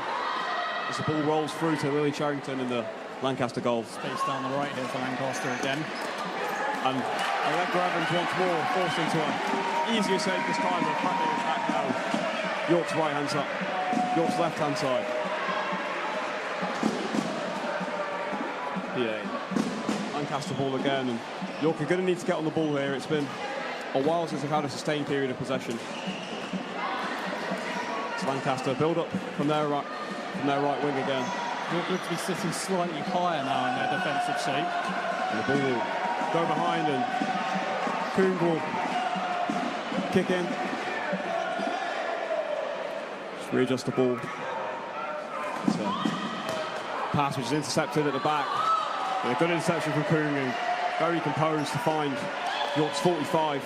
S16: as the ball rolls through to Lily Charrington in the Lancaster goal.
S10: Space down the right here for Lancaster again.
S16: And Leg Evans once more forced into an easier save this time, but apparently it's back now. York's right hand side, York's left hand side. Yeah, Lancaster ball again, and York are going to need to get on the ball here. It's been a while since they've had a sustained period of possession. It's Lancaster build up from their right wing again.
S10: York look to be sitting slightly higher now in their defensive shape.
S16: And the ball will go behind, and Coombe will kick in. Just readjust the ball. It's a pass which is intercepted at the back. And a good interception from Coombe, and very composed to find York's 45.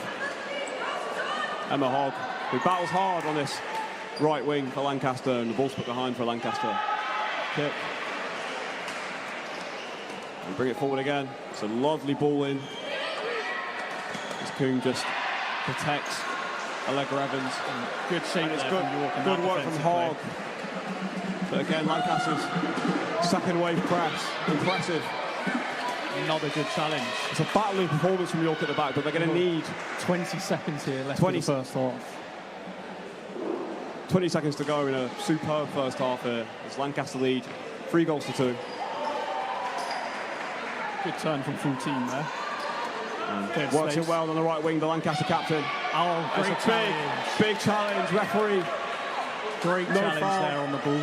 S16: Emma Hogg, who battles hard on this right wing for Lancaster, and the ball's put behind for Lancaster. Kick. And bring it forward again. It's a lovely ball in. As Coombe just protects Allegra Evans.
S10: Good shape.
S16: It's good work from Hogg. But again, Lancaster's second wave press. Impressive.
S10: Another good challenge.
S16: It's a battling performance from York at the back, but they're going to need
S10: 20 seconds here left in the first half.
S16: 20 seconds to go in a superb first half here. As Lancaster lead 3-2.
S10: Good turn from full team there.
S16: And works it well on the right wing, the Lancaster captain.
S10: Oh, great challenge.
S16: Big challenge, referee.
S10: Great challenge there on the ball.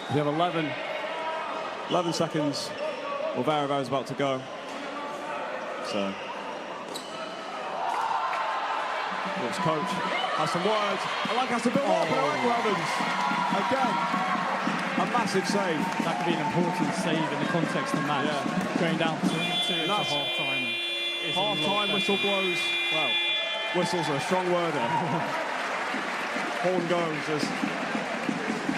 S16: We have 11 seconds. Well, Varavar's about to go. So, York's coach has some words. I like us to build up, but Evans again. A massive save.
S10: That could be an important save in the context of the match.
S16: Yeah.
S10: Going down 3-2 into half-time.
S16: Half-time whistle blows. Well, whistles are a strong word there. Horn goes as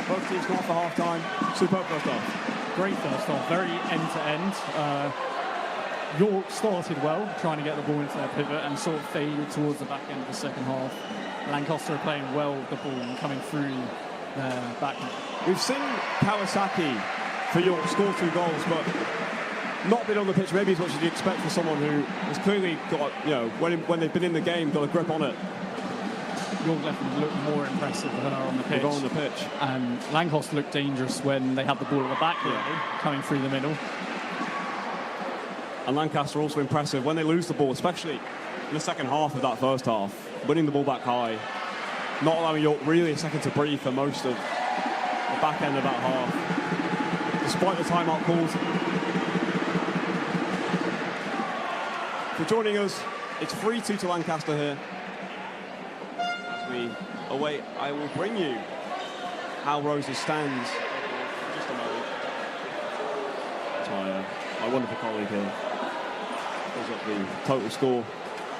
S16: both teams come off for half-time. Superb first half.
S10: Great first half, very end-to-end. York started well, trying to get the ball into their pivot and sort of faded towards the back end of the second half. Lancaster are playing well with the ball and coming through their back.
S16: We've seen Kawasaki for York score 2 goals, but not been on the pitch maybe as much as you'd expect for someone who has clearly got, when they've been in the game, got a grip on it.
S10: York definitely looked more impressive than her on the pitch.
S16: On the pitch.
S10: And Lancaster looked dangerous when they had the ball at the back, really, coming through the middle.
S16: And Lancaster also impressive when they lose the ball, especially in the second half of that first half, winning the ball back high, not allowing York really a second to breathe for most of the back end of that half, despite the timeout calls. For joining us, it's 3-2 to Lancaster here. As we await, I will bring you how Roses stands. Just a moment. My wonderful colleague here pulls up the total score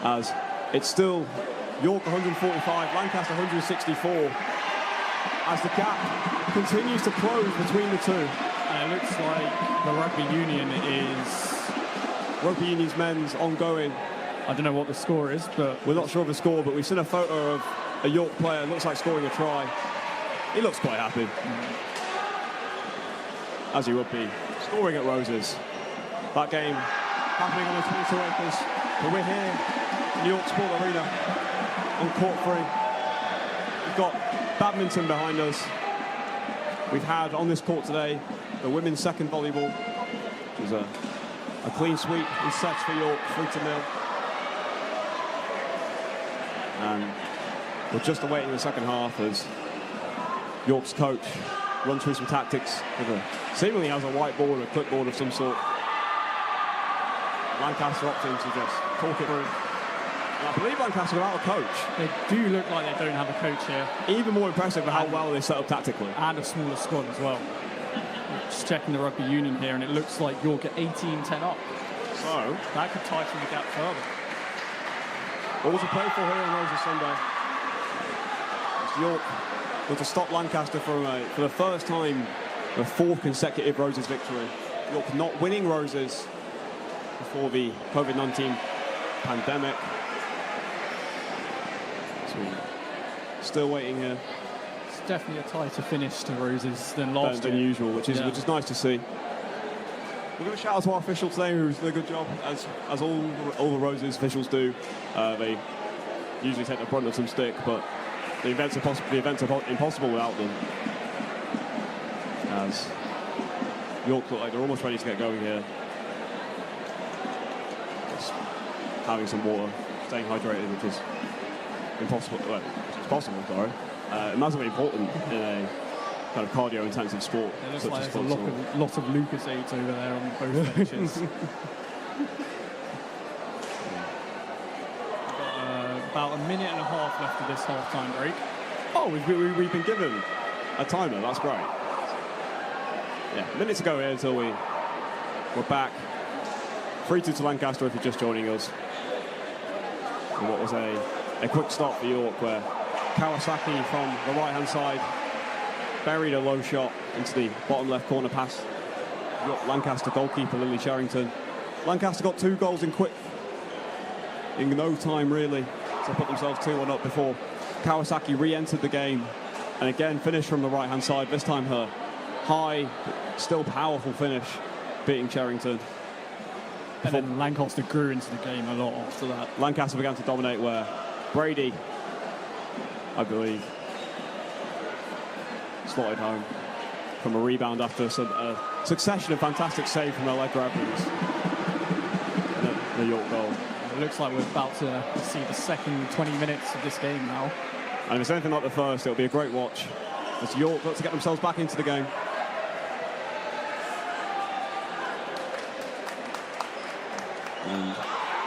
S16: as it's still York 145, Lancaster 164, as the gap continues to close between the two.
S10: And it looks like the Rugby
S16: Union's men's ongoing.
S10: I don't know what the score is, but
S16: we're not sure of the score, but we've seen a photo of a York player, looks like scoring a try. He looks quite happy. As he would be, scoring at Roses. That game happening on the 22 acres, but we're here in York Sport Arena on court 3. We've got badminton behind us. We've had on this court today the women's second volleyball, which is a clean sweep in sets for York, 3-0. And we're just awaiting the second half as York's coach runs through some tactics seemingly has a whiteboard or a clipboard of some sort. Lancaster opting to just talk it through. And I believe Lancaster without a coach.
S10: They do look like they don't have a coach here.
S16: Even more impressive for how well they set up tactically.
S10: And a smaller squad as well. Just checking the Rugby Union here, and it looks like York at 18-10 up.
S16: So
S10: that could tighten the gap further.
S16: All to play for here on Roses Sunday. It's York got to stop Lancaster for the first time, the 4th consecutive Roses victory. York not winning Roses before the COVID-19 pandemic. So still waiting here.
S10: It's definitely a tighter finish to Roses than last year.
S16: Than usual, which is nice to see. We're going to shout out to our official today, who's done a good job, as all the Roses officials do. They usually take the brunt of some stick, but the events are impossible without them. As York look like they're almost ready to get going here. Just having some water, staying hydrated, which is impossible. Well, it's possible, sorry. Massively important in a kind of cardio-intensive sport.
S10: It looks like there's a lot of Lucas aids over there on both benches. About a minute and a half left of this half-time break.
S16: Oh, we've been given a timer. That's great. Yeah, a minute to go here until we're back. 3-2 to Lancaster if you're just joining us. And what was a quick stop for York, where Kawasaki from the right-hand side buried a low shot into the bottom left corner pass. Lancaster goalkeeper Lily Sherrington. Lancaster got 2 goals in no time really to put themselves 2-1 up before Kawasaki re-entered the game and again finished from the right-hand side. This time her high, still powerful finish, beating Sherrington.
S10: And then Lancaster grew into the game a lot after that.
S16: Lancaster began to dominate, where Brady, I believe, slotted home from a rebound after a succession of fantastic saves from Allegra Evans. The York goal.
S10: It looks like we're about to see the second 20 minutes of this game now.
S16: And if it's anything like the first, it'll be a great watch as York got to get themselves back into the game. And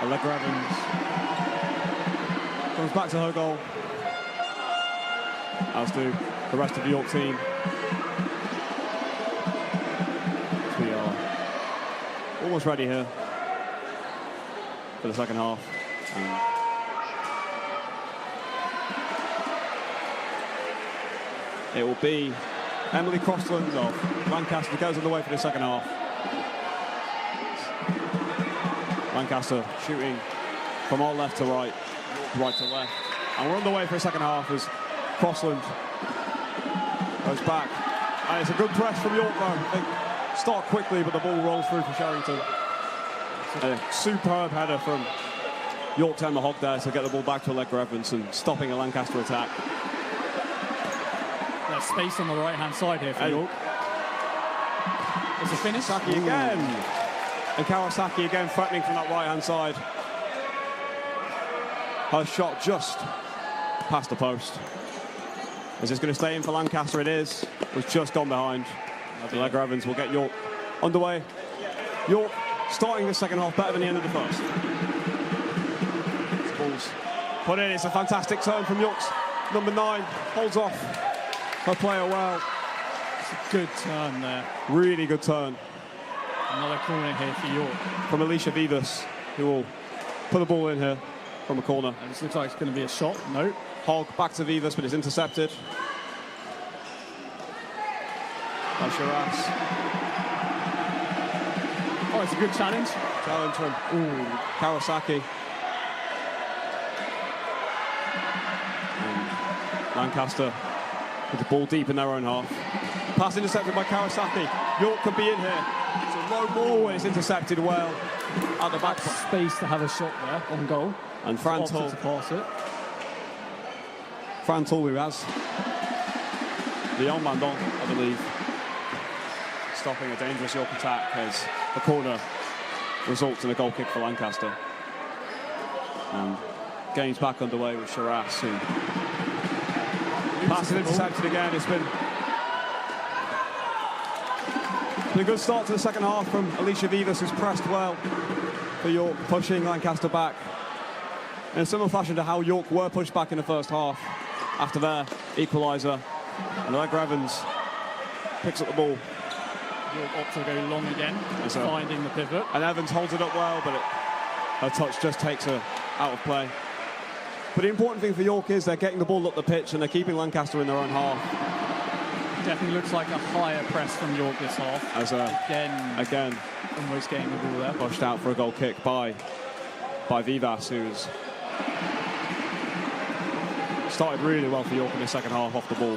S16: Allegra Evans comes back to her goal, as do the rest of the York team. almost ready here for the second half. It will be Emily Crossland of Lancaster who goes on the way for the second half. Lancaster shooting from all left to right, right to left. And we're on the way for a second half as Crossland goes back. And it's a good press from York though. They start quickly, but the ball rolls through for Sherrington. A superb header from York's Emma Hogg there to get the ball back to Allegra Evans and stopping a Lancaster attack.
S10: There's space on the right-hand side here for York. It's a finish.
S16: Kawasaki again. And Kawasaki again threatening from that right-hand side. Her shot just past the post. Is this going to stay in for Lancaster? It is. It was just gone behind. Allegra Evans will get York underway. York starting the second half better than the end of the first. This ball's put in. It's a fantastic turn from York's number 9. Holds off her player well.
S10: It's a good turn there.
S16: Really good turn.
S10: Another corner here for York.
S16: From Alicia Vivas, who will put the ball in here from the corner.
S10: And this looks like it's going to be a shot. No.
S16: Hogg back to Vivas, but it's intercepted by Shiraz.
S10: Oh, it's a good challenge.
S16: Challenge from Kawasaki. And Lancaster with the ball deep in their own half. Pass intercepted by Kawasaki. York could be in here. It's a low ball and it's intercepted well at the back.
S10: Space to have a shot there on goal.
S16: And Fran Tull
S10: to pass it.
S16: Fran Tull, who has the on-man on, I believe, stopping a dangerous York attack as the corner results in a goal kick for Lancaster. And game's back underway with Shiraz, who pass it intercepted again. It's been a good start to the second half from Alicia Vivas, who's pressed well for York, pushing Lancaster back. In a similar fashion to how York were pushed back in the first half after their equaliser. And Allegra Evans picks up the ball.
S10: York opts to go long again, finding the pivot.
S16: And Evans holds it up well, but her touch just takes her out of play. But the important thing for York is they're getting the ball up the pitch and they're keeping Lancaster in their own half.
S10: Definitely looks like a higher press from York this half.
S16: As again,
S10: almost getting the ball there.
S16: Pushed out for a goal kick by Vivas, who's started really well for York in the second half off the ball.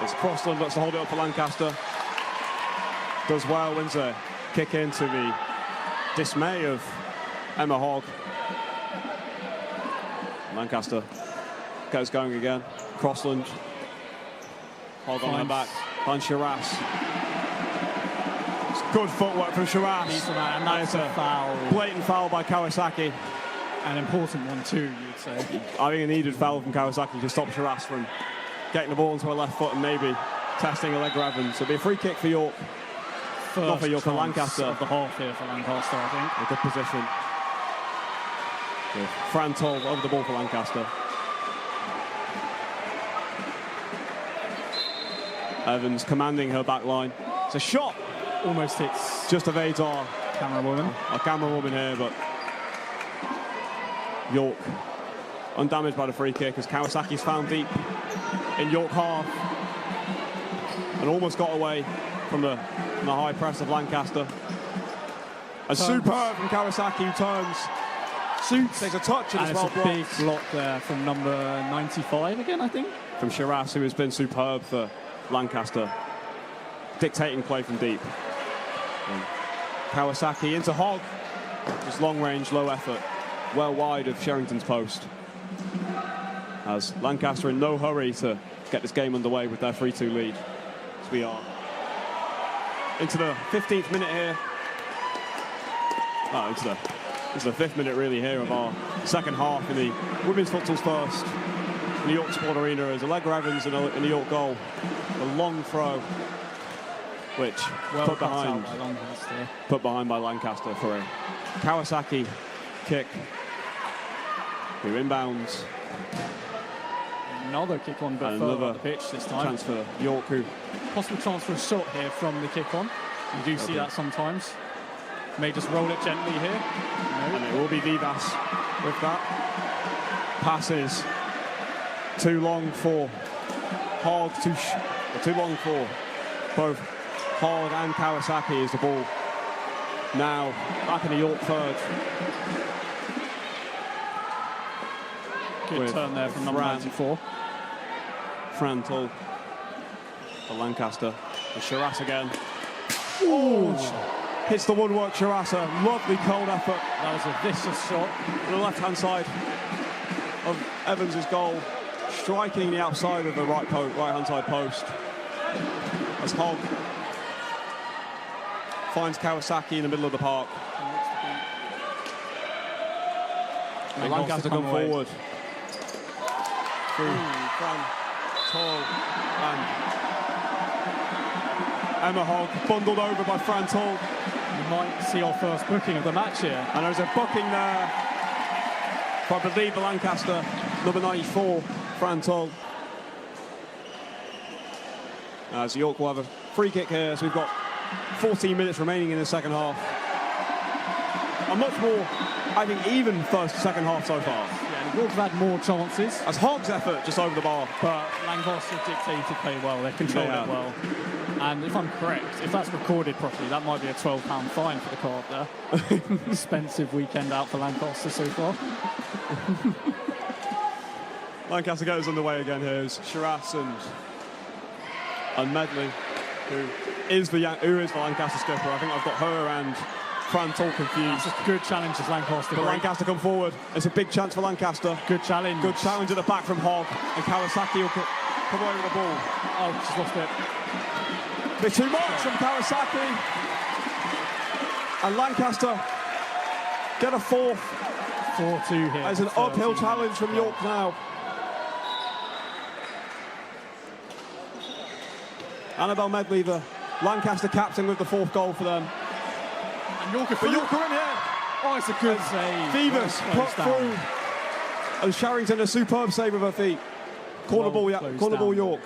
S16: It's Crossland looks to hold it up for Lancaster. Does well, wins a kick in to the dismay of Emma Hogg. Lancaster gets going again. Crossland. Hogg on her back. Finds Shiraz. It's good footwork from Shiraz.
S10: And that's a foul.
S16: Blatant foul by Kawasaki.
S10: An important one too, you'd say.
S16: I think a needed foul from Kawasaki to stop Shiraz from getting the ball into her left foot and maybe testing Allegra Evans. It'll be a free kick for York. Not for York, for Lancaster.
S10: Of the half here for Lancaster, I think.
S16: A good position. With Fran Tull over the ball for Lancaster. Evans commanding her back line. It's a shot.
S10: Almost hits.
S16: Just evades our
S10: camera woman.
S16: Our camera woman here, but York undamaged by the free kick as Kawasaki's found deep in York half and almost got away from the high press of Lancaster. A superb from Kawasaki who turns.
S10: Shoots.
S16: Takes a touch and it's well blocked.
S10: Big block there from number 95 again, I think.
S16: From Shiraz, who has been superb for Lancaster. Dictating play from deep. And Kawasaki into Hogg. Just long range, low effort. Well wide of Sherrington's post. As Lancaster in no hurry to get this game underway with their 3-2 lead. As we are into the 15th minute here. Oh, into the 5th minute really here of our second half in the women's futsal's first. In the York Sport Arena as Allegra Evans in the York goal. A long throw, which put behind by Lancaster for a Kawasaki kick. Who inbounds.
S10: Another kick on, but further on the pitch this time.
S16: Chance for York, who
S10: possible chance for a shot here from the kick on. You do see that sometimes. May just roll it gently here. No.
S16: And it will be Vivas with that. Passes too long for Hogg, too long for both Hogg and Kawasaki as the ball now back in the York third.
S10: Good turn there from number 94.
S16: Fran Tull for Lancaster. The Shiraz again.
S10: Ooh.
S16: Hits the woodwork, Shirasa. Lovely cold effort.
S10: That was a vicious shot.
S16: On the left-hand side of Evans' goal. Striking the outside of the right-hand side post. As Hogg finds Kawasaki in the middle of the park. And Lancaster come forward. Through Fran Tull and Emma Hogg, bundled over by Fran Tull.
S10: We might see our first booking of the match here.
S16: And there's a booking there for, I believe, the Lancaster, number 94, Fran Tull. As York will have a free kick here, so we've got 14 minutes remaining in the second half. A much more, I think, even second half so far.
S10: Yeah, York have had more chances.
S16: As Hogg's effort just over the bar.
S10: But Lancaster dictated play well, they controlled it well. And if I'm correct, if that's recorded properly, that might be a £12 fine for the card there. Expensive weekend out for Lancaster so far.
S16: Lancaster goes underway again here. It's Shiraz and Medley, who is the Lancaster skipper. I think I've got her and Fran Tull confused.
S10: That's a good challenge as Lancaster.
S16: But Lancaster come forward. It's a big chance for Lancaster.
S10: Good challenge.
S16: Good challenge at the back from Hogg. And Kawasaki will come away with the ball.
S10: Oh, she's lost it.
S16: Bit too much from Kawasaki. And Lancaster get a fourth.
S10: 4-2 here.
S16: There's an uphill challenge from York now. Annabelle Medley, the Lancaster captain, with the fourth goal for them.
S10: And York are in here. Oh, it's a good save.
S16: Vivas put through. And Sharrington, a superb save with her feet. Corner ball York.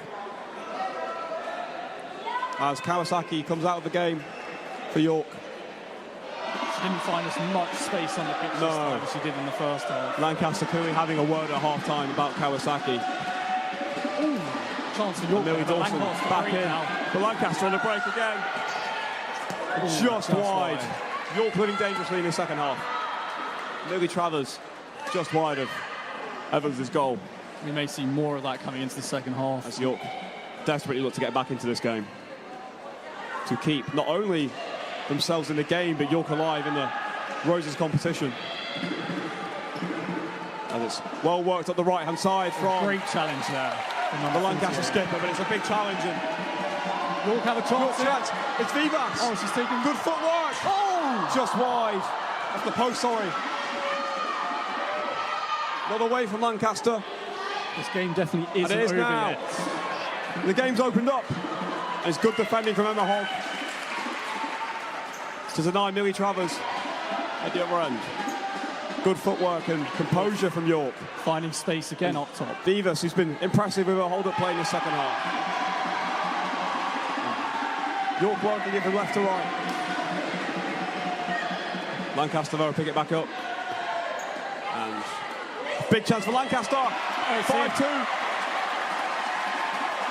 S16: As Kawasaki comes out of the game for York.
S10: She didn't find as much space on the pitch this time as she did in the first half.
S16: Lancaster clearly having a word at half-time about Kawasaki.
S10: Ooh, chance for York.
S16: Millie Dawson back in. For Lancaster in the break again. Just wide. York winning dangerously in the second half. Millie Travers just wide of Evans' goal.
S10: We may see more of that coming into the second half.
S16: As York desperately look to get back into this game. To keep not only themselves in the game, but York alive in the Roses competition. And it's well worked up the right-hand side from...
S10: Great challenge there.
S16: The Lancaster skipper, but it's a big challenge. And
S10: York have a chance.
S16: It's Vivas.
S10: Oh, she's taking
S16: good footwork. Oh! Just wide. Off the post, sorry. Not away from Lancaster.
S10: This game definitely isn't
S16: and it is
S10: over
S16: now.
S10: yet.
S16: The game's opened up. And it's good defending from Emma Hogg. To deny Millie Travers at the other end. Good footwork and composure from York.
S10: Finding space again up top.
S16: Vivas, who's been impressive with her hold-up play in the second half. York working it from left to right. Lancaster, though, pick it back up. And big chance for Lancaster. 5-2.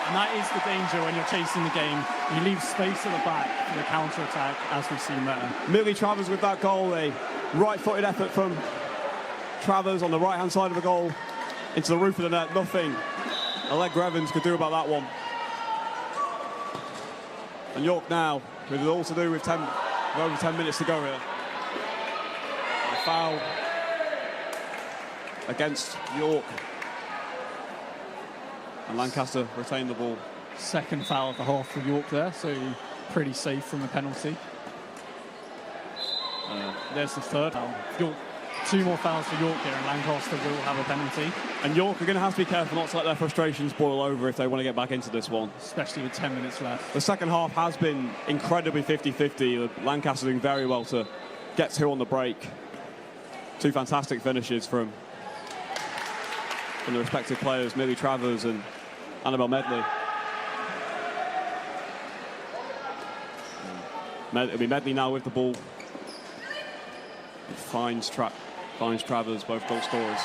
S10: And that is the danger when you're chasing the game. You leave space at the back for the counter-attack, as we've seen there.
S16: Millie Travers with that goal. A right-footed effort from Travers on the right-hand side of the goal into the roof of the net. Nothing Allegra Evans could do about that one. And York now, with it all to do with over 10 minutes to go here. A foul against York. And Lancaster retained the ball.
S10: Second foul of the half for York there, so pretty safe from the penalty. There's the third foul. York, 2 more fouls for York here, and Lancaster will have a penalty.
S16: And York are going to have to be careful not to let their frustrations boil over if they want to get back into this one.
S10: Especially with 10 minutes left.
S16: The second half has been incredibly 50-50. Lancaster doing very well to get 2 on the break. 2 fantastic finishes from the respective players, Millie Travers and Annabelle Medley. It'll be Medley now with the ball. It finds Travers, both goal scorers.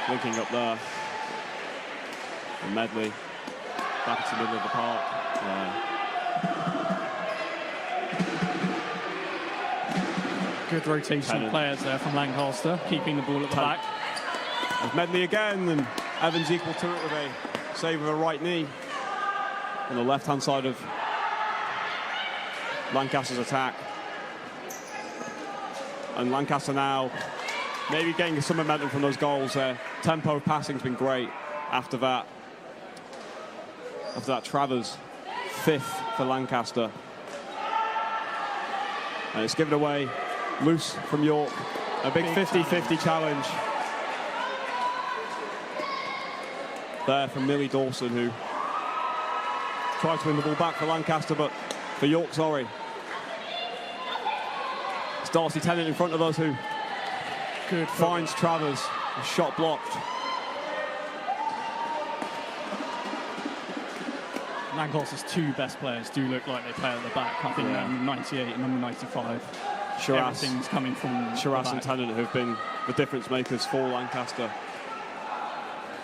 S16: Linking up there. And Medley back into the middle of the park.
S7: Good rotation of players there from Lancaster, keeping the ball at the back.
S16: There's Medley again, and Evans equal to it with a save with a right knee on the left-hand side of Lancaster's attack. And Lancaster now maybe getting some momentum from those goals there. Tempo of passing's been great after that. After that, Travers, 5th for Lancaster. And it's given away loose from York. A big 50-50 challenge there from Millie Dawson, who tried to win the ball back for Lancaster, but for York, sorry. It's Darcy Tennant in front of us, who finds Travers. A shot blocked.
S7: Lancaster's 2 best players do look like they play at the back. I think number 98 and number 95. Everything's coming from
S16: Shiraz and Tennant have been the difference makers for Lancaster.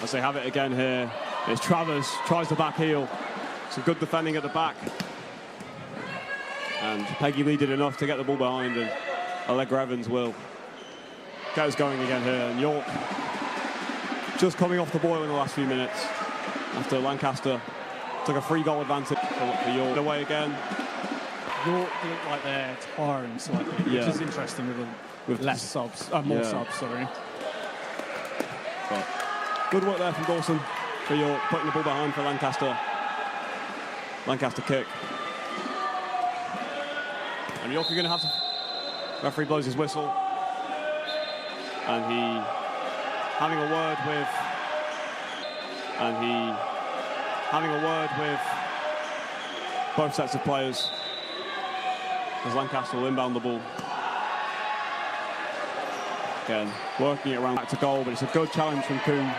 S16: As they have it again here, it's Travers, tries the back heel. Some good defending at the back. And Peggy Lee did enough to get the ball behind, and Allegra Evans will get us going again here. And York just coming off the boil in the last few minutes after Lancaster took a 3-goal advantage for York. Away again.
S7: York look like they're tiring slightly, which is interesting with less subs, more subs, sorry.
S16: But good work there from Dawson for York, putting the ball behind for Lancaster. Lancaster kick. And York are going to have to... Referee blows his whistle. And he having a word with both sets of players as Lancaster will inbound the ball. Again, working it around back to goal, but it's a good challenge from Kuhn.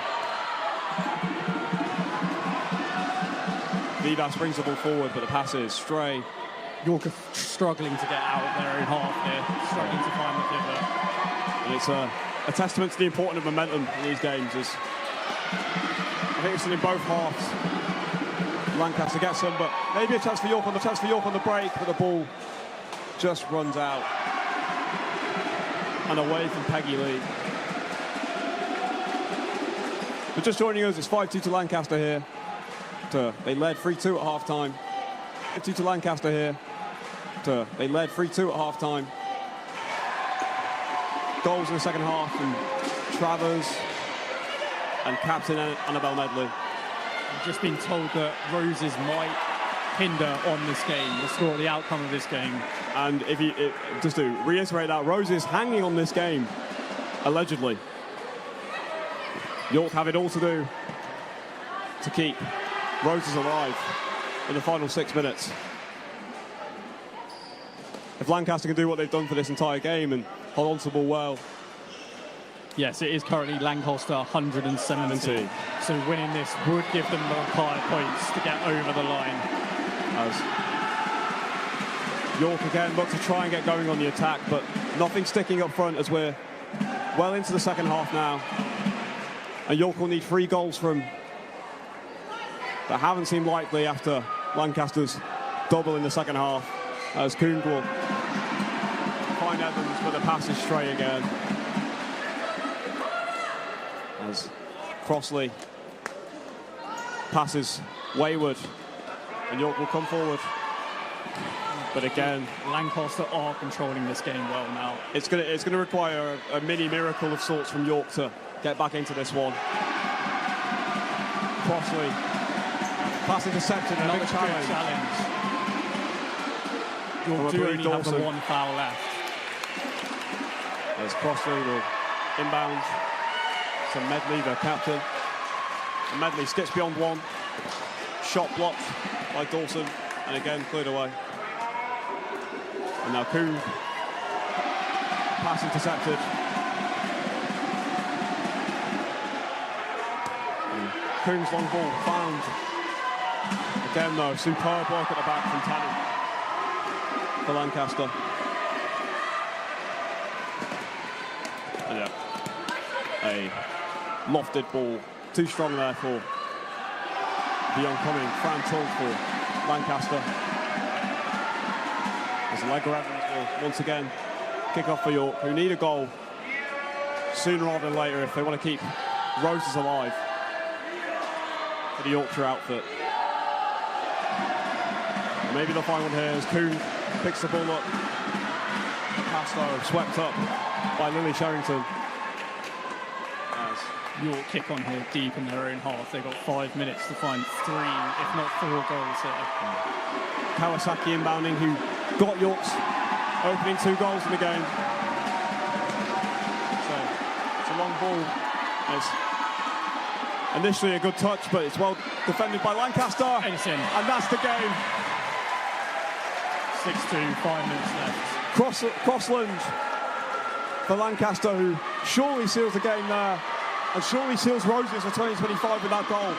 S16: Vivas brings the ball forward, but the pass is stray.
S7: York are struggling to get out of their own half here, struggling to find the pivot.
S16: And it's a testament to the importance of momentum in these games. I think it's in both halves. Lancaster gets some, but maybe a chance for York on the break, but the ball just runs out and away from Peggy Lee. But just joining us, it's 5-2 to Lancaster here. They led 3-2 at half-time. 5-2 to Lancaster here. They led 3-2 at half-time. Goals in the second half from Travers and captain Annabelle Medley.
S7: I've just been told that Roses might hinder on this game, the outcome of this game.
S16: And just to reiterate that, Roses hanging on this game, allegedly. York have it all to do to keep Roses alive in the final 6 minutes. If Lancaster can do what they've done for this entire game and hold on to the ball well.
S7: Yes, it is currently Lancaster 170. So winning this would give them the required points to get over the line.
S16: As York again look to try and get going on the attack, but nothing sticking up front as we're well into the second half now. And York will need 3 goals from that haven't seemed likely after Lancaster's double in the second half. As Kuhn will find Evans, but the pass is stray again. As Crossley passes wayward, and York will come forward. But again,
S7: Lancaster are controlling this game well now.
S16: It's going to require a mini miracle of sorts from York to get back into this one. Crossley, pass intercepted, and a big challenge.
S7: York do only have the 1 foul left.
S16: As Crossley will inbound to Medley, the captain. And Medley skips beyond one. Shot blocked by Dawson, and again cleared away. And now Kuhn, pass intercepted. And Kuhn's long ball found. Again though, superb work at the back from Tennant. for Lancaster. And yeah, a lofted ball, too strong there for the oncoming Fran Tong for Lancaster. As Allegra Evans will once again kick off for York, who need a goal sooner rather than later if they want to keep Roses alive for the Yorkshire outfit. And maybe they'll find one here as Coon picks the ball up. Pass though, swept up by Lily Sherrington.
S7: As York kick on here deep in their own half. They've got 5 minutes to find 3, if not 4 goals here.
S16: Kawasaki inbounding, who got York's opening 2 goals in the game. So it's a long ball. It's initially a good touch, but it's well defended by Lancaster. And that's the game.
S7: 6-2, 5 minutes left.
S16: Crossland for Lancaster, who surely seals the game there, and surely seals Roses for 2025 with that goal.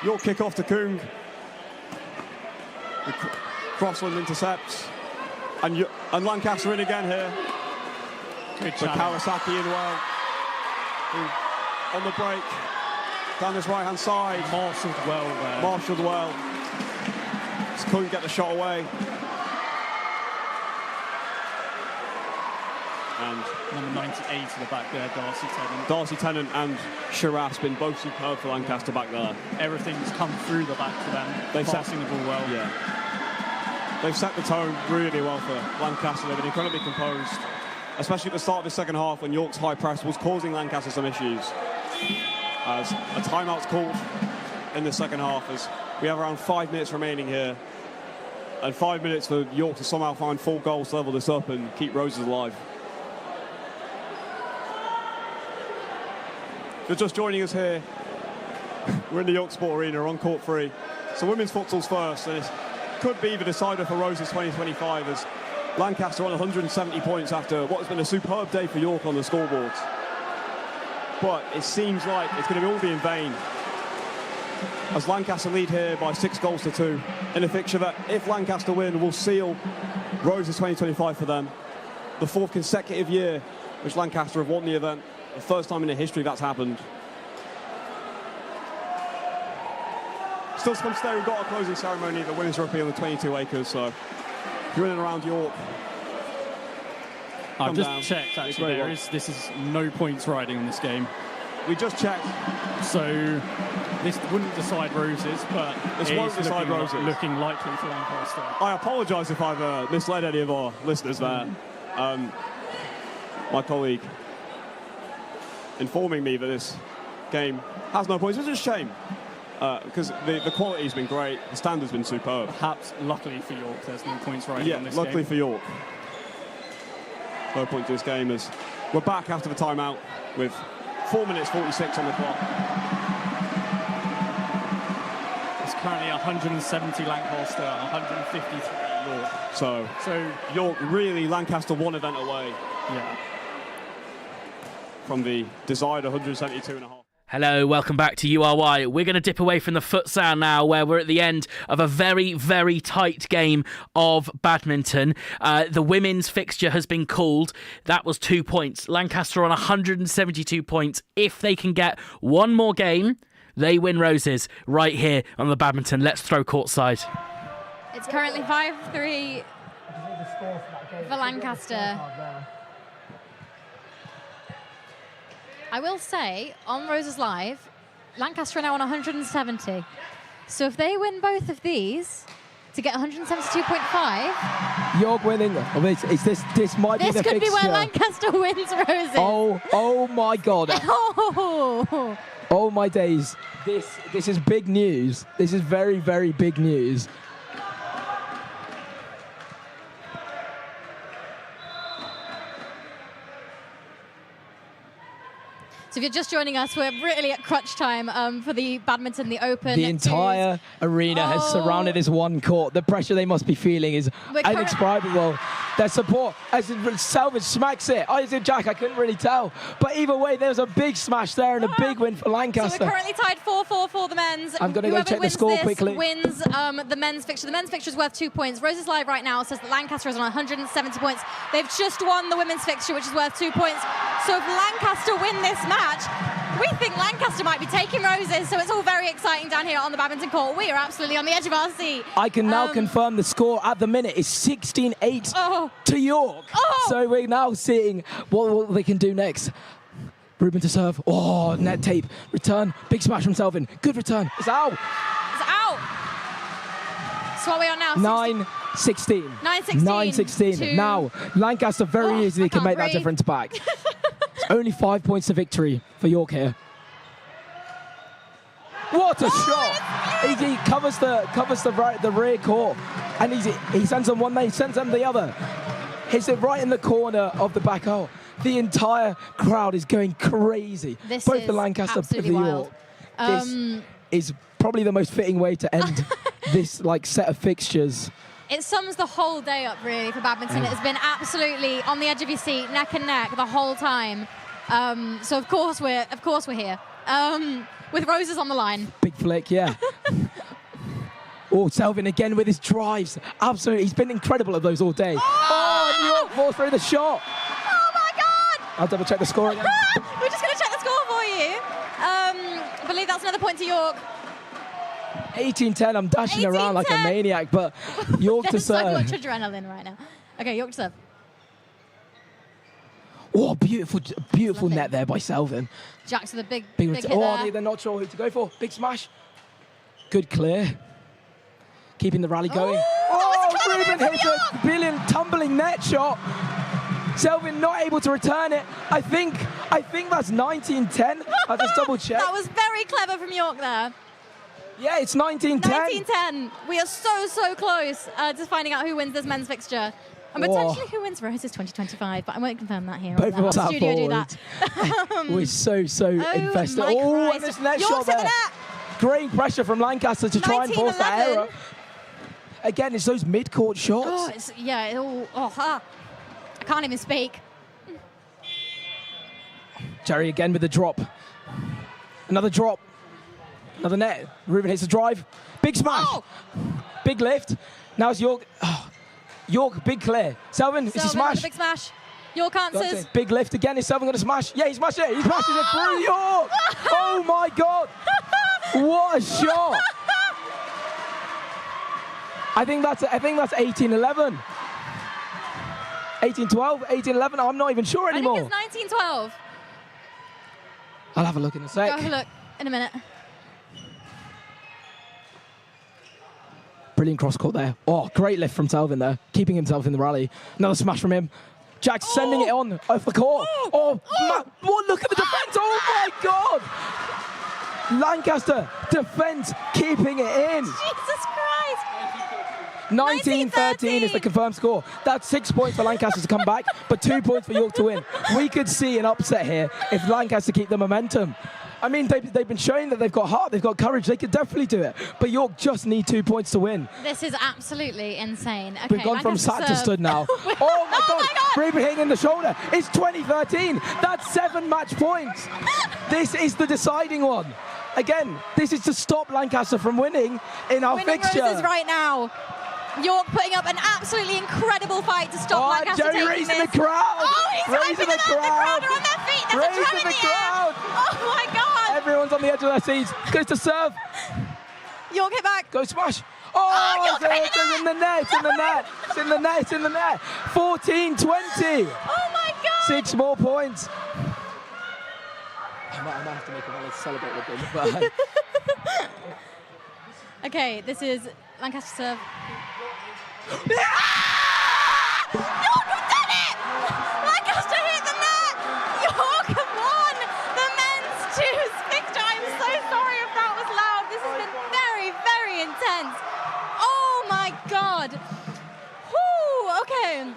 S16: York kick off to Kung. Crossland intercepts, and Lancaster in again here.
S7: Good
S16: for Kawasaki in well. Who, on the break, down this right-hand side.
S7: Marshalled well there.
S16: Marshalled well. Just couldn't get the shot away. And
S7: number 98 to the back there, Darcy Tennant.
S16: Darcy Tennant and Shiraz been both superb for Lancaster back there.
S7: Everything's come through the back for them.
S16: They've
S7: passing the ball well.
S16: Yeah. They've set the tone really well for Lancaster. They've been incredibly composed, especially at the start of the second half when York's high press was causing Lancaster some issues. As a timeout's called in the second half, as we have around 5 minutes remaining here, and 5 minutes for York to somehow find 4 goals to level this up and keep Roses alive. If you're just joining us here, we're in the York Sport Arena on court 3. So women's futsal's first, and it could be the decider for Roses 2025 as Lancaster on 170 points after what has been a superb day for York on the scoreboards. But it seems like it's going to all be in vain as Lancaster lead here by 6 goals to 2 in a fixture that, if Lancaster win, will seal Roses 2025 for them. The 4th consecutive year which Lancaster have won the event. The first time in their history that's happened. Still to come today, we've got a closing ceremony at the Women's Rugby on the 22 acres, so if you're in and around York,
S7: I've just checked, actually, this is no points riding on this game.
S16: We just checked.
S7: So this wouldn't decide Roses, but
S16: this won't decide Roses.
S7: Looking likely for Lancaster.
S16: I apologise if I've misled any of our listeners there. My colleague informing me that this game has no points, which is a shame. Because the quality's been great, the standard's been superb.
S7: Perhaps luckily for York, there's no points riding on this game.
S16: Yeah, luckily for York. No point to this game as we're back after the timeout with 4 minutes 46 on the clock.
S7: It's currently 170 Lancaster, 153 York.
S16: So York really Lancaster one event away.
S7: Yeah.
S16: From the desired 172.5.
S11: Hello, welcome back to URY. We're going to dip away from the futsal now, where we're at the end of a very, very tight game of badminton. The women's fixture has been called. That was 2 points. Lancaster on 172 points. If they can get one more game, they win Roses right here on the badminton. Let's throw courtside.
S19: It's currently 5-3 for Lancaster. I will say, on Roses Live, Lancaster are now on 170. So if they win both of these to get 172.5...
S18: York winning. This might be the fixture.
S19: This could be where Lancaster wins Roses.
S18: Oh my God.
S19: Oh.
S18: Oh my days. This is big news. This is very, very big news.
S19: So if you're just joining us, we're really at crunch time for the badminton, the Open.
S18: The entire arena has surrounded this one court. The pressure they must be feeling is indescribable. There's support as Selvin smacks it. I said Jack, I couldn't really tell. But either way, there was a big smash there and a big win for Lancaster.
S19: So we're currently tied 4-4 for the men's.
S18: I'm going to go check the score quickly.
S19: Wins the men's fixture. The men's fixture is worth 2 points. Roses Live right now says that Lancaster is on 170 points. They've just won the women's fixture, which is worth 2 points. So if Lancaster win this match, we think Lancaster might be taking Roses. So it's all very exciting down here on the badminton court. We are absolutely on the edge of our seat.
S18: I can now confirm the score at the minute is 16-8 to York. So we're now seeing what they can do next. Ruben to serve. Oh, net tape. Return. Big smash from Selvin. Good return. It's out.
S19: It's out. So what are we on now?
S18: 9-16.
S19: 9-16.
S18: 9-16. Now, Lancaster very easily can make that difference back. It's only 5 points to victory for York here. What a shot! He covers the rear court, and he sends them one way, he sends them the other. Hits it right in the corner of the back hole. The entire crowd is going crazy.
S19: This
S18: Both
S19: is
S18: the Lancaster and the York.
S19: wild.
S18: This is probably the most fitting way to end this set of fixtures.
S19: It sums the whole day up, really, for badminton. It has been absolutely on the edge of your seat, neck and neck, the whole time. So of course we're here with Roses on the line.
S18: Big flick, yeah. Oh, Selvin again with his drives. Absolutely, he's been incredible at those all day. Oh, New York falls through the shot.
S19: Oh my God!
S18: I'll double check the score again.
S19: We're just going to check the score for you. I believe that's another point to York.
S18: 18-10, I'm dashing around like a maniac, but York to
S19: There's so
S18: serve.
S19: much adrenaline right now. Okay, York to serve.
S18: Oh, beautiful net there by Selvin.
S19: Jack's with a big
S18: Big
S19: hit
S18: oh,
S19: there.
S18: they're not sure who to go for. Big smash. Good clear. Keeping the rally going. Oh, Ruben hits a brilliant tumbling net shot. Selvin not able to return it. I think that's 19-10. I'll just double check.
S19: That was very clever from York there.
S18: Yeah, it's 19-10.
S19: 19-10. We are so close to finding out who wins this men's fixture. And potentially who wins Roses 2025, but I won't confirm that here.
S18: Both of us out
S19: Studio do
S18: forward.
S19: that.
S18: We're so invested.
S19: my
S18: Oh,
S19: Christ.
S18: and this net
S19: York's
S18: shot
S19: in the
S18: there.
S19: net.
S18: Great pressure from Lancaster to try and force that
S19: 19-11.
S18: error. Again, it's those mid-court shots.
S19: Oh, I can't even speak.
S18: Jerry again with the drop. Another drop. Another net. Ruben hits the drive. Big smash. Big lift. Now it's York. Oh, York, big clear. Selvin, it's a
S19: Selvin
S18: smash.
S19: with a big smash. York answers.
S18: Big lift again. Is Selvin going to smash? Yeah, he smashed it. He smashes it through York. Oh my God. What a shot. I think that's 18-11. 18-12, 18-11. I'm not even sure anymore.
S19: I think it's 19-12.
S18: I'll have a look in a sec.
S19: Go have a look in a minute.
S18: Brilliant cross court there. Oh, great lift from Selvin there, keeping himself in the rally. Another smash from him. Jack's sending it on off the court. Look at the defense. Oh my God. Lancaster defense keeping it in.
S19: Jesus Christ.
S18: 19-13 is the confirmed score. That's 6 points for Lancaster to come back, but 2 points for York to win. We could see an upset here if Lancaster keep the momentum. I mean, they've been showing that they've got heart, they've got courage, they could definitely do it. But York just need 2 points to win.
S19: This is absolutely insane. Okay,
S18: We've gone from sat to stood now. Oh my God! Ruben hitting in the shoulder. It's 2013. That's 7 match points. This is the deciding one. Again, this is to stop Lancaster from winning in our fixture.
S19: Roses right now. York putting up an absolutely incredible fight to stop Lancaster
S18: Jerry
S19: taking
S18: raising
S19: this.
S18: the crowd.
S19: Oh, he's
S18: Raising
S19: hyping
S18: the
S19: them up. The
S18: crowd.
S19: crowd are on their feet. There's
S18: Raising
S19: a drum in
S18: the
S19: the
S18: crowd.
S19: air. Oh my God.
S18: Everyone's on the edge of their seats. Goes to serve.
S19: York hit back.
S18: Go smash. Oh, it's in the net. It's in the net. It's in the net. It's in the net. 14-20.
S19: Oh my God.
S18: 6 more points. I might have to make a rally to celebrate with them. But
S19: Okay, this is Lancaster serve.
S8: York have done it! Lancaster hit the net! York have won the men's twos fixture. I'm so sorry if that was loud. This has been very, very intense.
S19: Oh my God. Whew, okay.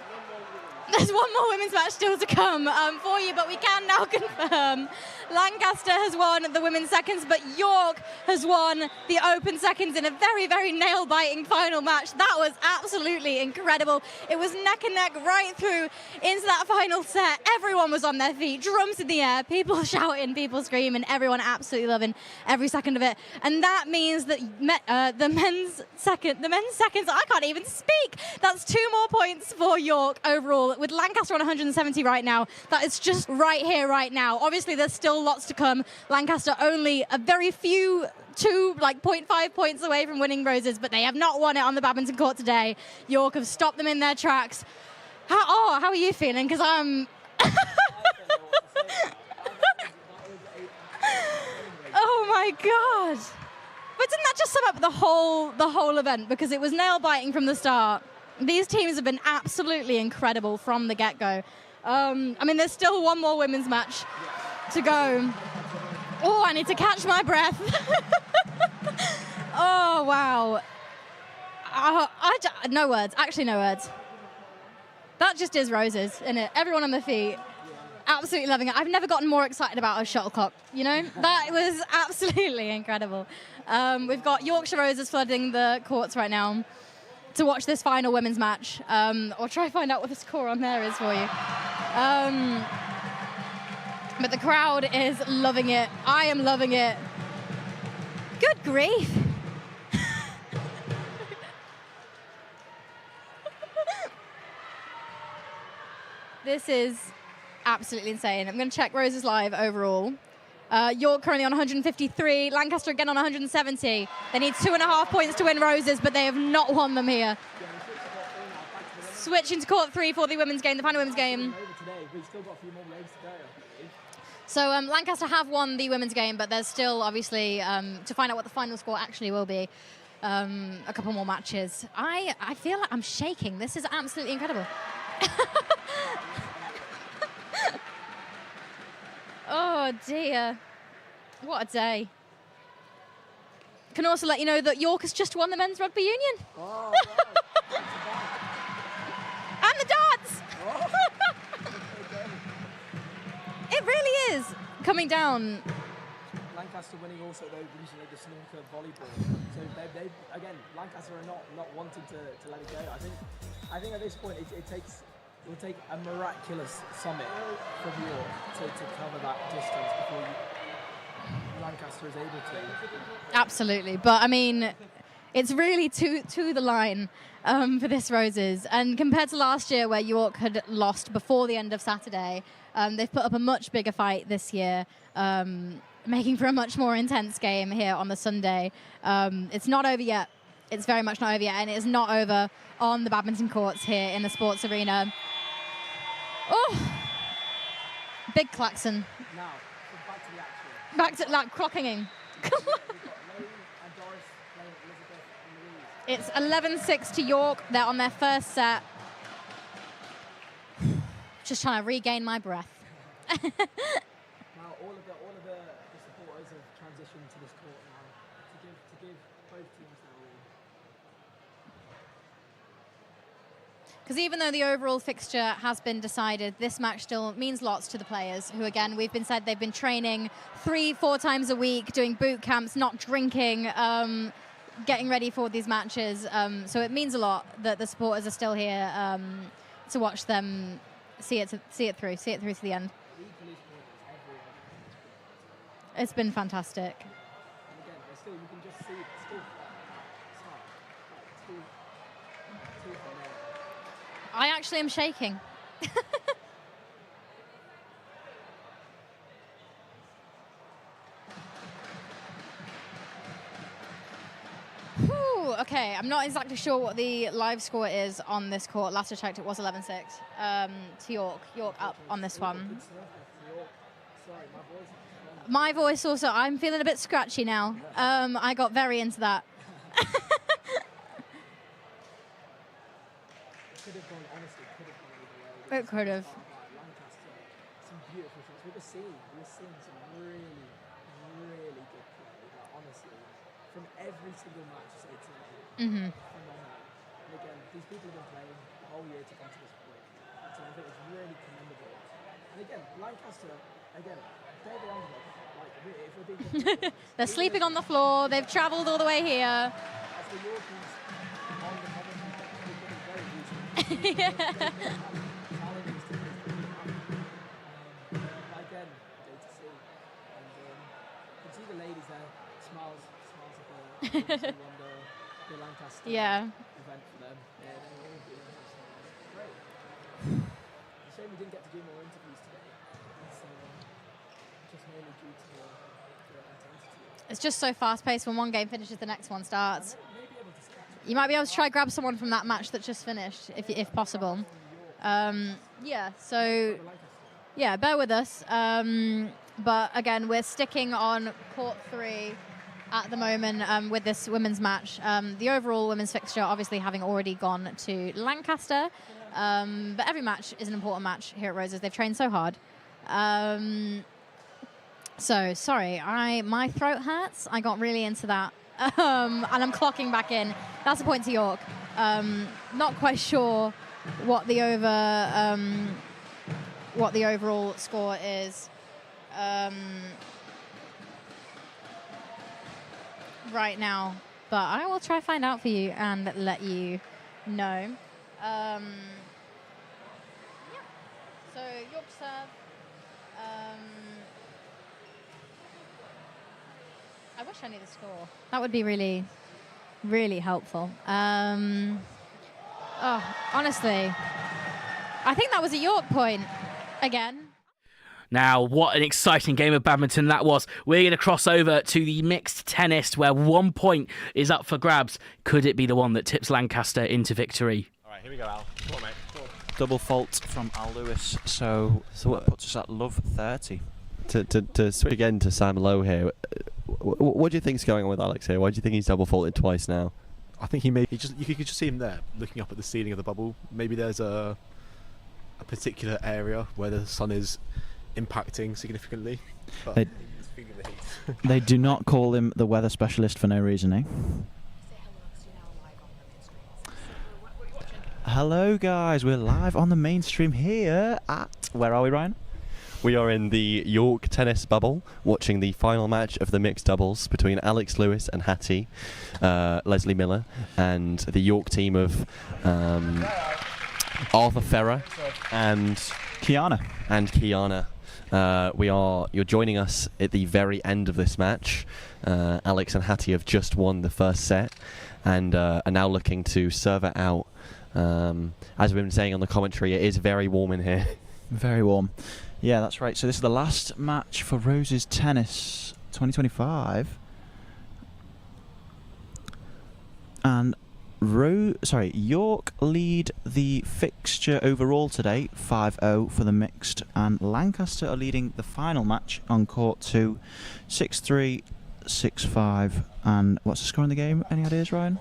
S19: There's one more women's match still to come for you, but we can now confirm Lancaster has won the women's seconds, but York has won the open seconds in a very, very nail-biting final match. That was absolutely incredible. It was neck and neck right through into that final set. Everyone was on their feet, drums in the air, people shouting, people screaming, everyone absolutely loving every second of it. And that means that the men's seconds, I can't even speak. That's 2 more points for York overall, with Lancaster on 170 right now. That is just right here, right now. Obviously, there's still lots to come. Lancaster only a very few, 0.5 points away from winning roses, but they have not won it on the badminton court today. York have stopped them in their tracks. How are you feeling? Because I'm... Oh my God. But didn't that just sum up the whole event? Because it was nail-biting from the start. These teams have been absolutely incredible from the get-go. I mean, there's still one more women's match to go. Oh, I need to catch my breath. Oh, wow. No words. Actually, no words. That just is roses, isn't it? Everyone on their feet. Absolutely loving it. I've never gotten more excited about a shuttlecock, you know? That was absolutely incredible. We've got Yorkshire Roses flooding the courts right now to watch this final women's match. Or try to find out what the score on there is for you. But the crowd is loving it. I am loving it. Good grief. This is absolutely insane. I'm going to check Roses live overall. York currently on 153. Lancaster again on 170. They need 2.5 points to win Roses, but they have not won them here. Switching to court 3 for the women's game, the final women's game. So Lancaster have won the women's game, but there's still, obviously, to find out what the final score actually will be, a couple more matches. I feel like I'm shaking. This is absolutely incredible. Oh dear, what a day. Can also let you know that York has just won the men's rugby union. Oh, right. And the darts. Oh. It really is coming down.
S18: Lancaster winning also though recently the snooker volleyball. So they again, Lancaster are not wanting to let it go. I think at this point it will take a miraculous summit from York to cover that distance before Lancaster is able to.
S19: Absolutely, but I mean, it's really to the line for this Roses. And compared to last year where York had lost before the end of Saturday, they've put up a much bigger fight this year, making for a much more intense game here on the Sunday. It's not over yet. It's very much not over yet, and it is not over on the badminton courts here in the sports arena. Oh, big klaxon.
S18: Now, back to the action.
S19: Back to like clocking. It's 11-6 to York. They're on their first set. Just trying to regain my breath.
S18: Now, all of the supporters have transitioned to this court now to give both teams their all.
S19: Because even though the overall fixture has been decided, this match still means lots to the players who, again, they've been training 3-4 times a week, doing boot camps, not drinking, getting ready for these matches. So it means a lot that the supporters are still here to watch them see it through to the end. It's been fantastic.
S18: And again, still, you can just see it's still two from there.
S19: I actually am shaking. Whew, okay, I'm not exactly sure what the live score is on this court. Last I checked, it was 11-6 to York. York up on this one. My voice also, I'm feeling a bit scratchy now. I got very into that. It could have.
S18: Some beautiful shots. We're seeing some really, really good play. Like, honestly, from every single match, it's phenomenal. And again, these people have been playing the whole year to come to this point. and I think it's really commendable. And again, Lancaster, again, they're the underdog. Like, if we're being completely honest,
S19: They're sleeping on the floor. They've travelled all the way here.
S18: as the Yorkies on the commentary, they're becoming very useful. Challenges to this really happen. But again, great to see. And you can see the ladies there, smiles at the Lancaster
S19: Yeah.
S18: event for them. Yeah, they're all doing this. Great. It's a shame we didn't get to do more interviews today. It's just mainly due to the intensity.
S19: It's just so fast-paced. When one game finishes, the next one starts. You might be able to try grab someone from that match that just finished, if possible. Yeah, so, yeah, bear with us. But again, we're sticking on court 3 at the moment with this women's match. The overall women's fixture obviously having already gone to Lancaster. But every match is an important match here at Roses. They've trained so hard. So, sorry, my throat hurts. I got really into that. And I'm clocking back in. That's a point to York. Not quite sure what the overall score is right now, but I will try to find out for you and let you know. Yeah. So York serve. I wish I knew the score. That would be really, really helpful. Honestly, I think that was a York point again.
S11: Now, what an exciting game of badminton that was. We're going to cross over to the mixed tennis, where 1 point is up for grabs. Could it be the one that tips Lancaster into victory?
S17: All right, here we go, Al. Come on, mate. Come on.
S20: Double fault from Al Lewis, so what puts us at love 30.
S17: To switch again to Sam Lowe here, what do you think's going on with Alex here? Why do you think he's double faulted twice now?
S13: I think you could just see him there looking up at the ceiling of the bubble. Maybe there's a particular area where the sun is impacting significantly. But
S20: They-
S13: he's feeling the heat.
S20: They do not call him the weather specialist for no reason, eh? Hello guys, we're live on the mainstream here at... Where are we, Ryan?
S17: We are in the York tennis bubble, watching the final match of the mixed doubles between Alex Lewis and Hattie, Leslie Miller, and the York team of Arthur Ferrer and
S20: Kiana.
S17: You're joining us at the very end of this match. Alex and Hattie have just won the first set and are now looking to serve it out. As we've been saying on the commentary, it is very warm in here.
S20: Very warm. Yeah, that's right. So this is the last match for Roses Tennis 2025. And York lead the fixture overall today, 5-0 for the mixed, and Lancaster are leading the final match on court 2, 6-3, 6-5. And what's the score in the game? Any ideas, Ryan?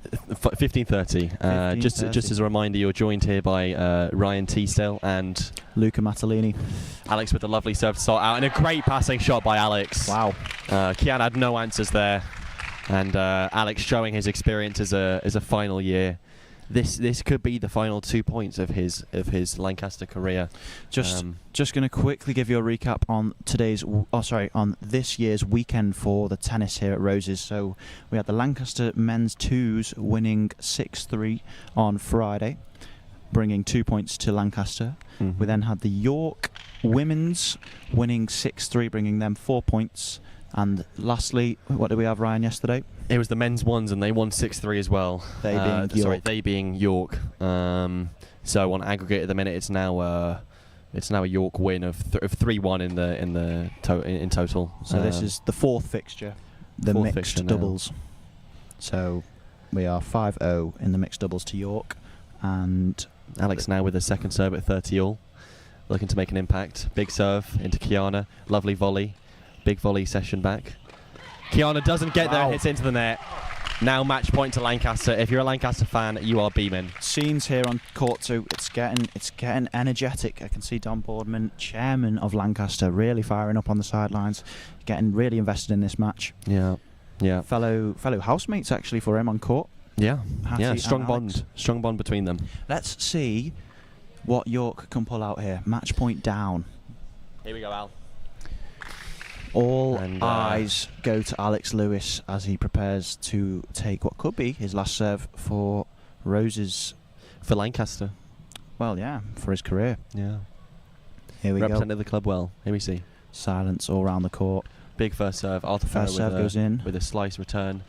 S17: 15-30. Just as a reminder, you're joined here by Ryan Teasdale and
S20: Luca Matalini.
S17: Alex with a lovely serve to start out and a great passing shot by Alex.
S20: Wow.
S17: Kian had no answers there, and Alex showing his experience as a final year. This could be the final 2 points of his Lancaster career.
S20: Just going to quickly give you a recap on on this year's weekend for the tennis here at Roses. So we had the Lancaster men's twos winning 6-3 on Friday, bringing 2 points to Lancaster.
S17: Mm-hmm.
S20: We then had the York women's winning 6-3, bringing them 4 points. And lastly, what did we have, Ryan, yesterday?
S17: It was the men's ones, and they won 6-3 as well.
S20: They being York.
S17: So on aggregate at the minute, it's now a York win of 3-1 in total.
S20: So this is the fourth fixture, the mixed doubles. So we are 5-0 in the mixed doubles to York, and
S17: Alex now with a second serve at 30-all, looking to make an impact. Big serve into Kiana, lovely volley. Big volley session back. Kiana doesn't get there, hits into the net. Now match point to Lancaster. If you're a Lancaster fan, you are beaming.
S20: Scenes here on court 2. It's getting energetic. I can see Don Boardman, chairman of Lancaster, really firing up on the sidelines, getting really invested in this match.
S17: Yeah.
S20: Fellow housemates actually for him on court.
S17: Yeah.
S20: Hattie
S17: Strong
S20: and Alex.
S17: bond between them.
S20: Let's see what York can pull out here. Match point down.
S17: Here we go, Al.
S20: All eyes go to Alex Lewis as he prepares to take what could be his last serve for Rose's.
S17: For Lancaster.
S20: Well, yeah, for his career.
S17: Yeah.
S20: Here we go.
S17: Represented the club well. Here we see.
S20: Silence all around the court.
S17: Big first serve. Arthur
S20: First serve goes in.
S17: With a slice return.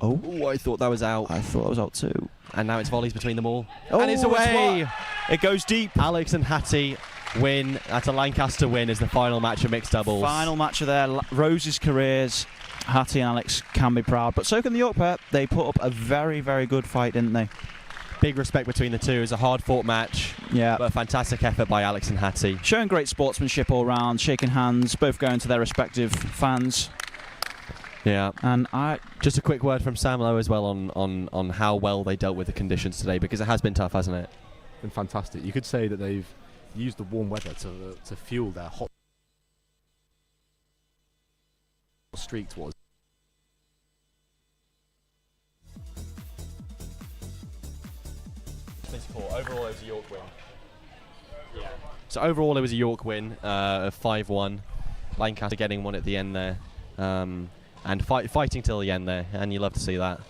S20: Oh,
S17: I thought that was out.
S20: I thought that was out too.
S17: And now it's volleys between them all.
S20: Oh,
S17: and it's away.
S20: It goes deep.
S17: Alex and Hattie win. That's a Lancaster win as the final match of mixed doubles.
S20: Final match of their Rose's careers. Hattie and Alex can be proud, but so can the York pair. They put up a very, very good fight, didn't they?
S17: Big respect between the two. It was a hard-fought match.
S20: Yeah.
S17: But a fantastic effort by Alex and Hattie.
S20: Showing great sportsmanship all round, shaking hands, both going to their respective fans.
S17: Yeah.
S20: And
S17: just a quick word from Sam Lowe as well on how well they dealt with the conditions today, because it has been tough, hasn't it?
S13: Been fantastic. You could say that they've used the warm weather to fuel their hot streak towards.
S17: Overall, it was a York win. Yeah. So overall, it was a York win, 5-1. Lancaster getting one at the end there, and fighting till the end there, and you love to see that.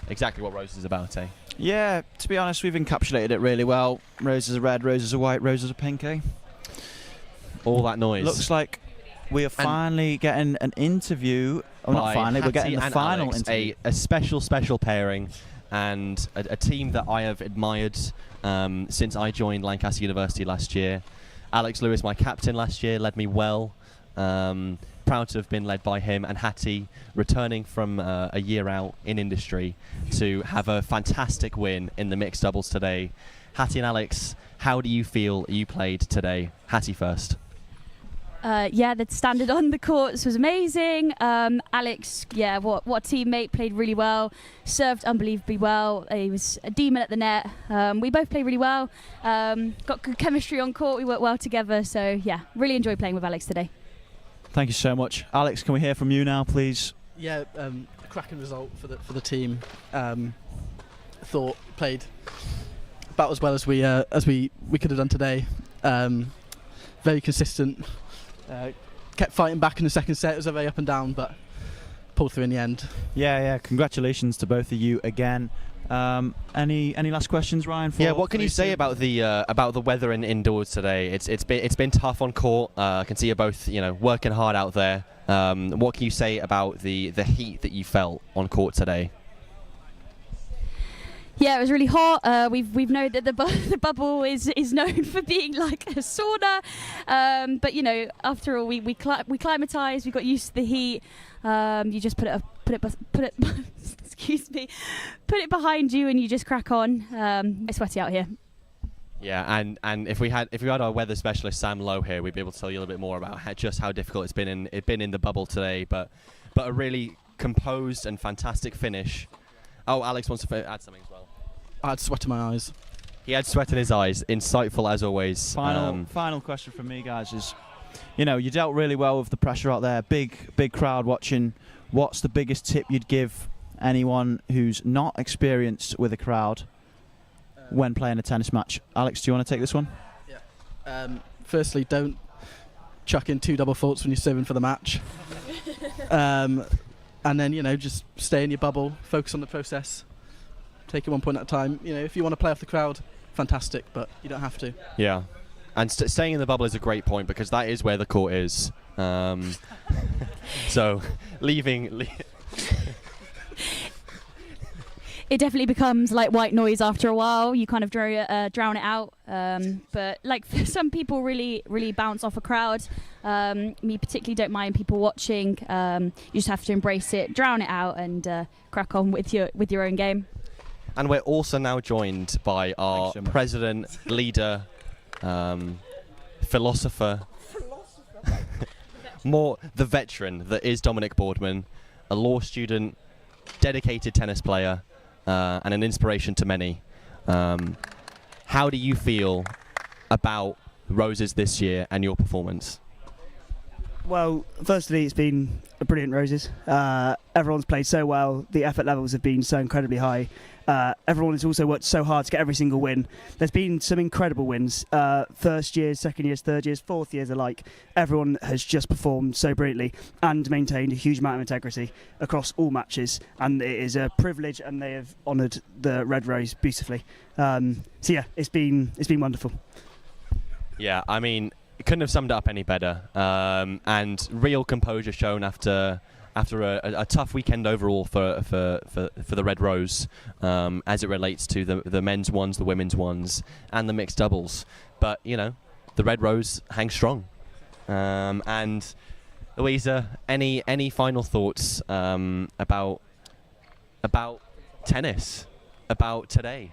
S17: Exactly what Rose is about, eh?
S20: Yeah, to be honest, we've encapsulated it really well. Roses are red, roses are white, roses are pink, eh?
S17: All that noise.
S20: Looks like we are finally getting an interview. Oh, not finally, we're getting the final interview.
S17: A special pairing, and a team that I have admired since I joined Lancaster University last year. Alex Lewis, my captain last year, led me well. Proud to have been led by him, and Hattie returning from a year out in industry to have a fantastic win in the mixed doubles today. Hattie and Alex, how do you feel you played today? Hattie first.
S3: Yeah, the standard on the courts was amazing. Alex, yeah, what a teammate, played really well, served unbelievably well. He was a demon at the net. We both played really well. Got good chemistry on court. We worked well together. So yeah, really enjoyed playing with Alex today.
S20: Thank you so much, Alex. Can we hear from you now, please?
S4: Yeah, a cracking result for the team. Thought played about as well as we could have done today. Very consistent. Kept fighting back in the second set. It was a very up and down, but pulled through in the end.
S20: Yeah. Congratulations to both of you again. Any last questions, Ryan?
S17: Yeah. What can you say about the weather in indoors today? It's been tough on court. I can see you both working hard out there. What can you say about the heat that you felt on court today?
S3: Yeah, it was really hot. We've known that the bubble is known for being like a sauna, but after all, we climatise. We got used to the heat. You just put it excuse me, put it behind you, and you just crack on. It's sweaty out here.
S17: Yeah, and if we had our weather specialist Sam Lowe here, we'd be able to tell you a little bit more about how difficult it's been in the bubble today. But a really composed and fantastic finish. Oh, Alex wants to add something as well.
S4: I had sweat in my eyes.
S17: He had sweat in his eyes. Insightful as always.
S20: Final question from me, guys, is, you dealt really well with the pressure out there. Big crowd watching. What's the biggest tip you'd give anyone who's not experienced with a crowd when playing a tennis match? Alex, do you want to take this one?
S4: Yeah. Firstly, don't chuck in 2 double faults when you're serving for the match. And then, just stay in your bubble, focus on the process, take it one point at a time. If you want to play off the crowd, fantastic, but you don't have to.
S17: Yeah. And staying in the bubble is a great point, because that is where the court is. So, leaving...
S3: It definitely becomes like white noise after a while. You kind of drown it out. But like some people really, really bounce off a crowd. Me particularly don't mind people watching. You just have to embrace it, drown it out, and crack on with your own game.
S17: And we're also now joined by our president, leader, philosopher, more the veteran that is Dominic Boardman, a law student, dedicated tennis player, and an inspiration to many. How do you feel about Roses this year and your performance?
S12: Well, firstly, it's been a brilliant Roses. Everyone's played so well. The effort levels have been so incredibly high. Everyone has also worked so hard to get every single win. There's been some incredible wins. First years, second years, third years, fourth years alike. Everyone has just performed so brilliantly and maintained a huge amount of integrity across all matches. And it is a privilege, and they have honoured the Red Rose beautifully. So yeah, it's been wonderful.
S17: Yeah, I mean, couldn't have summed it up any better. And real composure shown after a tough weekend overall for the Red Rose, as it relates to the men's ones, the women's ones, and the mixed doubles. But you know, the Red Rose hangs strong. And Louisa, any final thoughts about tennis, about today?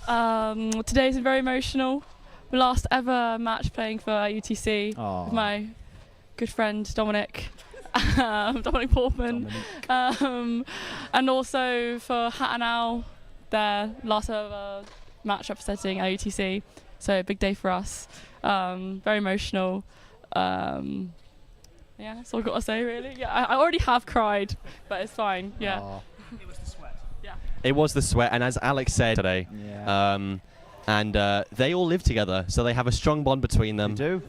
S14: Today's been very emotional. My last ever match playing for UTC with my good friend Dominic Portman, and also for Hattonau, their last ever match representing UTC. So big day for us. Very emotional. Yeah, that's all I've got to say really. Yeah, I already have cried, but it's fine. Yeah.
S20: It was the sweat.
S14: Yeah.
S17: It was the sweat, and as Alex said today, they all live together, so they have a strong bond between them.
S20: They do.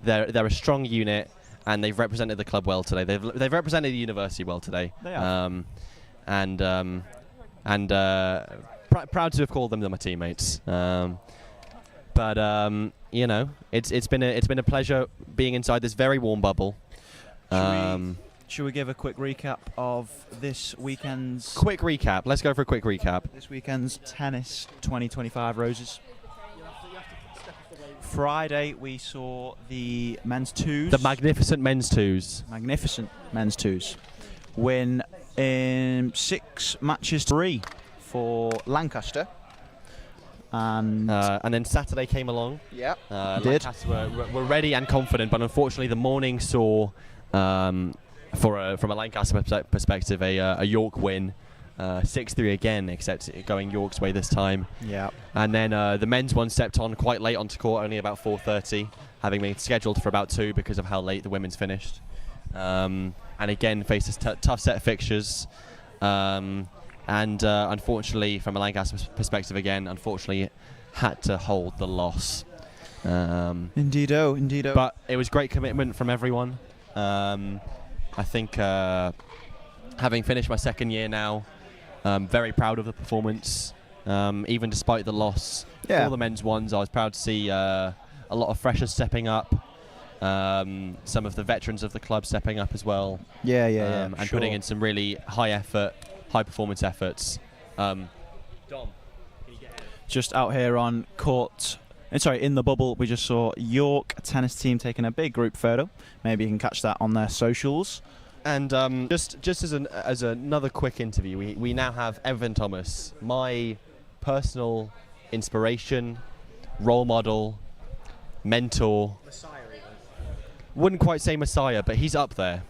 S17: They're a strong unit, and they've represented the club well today. They've represented the university well today.
S20: They have.
S17: Proud to have called them my teammates. But you know, it's been a pleasure being inside this very warm bubble.
S20: Should we give a quick recap of this weekend's...
S17: Quick recap. Let's go for a quick recap.
S20: This weekend's Tennis 2025 Roses. Friday, we saw the men's twos.
S17: The magnificent men's twos.
S20: Magnificent men's twos. Win in 6 matches to 3 for Lancaster. And
S17: then Saturday came along.
S20: Yep,
S17: Lancaster were ready and confident, but unfortunately the morning saw, from a Lancaster perspective, a York win, 6-3 again, except going York's way this time.
S20: Yeah.
S17: And then the men's one stepped on quite late onto court, only about 4:30, having been scheduled for about 2 because of how late the women's finished. And again faces tough set of fixtures. And unfortunately, from a Lancaster perspective again, had to hold the loss.
S20: Indeedo.
S17: But it was great commitment from everyone. I think having finished my second year now, very proud of the performance. Even despite the loss for the men's ones, I was proud to see a lot of freshers stepping up. Some of the veterans of the club stepping up as well. And putting in some really high performance efforts. Dom,
S20: just out here on court, in the bubble, we just saw York tennis team taking a big group photo. Maybe you can catch that on their socials.
S17: And just as another quick interview, we now have Evan Thomas, my personal inspiration, role model, mentor.
S20: Messiah, even.
S17: Wouldn't quite say Messiah, but he's up there.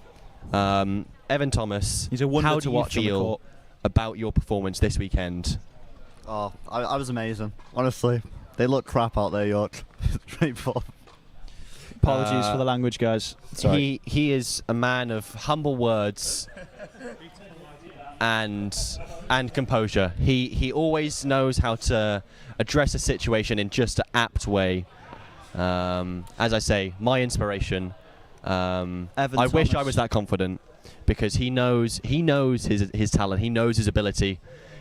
S17: Evan Thomas,
S20: he's a wonder
S17: how
S20: to
S17: do
S20: watch
S17: you
S20: on the
S17: feel
S20: court.
S17: About your performance this weekend?
S21: Oh, I was amazing. Honestly, they look crap out there, York.
S20: Apologies for the language, guys. Sorry.
S17: He is a man of humble words and composure. He always knows how to address a situation in just an apt way. As I say, my inspiration. I wish I was that confident, because he knows his talent, he knows his ability,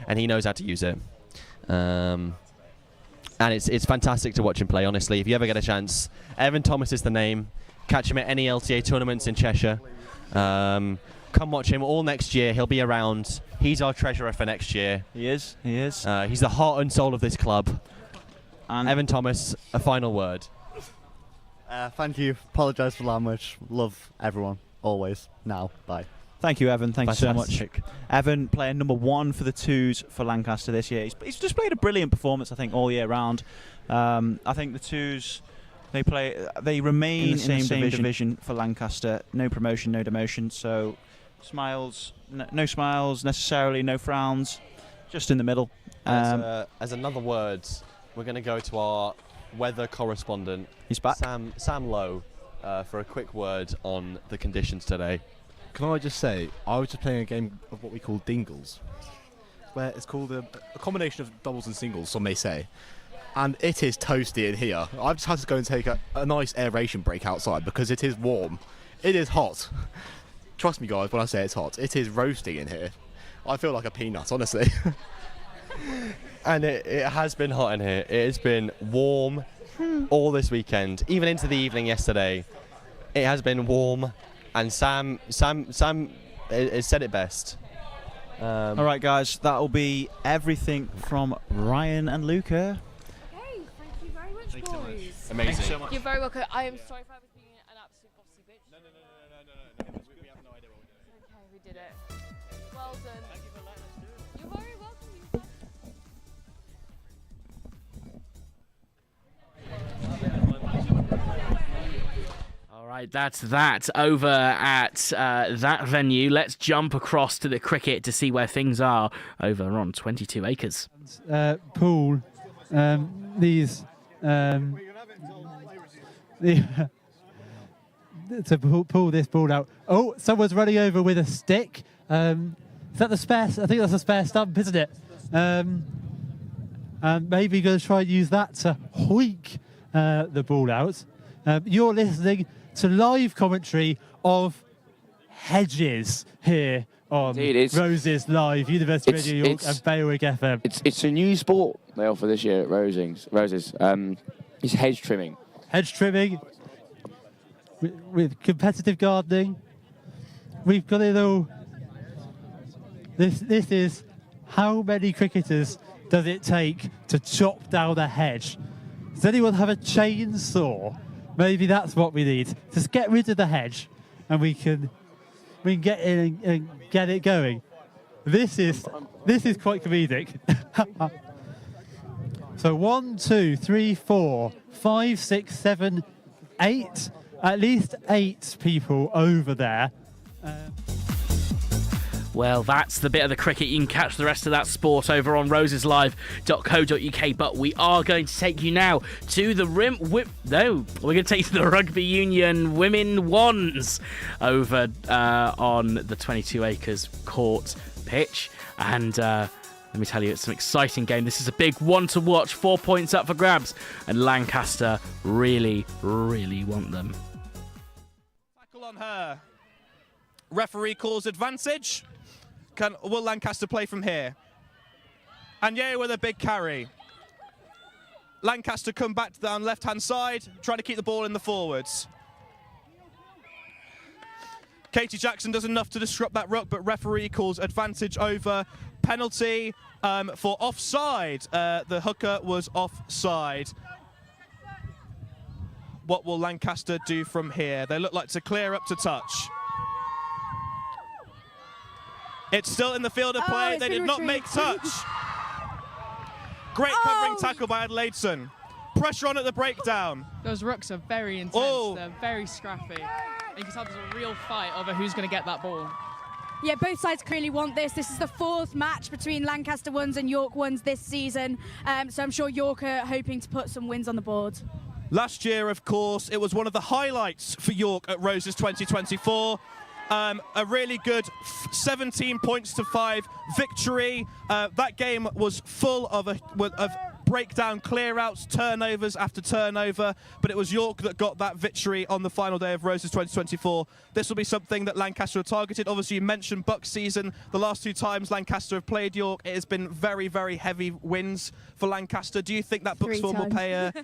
S17: and he knows how to use it. And it's fantastic to watch him play, honestly. If you ever get a chance, Evan Thomas is the name. Catch him at any LTA tournaments in Cheshire. Come watch him all next year. He'll be around. He's our treasurer for next year.
S20: He is.
S17: He's the heart and soul of this club. And Evan Thomas, a final word.
S21: Thank you. Apologise for language. Love everyone. Always. Now. Bye.
S20: Thank you, Evan. Thank you so
S17: Fantastic.
S20: much. Evan, player number 1 for the twos for Lancaster this year. He's displayed a brilliant performance, I think, all year round. I think the twos, they remain in the same division for Lancaster. No promotion, no demotion. So smiles, no smiles necessarily, no frowns, just in the middle.
S17: As another word, we're going to go to our weather correspondent.
S20: He's back.
S17: Sam Lowe. for a quick word on the conditions today.
S2: Can I just say, I was just playing a game of what we call dingles, where it's called a combination of doubles and singles, some may say. And it is toasty in here. I've just had to go and take a nice aeration break outside because it is warm. It is hot. Trust me, guys, when I say it's hot. It is roasting in here. I feel like a peanut, honestly.
S17: And it has been hot in here. It has been warm all this weekend, even into the evening yesterday. It has been warm, and Sam has said it best.
S20: All right, guys, that will be everything from Ryan and Luca.
S8: Thank you very much, boys.
S17: Amazing.
S20: Thanks so much.
S8: You're very welcome. I am sorry if I was being an absolute bossy bitch.
S2: No. We have no idea what we're doing.
S8: Okay, we did it. Well done.
S2: Thank you for letting us do it.
S8: You're very welcome.
S11: All right, that's that over at that venue. Let's jump across to the cricket to see where things are over on 22 acres.
S6: Pool, to pull this ball out. Oh, someone's running over with a stick. Is that the spare? I think that's a spare stump, isn't it? And maybe going to try and use that to hoik the ball out. You're listening to live commentary of Hedges here on Roses Live, University Radio York and Bailrigg FM.
S23: It's a new sport they offer this year at Roses. It's hedge trimming.
S6: Hedge trimming with competitive gardening. We've got it all. This is how many cricketers does it take to chop down a hedge? Does anyone have a chainsaw? Maybe that's what we need. Just get rid of the hedge, and we can get in and get it going. This is quite comedic. So 1, 2, 3, 4, 5, 6, 7, 8. At least 8 people over there.
S11: Well, that's the bit of the cricket. You can catch the rest of that sport over on roseslive.co.uk. But we are going to take you now to the we're going to take you to the Rugby Union Women Wands over on the 22 acres court pitch. And let me tell you, it's an exciting game. This is a big one to watch. 4 points up for grabs. And Lancaster really, really want them.
S24: Tackle on her. Referee calls advantage. Will Lancaster play from here? And yeah, with a big carry. Lancaster come back down left-hand side, trying to keep the ball in the forwards. Katie Jackson does enough to disrupt that ruck, but referee calls advantage over. Penalty for offside. The hooker was offside. What will Lancaster do from here? They look like to clear up to touch. It's still in the field of play. They did not make touch. Great covering tackle by Adelaidson. Pressure on at the breakdown.
S25: Those rucks are very intense. They're very scrappy. And you can tell there's a real fight over who's going to get that ball.
S26: Yeah, both sides clearly want this. This is the 4th match between Lancaster Ones and York Ones this season. So I'm sure York are hoping to put some wins on the board.
S24: Last year, of course, it was one of the highlights for York at Roses 2024. A really good 17 points to 5 victory. That game was full of breakdown, clear-outs, turnovers after turnover, but it was York that got that victory on the final day of Roses 2024. This will be something that Lancaster have targeted. Obviously, you mentioned Buck season. The last 2 times Lancaster have played York, it has been very, very heavy wins for Lancaster. Do you think that Bucks form will play a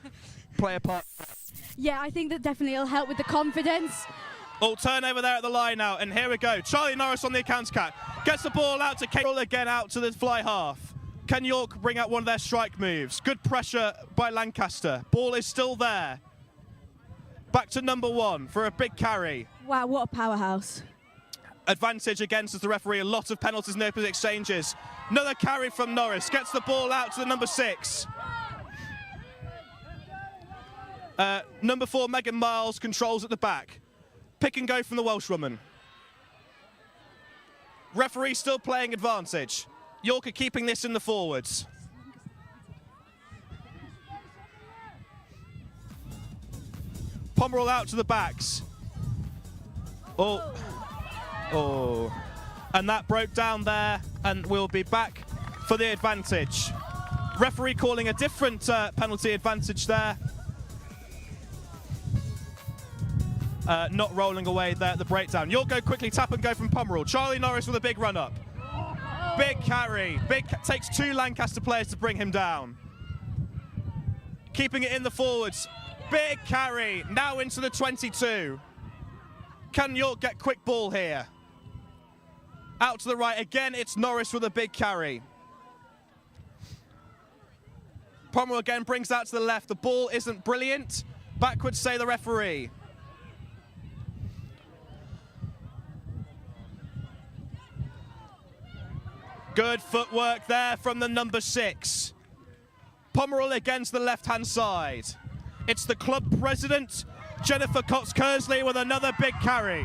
S24: part?
S26: Yeah, I think that definitely it'll help with the confidence.
S24: Oh, turnover there at the line now, and here we go. Charlie Norris on the accounts cat. Gets the ball out to Kate again, out to the fly half. Can York bring out one of their strike moves? Good pressure by Lancaster. Ball is still there. Back to number 1 for a big carry.
S26: Wow, what a powerhouse.
S24: Advantage against the referee. A lot of penalties in open exchanges. Another carry from Norris. Gets the ball out to the number 6. Number 4, Megan Miles, controls at the back. Pick and go from the Welshwoman. Referee still playing advantage. York are keeping this in the forwards. Pomerol out to the backs. Oh. And that broke down there, and we'll be back for the advantage. Referee calling a different penalty advantage there. Not rolling away there at the breakdown. You'll go quickly, tap and go from Pomerol. Charlie Norris with a big run up. Big carry. Takes 2 Lancaster players to bring him down. Keeping it in the forwards. Big carry. Now into the 22. Can York get quick ball here? Out to the right again. It's Norris with a big carry. Pomerol again brings that to the left. The ball isn't brilliant. Backwards, say the referee. Good footwork there from the number 6. Pomerol against the left-hand side. It's the club president, Jennifer Cox-Kersley, with another big carry.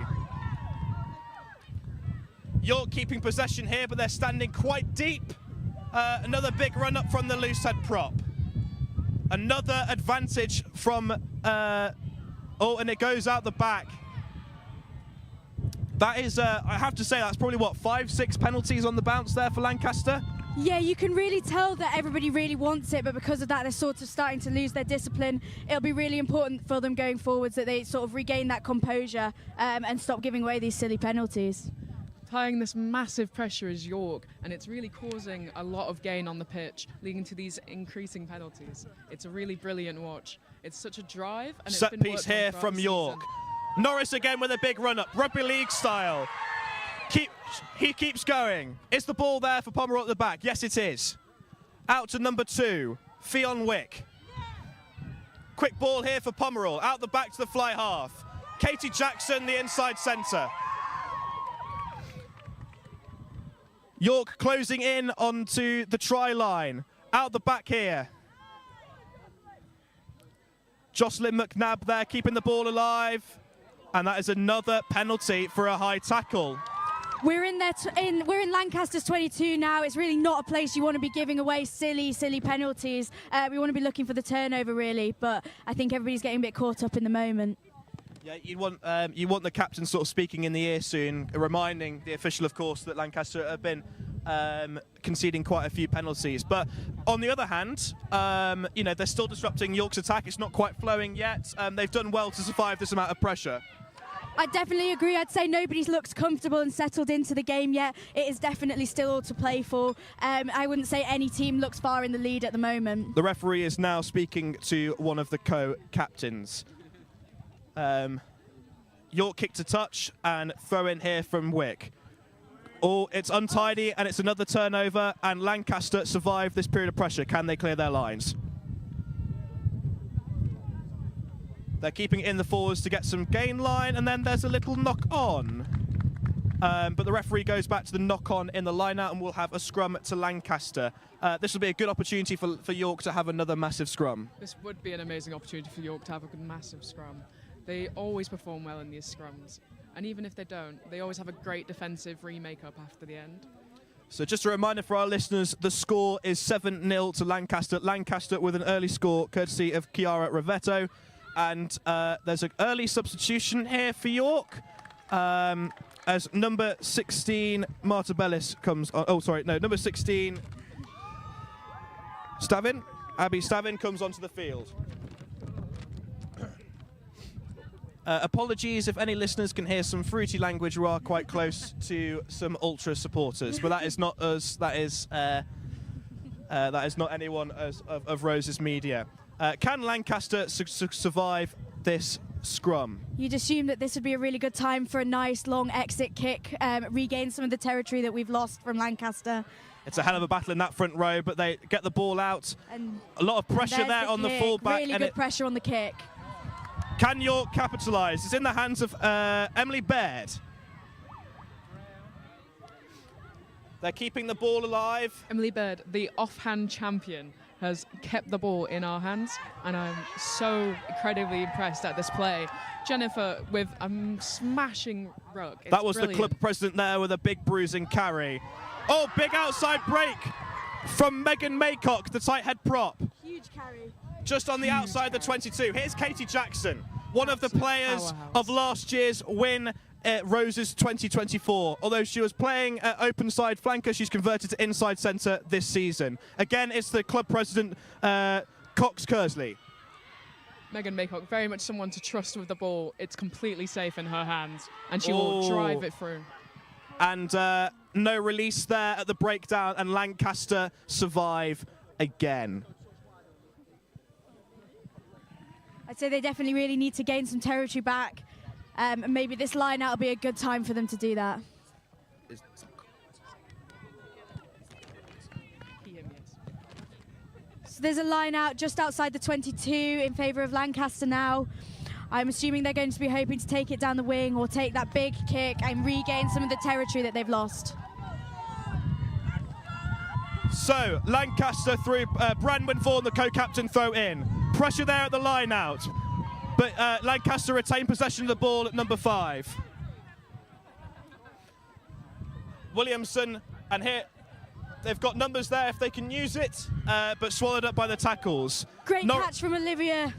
S24: York keeping possession here, but they're standing quite deep. Another big run up from the loose head prop. Another advantage from, and it goes out the back. That is, I have to say, that's probably, what, 5-6 penalties on the bounce there for Lancaster?
S26: Yeah, you can really tell that everybody really wants it, but because of that, they're sort of starting to lose their discipline. It'll be really important for them going forwards that they sort of regain that composure and stop giving away these silly penalties.
S25: Applying this massive pressure is York, and it's really causing a lot of gain on the pitch, leading to these increasing penalties. It's a really brilliant watch. It's such a drive. And
S24: Set piece here from York. Norris again with a big run up, rugby league style. He keeps going. Is the ball there for Pomerol at the back? Yes, it is. Out to number 2, Fionn Wick. Quick ball here for Pomerol. Out the back to the fly half. Katie Jackson, the inside centre. York closing in onto the try line. Out the back here. Jocelyn McNabb there keeping the ball alive. And that is another penalty for a high tackle.
S26: We're in Lancaster's 22 now. It's really not a place you want to be giving away silly penalties. We want to be looking for the turnover, really. But I think everybody's getting a bit caught up in the moment.
S24: Yeah, you want the captain sort of speaking in the ear soon, reminding the official, of course, that Lancaster have been conceding quite a few penalties. But on the other hand, they're still disrupting York's attack. It's not quite flowing yet. They've done well to survive this amount of pressure.
S26: I definitely agree. I'd say nobody's looked comfortable and settled into the game yet. It is definitely still all to play for. I wouldn't say any team looks far in the lead at the moment.
S24: The referee is now speaking to one of the co-captains. York kick to touch and throw in here from Wick. Oh, it's untidy and it's another turnover, and Lancaster survived this period of pressure. Can they clear their lines? They're keeping it in the forwards to get some gain line, and then there's a little knock-on. But the referee goes back to the knock-on in the line-out, and we'll have a scrum to Lancaster. This will be a good opportunity for York to have another massive scrum.
S25: This would be an amazing opportunity for York to have a good massive scrum. They always perform well in these scrums. And even if they don't, they always have a great defensive remake-up after the end.
S24: So just a reminder for our listeners, the score is 7-0 to Lancaster. Lancaster with an early score courtesy of Chiara Rivetto. And there's an early substitution here for York as number 16 Marta Bellis comes on. Oh, sorry, no, number 16 Stavin. Abby Stavin comes onto the field. Apologies if any listeners can hear some fruity language. We are quite close to some Ultra supporters, but that is not us. That is not anyone of Rose's media. Can Lancaster survive this scrum?
S26: You'd assume that this would be a really good time for a nice long exit kick, regain some of the territory that we've lost from Lancaster.
S24: It's a hell of a battle in that front row, but they get the ball out.
S26: And
S24: a lot of pressure there on the fullback.
S26: Really good pressure on the kick.
S24: Can York capitalise? It's in the hands of Emily Baird. They're keeping the ball alive.
S25: Emily Baird, the offhand champion, has kept the ball in our hands, and I'm so incredibly impressed at this play. Jennifer with a smashing ruck. It's
S24: that was
S25: brilliant.
S24: The club president there with a big bruising carry. Oh, big outside break from Megan Maycock, the tight head prop.
S26: Huge carry.
S24: Just on the outside of the 22. Here's Katie Jackson. one of the players of last year's win at Roses 2024. Although she was playing at open side flanker, she's converted to inside centre this season. Again, it's the club president, Cox Kersley.
S25: Megan Maycock, very much someone to trust with the ball. It's completely safe in her hands, and she will drive it through.
S24: And no release there at the breakdown, and Lancaster survive again.
S26: I'd say they definitely really need to gain some territory back. And maybe this line out will be a good time for them to do that. So there's a line out just outside the 22 in favour of Lancaster now. I'm assuming they're going to be hoping to take it down the wing or take that big kick and regain some of the territory that they've lost.
S24: So Lancaster through Brandon Vaughan, the co-captain, throw in. Pressure there at the line out. But Lancaster retain possession of the ball at number 5. Williamson, and here they've got numbers there if they can use it, but swallowed up by the tackles.
S26: Great catch from Olivia.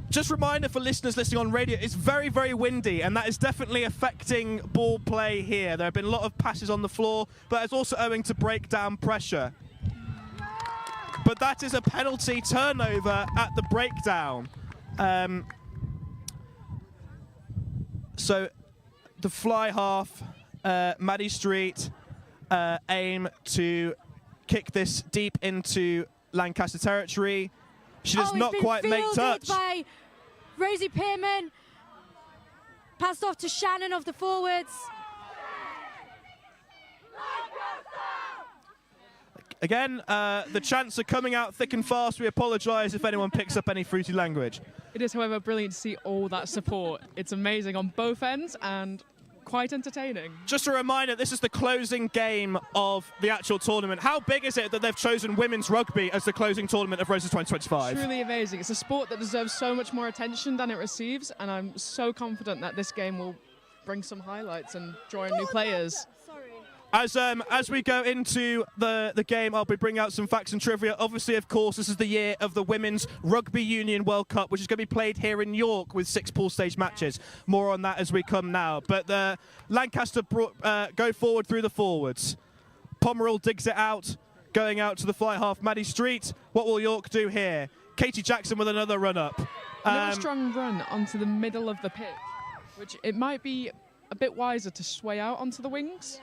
S24: Just a reminder for listeners listening on radio, it's very, very windy, and that is definitely affecting ball play here. There have been a lot of passes on the floor, but it's also owing to breakdown pressure. But that is a penalty turnover at the breakdown. So the fly half, Maddie Street aim to kick this deep into Lancaster territory. She does not quite make touch.
S26: By Rosie Pearman, passed off to Shannon of the forwards.
S24: Again, the chants are coming out thick and fast. We apologise if anyone picks up any fruity language.
S25: It is, however, brilliant to see all that support. It's amazing on both ends and quite entertaining.
S24: Just a reminder, this is the closing game of the actual tournament. How big is it that they've chosen women's rugby as the closing tournament of Roses 2025?
S25: Truly amazing. It's a sport that deserves so much more attention than it receives, and I'm so confident that this game will bring some highlights and draw in new players.
S24: As we go into the game, I'll be bringing out some facts and trivia. Obviously, of course, this is the year of the Women's Rugby Union World Cup, which is going to be played here in York with 6 pool stage matches. More on that as we come now. But Lancaster go forward through the forwards. Pomerel digs it out, going out to the fly half, Maddie Street. What will York do here? Katie Jackson with another run-up.
S25: Another strong run onto the middle of the pitch, which it might be a bit wiser to sway out onto the wings.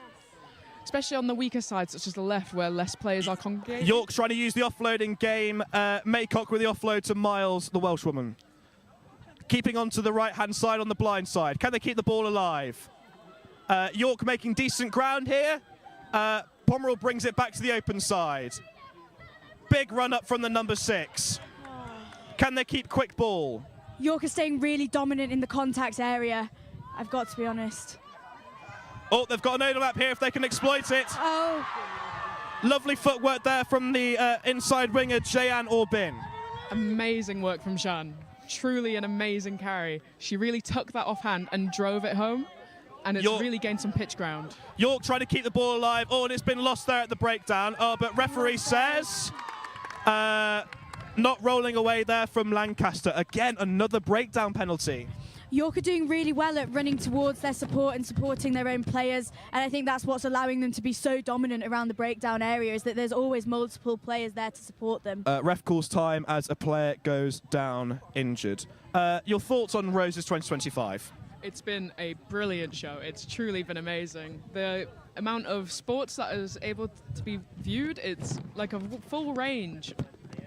S25: Especially on the weaker side, such as the left, where less players are congregating.
S24: York trying to use the offloading game. Maycock with the offload to Miles, the Welshwoman. Keeping onto the right-hand side on the blind side. Can they keep the ball alive? York making decent ground here. Pomerel brings it back to the open side. Big run up from the number 6. Can they keep quick ball?
S26: York is staying really dominant in the contact area, I've got to be honest.
S24: Oh, they've got an overlap here if they can exploit it.
S26: Oh.
S24: Lovely footwork there from the inside winger, Jayan Orbin.
S25: Amazing work from Jeanne. Truly an amazing carry. She really took that offhand and drove it home, and it's really gained some pitch ground.
S24: York trying to keep the ball alive. Oh, and it's been lost there at the breakdown. Oh, but referee says not rolling away there from Lancaster. Again, another breakdown penalty.
S26: York are doing really well at running towards their support and supporting their own players, and I think that's what's allowing them to be so dominant around the breakdown area, is that there's always multiple players there to support them.
S24: Ref calls time as a player goes down injured. Your thoughts on Roses 2025?
S25: It's been a brilliant show. It's truly been amazing. The amount of sports that is able to be viewed, it's like a full range.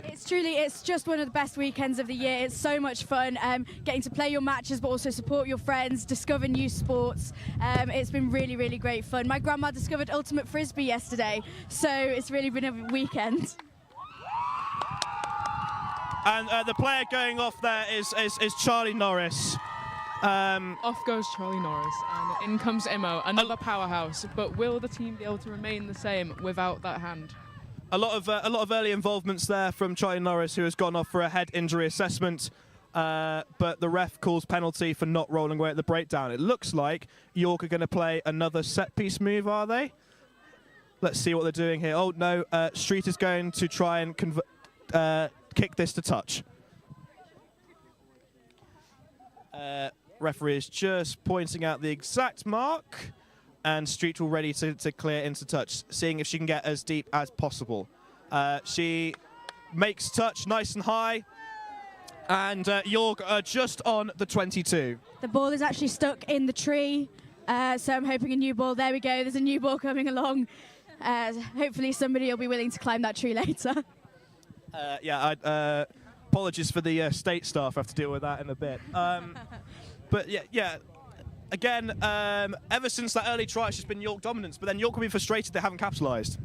S26: It's just one of the best weekends of the year. It's so much fun, getting to play your matches but also support your friends, discover new sports. It's been really, really great fun. My grandma discovered ultimate frisbee yesterday, so it's really been a weekend.
S24: And the player going off there is Charlie Norris.
S25: Off goes Charlie Norris, and in comes Imo, another powerhouse. But will the team be able to remain the same without that hand?
S24: A lot of early involvements there from Charlie Norris, who has gone off for a head injury assessment, but the ref calls penalty for not rolling away at the breakdown. It looks like York are going to play another set-piece move, are they? Let's see what they're doing here. Oh, no, Street is going to try and kick this to touch. Referee is just pointing out the exact mark, and Street all ready to clear into touch, seeing if she can get as deep as possible. She makes touch nice and high, and York are just on the 22.
S26: The ball is actually stuck in the tree, so I'm hoping a new ball. There we go, there's a new ball coming along. Hopefully somebody will be willing to climb that tree later.
S24: Apologies for the state staff. I have to deal with that in a bit. But yeah. Again, ever since that early try, it's just been York dominance. But then York will be frustrated they haven't capitalised.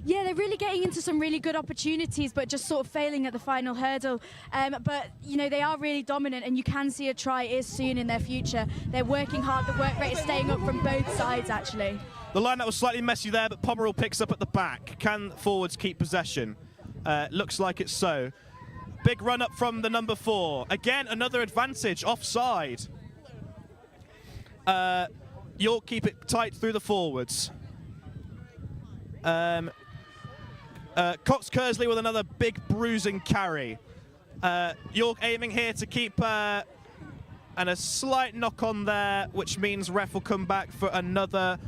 S26: Yeah, they're really getting into some really good opportunities, but just sort of failing at the final hurdle. But, you know, they are really dominant, and you can see a try is soon in their future. They're working hard. The work rate is staying up from both sides, actually.
S24: The line-up was slightly messy there, but Pomerol picks up at the back. Can forwards keep possession? Looks like it's so. Big run-up from the number 4. Again, another advantage, offside. York keep it tight through the forwards. Cox Kersley with another big bruising carry. York aiming here to keep, and a slight knock on there, which means ref will come back for another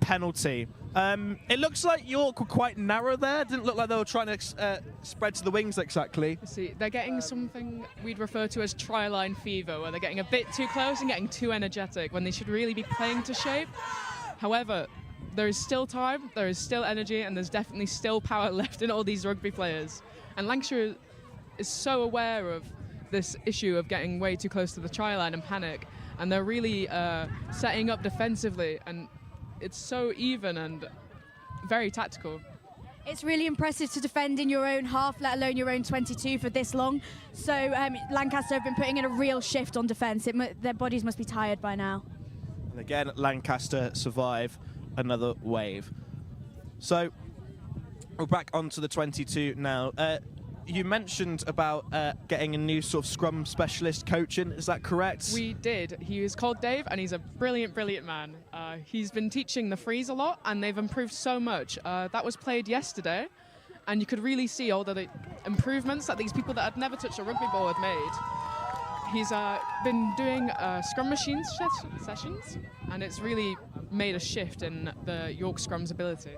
S24: penalty. It looks like York were quite narrow there. Didn't look like they were trying to spread to the wings exactly.
S25: See, they're getting something we'd refer to as try-line fever, where they're getting a bit too close and getting too energetic when they should really be playing to shape. However, there is still time, there is still energy, and there's definitely still power left in all these rugby players. And Lancashire is so aware of this issue of getting way too close to the try line and panic, and they're really setting up defensively, and it's so even and very tactical.
S26: It's really impressive to defend in your own half, let alone your own 22 for this long. So Lancaster have been putting in a real shift on defence. Their bodies must be tired by now.
S24: And again, Lancaster survive another wave. So we're back onto the 22 now. You mentioned about getting a new sort of scrum specialist coaching, is that correct?
S25: We did. He is called Dave, and he's a brilliant, brilliant man. He's been teaching the freeze a lot, and they've improved so much. That was played yesterday, and you could really see all the improvements that these people that had never touched a rugby ball had made. He's been doing scrum machine sessions, and it's really made a shift in the York scrum's ability.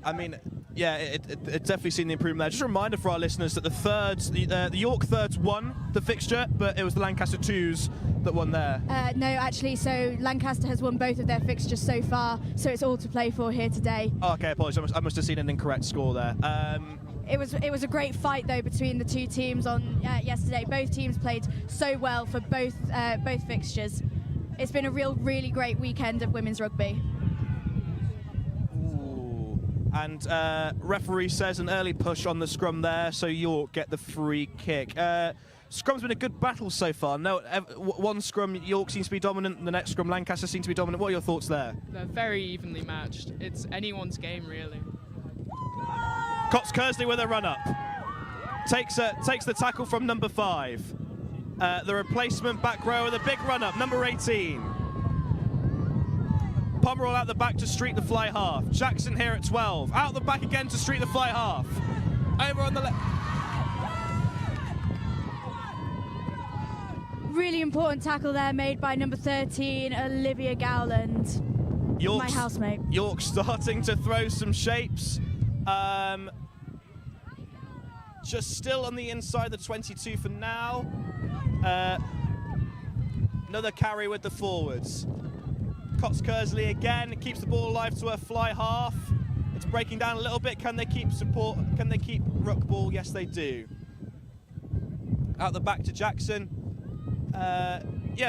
S24: I mean, yeah, it definitely seen the improvement there. Just a reminder for our listeners that the York thirds won the fixture, but it was the Lancaster twos that won there.
S26: No, actually, so Lancaster has won both of their fixtures so far, so it's all to play for here today.
S24: Oh, okay, apologies. I must have seen an incorrect score there.
S26: It was a great fight though between the two teams on yesterday. Both teams played so well for both fixtures. It's been a really great weekend of women's rugby.
S24: And referee says an early push on the scrum there, so York get the free kick. Scrum's been a good battle so far. No, one scrum York seems to be dominant, and the next scrum Lancaster seems to be dominant. What are your thoughts there?
S25: They're very evenly matched. It's anyone's game, really.
S24: Cox Kersley with a run-up. Takes the tackle from number 5. The replacement back row with a big run-up, number 18. Pomerol out the back to street the fly half. Jackson here at 12. Out the back again to street the fly half. Over on the left.
S26: Really important tackle there made by number 13, Olivia Gowland, my housemate.
S24: York starting to throw some shapes. Just still on the inside the 22 for now. Another carry with the forwards. Cox Kersley again keeps the ball alive to her fly half. It's breaking down a little bit. Can they keep support? Can they keep ruck ball? Yes, they do. Out the back to Jackson.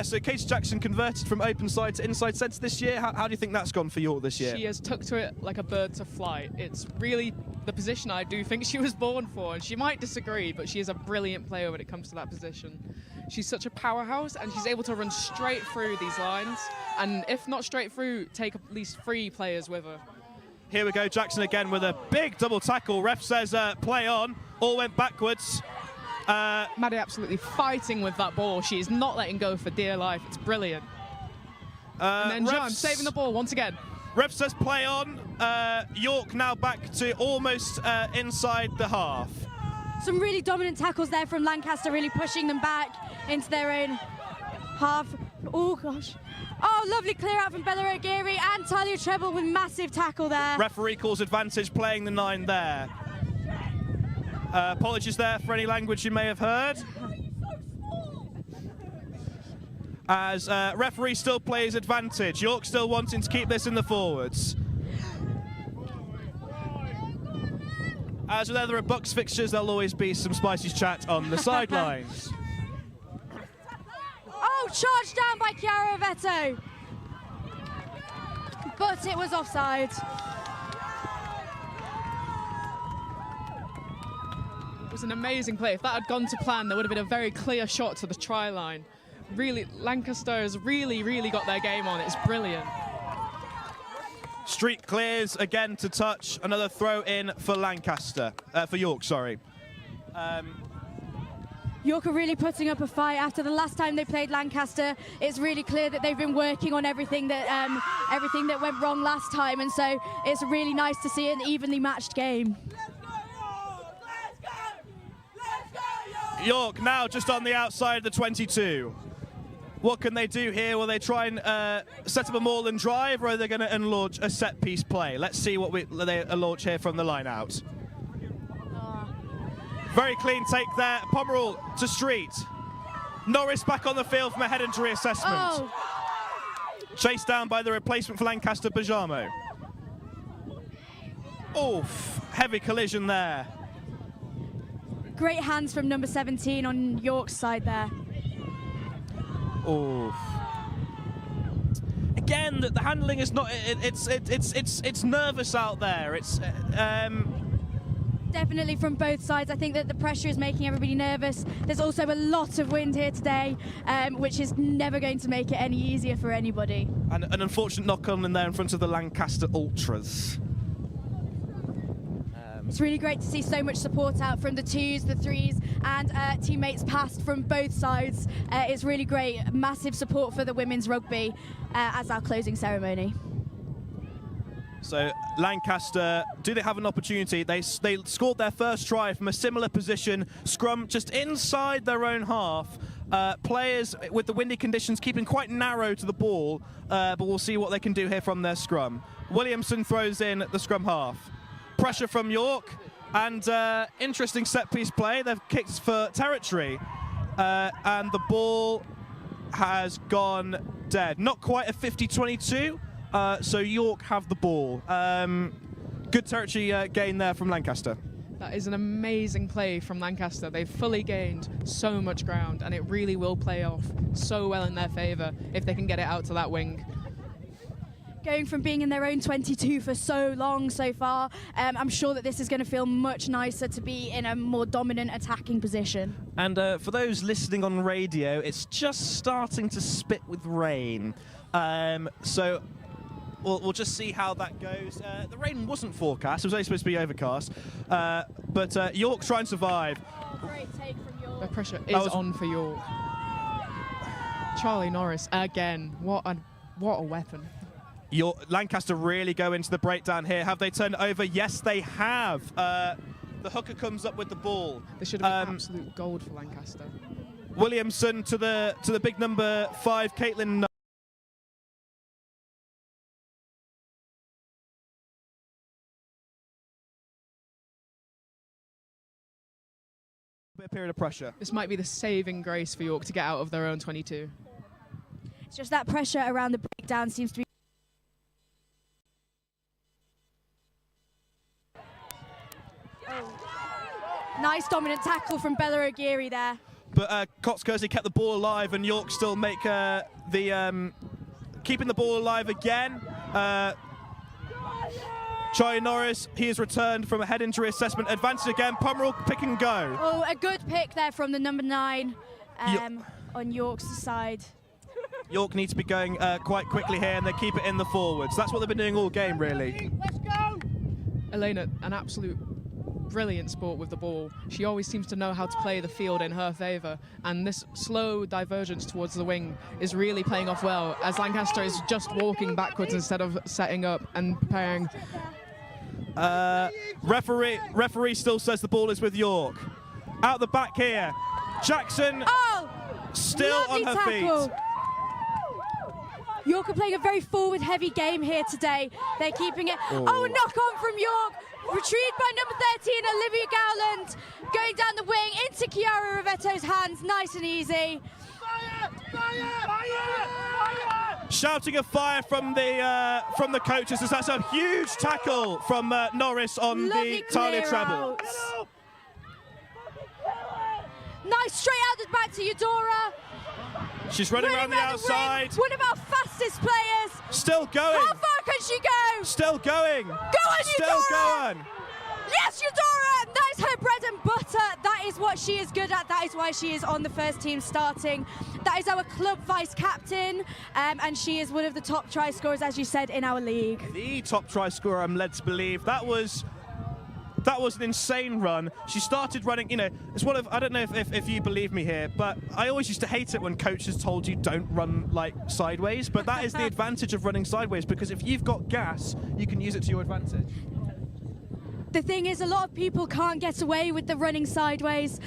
S24: So Casey Jackson converted from open side to inside centre this year. How do you think that's gone for York this year?
S25: She has tucked to it like a bird to fly. It's really the position I do think she was born for, and she might disagree, but she is a brilliant player when it comes to that position. She's such a powerhouse, and she's able to run straight through these lines, and if not straight through, take at least 3 players with her.
S24: Here we go, Jackson again with a big double tackle. Ref says play on. All went backwards.
S25: Maddie absolutely fighting with that ball. She is not letting go for dear life. It's brilliant. And then John saving the ball once again.
S24: Ref says play on. York now back to almost inside the half.
S26: Some really dominant tackles there from Lancaster, really pushing them back into their own half. Oh gosh. Oh, lovely clear out from Bailrigg Geary and Talia Treble with massive tackle there.
S24: Referee calls advantage playing the 9 there. Apologies there for any language you may have heard. As referee still plays advantage. York still wanting to keep this in the forwards. As with other Bucks fixtures, there'll always be some spicy chat on the sidelines.
S26: Oh, charged down by Chiara Veto. But it was offside.
S25: It was an amazing play. If that had gone to plan, there would have been a very clear shot to the try line. Really, Lancaster has really got their game on. It's brilliant.
S24: Street clears again to touch. Another throw in for Lancaster, for York, sorry.
S26: York are really putting up a fight after the last time they played Lancaster. It's really clear that they've been working on everything that went wrong last time, and so it's really nice to see an evenly matched game.
S24: York now just on the outside of the 22. What can they do here? Will they try and set up a maul and drive, or are they going to launch a set-piece play? Let's see what they launch here from the line out. Very clean take there. Pomerol to Street. Norris back on the field from a head injury assessment.
S26: Oh.
S24: Chased down by the replacement for Lancaster, Bajamo. Oof, heavy collision there.
S26: Great hands from number 17 on York's side there.
S24: Oof. Again, the handling is not. It's nervous out there. It's.
S26: Definitely from both sides. I think that the pressure is making everybody nervous. There's also a lot of wind here today, which is never going to make it any easier for anybody.
S24: And an unfortunate knock-on in there in front of the Lancaster Ultras.
S26: It's really great to see so much support out from the 2s, the 3s, and teammates past from both sides. It's really great. Massive support for the women's rugby as our closing ceremony.
S24: So Lancaster, do they have an opportunity? They scored their first try from a similar position, scrum just inside their own half. Players with the windy conditions keeping quite narrow to the ball, but we'll see what they can do here from their scrum. Williamson throws in the scrum half. Pressure from York, and interesting set-piece play. They've kicked for territory, and the ball has gone dead. Not quite a 50-22, so York have the ball. Good territory gain there from Lancaster.
S25: That is an amazing play from Lancaster. They've fully gained so much ground, and it really will play off so well in their favour if they can get it out to that wing.
S26: Going from being in their own 22 for so long so far, I'm sure that this is going to feel much nicer to be in a more dominant attacking position.
S24: And for those listening on radio, it's just starting to spit with rain. So we'll just see how that goes. The rain wasn't forecast. It was only supposed to be overcast. But York try and survive.
S26: Great take from York.
S25: The pressure is on for York. Charlie Norris, again. What a weapon.
S24: Lancaster really go into the breakdown here. Have they turned it over? Yes, they have. The hooker comes up with the ball.
S25: This should have been absolute gold for Lancaster.
S24: Williamson to the big number 5, Caitlin. A period of pressure.
S25: This might be the saving grace for York to get out of their own 22.
S26: It's just that pressure around the breakdown seems to be. Nice dominant tackle from Bailrigg Geary there.
S24: But Cox Kearsley kept the ball alive, and York still make keeping the ball alive again. Charlie Norris, he has returned from a head injury assessment. Advances again, Pomerol pick and go.
S26: Oh, a good pick there from the number 9 on York's side.
S24: York need to be going quite quickly here, and they keep it in the forwards. That's what they've been doing all game, really.
S26: Let's go!
S25: Elena, an absolute brilliant sport with the ball. She always seems to know how to play the field in her favour, and this slow divergence towards the wing is really playing off well, as Lancaster is just walking backwards instead of setting up and preparing.
S24: Referee still says the ball is with York. Out the back here. Jackson still on her
S26: tackle.
S24: feet.
S26: York are playing a very forward-heavy game here today. They're keeping it. Oh, knock on from York. Retrieved by number 13, Olivia Gowland. Going down the wing into Chiara Rivetto's hands. Nice and easy.
S24: Shouting of fire from the coaches as that's a huge tackle from Norris on the Talia treble.
S26: Nice straight out the back to Eudora.
S24: She's running around the outside.
S26: One of our fastest players.
S24: Still going.
S26: How far can she go?
S24: Still going.
S26: Go on,
S24: Still
S26: Eudora.
S24: going.
S26: Yes, Eudora! That is her bread and butter. That is what she is good at. That is why she is on the first team starting. That is our club vice captain, and she is one of the top try scorers, as you said, in our league.
S24: The top try scorer, I'm led to believe. That was an insane run. She started running, it's one of, I don't know if you believe me here, but I always used to hate it when coaches told you don't run like sideways, but that is the advantage of running sideways, because if you've got gas, you can use it to your advantage.
S26: The thing is, a lot of people can't get away with the running sideways.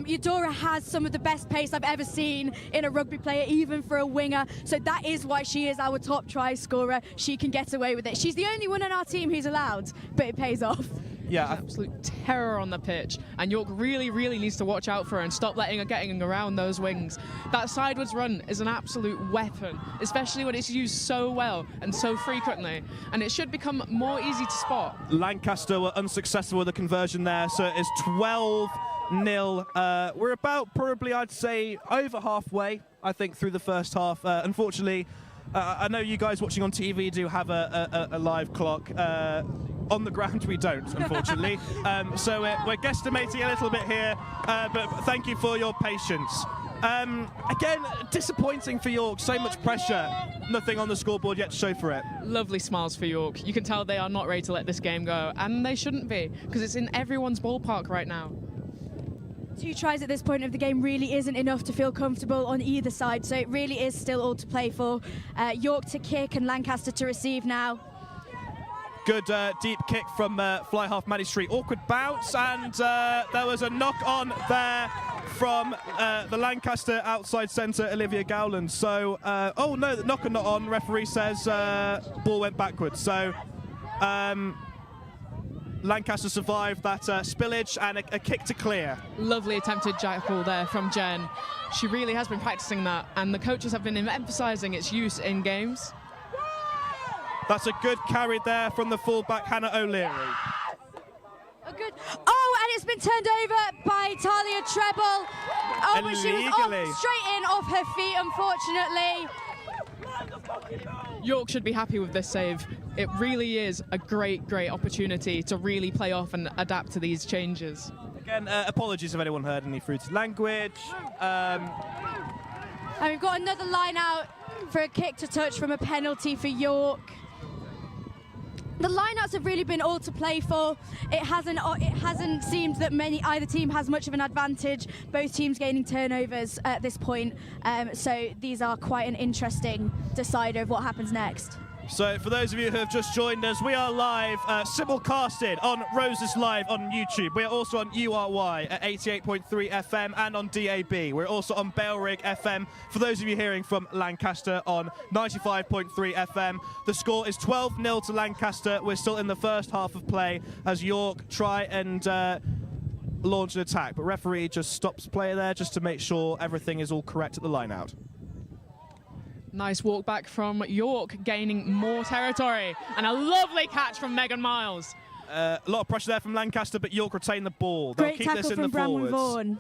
S26: Eudora has some of the best pace I've ever seen in a rugby player, even for a winger. So that is why she is our top try scorer. She can get away with it. She's the only one on our team who's allowed, but it pays off.
S25: Yeah, absolute terror on the pitch, and York really, really needs to watch out for her and stop letting her getting around those wings. That sideways run is an absolute weapon, especially when it's used so well and so frequently, and it should become more easy to spot.
S24: Lancaster were unsuccessful with the conversion there, so it is 12-0. We're about probably, I'd say, over halfway, I think, through the first half. Unfortunately, I know you guys watching on TV do have a live clock. On the ground, we don't, unfortunately. So we're guesstimating a little bit here, but thank you for your patience. Again, disappointing for York. So much pressure. Nothing on the scoreboard yet to show for it.
S25: Lovely smiles for York. You can tell they are not ready to let this game go, and they shouldn't be, because it's in everyone's ballpark right now.
S26: 2 tries at this point of the game really isn't enough to feel comfortable on either side, so it really is still all to play for. York to kick and Lancaster to receive now.
S24: Good deep kick from fly half Maddie Street. Awkward bounce, and there was a knock on there from the Lancaster outside centre, Olivia Gowland. So, oh no, the knock not on. Referee says ball went backwards. So, Lancaster survived that spillage and a kick to clear.
S25: Lovely attempted jackal there from Jen. She really has been practicing that, and the coaches have been emphasising its use in games.
S24: That's a good carry there from the fullback, Hannah O'Leary.
S26: A good. Oh, and it's been turned over by Talia Treble. Oh, but she was straight in off her feet, unfortunately.
S25: York should be happy with this save. It really is a great, great opportunity to really play off and adapt to these changes.
S24: Again, apologies if anyone heard any fruity language.
S26: And we've got another line out for a kick to touch from a penalty for York. The lineouts have really been all to play for. It hasn't seemed that either team has much of an advantage. Both teams gaining turnovers at this point. So these are quite an interesting decider of what happens next.
S24: So for those of you who have just joined us, we are live, simulcasted on Roses Live on YouTube. We are also on URY at 88.3 FM and on DAB. We're also on Bailrigg FM. For those of you hearing from Lancaster on 95.3 FM. The score is 12-0 to Lancaster. We're still in the first half of play as York try and launch an attack. But referee just stops play there just to make sure everything is all correct at the line-out.
S25: Nice walk back from York, gaining more territory. And a lovely catch from Megan Miles.
S24: A lot of pressure there from Lancaster, but York retain the ball. They'll
S26: Great
S24: keep
S26: tackle
S24: this in
S26: from
S24: the
S26: Branwen
S24: forwards.
S26: Vaughan.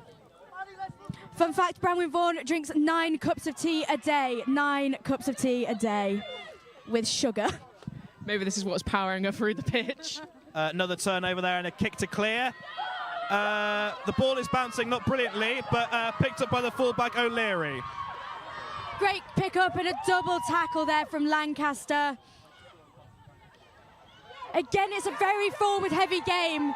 S26: Fun fact, Branwen Vaughan drinks 9 cups of tea a day. 9 cups of tea a day with sugar.
S25: Maybe this is what's powering her through the pitch.
S24: Another turnover there and a kick to clear. The ball is bouncing not brilliantly, but picked up by the fullback O'Leary.
S26: Great pick up and a double tackle there from Lancaster. Again, it's a very forward heavy game.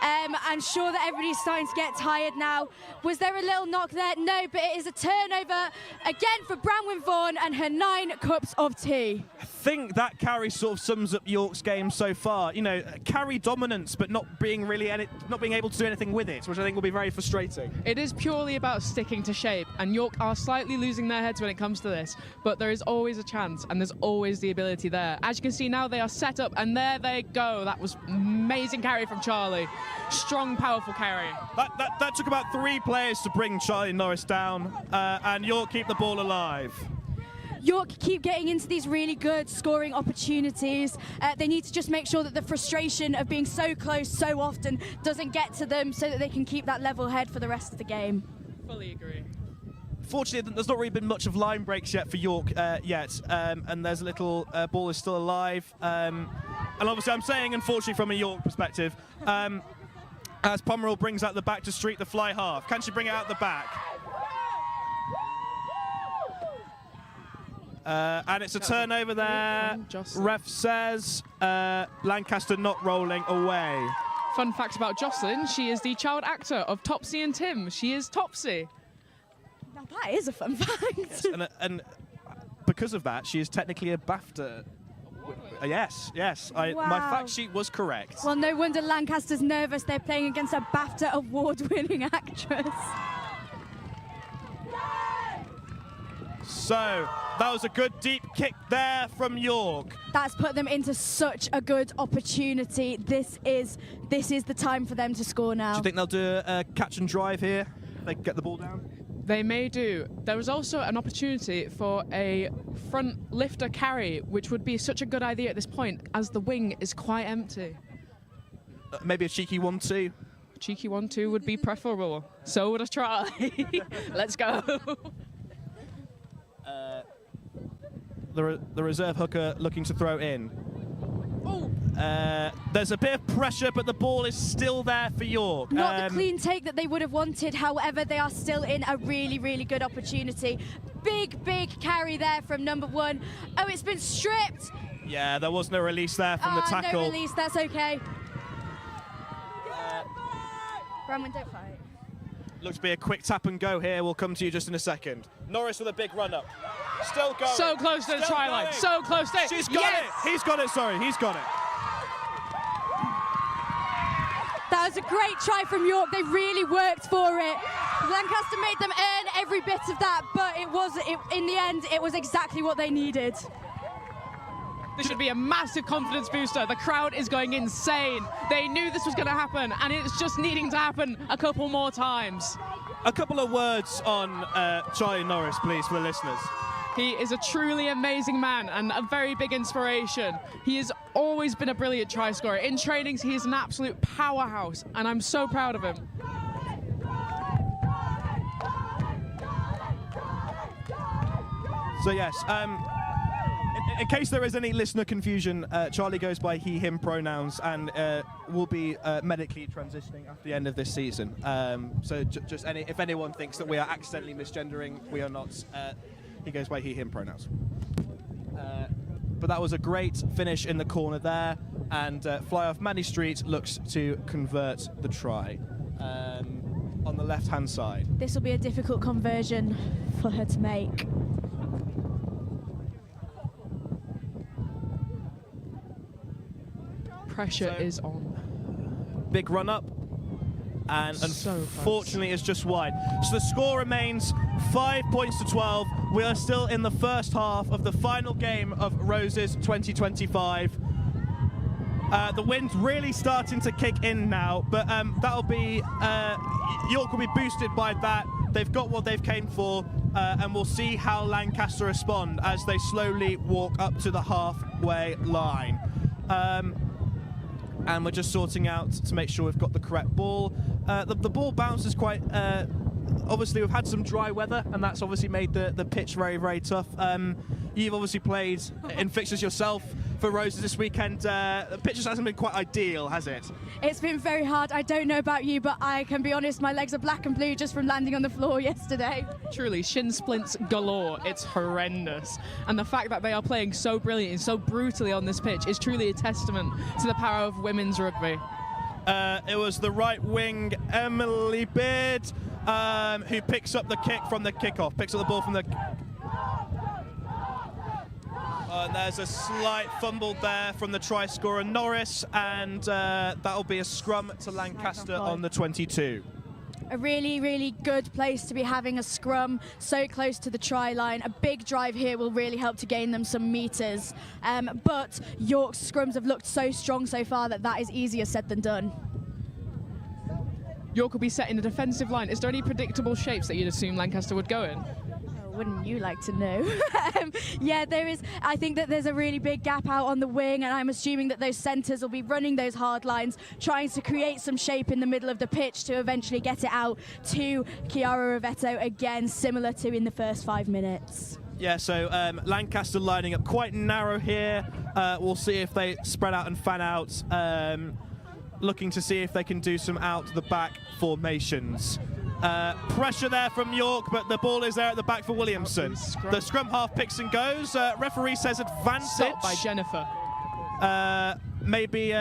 S26: I'm sure that everybody's starting to get tired now. Was there a little knock there? No, but it is a turnover again for Branwen Vaughan and her 9 cups of tea.
S24: I think that carry sort of sums up York's game so far. You know, carry dominance, but not being able to do anything with it, which I think will be very frustrating.
S25: It is purely about sticking to shape, and York are slightly losing their heads when it comes to this, but there is always a chance, and there's always the ability there. As you can see now, they are set up, and there they go. That was amazing carry from Charlie. Strong, powerful carry.
S24: That took about 3 players to bring Charlie Norris down, and York keep the ball alive.
S26: York keep getting into these really good scoring opportunities. They need to just make sure that the frustration of being so close so often doesn't get to them, so that they can keep that level head for the rest of the game.
S25: Fully agree.
S24: Fortunately, there's not really been much of line breaks yet for York yet, and there's a little ball is still alive. And obviously, I'm saying, unfortunately, from a York perspective, as Pomerol brings out the back to streak the fly half. Can she bring it out the back? And it's a turnover there. Ref says Lancaster not rolling away.
S25: Fun fact about Jocelyn, she is the child actor of Topsy and Tim. She is Topsy.
S26: Now that is a fun fact.
S24: Yes, and because of that, she is technically a BAFTA. Yes.
S26: Wow.
S24: My fact sheet was correct.
S26: Well, no wonder Lancaster's nervous. They're playing against a BAFTA award-winning actress.
S24: So that was a good deep kick there from York.
S26: That's put them into such a good opportunity. This is the time for them to score now.
S24: Do you think they'll do a catch and drive here? They can get the ball down?
S25: They may do. There was also an opportunity for a front lifter carry, which would be such a good idea at this point, as the wing is quite empty.
S24: Maybe a cheeky 1-2.
S25: Cheeky 1-2 would be preferable. So would a try. Let's go.
S24: The reserve hooker looking to throw in. There's a bit of pressure, but the ball is still there for York.
S26: Not the clean take that they would have wanted. However, they are still in a really, really good opportunity. Big carry there from number 1. Oh, it's been stripped.
S24: Yeah, there was no release there from the tackle.
S26: No release, that's okay. Branwen, don't fight.
S24: Looks to be a quick tap and go here. We'll come to you just in a second. Norris with a big run up. Still going.
S25: So close to the try line. So close to it.
S24: She's got it. He's got it, sorry. He's got it.
S26: That was a great try from York. They really worked for it. Lancaster made them earn every bit of that, but in the end, it was exactly what they needed.
S25: This should be a massive confidence booster. The crowd is going insane. They knew this was going to happen, and it's just needing to happen a couple more times.
S24: A couple of words on Charlie Norris, please, for the listeners.
S25: He is a truly amazing man and a very big inspiration. He has always been a brilliant try scorer. In trainings, he is an absolute powerhouse, and I'm so proud of him.
S24: So yes, in case there is any listener confusion, Charlie goes by he, him pronouns and will be medically transitioning after the end of this season. So if anyone thinks that we are accidentally misgendering, we are not. He goes by he, him pronouns. But that was a great finish in the corner there, and fly off Maddie Street looks to convert the try on the left-hand side.
S26: This will be a difficult conversion for her to make.
S25: Pressure is on.
S24: Big run up, and unfortunately it's just wide. So the score remains 5 points to 12. We are still in the first half of the final game of Roses 2025. The wind's really starting to kick in now, but that'll be York will be boosted by that. They've got what they've came for, and we'll see how Lancaster respond as they slowly walk up to the halfway line. And we're just sorting out to make sure we've got the correct ball. The ball bounces quite... obviously, we've had some dry weather, and that's obviously made the pitch very, very tough. You've obviously played in fixtures yourself for Roses this weekend. The pitch just hasn't been quite ideal, has it?
S26: It's been very hard. I don't know about you, but I can be honest, my legs are black and blue just from landing on the floor yesterday.
S25: Truly, shin splints galore. It's horrendous. And the fact that they are playing so brilliantly and so brutally on this pitch is truly a testament to the power of women's rugby.
S24: It was the right wing, Emily Beard, who picks up the kick from the kickoff, picks up the ball from the... And there's a slight fumble there from the try scorer Norris, and that'll be a scrum to Lancaster on the 22.
S26: A really, really good place to be having a scrum so close to the try line. A big drive here will really help to gain them some meters. But York's scrums have looked so strong so far that is easier said than done.
S25: York will be set in a defensive line. Is there any predictable shapes that you'd assume Lancaster would go in?
S26: Wouldn't you like to know? Yeah, there is. I think that there's a really big gap out on the wing, and I'm assuming that those centres will be running those hard lines, trying to create some shape in the middle of the pitch to eventually get it out to Chiara Rovetto again, similar to in the first 5 minutes.
S24: Yeah, so Lancaster lining up quite narrow here. We'll see if they spread out and fan out, looking to see if they can do some out-the-back formations. Pressure there from York, but the ball is there at the back for Williamson. The scrum half picks and goes. Referee says advantage.
S25: Stopped by Jennifer.
S24: Maybe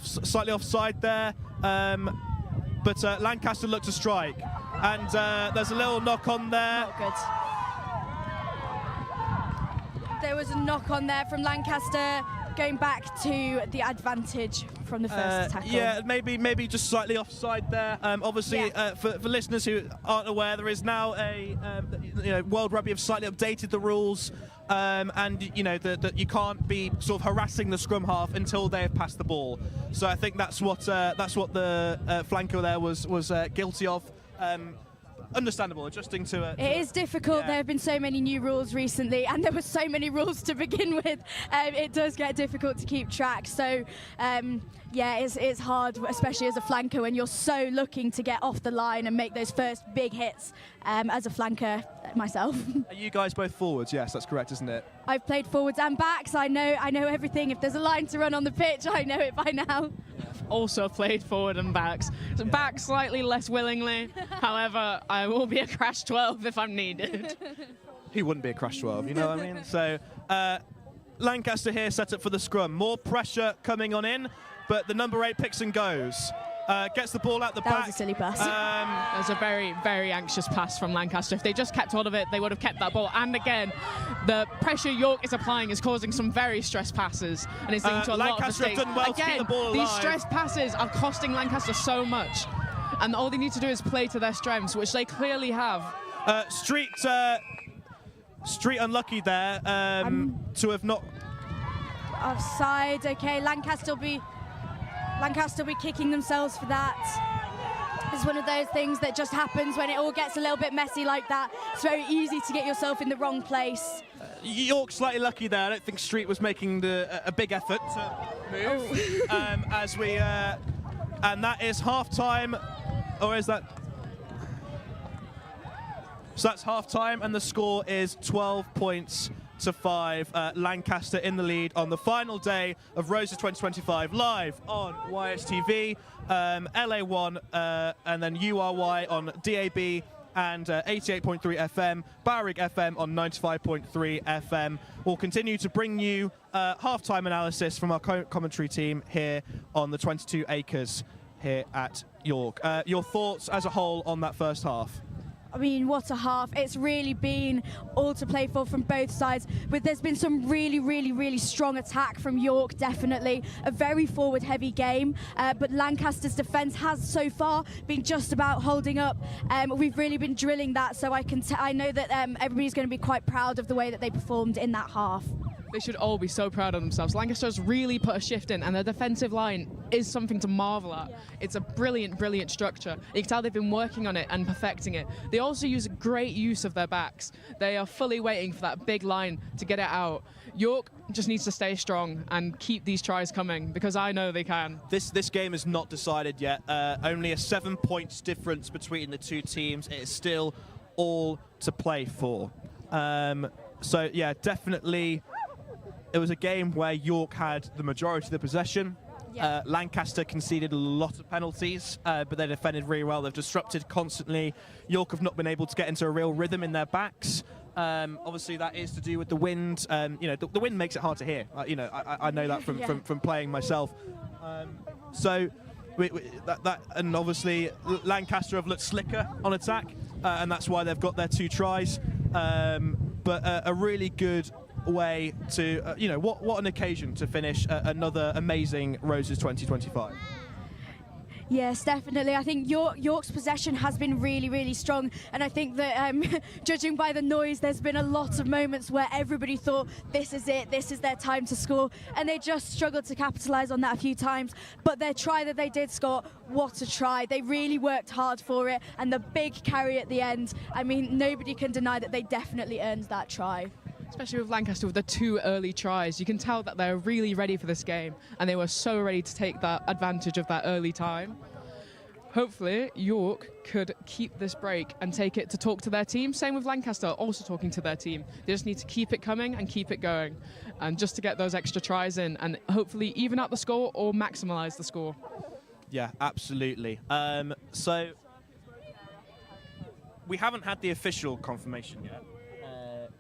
S24: slightly offside there, but Lancaster looked to strike. And there's a little knock on there.
S26: Not good. There was a knock on there from Lancaster, going back to the advantage from the first tackle.
S24: Yeah, maybe just slightly offside there. Obviously, for listeners who aren't aware, there is now a World Rugby have slightly updated the rules, and that you can't be sort of harassing the scrum half until they have passed the ball. So I think that's what the flanker there was guilty of. Understandable, adjusting to it.
S26: It is difficult. There have been so many new rules recently, and there were so many rules to begin with. It does get difficult to keep track. So, it's hard, especially as a flanker, when you're so looking to get off the line and make those first big hits. As a flanker myself.
S24: Are you guys both forwards? Yes, that's correct, isn't it?
S26: I've played forwards and backs. I know everything. If there's a line to run on the pitch, I know it by now.
S25: Also played forward and backs. So back slightly less willingly. However, I will be a crash 12 if I'm needed.
S24: He wouldn't be a crash 12, you know what I mean? So Lancaster here set up for the scrum. More pressure coming on in, but the number 8 picks and goes. Gets the ball out the back.
S26: That was a silly pass.
S25: That was a very, very anxious pass from Lancaster. If they just kept hold of it, they would have kept that ball. And again, the pressure York is applying is causing some very stressed passes, and it's leading to a lot of mistakes.
S24: Have done well to keep the ball alive.
S25: These stressed passes are costing Lancaster so much, and all they need to do is play to their strengths, which they clearly have.
S24: Street unlucky there to have not...
S26: Offside, okay, Lancaster will be kicking themselves for that. It's one of those things that just happens when it all gets a little bit messy like that. It's very easy to get yourself in the wrong place.
S24: York slightly lucky there. I don't think Street was making a big effort to move. As we and that is half time, or is that? So that's half time, and the score is 12 points to 5. Lancaster in the lead on the final day of Roses 2025, live on YSTV, LA1, and then URY on DAB and 88.3 FM, Bailrigg FM on 95.3 FM. We'll continue to bring you half-time analysis from our commentary team here on the 22 acres here at York. Your thoughts as a whole on that first half?
S26: I mean, what a half. It's really been all to play for from both sides. But there's been some really, really, really strong attack from York, definitely. A very forward-heavy game. But Lancaster's defence has so far been just about holding up. We've really been drilling that, so I know that everybody's going to be quite proud of the way that they performed in that half.
S25: They should all be so proud of themselves. Lancaster's really put a shift in, and their defensive line is something to marvel at. Yeah. It's a brilliant, brilliant structure. You can tell they've been working on it and perfecting it. They also use great use of their backs. They are fully waiting for that big line to get it out. York just needs to stay strong and keep these tries coming, because I know they can.
S24: This game is not decided yet. Only a 7 points difference between the two teams. It is still all to play for. So yeah, definitely. It was a game where York had the majority of the possession. Yeah. Lancaster conceded a lot of penalties, but they defended really well. They've disrupted constantly. York have not been able to get into a real rhythm in their backs. Obviously, that is to do with the wind. The wind makes it hard to hear. I know that from playing myself. So and obviously Lancaster have looked slicker on attack, and that's why they've got their 2 tries. But a really good way to, what an occasion to finish another amazing Roses 2025.
S26: Yes, definitely. I think York's possession has been really, really strong. And I think that, judging by the noise, there's been a lot of moments where everybody thought, this is it, this is their time to score. And they just struggled to capitalise on that a few times. But their try that they did score, what a try. They really worked hard for it. And the big carry at the end, I mean, nobody can deny that they definitely earned that try.
S25: Especially with Lancaster with the 2 early tries. You can tell that they're really ready for this game, and they were so ready to take that advantage of that early time. Hopefully, York could keep this break and take it to talk to their team. Same with Lancaster, also talking to their team. They just need to keep it coming and keep it going, and just to get those extra tries in and hopefully even out the score or maximise the score.
S24: Yeah, absolutely. So we haven't had the official confirmation yet.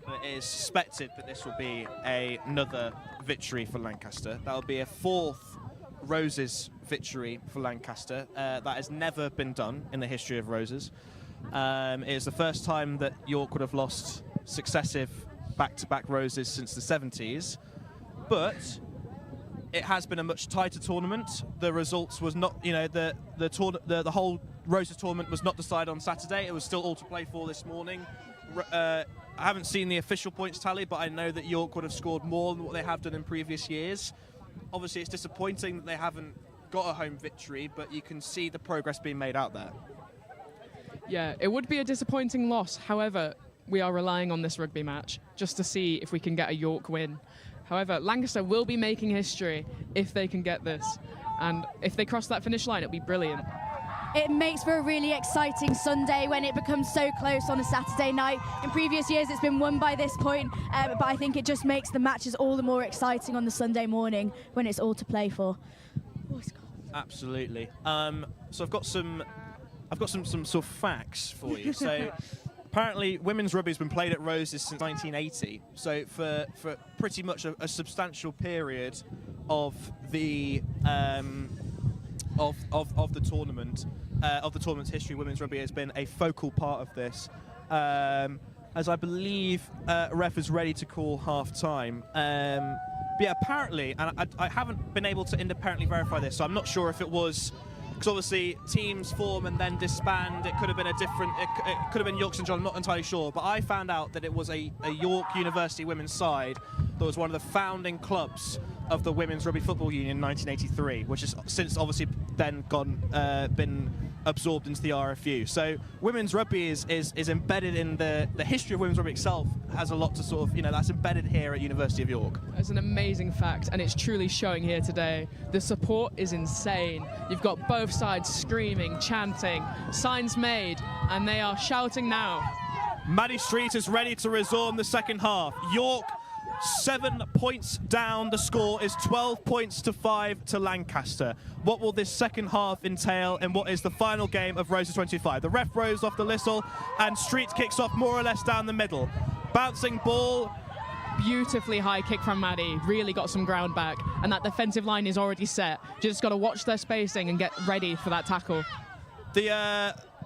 S24: But it is suspected that this will be another victory for Lancaster. That will be a 4th Roses victory for Lancaster. That has never been done in the history of Roses. It is the first time that York would have lost successive back-to-back Roses since the 70s. But it has been a much tighter tournament. The results was not, the whole Roses tournament was not decided on Saturday. It was still all to play for this morning. I haven't seen the official points tally, but I know that York would have scored more than what they have done in previous years. Obviously, it's disappointing that they haven't got a home victory, but you can see the progress being made out there.
S25: Yeah, it would be a disappointing loss. However, we are relying on this rugby match just to see if we can get a York win. However, Lancaster will be making history if they can get this. And if they cross that finish line, it'll be brilliant.
S26: It makes for a really exciting Sunday when it becomes so close on a Saturday night. In previous years, it's been won by this point, but I think it just makes the matches all the more exciting on the Sunday morning when it's all to play for.
S24: Absolutely. So I've got some sort of facts for you. So apparently, women's rugby has been played at Roses since 1980. So for pretty much a substantial period of the of the tournament, of the tournament's history, women's rugby has been a focal part of this. As I believe ref is ready to call half-time. But yeah, apparently, and I haven't been able to independently verify this, so I'm not sure if it was, because obviously teams form and then disband. It could have been a different, it could have been York St John, I'm not entirely sure, but I found out that it was a York University women's side that was one of the founding clubs of the Women's Rugby Football Union in 1983, which has since obviously then been absorbed into the RFU. So women's rugby is embedded in the history of women's rugby itself, has a lot to sort of, that's embedded here at University of York.
S25: It's an amazing fact, and it's truly showing here today. The support is insane. You've got both sides screaming, chanting, signs made, and they are shouting now.
S24: Maddie Street is ready to resume the second half. York 7 points down. The score is 12 points to 5 to Lancaster. What will this second half entail in what is the final game of Roses 25? The ref rows off the whistle and Street kicks off more or less down the middle. Bouncing ball.
S25: Beautifully high kick from Maddie. Really got some ground back. And that defensive line is already set. Just got to watch their spacing and get ready for that tackle.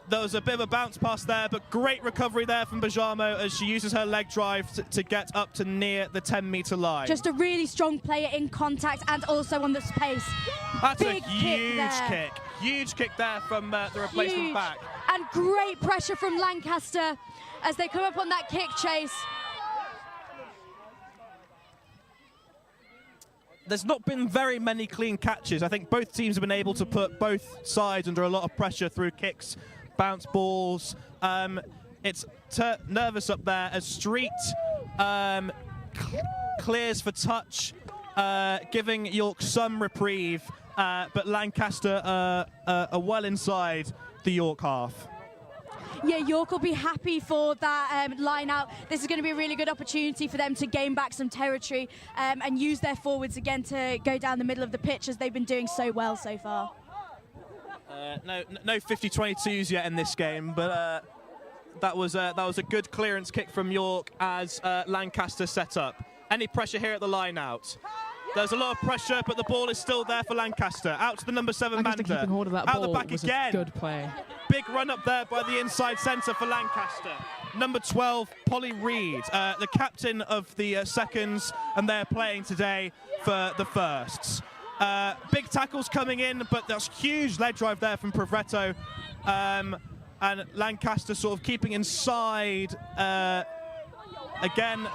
S24: There was a bit of a bounce pass there, but great recovery there from Bajamo as she uses her leg drive to get up to near the 10-metre line.
S26: Just a really strong player in contact and also on the space.
S24: That's
S26: Big
S24: a huge kick. Huge kick there from the replacement back.
S26: And great pressure from Lancaster as they come up on that kick chase.
S24: There's not been very many clean catches. I think both teams have been able to put both sides under a lot of pressure through kicks, bounce balls. It's nervous up there as Street clears for touch, giving York some reprieve, but Lancaster are well inside the York half.
S26: Yeah, York will be happy for that line out. This is going to be a really good opportunity for them to gain back some territory and use their forwards again to go down the middle of the pitch as they've been doing so well so far.
S24: No 50-22s yet in this game, but that was a good clearance kick from York as Lancaster set up. Any pressure here at the line out? There's a lot of pressure, but the ball is still there for Lancaster. Out to the number 7
S25: Lancaster
S24: Manda.
S25: keeping hold of that
S24: Out
S25: ball
S24: the back
S25: was
S24: again.
S25: a good play.
S24: Big run up there by the inside centre for Lancaster. Number 12, Polly Reed, the captain of the seconds, and they're playing today for the firsts. Big tackles coming in, but that's huge leg drive there from Provretto. And Lancaster sort of keeping inside. Again,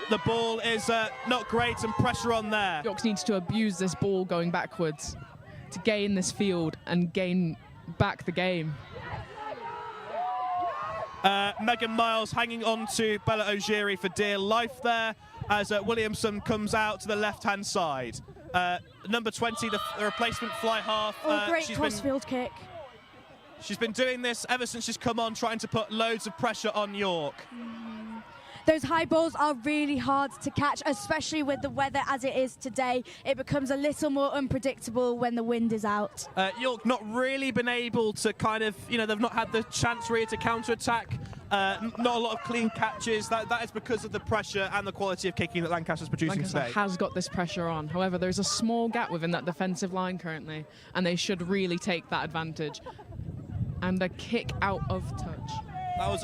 S24: the ball is not great and pressure on there.
S25: York needs to abuse this ball going backwards to gain this field and gain back the game.
S24: Megan Miles hanging on to Bella Ojiri for dear life there as Williamson comes out to the left-hand side. Number 20, the replacement fly half.
S26: Great crossfield kick.
S24: She's been doing this ever since she's come on, trying to put loads of pressure on York.
S26: Those high balls are really hard to catch, especially with the weather as it is today. It becomes a little more unpredictable when the wind is out.
S24: York not really been able to kind of, they've not had the chance really to counter-attack. Not a lot of clean catches. That is because of the pressure and the quality of kicking that Lancaster's producing
S25: Lancaster
S24: today.
S25: has got this pressure on. However, there's a small gap within that defensive line currently, and they should really take that advantage. And a kick out of touch.
S24: That was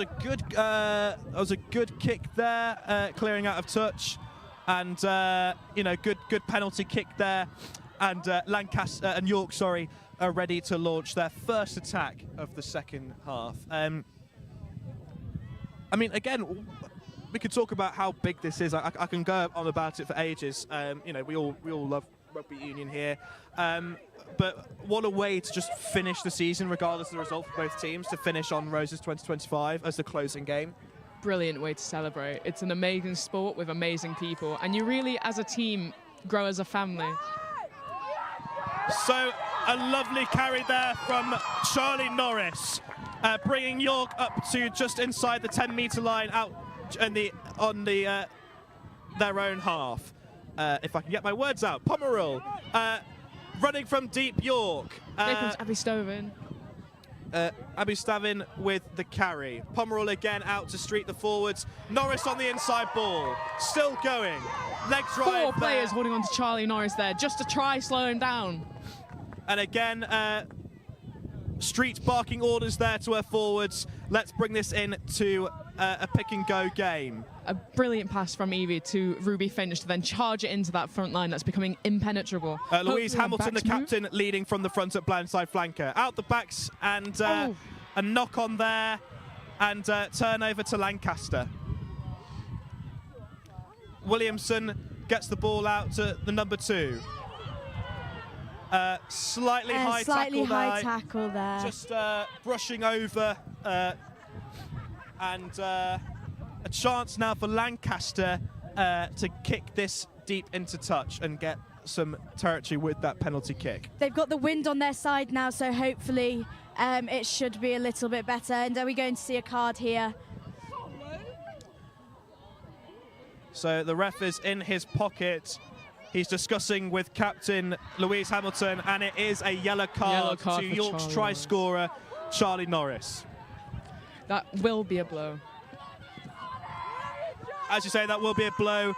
S24: a good kick there, clearing out of touch, and good penalty kick there, and Lancaster and York, are ready to launch their first attack of the second half. I mean, again, we could talk about how big this is. I can go on about it for ages. We all love rugby union here. But what a way to just finish the season, regardless of the result for both teams, to finish on Roses 2025 as the closing game.
S25: Brilliant way to celebrate. It's an amazing sport with amazing people, and you really, as a team, grow as a family.
S24: So, a lovely carry there from Charlie Norris, bringing York up to just inside the 10-metre line out on their own half. If I can get my words out. Pomerol. Running from deep York.
S25: Here comes Abby Stovin.
S24: Abby Stavin with the carry. Pomerol again out to street the forwards. Norris on the inside ball. Still going. Leg drive.
S25: 4 players holding on to Charlie Norris there just to try slow him down.
S24: And again, Street barking orders there to her forwards. Let's bring this in to a pick-and-go game.
S25: A brilliant pass from Evie to Ruby Finch to then charge it into that front line that's becoming impenetrable.
S24: Louise Hamilton, the captain, leading from the front at blindside flanker. Out the backs and a knock on there and turnover to Lancaster. Williamson gets the ball out to the number 2. Slightly high
S26: tackle there.
S24: Just brushing over and a chance now for Lancaster to kick this deep into touch and get some territory with that penalty kick.
S26: They've got the wind on their side now, so hopefully it should be a little bit better. And are we going to see a card here?
S24: So the ref is in his pocket. He's discussing with captain Louise Hamilton, and it is a yellow card to York's try scorer, Charlie Norris.
S25: That will be a blow.
S24: As you say, that will be a blow.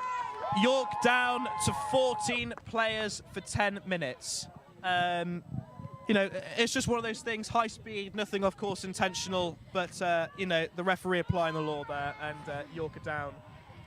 S24: York down to 14 players for 10 minutes. It's just one of those things, high speed, nothing, of course, intentional, but, the referee applying the law there, and York are down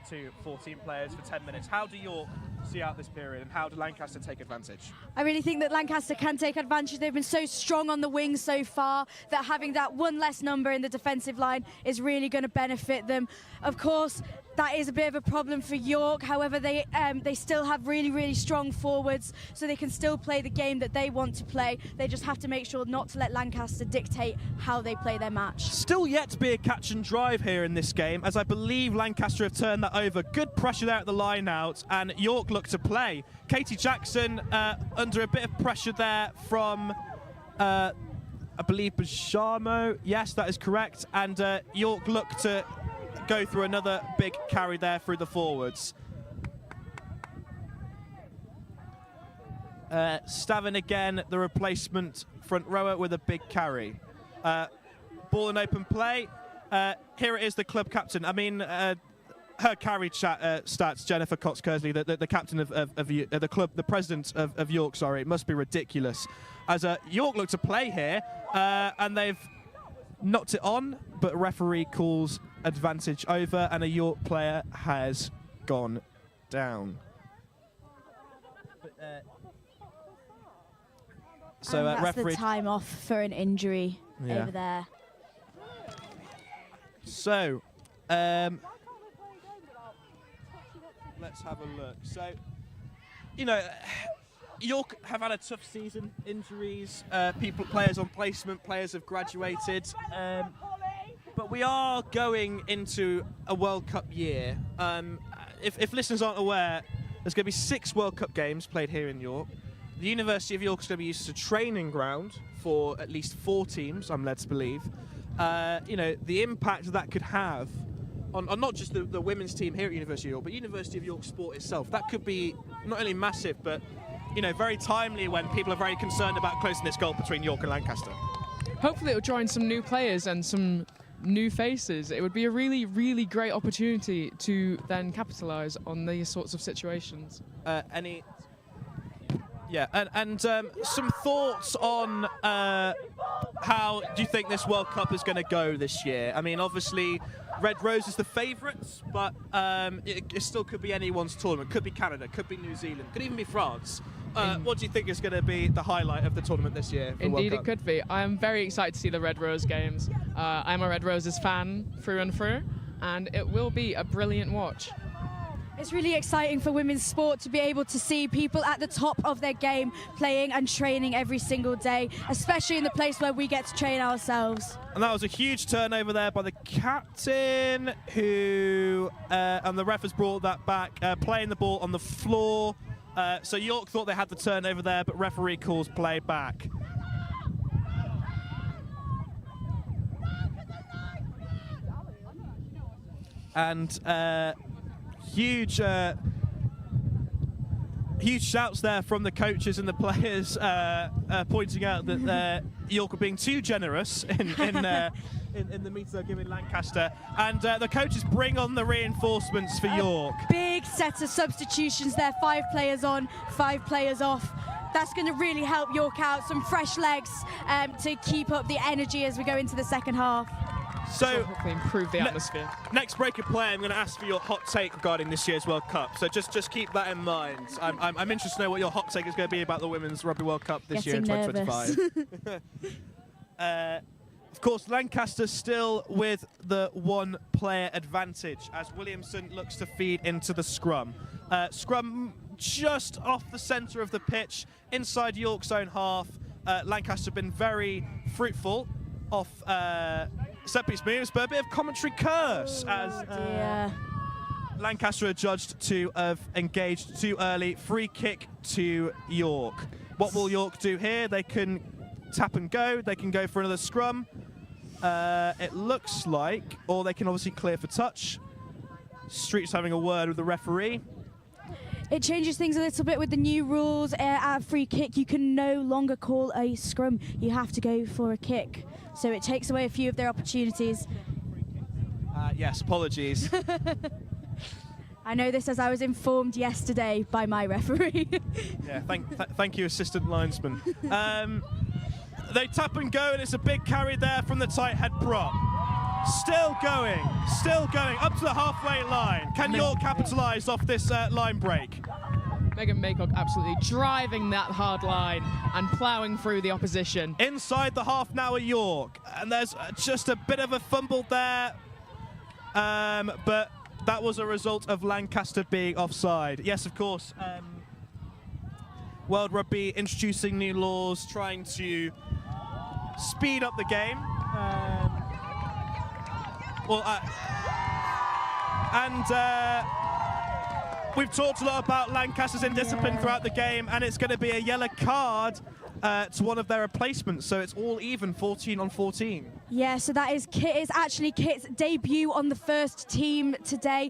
S24: to 14 players for 10 minutes. How do York see out this period, and how do Lancaster take advantage?
S26: I really think that Lancaster can take advantage. They've been so strong on the wings so far that having that one less number in the defensive line is really going to benefit them. Of course, that is a bit of a problem for York. However, they still have really, really strong forwards, so they can still play the game that they want to play. They just have to make sure not to let Lancaster dictate how they play their match.
S24: Still yet to be a catch and drive here in this game, as I believe Lancaster have turned that over. Good pressure there at the line out, and York look to play. Katie Jackson under a bit of pressure there from, I believe, Bajamo. Yes, that is correct. And York look to go through another big carry there through the forwards. Stavin again, the replacement front rower with a big carry. Ball in open play. Here it is, the club captain. I mean, her carry stats, Jennifer Cox-Kersley, the captain of the club, the president of York, sorry, it must be ridiculous. As York look to play here, and they've knocked it on, but referee calls advantage over, and a York player has gone down. So
S26: that's
S24: referee
S26: the time off for an injury over there.
S24: So, let's have a look. So, you know, York have had a tough season. Injuries, players on placement, players have graduated. But we are going into a World Cup year. If listeners aren't aware, there's going to be 6 World Cup games played here in York. The University of York is going to be used as a training ground for at least 4 teams, I'm led to believe. You know, the impact that could have on not just the women's team here at University of York, but University of York sport itself, that could be not only massive, but, you know, very timely when people are very concerned about closing this gulf between York and Lancaster.
S25: Hopefully it will draw in some new players and some new faces. It would be a really, really great opportunity to then capitalise on these sorts of situations.
S24: Yeah, and some thoughts on how do you think this World Cup is going to go this year? I mean, obviously, Red Rose is the favourites, but it still could be anyone's tournament. Could be Canada, could be New Zealand, could even be France. What do you think is going to be the highlight of the tournament this year?
S25: Indeed, it could be. I am very excited to see the Red Rose games. I'm a Red Roses fan through and through, and it will be a brilliant watch.
S26: It's really exciting for women's sport to be able to see people at the top of their game playing and training every single day, especially in the place where we get to train ourselves.
S24: And that was a huge turnover there by the captain, who, and the ref has brought that back, playing the ball on the floor. So York thought they had the turnover there, but referee calls play back. And huge shouts there from the coaches and the players, pointing out that York are being too generous in the meter they're giving Lancaster. And the coaches bring on the reinforcements for York.
S26: Big set of substitutions there, 5 players on, 5 players off. That's going to really help York out, some fresh legs to keep up the energy as we go into the second half.
S24: So
S25: hopefully improve the atmosphere.
S24: Next break of play, I'm going to ask for your hot take regarding this year's World Cup. So just keep that in mind. I'm interested to know what your hot take is going to be about the Women's Rugby World Cup this year in 2025. Of course, Lancaster still with the 1-player advantage as Williamson looks to feed into the scrum. Scrum just off the centre of the pitch, inside York's own half. Lancaster have been very fruitful off set-piece moves, but a bit of commentary curse as Lancaster are judged to have engaged too early. Free kick to York. What will York do here? They can tap and go. They can go for another scrum. It looks like, or they can obviously clear for touch. Street's having a word with the referee.
S26: It changes things a little bit with the new rules. At a free kick, you can no longer call a scrum. You have to go for a kick. So it takes away a few of their opportunities.
S24: Yes, apologies.
S26: I know this as I was informed yesterday by my referee.
S24: Yeah, thank you, assistant linesman. They tap and go, and it's a big carry there from the tight head prop. Still going, up to the halfway line. Can York capitalise off this line break?
S25: Megan Maycock absolutely driving that hard line and ploughing through the opposition.
S24: Inside the half now at York, and there's just a bit of a fumble there, but that was a result of Lancaster being offside. Yes, of course, World Rugby introducing new laws, trying to speed up the game. We've talked a lot about Lancaster's indiscipline throughout the game, and it's going to be a yellow card to one of their replacements, so it's all even, 14 on 14.
S26: Yeah, so that is Kit. It's actually Kit's debut on the first team today.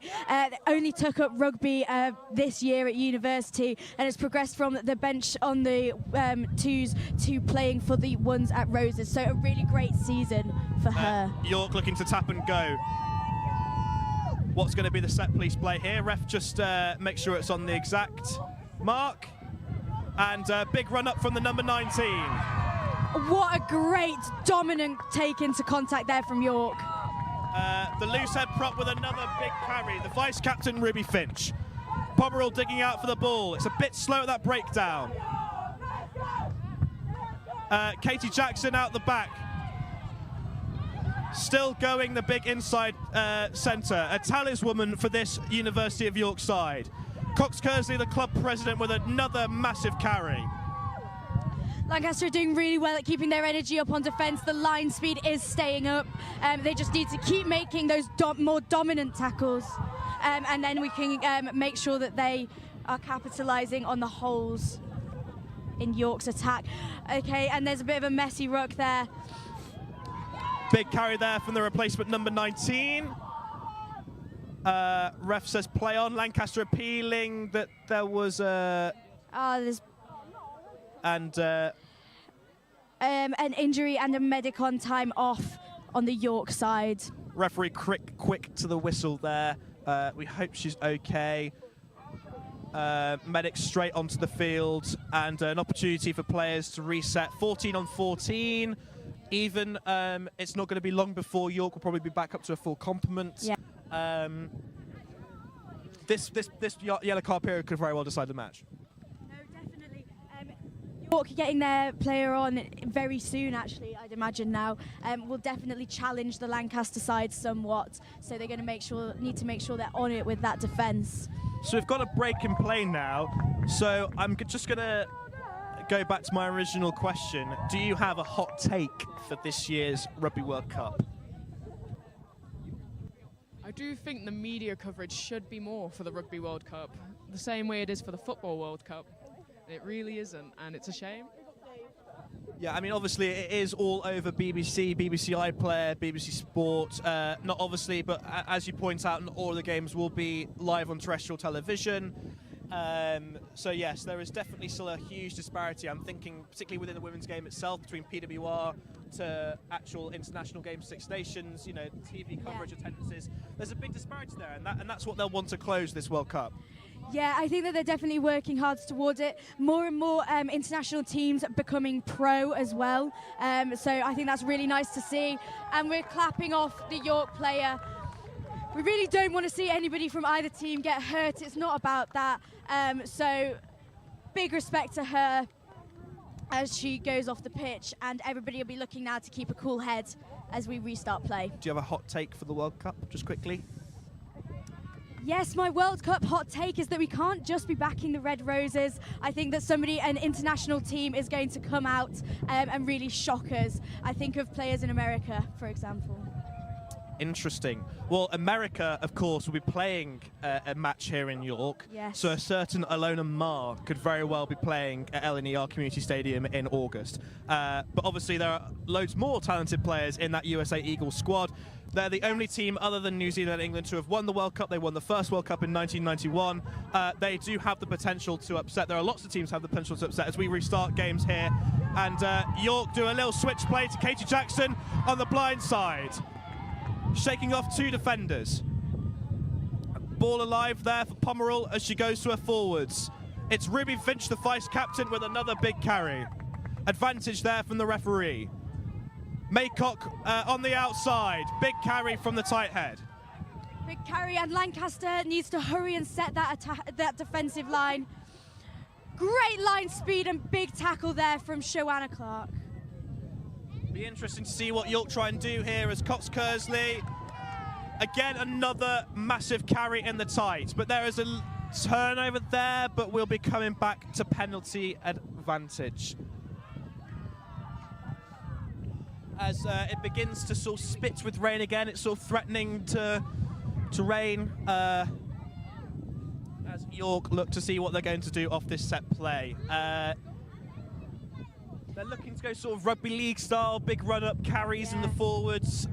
S26: Only took up rugby this year at university and has progressed from the bench on the 2s to playing for the 1s at Roses. So a really great season for her.
S24: York looking to tap and go. what's going to be the set piece play here. Ref just make sure it's on the exact mark. And big run up from the number 19.
S26: What a great dominant take into contact there from York.
S24: The loose head prop with another big carry. The vice captain, Ruby Finch. Pomerol digging out for the ball. It's a bit slow at that breakdown. Katie Jackson out the back. Still going the big inside centre. A talisman for this University of York side. Cox Kersley, the club president, with another massive carry.
S26: Lancaster are doing really well at keeping their energy up on defence. The line speed is staying up. They just need to keep making those more dominant tackles. And then we can make sure that they are capitalising on the holes in York's attack. Okay, and there's a bit of a messy ruck there.
S24: Big carry there from the replacement number 19. Ref says play on. Lancaster appealing that there was a...
S26: there's
S24: and
S26: an injury and a medic on time off on the York side.
S24: Referee quick to the whistle there. We hope she's okay. Medic straight onto the field, and an opportunity for players to reset. 14 on 14. Even it's not going to be long before York will probably be back up to a full complement.
S26: Yeah.
S24: This yellow card period could very well decide the match.
S26: York getting their player on very soon, actually, I'd imagine now, will definitely challenge the Lancaster side somewhat. So they're going to need to make sure they're on it with that defence.
S24: So we've got a break in play now. So I'm just going to go back to my original question. Do you have a hot take for this year's Rugby World Cup?
S25: I do think the media coverage should be more for the Rugby World Cup, the same way it is for the Football World Cup. It really isn't, and it's a shame.
S24: Yeah, I mean, obviously it is all over BBC, BBC iPlayer, BBC Sport. Not obviously, but as you point out, not all of the games will be live on terrestrial television. So yes, there is definitely still a huge disparity. I'm thinking particularly within the women's game itself, between PWR to actual international games, Six Nations, you know, TV coverage, attendances. There's a big disparity there, and that's what they'll want to close this World Cup.
S26: Yeah, I think that they're definitely working hard towards it. More and more international teams becoming pro as well. So I think that's really nice to see. And we're clapping off the York player. We really don't want to see anybody from either team get hurt. It's not about that. So big respect to her as she goes off the pitch. And everybody will be looking now to keep a cool head as we restart play.
S24: Do you have a hot take for the World Cup, just quickly?
S26: Yes, my World Cup hot take is that we can't just be backing the Red Roses. I think that an international team is going to come out and really shock us. I think of players in America, for example.
S24: Interesting. Well, America, of course, will be playing a match here in York.
S26: Yes.
S24: So a certain Alona Marr could very well be playing at LNER Community Stadium in August. But obviously there are loads more talented players in that USA Eagles squad. They're the only team other than New Zealand and England to have won the World Cup. They won the first World Cup in 1991. They do have the potential to upset. There are lots of teams who have the potential to upset as we restart games here. And York do a little switch play to Katie Jackson on the blind side. Shaking off two defenders. Ball alive there for Pomerol as she goes to her forwards. It's Ruby Finch, the vice captain, with another big carry. Advantage there from the referee. Maycock on the outside. Big carry from the tight head.
S26: Big carry, and Lancaster needs to hurry and set that defensive line. Great line speed and big tackle there from Joanna Clark.
S24: Be interesting to see what York try and do here as Cox Kersley. Again, another massive carry in the tight. But there is a turnover there, but we'll be coming back to penalty advantage. As it begins to sort of spit with rain again, it's sort of threatening to rain as York look to see what they're going to do off this set play. They're looking to go sort of rugby league style, big run-up carries in the forwards,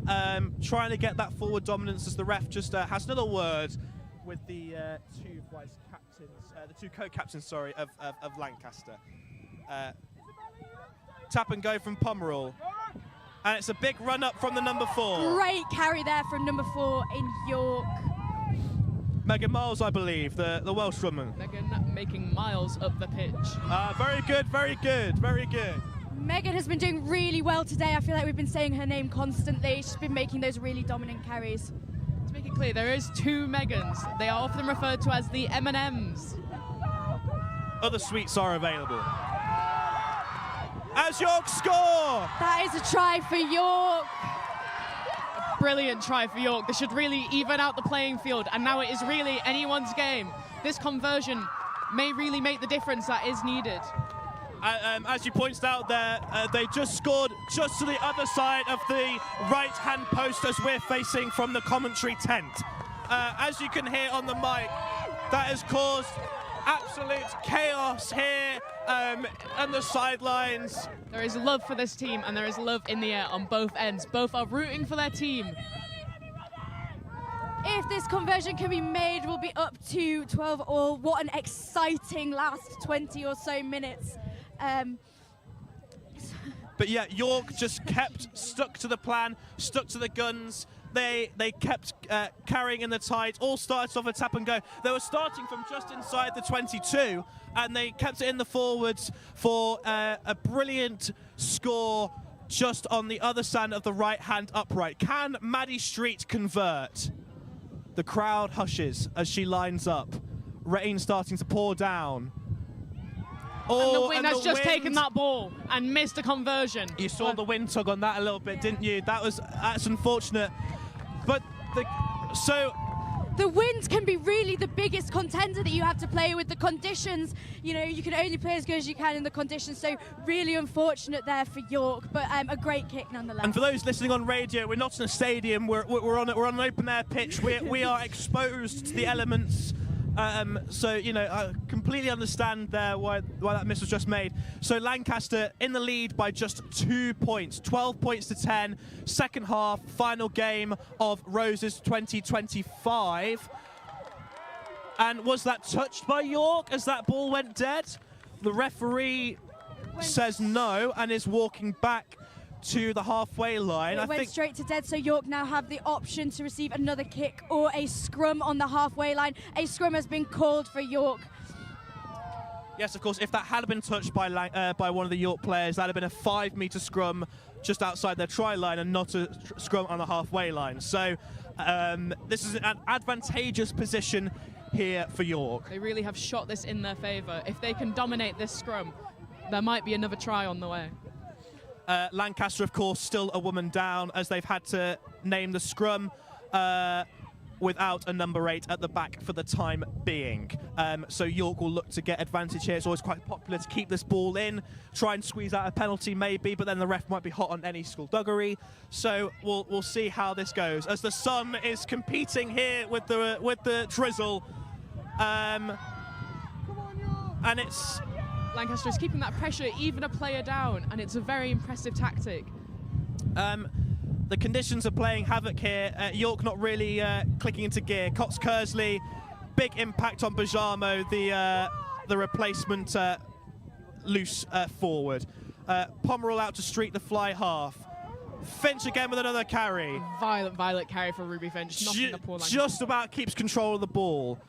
S24: trying to get that forward dominance as the ref just has another word with the two vice captains, the two co-captains, sorry, of Lancaster. Tap and go from Pomerol. And it's a big run-up from the number 4.
S26: Great carry there from number 4 in York.
S24: Megan Miles, I believe, the Welsh woman.
S25: Megan making miles up the pitch.
S24: Very good, very good, very good.
S26: Megan has been doing really well today. I feel like we've been saying her name constantly. She's been making those really dominant carries.
S25: To make it clear, there is 2 Megans. They are often referred to as the M&Ms.
S24: Other sweets are available. As York score!
S26: That is a try for York.
S25: Brilliant try for York. They should really even out the playing field, and now it is really anyone's game. This conversion may really make the difference that is needed.
S24: As you pointed out there, they just scored just to the other side of the right-hand post as we're facing from the commentary tent. As you can hear on the mic, that has caused absolute chaos here on the sidelines.
S25: There is love for this team, and there is love in the air on both ends. Both are rooting for their team.
S26: If this conversion can be made, we'll be up to 12 all. What an exciting last 20 or so minutes.
S24: But yeah, York just kept stuck to the plan, stuck to the guns. They kept carrying in the tide. All started off a tap and go. They were starting from just inside the 22, and they kept it in the forwards for a brilliant score just on the other side of the right-hand upright. Can Maddie Street convert? The crowd hushes as she lines up. Rain starting to pour down.
S25: And the wind has just taken that ball and missed a conversion.
S24: You saw the wind tug on that a little bit, didn't you? That's unfortunate. But
S26: the wind can be really the biggest contender that you have to play with. The conditions, you know, you can only play as good as you can in the conditions. So really unfortunate there for York, but a great kick nonetheless.
S24: And for those listening on radio, we're not in a stadium. We're on an open air pitch. We are exposed to the elements. So, you know, I completely understand there why that miss was just made. So Lancaster in the lead by just 2 points, 12 points to 10. Second half, final game of Roses 2025. And was that touched by York as that ball went dead? The referee says no and is walking back to the halfway line.
S26: It went straight to dead, so York now have the option to receive another kick or a scrum on the halfway line. A scrum has been called for York.
S24: Yes, of course, if that had been touched by one of the York players, that would have been a 5-metre scrum just outside their try line and not a scrum on the halfway line. So this is an advantageous position here for York.
S25: They really have shot this in their favour. If they can dominate this scrum, there might be another try on the way.
S24: Lancaster, of course, still a woman down as they've had to name the scrum without a number 8 at the back for the time being. So York will look to get advantage here. It's always quite popular to keep this ball in, try and squeeze out a penalty maybe, but then the ref might be hot on any skullduggery. So we'll see how this goes as the sun is competing here with the drizzle. And it's...
S25: Lancaster is keeping that pressure, even a player down, and it's a very impressive tactic.
S24: The conditions are playing havoc here. York not really clicking into gear. Cox Kersley, big impact on Bajamo, the replacement loose forward. Pomerol out to Street, the fly half. Finch again with another carry.
S25: Violent carry for Ruby Finch. Knocking the poor Lancaster.
S24: Just about keeps control of the ball.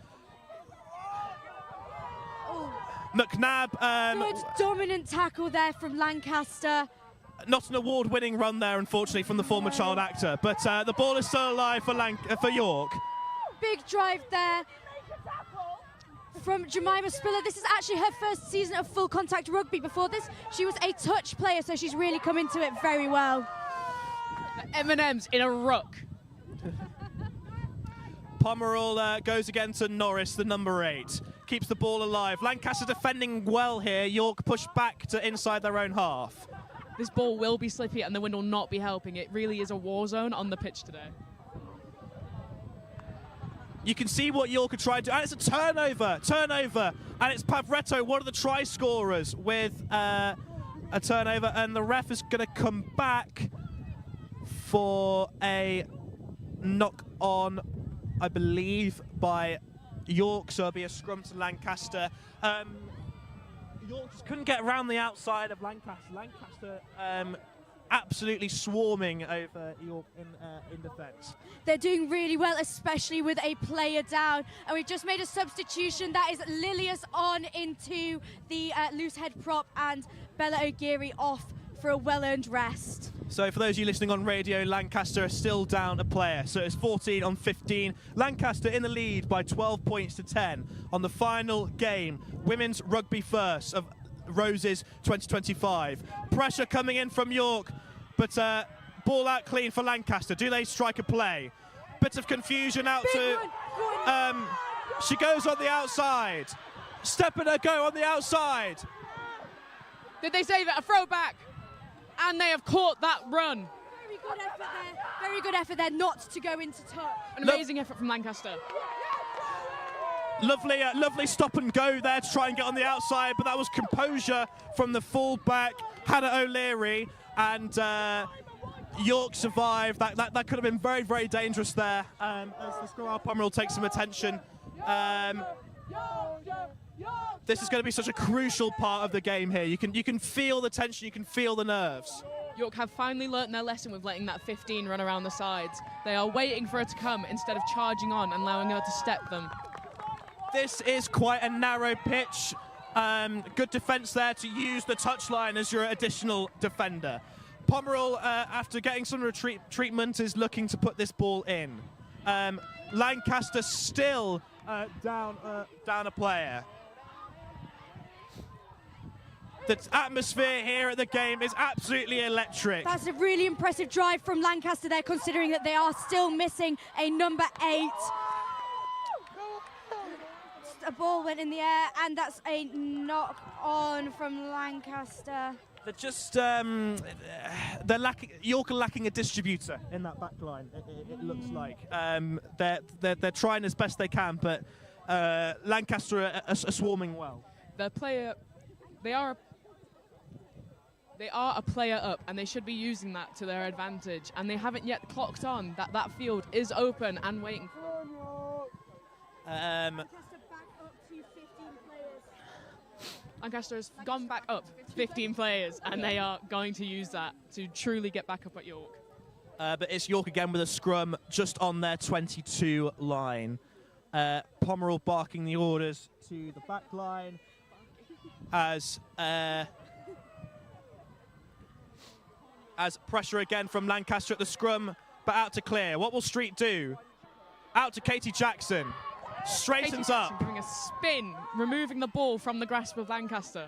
S24: McNabb.
S26: Good dominant tackle there from Lancaster.
S24: Not an award-winning run there, unfortunately, from the former child actor, but the ball is still alive for York.
S26: Big drive there from Jemima Spiller. This is actually her first season of full contact rugby. Before this, she was a touch player, so she's really come into it very well.
S25: M&M's in a ruck.
S24: Pomerol goes again to Norris, the number 8. Keeps the ball alive. Lancaster defending well here. York push back to inside their own half.
S25: This ball will be slippy and the wind will not be helping. It really is a war zone on the pitch today.
S24: You can see what York are trying to do. And it's a turnover. And it's Pavretto, one of the try scorers, with a turnover. And the ref is going to come back for a knock on, I believe, by York, so it'll be a scrum to Lancaster. York just couldn't get around the outside of Lancaster. Lancaster absolutely swarming over York in defence.
S26: They're doing really well, especially with a player down. And we've just made a substitution. That is Lilius on into the loose head prop and Bella O'Geary off for a well-earned rest.
S24: So for those of you listening on radio, Lancaster are still down a player. So it's 14-15. Lancaster in the lead by 12 points to 10 on the final game. Women's Rugby First of Roses 2025. Pressure coming in from York, but ball out clean for Lancaster. Do they strike a play? Bit of confusion out to... she goes on the outside. Step and a go on the outside.
S25: Did they save it? A throwback. And they have caught that run.
S26: Very good effort there. Very good effort there not to go into touch.
S25: An amazing effort from Lancaster.
S24: Lovely stop and go there to try and get on the outside, but that was composure from the fullback, Hannah O'Leary, and York survived. That could have been very, very dangerous there as the Squirrel Pomerol takes some attention. This is going to be such a crucial part of the game here. You can feel the tension, you can feel the nerves.
S25: York have finally learnt their lesson with letting that 15 run around the sides. They are waiting for her to come instead of charging on and allowing her to step them.
S24: This is quite a narrow pitch. Good defence there to use the touchline as your additional defender. Pomerol, after getting some treatment, is looking to put this ball in. Lancaster still down a player. The atmosphere here at the game is absolutely electric.
S26: That's a really impressive drive from Lancaster there, considering that they are still missing a number 8. A ball went in the air, and that's a knock on from Lancaster.
S24: They're just York are lacking a distributor in that back line. It looks like they're trying as best they can, but Lancaster are swarming well.
S25: They are a player up, and they should be using that to their advantage. And they haven't yet clocked on that field is open and waiting. Lancaster has gone back up 15 players, and they are going to use that to truly get back up at York.
S24: But it's York again with a scrum just on their 22 line. Pomerol barking the orders to the back line as pressure again from Lancaster at the scrum, but out to clear. What will Street do? Out to Katie Jackson. Straightens
S25: Katie
S24: up.
S25: Jackson giving a spin, removing the ball from the grasp of Lancaster.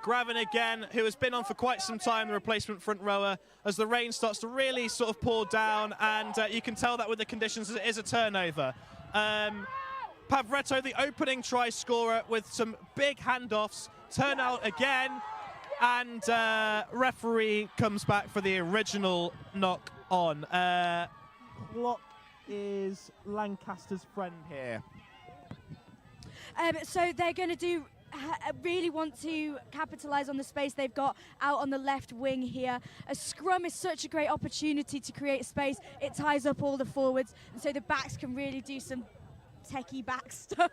S24: Gravin again, who has been on for quite some time, the replacement front rower, as the rain starts to really sort of pour down, and you can tell that with the conditions, it is a turnover. Pavretto, the opening try scorer, with some big handoffs, turn out again, and referee comes back for the original knock on. What is Lancaster's friend here?
S26: So they're going to really want to capitalise on the space they've got out on the left wing here. A scrum is such a great opportunity to create space. It ties up all the forwards, and so the backs can really do some techie back stuff.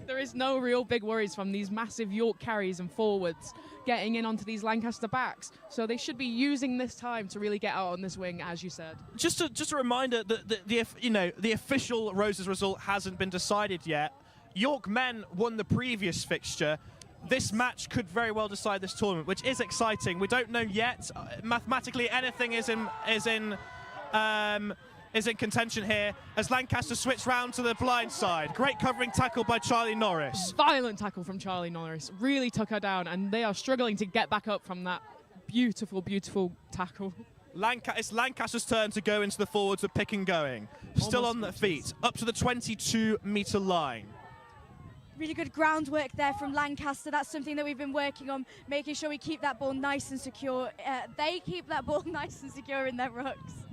S25: There is no real big worries from these massive York carries and forwards getting in onto these Lancaster backs, so they should be using this time to really get out on this wing, as you said.
S24: Just a reminder that the official Roses result hasn't been decided yet. York men won the previous fixture. This match could very well decide this tournament, which is exciting. We don't know yet. Mathematically, anything is in contention here as Lancaster switch round to the blind side. Great covering tackle by Charlie Norris.
S25: Violent tackle from Charlie Norris. Really took her down, and they are struggling to get back up from that beautiful, beautiful tackle.
S24: It's Lancaster's turn to go into the forwards with pick and going. Still on the feet, up to the 22-metre line.
S26: Really good groundwork there from Lancaster. That's something that we've been working on, making sure we keep that ball nice and secure. They keep that ball nice and secure in their rucks.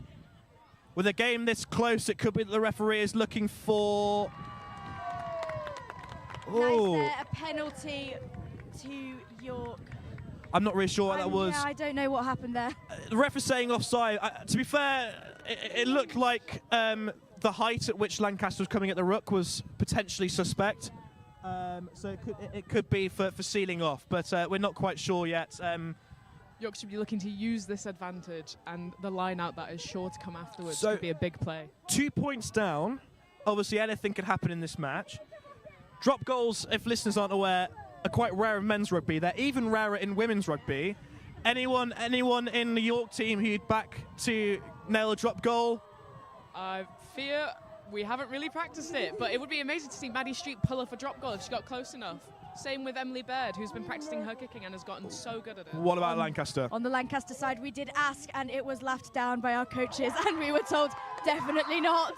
S24: With a game this close, it could be that the referee is looking for...
S26: Nice there, a penalty to York.
S24: I'm not really sure what that was.
S26: Yeah, I don't know what happened there.
S24: The ref is saying offside. To be fair, it looked like the height at which Lancaster was coming at the ruck was potentially suspect. So it could be for sealing off, but we're not quite sure yet.
S25: York should be looking to use this advantage, and the line out that is sure to come afterwards
S24: So-
S25: could be a big play.
S24: 2 points down. Obviously, anything could happen in this match. Drop goals, if listeners aren't aware, are quite rare in men's rugby. They're even rarer in women's rugby. Anyone in the York team who'd back to nail a drop goal?
S25: I fear we haven't really practiced it, but it would be amazing to see Maddie Street pull off a drop goal if she got close enough. Same with Emily Baird, who's been practicing her kicking and has gotten so good at it.
S24: What about Lancaster?
S26: On the Lancaster side, we did ask, and it was laughed down by our coaches, and we were told definitely not.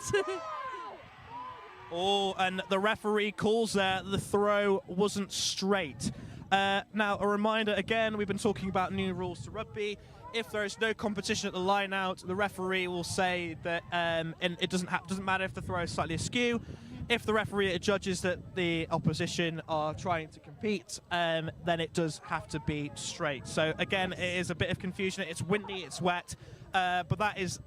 S24: Oh, and the referee calls there the throw wasn't straight. Now, a reminder again, we've been talking about new rules to rugby. If there is no competition at the line out, the referee will say that and it doesn't matter if the throw is slightly askew. If the referee judges that the opposition are trying to compete, then it does have to be straight. So again, it is a bit of confusion. It's windy, it's wet, but that is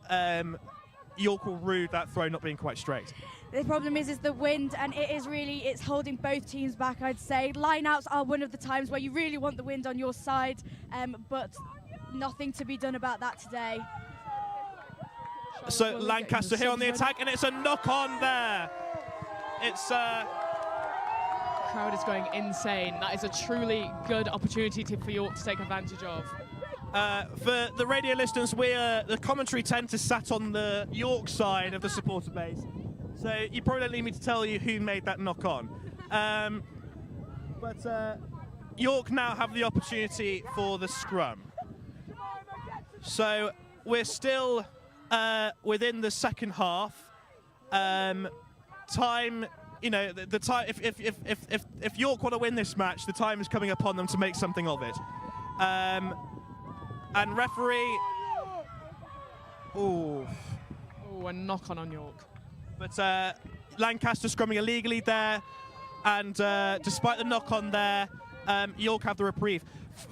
S24: York will rue that throw not being quite straight.
S26: The problem is the wind, and it's holding both teams back, I'd say. Lineouts are one of the times where you really want the wind on your side, but nothing to be done about that today.
S24: So Lancaster here on the attack, and it's a knock-on there. It's
S25: crowd is going insane. That is a truly good opportunity for York to take advantage of.
S24: For the radio listeners, the commentary tend to sat on the York side of the supporter base, so you probably don't need me to tell you who made that knock-on. But York now have the opportunity for the scrum. So we're still within the second half. Time, the time. If York want to win this match, the time is coming upon them to make something of it. And referee.
S25: Oh, a knock on York.
S24: But Lancaster scrumming illegally there, and despite the knock on there, York have the reprieve.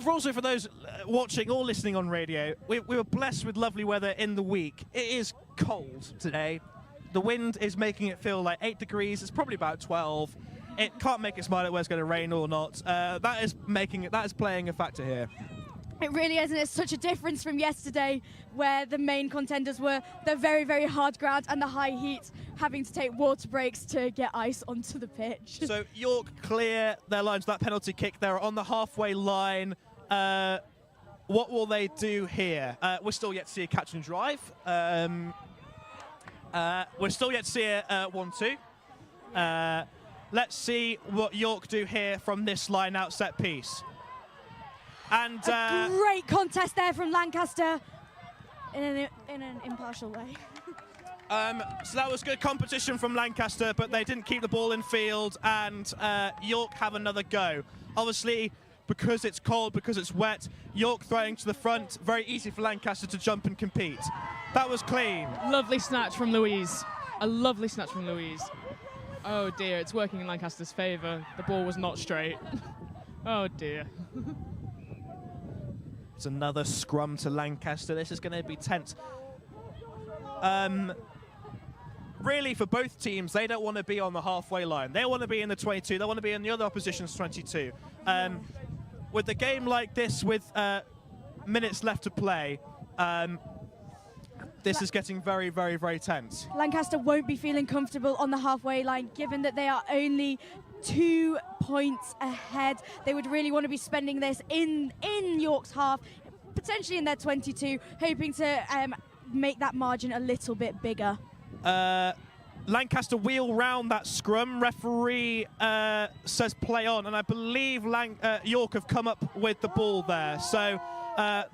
S24: Also, for those watching or listening on radio, we were blessed with lovely weather in the week. It is cold today. The wind is making it feel like 8 degrees. It's probably about 12. It can't make its mind up whether it's going to rain or not. That is playing a factor here.
S26: It really is, and it's such a difference from yesterday, where the main contenders were the very, very hard ground and the high heat, having to take water breaks to get ice onto the pitch.
S24: So York clear their lines with that penalty kick. They're on the halfway line. What will they do here? We're still yet to see a catch and drive. We're still yet to see a 1-2. Let's see what York do here from this line out set piece. And
S26: a great contest there from Lancaster in an impartial way.
S24: So that was good competition from Lancaster, but they didn't keep the ball in field, and York have another go. Obviously, because it's cold, because it's wet, York throwing to the front, very easy for Lancaster to jump and compete. That was clean.
S25: Lovely snatch from Louise. A lovely snatch from Louise. Oh dear, it's working in Lancaster's favour. The ball was not straight. Oh dear.
S24: It's another scrum to Lancaster. This is going to be tense. Really, for both teams, they don't want to be on the halfway line. They want to be in the 22. They want to be in the other opposition's 22. With a game like this, with minutes left to play, this is getting very, very, very tense.
S26: Lancaster won't be feeling comfortable on the halfway line, given that they are only 2 points ahead. They would really want to be spending this in York's half, potentially in their 22, hoping to make that margin a little bit bigger.
S24: Lancaster wheel round that scrum. Referee says play on, and I believe York have come up with the ball there. So there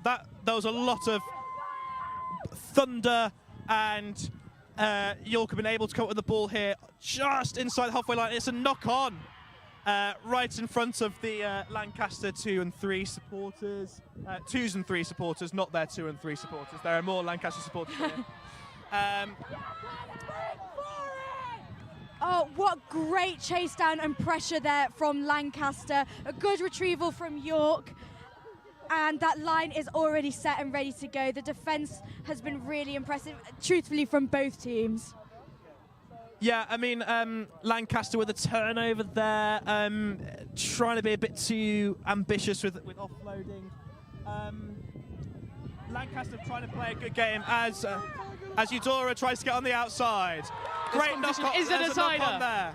S24: was a lot of thunder, and York have been able to come up with the ball here just inside the halfway line. It's a knock-on right in front of the Lancaster 2 and 3 supporters. 2s and 3 supporters, not their 2 and 3 supporters. There are more Lancaster supporters here.
S26: Oh, what great chase down and pressure there from Lancaster. A good retrieval from York. And that line is already set and ready to go. The defence has been really impressive, truthfully, from both teams.
S24: Yeah, I mean, Lancaster with a turnover there, trying to be a bit too ambitious with offloading. Lancaster trying to play a good game as Eudora tries to get on the outside. Great knock on,
S25: is a
S24: there's a knock on
S25: decider.
S24: there.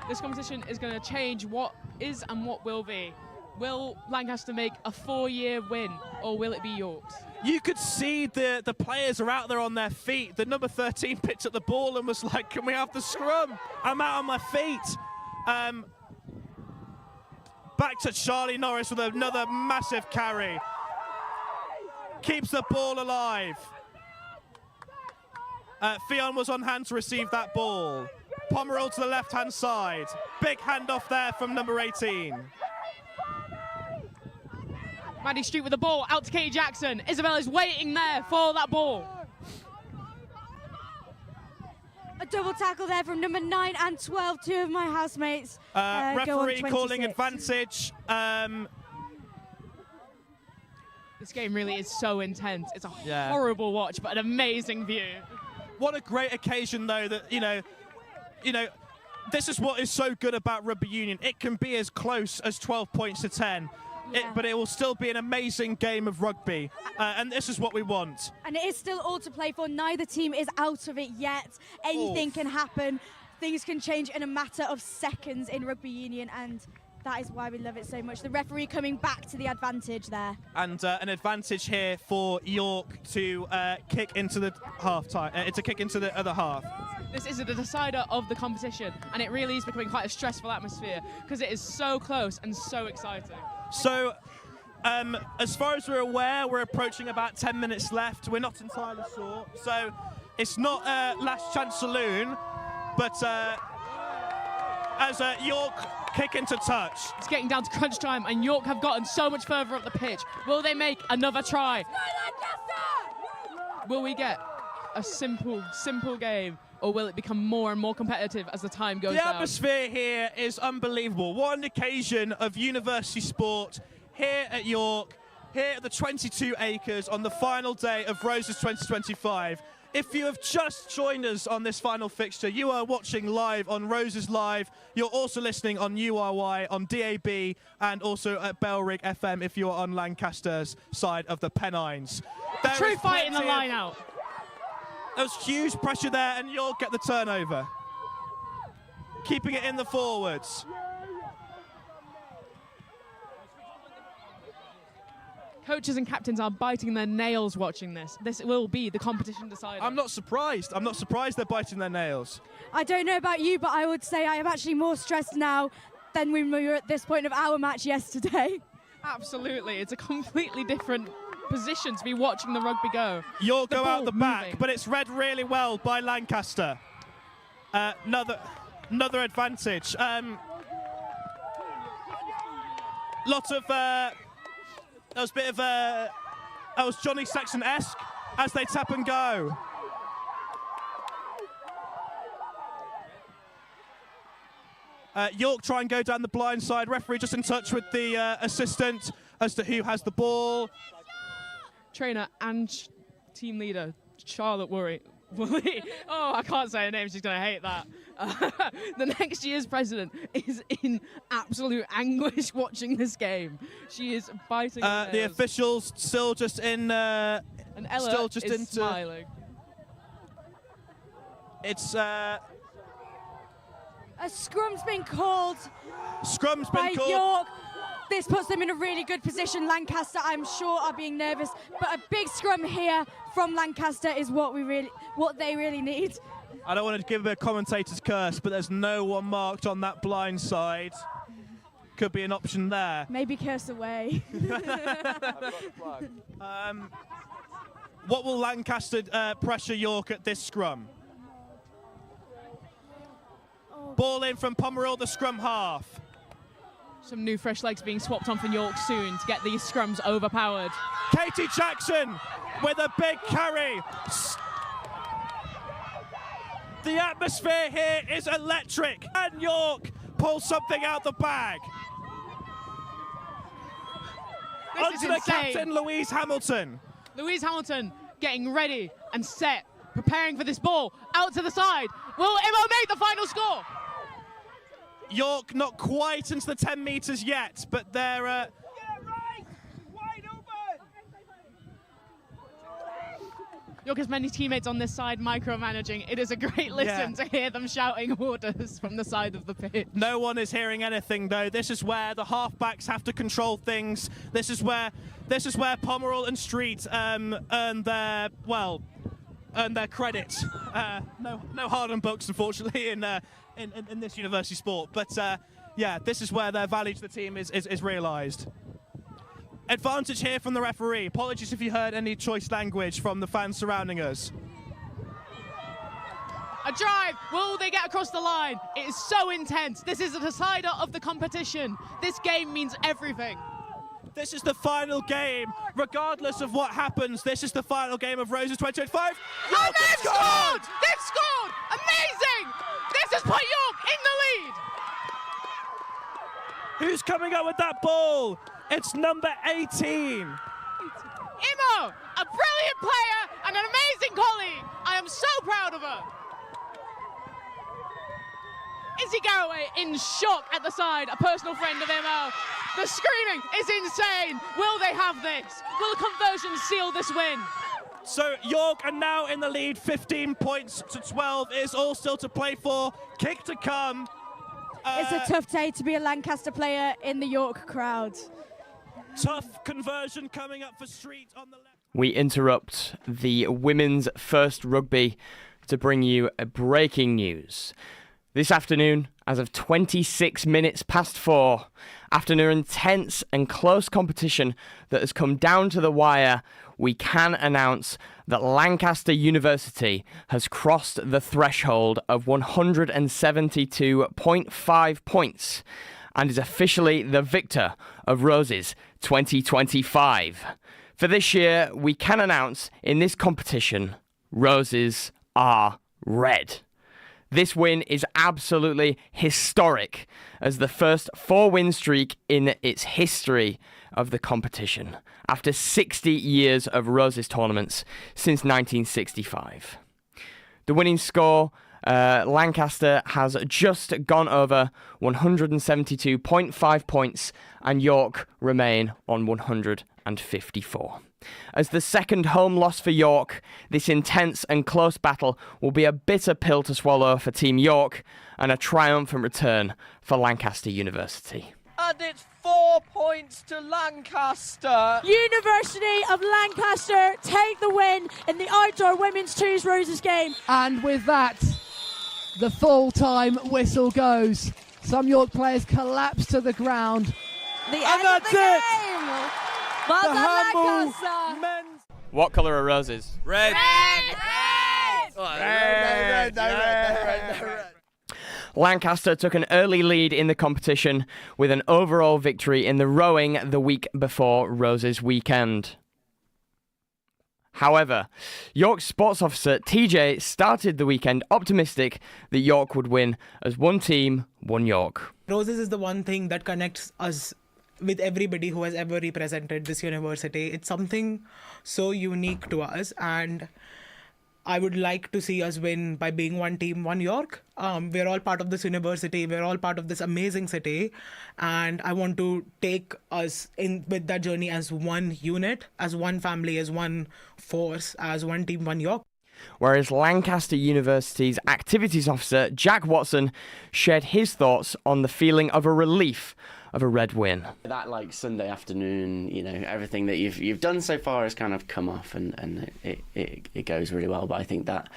S25: This competition is going to change what is and what will be. Will Lancaster make a 4-year win, or will it be York's?
S24: You could see the players are out there on their feet. The number 13 picked up the ball and was like, can we have the scrum? I'm out on my feet. Back to Charlie Norris with another massive carry. Keeps the ball alive. Fionn was on hand to receive that ball. Pomerol to the left-hand side. Big handoff there from number 18.
S25: Maddie Street with the ball, out to Katie Jackson. Isabella's waiting there for that ball.
S26: A double tackle there from number 9 and 12, two of my housemates.
S24: Referee calling advantage.
S25: This game really is so intense. It's a horrible watch, but an amazing view.
S24: What a great occasion, though, that, you know, this is what is so good about rugby union. It can be as close as 12 points to 10. But it will still be an amazing game of rugby, and this is what we want.
S26: And it is still all to play for. Neither team is out of it yet. Anything can happen. Things can change in a matter of seconds in rugby union, and that is why we love it so much. The referee coming back to the advantage there.
S24: And an advantage here for York to kick into the half-time, to kick into the other half.
S25: This is the decider of the competition, and it really is becoming quite a stressful atmosphere because it is so close and so exciting.
S24: So, as far as we're aware, we're approaching about 10 minutes left. We're not entirely sure. So, it's not last chance saloon, but as York kick into touch.
S25: It's getting down to crunch time, and York have gotten so much further up the pitch. Will they make another try? Will we get a simple game, or will it become more and more competitive as the time goes down?
S24: The atmosphere here is unbelievable. What an occasion of university sport here at York, here at the 22 acres on the final day of Roses 2025. If you have just joined us on this final fixture, you are watching live on Roses Live. You're also listening on URY, on DAB, and also at Bailrigg FM if you're on Lancaster's side of the Pennines. There
S25: True
S24: is
S25: fight in the
S24: plenty of-
S25: line out.
S24: There's huge pressure there, and York get the turnover. Keeping it in the forwards.
S25: Coaches and captains are biting their nails watching this. This will be the competition decider.
S24: I'm not surprised. I'm not surprised they're biting their nails.
S26: I don't know about you, but I would say I am actually more stressed now than when we were at this point of our match yesterday.
S25: Absolutely. It's a completely different position to be watching the rugby go.
S24: York go out the back,
S25: moving.
S24: but it's read really well by Lancaster. Another advantage. Lot of that was a bit of that was Johnny Sexton-esque as they tap and go. York try and go down the blind side. Referee just in touch with the assistant as to who has the ball.
S25: Trainer and team leader Charlotte Woolley. Oh, I can't say her name. She's going to hate that. The next year's president is in absolute anguish watching this game. She is biting her
S24: The
S25: nails.
S24: officials still just in.
S25: And Ella
S24: still just
S25: is
S24: into.
S25: smiling.
S24: It's
S26: A scrum's been called
S24: scrum's
S26: by
S24: been called.
S26: York. This puts them in a really good position. Lancaster, I'm sure, are being nervous, but a big scrum here from Lancaster is what they really need.
S24: I don't want to give a commentator's curse, but there's no one marked on that blind side. Could be an option there.
S26: Maybe curse away.
S24: What will Lancaster pressure York at this scrum? Ball in from Pomerol, the scrum half.
S25: Some new fresh legs being swapped on for York soon to get these scrums overpowered.
S24: Katie Jackson with a big carry. The atmosphere here is electric, and York pulls something out the bag.
S25: This
S24: Onto
S25: is
S24: the
S25: insane.
S24: captain, Louise Hamilton.
S25: Louise Hamilton getting ready and set preparing for this ball. Out to the side. Will Imo make the final score?
S24: York not quite into the 10 metres yet, but they're...
S25: York has many teammates on this side micromanaging. It is a great listen to hear them shouting orders from the side of the pitch.
S24: No one is hearing anything though. This is where the halfbacks have to control things. This is where Pomerol and Street earn their credit. No Harden books, unfortunately, in this university sport. But yeah, this is where their value to the team is realised. Advantage here from the referee. Apologies if you heard any choice language from the fans surrounding us.
S25: A drive. Will they get across the line? It is so intense. This is a decider of the competition. This game means everything.
S24: This is the final game. Regardless of what happens, this is the final game of Roses 2025.
S25: And they've scored! They've scored! Amazing! This has put York in the lead.
S24: Who's coming up with that ball? It's number 18.
S25: Imo, a brilliant player and an amazing colleague. I am so proud of her. Izzy Garraway in shock at the side, a personal friend of Imo. The screaming is insane. Will they have this? Will the conversion seal this win?
S24: So York are now in the lead, 15 points to 12. It is all still to play for. Kick to come.
S26: It's a tough day to be a Lancaster player in the York crowd.
S24: Tough conversion coming up for Street on the left.
S1: We interrupt the women's first rugby to bring you a breaking news. This afternoon, as of 26 minutes past 4, after an intense and close competition that has come down to the wire, we can announce that Lancaster University has crossed the threshold of 172.5 points and is officially the victor of Roses 2025. For this year, we can announce in this competition, Roses are red. This win is absolutely historic as the first 4-win streak in its history of the competition after 60 years of Roses tournaments since 1965. The winning score, Lancaster has just gone over 172.5 points and York remain on 154. As the second home loss for York, this intense and close battle will be a bitter pill to swallow for Team York and a triumphant return for Lancaster University.
S5: And it's 4 points to Lancaster.
S26: University of Lancaster take the win in the outdoor women's Choose Roses game.
S9: And with that, the full-time whistle goes. Some York players collapse to the ground.
S26: The end of the game. Well done, Lancaster.
S1: What colour are roses?
S5: Red. Red.
S1: Lancaster took an early lead in the competition with an overall victory in the rowing the week before Roses weekend. However, York sports officer TJ started the weekend optimistic that York would win as one team, one York.
S10: Roses is the one thing that connects us with everybody who has ever represented this university. It's something so unique to us, and I would like to see us win by being one team, one York. We're all part of this university. We're all part of this amazing city. And I want to take us in with that journey as one unit, as one family, as one force, as one team, one York.
S1: Whereas Lancaster University's activities officer, Jack Watson, shared his thoughts on the feeling of a relief of a red win.
S15: That Sunday afternoon, everything that you've done so far has kind of come off and it goes really well. But I think that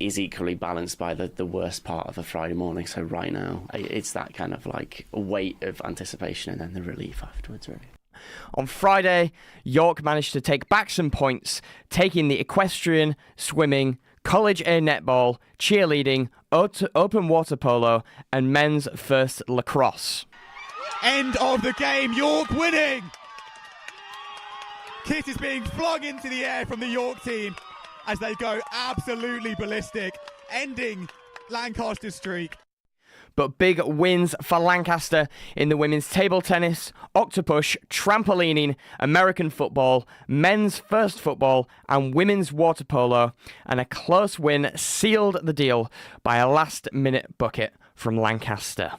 S15: is equally balanced by the worst part of a Friday morning. So right now, it's that kind of weight of anticipation and then the relief afterwards, really.
S1: On Friday, York managed to take back some points, taking the equestrian, swimming, college A netball, cheerleading, open water polo, and men's first lacrosse.
S22: End of the game, York winning! Kit is being flung into the air from the York team as they go absolutely ballistic, ending Lancaster's streak.
S1: But big wins for Lancaster in the women's table tennis, octopush, trampolining, American football, men's first football and women's water polo, and a close win sealed the deal by a last-minute bucket from Lancaster.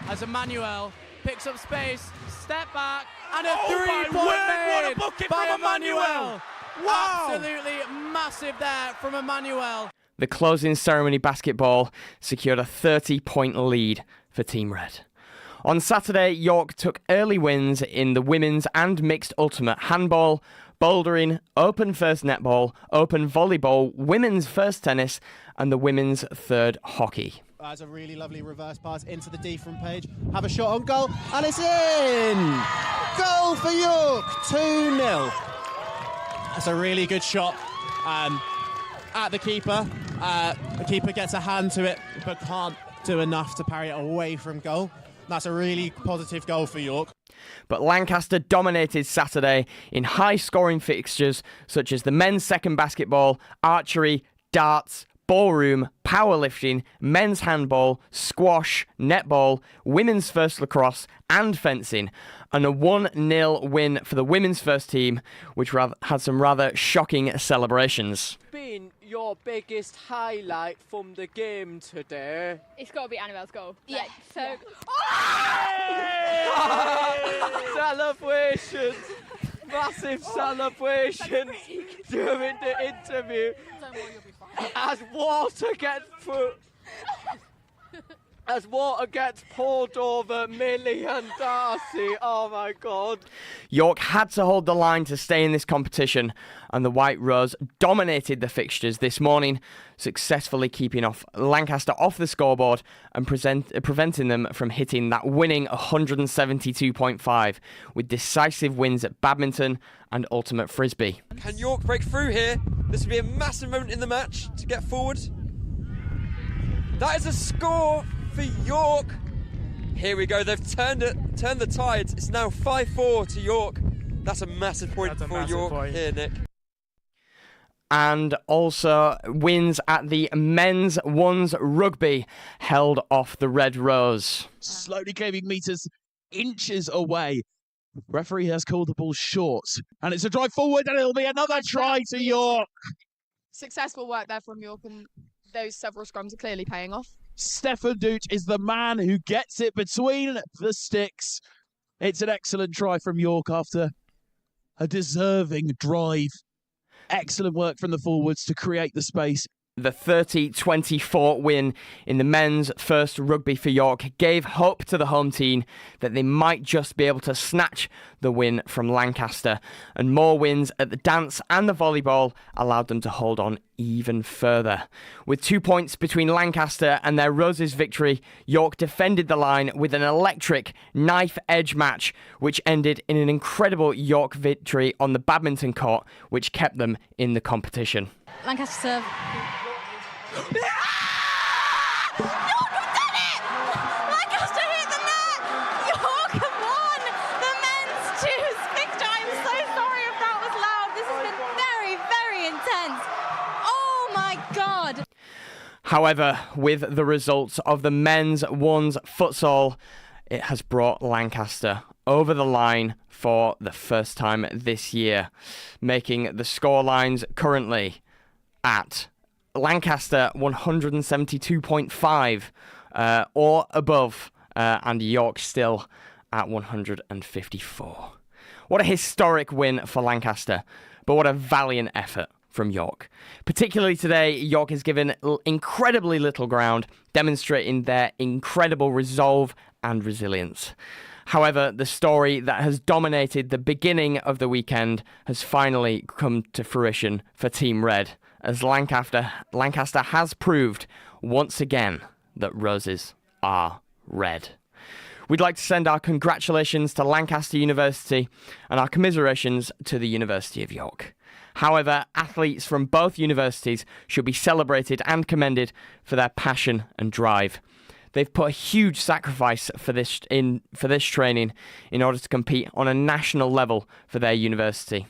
S4: As Emmanuel picks up space, step back, and a
S24: Oh my
S4: three-point
S24: word, what a
S4: made
S24: bucket
S4: by
S24: from Emmanuel. Wow.
S4: Absolutely massive there from Emmanuel.
S1: The closing ceremony basketball secured a 30-point lead for Team Red. On Saturday, York took early wins in the women's and mixed ultimate handball, bouldering, open first netball, open volleyball, women's first tennis, and the women's third hockey.
S7: That's a really lovely reverse pass into the D from Page. Have a shot on goal, and it's in! Goal for York, 2-0. That's a really good shot at the keeper. The keeper gets a hand to it, but can't do enough to parry it away from goal. That's a really positive goal for York.
S1: But Lancaster dominated Saturday in high-scoring fixtures such as the men's second basketball, archery, darts, ballroom, powerlifting, men's handball, squash, netball, women's first lacrosse and fencing, and a 1-0 win for the women's first team, which had some rather shocking celebrations.
S5: Been your biggest highlight from the game today?
S13: It's got to be Annabelle's goal. Yeah, so...
S5: Celebrations! Massive celebration during the interview as water gets through. As water gets poured over Millie and Darcy. Oh my God.
S1: York had to hold the line to stay in this competition, and the White Rose dominated the fixtures this morning, successfully keeping Lancaster off the scoreboard and preventing them from hitting that winning 172.5 with decisive wins at badminton and ultimate frisbee.
S16: Can York break through here? This will be a massive moment in the match to get forward. That is a score for York. Here we go, they've turned the tides. It's now 5-4 to York. That's a massive point for York here, Nick.
S1: And also wins at the men's ones rugby held off the Red Rose.
S22: Slowly claiming meters inches away. Referee has called the ball short. And it's a drive forward, and it'll be another try to York.
S18: Successful work there from York, and those several scrums are clearly paying off.
S22: Stefan Dooch is the man who gets it between the sticks. It's an excellent try from York after a deserving drive. Excellent work from the forwards to create the space.
S1: The 30-24 win in the men's first rugby for York gave hope to the home team that they might just be able to snatch the win from Lancaster, and more wins at the dance and the volleyball allowed them to hold on even further. With 2 points between Lancaster and their Roses victory, York defended the line with an electric knife-edge match, which ended in an incredible York victory on the badminton court, which kept them in the competition.
S26: Lancaster serve.
S8: York have done it! Lancaster hit the net! York have won the men's twos victory. I'm so sorry if that was loud. This has been very, very intense. Oh my God.
S1: However, with the results of the men's ones futsal, it has brought Lancaster over the line for the first time this year, making the scorelines currently at Lancaster 172.5 or above, and York still at 154. What a historic win for Lancaster, but what a valiant effort from York. Particularly today, York has given incredibly little ground, demonstrating their incredible resolve and resilience. However, the story that has dominated the beginning of the weekend has finally come to fruition for Team Red, as Lancaster has proved once again that roses are red. We'd like to send our congratulations to Lancaster University and our commiserations to the University of York. However, athletes from both universities should be celebrated and commended for their passion and drive. They've put a huge sacrifice for this training in order to compete on a national level for their university.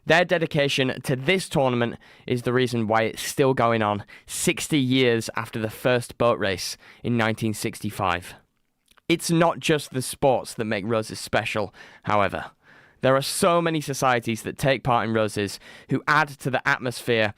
S1: Their dedication to this tournament is the reason why it's still going on 60 years after the first boat race in 1965. It's not just the sports that make Roses special, however. There are so many societies that take part in Roses who add to the atmosphere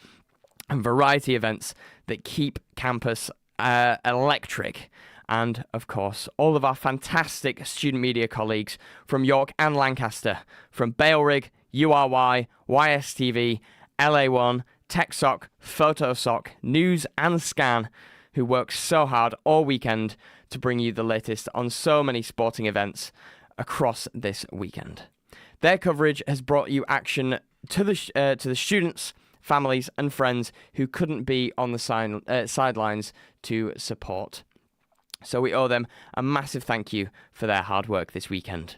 S1: and variety events that keep campus electric. And, of course, all of our fantastic student media colleagues from York and Lancaster, from Bailrigg, URY, YSTV, LA1, TechSoc, PhotoSoc, News and Scan, who work so hard all weekend to bring you the latest on so many sporting events across this weekend. Their coverage has brought you action to the students, families and friends who couldn't be on the sidelines to support. So we owe them a massive thank you for their hard work this weekend.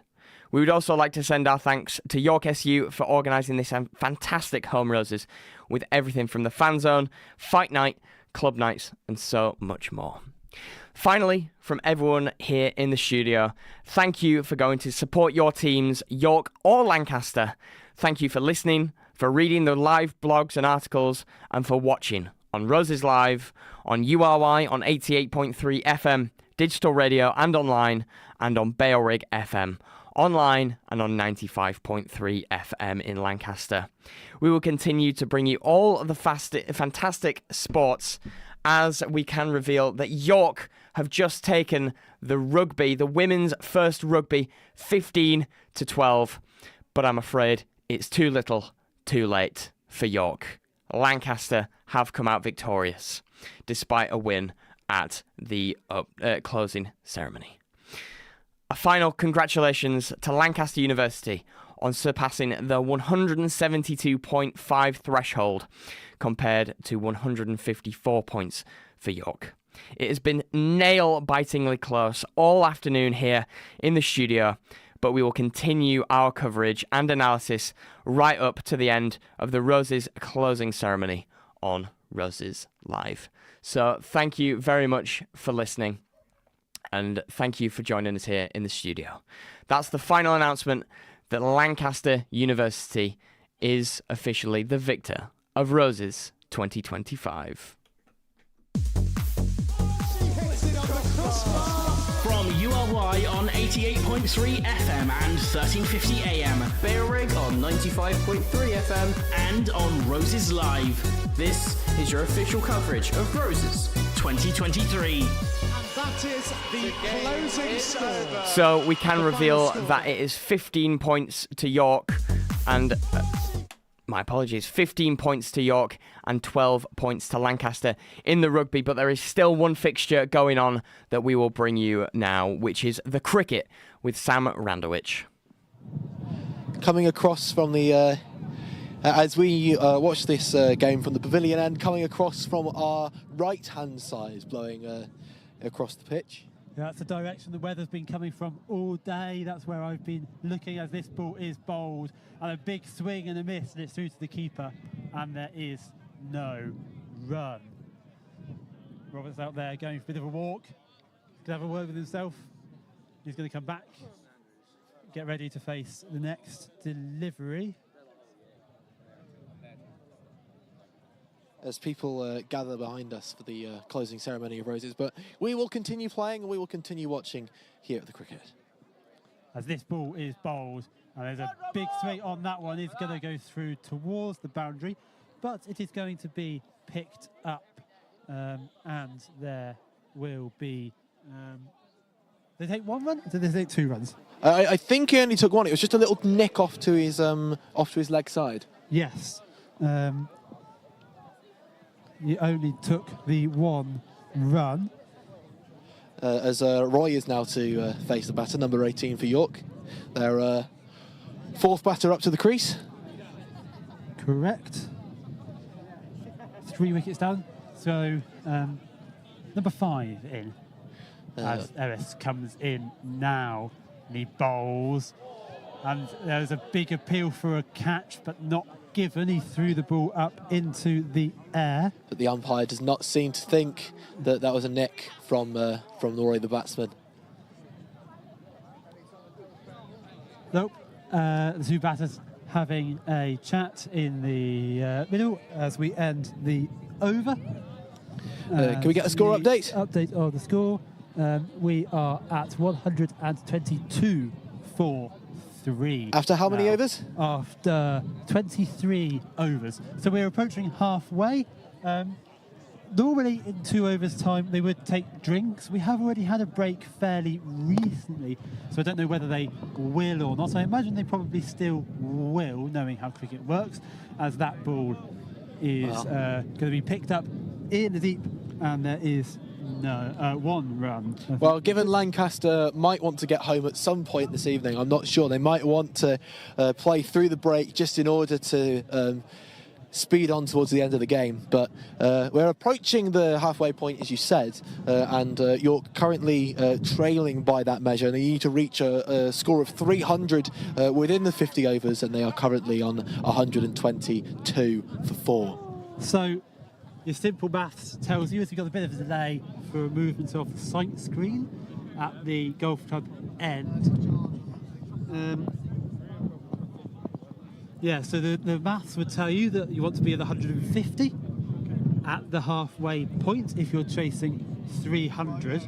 S1: We would also like to send our thanks to York SU for organising this fantastic Home Roses with everything from the fan zone, fight night, club nights and so much more. Finally, from everyone here in the studio, thank you for going to support your teams, York or Lancaster. Thank you for listening, for reading the live blogs and articles, and for watching on Roses Live, on URY on 88.3 FM, digital radio and online, and on Bailrigg FM, online and on 95.3 FM in Lancaster. We will continue to bring you all of the fantastic sports as we can reveal that York have just taken the rugby, the women's first rugby, 15-12. But I'm afraid it's too little, too late for York. Lancaster have come out victorious, despite a win at the closing ceremony. A final congratulations to Lancaster University on surpassing the 172.5 threshold compared to 154 points for York. It has been nail-bitingly close all afternoon here in the studio, but we will continue our coverage and analysis right up to the end of the Roses closing ceremony on Roses Live. So thank you very much for listening, and thank you for joining us here in the studio. That's the final announcement that Lancaster University is officially the victor of Roses 2025.
S3: From URY on 88.3 FM and 1350 AM,
S4: Bailrigg on 95.3 FM,
S3: and on Roses Live.
S4: This is your official coverage of Roses
S3: 2023.
S22: That is the closing score.
S1: So we can reveal that it is 15 points to York and... my apologies, 15 points to York and 12 points to Lancaster in the rugby, but there is still one fixture going on that we will bring you now, which is the cricket with Sam Randowich.
S12: Coming across from the, as we watch this game from the pavilion end, coming across from our right-hand side, blowing across the pitch.
S6: That's the direction the weather's been coming from all day. That's where I've been looking as this ball is bowled. And a big swing and a miss, and it's through to the keeper. And there is no run. Robert's out there going for a bit of a walk. He's going to have a word with himself. He's going to come back, get ready to face the next delivery.
S12: As people gather behind us for the closing ceremony of Roses, but we will continue playing and we will continue watching here at the cricket.
S6: As this ball is bowled, and there's a big swing on that one. It's going to go through towards the boundary, but it is going to be picked up, and there will be... they take one run? Did they take two runs?
S12: I think he only took one. It was just a little nick off to his leg side.
S6: Yes. He only took the one run.
S12: As Roy is now to face the batter, number 18 for York. Their fourth batter up to the crease.
S6: Correct. 3 wickets down. So number 5 in. As Ellis comes in now. And he bowls. And there's a big appeal for a catch, but not given. He threw the ball up into the air.
S12: But the umpire does not seem to think that that was a nick from Roy, the batsman.
S6: Nope. The two batters having a chat in the middle as we end the over.
S12: Can we get a score update?
S6: Update of the score. We are at 122 for 3.
S12: After how many overs?
S6: After 23 overs. So we're approaching halfway. Normally in 2 overs time they would take drinks. We have already had a break fairly recently, so I don't know whether they will or not. I imagine they probably still will, knowing how cricket works, as that ball is going to be picked up in the deep, and there is no 1 run.
S12: Well, given Lancaster might want to get home at some point this evening, I'm not sure. They might want to play through the break just in order to speed on towards the end of the game. But we're approaching the halfway point, as you said, and you're currently trailing by that measure, and they need to reach a score of 300 within the 50 overs, and they are currently on 122 for 4.
S6: So your simple maths tells you, as you've got a bit of a delay for a movement of the sight screen at the golf club end. Yeah, so the maths would tell you that you want to be at 150 at the halfway point if you're chasing 300.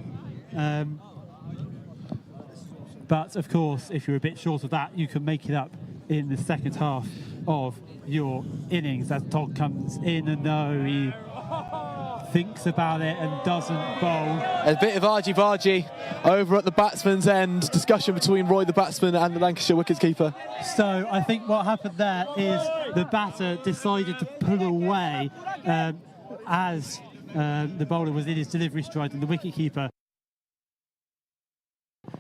S6: But of course, if you're a bit short of that, you can make it up in the second half of your innings as Todd comes in, and no, he thinks about it and doesn't bowl.
S12: A bit of argy-bargy over at the batsman's end. Discussion between Roy, the batsman, and the Lancashire wicketkeeper.
S6: So I think what happened there is the batter decided to pull away as the bowler was in his delivery stride, and the wicketkeeper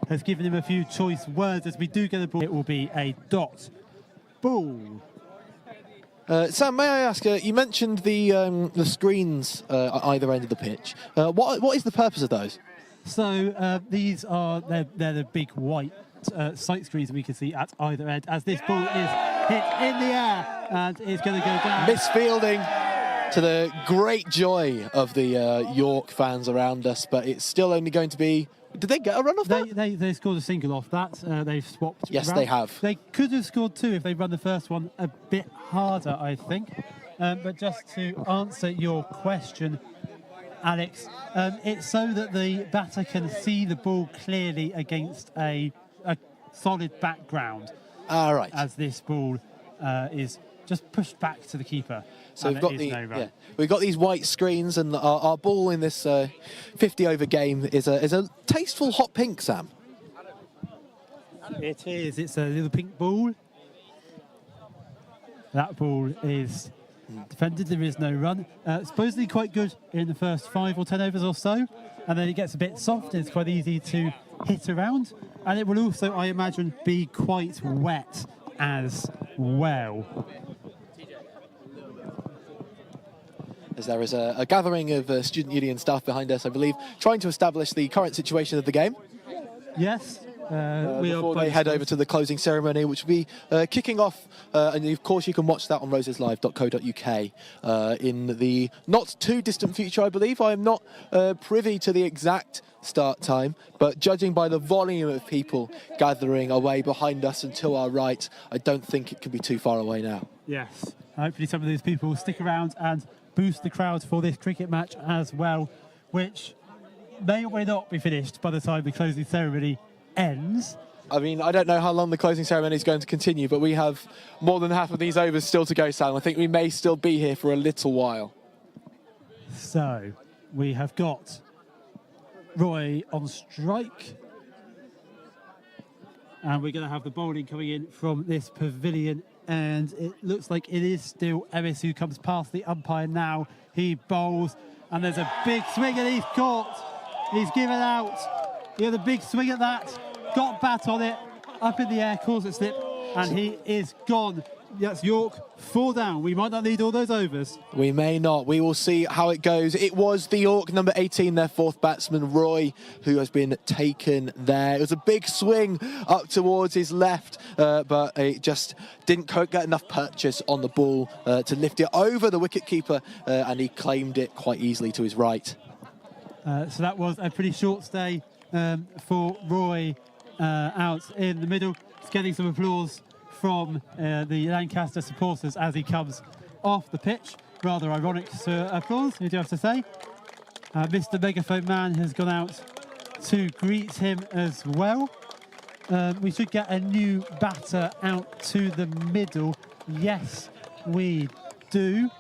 S6: has given him a few choice words. As we do get a ball, it will be a dot ball.
S12: Sam, may I ask, you mentioned the screens at either end of the pitch. What is the purpose of those?
S6: So these are, they're the big white sight screens we can see at either end, as this ball is hit in the air and it's going to go down.
S12: Misfielding, to the great joy of the York fans around us, but it's still only going to be... Did they get a run off that?
S6: They scored a single off that. They've swapped.
S12: Yes,
S6: around.
S12: they have.
S6: They could have scored 2 if they run the first one a bit harder, I think. But just to answer your question, Alex, it's so that the batter can see the ball clearly against a solid background.
S12: All right.
S6: As this ball is just pushed back to the keeper.
S12: So we've got these white screens, and our ball in this 50-over game is a tasteful hot pink, Sam.
S6: It is. It's a little pink ball. That ball is defended. There is no run. Supposedly quite good in the first 5 or 10 overs or so, and then it gets a bit soft. It's quite easy to hit around, and it will also, I imagine, be quite wet as well.
S12: As there is a gathering of student union staff behind us, I believe, trying to establish the current situation of the game.
S6: Yes.
S12: Before they head over to the closing ceremony, which will be kicking off, and of course you can watch that on roseslive.co.uk in the not too distant future, I believe. I am not privy to the exact start time, but judging by the volume of people gathering away behind us and to our right, I don't think it can be too far away now.
S6: Yes. Hopefully some of these people will stick around and boost the crowd for this cricket match as well, which may or may not be finished by the time the closing ceremony ends.
S12: I mean, I don't know how long the closing ceremony is going to continue, but we have more than half of these overs still to go, Sam. I think we may still be here for a little while.
S6: So, we have got Roy on strike, and we're going to have the bowling coming in from this pavilion, and it looks like it is still Ellis who comes past the umpire now. He bowls, and there's a big swing, and he's caught. He's given out. He had a big swing at that, got bat on it, up in the air, calls it slip, and he is gone. That's York, 4 down. We might not need all those overs.
S12: We may not. We will see how it goes. It was the York number 18, their 4th batsman, Roy, who has been taken there. It was a big swing up towards his left, but it just didn't get enough purchase on the ball to lift it over the wicketkeeper, and he claimed it quite easily to his right.
S6: So that was a pretty short stay for Roy out in the middle. He's getting some applause from the Lancaster supporters as he comes off the pitch. Rather ironic applause, you do have to say. Mr. Megaphone Man has gone out to greet him as well. We should get a new batter out to the middle. Yes, we do.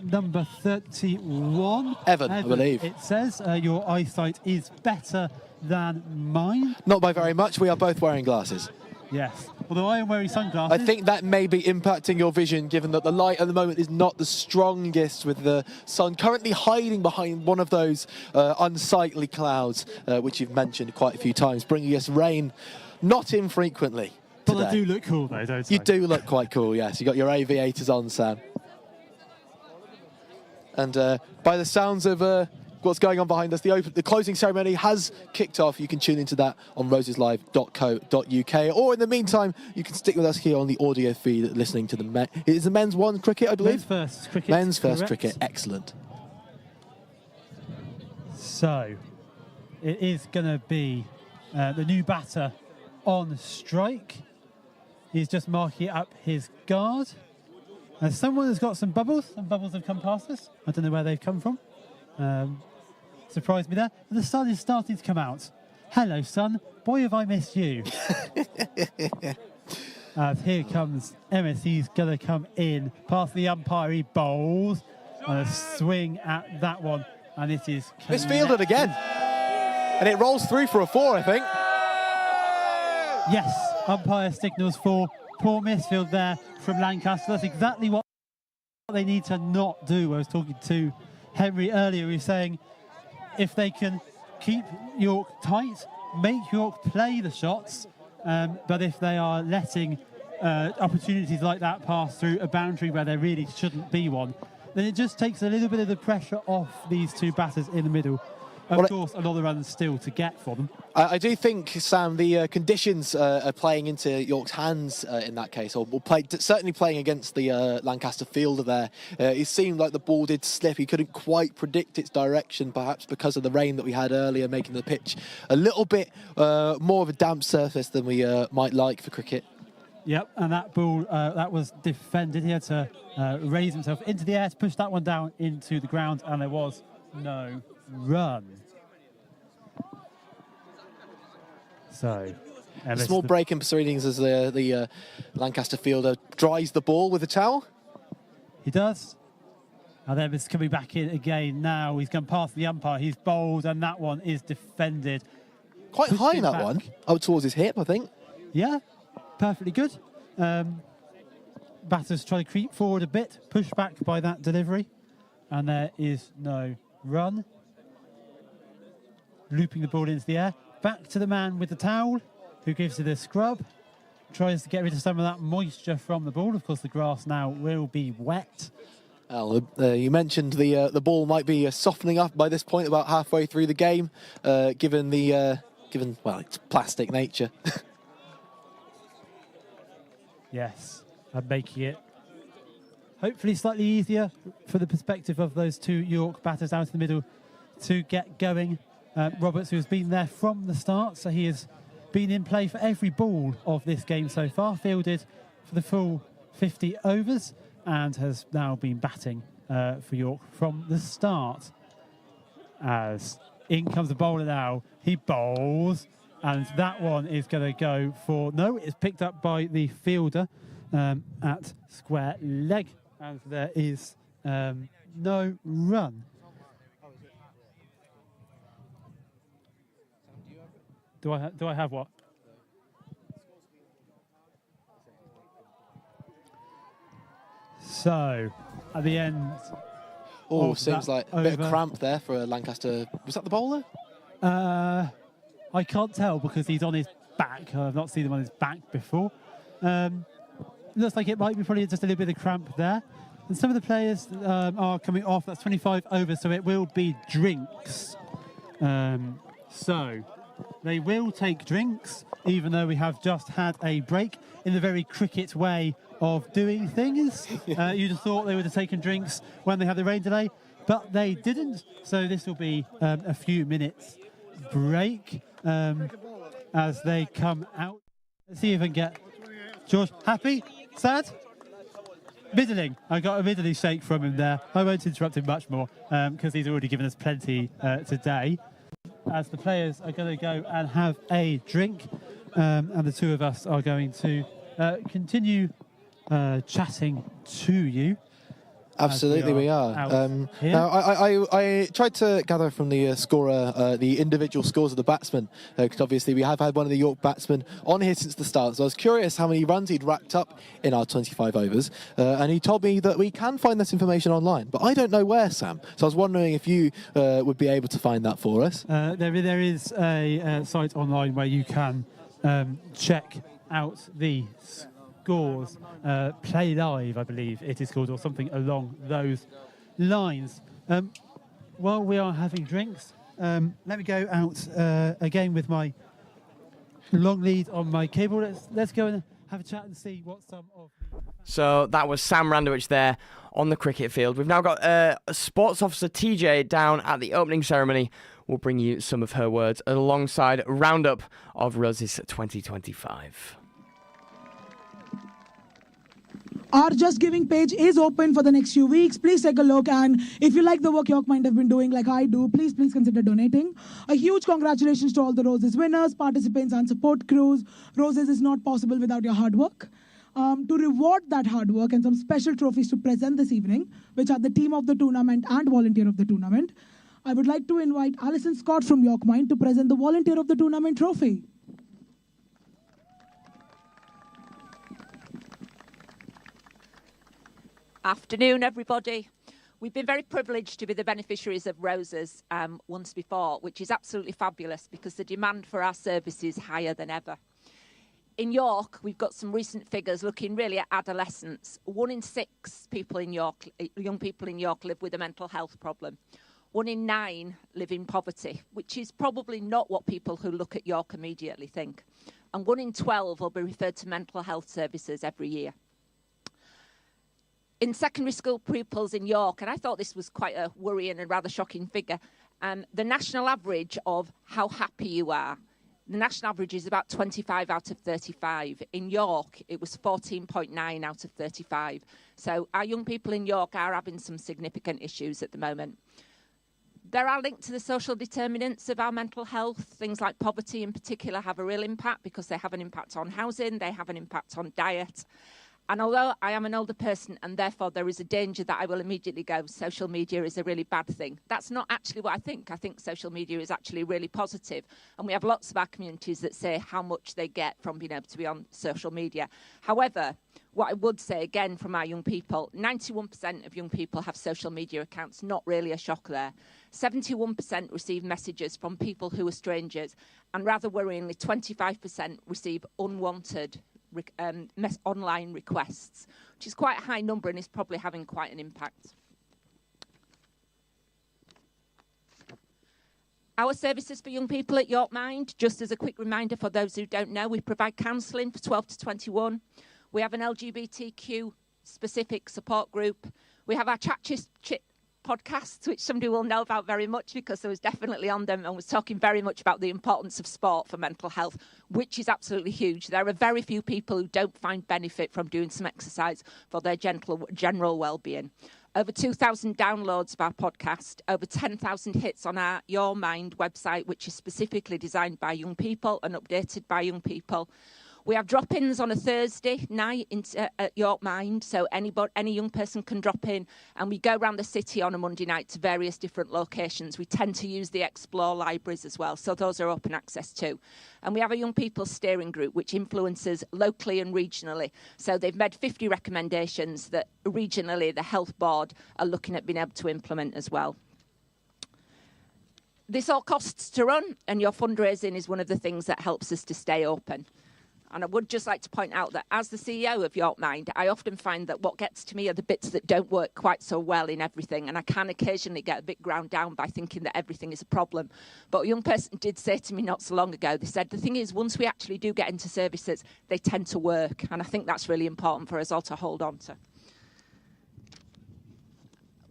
S6: Number 31.
S12: Evan, I believe.
S6: It says your eyesight is better than mine.
S12: Not by very much. We are both wearing glasses.
S6: Yes, although I am wearing sunglasses.
S12: I think that may be impacting your vision, given that the light at the moment is not the strongest, with the sun currently hiding behind one of those unsightly clouds, which you've mentioned quite a few times, bringing us rain not infrequently today.
S6: But I do look cool, though, don't I?
S12: You do look quite cool, yes. You got your aviators on, Sam. And by the sounds of what's going on behind us, the closing ceremony has kicked off. You can tune into that on roseslive.co.uk, or in the meantime, you can stick with us here on the audio feed, listening to the it is the men's one cricket, I believe.
S6: Men's first cricket.
S12: Men's first
S6: correct.
S12: cricket, excellent.
S6: So, it is going to be the new batter on strike. He's just marking up his guard. And someone has got some bubbles. Some bubbles have come past us. I don't know where they've come from. Surprised me there. And the sun is starting to come out. Hello, sun. Boy, have I missed you. Here comes Emmis. He's going to come in past the umpire. He bowls. And a swing at that one. And it is connected.
S12: It's fielded again. And it rolls through for a 4, I think.
S6: Yes, umpire signals for poor misfield there from Lancaster. That's exactly what they need to not do. I was talking to Henry earlier. He was saying if they can keep York tight, make York play the shots, but if they are letting opportunities like that pass through a boundary where there really shouldn't be one, then it just takes a little bit of the pressure off these two batters in the middle. Of course, a lot of runs still to get for them.
S12: I do think, Sam, the conditions are playing into York's hands in that case, or certainly playing against the Lancaster fielder there. It seemed like the ball did slip. He couldn't quite predict its direction, perhaps because of the rain that we had earlier, making the pitch a little bit more of a damp surface than we might like for cricket.
S6: Yep, and that ball, that was defended. He had to raise himself into the air to push that one down into the ground, and there was no run. So,
S12: a small break in proceedings as the Lancaster fielder dries the ball with a towel.
S6: He does. And then it's coming back in again now. He's gone past the umpire. He's bowled, and that one is defended.
S12: Quite high in that one, up towards his hip, I think.
S6: Yeah, perfectly good. Batters try to creep forward a bit, pushed back by that delivery, and there is no run. Looping the ball into the air. Back to the man with the towel, who gives it a scrub. Tries to get rid of some of that moisture from the ball. Of course, the grass now will be wet.
S12: Well, you mentioned the ball might be softening up by this point, about halfway through the game, given its plastic nature.
S6: Yes, and making it hopefully slightly easier for the perspective of those two York batters out in the middle to get going. Roberts, who has been there from the start, so he has been in play for every ball of this game so far, fielded for the full 50 overs, and has now been batting for York from the start. As in comes the bowler now, he bowls, and that one is going to go for, no, it's picked up by the fielder at square leg, and there is no run. Do I have what? So, at the end.
S12: Oh, seems like a bit of cramp there for Lancaster. Was that the bowler?
S6: I can't tell because he's on his back. I've not seen him on his back before. Looks like it might be probably just a little bit of cramp there. And some of the players are coming off. That's 25 overs, so it will be drinks. So they will take drinks, even though we have just had a break in the very cricket way of doing things. You'd have thought they would have taken drinks when they had the rain delay, but they didn't. So this will be a few minutes break as they come out. Let's see if I can get George, happy? Sad? Middling. I got a middling shake from him there. I won't interrupt him much more because he's already given us plenty today. As the players are going to go and have a drink, and the two of us are going to continue chatting to you.
S12: Absolutely, we are. Now, I tried to gather from the scorer the individual scores of the batsmen, because obviously we have had one of the York batsmen on here since the start. So I was curious how many runs he'd racked up in our 25 overs, and he told me that we can find this information online, but I don't know where, Sam. So I was wondering if you would be able to find that for us.
S6: There is a site online where you can check out the scores, Play Live, I believe it is called, or something along those lines. While we are having drinks, let me go out again with my long lead on my cable. Let's go and have a chat and see what some of the...
S1: So that was Sam Randowich there on the cricket field. We've now got Sports Officer TJ down at the opening ceremony. We'll bring you some of her words alongside a roundup of Roses 2025.
S2: Our Just Giving page is open for the next few weeks. Please take a look, and if you like the work York Mind have been doing like I do, please consider donating. A huge congratulations to all the Roses winners, participants and support crews. Roses is not possible without your hard work. To reward that hard work and some special trophies to present this evening, which are the team of the tournament and volunteer of the tournament, I would like to invite Alison Scott from York Mind to present the volunteer of the tournament trophy.
S14: Afternoon, everybody. We've been very privileged to be the beneficiaries of Roses once before, which is absolutely fabulous because the demand for our service is higher than ever. In York, we've got some recent figures looking really at adolescents. 1 in 6 people in York, young people in York live with a mental health problem. 1 in 9 live in poverty, which is probably not what people who look at York immediately think. And 1 in 12 will be referred to mental health services every year. In secondary school pupils in York, and I thought this was quite a worrying and rather shocking figure, the national average of how happy you are, the national average is about 25 out of 35. In York, it was 14.9 out of 35. So our young people in York are having some significant issues at the moment. There are linked to the social determinants of our mental health. Things like poverty in particular have a real impact because they have an impact on housing, they have an impact on diet. And although I am an older person and therefore there is a danger that I will immediately go, social media is a really bad thing. That's not actually what I think. I think social media is actually really positive. And we have lots of our communities that say how much they get from being able to be on social media. However, what I would say again from our young people, 91% of young people have social media accounts, not really a shock there. 71% receive messages from people who are strangers. And rather worryingly, 25% receive unwanted online requests, which is quite a high number and is probably having quite an impact. Our services for young people at York Mind, just as a quick reminder for those who don't know, we provide counselling for 12 to 21. We have an LGBTQ specific support group. We have our Chat Chit podcasts, which somebody will know about very much because I was definitely on them and was talking very much about the importance of sport for mental health, which is absolutely huge. There are very few people who don't find benefit from doing some exercise for their general well-being. Over 2,000 downloads of our podcast, over 10,000 hits on our Your Mind website, which is specifically designed by young people and updated by young people. We have drop-ins on a Thursday night at York Mind, so any young person can drop in, and we go around the city on a Monday night to various different locations. We tend to use the Explore libraries as well, so those are open access too. And we have a young people steering group, which influences locally and regionally. So they've made 50 recommendations that regionally the health board are looking at being able to implement as well. This all costs to run, and your fundraising is one of the things that helps us to stay open. And I would just like to point out that as the CEO of York Mind, I often find that what gets to me are the bits that don't work quite so well in everything. And I can occasionally get a bit ground down by thinking that everything is a problem. But a young person did say to me not so long ago, they said, the thing is, once we actually do get into services, they tend to work. And I think that's really important for us all to hold on to.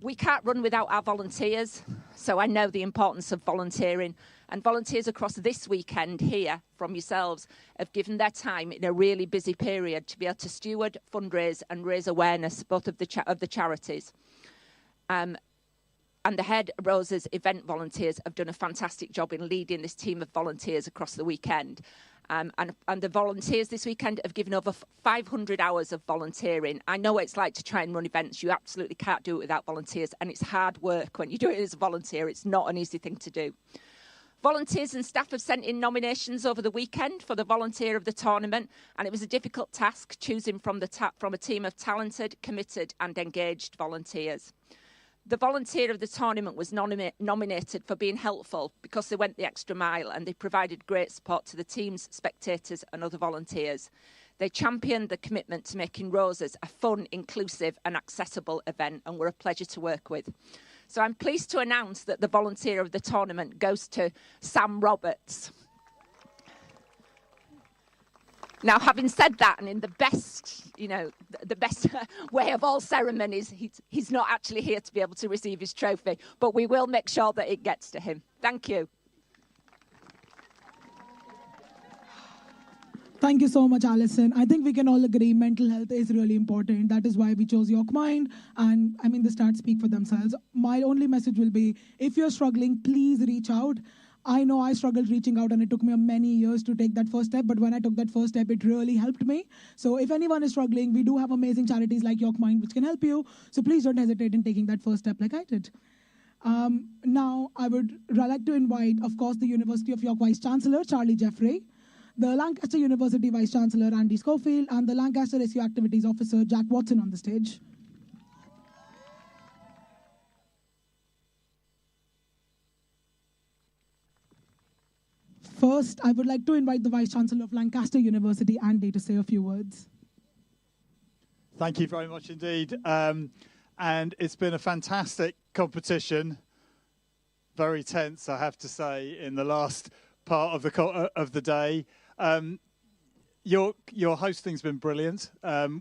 S14: We can't run without our volunteers, so I know the importance of volunteering. And volunteers across this weekend here from yourselves have given their time in a really busy period to be able to steward, fundraise and raise awareness both of the charities. And the Head Roses event volunteers have done a fantastic job in leading this team of volunteers across the weekend. And the volunteers this weekend have given over 500 hours of volunteering. I know what it's like to try and run events. You absolutely can't do it without volunteers, and it's hard work when you do it as a volunteer. It's not an easy thing to do. Volunteers and staff have sent in nominations over the weekend for the Volunteer of the Tournament, and it was a difficult task choosing from a team of talented, committed and engaged volunteers. The Volunteer of the Tournament was nominated for being helpful because they went the extra mile and they provided great support to the teams, spectators and other volunteers. They championed the commitment to making Roses a fun, inclusive and accessible event and were a pleasure to work with. So I'm pleased to announce that the Volunteer of the Tournament goes to Sam Roberts. Now, having said that, and in the best, the best way of all ceremonies, he's not actually here to be able to receive his trophy, but we will make sure that it gets to him. Thank you.
S2: Thank you so much, Alison. I think we can all agree mental health is really important. That is why we chose York Mind. And I mean, the stats speak for themselves. My only message will be, if you're struggling, please reach out. I know I struggled reaching out and it took me many years to take that first step. But when I took that first step, it really helped me. So if anyone is struggling, we do have amazing charities like York Mind, which can help you. So please don't hesitate in taking that first step like I did. Now, I would like to invite, of course, the University of York Vice-Chancellor, Charlie Jeffrey, the Lancaster University Vice-Chancellor, Andy Schofield, and the Lancaster Rescue Activities Officer, Jack Watson, on the stage. First, I would like to invite the Vice-Chancellor of Lancaster University, Andy, to say a few words.
S11: Thank you very much indeed. And it's been a fantastic competition. Very tense, I have to say, in the last part of the day. Your hosting's been brilliant.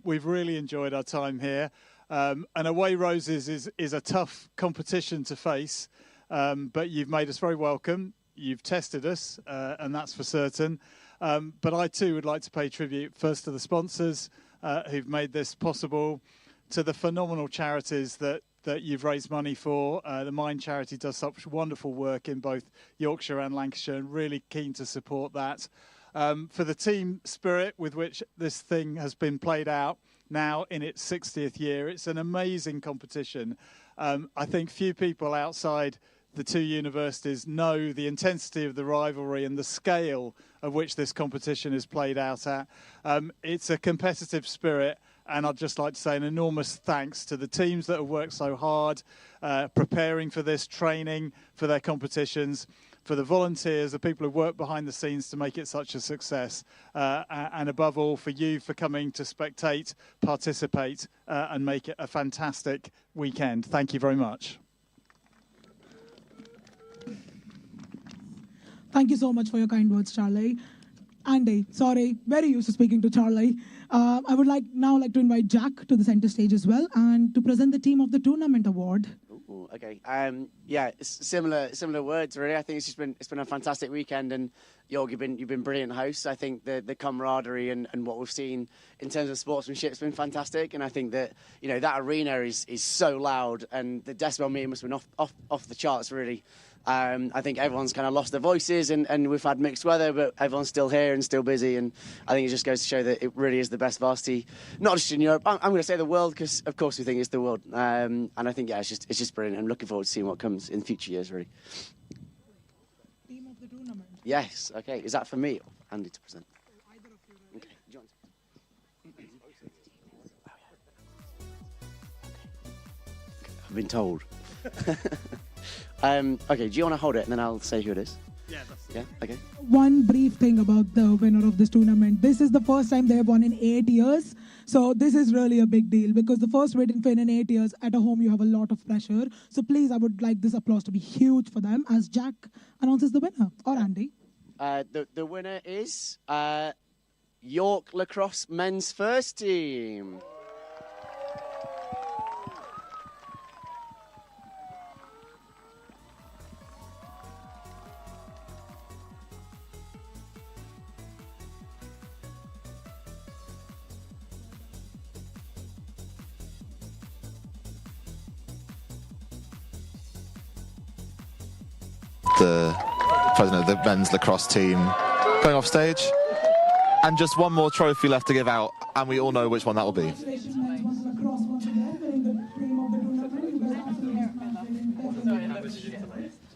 S11: We've really enjoyed our time here. And Away Roses is a tough competition to face, but you've made us very welcome. You've tested us, and that's for certain. But I too would like to pay tribute first to the sponsors who've made this possible, to the phenomenal charities that you've raised money for. The Mind charity does such wonderful work in both Yorkshire and Lancashire, and really keen to support that. For the team spirit with which this thing has been played out now in its 60th year, it's an amazing competition. I think few people outside the two universities know the intensity of the rivalry and the scale of which this competition is played out at. It's a competitive spirit, and I'd just like to say an enormous thanks to the teams that have worked so hard preparing for this, training for their competitions, for the volunteers, the people who work behind the scenes to make it such a success, and above all for you for coming to spectate, participate and make it a fantastic weekend. Thank you very much.
S2: Thank you so much for your kind words, Charlie. Andy, sorry, very used to speaking to Charlie. I would now like to invite Jack to the center stage as well, and to present the Team of the Tournament award.
S17: Ooh, okay. Yeah, similar words really. I think it's been a fantastic weekend, and York, you've been brilliant hosts. I think the camaraderie and what we've seen in terms of sportsmanship has been fantastic, and I think that that arena is so loud, and the decibel meter must have been off the charts really. I think everyone's kind of lost their voices, and we've had mixed weather, but everyone's still here and still busy, and I think it just goes to show that it really is the best varsity, not just in Europe. I'm going to say the world, because of course we think it's the world, and I think it's just brilliant. I'm looking forward to seeing what comes in future years, really.
S2: Team of the tournament.
S17: Yes. Okay. Is that for me or Andy to present? Okay. Do you want to... I've been told. Okay, do you want to hold it and then I'll say who it is? Yeah, okay.
S2: One brief thing about the winner of this tournament. This is the first time they have won in 8 years. So this is really a big deal, because the first win in 8 years at a home, you have a lot of pressure. So please, I would like this applause to be huge for them as Jack announces the winner. Or Andy.
S17: The winner is York Lacrosse Men's First Team.
S9: the president of the men's lacrosse team, going off stage. And just one more trophy left to give out, and we all know which one that will be.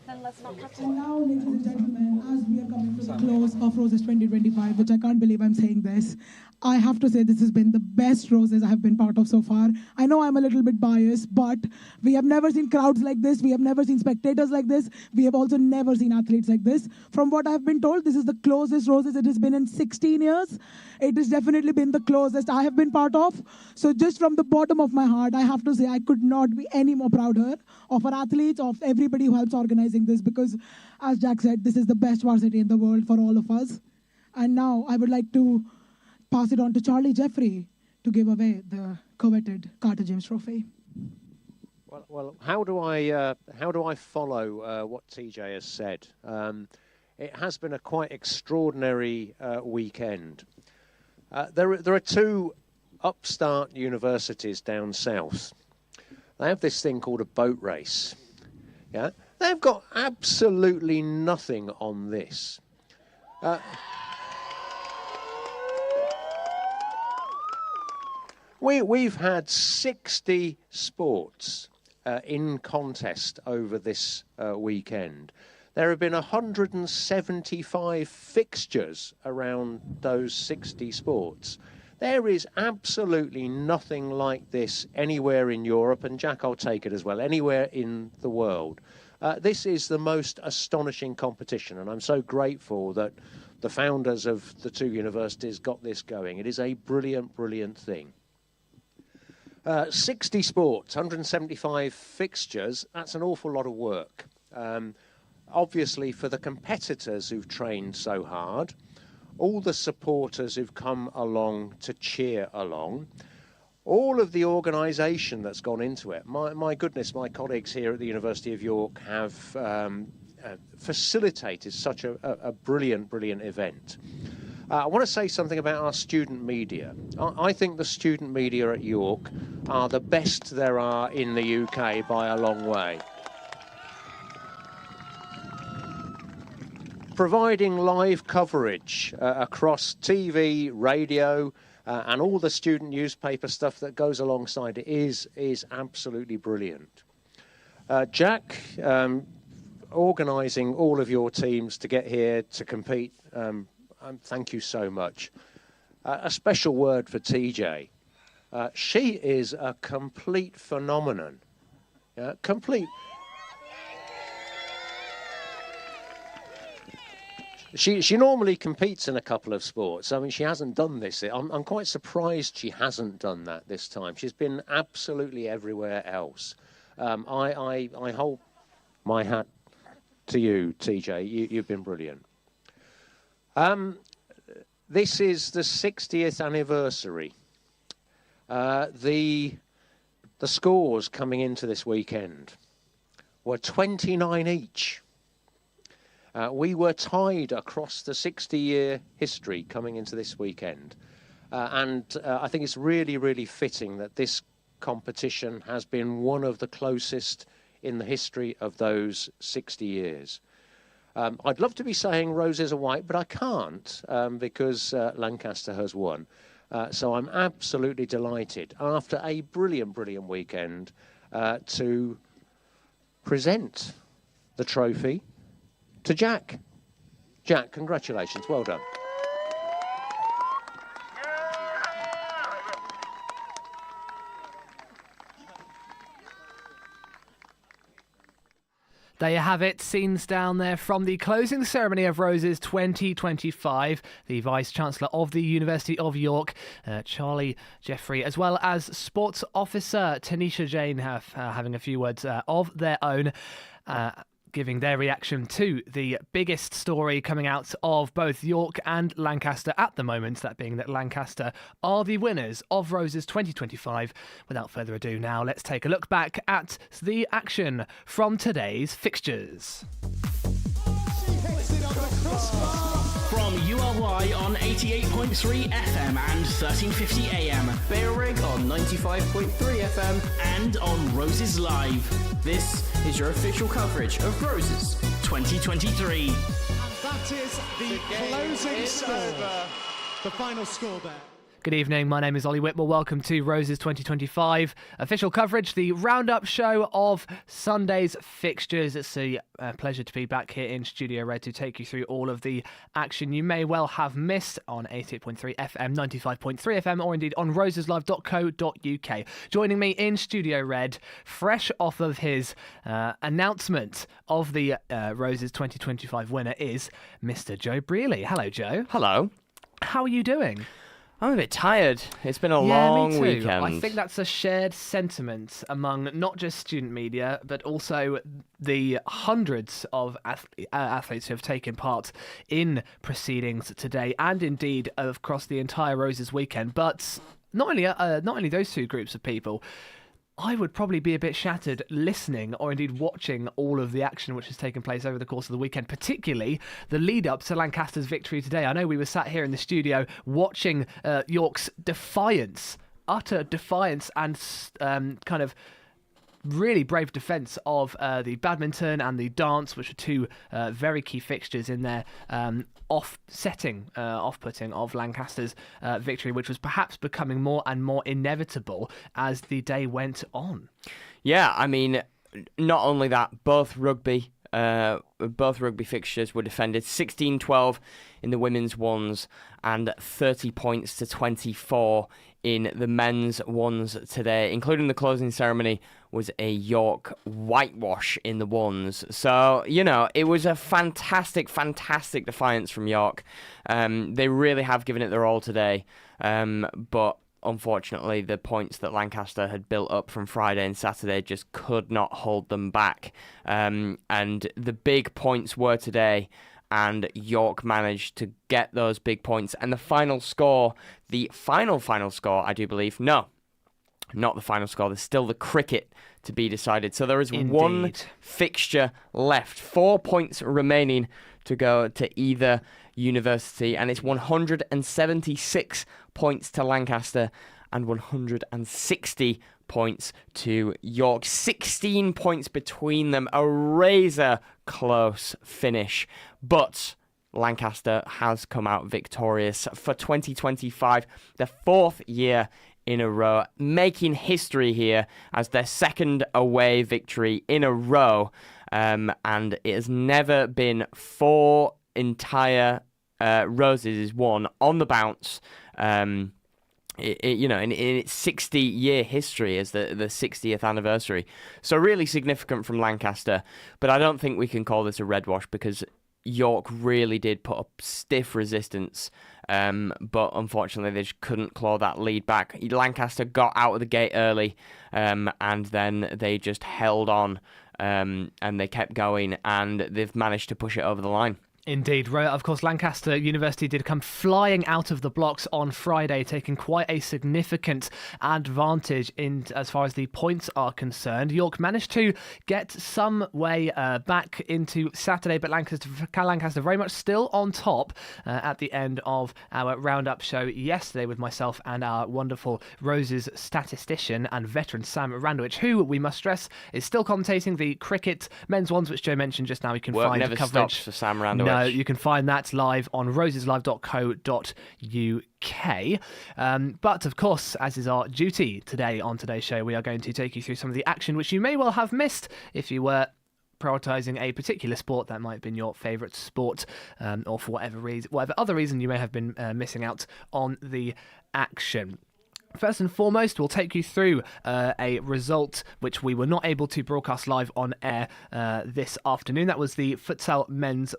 S2: And now, ladies and gentlemen, as we are coming to the close of Roses 2025, which I can't believe I'm saying this, I have to say this has been the best Roses I have been part of so far. I know I'm a little bit biased, but we have never seen crowds like this. We have never seen spectators like this. We have also never seen athletes like this. From what I've been told, this is the closest Roses it has been in 16 years. It has definitely been the closest I have been part of. So just from the bottom of my heart, I have to say I could not be any more prouder of our athletes, of everybody who helps organizing this, because as Jack said, this is the best varsity in the world for all of us. And now I would like to pass it on to Charlie Jeffrey to give away the coveted Carter James Trophy.
S19: Well, how do I follow what TJ has said? It has been a quite extraordinary weekend. There are two upstart universities down south. They have this thing called a boat race. Yeah, they've got absolutely nothing on this. We've had 60 sports in contest over this weekend. There have been 175 fixtures around those 60 sports. There is absolutely nothing like this anywhere in Europe, and Jack, I'll take it as well, anywhere in the world. This is the most astonishing competition, and I'm so grateful that the founders of the two universities got this going. It is a brilliant, brilliant thing. 60 sports, 175 fixtures, that's an awful lot of work. Obviously, for the competitors who've trained so hard, all the supporters who've come along to cheer along, all of the organisation that's gone into it. My goodness, my colleagues here at the University of York have facilitated such a brilliant, brilliant event. I want to say something about our student media. I think the student media at York are the best there are in the UK by a long way. Providing live coverage across TV, radio, and all the student newspaper stuff that goes alongside it is absolutely brilliant. Jack, organising all of your teams to get here to compete, thank you so much. A special word for TJ. She is a complete phenomenon. Complete. She normally competes in a couple of sports. I mean, she hasn't done this. I'm quite surprised she hasn't done that this time. She's been absolutely everywhere else. I hold my hat to you, TJ. You've been brilliant. This is the 60th anniversary. The scores coming into this weekend were 29 each. We were tied across the 60-year history coming into this weekend. And I think it's really, really fitting that this competition has been one of the closest in the history of those 60 years. I'd love to be saying roses are white, but I can't because Lancaster has won. So I'm absolutely delighted, after a brilliant, brilliant weekend, to present the trophy to Jack. Jack, congratulations. Well done.
S20: There you have it, scenes down there from the closing ceremony of Roses 2025. The Vice-Chancellor of the University of York, Charlie Jeffrey, as well as Sports Officer Tanisha Jane having a few words of their own, giving their reaction to the biggest story coming out of both York and Lancaster at the moment, that being that Lancaster are the winners of Roses 2025. Without further ado, now let's take a look back at the action from today's fixtures.
S3: From URY on 88.3 FM and 1350 AM.
S4: Bailrigg on 95.3 FM.
S3: And on Roses Live.
S4: This is your official coverage of Roses
S3: 2023.
S10: That is the closing score. The final score there.
S20: Good evening, my name is Ollie Whitmore. Welcome to Roses 2025 official coverage, the roundup show of Sunday's fixtures. It's a pleasure to be back here in Studio Red to take you through all of the action you may well have missed on 88.3 FM, 95.3 FM, or indeed on roseslive.co.uk. Joining me in Studio Red, fresh off of his announcement of the Roses 2025 winner, is Mr. Joe Brealey. Hello, Joe.
S1: Hello.
S20: How are you doing?
S1: I'm a bit tired. It's been a
S20: me
S1: long
S20: too.
S1: weekend.
S20: I think that's a shared sentiment among not just student media, but also the hundreds of athletes who have taken part in proceedings today, and indeed across the entire Roses weekend. But not only those two groups of people, I would probably be a bit shattered listening or indeed watching all of the action which has taken place over the course of the weekend, particularly the lead up to Lancaster's victory today. I know we were sat here in the studio watching York's utter defiance and kind of really brave defence of the badminton and the dance, which are two very key fixtures in their off-putting of Lancaster's victory, which was perhaps becoming more and more inevitable as the day went on.
S1: Yeah, I mean, not only that, both rugby fixtures were defended. 16-12 in the women's ones and 30 points to 24 in the men's ones today, including the closing ceremony was a York whitewash in the ones. So, you know, it was a fantastic defiance from York. They really have given it their all today. But unfortunately, the points that Lancaster had built up from Friday and Saturday just could not hold them back. And the big points were today, and York managed to get those big points. And the final score, I do believe, no, not the final score, there's still the cricket to be decided. So there is one fixture left, 4 points remaining to go to either university, and it's 176 points to Lancaster and 160 points to York. 16 points between them, a razor close finish. But Lancaster has come out victorious for 2025, the fourth year in a row, making history here as their second away victory in a row. And it has never been four entire Roses won on the bounce. In its 60-year history as the 60th anniversary. So really significant from Lancaster, but I don't think we can call this a red wash because York really did put up stiff resistance, but unfortunately they just couldn't claw that lead back. Lancaster got out of the gate early, and then they just held on, and they kept going, and they've managed to push it over the line.
S20: Indeed. Of course, Lancaster University did come flying out of the blocks on Friday, taking quite a significant advantage in as far as the points are concerned. York managed to get some way back into Saturday, but Lancaster very much still on top at the end of our roundup show yesterday with myself and our wonderful Roses statistician and veteran Sam Randowich, who, we must stress, is still commentating the cricket men's ones, which Joe mentioned just now. You can find
S1: never
S20: coverage
S1: stops for Sam Randowich.
S20: No, you can find that live on roseslive.co.uk. But of course, as is our duty today on today's show, we are going to take you through some of the action which you may well have missed if you were prioritising a particular sport that might have been your favourite sport, or for whatever other reason you may have been missing out on the action. First and foremost, we'll take you through a result which we were not able to broadcast live on air this afternoon. That was the futsal men's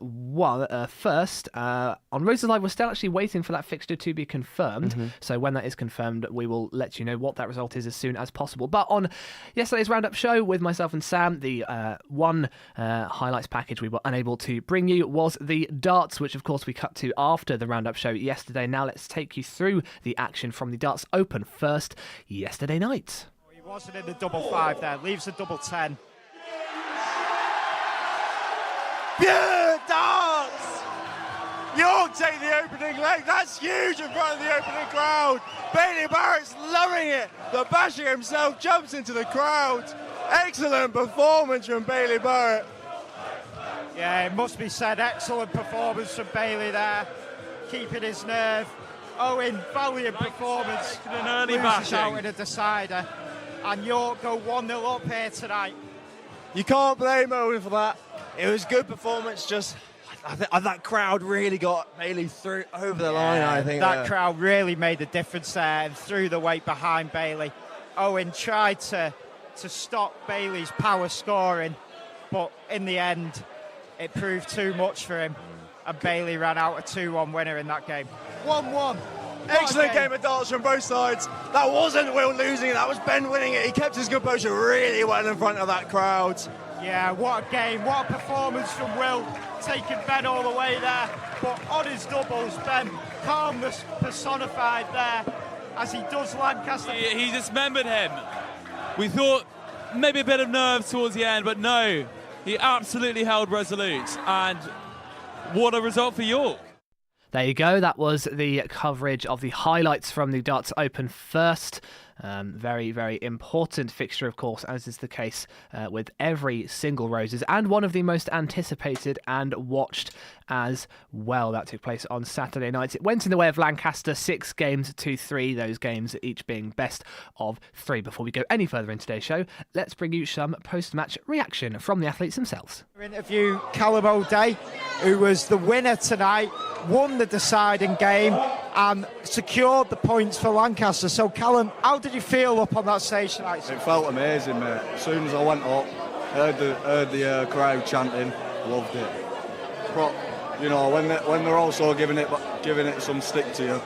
S20: first. On Roses Live, we're still actually waiting for that fixture to be confirmed.
S1: Mm-hmm.
S20: So when that is confirmed, we will let you know what that result is as soon as possible. But on yesterday's roundup show with myself and Sam, the one highlights package we were unable to bring you was the darts, which of course we cut to after the roundup show yesterday. Now let's take you through the action from the Darts Open first yesterday night.
S15: He wasn't in the double five there, leaves the double 10.
S21: Pure darts! York take the opening leg, that's huge in front of the opening crowd. Bailey Barrett's loving it. The basher himself jumps into the crowd. Excellent performance from Bailey Barrett.
S15: Yeah, it must be said, excellent performance from Bailey there, keeping his nerve. Owen, valiant performance,
S4: an early
S15: loses
S4: bashing.
S15: out in a decider, and York go 1-0 up here tonight.
S21: You can't blame Owen for that. It was good performance, just that crowd really got Bailey through over the line, I think.
S15: That crowd really made the difference there and threw the weight behind Bailey. Owen tried to stop Bailey's power scoring, but in the end, it proved too much for him, and Bailey ran out a 2-1 winner in that game. 1-1.
S21: Excellent game of darts from both sides. That wasn't Will losing it, that was Ben winning it. He kept his composure really well in front of that crowd.
S15: Yeah, what a game, what a performance from Will, taking Ben all the way there. But on his doubles, Ben, calmness personified there as he does Lancaster.
S4: He dismembered him. We thought maybe a bit of nerves towards the end, but no, he absolutely held resolute. And what a result for York.
S20: There you go. That was the coverage of the highlights from the Darts Open first. Very, very important fixture, of course, as is the case with every single Roses, and one of the most anticipated and watched as well. That took place on Saturday night. It went in the way of Lancaster, 6 games to 3, those games each being best of 3. Before we go any further in today's show, let's bring you some post-match reaction from the athletes themselves.
S15: Interview Callum O'Day, who was the winner tonight, won the deciding game and secured the points for Lancaster. So Callum, how did you feel up on that stage tonight?
S5: It felt amazing, mate. As soon as I went up, heard the crowd chanting, loved it. But you know, when they're also giving it some stick to you,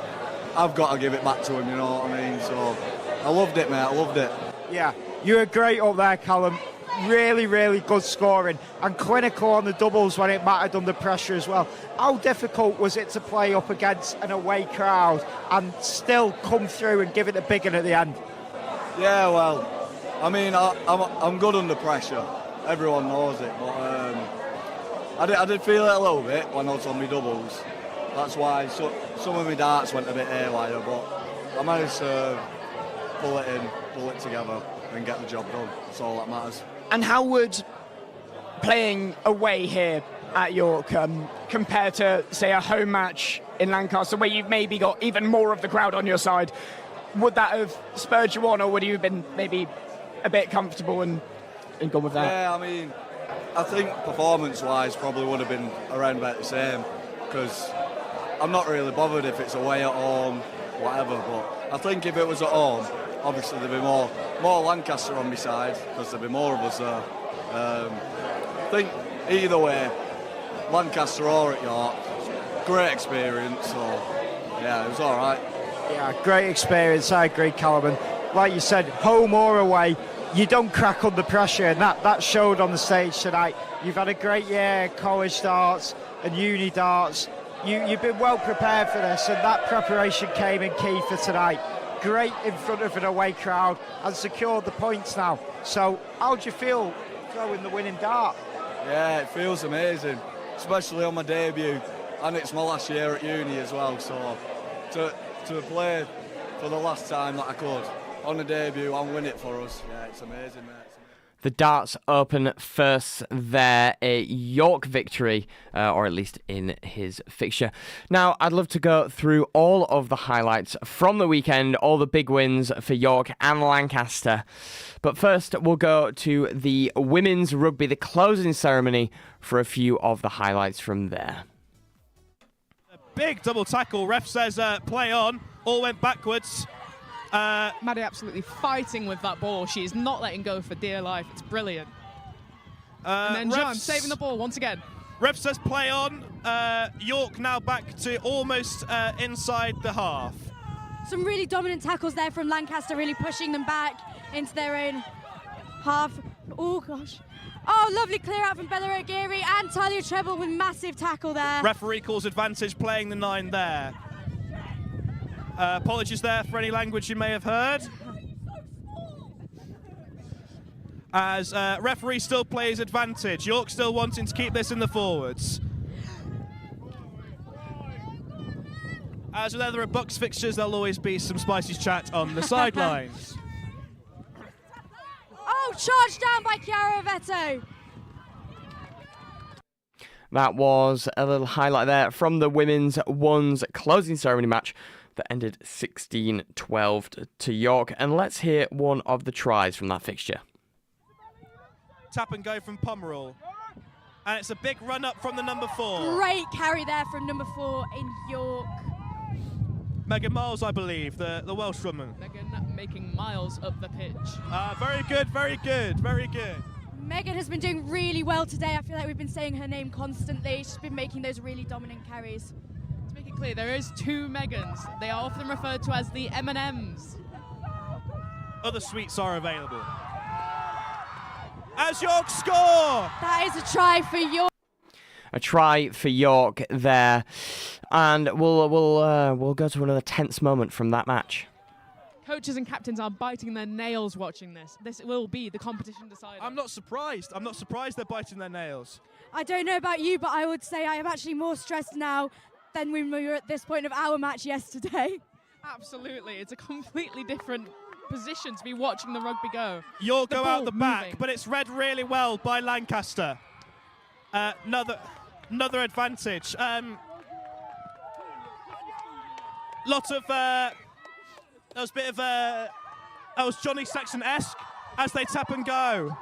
S5: I've got to give it back to them. You know what I mean? So I loved it, mate. I loved it.
S15: Yeah, you were great up there, Callum. Really, really good scoring and clinical on the doubles when it mattered under pressure as well. How difficult was it to play up against an away crowd and still come through and give it a big one at the end?
S5: Yeah, well, I mean, I'm good under pressure. Everyone knows it, but I did feel it a little bit when I was on my doubles. That's why some of my darts went a bit haywire, but I managed to pull it together and get the job done. That's all that matters.
S1: And how would playing away here at York compare to, say, a home match in Lancaster where you've maybe got even more of the crowd on your side? Would that have spurred you on, or would you have been maybe a bit comfortable and gone with that?
S5: Yeah, I mean, I think performance-wise probably would have been around about the same, because I'm not really bothered if it's away at home, whatever, but I think if it was at home, obviously there'd be more Lancaster on my side, because there'd be more of us there. I think either way, Lancaster or at York, great experience, so yeah, it was all right.
S15: Yeah, great experience, I agree, Callum. And like you said, home or away, you don't crack under pressure, and that showed on the stage tonight. You've had a great year, college darts and uni darts. You've been well prepared for this, and that preparation came in key for tonight. Great in front of an away crowd and secured the points now. So how do you feel throwing the winning dart?
S5: Yeah, it feels amazing, especially on my debut, and it's my last year at uni as well, so to play for the last time that I could on the debut and win it for us, yeah, it's amazing, mate.
S1: The Darts Open first there, a York victory, or at least in his fixture. Now, I'd love to go through all of the highlights from the weekend, all the big wins for York and Lancaster. But first, we'll go to the women's rugby, the closing ceremony, for a few of the highlights from there.
S22: Big double tackle. Ref says play on. All went backwards.
S18: Maddie absolutely fighting with that ball. She is not letting go for dear life. It's brilliant. And then John saving the ball once again.
S22: Ref says play on. York now back to almost inside the half.
S26: Some really dominant tackles there from Lancaster, really pushing them back into their own half. Oh, gosh. Oh, lovely clear out from Bailrigg and Talia Treble with massive tackle there.
S22: Referee calls advantage, playing the 9 there. Apologies there for any language you may have heard. As referee still plays advantage. York still wanting to keep this in the forwards. As with other Bucks fixtures, there'll always be some spicy chat on the sidelines.
S26: Oh, charged down by Chiara Veto.
S1: That was a little highlight there from the women's ones closing ceremony match that ended 16-12 to York. And let's hear one of the tries from that fixture.
S7: Tap and go from Pomerol. And it's a big run up from the number 4.
S26: Great carry there from number 4 in York.
S7: Megan Miles, I believe, the Welsh woman.
S18: Megan making miles up the pitch.
S7: Very good, very good, very good.
S26: Megan has been doing really well today. I feel like we've been saying her name constantly. She's been making those really dominant carries.
S18: To make it clear, there is 2 Megans. They are often referred to as the M&Ms.
S7: Other sweets are available. As York score!
S26: That is a try for York.
S1: A try for York there, and we'll go to another tense moment from that match.
S18: Coaches and captains are biting their nails watching this. This will be the competition decider.
S7: I'm not surprised. I'm not surprised they're biting their nails.
S26: I don't know about you, but I would say I am actually more stressed now than when we were at this point of our match yesterday.
S18: Absolutely, it's a completely different position to be watching the rugby go.
S7: York go out the
S18: moving.
S7: back, but it's read really well by Lancaster. Another advantage. Lot of that was a bit of that was Johnny Sexton-esque as they tap and go.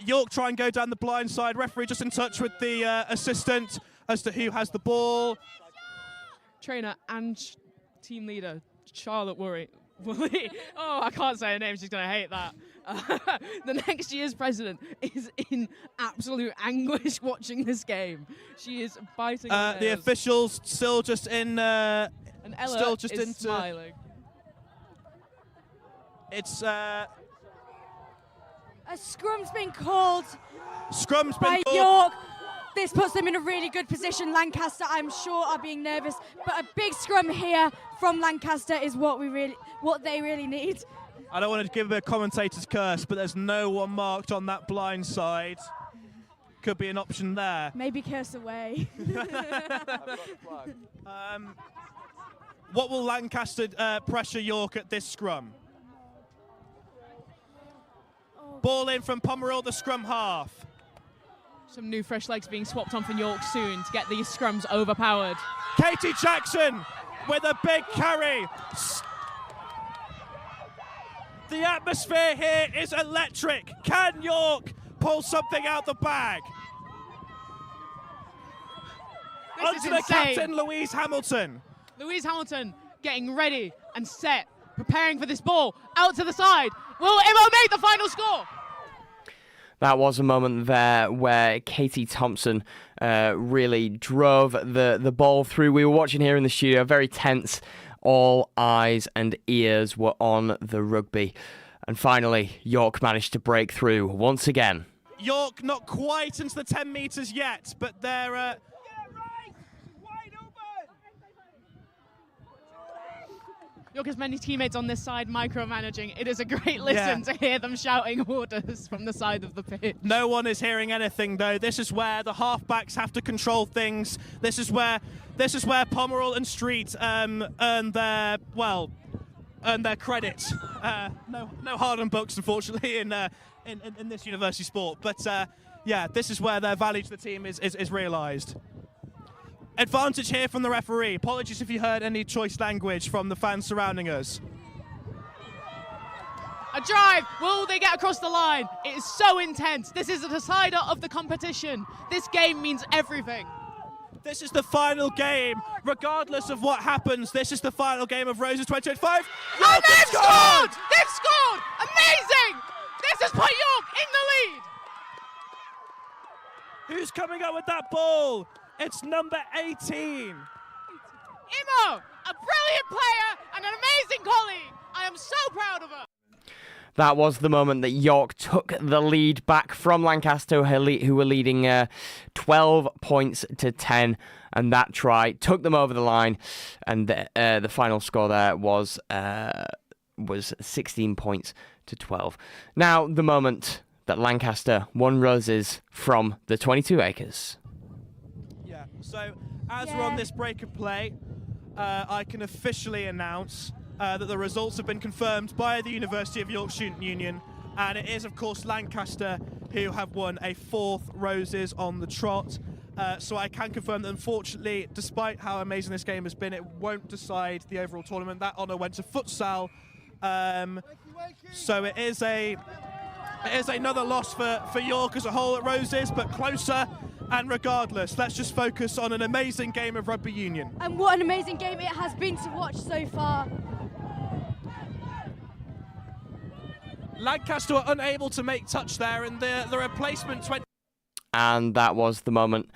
S7: York try and go down the blind side. Referee just in touch with the assistant as to who has the ball.
S18: Trainer and team leader Charlotte Woolley. Oh, I can't say her name. She's going to hate that. The next year's president is in absolute anguish watching this game. She is biting her
S7: The
S18: nails.
S7: officials still just in.
S18: And Ella
S7: still just
S18: is
S7: into.
S18: smiling.
S7: It's.
S26: A scrum's been called
S7: Scrum's
S26: by
S7: been called.
S26: York. This puts them in a really good position. Lancaster, I'm sure, are being nervous, but a big scrum here from Lancaster is what they really need.
S7: I don't want to give a commentator's curse, but there's no one marked on that blind side. Could be an option there.
S26: Maybe curse away.
S7: What will Lancaster pressure York at this scrum? Ball in from Pomerol, the scrum half.
S18: Some new fresh legs being swapped on for York soon to get these scrums overpowered.
S7: Katie Jackson with a big carry. The atmosphere here is electric. Can York pull something out the bag?
S18: This is
S7: Onto the
S18: insane.
S7: captain, Louise Hamilton.
S18: Louise Hamilton getting ready and set, preparing for this ball. Out to the side. Will Emma make the final score?
S1: That was a moment there where Katie Thompson really drove the ball through. We were watching here in the studio, very tense. All eyes and ears were on the rugby. And finally, York managed to break through once again.
S7: York not quite into the 10 metres yet, but they're...
S18: York has many teammates on this side micromanaging. It is a great listen to hear them shouting orders from the side of the pitch.
S7: No one is hearing anything though. This is where the halfbacks have to control things. This is where Pomerol and Street earn their credit. No Harden books, unfortunately, in this university sport. But this is where their value to the team is realised. Advantage here from the referee. Apologies if you heard any choice language from the fans surrounding us.
S18: A drive. Will they get across the line? It is so intense. this is the decider of the competition. This game means everything.
S7: This is the final game. Regardless of what happens, this is the final game of Roses 2025.
S18: And they've scored! They've scored! Amazing! This has put York in the lead.
S7: Who's coming up with that ball? It's number 18.
S18: Imo, a brilliant player and an amazing colleague. I am so proud of her.
S1: That was the moment that York took the lead back from Lancaster, who were leading 12 points to 10. And that try took them over the line. And the final score there was 16 points to 12. Now, the moment that Lancaster won Roses from the 22 acres.
S7: So, as we're on this break of play, I can officially announce that the results have been confirmed by the University of York Student Union. And it is, of course, Lancaster who have won a 4th Roses on the trot. So I can confirm that, unfortunately, despite how amazing this game has been, it won't decide the overall tournament. That honour went to futsal. So it is another loss for York as a whole at Roses, but closer. And regardless, let's just focus on an amazing game of rugby union.
S26: And what an amazing game it has been to watch so far.
S7: Lancaster were unable to make touch there, and the replacement 20.
S1: And that was the moment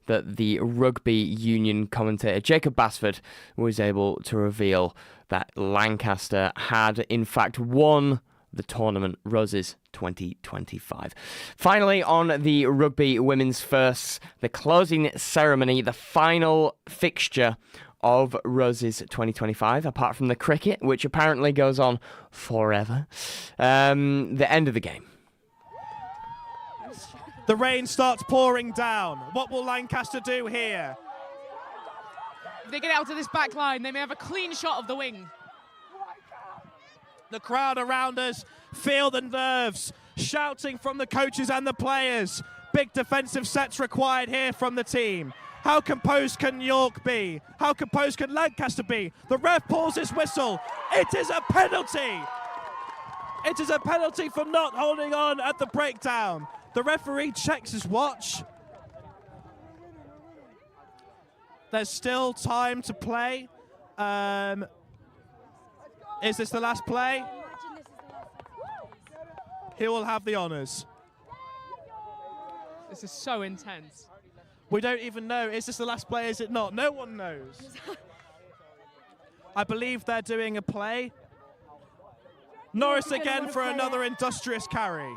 S1: that the rugby union commentator Jacob Basford was able to reveal that Lancaster had in fact won the tournament, Roses 2025. Finally, on the rugby women's firsts, the closing ceremony, the final fixture of Roses 2025, apart from the cricket, which apparently goes on forever. The end of the game.
S7: The rain starts pouring down. What will Lancaster do here?
S18: If they get out to this back line, they may have a clean shot of the wing.
S7: The crowd around us feel the nerves, shouting from the coaches and the players. Big defensive sets required here from the team. How composed can York be? How composed can Lancaster be? The ref pulls his whistle. It is a penalty. It is a penalty for not holding on at the breakdown. The referee checks his watch. There's still time to play. Is this the last play? He will have the honours.
S18: This is so intense.
S7: We don't even know. Is this the last play? Is it not? No one knows. I believe they're doing a play. Norris again for another industrious carry.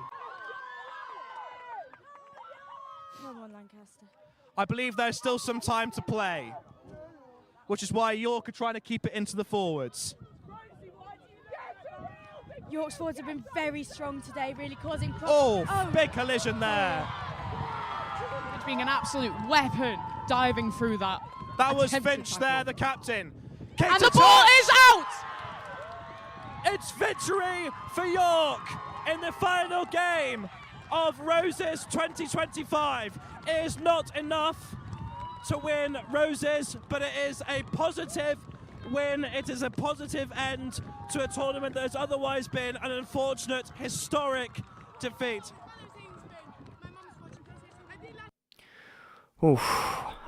S26: Come on, Lancaster.
S7: I believe there's still some time to play, which is why York are trying to keep it into the forwards.
S26: York's forwards have been very strong today, really causing problems.
S7: Oh, big collision there.
S18: It's being an absolute weapon diving through that.
S7: That was Finch there, the captain.
S18: And the ball is out!
S7: It's victory for York in the final game of Roses 2025. It is not enough to win Roses, but it is a positive win. It is a positive end to a tournament that has otherwise been an unfortunate, historic defeat.
S1: Oof,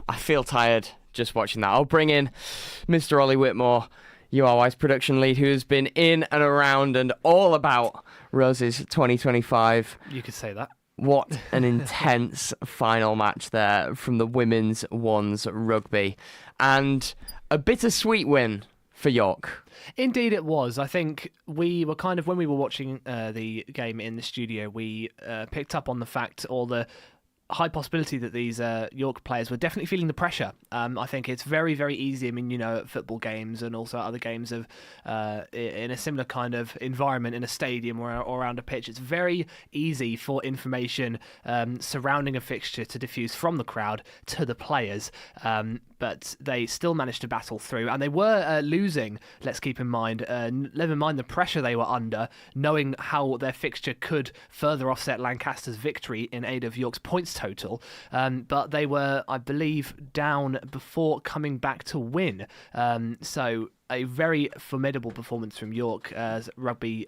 S1: I feel tired just watching that. I'll bring in Mr. Ollie Whitmore, URY's production lead, who has been in and around and all about Roses 2025.
S20: You could say that.
S1: What an intense final match there from the women's ones rugby. And a bittersweet win for York.
S20: Indeed it was. I think we were kind of, when we were watching the game in the studio, we picked up on the fact, or the high possibility that these York players were definitely feeling the pressure. I think it's very, very easy. I mean, you know, at football games and also other games of in a similar kind of environment in a stadium or around a pitch, it's very easy for information surrounding a fixture to diffuse from the crowd to the players. But they still managed to battle through, and they were losing, let's keep in mind, never mind the pressure they were under, knowing how their fixture could further offset Lancaster's victory in aid of York's points total. But they were, I believe, down before coming back to win. So a very formidable performance from York as rugby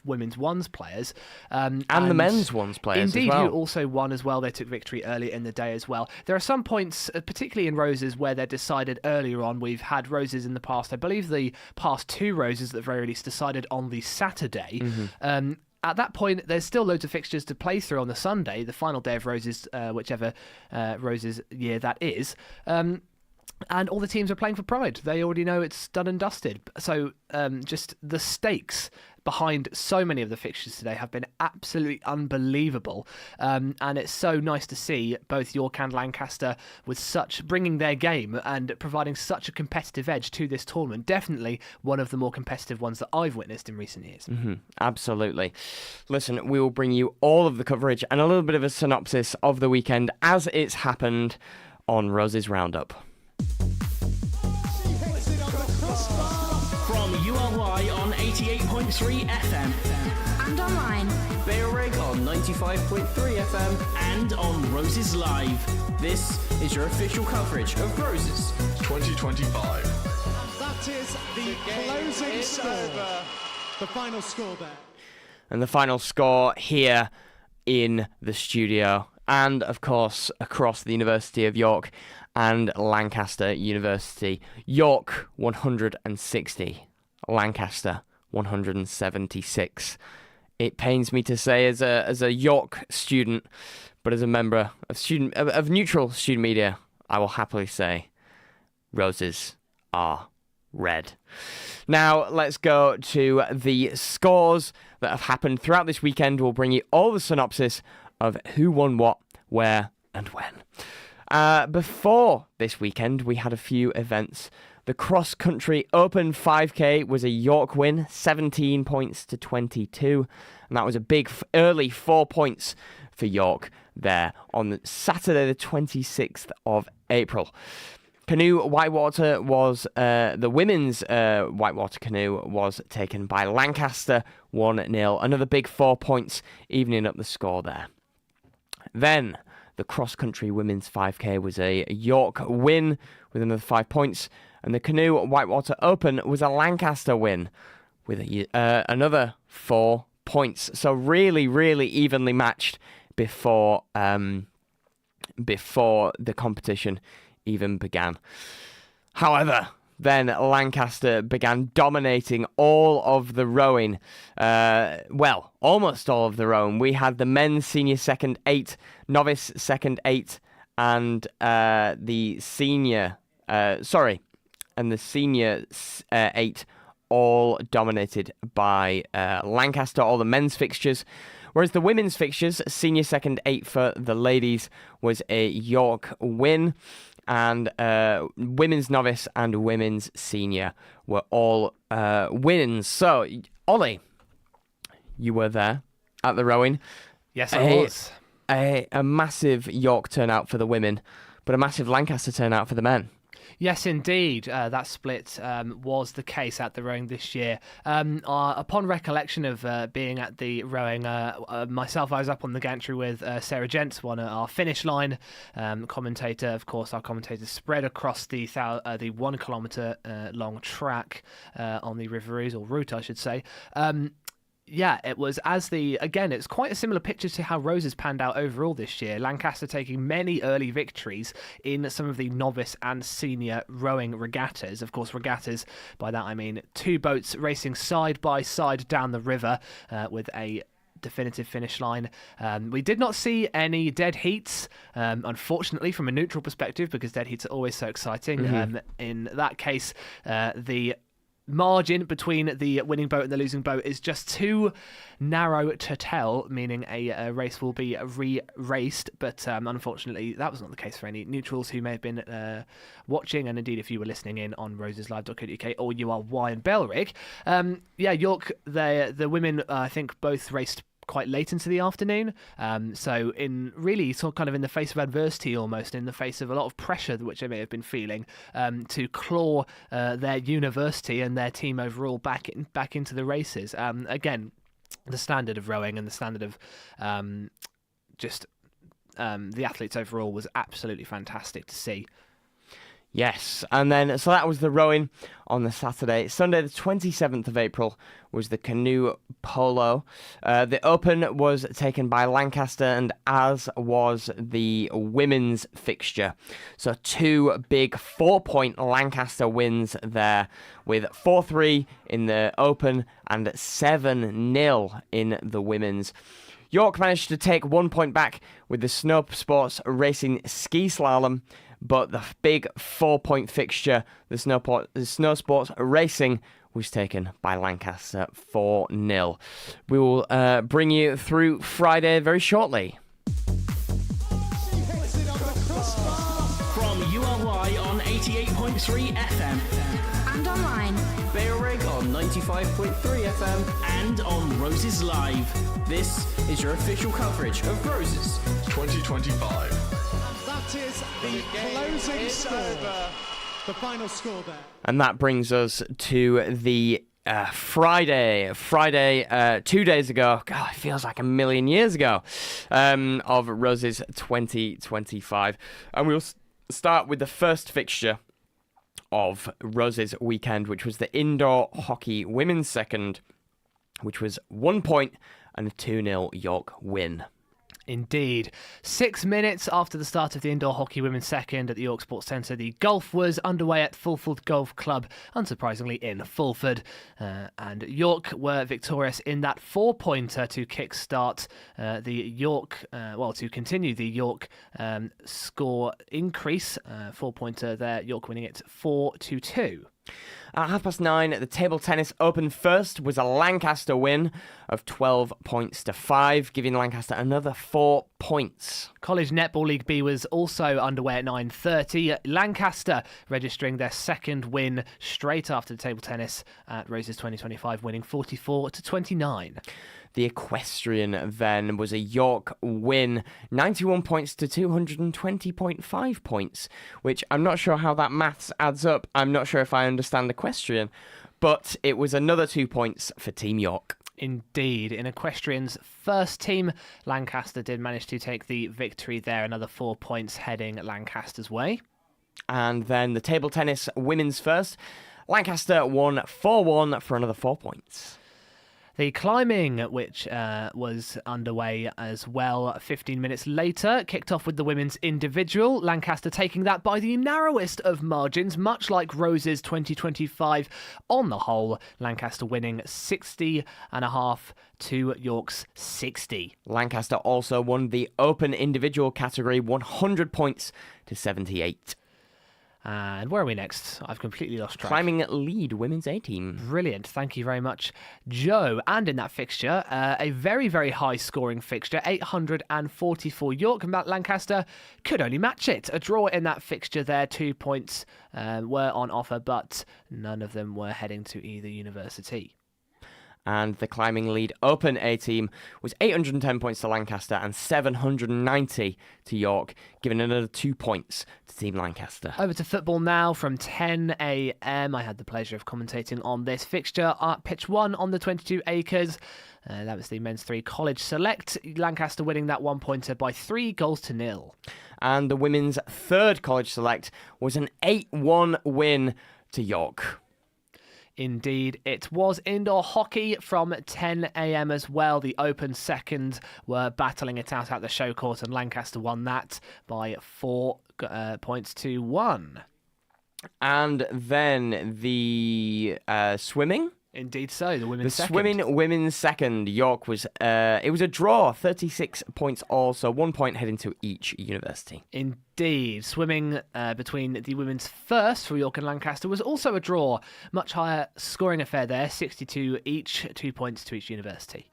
S20: women's ones players.
S1: And the men's ones players
S20: indeed,
S1: as well.
S20: who also won as well. They took victory earlier in the day as well. There are some points, particularly in Roses, where they're decided earlier on. We've had Roses in the past. I believe the past two Roses, at the very least, decided on the Saturday.
S1: Mm-hmm.
S20: At that point, there's still loads of fixtures to play through on the Sunday, the final day of Roses, whichever Roses year that is. And all the teams are playing for pride. They already know it's done and dusted. So just the stakes behind so many of the fixtures today have been absolutely unbelievable. And it's so nice to see both York and Lancaster with bringing their game and providing such a competitive edge to this tournament. Definitely one of the more competitive ones that I've witnessed in recent years.
S1: Mm-hmm. Absolutely. Listen, we will bring you all of the coverage and a little bit of a synopsis of the weekend as it's happened on Roses Roundup.
S3: From URY URY on 88.3 FM.
S8: And online.
S3: Bailrigg on 95.3 FM and on Roses Live. This is your official coverage of Roses
S10: 2025. That is the closing score. The final score there.
S1: And the final score here in the studio, and of course across the University of York and Lancaster University. York 160, Lancaster 176. It pains me to say, as a York student, but as a member of neutral student media, I will happily say, Roses are red. Now let's go to the scores that have happened throughout this weekend. We'll bring you all the synopsis of who won what, where, and when. Before this weekend, we had a few events. The cross-country Open 5K was a York win, 17 points to 22. And that was a big early 4 points for York there on Saturday the 26th of April. Canoe whitewater was, the women's whitewater canoe was taken by Lancaster 1-0. Another big 4 points, evening up the score there. Then the cross-country women's 5K was a York win with another 5 points. And the Canoe Whitewater Open was a Lancaster win with another 4 points. So really, really evenly matched before the competition even began. However, then Lancaster began dominating all of the rowing. Well, almost all of the rowing. We had the men's senior second 8, novice second 8, and the senior 8, all dominated by Lancaster, all the men's fixtures. Whereas the women's fixtures, senior second 8 for the ladies, was a York win. And women's novice and women's senior were all wins. So, Ollie, you were there at the rowing.
S20: Yes, I was.
S1: A massive York turnout for the women, but a massive Lancaster turnout for the men.
S20: Yes, indeed. That split was the case at the rowing this year. Upon recollection of being at the rowing, myself, I was up on the gantry with Sarah Gents, one at our finish line. Commentator, of course, our commentator spread across the 1 kilometre long track on the River Ouse, or route, I should say. Yeah, it was it's quite a similar picture to how Roses panned out overall this year. Lancaster taking many early victories in some of the novice and senior rowing regattas. Of course, regattas, by that I mean 2 boats racing side by side down the river with a definitive finish line. We did not see any dead heats, unfortunately, from a neutral perspective, because dead heats are always so exciting.
S1: Mm-hmm.
S20: In that case, the margin between the winning boat and the losing boat is just too narrow to tell, meaning a race will be re-raced, but unfortunately that was not the case for any neutrals who may have been watching, and indeed if you were listening in on roseslive.co.uk or URY and Bailrigg. York, the women I think both raced quite late into the afternoon, so in really sort of kind of in the face of adversity, almost in the face of a lot of pressure which they may have been feeling, to claw their university and their team overall back into the races. Again, the standard of rowing and the standard of the athletes overall was absolutely fantastic to see.
S1: Yes, and then, so that was the rowing on the Saturday. Sunday, the 27th of April, was the canoe polo. The Open was taken by Lancaster, and as was the women's fixture. So 2 big 4-point Lancaster wins there, with 4-3 in the Open and 7-0 in the women's. York managed to take 1 point back with the snow sports racing ski slalom, but the big 4-point fixture, the snow sports racing, was taken by Lancaster 4-0. We will bring you through Friday very shortly.
S3: From URY on 88.3 FM.
S8: And online.
S3: Bailrigg on 95.3 FM and on Roses Live. This is your official coverage of Roses
S10: 2025. That is the closing score. The final score there.
S1: And that brings us to the Friday, 2 days ago. God, it feels like a million years ago. Of Roses 2025, and we'll start with the first fixture of Roses weekend, which was the indoor hockey women's second, which was 1 point and a 2-0 York win.
S20: Indeed. 6 minutes after the start of the indoor hockey women's second at the York Sports Centre, the golf was underway at Fulford Golf Club, unsurprisingly in Fulford. And York were victorious in that 4-pointer to kickstart the York, to continue the York score increase. 4-pointer there, York winning it 4-2.
S1: At 9:30, the table tennis open first was a Lancaster win of 12 points to 5, giving Lancaster another 4 points.
S20: College Netball League B was also underway at 9:30. Lancaster registering their second win straight after the table tennis at Roses 2025, winning 44-29.
S1: The equestrian then was a York win, 91 points to 220.5 points, which I'm not sure how that maths adds up. I'm not sure if I understand equestrian, but it was another 2 points for Team York.
S20: Indeed. In equestrian's first team, Lancaster did manage to take the victory there, another 4 points heading Lancaster's way.
S1: And then the table tennis women's first, Lancaster won 4-1 for another 4 points.
S20: The climbing, which was underway as well 15 minutes later, kicked off with the women's individual, Lancaster taking that by the narrowest of margins, much like Roses 2025. On the whole, Lancaster winning 60.5 to York's 60.
S1: Lancaster also won the open individual category, 100 points to 78.
S20: And where are we next? I've completely lost track.
S1: Climbing lead, women's A team.
S20: Brilliant. Thank you very much, Joe. And in that fixture, a very, very high scoring fixture, 844 York, and Lancaster could only match it. A draw in that fixture there, 2 points were on offer, but none of them were heading to either university.
S1: And the climbing lead open A team was 810 points to Lancaster and 790 to York, giving another 2 points to Team Lancaster.
S20: Over to football now from 10 a.m. I had the pleasure of commentating on this fixture at pitch 1 on the 22 acres. That was the men's 3 college select. Lancaster winning that 1-pointer by 3-0.
S1: And the women's 3rd college select was an 8-1 win to York.
S20: Indeed, it was indoor hockey from 10 a.m. as well. The open second were battling it out at the show court, and Lancaster won that by 4 points to 1.
S1: And then the swimming.
S20: Indeed so, the women's second.
S1: Swimming women's second. York was, it was a draw, 36 points all, so 1 point heading to each university.
S20: Indeed. Swimming between the women's first for York and Lancaster was also a draw. Much higher scoring affair there, 62 each, 2 points to each university.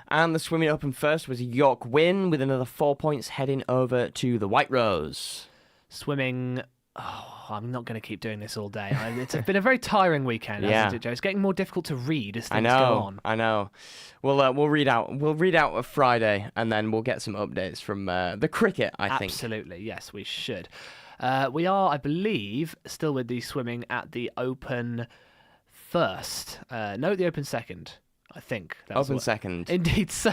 S1: And the swimming open first was a York win with another 4 points heading over to the White Rose.
S20: Swimming... Oh, I'm not going to keep doing this all day. It's been a very tiring weekend, hasn't it, Joe? It's getting more difficult to read as things go on.
S1: I know. We'll read out a Friday, and then we'll get some updates from the cricket, I think.
S20: Absolutely, yes, we should. We are, I believe, still with the swimming at the open first. No, the open second. I think.
S1: Open second.
S20: Indeed so.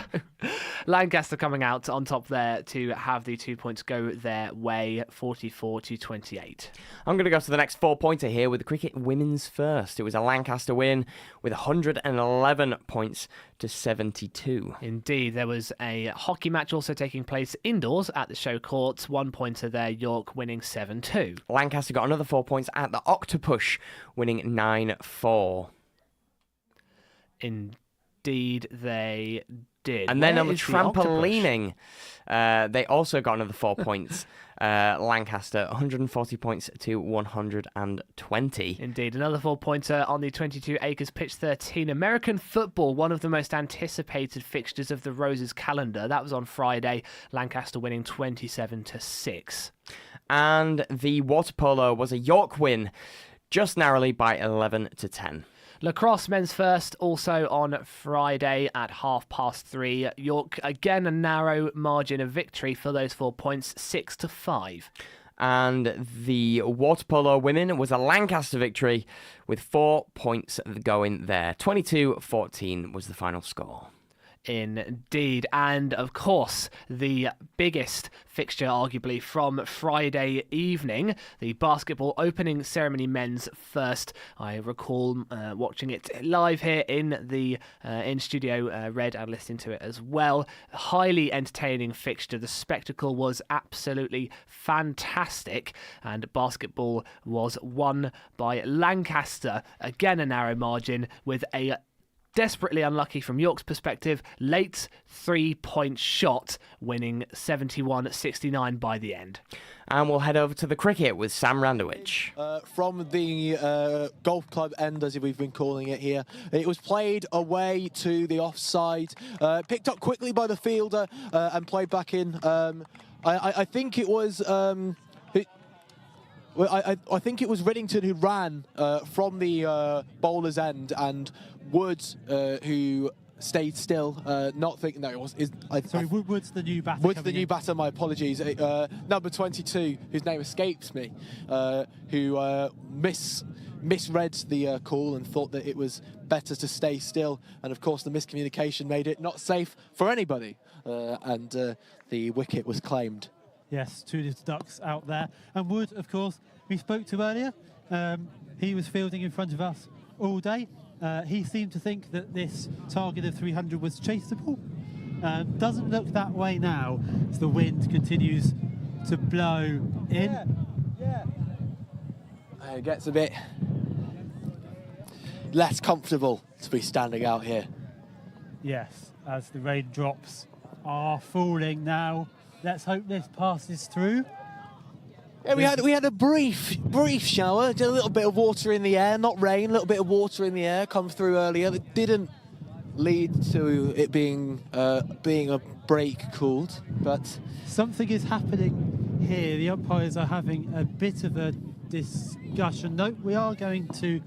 S20: Lancaster coming out on top there to have the 2 points go their way, 44-28.
S1: I'm going to go to the next 4-pointer here with the cricket women's first. It was a Lancaster win with 111 points to 72.
S20: Indeed, there was a hockey match also taking place indoors at the show court. 1-pointer there, York winning 7-2.
S1: Lancaster got another 4 points at the Octopush, winning 9-4.
S20: Indeed, they did.
S1: And then on the trampolining, they also got another 4 points. Lancaster, 140 points to 120.
S20: Indeed, another 4-pointer on the 22 acres pitch 13. American football, one of the most anticipated fixtures of the Roses calendar. That was on Friday. Lancaster winning 27-6.
S1: And the water polo was a York win, just narrowly by 11-10.
S20: Lacrosse men's first also on Friday at 3:30. York again a narrow margin of victory for those 4 points, 6-5.
S1: And the water polo women was a Lancaster victory with 4 points going there. 22-14 was the final score.
S20: Indeed, and of course the biggest fixture arguably from Friday evening, the basketball opening ceremony men's first. I recall watching it live here in the in studio, read and listened to it as well. Highly entertaining fixture. The spectacle was absolutely fantastic, and basketball was won by Lancaster, again a narrow margin, with a desperately unlucky from York's perspective, late 3-point shot, winning 71-69 by the end.
S1: And we'll head over to the cricket with Sam Randowich.
S12: From the golf club end, as we've been calling it here, it was played away to the offside, picked up quickly by the fielder and played back in. I think it was... I think it was Riddington who ran from the bowler's end, and Woods who stayed still, not thinking that it was.
S6: Sorry, Wood's the new batter.
S12: Wood's the new batter. My apologies. Number 22, whose name escapes me, who misread the call and thought that it was better to stay still, and of course the miscommunication made it not safe for anybody, and the wicket was claimed.
S6: Yes, 2 little ducks out there. And Wood, of course, we spoke to earlier. He was fielding in front of us all day. He seemed to think that this target of 300 was chaseable. Doesn't look that way now, as the wind continues to blow in.
S12: Yeah. It gets a bit less comfortable to be standing out here.
S6: Yes, as the raindrops are falling now. Let's hope this passes through.
S12: Yeah, we had a brief shower, a little bit of water in the air, not rain, a little bit of water in the air come through earlier. That didn't lead to it being a break called, but
S6: something is happening here. The umpires are having a bit of a discussion. No, we are going to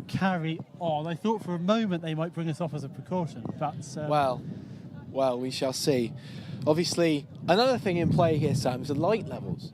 S6: carry on. I thought for a moment they might bring us off as a precaution, but
S12: well, we shall see. Obviously, another thing in play here, Sam, is the light levels.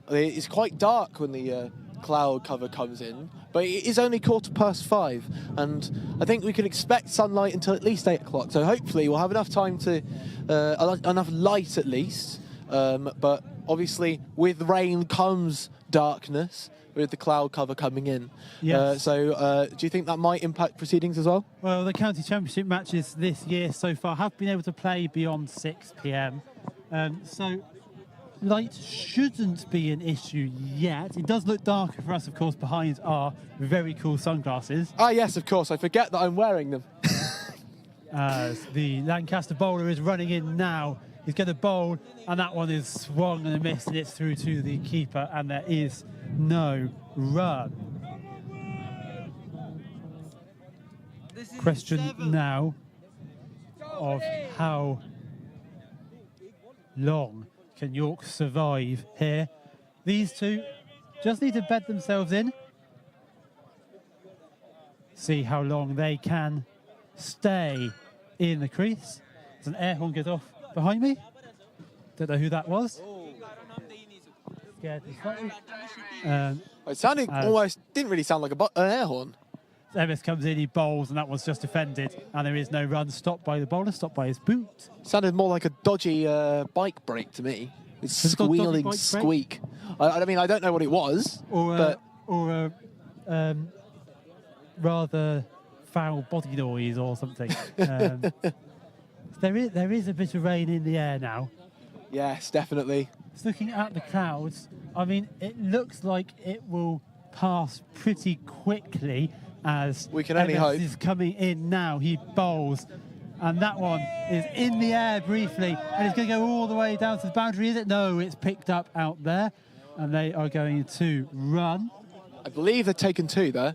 S12: It's quite dark when the cloud cover comes in, but it is only 5:15, and I think we can expect sunlight until at least 8 o'clock. So hopefully we'll have enough time to, enough light at least. But obviously, with rain comes darkness, with the cloud cover coming in.
S6: Yes.
S12: Do you think that might impact proceedings as well?
S6: Well, the county championship matches this year so far have been able to play beyond 6 p.m. So light shouldn't be an issue yet. It does look darker for us, of course, behind our very cool sunglasses.
S12: Ah, yes, of course. I forget that I'm wearing them.
S6: As the Lancaster bowler is running in now. He's going to bowl, and that one is swung and a miss, and it's through to the keeper, and there is no run. Question now of how long can York survive here. These two just need to bed themselves in, see how long they can stay in the crease. As an air horn goes off behind me. Don't know who that was. Scared me slightly.
S12: It sounded almost, didn't really sound like an air horn.
S6: Emmis comes in, he bowls, and that one's just defended. And there is no run, stopped by the bowler, stopped by his boot.
S12: Sounded more like a dodgy bike brake to me. It's squealing squeak. I mean, I don't know what it was.
S6: Or a rather foul body noise or something. There is a bit of rain in the air now.
S12: Yes, definitely.
S6: Just looking at the clouds, I mean, it looks like it will pass pretty quickly as
S12: we can only hope.
S6: Is coming in now. He bowls, and that one is in the air briefly, and it's going to go all the way down to the boundary, is it? No, it's picked up out there, and they are going to run.
S12: I believe they've taken 2 there.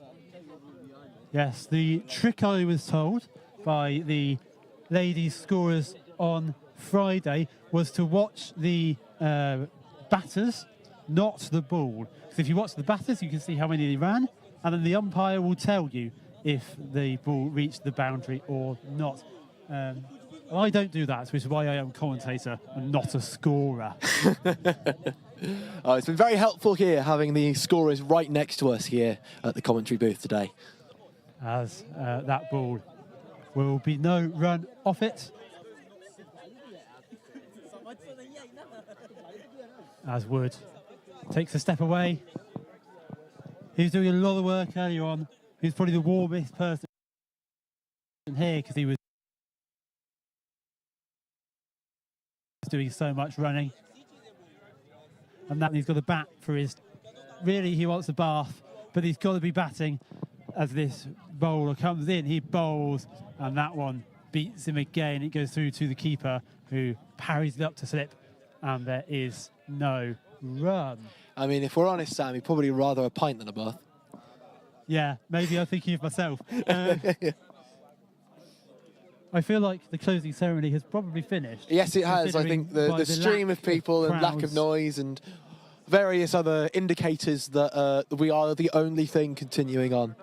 S6: Yes, the trick I was told by the ladies scorers on Friday was to watch the batters, not the ball. So if you watch the batters, you can see how many they ran, and then the umpire will tell you if the ball reached the boundary or not. I don't do that, which is why I am a commentator and not a scorer.
S12: It's been very helpful here having the scorers right next to us here at the commentary booth today.
S6: As that ball will be no run off it. As Wood takes a step away. He was doing a lot of work earlier on. He was probably the warmest person here because he was doing so much running. And that he's got a bat for his... Really, he wants a bath, but he's got to be batting as this bowler comes in. He bowls, and that one beats him again. It goes through to the keeper, who parries it up to slip, and there is no run.
S12: I mean, if we're honest, Sam, he'd probably rather a pint than a bath.
S6: Yeah, maybe I'm thinking of myself. I feel like the closing ceremony has probably finished.
S12: Yes, it has. I think the stream of people and lack of noise and various other indicators that we are the only thing continuing on.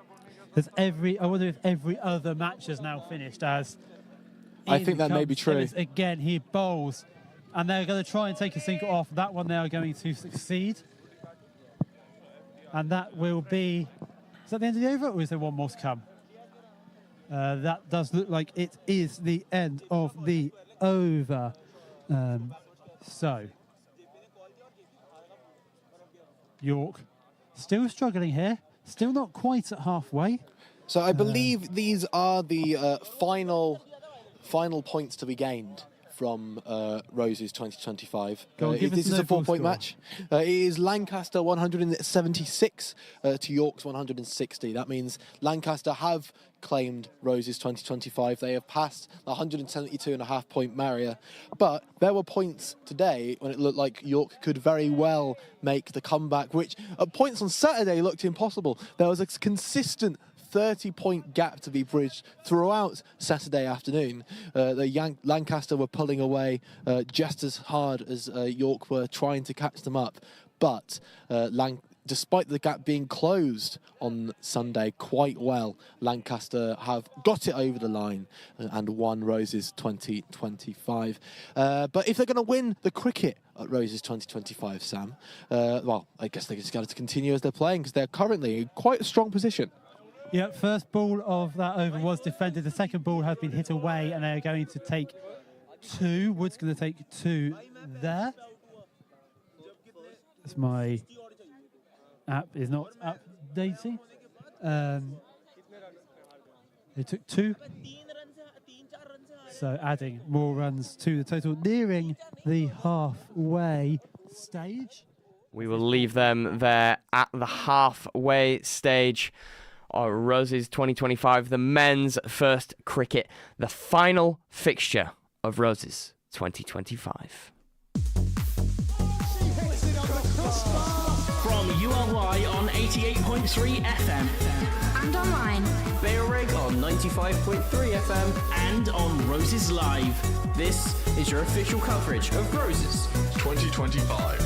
S6: I wonder if every other match has now finished as...
S12: I think that may be true.
S6: Ellis again, he bowls, and they're going to try and take a single off. That one they are going to succeed. And that will be... Is that the end of the over, or is there one more to come? That does look like it is the end of the over. So, York still struggling here, still not quite at halfway.
S12: So I believe these are the final points to be gained from Roses 2025. This is a 4-point match. It is Lancaster 176 to York's 160. That means Lancaster have claimed Roses 2025. They have passed the 172.5 point barrier. But there were points today when it looked like York could very well make the comeback, which at points on Saturday looked impossible. There was a consistent 30-point gap to be bridged throughout Saturday afternoon. Lancaster were pulling away just as hard as York were trying to catch them up. But despite the gap being closed on Sunday quite well, Lancaster have got it over the line and won Roses 2025. But if they're going to win the cricket at Roses 2025, Sam, well, I guess they just got to continue as they're playing because they're currently in quite a strong position.
S6: Yeah, first ball of that over was defended. The second ball has been hit away, and they're going to take 2. Wood's going to take 2 there. That's my app is not updating. They took 2. So adding more runs to the total, nearing the halfway stage.
S1: We will leave them there at the halfway stage. Roses 2025, the men's first cricket, the final fixture of Roses 2025.
S3: From ULY on 88.3 FM
S8: And online.
S3: Bailrigg on 95.3 FM and on Roses Live. This is your official coverage of Roses
S10: 2025.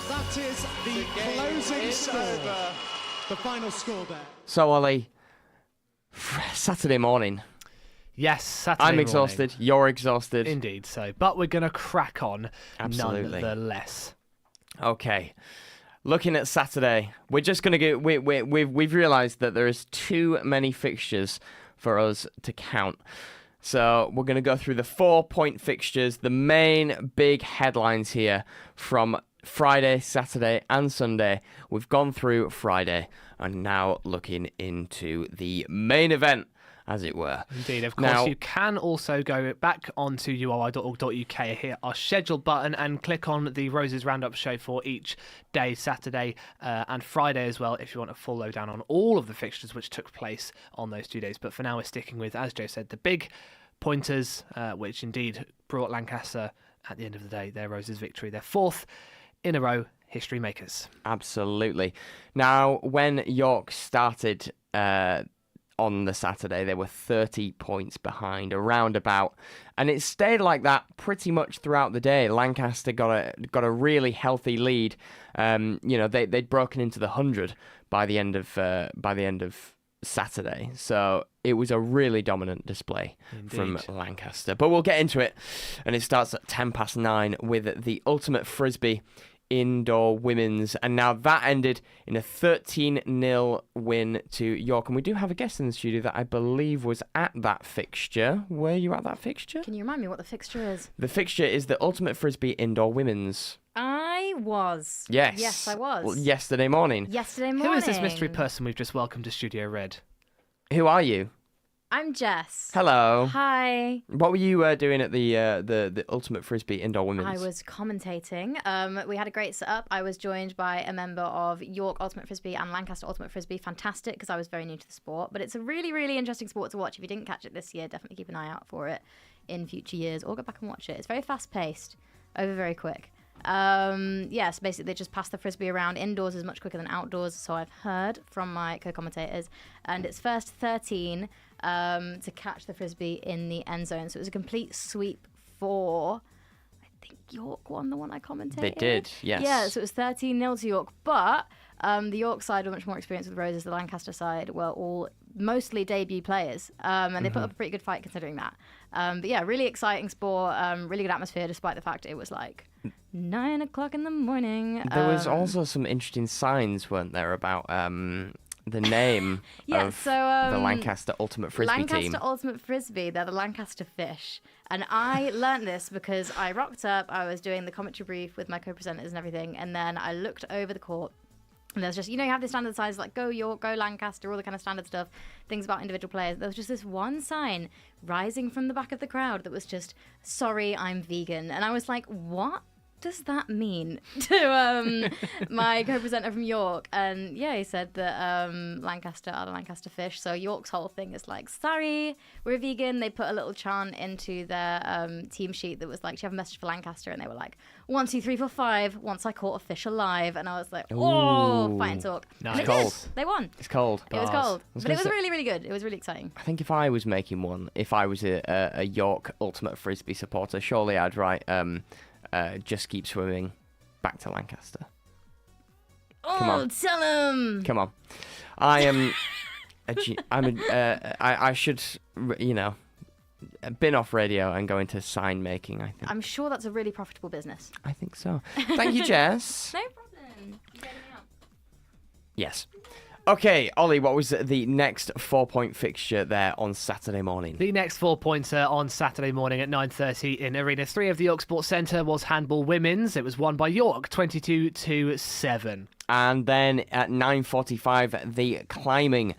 S10: That is the closing score. The final score there.
S1: So, Ollie, Saturday morning.
S20: Yes, Saturday
S1: I'm
S20: morning.
S1: exhausted. You're exhausted.
S20: Indeed so. But we're going to crack on
S1: Absolutely.
S20: nonetheless.
S1: Okay. Looking at Saturday, we're just going to go... We've realised that there is too many fixtures for us to count. So we're going to go through the 4-point fixtures, the main big headlines here from Friday, Saturday and Sunday. We've gone through Friday and now looking into the main event, as it were.
S20: Indeed, of course. You can also go back onto ui.org.uk, hit our schedule button and click on the Roses Roundup show for each day, Saturday and Friday as well, if you want a full lowdown on all of the fixtures which took place on those 2 days. But for now, we're sticking with, as Joe said, the big pointers, which indeed brought Lancaster, at the end of the day, their Roses victory, their 4th in a row, history makers.
S1: Absolutely. Now, when York started on the Saturday, they were 30 points behind, around about, and it stayed like that pretty much throughout the day. Lancaster got a really healthy lead. They'd broken into the 100 by the end of Saturday, so it was a really dominant display from Lancaster. But we'll get into it, and it starts at 9:10 with the ultimate frisbee indoor women's, and now that ended in a 13-0 win to York. And we do have a guest in the studio that I believe was at that fixture. Were you at that fixture?
S13: Can you remind me what the fixture is?
S1: The fixture is the Ultimate Frisbee indoor women's.
S13: I was.
S1: Yes.
S13: Yes, I was.
S1: Well, yesterday morning.
S13: Yesterday morning.
S20: Who is this mystery person we've just welcomed to Studio Red?
S1: Who are you?
S13: I'm Jess.
S1: Hello.
S13: Hi.
S1: What were you doing at the Ultimate Frisbee indoor women's?
S13: I was commentating. We had a great setup. I was joined by a member of York Ultimate Frisbee and Lancaster Ultimate Frisbee. Fantastic, because I was very new to the sport. But it's a really, really interesting sport to watch. If you didn't catch it this year, definitely keep an eye out for it in future years, or go back and watch it. It's very fast-paced, over very quick. Yes, basically they just pass the frisbee around. Indoors is much quicker than outdoors, so I've heard from my co-commentators. And it's first 13 to catch the frisbee in the end zone. So it was a complete sweep for, I think York won the one I commentated.
S1: They did, yes.
S13: Yeah, so it was 13-0 to York. But the York side were much more experienced with Roses. The Lancaster side were all mostly debut players, and they put up a pretty good fight considering that. But yeah, really exciting sport, really good atmosphere, despite the fact it was like 9 o'clock in the morning.
S1: There was also some interesting signs, weren't there, about the name of the Lancaster Ultimate Frisbee team.
S13: Lancaster Ultimate Frisbee, they're the Lancaster Fish. And I learnt this because I rocked up, I was doing the commentary brief with my co-presenters and everything, and then I looked over the court, and there's just, you have the standard signs like go York, go Lancaster, all the kind of standard stuff, things about individual players. There was just this one sign rising from the back of the crowd that was just, sorry, I'm vegan. And I was like, what does that mean to my co-presenter from York? And yeah, he said that Lancaster are the Lancaster Fish. So York's whole thing is like, sorry, we're vegan. They put a little chant into their team sheet that was like, do you have a message for Lancaster? And they were like, 1, 2, 3, 4, 5. Once I caught a fish alive. And I was like, oh, fight and talk.
S1: Nice.
S13: And
S1: It's cold.
S13: They won.
S1: It's cold.
S13: It was cold. But it was
S1: say-
S13: really, really good. It was really exciting.
S1: I think if I was making one, if I was a York Ultimate Frisbee supporter, surely I'd write just keep swimming back to Lancaster. Come
S13: Oh,
S1: on.
S13: tell him.
S1: Come on. I am I should, bin off radio and go into sign making, I think.
S13: I'm sure that's a really profitable business.
S1: I think so. Thank you, Jess.
S13: No problem. You get me out.
S1: Yes. Okay, Ollie, what was the next 4-point fixture there on Saturday morning?
S20: The next 4-pointer on Saturday morning at 9:30 in Arena 3 of the York Sports Centre was handball women's. It was won by York, 22-7.
S1: And then at 9:45, the climbing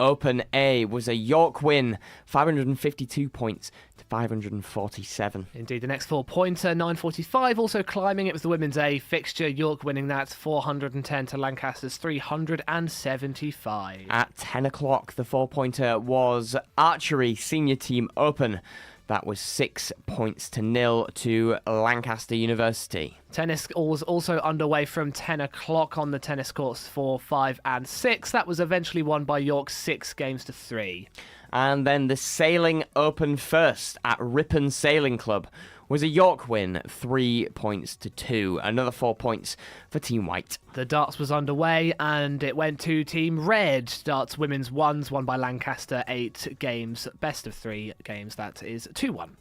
S1: Open A was a York win, 552 points to 547.
S20: Indeed, the next 4-pointer, 9:45, also climbing. It was the women's A fixture. York winning that 410 to Lancaster's 375.
S1: At 10 o'clock, the 4-pointer was Archery Senior Team Open. That was 6-0 to Lancaster University.
S20: Tennis was also underway from 10 o'clock on the tennis courts 4, 5 and 6. That was eventually won by York 6-3.
S1: And then the Sailing Open first at Ripon Sailing Club was a York win, 3-2. Another 4 points for Team White.
S20: The darts was underway and it went to Team Red. Darts women's ones won by Lancaster 8 games, best of 3 games. That is 2-1.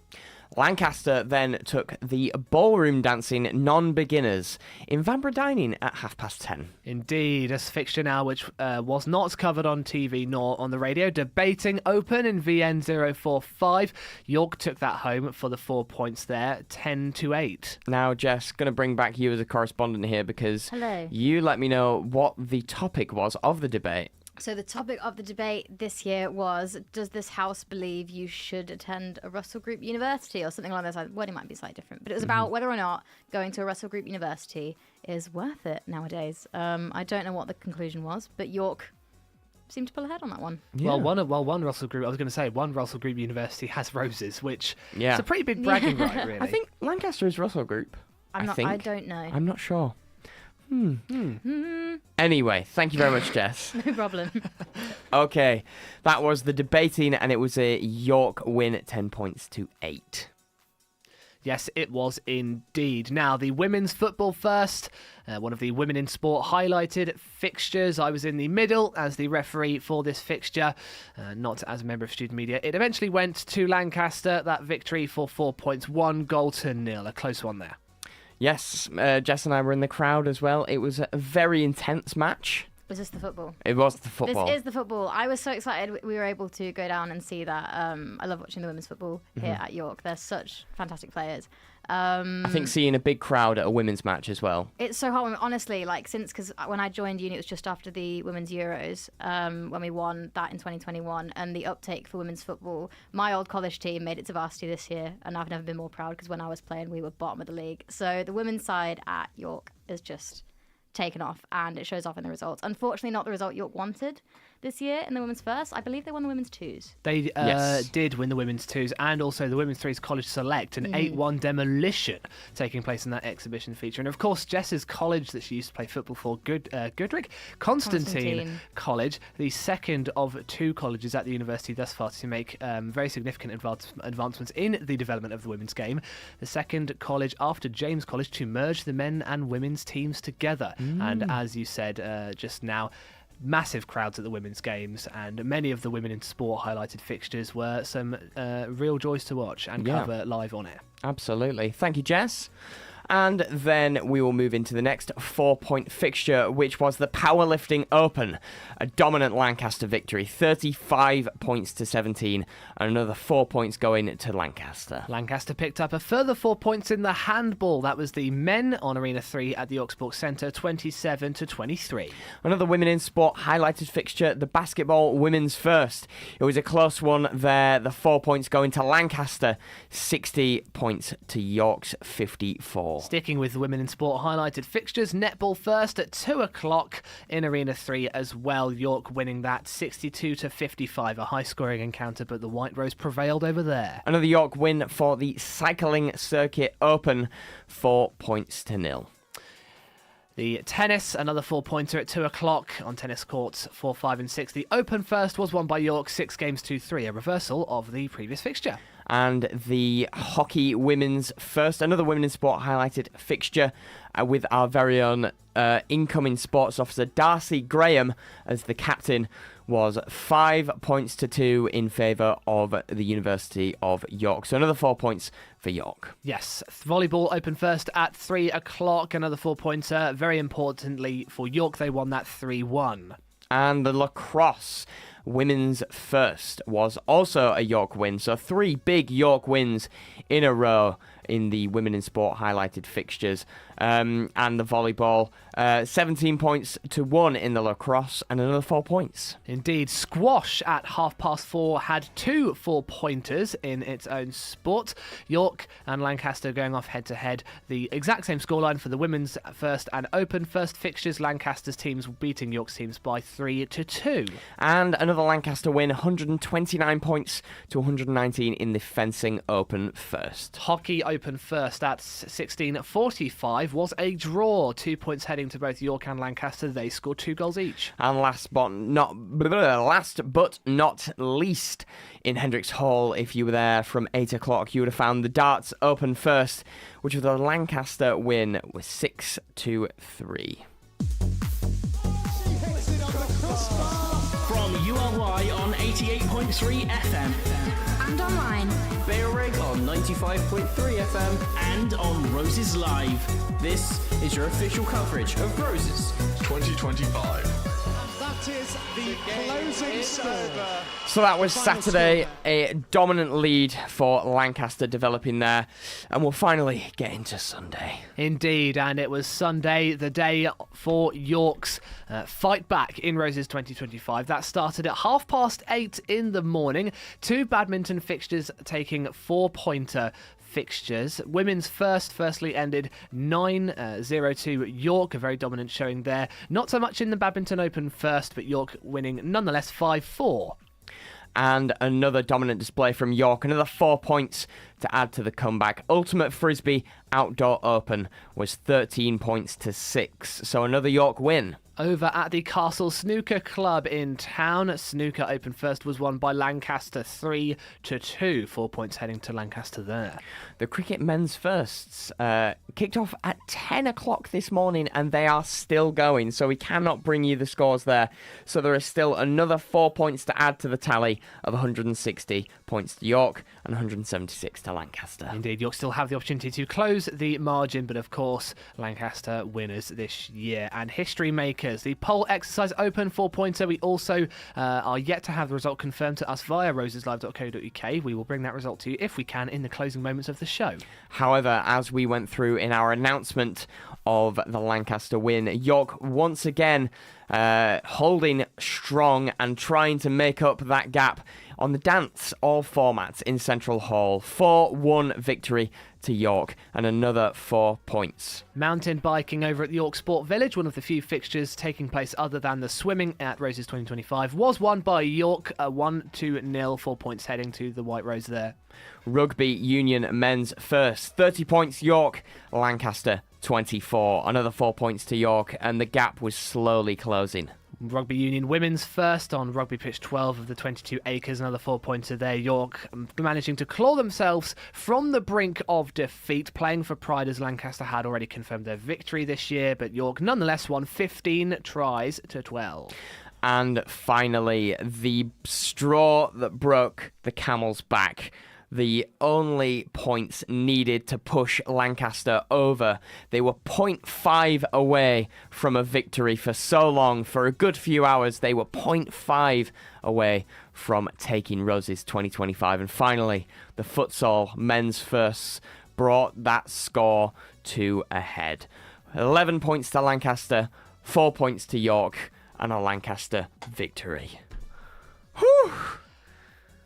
S1: Lancaster then took the ballroom dancing non-beginners in Vanbrugh Dining at 10:30.
S20: Indeed, a fixture now which was not covered on TV nor on the radio. Debating Open in VN045. York took that home for the 4 points there, 10-8.
S1: Now, Jess, going to bring back you as a correspondent here because
S13: Hello.
S1: you let me know what the topic was of the debate.
S13: So the topic of the debate this year was, does this house believe you should attend a Russell Group university or something along those lines? Wording might be slightly different, but it was about whether or not going to a Russell Group university is worth it nowadays. I don't know what the conclusion was, but York seemed to pull ahead on that one.
S20: Yeah. Well, one Russell Group, I was going to say, one Russell Group university has Roses, which is a pretty big bragging right, really.
S1: I think Lancaster is Russell Group.
S13: I don't know.
S1: I'm not sure. Anyway, thank you very much, Jess.
S13: No problem.
S1: Okay, that was the debating, and it was a York win, 10-8.
S20: Yes, it was indeed. Now, the women's football first. One of the Women in Sport highlighted fixtures. I was in the middle as the referee for this fixture, not as a member of student media. It eventually went to Lancaster, that victory for 4 points, 1-0. A close one there.
S1: Yes, Jess and I were in the crowd as well. It was a very intense match.
S13: Was this the football?
S1: It was the football.
S13: This is the football. I was so excited we were able to go down and see that. I love watching the women's football here at York. They're such fantastic players.
S1: I think seeing a big crowd at a women's match as well.
S13: It's so hard, honestly, because when I joined uni, it was just after the Women's Euros, when we won that in 2021, and the uptake for women's football. My old college team made it to varsity this year, and I've never been more proud because when I was playing, we were bottom of the league. So the women's side at York is just taken off, and it shows off in the results. Unfortunately, not the result York wanted this year in the women's first. I believe they won the women's twos.
S20: They did win the women's twos and also the women's threes college select, an 8-1 demolition taking place in that exhibition feature. And of course, Jess's college that she used to play football for, Bailrigg, Constantine College, the second of two colleges at the university thus far to make very significant advancements in the development of the women's game. The second college after James College to merge the men and women's teams together. And as you said just now, massive crowds at the women's games, and many of the women in sport highlighted fixtures were some real joys to watch and cover live on air.
S1: Absolutely. Thank you, Jess. And then we will move into the next 4-point fixture, which was the Powerlifting Open. A dominant Lancaster victory, 35 points to 17, and another 4 points going to Lancaster.
S20: Lancaster picked up a further 4 points in the handball. That was the men on Arena 3 at the York Sports Centre, 27 to 23.
S1: Another women in sport highlighted fixture, the basketball women's first. It was a close one there. The 4 points going to Lancaster, 60 points to York's 54.
S20: Sticking with the women in sport highlighted fixtures, netball first at 2 o'clock in Arena 3 as well. York winning that 62 to 55, a high-scoring encounter, but the White Rose prevailed over there.
S1: Another York win for the Cycling Circuit Open, 4 points to 0.
S20: The tennis, another 4-pointer at 2 o'clock on tennis courts 4, 5 and 6. The Open first was won by York 6 games to 3, a reversal of the previous fixture.
S1: And the hockey women's first, another women in sport highlighted fixture with our very own incoming sports officer Darcy Graham as the captain, was 5 points to 2 in favour of the University of York. So another 4 points for York.
S20: Yes, volleyball open first at 3 o'clock, another 4-pointer. Very importantly for York, they won that 3-1.
S1: And the lacrosse women's first was also a York win. So 3 big York wins in a row in the women in sport highlighted fixtures. And the volleyball, 17 points to 1 in the lacrosse, and another 4 points.
S20: Indeed, squash at 4:30 had 2 4-pointers in its own sport. York and Lancaster going off head-to-head. The exact same scoreline for the women's first and open first fixtures. Lancaster's teams beating York's teams by 3-2.
S1: And another Lancaster win, 129 points to 119 in the fencing open first.
S20: Hockey open first at 16:45 was a draw. 2 points heading to both York and Lancaster. They scored 2 goals each.
S1: And last but not least, in Hendricks Hall, if you were there from 8 o'clock, you would have found the darts open first, which was a Lancaster win with 6-3.
S3: From URY on 88.3 FM.
S8: And online.
S3: Bailrigg on 95.3 FM and on Roses Live. This is your official coverage of Roses
S10: 2025. That is the closing score.
S1: So that was Saturday, a dominant lead for Lancaster developing there, and we'll finally get into Sunday.
S20: Indeed, and it was Sunday, the day for York's fight back in Roses 2025. That started at 8:30 in the morning. 2 badminton fixtures taking 4-pointer fixtures. Women's firstly ended 9-0 to York, a very dominant showing there. Not so much in the badminton open first, but York winning nonetheless 5-4.
S1: And another dominant display from York, another 4 points to add to the comeback. Ultimate Frisbee Outdoor Open was 13 points to 6, so another York win.
S20: Over at the Castle Snooker Club in town, snooker open first was won by Lancaster 3-2. 4 points heading to Lancaster there.
S1: The cricket men's firsts kicked off at 10 o'clock this morning, and they are still going, so we cannot bring you the scores there. So there is still another 4 points to add to the tally of 160 points to York and 176 to Lancaster.
S20: Indeed, you'll still have the opportunity to close the margin, but of course, Lancaster winners this year. And history makers, the poll exercise open 4-pointer. We also are yet to have the result confirmed to us via roseslive.co.uk. We will bring that result to you if we can in the closing moments of the show.
S1: However, as we went through in our announcement of the Lancaster win, York once again holding strong and trying to make up that gap on the dance all formats in Central Hall. 4-1 victory to York and another 4 points.
S20: Mountain biking over at the York Sport Village, one of the few fixtures taking place other than the swimming at Roses 2025, was won by York, 1-0, 4 points heading to the White Rose there.
S1: Rugby Union men's first, 30 points York, Lancaster 24, another 4 points to York, and the gap was slowly closing.
S20: Rugby Union women's first on rugby pitch 12 of the 22 acres, another 4-pointer there. York managing to claw themselves from the brink of defeat, playing for pride as Lancaster had already confirmed their victory this year, but York nonetheless won 15 tries to 12.
S1: And finally, the straw that broke the camel's back. The only points needed to push Lancaster over. They were 0.5 away from a victory for so long. For a good few hours, they were 0.5 away from taking Roses 2025. And finally, the futsal men's firsts brought that score to a head. 11 points to Lancaster, 4 points to York, and a Lancaster victory. Whew!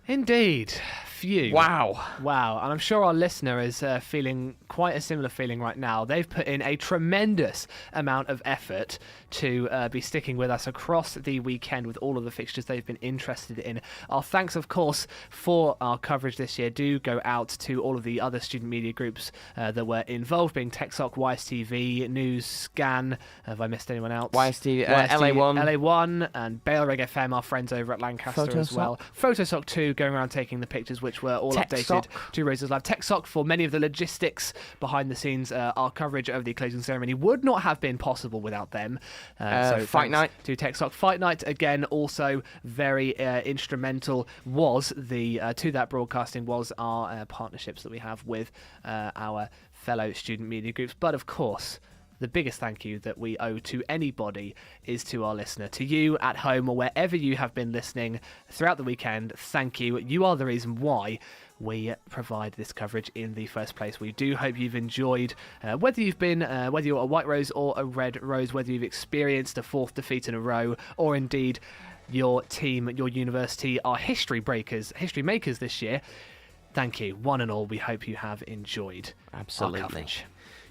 S20: Indeed. Phew.
S1: Wow.
S20: And I'm sure our listener is feeling quite a similar feeling right now. They've put in a tremendous amount of effort to be sticking with us across the weekend with all of the fixtures they've been interested in. Our thanks, of course, for our coverage this year do go out to all of the other student media groups that were involved, being TechSoc, YSTV, News, Scan. Have I missed anyone else?
S1: YSTV, LA1.
S20: LA1 and Bailrigg FM, our friends over at Lancaster as well. Photosoc 2, going around taking the pictures, which were all updated to Roses Live. TechSoc for many of the logistics behind the scenes. Our coverage of the closing ceremony would not have been possible without them. So
S1: Fight Night
S20: to TechSoc. Fight Night again, also very instrumental. Was the to that broadcasting was our partnerships that we have with our fellow student media groups. But of course, the biggest thank you that we owe to anybody is to our listener, to you at home or wherever you have been listening throughout the weekend. Thank you. You are the reason why we provide this coverage in the first place. We do hope you've enjoyed, whether you've been, whether you're a White Rose or a Red Rose, whether you've experienced a 4th defeat in a row, or indeed your team, your university are history makers this year. Thank you, one and all. We hope you have enjoyed
S1: Absolutely.
S20: our coverage.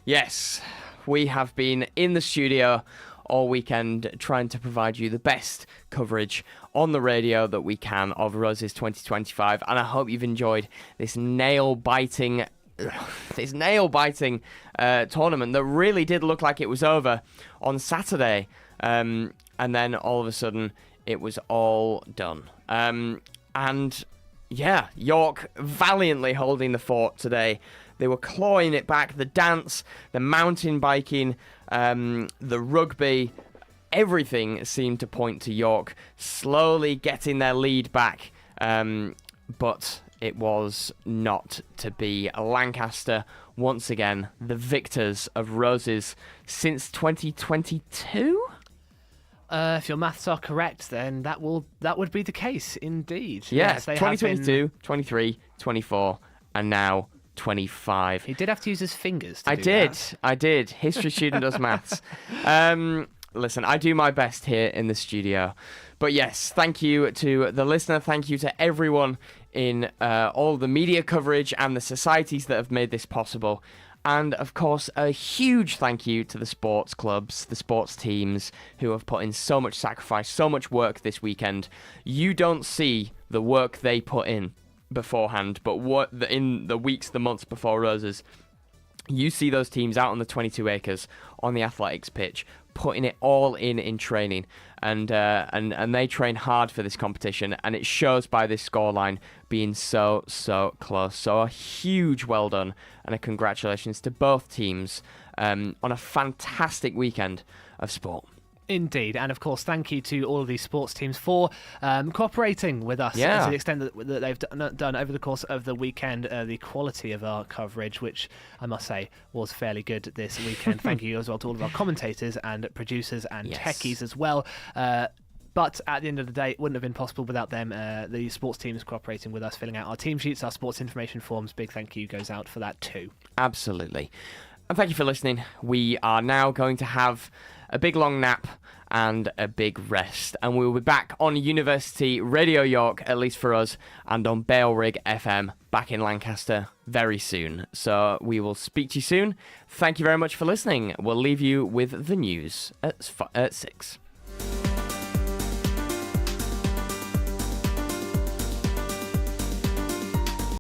S1: Yes, we have been in the studio all weekend trying to provide you the best coverage on the radio that we can of Roses 2025, and I hope you've enjoyed this nail-biting tournament that really did look like it was over on Saturday, and then all of a sudden it was all done. And yeah, York valiantly holding the fort today. They were clawing it back. The dance, the mountain biking, the rugby, everything seemed to point to York slowly getting their lead back. But it was not to be. Lancaster, once again, the victors of Roses since 2022?
S20: If your maths are correct, then that would be the case, indeed.
S1: Yes,
S20: they
S1: 2022, 23, 24, and now 25.
S20: He did have to use his fingers to
S1: I did. History student does maths. Listen, I do my best here in the studio. But yes, thank you to the listener. Thank you to everyone in all the media coverage and the societies that have made this possible. And, of course, a huge thank you to the sports clubs, the sports teams, who have put in so much sacrifice, so much work this weekend. You don't see the work they put in beforehand, but in the weeks, the months before Roses, you see those teams out on the 22 acres on the athletics pitch, putting it all in training, and they train hard for this competition, and it shows by this scoreline being so close. So a huge well done and a congratulations to both teams on a fantastic weekend of sport.
S20: Indeed, and of course, thank you to all of these sports teams for cooperating with us to the extent that they've done over the course of the weekend. The quality of our coverage, which I must say was fairly good this weekend. Thank you as well to all of our commentators and producers and techies as well. But at the end of the day, it wouldn't have been possible without them. The sports teams cooperating with us, filling out our team sheets, our sports information forms. Big thank you goes out for that too.
S1: Absolutely. And thank you for listening. We are now going to have a big long nap and a big rest. And we will be back on University Radio York, at least for us, and on Bailrigg FM back in Lancaster very soon. So we will speak to you soon. Thank you very much for listening. We'll leave you with the news at 6.